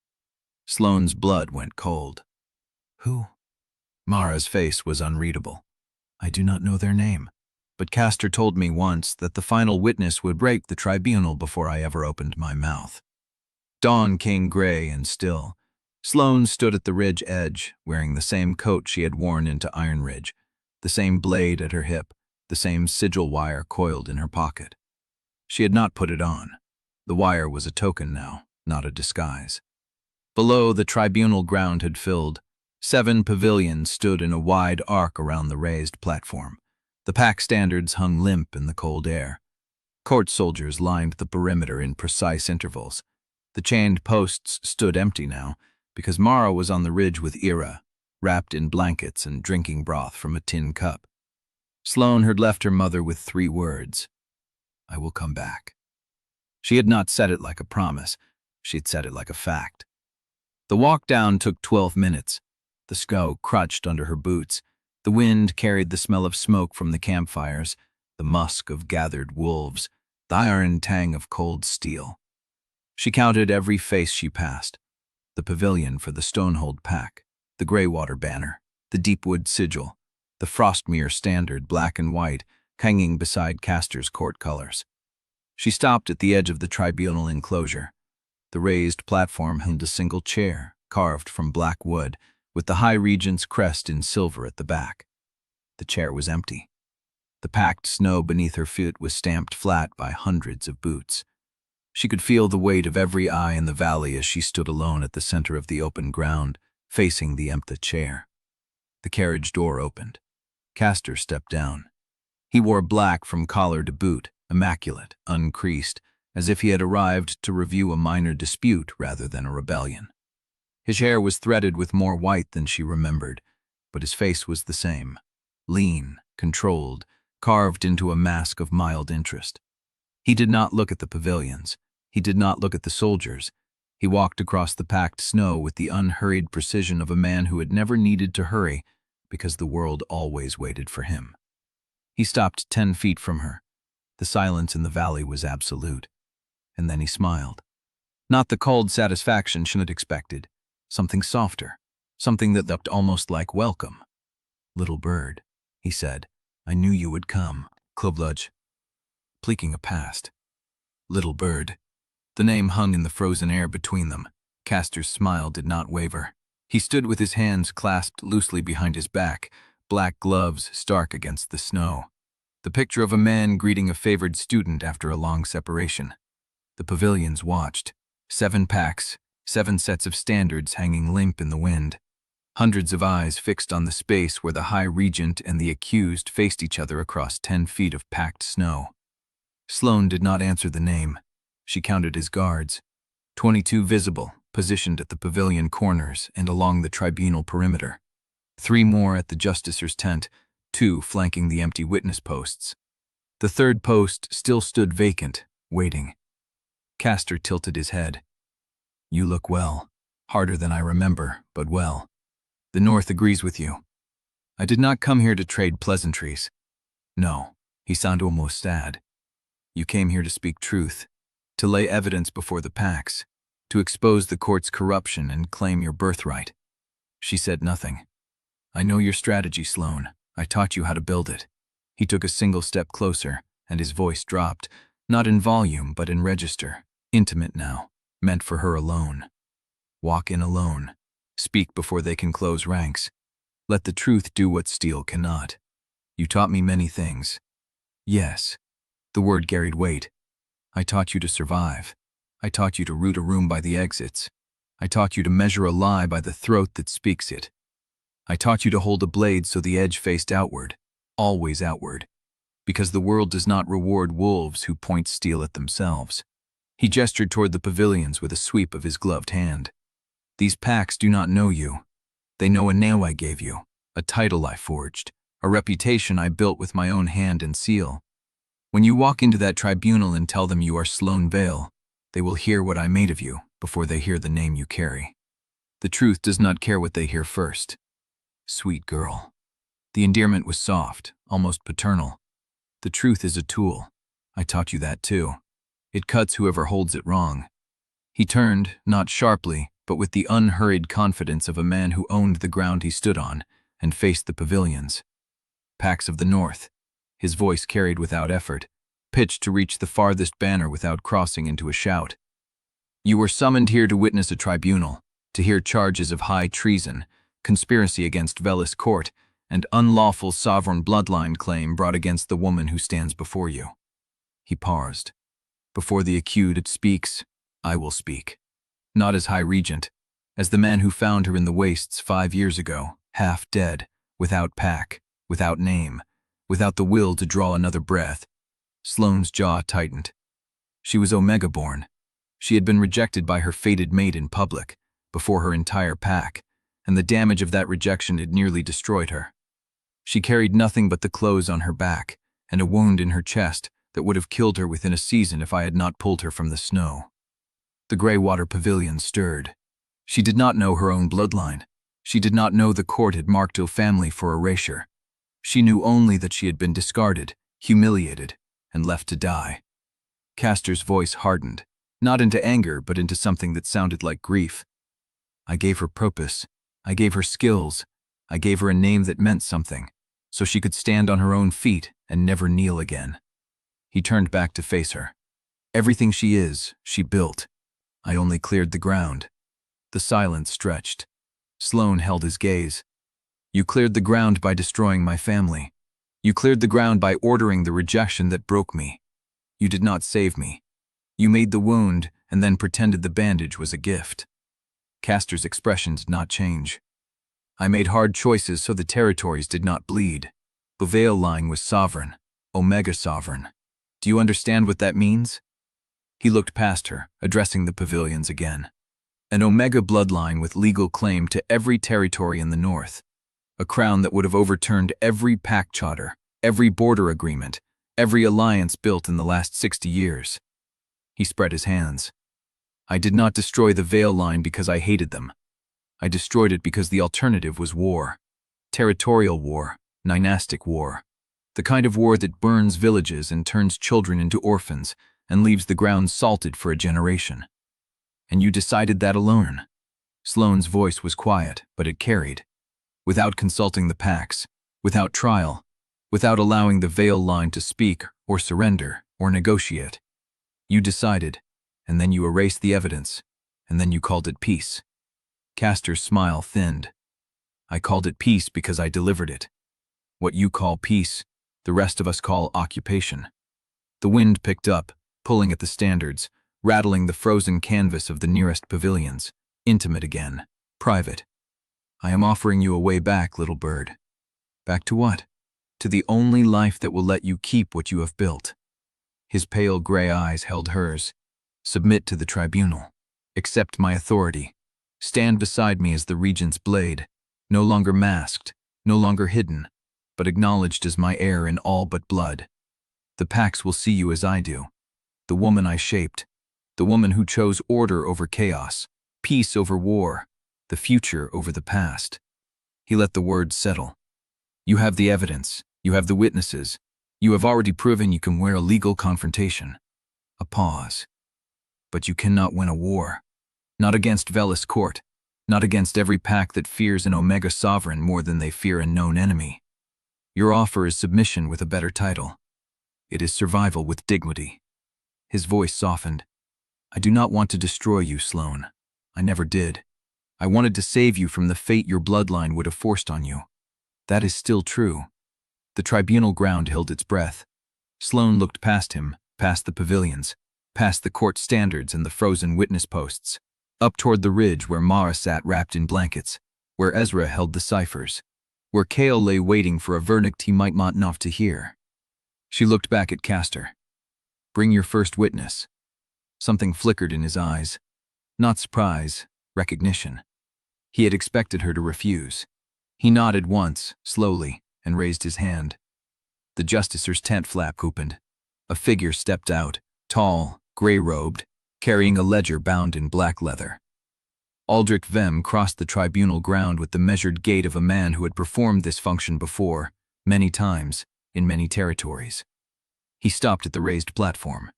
Sloane's blood went cold. Who? Mara's face was unreadable. I do not know their name, but Castor told me once that the final witness would break the tribunal before I ever opened my mouth. Dawn came gray and still. Sloane stood at the ridge edge, wearing the same coat she had worn into Ironridge, the same blade at her hip, the same sigil wire coiled in her pocket. She had not put it on. The wire was a token now, not a disguise. Below, the tribunal ground had filled. 7 pavilions stood in a wide arc around the raised platform. The pack standards hung limp in the cold air. Court soldiers lined the perimeter in precise intervals. The chained posts stood empty now, because Mara was on the ridge with Ira, wrapped in blankets and drinking broth from a tin cup. Sloane had left her mother with 3 words. I will come back. She had not said it like a promise. She had said it like a fact. The walk down took 12 minutes. The snow crutched under her boots. The wind carried the smell of smoke from the campfires, the musk of gathered wolves, the iron tang of cold steel. She counted every face she passed. The pavilion for the Stonehold pack, the Greywater banner, the Deepwood sigil, the Frostmere standard, black and white, hanging beside Castor's court colors. She stopped at the edge of the tribunal enclosure. The raised platform held a single chair, carved from black wood, with the High Regent's crest in silver at the back. The chair was empty. The packed snow beneath her feet was stamped flat by hundreds of boots. She could feel the weight of every eye in the valley as she stood alone at the center of the open ground, facing the empty chair. The carriage door opened. Castor stepped down. He wore black from collar to boot, immaculate, uncreased, as if he had arrived to review a minor dispute rather than a rebellion. His hair was threaded with more white than she remembered, but his face was the same, lean, controlled, carved into a mask of mild interest. He did not look at the pavilions. He did not look at the soldiers. He walked across the packed snow with the unhurried precision of a man who had never needed to hurry because the world always waited for him. He stopped 10 feet from her. The silence in the valley was absolute. And then he smiled. Not the cold satisfaction she had expected. Something softer. Something that looked almost like welcome. Little bird, he said. I knew you would come. Cloaked. Pleeking a past. Little bird. The name hung in the frozen air between them. Castor's smile did not waver. He stood with his hands clasped loosely behind his back, black gloves stark against the snow. The picture of a man greeting a favored student after a long separation. The pavilions watched. 7 packs, 7 sets of standards hanging limp in the wind. Hundreds of eyes fixed on the space where the High Regent and the accused faced each other across 10 feet of packed snow. Sloane did not answer the name. She counted his guards. 22 visible, positioned at the pavilion corners and along the tribunal perimeter. 3 more at the justicer's tent, 2 flanking the empty witness posts. The 3rd post still stood vacant, waiting. Castor tilted his head. You look well. Harder than I remember, but well. The North agrees with you. I did not come here to trade pleasantries. No, he sounded almost sad. You came here to speak truth, to lay evidence before the packs, to expose the court's corruption and claim your birthright. She said nothing. I know your strategy, Sloane. I taught you how to build it. He took a single step closer, and his voice dropped, not in volume but in register, intimate now, meant for her alone. Walk in alone. Speak before they can close ranks. Let the truth do what steel cannot. You taught me many things. Yes, the word carried weight. I taught you to survive. I taught you to root a room by the exits. I taught you to measure a lie by the throat that speaks it. I taught you to hold a blade so the edge faced outward, always outward, because the world does not reward wolves who point steel at themselves. He gestured toward the pavilions with a sweep of his gloved hand. These packs do not know you. They know a name I gave you, a title I forged, a reputation I built with my own hand and seal. When you walk into that tribunal and tell them you are Sloane Vael, they will hear what I made of you before they hear the name you carry. The truth does not care what they hear first. Sweet girl. The endearment was soft, almost paternal. The truth is a tool. I taught you that too. It cuts whoever holds it wrong. He turned, not sharply, but with the unhurried confidence of a man who owned the ground he stood on, and faced the pavilions. Packs of the North. His voice carried without effort, pitched to reach the farthest banner without crossing into a shout. You were summoned here to witness a tribunal, to hear charges of high treason, conspiracy against Velis court, and unlawful sovereign bloodline claim brought against the woman who stands before you. He paused. Before the accused speaks, I will speak. Not as High Regent, as the man who found her in the wastes 5 years ago, half dead, without pack, without name, without the will to draw another breath. Sloane's jaw tightened. She was Omega-born. She had been rejected by her fated mate in public, before her entire pack, and the damage of that rejection had nearly destroyed her. She carried nothing but the clothes on her back, and a wound in her chest that would have killed her within a season if I had not pulled her from the snow. The Greywater Pavilion stirred. She did not know her own bloodline. She did not know the court had marked her family for erasure. She knew only that she had been discarded, humiliated, and left to die. Castor's voice hardened, not into anger but into something that sounded like grief. I gave her purpose. I gave her skills. I gave her a name that meant something, so she could stand on her own feet and never kneel again. He turned back to face her. Everything she is, she built. I only cleared the ground. The silence stretched. Sloane held his gaze. You cleared the ground by destroying my family. You cleared the ground by ordering the rejection that broke me. You did not save me. You made the wound and then pretended the bandage was a gift. Castor's expression did not change. I made hard choices so the territories did not bleed. The Vael line was sovereign, Omega sovereign. Do you understand what that means? He looked past her, addressing the pavilions again. An Omega bloodline with legal claim to every territory in the North. A crown that would have overturned every pact charter, every border agreement, every alliance built in the last 60 years. He spread his hands. I did not destroy the Vael line because I hated them. I destroyed it because the alternative was war. Territorial war, dynastic war. The kind of war that burns villages and turns children into orphans and leaves the ground salted for a generation. And you decided that alone. Sloane's voice was quiet, but it carried. Without consulting the packs, without trial, without allowing the Vael line to speak or surrender or negotiate. You decided, and then you erased the evidence, and then you called it peace. Castor's smile thinned. I called it peace because I delivered it. What you call peace, the rest of us call occupation. The wind picked up, pulling at the standards, rattling the frozen canvas of the nearest pavilions. Intimate again, private. I am offering you a way back, little bird. Back to what? To the only life that will let you keep what you have built. His pale gray eyes held hers. Submit to the tribunal. Accept my authority. Stand beside me as the Regent's blade, no longer masked, no longer hidden, but acknowledged as my heir in all but blood. The packs will see you as I do. The woman I shaped. The woman who chose order over chaos, peace over war, the future over the past. He let the words settle. You have the evidence. You have the witnesses. You have already proven you can wear a legal confrontation. A pause. But you cannot win a war. Not against Velis court. Not against every pack that fears an Omega sovereign more than they fear a known enemy. Your offer is submission with a better title. It is survival with dignity. His voice softened. I do not want to destroy you, Sloane. I never did. I wanted to save you from the fate your bloodline would have forced on you. That is still true." The tribunal ground held its breath. Sloane looked past him, past the pavilions, past the court standards and the frozen witness posts, up toward the ridge where Mara sat wrapped in blankets, where Ezra held the ciphers, where Kael lay waiting for a verdict he might not know to hear. She looked back at Castor. "Bring your first witness." Something flickered in his eyes. Not surprise, recognition. He had expected her to refuse. He nodded once, slowly, and raised his hand. The justicer's tent flap opened. A figure stepped out, tall, gray-robed, carrying a ledger bound in black leather. Aldrich Vem crossed the tribunal ground with the measured gait of a man who had performed this function before, many times, in many territories. He stopped at the raised platform.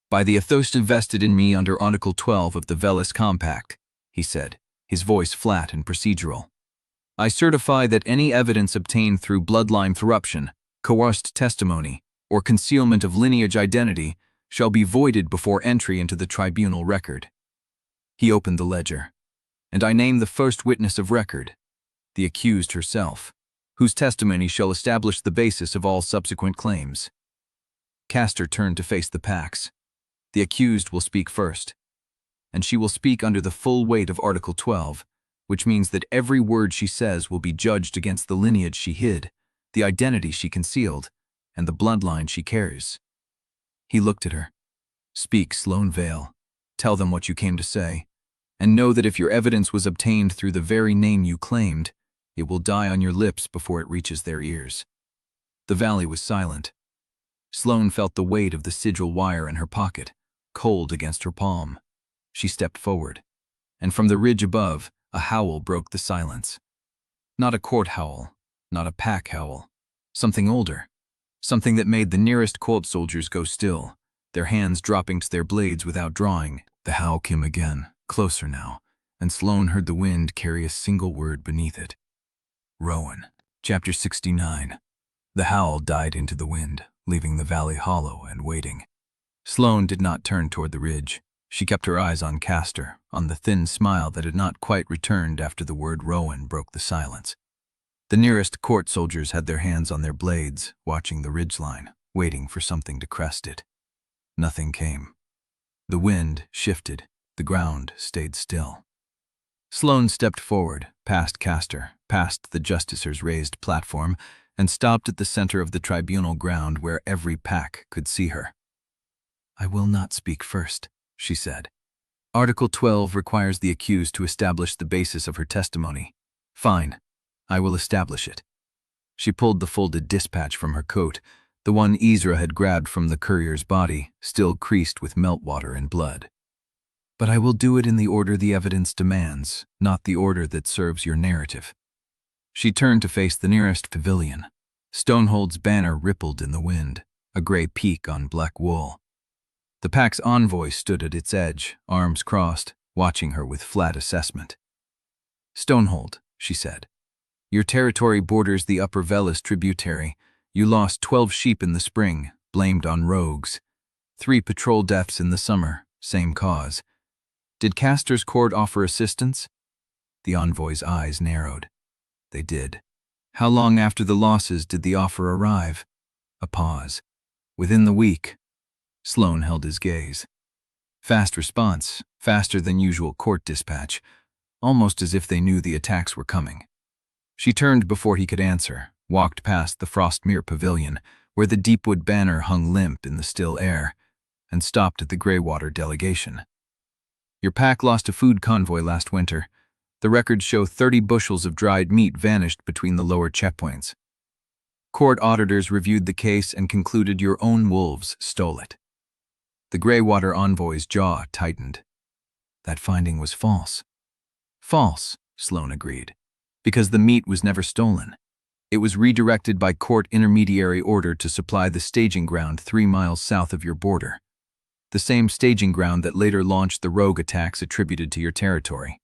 "By the oaths invested in me under Article 12 of the Velis Compact," he said, his voice flat and procedural, "I certify that any evidence obtained through bloodline corruption, coerced testimony, or concealment of lineage identity shall be voided before entry into the tribunal record." He opened the ledger. "And I name the first witness of record, the accused herself, whose testimony shall establish the basis of all subsequent claims." Castor turned to face the Pax. "The accused will speak first, and she will speak under the full weight of Article 12, which means that every word she says will be judged against the lineage she hid, the identity she concealed, and the bloodline she carries." He looked at her. "Speak, Sloane Vael. Tell them what you came to say, and know that if your evidence was obtained through the very name you claimed, it will die on your lips before it reaches their ears." The valley was silent. Sloane felt the weight of the sigil wire in her pocket, cold against her palm. She stepped forward, and from the ridge above, a howl broke the silence. Not a court howl, not a pack howl. Something older. Something that made the nearest court soldiers go still, their hands dropping to their blades without drawing. The howl came again, closer now, and Sloane heard the wind carry a single word beneath it. Rowan. Chapter 69. The howl died into the wind, leaving the valley hollow and waiting. Sloane did not turn toward the ridge. She kept her eyes on Castor, on the thin smile that had not quite returned after the word Rowan broke the silence. The nearest court soldiers had their hands on their blades, watching the ridgeline, waiting for something to crest it. Nothing came. The wind shifted. The ground stayed still. Sloane stepped forward, past Castor, past the justicer's raised platform, and stopped at the center of the tribunal ground where every pack could see her. "I will not speak first," she said. "Article 12 requires the accused to establish the basis of her testimony. Fine, I will establish it." She pulled the folded dispatch from her coat, the one Ezra had grabbed from the courier's body, still creased with meltwater and blood. "But I will do it in the order the evidence demands, not the order that serves your narrative." She turned to face the nearest pavilion. Stonehold's banner rippled in the wind, a gray peak on black wool. The pack's envoy stood at its edge, arms crossed, watching her with flat assessment. "Stonehold," she said, "your territory borders the upper Velis tributary. You lost 12 sheep in the spring, blamed on rogues. 3 patrol deaths in the summer, same cause. Did Castor's court offer assistance?" The envoy's eyes narrowed. They did. "How long after the losses did the offer arrive?" A pause. "Within the week." Sloane held his gaze. Fast response, faster than usual court dispatch, almost as if they knew the attacks were coming. She turned before he could answer, walked past the Frostmere Pavilion, where the Deepwood banner hung limp in the still air, and stopped at the Greywater delegation. "Your pack lost a food convoy last winter. The records show 30 bushels of dried meat vanished between the lower checkpoints. Court auditors reviewed the case and concluded your own wolves stole it." The Greywater envoy's jaw tightened. That finding was false. "False," Sloane agreed, "because the meat was never stolen. It was redirected by court intermediary order to supply the staging ground 3 miles south of your border. The same staging ground that later launched the rogue attacks attributed to your territory."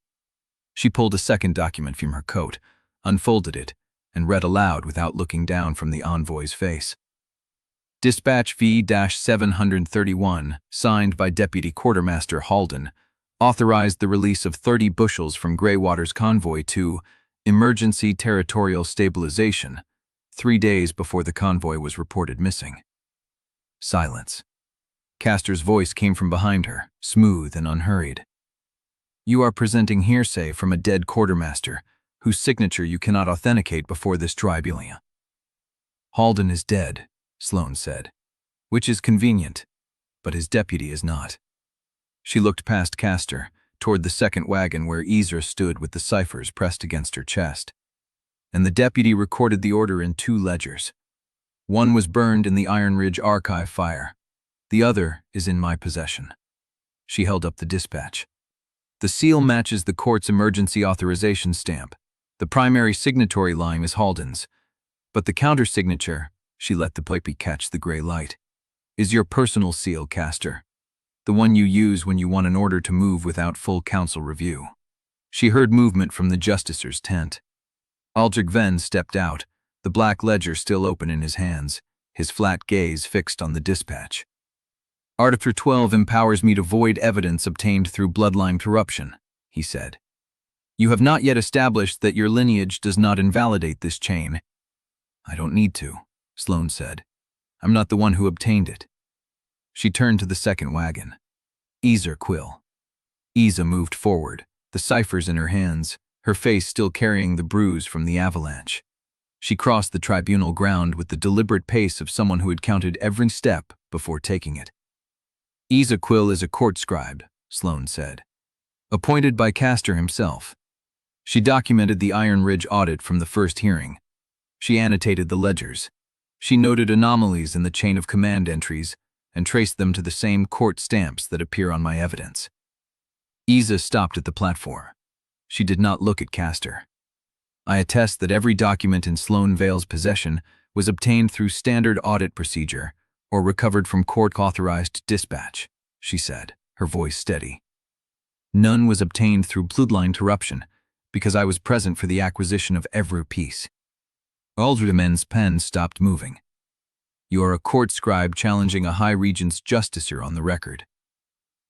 She pulled a second document from her coat, unfolded it, and read aloud without looking down from the envoy's face. "Dispatch V-731, signed by Deputy Quartermaster Halden, authorized the release of 30 bushels from Greywater's convoy to emergency territorial stabilization, 3 days before the convoy was reported missing. Silence. Castor's voice came from behind her, smooth and unhurried. You are presenting hearsay from a dead quartermaster, whose signature you cannot authenticate before this tribunal. Halden is dead, Sloane said, which is convenient, but his deputy is not. She looked past Castor, toward the second wagon where Seizure stood with the ciphers pressed against her chest. And the deputy recorded the order in 2 ledgers. One was burned in the Ironridge archive fire. The other is in my possession. She held up the dispatch. The seal matches the court's emergency authorization stamp. The primary signatory line is Halden's, but the counter-signature, she let the puppy catch the gray light, is your personal seal, Castor, the one you use when you want an order to move without full council review. She heard movement from the justicer's tent. Aldrich Venn stepped out, the black ledger still open in his hands, his flat gaze fixed on the dispatch. Article 12 empowers me to void evidence obtained through bloodline corruption, he said. You have not yet established that your lineage does not invalidate this chain. I don't need to, Sloane said. I'm not the one who obtained it. She turned to the second wagon. Seizure Quill. Seizure moved forward, the ciphers in her hands, her face still carrying the bruise from the avalanche. She crossed the tribunal ground with the deliberate pace of someone who had counted every step before taking it. Seizure Quill is a court scribe, Sloane said, appointed by Castor himself. She documented the Ironridge audit from the first hearing. She annotated the ledgers. She noted anomalies in the chain of command entries and traced them to the same court stamps that appear on my evidence. Seizure stopped at the platform. She did not look at Castor. I attest that every document in Sloane Vael's possession was obtained through standard audit procedure or recovered from court-authorized dispatch, she said, her voice steady. None was obtained through bloodline corruption, because I was present for the acquisition of every piece. Alderman's pen stopped moving. You are a court scribe challenging a high regent's justicer on the record.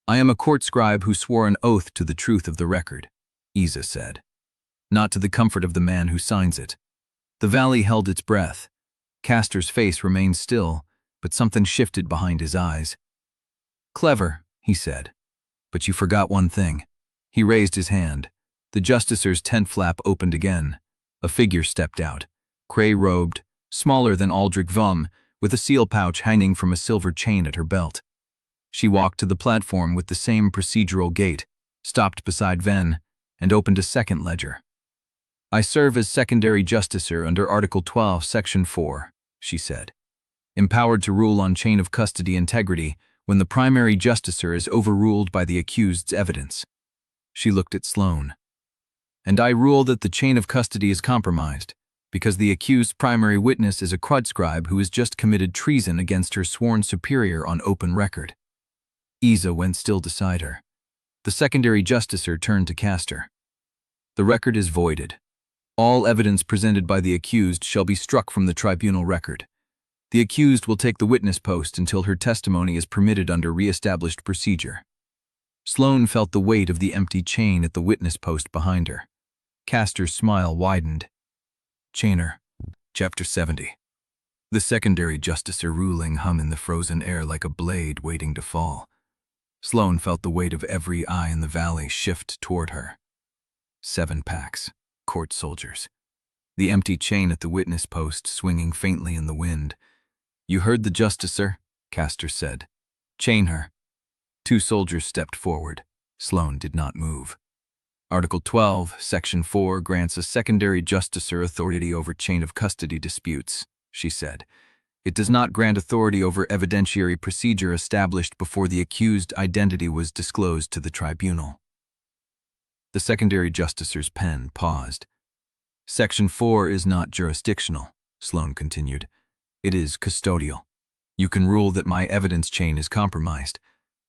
I am a court scribe who swore an oath to the truth of the record, Seizure said. Not to the comfort of the man who signs it. The valley held its breath. Castor's face remained still, but something shifted behind his eyes. Clever, he said. But you forgot one thing. He raised his hand. The justicer's tent flap opened again. A figure stepped out, gray-robed, smaller than Aldrich Vael, with a seal pouch hanging from a silver chain at her belt. She walked to the platform with the same procedural gait, stopped beside Venn, and opened a second ledger. I serve as secondary justicer under Article 12, Section 4, she said. Empowered to rule on chain of custody integrity when the primary justicer is overruled by the accused's evidence. She looked at Sloane. And I rule that the chain of custody is compromised, because the accused's primary witness is a crud scribe who has just committed treason against her sworn superior on open record. Seizure went still beside her. The secondary justicer turned to Castor. The record is voided. All evidence presented by the accused shall be struck from the tribunal record. The accused will take the witness post until her testimony is permitted under re-established procedure. Sloane felt the weight of the empty chain at the witness post behind her. Castor's smile widened. Chainer, Chapter 70. The secondary justicer ruling hung in the frozen air like a blade waiting to fall. Sloane felt the weight of every eye in the valley shift toward her. 7 packs, court soldiers. The empty chain at the witness post swinging faintly in the wind. You heard the justicer, Castor said. Chain her. 2 soldiers stepped forward. Sloane did not move. Article 12, Section 4 grants a secondary justicer authority over chain of custody disputes, she said. It does not grant authority over evidentiary procedure established before the accused identity was disclosed to the tribunal. The secondary justicer's pen paused. Section 4 is not jurisdictional, Sloane continued. It is custodial. You can rule that my evidence chain is compromised.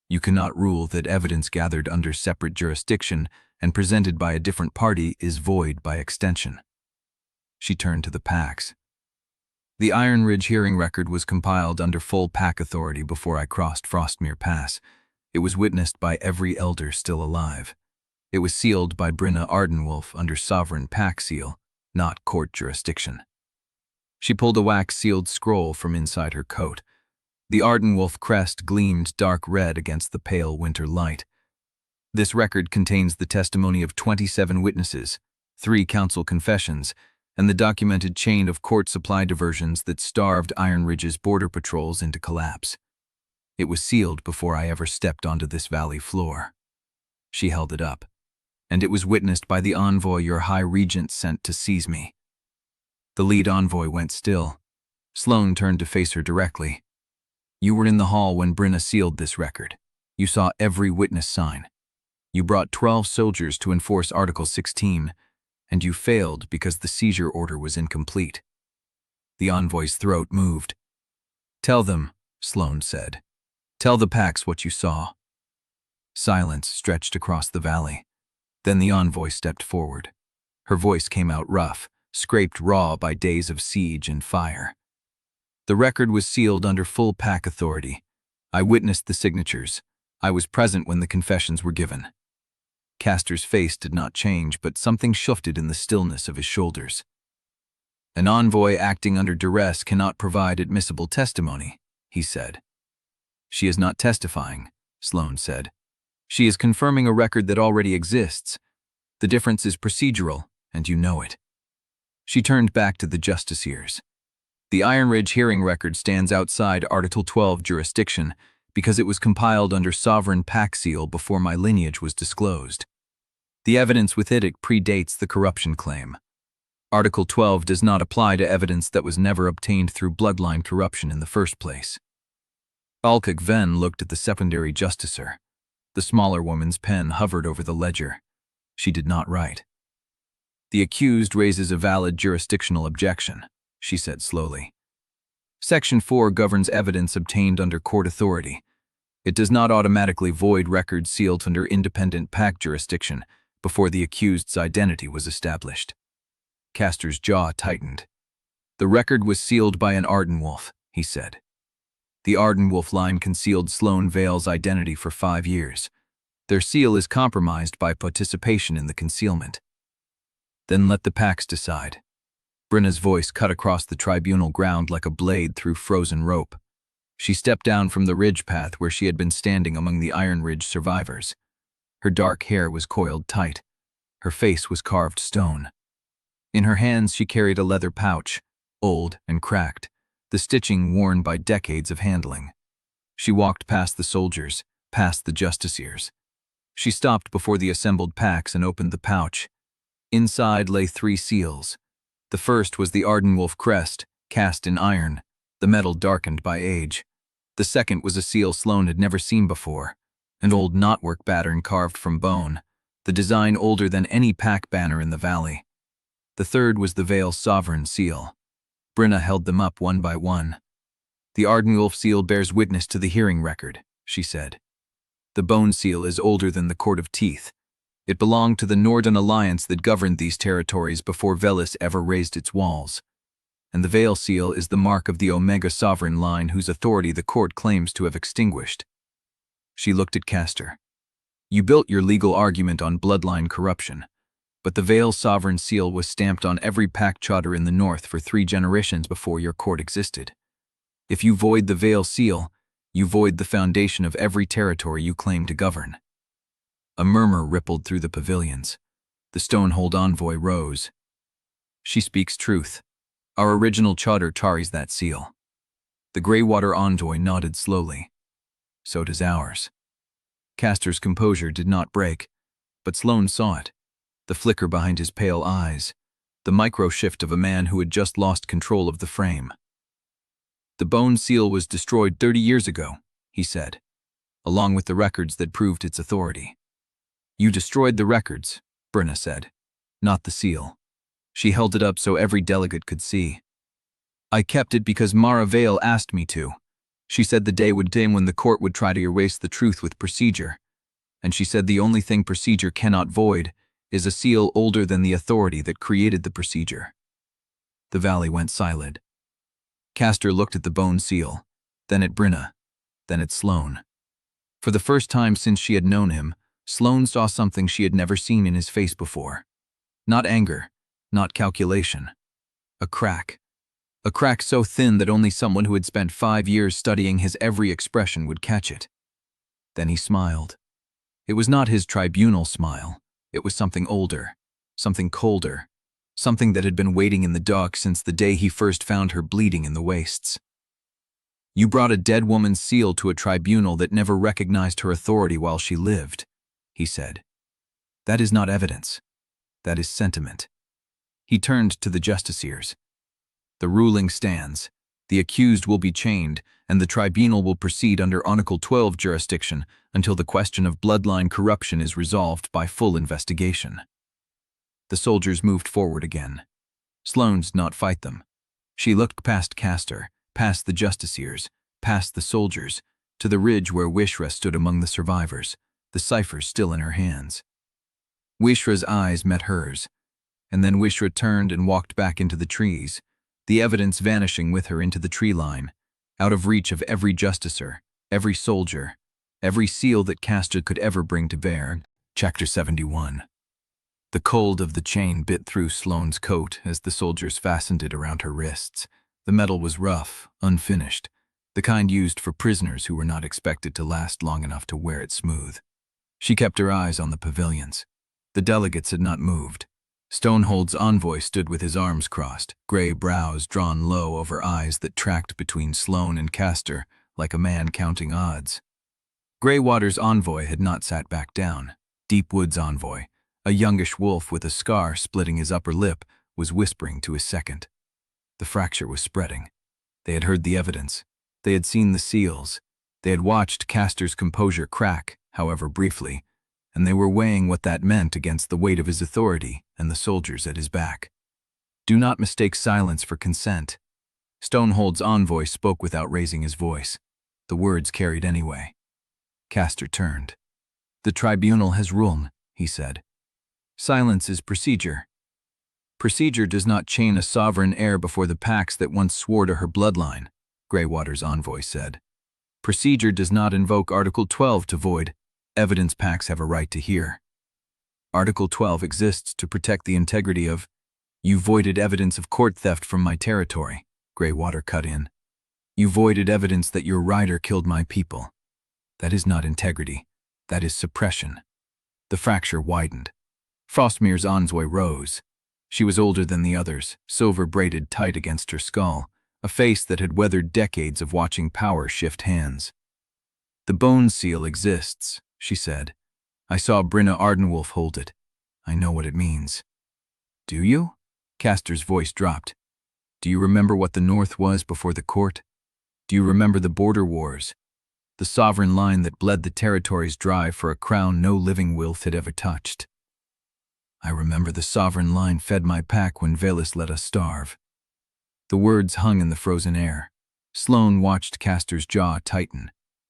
You cannot rule that evidence gathered under separate jurisdiction and presented by a different party is void by extension. She turned to the packs. The Ironridge hearing record was compiled under full pack authority before I crossed Frostmere Pass. It was witnessed by every elder still alive. It was sealed by Kael Ardenwolf under sovereign pack seal, not court jurisdiction. She pulled a wax-sealed scroll from inside her coat. The Ardenwolf crest gleamed dark red against the pale winter light. This record contains the testimony of 27 witnesses, 3 council confessions, and the documented chain of court supply diversions that starved Ironridge's border patrols into collapse. It was sealed before I ever stepped onto this valley floor. She held it up, and it was witnessed by the envoy your High Regent sent to seize me. The lead envoy went still. Sloane turned to face her directly. You were in the hall when Kael sealed this record. You saw every witness sign. You brought 12 soldiers to enforce Article 16, and you failed because the seizure order was incomplete. The envoy's throat moved. Tell them, Sloane said. Tell the packs what you saw. Silence stretched across the valley. Then the envoy stepped forward. Her voice came out rough, scraped raw by days of siege and fire. The record was sealed under full pack authority. I witnessed the signatures. I was present when the confessions were given. Castor's face did not change, but something shifted in the stillness of his shoulders. An envoy acting under duress cannot provide admissible testimony, he said. She is not testifying, Sloane said. She is confirming a record that already exists. The difference is procedural, and you know it. She turned back to the justiciars. The Ironridge hearing record stands outside Article 12 jurisdiction because it was compiled under sovereign pack seal before my lineage was disclosed. The evidence with it predates the corruption claim. Article 12 does not apply to evidence that was never obtained through bloodline corruption in the first place. Alkak Ven looked at the secondary justiciar. The smaller woman's pen hovered over the ledger. She did not write. The accused raises a valid jurisdictional objection, she said slowly. Section 4 governs evidence obtained under court authority. It does not automatically void records sealed under independent pack jurisdiction before the accused's identity was established. Castor's jaw tightened. The record was sealed by an Ardenwolf, he said. The Ardenwolf line concealed Sloane Vael's identity for 5 years. Their seal is compromised by participation in the concealment. Then let the packs decide. Kael's voice cut across the tribunal ground like a blade through frozen rope. She stepped down from the ridge path where she had been standing among the Ironridge survivors. Her dark hair was coiled tight. Her face was carved stone. In her hands she carried a leather pouch, old and cracked, the stitching worn by decades of handling. She walked past the soldiers, past the justiciars. She stopped before the assembled packs and opened the pouch. Inside lay 3 seals. The first was the Ardenwolf crest, cast in iron, the metal darkened by age. The second was a seal Sloane had never seen before, an old knotwork pattern carved from bone, the design older than any pack banner in the valley. The third was the Vael sovereign seal. Kael held them up one by one. The Ardenwolf seal bears witness to the hearing record, she said. The bone seal is older than the Court of Teeth. It belonged to the Northern Alliance that governed these territories before Velis ever raised its walls. And the Vael seal is the mark of the Omega sovereign line whose authority the court claims to have extinguished. She looked at Castor. You built your legal argument on bloodline corruption, but the Vael sovereign seal was stamped on every pack charter in the north for 3 generations before your court existed. If you void the Vael seal, you void the foundation of every territory you claim to govern. A murmur rippled through the pavilions. The Stonehold envoy rose. She speaks truth. Our original charter carries that seal. The Greywater envoy nodded slowly. So does ours. Castor's composure did not break, but Sloane saw it. The flicker behind his pale eyes, the micro-shift of a man who had just lost control of the frame. The bone seal was destroyed 30 years ago, he said, along with the records that proved its authority. You destroyed the records, Kael said, not the seal. She held it up so every delegate could see. I kept it because Mara Vael asked me to. She said the day would dim when the court would try to erase the truth with procedure. And she said the only thing procedure cannot void is a seal older than the authority that created the procedure. The valley went silent. Castor looked at the bone seal, then at Kael, then at Sloane. For the first time since she had known him, Sloane saw something she had never seen in his face before. Not anger, not calculation. A crack. A crack so thin that only someone who had spent 5 years studying his every expression would catch it. Then he smiled. It was not his tribunal smile. It was something older, something colder, something that had been waiting in the dark since the day he first found her bleeding in the wastes. You brought a dead woman's seal to a tribunal that never recognized her authority while she lived, he said. That is not evidence. That is sentiment. He turned to the justiciars. The ruling stands. The accused will be chained, and the tribunal will proceed under Article 12 jurisdiction until the question of bloodline corruption is resolved by full investigation. The soldiers moved forward again. Sloane did not fight them. She looked past Castor, past the justiciars, past the soldiers, to the ridge where Wishra stood among the survivors, the ciphers still in her hands. Wishra's eyes met hers, and then Wishra turned and walked back into the trees, the evidence vanishing with her into the tree line, out of reach of every justiciar, every soldier, every seal that Castor could ever bring to bear. Chapter 71. The cold of the chain bit through Sloane's coat as the soldiers fastened it around her wrists. The metal was rough, unfinished, the kind used for prisoners who were not expected to last long enough to wear it smooth. She kept her eyes on the pavilions. The delegates had not moved. Stonehold's envoy stood with his arms crossed, gray brows drawn low over eyes that tracked between Sloane and Castor like a man counting odds. Greywater's envoy had not sat back down. Deepwood's envoy, a youngish wolf with a scar splitting his upper lip, was whispering to his second. The fracture was spreading. They had heard the evidence. They had seen the seals. They had watched Castor's composure crack, however briefly, and they were weighing what that meant against the weight of his authority and the soldiers at his back. Do not mistake silence for consent. Stonehold's envoy spoke without raising his voice. The words carried anyway. Castor turned. The tribunal has ruled, he said. Silence is procedure. Procedure does not chain a sovereign heir before the pacts that once swore to her bloodline, Greywater's envoy said. Procedure does not invoke Article 12 to void. Evidence pacts have a right to hear. Article 12 exists to protect the integrity of— You voided evidence of court theft from my territory, Greywater cut in. You voided evidence that your rider killed my people. That is not integrity. That is suppression. The fracture widened. Frostmere's envoy rose. She was older than the others, silver braided tight against her skull, a face that had weathered decades of watching power shift hands. The bone seal exists, she said. I saw Kael Ardenwolf hold it. I know what it means. Do you? Castor's voice dropped. Do you remember what the North was before the court? Do you remember the border wars? The sovereign line that bled the territories dry for a crown no living Wilf had ever touched. I remember the sovereign line fed my pack when Velis let us starve. The words hung in the frozen air. Sloane watched Castor's jaw tighten.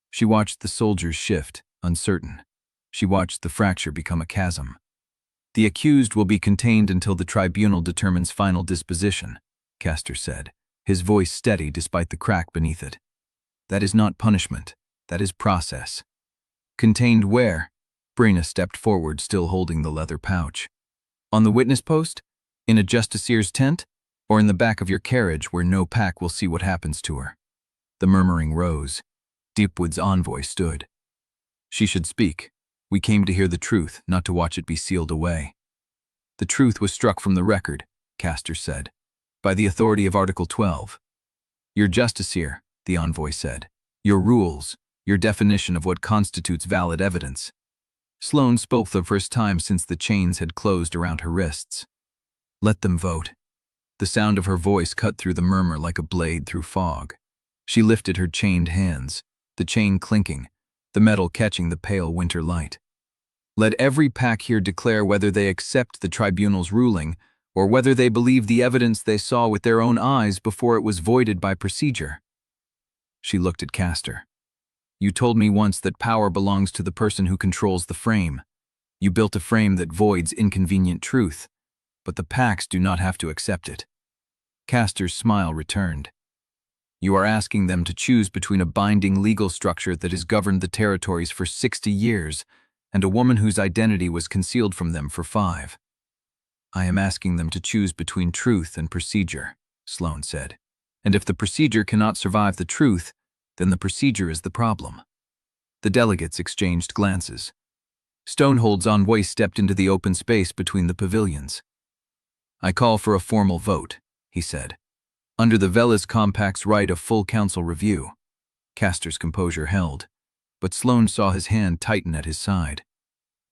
She watched the soldiers shift, uncertain. She watched the fracture become a chasm. The accused will be contained until the tribunal determines final disposition, Castor said, his voice steady despite the crack beneath it. That is not punishment. That is process. Contained where? Brina stepped forward, still holding the leather pouch. On the witness post? In a justiciar's tent? Or in the back of your carriage where no pack will see what happens to her? The murmuring rose. Deepwood's envoy stood. She should speak. We came to hear the truth, not to watch it be sealed away. The truth was struck from the record, Castor said, by the authority of Article 12. Your justiciar, the envoy said. Your rules, your definition of what constitutes valid evidence. Sloane spoke the first time since the chains had closed around her wrists. Let them vote. The sound of her voice cut through the murmur like a blade through fog. She lifted her chained hands, the chain clinking, the metal catching the pale winter light. Let every pack here declare whether they accept the tribunal's ruling or whether they believe the evidence they saw with their own eyes before it was voided by procedure. She looked at Castor. You told me once that power belongs to the person who controls the frame. You built a frame that voids inconvenient truth, but the packs do not have to accept it. Castor's smile returned. You are asking them to choose between a binding legal structure that has governed the territories for 60 years and a woman whose identity was concealed from them for 5. I am asking them to choose between truth and procedure, Sloane said. And if the procedure cannot survive the truth, then the procedure is the problem. The delegates exchanged glances. Stonehold's envoy stepped into the open space between the pavilions. I call for a formal vote, he said. Under the Velis Compact's right of full council review. Castor's composure held, but Sloane saw his hand tighten at his side.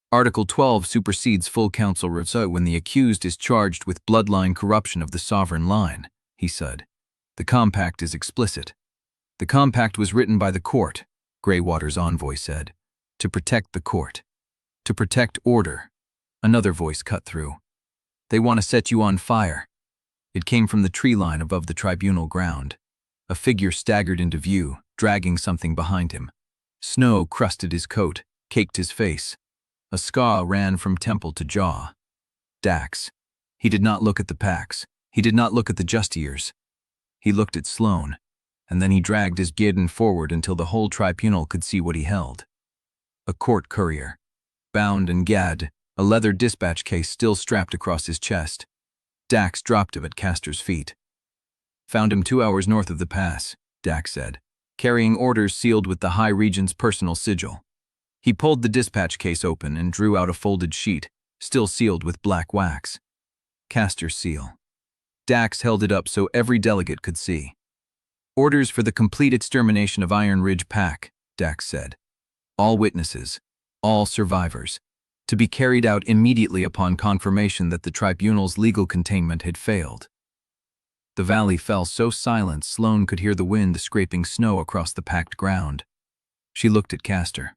Article 12 supersedes full council review when the accused is charged with bloodline corruption of the sovereign line, he said. The compact is explicit. The compact was written by the court, Greywater's envoy said, to protect the court. To protect order. Another voice cut through. They want to set you on fire. It came from the tree line above the tribunal ground. A figure staggered into view, dragging something behind him. Snow crusted his coat, caked his face. A scar ran from temple to jaw. Dax. He did not look at the packs. He did not look at the Justiers. He looked at Sloane, and then he dragged his guidon forward until the whole tribunal could see what he held. A court courier. Bound and gagged, a leather dispatch case still strapped across his chest. Dax dropped him at Castor's feet. Found him 2 hours north of the pass, Dax said, carrying orders sealed with the High Regent's personal sigil. He pulled the dispatch case open and drew out a folded sheet, still sealed with black wax. Castor's seal. Dax held it up so every delegate could see. Orders for the complete extermination of Ironridge Pack, Dax said. All witnesses, all survivors, to be carried out immediately upon confirmation that the tribunal's legal containment had failed. The valley fell so silent Sloane could hear the wind scraping snow across the packed ground. She looked at Castor.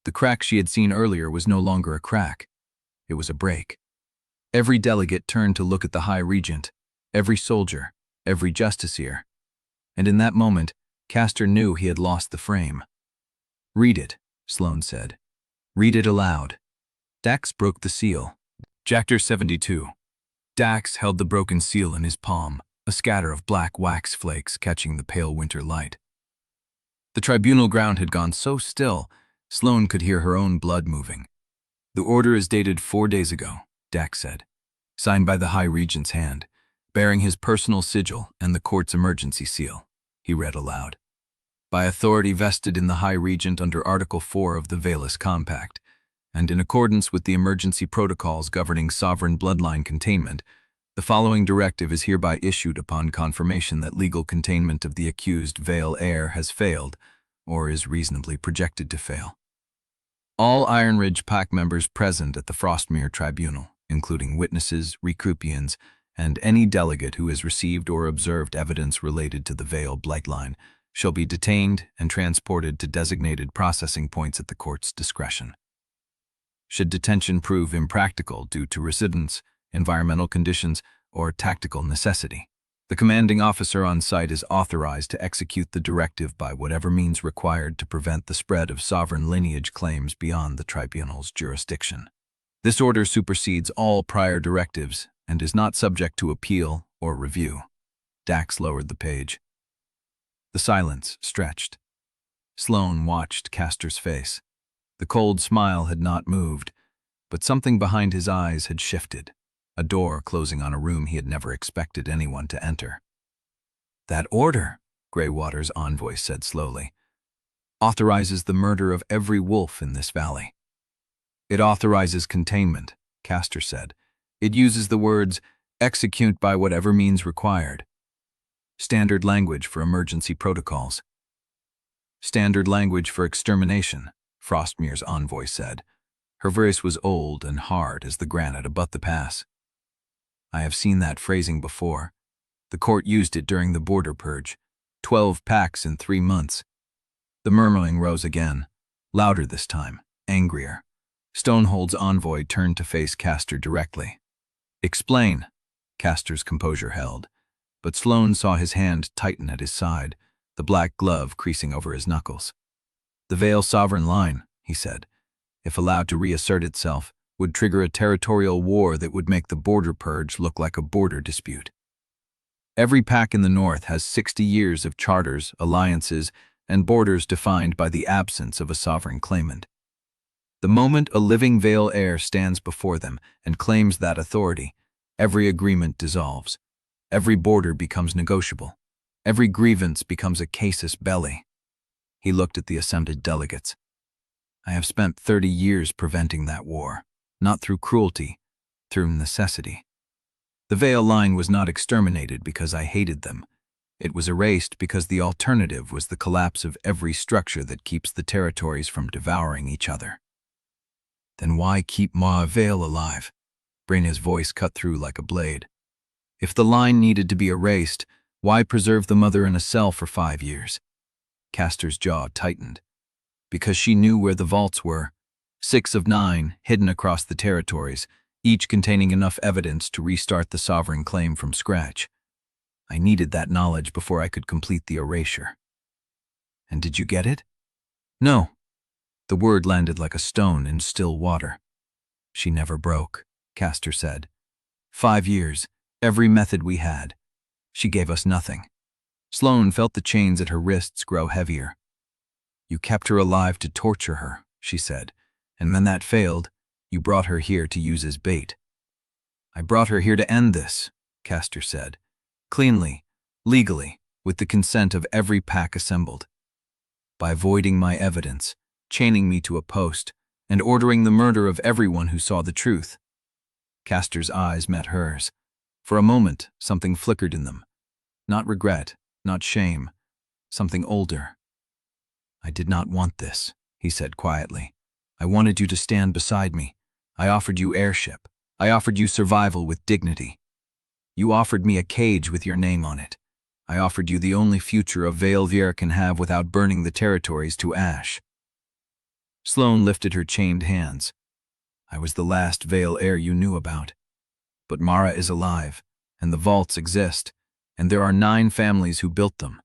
The crack she had seen earlier was no longer a crack. It was a break. Every delegate turned to look at the High Regent, every soldier, every justiciar. And in that moment, Castor knew he had lost the frame. "Read it," Sloane said. "Read it aloud." Dax broke the seal. Chapter 72. Dax held the broken seal in his palm, a scatter of black wax flakes catching the pale winter light. The tribunal ground had gone so still, Sloane could hear her own blood moving. "The order is dated 4 days ago," Dax said, "signed by the High Regent's hand, bearing his personal sigil and the court's emergency seal," he read aloud. "By authority vested in the High Regent under Article 4 of the Velis Compact, and in accordance with the emergency protocols governing sovereign bloodline containment, the following directive is hereby issued upon confirmation that legal containment of the accused Vael heir has failed, or is reasonably projected to fail. All Ironridge Pack members present at the Frostmere Tribunal, including witnesses, recrupians, and any delegate who has received or observed evidence related to the Vael bloodline, shall be detained and transported to designated processing points at the court's discretion. Should detention prove impractical due to residence, environmental conditions, or tactical necessity, the commanding officer on site is authorized to execute the directive by whatever means required to prevent the spread of sovereign lineage claims beyond the tribunal's jurisdiction. This order supersedes all prior directives and is not subject to appeal or review." Dax lowered the page. The silence stretched. Sloane watched Castor's face. The cold smile had not moved, but something behind his eyes had shifted, a door closing on a room he had never expected anyone to enter. "That order," Greywater's envoy said slowly, "authorizes the murder of every wolf in this valley." "It authorizes containment," Castor said. "It uses the words, 'execute by whatever means required.' Standard language for emergency protocols." "Standard language for extermination," Frostmere's envoy said. Her voice was old and hard as the granite above the pass. "I have seen that phrasing before. The court used it during the border purge. 12 packs in 3 months. The murmuring rose again, louder this time, angrier. Stonehold's envoy turned to face Castor directly. "Explain," Castor's composure held, but Sloane saw his hand tighten at his side, the black glove creasing over his knuckles. "The Vael sovereign line," he said, "if allowed to reassert itself, would trigger a territorial war that would make the border purge look like a border dispute. Every pack in the north has 60 years of charters, alliances, and borders defined by the absence of a sovereign claimant. The moment a living Vael heir stands before them and claims that authority, every agreement dissolves. Every border becomes negotiable. Every grievance becomes a casus belli. He looked at the assembled delegates. I have spent 30 years preventing that war, not through cruelty, through necessity. The Vael line was not exterminated because I hated them. It was erased because the alternative was the collapse of every structure that keeps the territories from devouring each other. Then why keep Vael alive? Brynja's voice cut through like a blade. If the line needed to be erased, why preserve the mother in a cell for 5 years? Castor's jaw tightened. Because she knew where the vaults were, 6 of 9, hidden across the territories, each containing enough evidence to restart the sovereign claim from scratch. I needed that knowledge before I could complete the erasure. And did you get it? No. The word landed like a stone in still water. She never broke, Castor said. 5 years, every method we had. She gave us nothing. Sloane felt the chains at her wrists grow heavier. You kept her alive to torture her, she said, and when that failed, you brought her here to use as bait. I brought her here to end this, Castor said, cleanly, legally, with the consent of every pack assembled. By voiding my evidence, chaining me to a post, and ordering the murder of everyone who saw the truth. Castor's eyes met hers. For a moment, something flickered in them. Not regret, not shame, something older. I did not want this, he said quietly. I wanted you to stand beside me. I offered you heirship. I offered you survival with dignity. You offered me a cage with your name on it. I offered you the only future a Vael can have without burning the territories to ash. Sloane lifted her chained hands. I was the last Vael heir you knew about. But Mara is alive, and the vaults exist, and there are 9 families who built them.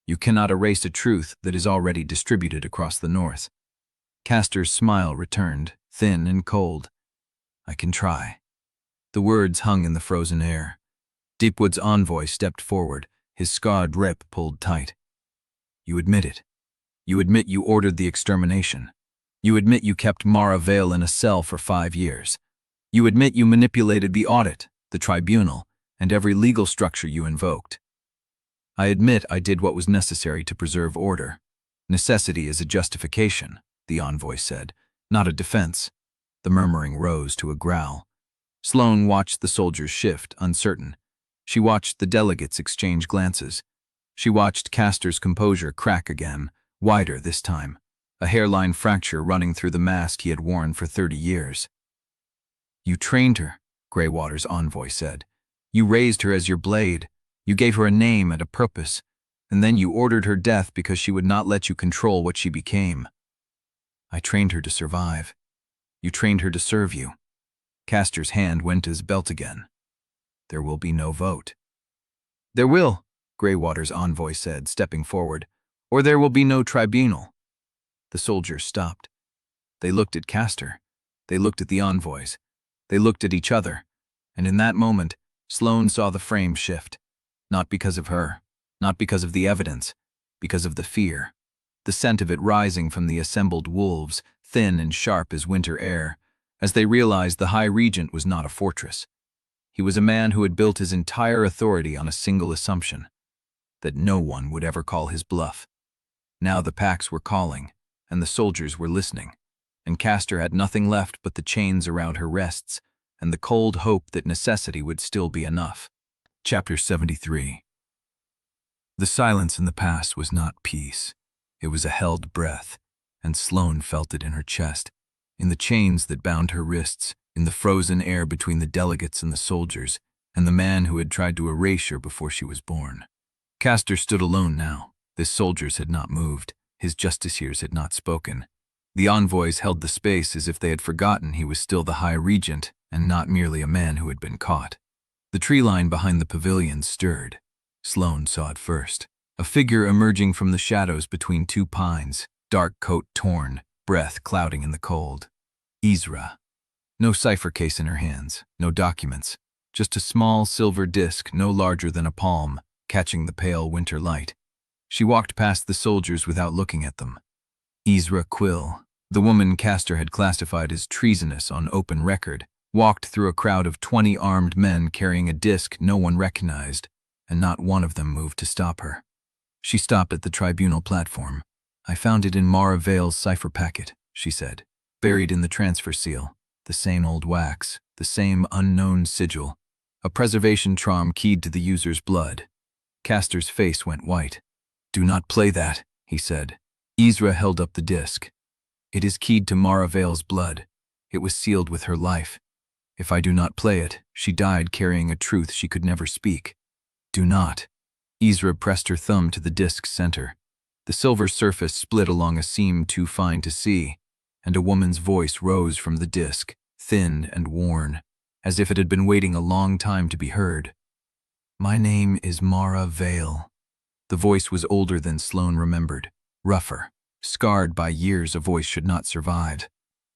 You cannot erase a truth that is already distributed across the north. Castor's smile returned, thin and cold. I can try. The words hung in the frozen air. Deepwood's envoy stepped forward, his scarred lip pulled tight. You admit it. You admit you ordered the extermination. You admit you kept Mara Vael in a cell for 5 years. You admit you manipulated the audit, the tribunal, and every legal structure you invoked. I admit I did what was necessary to preserve order. Necessity is a justification, the envoy said, not a defense. The murmuring rose to a growl. Sloane watched the soldiers shift, uncertain. She watched the delegates exchange glances. She watched Castor's composure crack again, wider this time, a hairline fracture running through the mask he had worn for 30 years. You trained her, Greywater's envoy said. You raised her as your blade. You gave her a name and a purpose, and then you ordered her death because she would not let you control what she became. I trained her to survive. You trained her to serve you. Castor's hand went to his belt again. There will be no vote. There will, Greywater's envoy said, stepping forward, or there will be no tribunal. The soldiers stopped. They looked at Castor. They looked at the envoys. They looked at each other, and in that moment, Sloane saw the frame shift. Not because of her, not because of the evidence, because of the fear. The scent of it rising from the assembled wolves, thin and sharp as winter air, as they realized the High Regent was not a fortress. He was a man who had built his entire authority on a single assumption, that no one would ever call his bluff. Now the packs were calling, and the soldiers were listening, and Castor had nothing left but the chains around her wrists, and the cold hope that necessity would still be enough. Chapter 73. The silence in the past was not peace. It was a held breath, and Sloane felt it in her chest, in the chains that bound her wrists, in the frozen air between the delegates and the soldiers, and the man who had tried to erase her before she was born. Castor stood alone now. His soldiers had not moved. His justiciars had not spoken. The envoys held the space as if they had forgotten he was still the High Regent and not merely a man who had been caught. The tree line behind the pavilion stirred. Sloane saw it first. A figure emerging from the shadows between 2 pines, dark coat torn, breath clouding in the cold. Isra. No cipher case in her hands, no documents, just a small silver disc no larger than a palm, catching the pale winter light. She walked past the soldiers without looking at them. Ezra Quill, the woman Castor had classified as treasonous on open record, walked through a crowd of 20 armed men carrying a disc no one recognized, and not one of them moved to stop her. She stopped at the tribunal platform. "I found it in Mara Vael's cipher packet," she said, "buried in the transfer seal. The same old wax, the same unknown sigil, a preservation traum keyed to the user's blood." Castor's face went white. "Do not play that," he said. Ezra held up the disc. "It is keyed to Mara Vael's blood. It was sealed with her life. If I do not play it, she died carrying a truth she could never speak. Do not." Ezra pressed her thumb to the disc's center. The silver surface split along a seam too fine to see, and a woman's voice rose from the disc, thin and worn, as if it had been waiting a long time to be heard. "My name is Mara Vael." The voice was older than Sloane remembered, rougher, scarred by years a voice should not survive.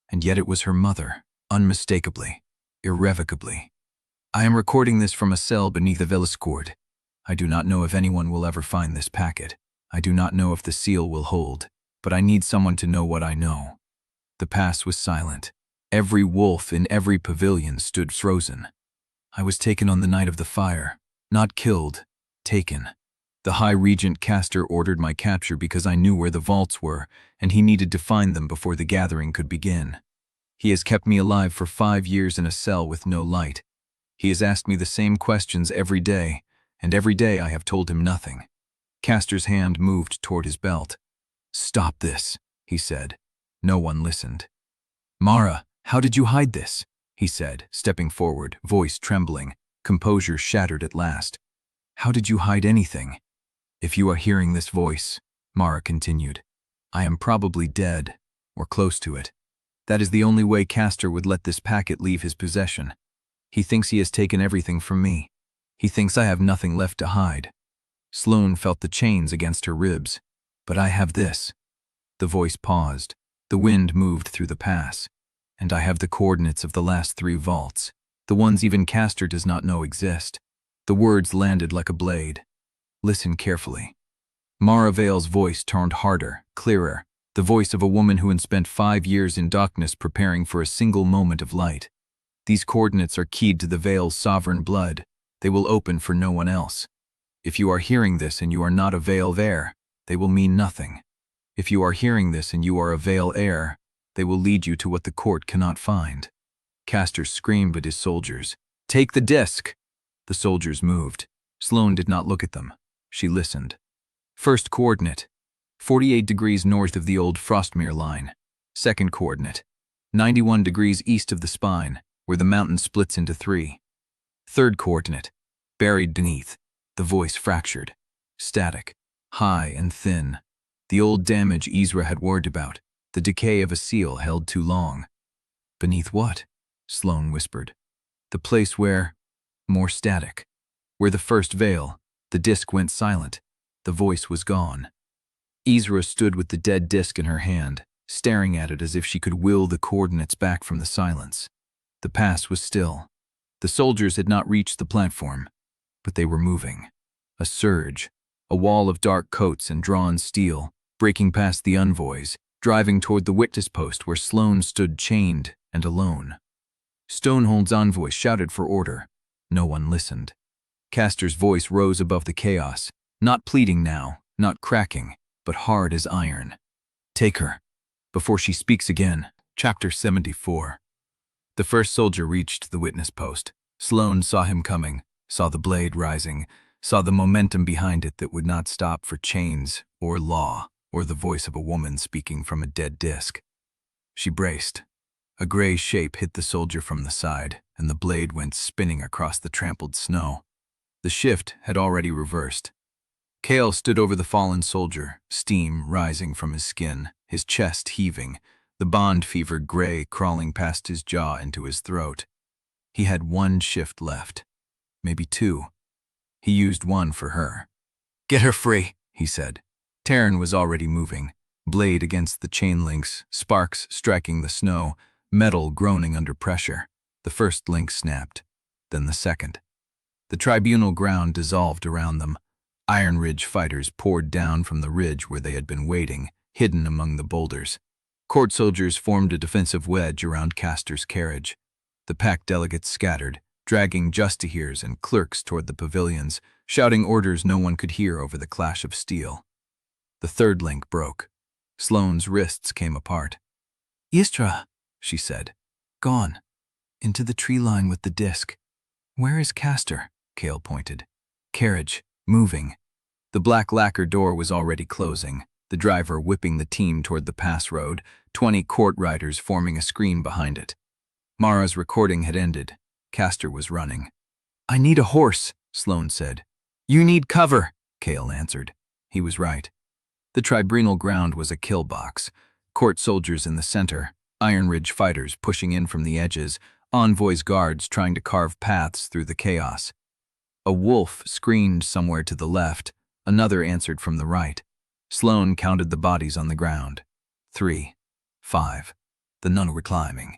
And yet it was her mother, unmistakably, irrevocably. "I am recording this from a cell beneath a Velis cord. I do not know if anyone will ever find this packet. I do not know if the seal will hold, but I need someone to know what I know." The pass was silent. Every wolf in every pavilion stood frozen. "I was taken on the night of the fire. Not killed, taken. The High Regent Castor ordered my capture because I knew where the vaults were, and he needed to find them before the gathering could begin. He has kept me alive for 5 years in a cell with no light. He has asked me the same questions every day, and every day I have told him nothing." Castor's hand moved toward his belt. "Stop this," he said. No one listened. "Mara, how did you hide this?" he said, stepping forward, voice trembling, composure shattered at last. "How did you hide anything?" "If you are hearing this voice," Mara continued, "I am probably dead, or close to it. That is the only way Castor would let this packet leave his possession. He thinks he has taken everything from me. He thinks I have nothing left to hide." Sloane felt the chains against her ribs. "But I have this." The voice paused. The wind moved through the pass. "And I have the coordinates of the last 3 vaults, the ones even Castor does not know exist." The words landed like a blade. "Listen carefully." Mara Vael's voice turned harder, clearer, the voice of a woman who had spent 5 years in darkness preparing for a single moment of light. "These coordinates are keyed to the Vael's sovereign blood. They will open for no one else. If you are hearing this and you are not a Vael heir, they will mean nothing. If you are hearing this and you are a Vael heir, they will lead you to what the court cannot find." Castor screamed at his soldiers. "Take the disc!" The soldiers moved. Sloane did not look at them. She listened. "First coordinate, 48 degrees north of the old Frostmere line. Second coordinate, 91 degrees east of the spine, where the mountain splits into 3. Third coordinate, buried beneath." The voice fractured, static, high and thin. The old damage Ezra had worried about, the decay of a seal held too long. "Beneath what?" Sloane whispered. "The place where—" more static. "Where the first Vael." The disc went silent. The voice was gone. Ezra stood with the dead disc in her hand, staring at it as if she could will the coordinates back from the silence. The pass was still. The soldiers had not reached the platform, but they were moving. A surge, a wall of dark coats and drawn steel, breaking past the Envoys, driving toward the witness post where Sloane stood chained and alone. Stonehold's envoy shouted for order. No one listened. Castor's voice rose above the chaos, not pleading now, not cracking, but hard as iron. "Take her, before she speaks again." Chapter 74. The first soldier reached the witness post. Sloane saw him coming, saw the blade rising, saw the momentum behind it that would not stop for chains or law or the voice of a woman speaking from a dead disc. She braced. A gray shape hit the soldier from the side, and the blade went spinning across the trampled snow. The shift had already reversed. Kael stood over the fallen soldier, steam rising from his skin, his chest heaving, the bond fever gray crawling past his jaw into his throat. He had 1 shift left. Maybe 2. He used 1 for her. "Get her free," he said. Teren was already moving, blade against the chain links, sparks striking the snow, metal groaning under pressure. The first link snapped. then the second. The tribunal ground dissolved around them. Ironridge fighters poured down from the ridge where they had been waiting, hidden among the boulders. Court soldiers formed a defensive wedge around Castor's carriage. The packed delegates scattered, dragging justiciars and clerks toward the pavilions, shouting orders no one could hear over the clash of steel. The third link broke. Sloane's wrists came apart. "Istra," she said. "Gone. Into the tree line with the disc." "Where is Castor?" Kael pointed. "Carriage. Moving." The black lacquer door was already closing, the driver whipping the team toward the pass road, 20 court riders forming a screen behind it. Mara's recording had ended. Castor was running. "I need a horse," Sloane said. "You need cover," Kael answered. He was right. The tribunal ground was a kill box. Court soldiers in the center, Ironridge fighters pushing in from the edges, Envoys guards trying to carve paths through the chaos. A wolf screamed somewhere to the left, another answered from the right. Sloane counted the bodies on the ground. 3, 5. The none were climbing.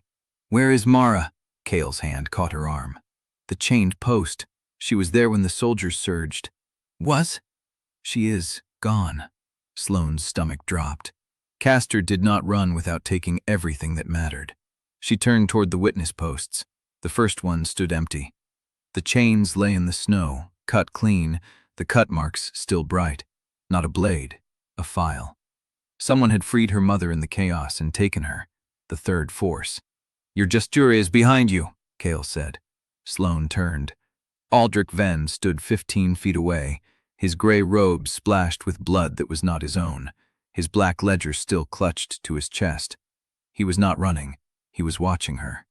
"Where is Mara?" Kael's hand caught her arm. "The chained post. She was there when the soldiers surged." "Was?" "She is gone." Sloane's stomach dropped. Castor did not run without taking everything that mattered. She turned toward the witness posts. The first one stood empty. The chains lay in the snow, cut clean, the cut marks still bright. Not a blade, a file. Someone had freed her mother in the chaos and taken her. The third force. "Your Justicia is behind you," Kael said. Sloane turned. Aldrich Venn stood 15 feet away, his gray robe splashed with blood that was not his own, his black ledger still clutched to his chest. He was not running. He was watching her.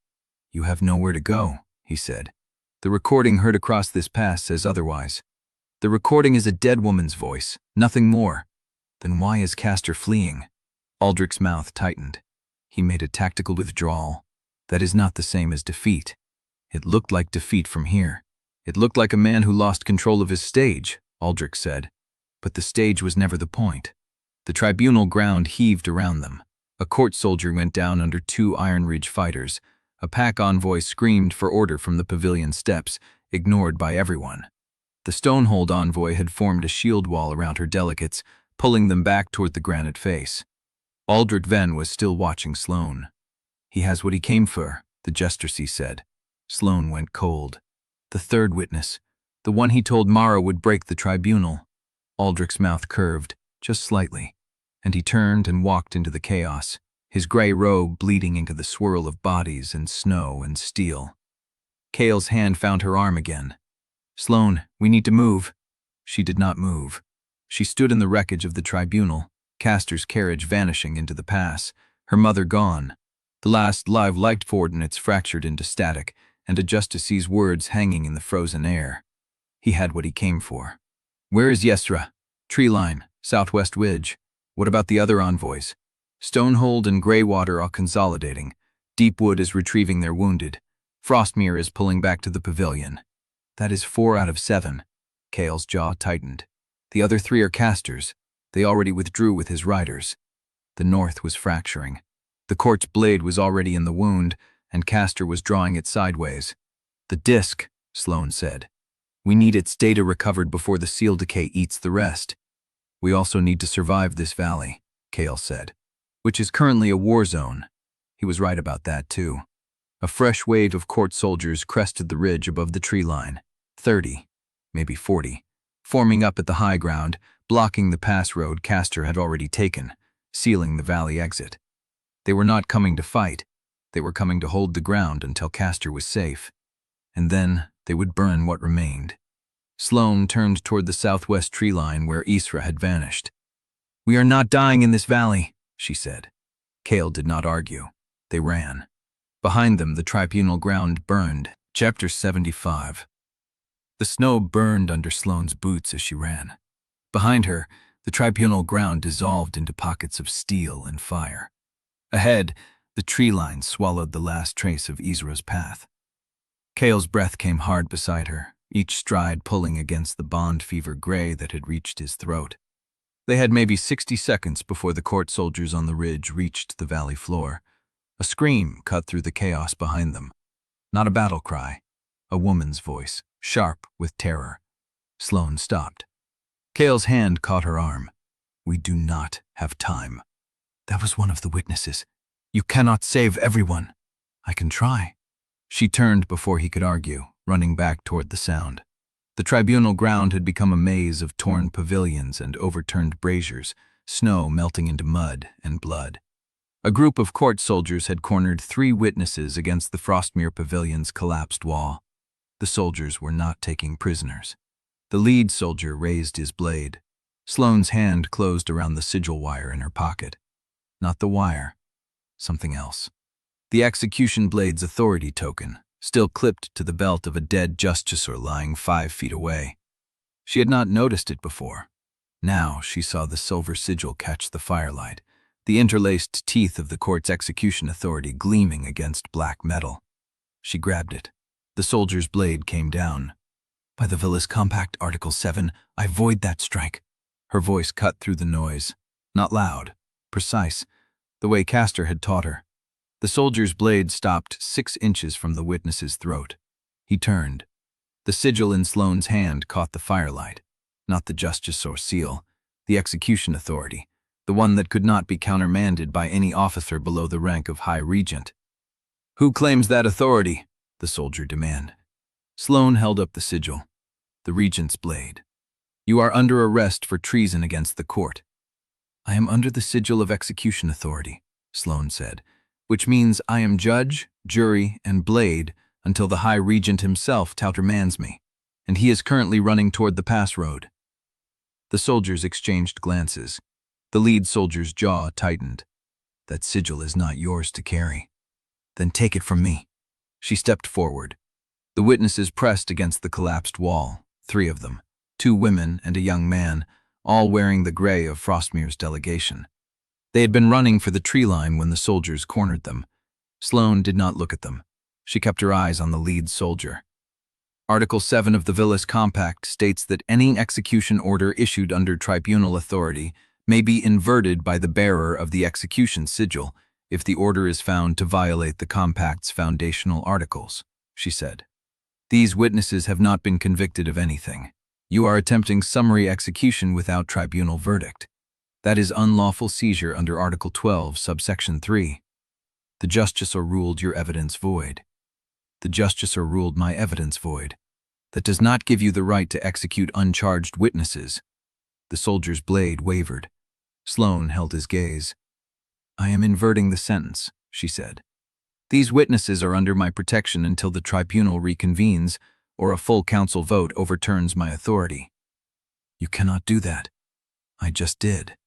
"You have nowhere to go," he said. "The recording heard across this pass says otherwise. The recording is a dead woman's voice, nothing more." "Then why is Castor fleeing?" Aldrich's mouth tightened. He made a tactical withdrawal. "That is not the same as defeat." "It looked like defeat from here. It looked like a man who lost control of his stage," Aldrich said. "But the stage was never the point." The tribunal ground heaved around them. A court soldier went down under 2 Ironridge fighters. A pack envoy screamed for order from the pavilion steps, ignored by everyone. The Stonehold envoy had formed a shield wall around her delegates, pulling them back toward the granite face. Aldrich Venn was still watching Sloane. "He has what he came for," the Justicia said. Sloane went cold. "The third witness, the one he told Mara would break the tribunal." Aldrich's mouth curved, just slightly, and he turned and walked into the chaos, his gray robe bleeding into the swirl of bodies and snow and steel. Kael's hand found her arm again. "Sloane, we need to move." She did not move. She stood in the wreckage of the tribunal, Castor's carriage vanishing into the pass, her mother gone, the last live light coordinates fractured into static, and a Justicia's words hanging in the frozen air. He had what he came for. "Where is Yesra?" "Tree line, southwest ridge." "What about the other envoys?" "Stonehold and Greywater are consolidating. Deepwood is retrieving their wounded. Frostmere is pulling back to the pavilion." "That is 4 out of 7. Kael's jaw tightened. "The other 3 are Castors. They already withdrew with his riders." The north was fracturing. The court's blade was already in the wound, and Castor was drawing it sideways. "The disc," Sloane said. "We need its data recovered before the seal decay eats the rest." "We also need to survive this valley," Kael said, "which is currently a war zone." He was right about that, too. A fresh wave of court soldiers crested the ridge above the tree line. 30, maybe 40, forming up at the high ground, blocking the pass road Castor had already taken, sealing the valley exit. They were not coming to fight. They were coming to hold the ground until Castor was safe. And then they would burn what remained. Sloane turned toward the southwest tree line where Isra had vanished. "We are not dying in this valley," she said. Kael did not argue. They ran. Behind them, the tribunal ground burned. Chapter 75. The snow burned under Sloane's boots as she ran. Behind her, the tribunal ground dissolved into pockets of steel and fire. Ahead, the tree line swallowed the last trace of Isra's path. Kael's breath came hard beside her, each stride pulling against the bond fever gray that had reached his throat. They had maybe 60 seconds before the court soldiers on the ridge reached the valley floor. A scream cut through the chaos behind them. Not a battle cry. a woman's voice, sharp with terror. Sloane stopped. Kael's hand caught her arm. "We do not have time." "That was one of the witnesses. You cannot save everyone." "I can try." She turned before he could argue, running back toward the sound. The tribunal ground had become a maze of torn pavilions and overturned braziers, snow melting into mud and blood. A group of court soldiers had cornered 3 witnesses against the Frostmere Pavilion's collapsed wall. The soldiers were not taking prisoners. The lead soldier raised his blade. Sloane's hand closed around the sigil wire in her pocket. Not the wire. Something else. The execution blade's authority token, still clipped to the belt of a dead justiciar lying 5 feet away. She had not noticed it before. Now she saw the silver sigil catch the firelight, the interlaced teeth of the court's execution authority gleaming against black metal. She grabbed it. The soldier's blade came down. "By the Velis Compact, Article 7, I void that strike." Her voice cut through the noise. Not loud, precise, the way Castor had taught her. The soldier's blade stopped 6 inches from the witness's throat. He turned. The sigil in Sloane's hand caught the firelight. Not the justiciar seal, the execution authority, the one that could not be countermanded by any officer below the rank of High Regent. "Who claims that authority?" the soldier demanded. Sloane held up the sigil. "The Regent's blade. You are under arrest for treason against the court." "I am under the sigil of execution authority," Sloane said, "which means I am judge, jury, and blade until the High Regent himself countermands me, and he is currently running toward the pass road." The soldiers exchanged glances. The lead soldier's jaw tightened. "That sigil is not yours to carry." "Then take it from me." She stepped forward. The witnesses pressed against the collapsed wall, 3 of them, 2 women and a young man, all wearing the gray of Frostmere's delegation. They had been running for the tree line when the soldiers cornered them. Sloane did not look at them. She kept her eyes on the lead soldier. Article 7 of the Velis Compact states that any execution order issued under tribunal authority may be inverted by the bearer of the execution sigil if the order is found to violate the Compact's foundational articles, she said. "These witnesses have not been convicted of anything. You are attempting summary execution without tribunal verdict. That is unlawful seizure under Article 12, subsection 3. The justiciar ruled your evidence void." "The justiciar ruled my evidence void. That does not give you the right to execute uncharged witnesses." The soldier's blade wavered. Sloane held his gaze. "I am inverting the sentence," she said. "These witnesses are under my protection until the tribunal reconvenes or a full council vote overturns my authority." "You cannot do that." "I just did."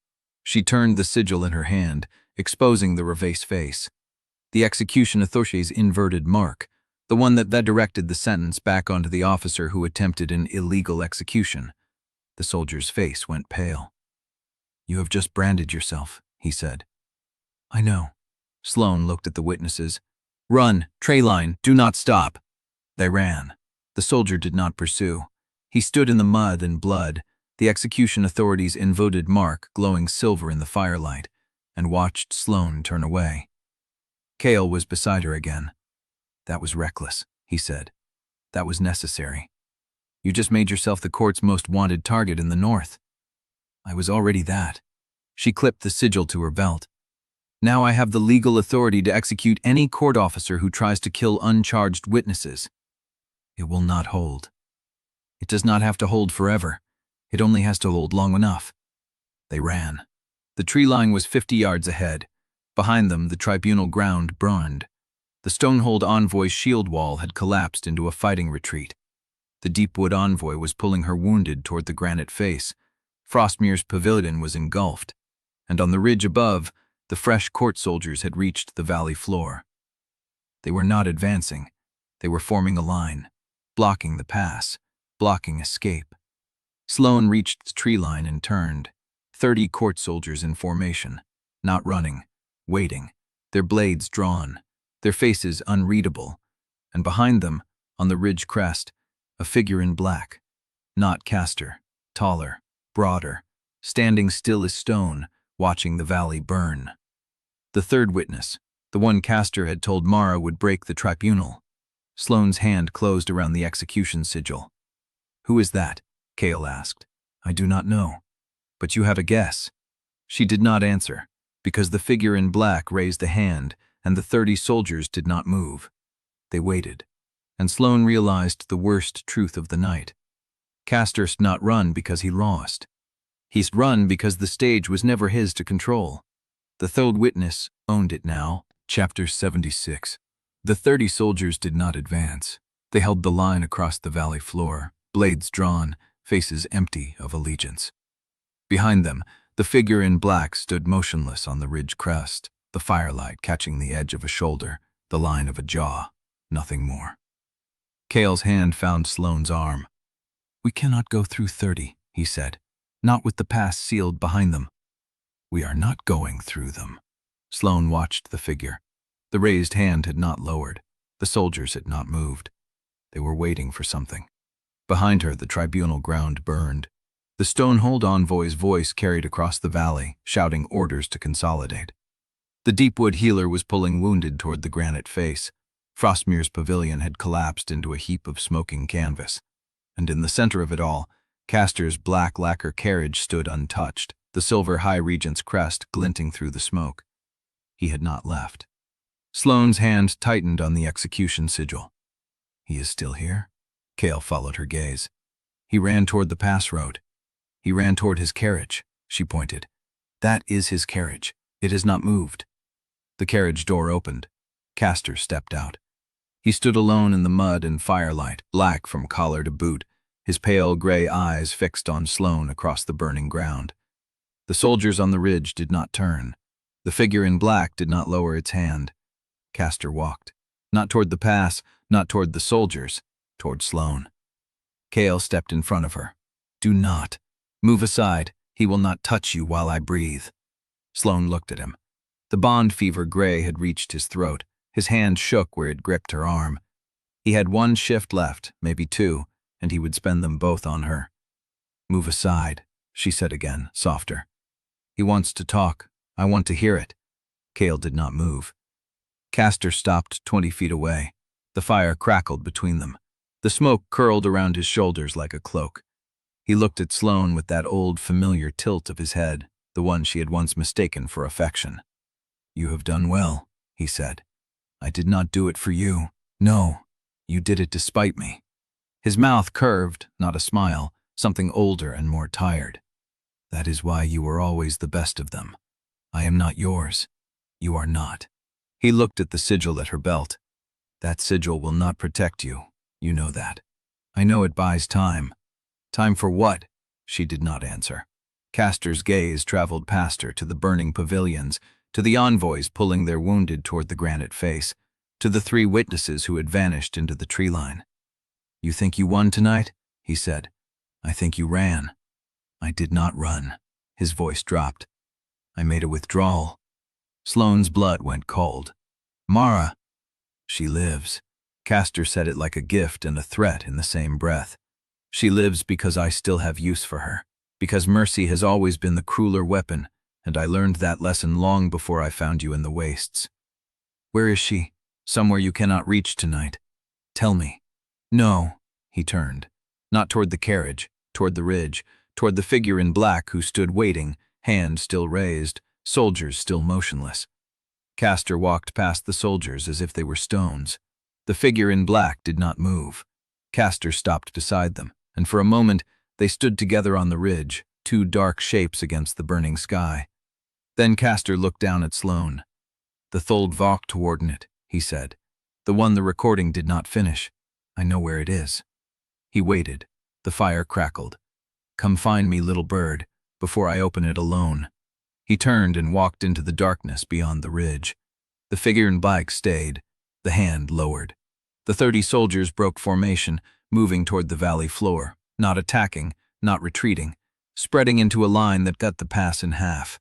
She turned the sigil in her hand, exposing the reverse face. The execution authority's inverted mark, the one that directed the sentence back onto the officer who attempted an illegal execution. The soldier's face went pale. "You have just branded yourself," he said. "I know." Sloane looked at the witnesses. "Run, tray line, do not stop." They ran. The soldier did not pursue. He stood in the mud and blood, the execution authority's inverted mark glowing silver in the firelight, and watched Sloane turn away. Kael was beside her again. "That was reckless," he said. "That was necessary. You just made yourself the court's most wanted target in the north." "I was already that." She clipped the sigil to her belt. "Now I have the legal authority to execute any court officer who tries to kill uncharged witnesses." "It will not hold." "It does not have to hold forever. It only has to hold long enough." They ran. The tree line was 50 yards ahead. Behind them, the tribunal ground burned. The Stonehold Envoy's shield wall had collapsed into a fighting retreat. The Deepwood Envoy was pulling her wounded toward the granite face. Frostmere's pavilion was engulfed, and on the ridge above, the fresh court soldiers had reached the valley floor. They were not advancing. They were forming a line, blocking the pass, blocking escape. Sloane reached the tree line and turned. 30 court soldiers in formation, not running, waiting, their blades drawn, their faces unreadable, and behind them, on the ridge crest, a figure in black, not Castor, taller, broader, standing still as stone, watching the valley burn. The third witness, the one Castor had told Mara would break the tribunal. Sloane's hand closed around the execution sigil. "Who is that?" Kael asked. "I do not know. But you have a guess." She did not answer, because the figure in black raised a hand and the 30 soldiers did not move. They waited, and Sloane realized the worst truth of the night. Castor's not run because he lost. He's run because the stage was never his to control. The third witness owned it now. Chapter 76. The 30 soldiers did not advance. They held the line across the valley floor, blades drawn, faces empty of allegiance. Behind them, the figure in black stood motionless on the ridge crest, the firelight catching the edge of a shoulder, the line of a jaw, nothing more. Kael's hand found Sloane's arm. "We cannot go through 30, he said, "not with the pass sealed behind them." "We are not going through them." Sloane watched the figure. The raised hand had not lowered. The soldiers had not moved. They were waiting for something. Behind her, the tribunal ground burned. The Stonehold envoy's voice carried across the valley, shouting orders to consolidate. The Deepwood healer was pulling wounded toward the granite face. Frostmere's pavilion had collapsed into a heap of smoking canvas. And in the center of it all, Castor's black lacquer carriage stood untouched, the silver High Regent's crest glinting through the smoke. He had not left. Sloane's hand tightened on the execution sigil. "He is still here?" Kael followed her gaze. "He ran toward the pass road. He ran toward his carriage," she pointed. "That is his carriage. It has not moved." The carriage door opened. Castor stepped out. He stood alone in the mud and firelight, black from collar to boot, his pale gray eyes fixed on Sloane across the burning ground. The soldiers on the ridge did not turn. The figure in black did not lower its hand. Castor walked, not toward the pass, not toward the soldiers, toward Sloane. Kael stepped in front of her. "Do not. Move aside. He will not touch you while I breathe." Sloane looked at him. The bond fever gray had reached his throat. His hand shook where it gripped her arm. He had one shift left, maybe two, and he would spend them both on her. "Move aside," she said again, softer. "He wants to talk. I want to hear it." Kael did not move. Castor stopped 20 feet away. The fire crackled between them. The smoke curled around his shoulders like a cloak. He looked at Sloane with that old familiar tilt of his head, the one she had once mistaken for affection. "You have done well," he said. "I did not do it for you. No, you did it despite me." His mouth curved, not a smile, something older and more tired. "That is why you were always the best of them. I am not yours. You are not." He looked at the sigil at her belt. "That sigil will not protect you. You know that. I know it buys time." "Time for what?" She did not answer. Castor's gaze traveled past her to the burning pavilions, to the envoys pulling their wounded toward the granite face, to the 3 witnesses who had vanished into the tree line. "You think you won tonight?" he said. "I think you ran." "I did not run." His voice dropped. "I made a withdrawal." Sloane's blood went cold. "Mara." "She lives." Castor said it like a gift and a threat in the same breath. "She lives because I still have use for her, because mercy has always been the crueler weapon, and I learned that lesson long before I found you in the wastes." "Where is she? Somewhere you cannot reach tonight. Tell me." "No." He turned. Not toward the carriage, toward the ridge, toward the figure in black who stood waiting, hand still raised, soldiers still motionless. Castor walked past the soldiers as if they were stones. The figure in black did not move. Castor stopped beside them, and for a moment they stood together on the ridge, 2 dark shapes against the burning sky. Then Castor looked down at Sloane. "The Thold Vogt coordinate," he said. "The one the recording did not finish. I know where it is." He waited. The fire crackled. "Come find me, little bird, before I open it alone." He turned and walked into the darkness beyond the ridge. The figure in black stayed, the hand lowered. The 30 soldiers broke formation, moving toward the valley floor, not attacking, not retreating, spreading into a line that cut the pass in half.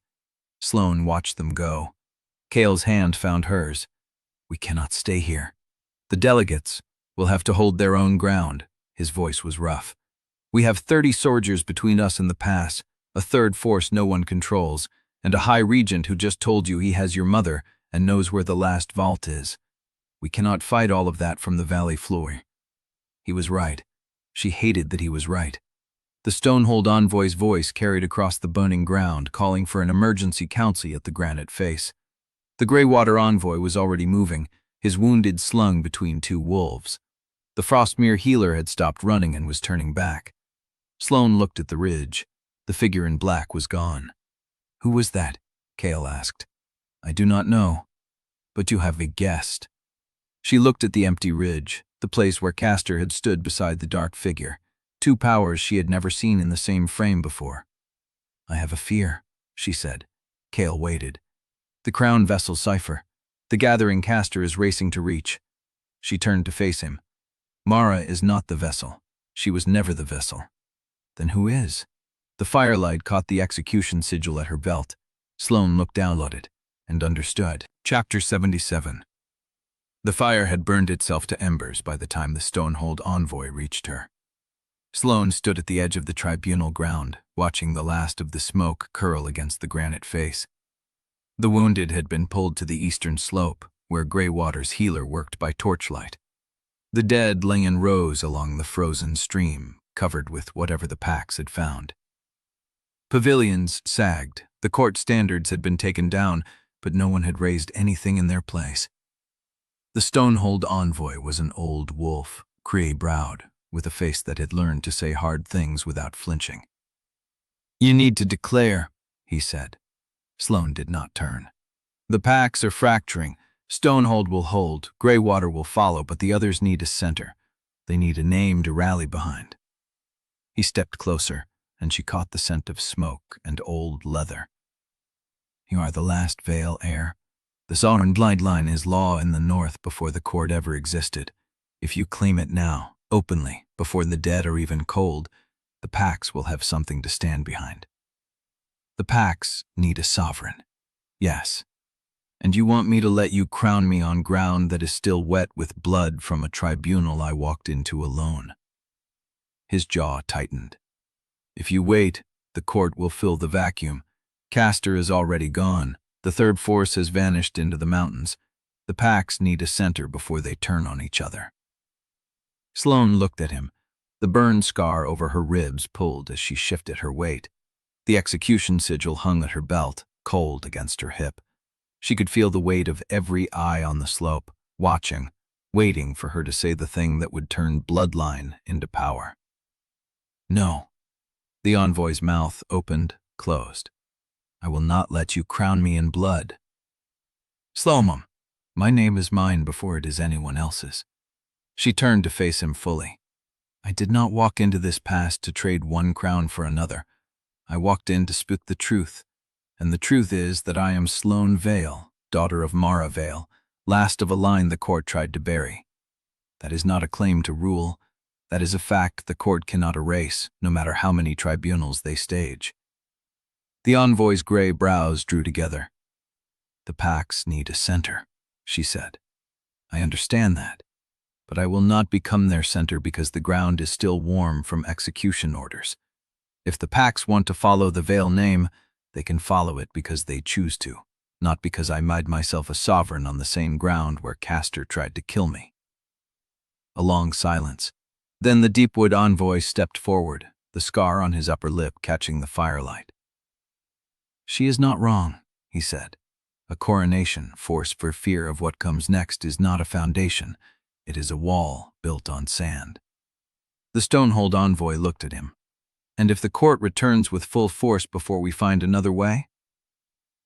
Sloane watched them go. Kael's hand found hers. "We cannot stay here. The delegates will have to hold their own ground." His voice was rough. "We have 30 soldiers between us and the pass, a third force no one controls, and a High Regent who just told you he has your mother and knows where the last vault is. We cannot fight all of that from the valley floor. He was right. She hated that he was right. The Stonehold Envoy's voice carried across the burning ground, calling for an emergency council at the granite face. The Greywater Envoy was already moving, his wounded slung between two wolves. The Frostmere healer had stopped running and was turning back. Sloane looked at the ridge. The figure in black was gone. "Who was that?" Kael asked. "I do not know, but you have a guessed." She looked at the empty ridge, the place where Castor had stood beside the dark figure, two powers she had never seen in the same frame before. "I have a fear," she said. Kael waited. "The crown vessel cipher. The gathering Castor is racing to reach." She turned to face him. "Mara is not the vessel. She was never the vessel." "Then who is?" The firelight caught the execution sigil at her belt. Sloane looked down at it and understood. Chapter 77. The fire had burned itself to embers by the time the Stonehold Envoy reached her. Sloane stood at the edge of the tribunal ground, watching the last of the smoke curl against the granite face. The wounded had been pulled to the eastern slope, where Greywater's healer worked by torchlight. The dead lay in rows along the frozen stream, covered with whatever the packs had found. Pavilions sagged, the court standards had been taken down, but no one had raised anything in their place. The Stonehold Envoy was an old wolf, grey-browed, with a face that had learned to say hard things without flinching. "You need to declare," he said. Sloane did not turn. "The packs are fracturing. Stonehold will hold, Greywater will follow, but the others need a center. They need a name to rally behind." He stepped closer, and she caught the scent of smoke and old leather. "You are the last Vael heir. The Sovereign bloodline is law in the north before the court ever existed. If you claim it now, openly, before the dead are even cold, the packs will have something to stand behind. The packs need a sovereign. Yes. And you want me to let you crown me on ground that is still wet with blood from a tribunal I walked into alone." His jaw tightened. "If you wait, the court will fill the vacuum. Castor is already gone. The third force has vanished into the mountains. The packs need a center before they turn on each other." Sloane looked at him. The burn scar over her ribs pulled as she shifted her weight. The execution sigil hung at her belt, cold against her hip. She could feel the weight of every eye on the slope, watching, waiting for her to say the thing that would turn bloodline into power. "No." The envoy's mouth opened, closed. "I will not let you crown me in blood." "Sloane, my name is mine before it is anyone else's." She turned to face him fully. "I did not walk into this past to trade one crown for another. I walked in to speak the truth. And the truth is that I am Sloane Vael, daughter of Mara Vael, last of a line the court tried to bury. That is not a claim to rule. That is a fact the court cannot erase, no matter how many tribunals they stage." The envoy's gray brows drew together. "The packs need a center," she said. "I understand that, but I will not become their center because the ground is still warm from execution orders. If the packs want to follow the Vael name, they can follow it because they choose to, not because I made myself a sovereign on the same ground where Castor tried to kill me." A long silence. Then the Deepwood envoy stepped forward, the scar on his upper lip catching the firelight. "She is not wrong," he said. "A coronation, forced for fear of what comes next, is not a foundation. It is a wall built on sand." The Stonehold envoy looked at him. "And if the court returns with full force before we find another way?"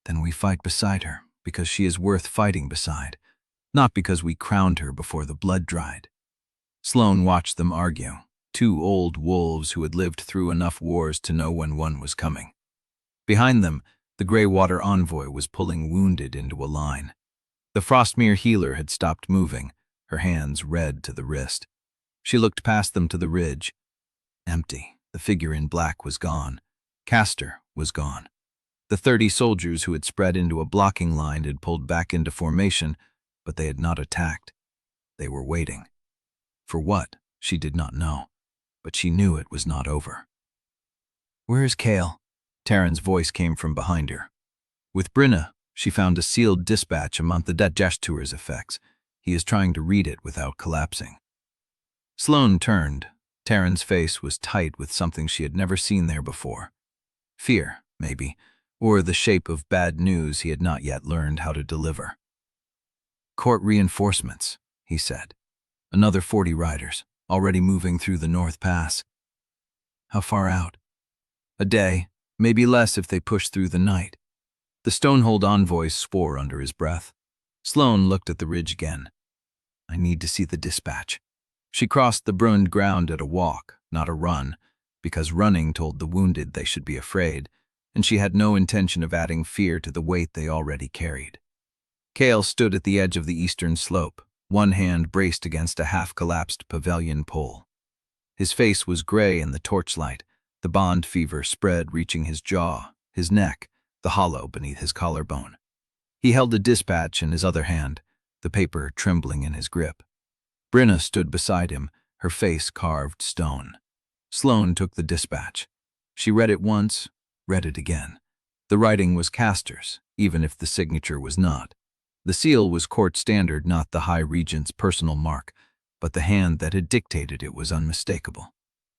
"Then we fight beside her, because she is worth fighting beside, not because we crowned her before the blood dried." Sloane watched them argue, two old wolves who had lived through enough wars to know when one was coming. Behind them, the Greywater envoy was pulling wounded into a line. The Frostmere healer had stopped moving, her hands red to the wrist. She looked past them to the ridge. Empty. The figure in black was gone. Castor was gone. The 30 soldiers who had spread into a blocking line had pulled back into formation, but they had not attacked. They were waiting. For what, she did not know, but she knew it was not over. "Where is Kael?" Teren's voice came from behind her. With Brinna, she found a sealed dispatch among the Digestures effects. He is trying to read it without collapsing. Sloane turned. Teren's face was tight with something she had never seen there before. Fear, maybe, or the shape of bad news he had not yet learned how to deliver. "Court reinforcements," he said. "Another 40 riders, already moving through the North Pass." "How far out?" "A day, maybe less if they push through the night." The Stonehold envoy swore under his breath. Sloane looked at the ridge again. "I need to see the dispatch." She crossed the burned ground at a walk, not a run, because running told the wounded they should be afraid, and she had no intention of adding fear to the weight they already carried. Kael stood at the edge of the eastern slope, one hand braced against a half-collapsed pavilion pole. His face was gray in the torchlight, the bond fever spread reaching his jaw, his neck, the hollow beneath his collarbone. He held a dispatch in his other hand, the paper trembling in his grip. Brenna stood beside him, her face carved stone. Sloane took the dispatch. She read it once, read it again. The writing was Castor's, even if the signature was not. The seal was court standard, not the High Regent's personal mark, but the hand that had dictated it was unmistakable.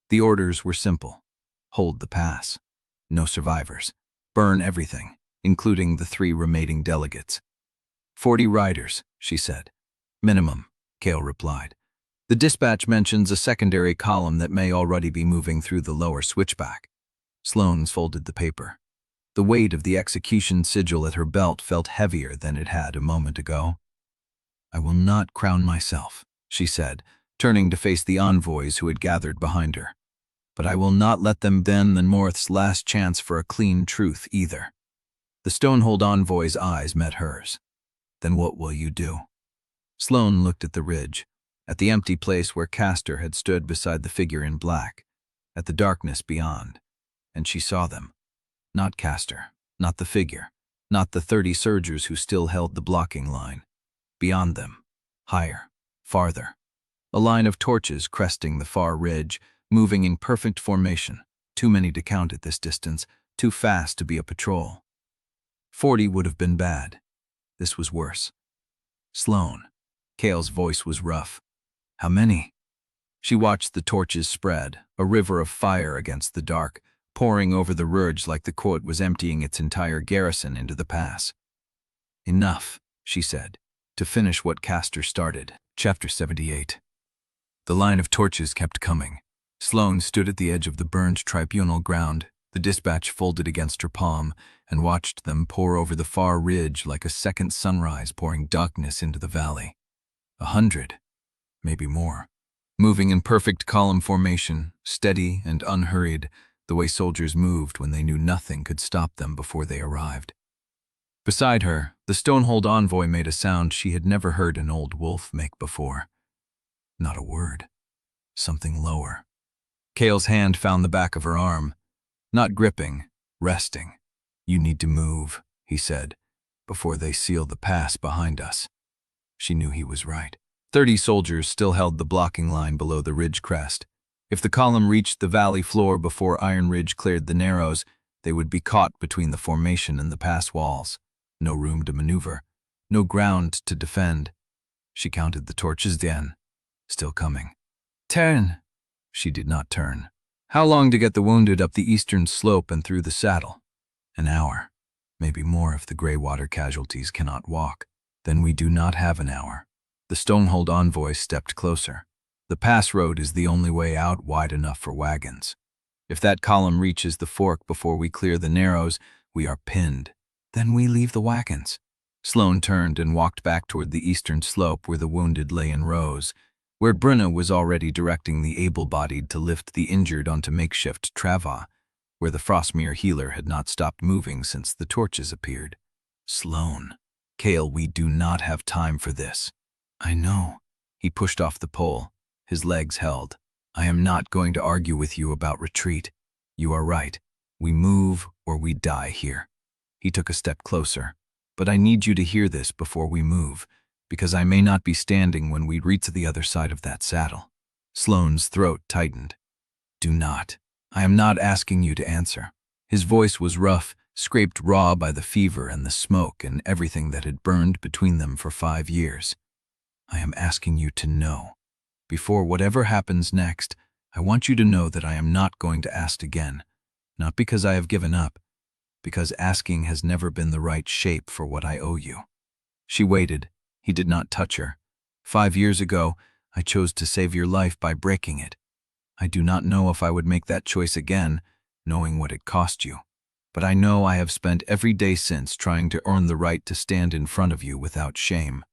The orders were simple. Hold the pass. No survivors. Burn everything, including the 3 remaining delegates. 40 riders, she said. Minimum, Kael replied. The dispatch mentions a secondary column that may already be moving through the lower switchback. Sloane folded the paper. The weight of the execution sigil at her belt felt heavier than it had a moment ago. "I will not crown myself," she said, turning to face the envoys who had gathered behind her. "But I will not let them then the North's last chance for a clean truth either." The Stonehold envoy's eyes met hers. "Then what will you do?" Sloane looked at the ridge, at the empty place where Castor had stood beside the figure in black, at the darkness beyond, and she saw them. Not Castor, not the figure, not the 30 surgers who still held the blocking line. Beyond them, higher, farther, a line of torches cresting the far ridge, moving in perfect formation, too many to count at this distance, too fast to be a patrol. 40 would have been bad. This was worse. "Sloane." Kael's voice was rough. "How many?" She watched the torches spread, a river of fire against the dark, pouring over the ridge like the court was emptying its entire garrison into the pass. "Enough," she said, "to finish what Castor started." Chapter 78. The line of torches kept coming. Sloane stood at the edge of the burned tribunal ground, the dispatch folded against her palm, and watched them pour over the far ridge like a second sunrise pouring darkness into the valley. 100, maybe more, moving in perfect column formation, steady and unhurried, the way soldiers moved when they knew nothing could stop them before they arrived. Beside her, the Stonehold envoy made a sound she had never heard an old wolf make before. Not a word. Something lower. Kael's hand found the back of her arm. Not gripping, resting. "You need to move," he said, "before they seal the pass behind us." She knew he was right. 30 soldiers still held the blocking line below the ridge crest. If the column reached the valley floor before Ironridge cleared the narrows, they would be caught between the formation and the pass walls. No room to maneuver, no ground to defend. She counted the torches then, still coming. "Teren!" She did not turn. "How long to get the wounded up the eastern slope and through the saddle?" "An hour. Maybe more if the Greywater casualties cannot walk." "Then we do not have an hour." The Stonehold envoy stepped closer. "The pass road is the only way out wide enough for wagons. If that column reaches the fork before we clear the narrows, we are pinned. Then we leave the wagons." Sloane turned and walked back toward the eastern slope where the wounded lay in rows, where Brenna was already directing the able-bodied to lift the injured onto makeshift trava, where the Frostmere healer had not stopped moving since the torches appeared. "Sloane." "Kael, we do not have time for this." "I know." He pushed off the pole. His legs held. "I am not going to argue with you about retreat. You are right. We move or we die here." He took a step closer. "But I need you to hear this before we move, because I may not be standing when we reach the other side of that saddle." Sloane's throat tightened. "Do not. I am not asking you to answer." His voice was rough, scraped raw by the fever and the smoke and everything that had burned between them for 5 years. I am asking you to know. Before whatever happens next, I want you to know that I am not going to ask again. Not because I have given up, because asking has never been the right shape for what I owe you." She waited. He did not touch her. 5 years ago, I chose to save your life by breaking it. I do not know if I would make that choice again, knowing what it cost you. But I know I have spent every day since trying to earn the right to stand in front of you without shame.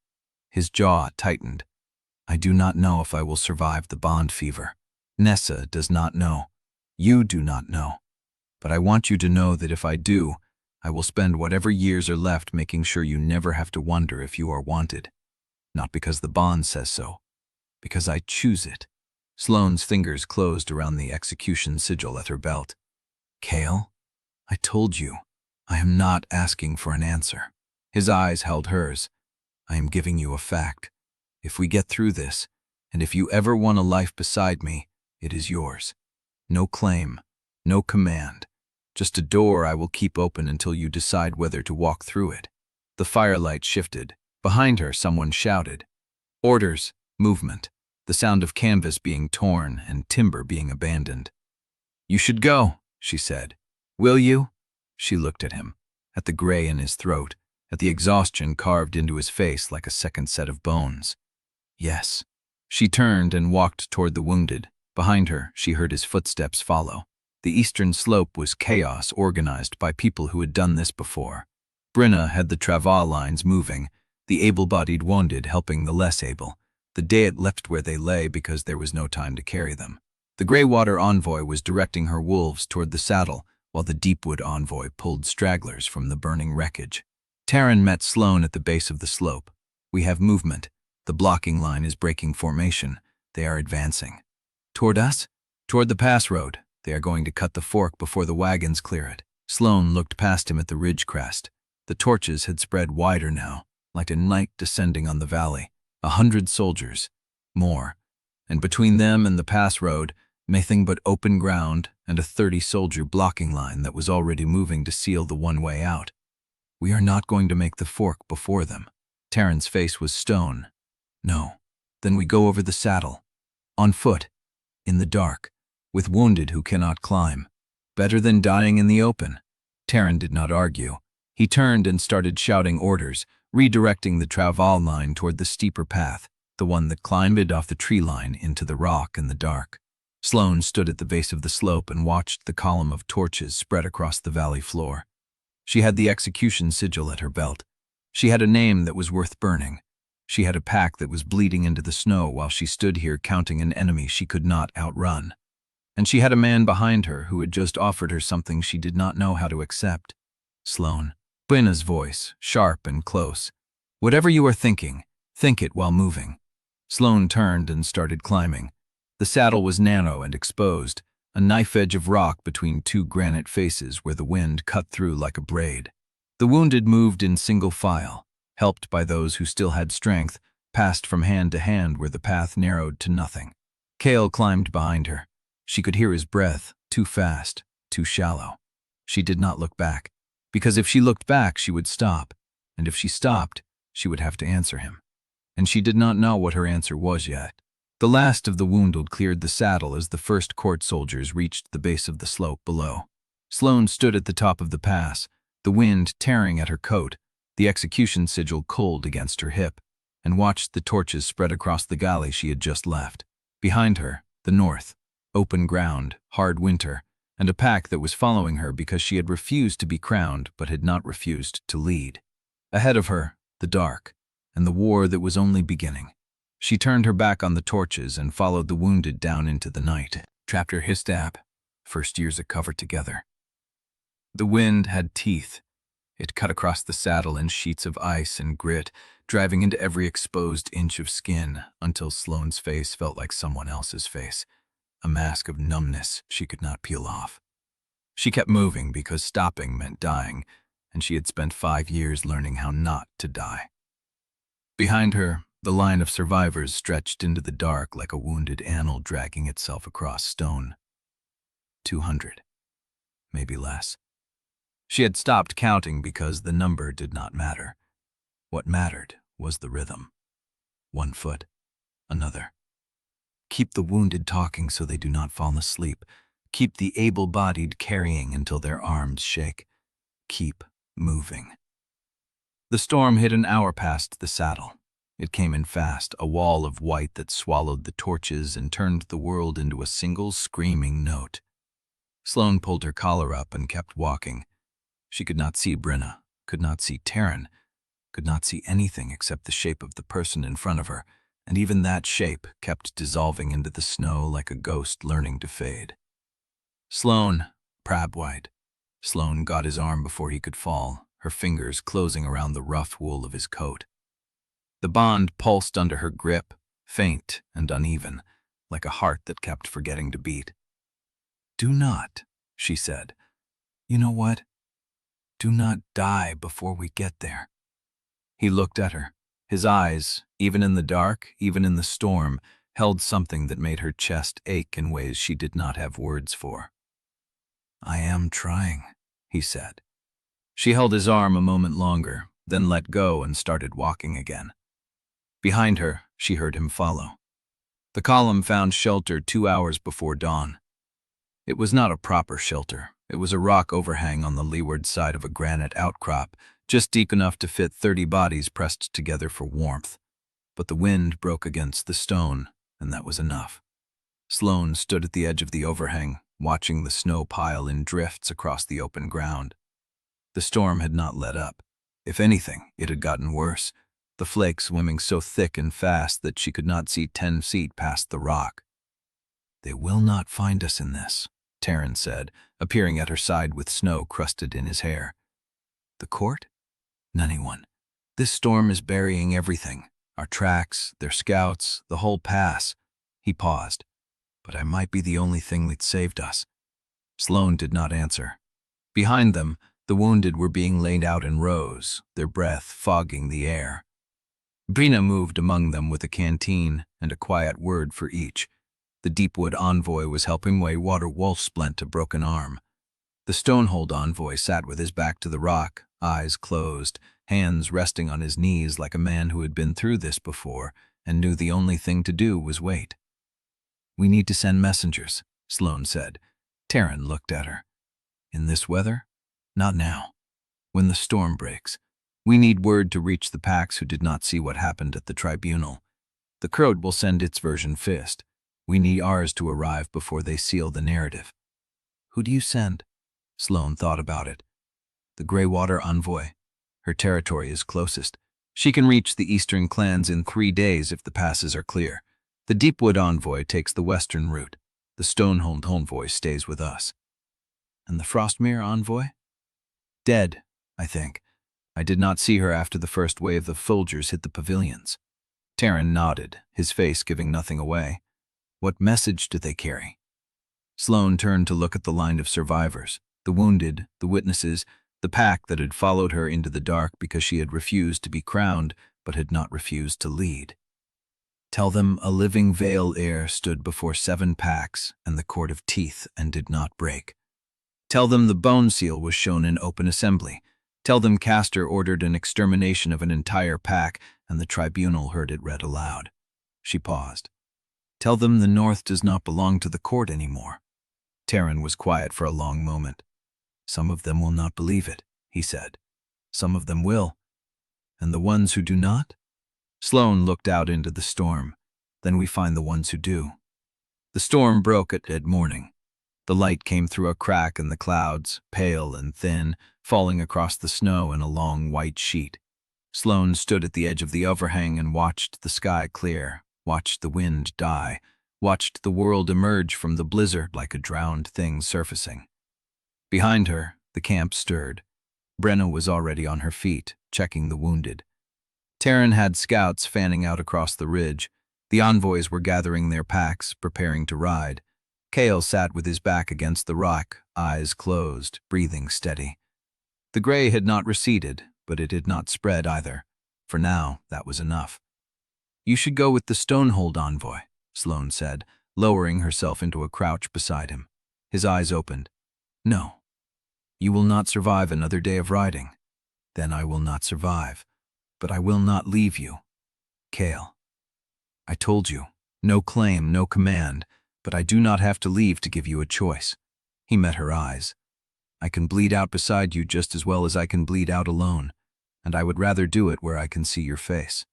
His jaw tightened. I do not know if I will survive the bond fever. Nessa does not know. You do not know. But I want you to know that if I do, I will spend whatever years are left making sure you never have to wonder if you are wanted. Not because the bond says so, because I choose it. Sloane's fingers closed around the execution sigil at her belt. Kael, I told you, I am not asking for an answer. His eyes held hers. I am giving you a fact. If we get through this, and if you ever want a life beside me, it is yours. No claim, no command. Just a door I will keep open until you decide whether to walk through it. The firelight shifted. Behind her, someone shouted. Orders, movement, the sound of canvas being torn and timber being abandoned. You should go, she said. Will you? She looked at him, at the gray in his throat, at the exhaustion carved into his face like a second set of bones. Yes. She turned and walked toward the wounded. Behind her, she heard his footsteps follow. The eastern slope was chaos organized by people who had done this before. Brenna had the travail lines moving, the able-bodied wounded helping the less able. The dead left where they lay because there was no time to carry them. The Greywater envoy was directing her wolves toward the saddle, while the Deepwood envoy pulled stragglers from the burning wreckage. Teren met Sloane at the base of the slope. We have movement. The blocking line is breaking formation. They are advancing. Toward us? Toward the pass road. They are going to cut the fork before the wagons clear it. Sloane looked past him at the ridge crest. The torches had spread wider now, like a night descending on the valley. 100 soldiers. More. And between them and the pass road, nothing but open ground and a 30-soldier blocking line that was already moving to seal the one way out. We are not going to make the fork before them. Teren's face was stone. No. Then we go over the saddle. On foot. In the dark. With wounded who cannot climb. Better than dying in the open. Teren did not argue. He turned and started shouting orders, redirecting the travail line toward the steeper path, the one that climbed off the tree line into the rock in the dark. Sloane stood at the base of the slope and watched the column of torches spread across the valley floor. She had the execution sigil at her belt. She had a name that was worth burning. She had a pack that was bleeding into the snow while she stood here counting an enemy she could not outrun. And she had a man behind her who had just offered her something she did not know how to accept. Sloane. Brenna's voice, sharp and close. Whatever you are thinking, think it while moving. Sloane turned and started climbing. The saddle was narrow and exposed, a knife edge of rock between two granite faces where the wind cut through like a braid. The wounded moved in single file, helped by those who still had strength, passed from hand to hand where the path narrowed to nothing. Kael climbed behind her. She could hear his breath, too fast, too shallow. She did not look back, because if she looked back she would stop, and if she stopped, she would have to answer him. And she did not know what her answer was yet. The last of the wounded cleared the saddle as the first court soldiers reached the base of the slope below. Sloane stood at the top of the pass, the wind tearing at her coat, the execution sigil cold against her hip, and watched the torches spread across the galley she had just left. Behind her, the north, open ground, hard winter, and a pack that was following her because she had refused to be crowned but had not refused to lead. Ahead of her, the dark, and the war that was only beginning. She turned her back on the torches and followed the wounded down into the night. Chapter Histab. First years of cover together. The wind had teeth. It cut across the saddle in sheets of ice and grit, driving into every exposed inch of skin until Sloane's face felt like someone else's face, a mask of numbness she could not peel off. She kept moving because stopping meant dying, and she had spent 5 years learning how not to die. Behind her, the line of survivors stretched into the dark like a wounded animal dragging itself across stone. 200. Maybe less. She had stopped counting because the number did not matter. What mattered was the rhythm. 1 foot, another. Keep the wounded talking so they do not fall asleep. Keep the able-bodied carrying until their arms shake. Keep moving. The storm hit an hour past the saddle. It came in fast, a wall of white that swallowed the torches and turned the world into a single screaming note. Sloane pulled her collar up and kept walking. She could not see Brenna, could not see Teren, could not see anything except the shape of the person in front of her, and even that shape kept dissolving into the snow like a ghost learning to fade. Sloane, White. Sloane got his arm before he could fall, her fingers closing around the rough wool of his coat. The bond pulsed under her grip, faint and uneven, like a heart that kept forgetting to beat. "Do not," she said. "You know what? Do not die before we get there." He looked at her. His eyes, even in the dark, even in the storm, held something that made her chest ache in ways she did not have words for. "I am trying," he said. She held his arm a moment longer, then let go and started walking again. Behind her, she heard him follow. The column found shelter 2 hours before dawn. It was not a proper shelter. It was a rock overhang on the leeward side of a granite outcrop, just deep enough to fit 30 bodies pressed together for warmth. But the wind broke against the stone, and that was enough. Sloane stood at the edge of the overhang, watching the snow pile in drifts across the open ground. The storm had not let up. If anything, it had gotten worse, the flakes swimming so thick and fast that she could not see 10 feet past the rock. "They will not find us in this," Teren said, appearing at her side with snow crusted in his hair. "The court? Anyone. This storm is burying everything. Our tracks, their scouts, the whole pass." He paused. "But I might be the only thing that saved us." Sloane did not answer. Behind them, the wounded were being laid out in rows, their breath fogging the air. Brenna moved among them with a canteen and a quiet word for each. The Deepwood envoy was helping Whitewater Wolf splint a broken arm. The Stonehold envoy sat with his back to the rock, eyes closed, hands resting on his knees like a man who had been through this before and knew the only thing to do was wait. "We need to send messengers," Sloane said. Teren looked at her. "In this weather? Not now. When the storm breaks. We need word to reach the packs who did not see what happened at the tribunal. The Crowd will send its version first. We need ours to arrive before they seal the narrative." "Who do you send?" Sloane thought about it. "The Greywater envoy. Her territory is closest. She can reach the eastern clans in 3 days if the passes are clear. The Deepwood envoy takes the western route. The Stonehold envoy stays with us." "And the Frostmere envoy?" "Dead, I think. I did not see her after the first wave of soldiers hit the pavilions." Teren nodded, his face giving nothing away. "What message do they carry?" Sloane turned to look at the line of survivors, the wounded, the witnesses, the pack that had followed her into the dark because she had refused to be crowned but had not refused to lead. "Tell them a living Vael heir stood before 7 packs and the Court of Teeth and did not break. Tell them the bone seal was shown in open assembly. Tell them Castor ordered an extermination of an entire pack and the tribunal heard it read aloud." She paused. "Tell them the North does not belong to the court anymore." Teren was quiet for a long moment. "Some of them will not believe it," he said. "Some of them will. And the ones who do not?" Sloane looked out into the storm. "Then we find the ones who do." The storm broke at morning. The light came through a crack in the clouds, pale and thin, falling across the snow in a long white sheet. Sloane stood at the edge of the overhang and watched the sky clear, watched the wind die, watched the world emerge from the blizzard like a drowned thing surfacing. Behind her, the camp stirred. Brenna was already on her feet, checking the wounded. Teren had scouts fanning out across the ridge. The envoys were gathering their packs, preparing to ride. Kael sat with his back against the rock, eyes closed, breathing steady. The gray had not receded, but it had not spread either. For now, that was enough. "You should go with the Stonehold envoy," Sloane said, lowering herself into a crouch beside him. His eyes opened. "No. You will not survive another day of riding. Then I will not survive. But I will not leave you. Kael." I told you, no claim, no command, but I do not have to leave to give you a choice. He met her eyes. I can bleed out beside you just as well as I can bleed out alone, and I would rather do it where I can see your face.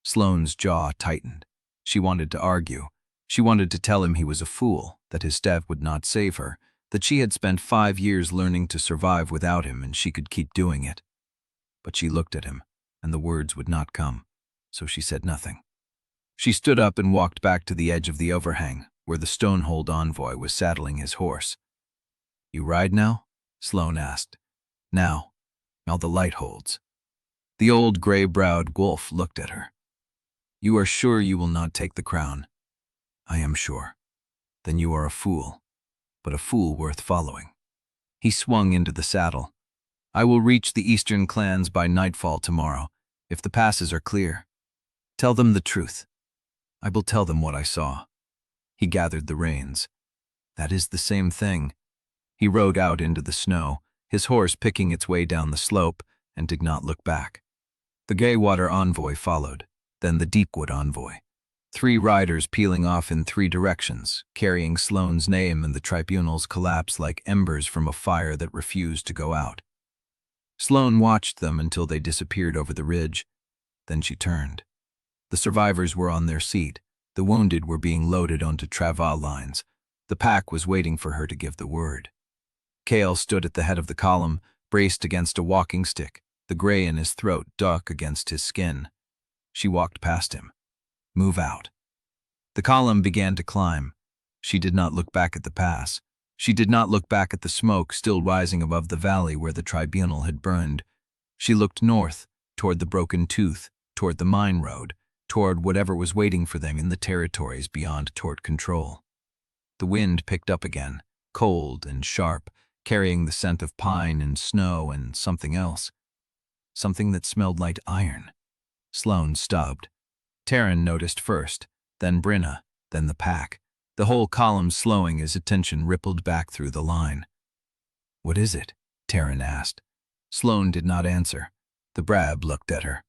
Sloane's jaw tightened. She wanted to argue. She wanted to tell him he was a fool, that his death would not save her, that she had spent 5 years learning to survive without him and she could keep doing it. But she looked at him, and the words would not come, so she said nothing. She stood up and walked back to the edge of the overhang, where the stone-hulled envoy was saddling his horse. "You ride now?" Sloane asked. "Now the light holds." The old gray-browed wolf looked at her. "You are sure you will not take the crown?" "I am sure." "Then you are a fool, but a fool worth following." He swung into the saddle. "I will reach the eastern clans by nightfall tomorrow, if the passes are clear. Tell them the truth." "I will tell them what I saw." He gathered the reins. "That is the same thing." He rode out into the snow, his horse picking its way down the slope, and did not look back. The Greywater envoy followed, then the Deepwood envoy. 3 riders peeling off in 3 directions, carrying Sloane's name, and the tribunals collapsed like embers from a fire that refused to go out. Sloane watched them until they disappeared over the ridge. Then she turned. The survivors were on their seat. The wounded were being loaded onto travail lines. The pack was waiting for her to give the word. Kael stood at the head of the column, braced against a walking stick, the gray in his throat dark against his skin. She walked past him. "Move out." The column began to climb. She did not look back at the pass. She did not look back at the smoke still rising above the valley where the tribunal had burned. She looked north, toward the Broken Tooth, toward the mine road, toward whatever was waiting for them in the territories beyond Tort control. The wind picked up again, cold and sharp, carrying the scent of pine and snow and something else. Something that smelled like iron. Sloane stubbed. Teren noticed first, then Brenna, then the pack, the whole column slowing as attention rippled back through the line. "What is it?" Teren asked. Sloane did not answer. The Brab looked at her.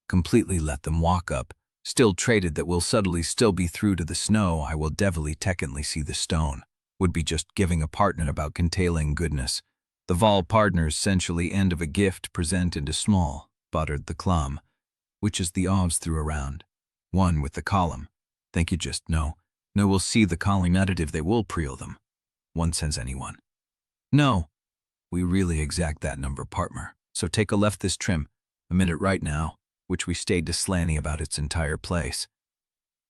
"Completely let them walk up. Still traded that will subtly still be through to the snow. I will devilly technically see the stone. Would be just giving a partner about contailing goodness. The Vael partners essentially end of a gift present into small, buttered the clum, which is the odds through around. One with the column. Think you just know. No will see the column additive they will preel them. One sends anyone. No. We really exact that number, partner. So take a left this trim, a minute right now, which we stayed to slanty about its entire place.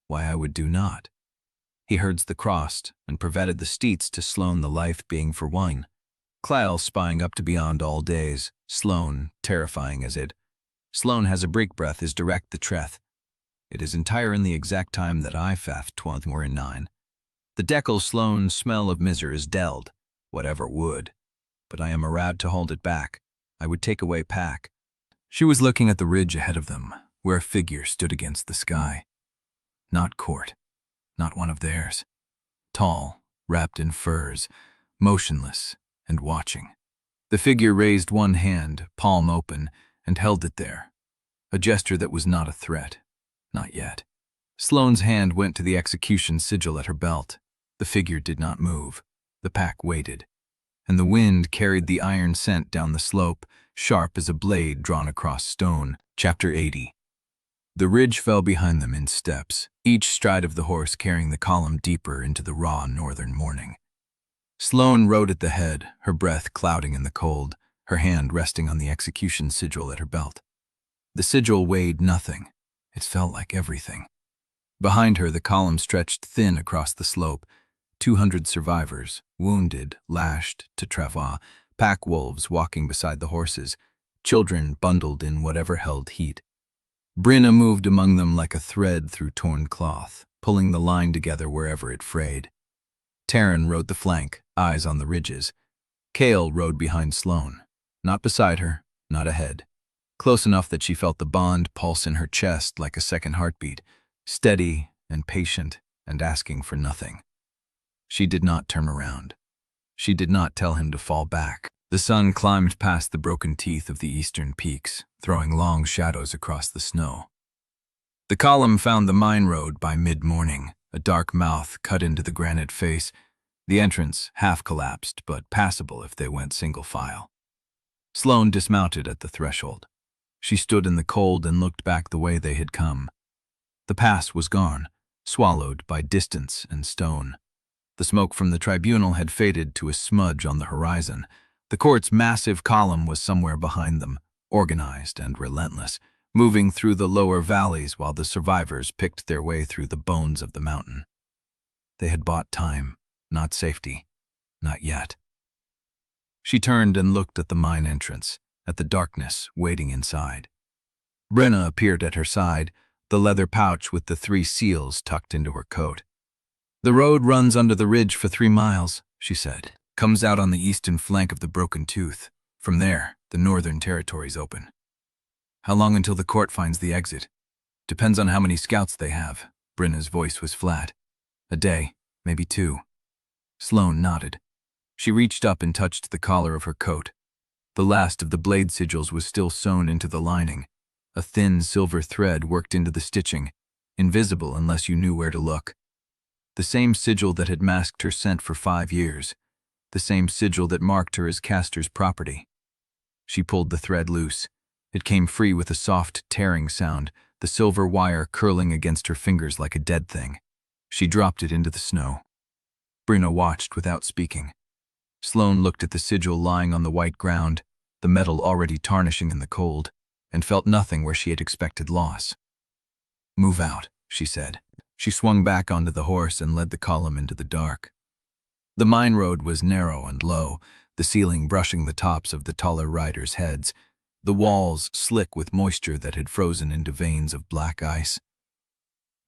Why I would do not. He herds the crossed, and prevented the steeds to Sloane the life being for one. Kael spying up to beyond all days, Sloane, terrifying as it. Sloane has a break breath is direct the treth. It is entire in the exact time that I fath 12 were in 9. The decal Sloane's smell of miser is delled, whatever would. But I am arad to hold it back. I would take away pack. She was looking at the ridge ahead of them, where a figure stood against the sky. Not court. Not one of theirs. Tall, wrapped in furs, motionless, and watching. The figure raised one hand, palm open, and held it there. A gesture that was not a threat. Not yet. Sloane's hand went to the execution sigil at her belt. The figure did not move. The pack waited. And the wind carried the iron scent down the slope, sharp as a blade drawn across stone. Chapter 80. The ridge fell behind them in steps, each stride of the horse carrying the column deeper into the raw northern morning. Sloane rode at the head, her breath clouding in the cold, her hand resting on the execution sigil at her belt. The sigil weighed nothing. It felt like everything. Behind her, the column stretched thin across the slope. 200 survivors, wounded, lashed to travail, pack wolves walking beside the horses, children bundled in whatever held heat. Brenna moved among them like a thread through torn cloth, pulling the line together wherever it frayed. Teren rode the flank, eyes on the ridges. Kael rode behind Sloane, not beside her, not ahead. Close enough that she felt the bond pulse in her chest like a second heartbeat, steady and patient and asking for nothing. She did not turn around. She did not tell him to fall back. The sun climbed past the broken teeth of the eastern peaks, throwing long shadows across the snow. The column found the mine road by mid-morning, a dark mouth cut into the granite face, the entrance half-collapsed but passable if they went single file. Sloane dismounted at the threshold. She stood in the cold and looked back the way they had come. The pass was gone, swallowed by distance and stone. The smoke from the tribunal had faded to a smudge on the horizon. The court's massive column was somewhere behind them, organized and relentless, moving through the lower valleys while the survivors picked their way through the bones of the mountain. They had bought time, not safety, not yet. She turned and looked at the mine entrance, at the darkness waiting inside. Brenna appeared at her side, the leather pouch with the 3 seals tucked into her coat. "The road runs under the ridge for 3 miles, she said. Comes out on the eastern flank of the Broken Tooth. From there, the northern territory's open. How long until the court finds the exit? Depends on how many scouts they have." Brenna's voice was flat. "A day, maybe 2. Sloane nodded. She reached up and touched the collar of her coat. The last of the blade sigils was still sewn into the lining. A thin silver thread worked into the stitching, invisible unless you knew where to look. The same sigil that had masked her scent for 5 years. The same sigil that marked her as Castor's property. She pulled the thread loose. It came free with a soft, tearing sound, the silver wire curling against her fingers like a dead thing. She dropped it into the snow. Brenna watched without speaking. Sloane looked at the sigil lying on the white ground, the metal already tarnishing in the cold, and felt nothing where she had expected loss. "Move out," she said. She swung back onto the horse and led the column into the dark. The mine road was narrow and low, the ceiling brushing the tops of the taller riders' heads, the walls slick with moisture that had frozen into veins of black ice.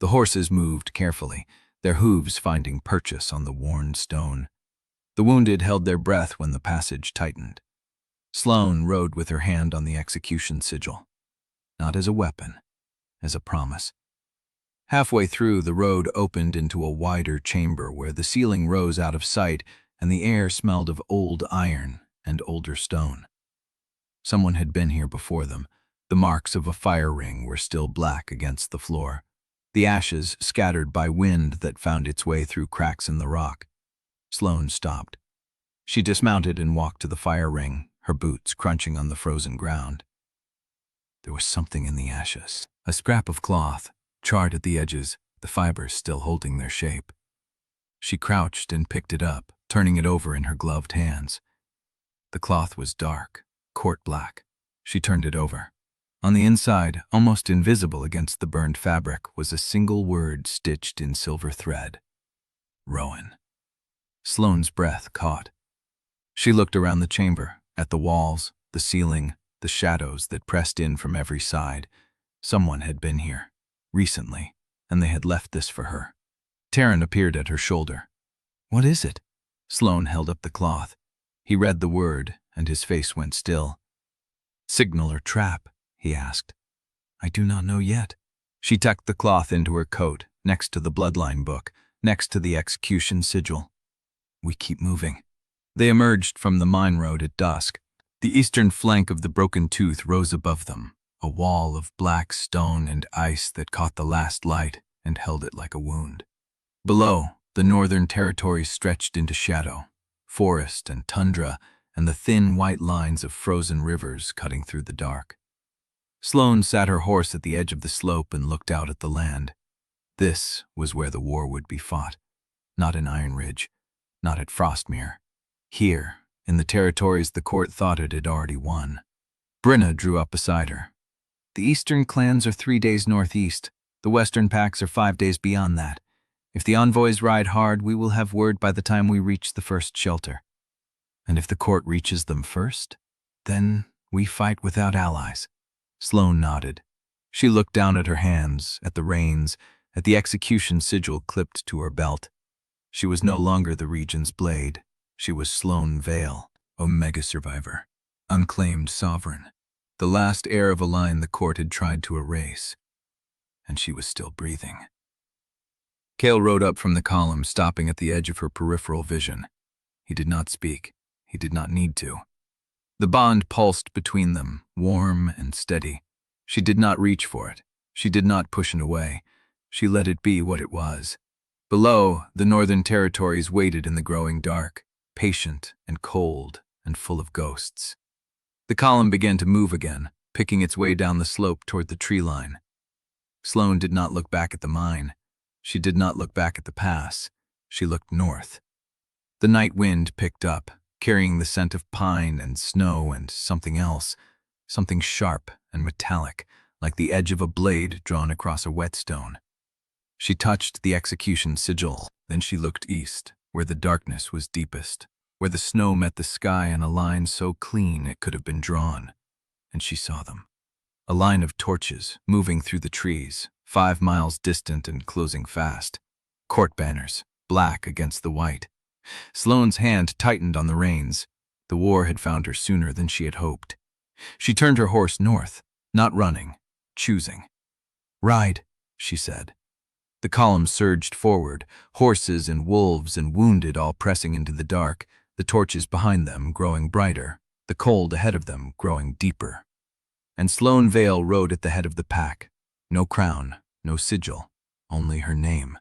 The horses moved carefully, their hooves finding purchase on the worn stone. The wounded held their breath when the passage tightened. Sloane rode with her hand on the execution sigil. Not as a weapon, as a promise. Halfway through, the road opened into a wider chamber where the ceiling rose out of sight and the air smelled of old iron and older stone. Someone had been here before them. The marks of a fire ring were still black against the floor, the ashes scattered by wind that found its way through cracks in the rock. Sloane stopped. She dismounted and walked to the fire ring, her boots crunching on the frozen ground. There was something in the ashes, a scrap of cloth, charred at the edges, the fibers still holding their shape. She crouched and picked it up, turning it over in her gloved hands. The cloth was dark, court black. She turned it over. On the inside, almost invisible against the burned fabric, was a single word stitched in silver thread. Rowan. Sloane's breath caught. She looked around the chamber, at the walls, the ceiling, the shadows that pressed in from every side. Someone had been here, recently, and they had left this for her. Teren appeared at her shoulder. "What is it?" Sloane held up the cloth. He read the word, and his face went still. "Signal or trap?" he asked. "I do not know yet." She tucked the cloth into her coat, next to the bloodline book, next to the execution sigil. "We keep moving." They emerged from the mine road at dusk. The eastern flank of the Broken Tooth rose above them, a wall of black stone and ice that caught the last light and held it like a wound. Below, the northern territory stretched into shadow, forest and tundra, and the thin white lines of frozen rivers cutting through the dark. Sloane sat her horse at the edge of the slope and looked out at the land. This was where the war would be fought, not in Ironridge, not at Frostmere. Here, in the territories the court thought it had already won. Brenna drew up beside her. "The eastern clans are 3 days northeast. The western packs are 5 days beyond that. If the envoys ride hard, we will have word by the time we reach the first shelter. And if the court reaches them first, then we fight without allies." Sloane nodded. She looked down at her hands, at the reins, at the execution sigil clipped to her belt. She was no longer the Regent's blade. She was Sloane Vael, Omega survivor, unclaimed sovereign, the last heir of a line the court had tried to erase. And she was still breathing. Kael rode up from the column, stopping at the edge of her peripheral vision. He did not speak. He did not need to. The bond pulsed between them, warm and steady. She did not reach for it. She did not push it away. She let it be what it was. Below, the northern territories waited in the growing dark, patient and cold and full of ghosts. The column began to move again, picking its way down the slope toward the tree line. Sloane did not look back at the mine. She did not look back at the pass. She looked north. The night wind picked up, carrying the scent of pine and snow and something else, something sharp and metallic, like the edge of a blade drawn across a whetstone. She touched the execution sigil, then she looked east, where the darkness was deepest, where the snow met the sky in a line so clean it could have been drawn. And she saw them. A line of torches moving through the trees, 5 miles distant and closing fast. Court banners, black against the white. Sloane's hand tightened on the reins. The war had found her sooner than she had hoped. She turned her horse north, not running, choosing. "Ride," she said. The column surged forward, horses and wolves and wounded all pressing into the dark, the torches behind them growing brighter, the cold ahead of them growing deeper. And Sloane Vael rode at the head of the pack. No crown, no sigil, only her name,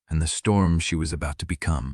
and the storm she was about to become.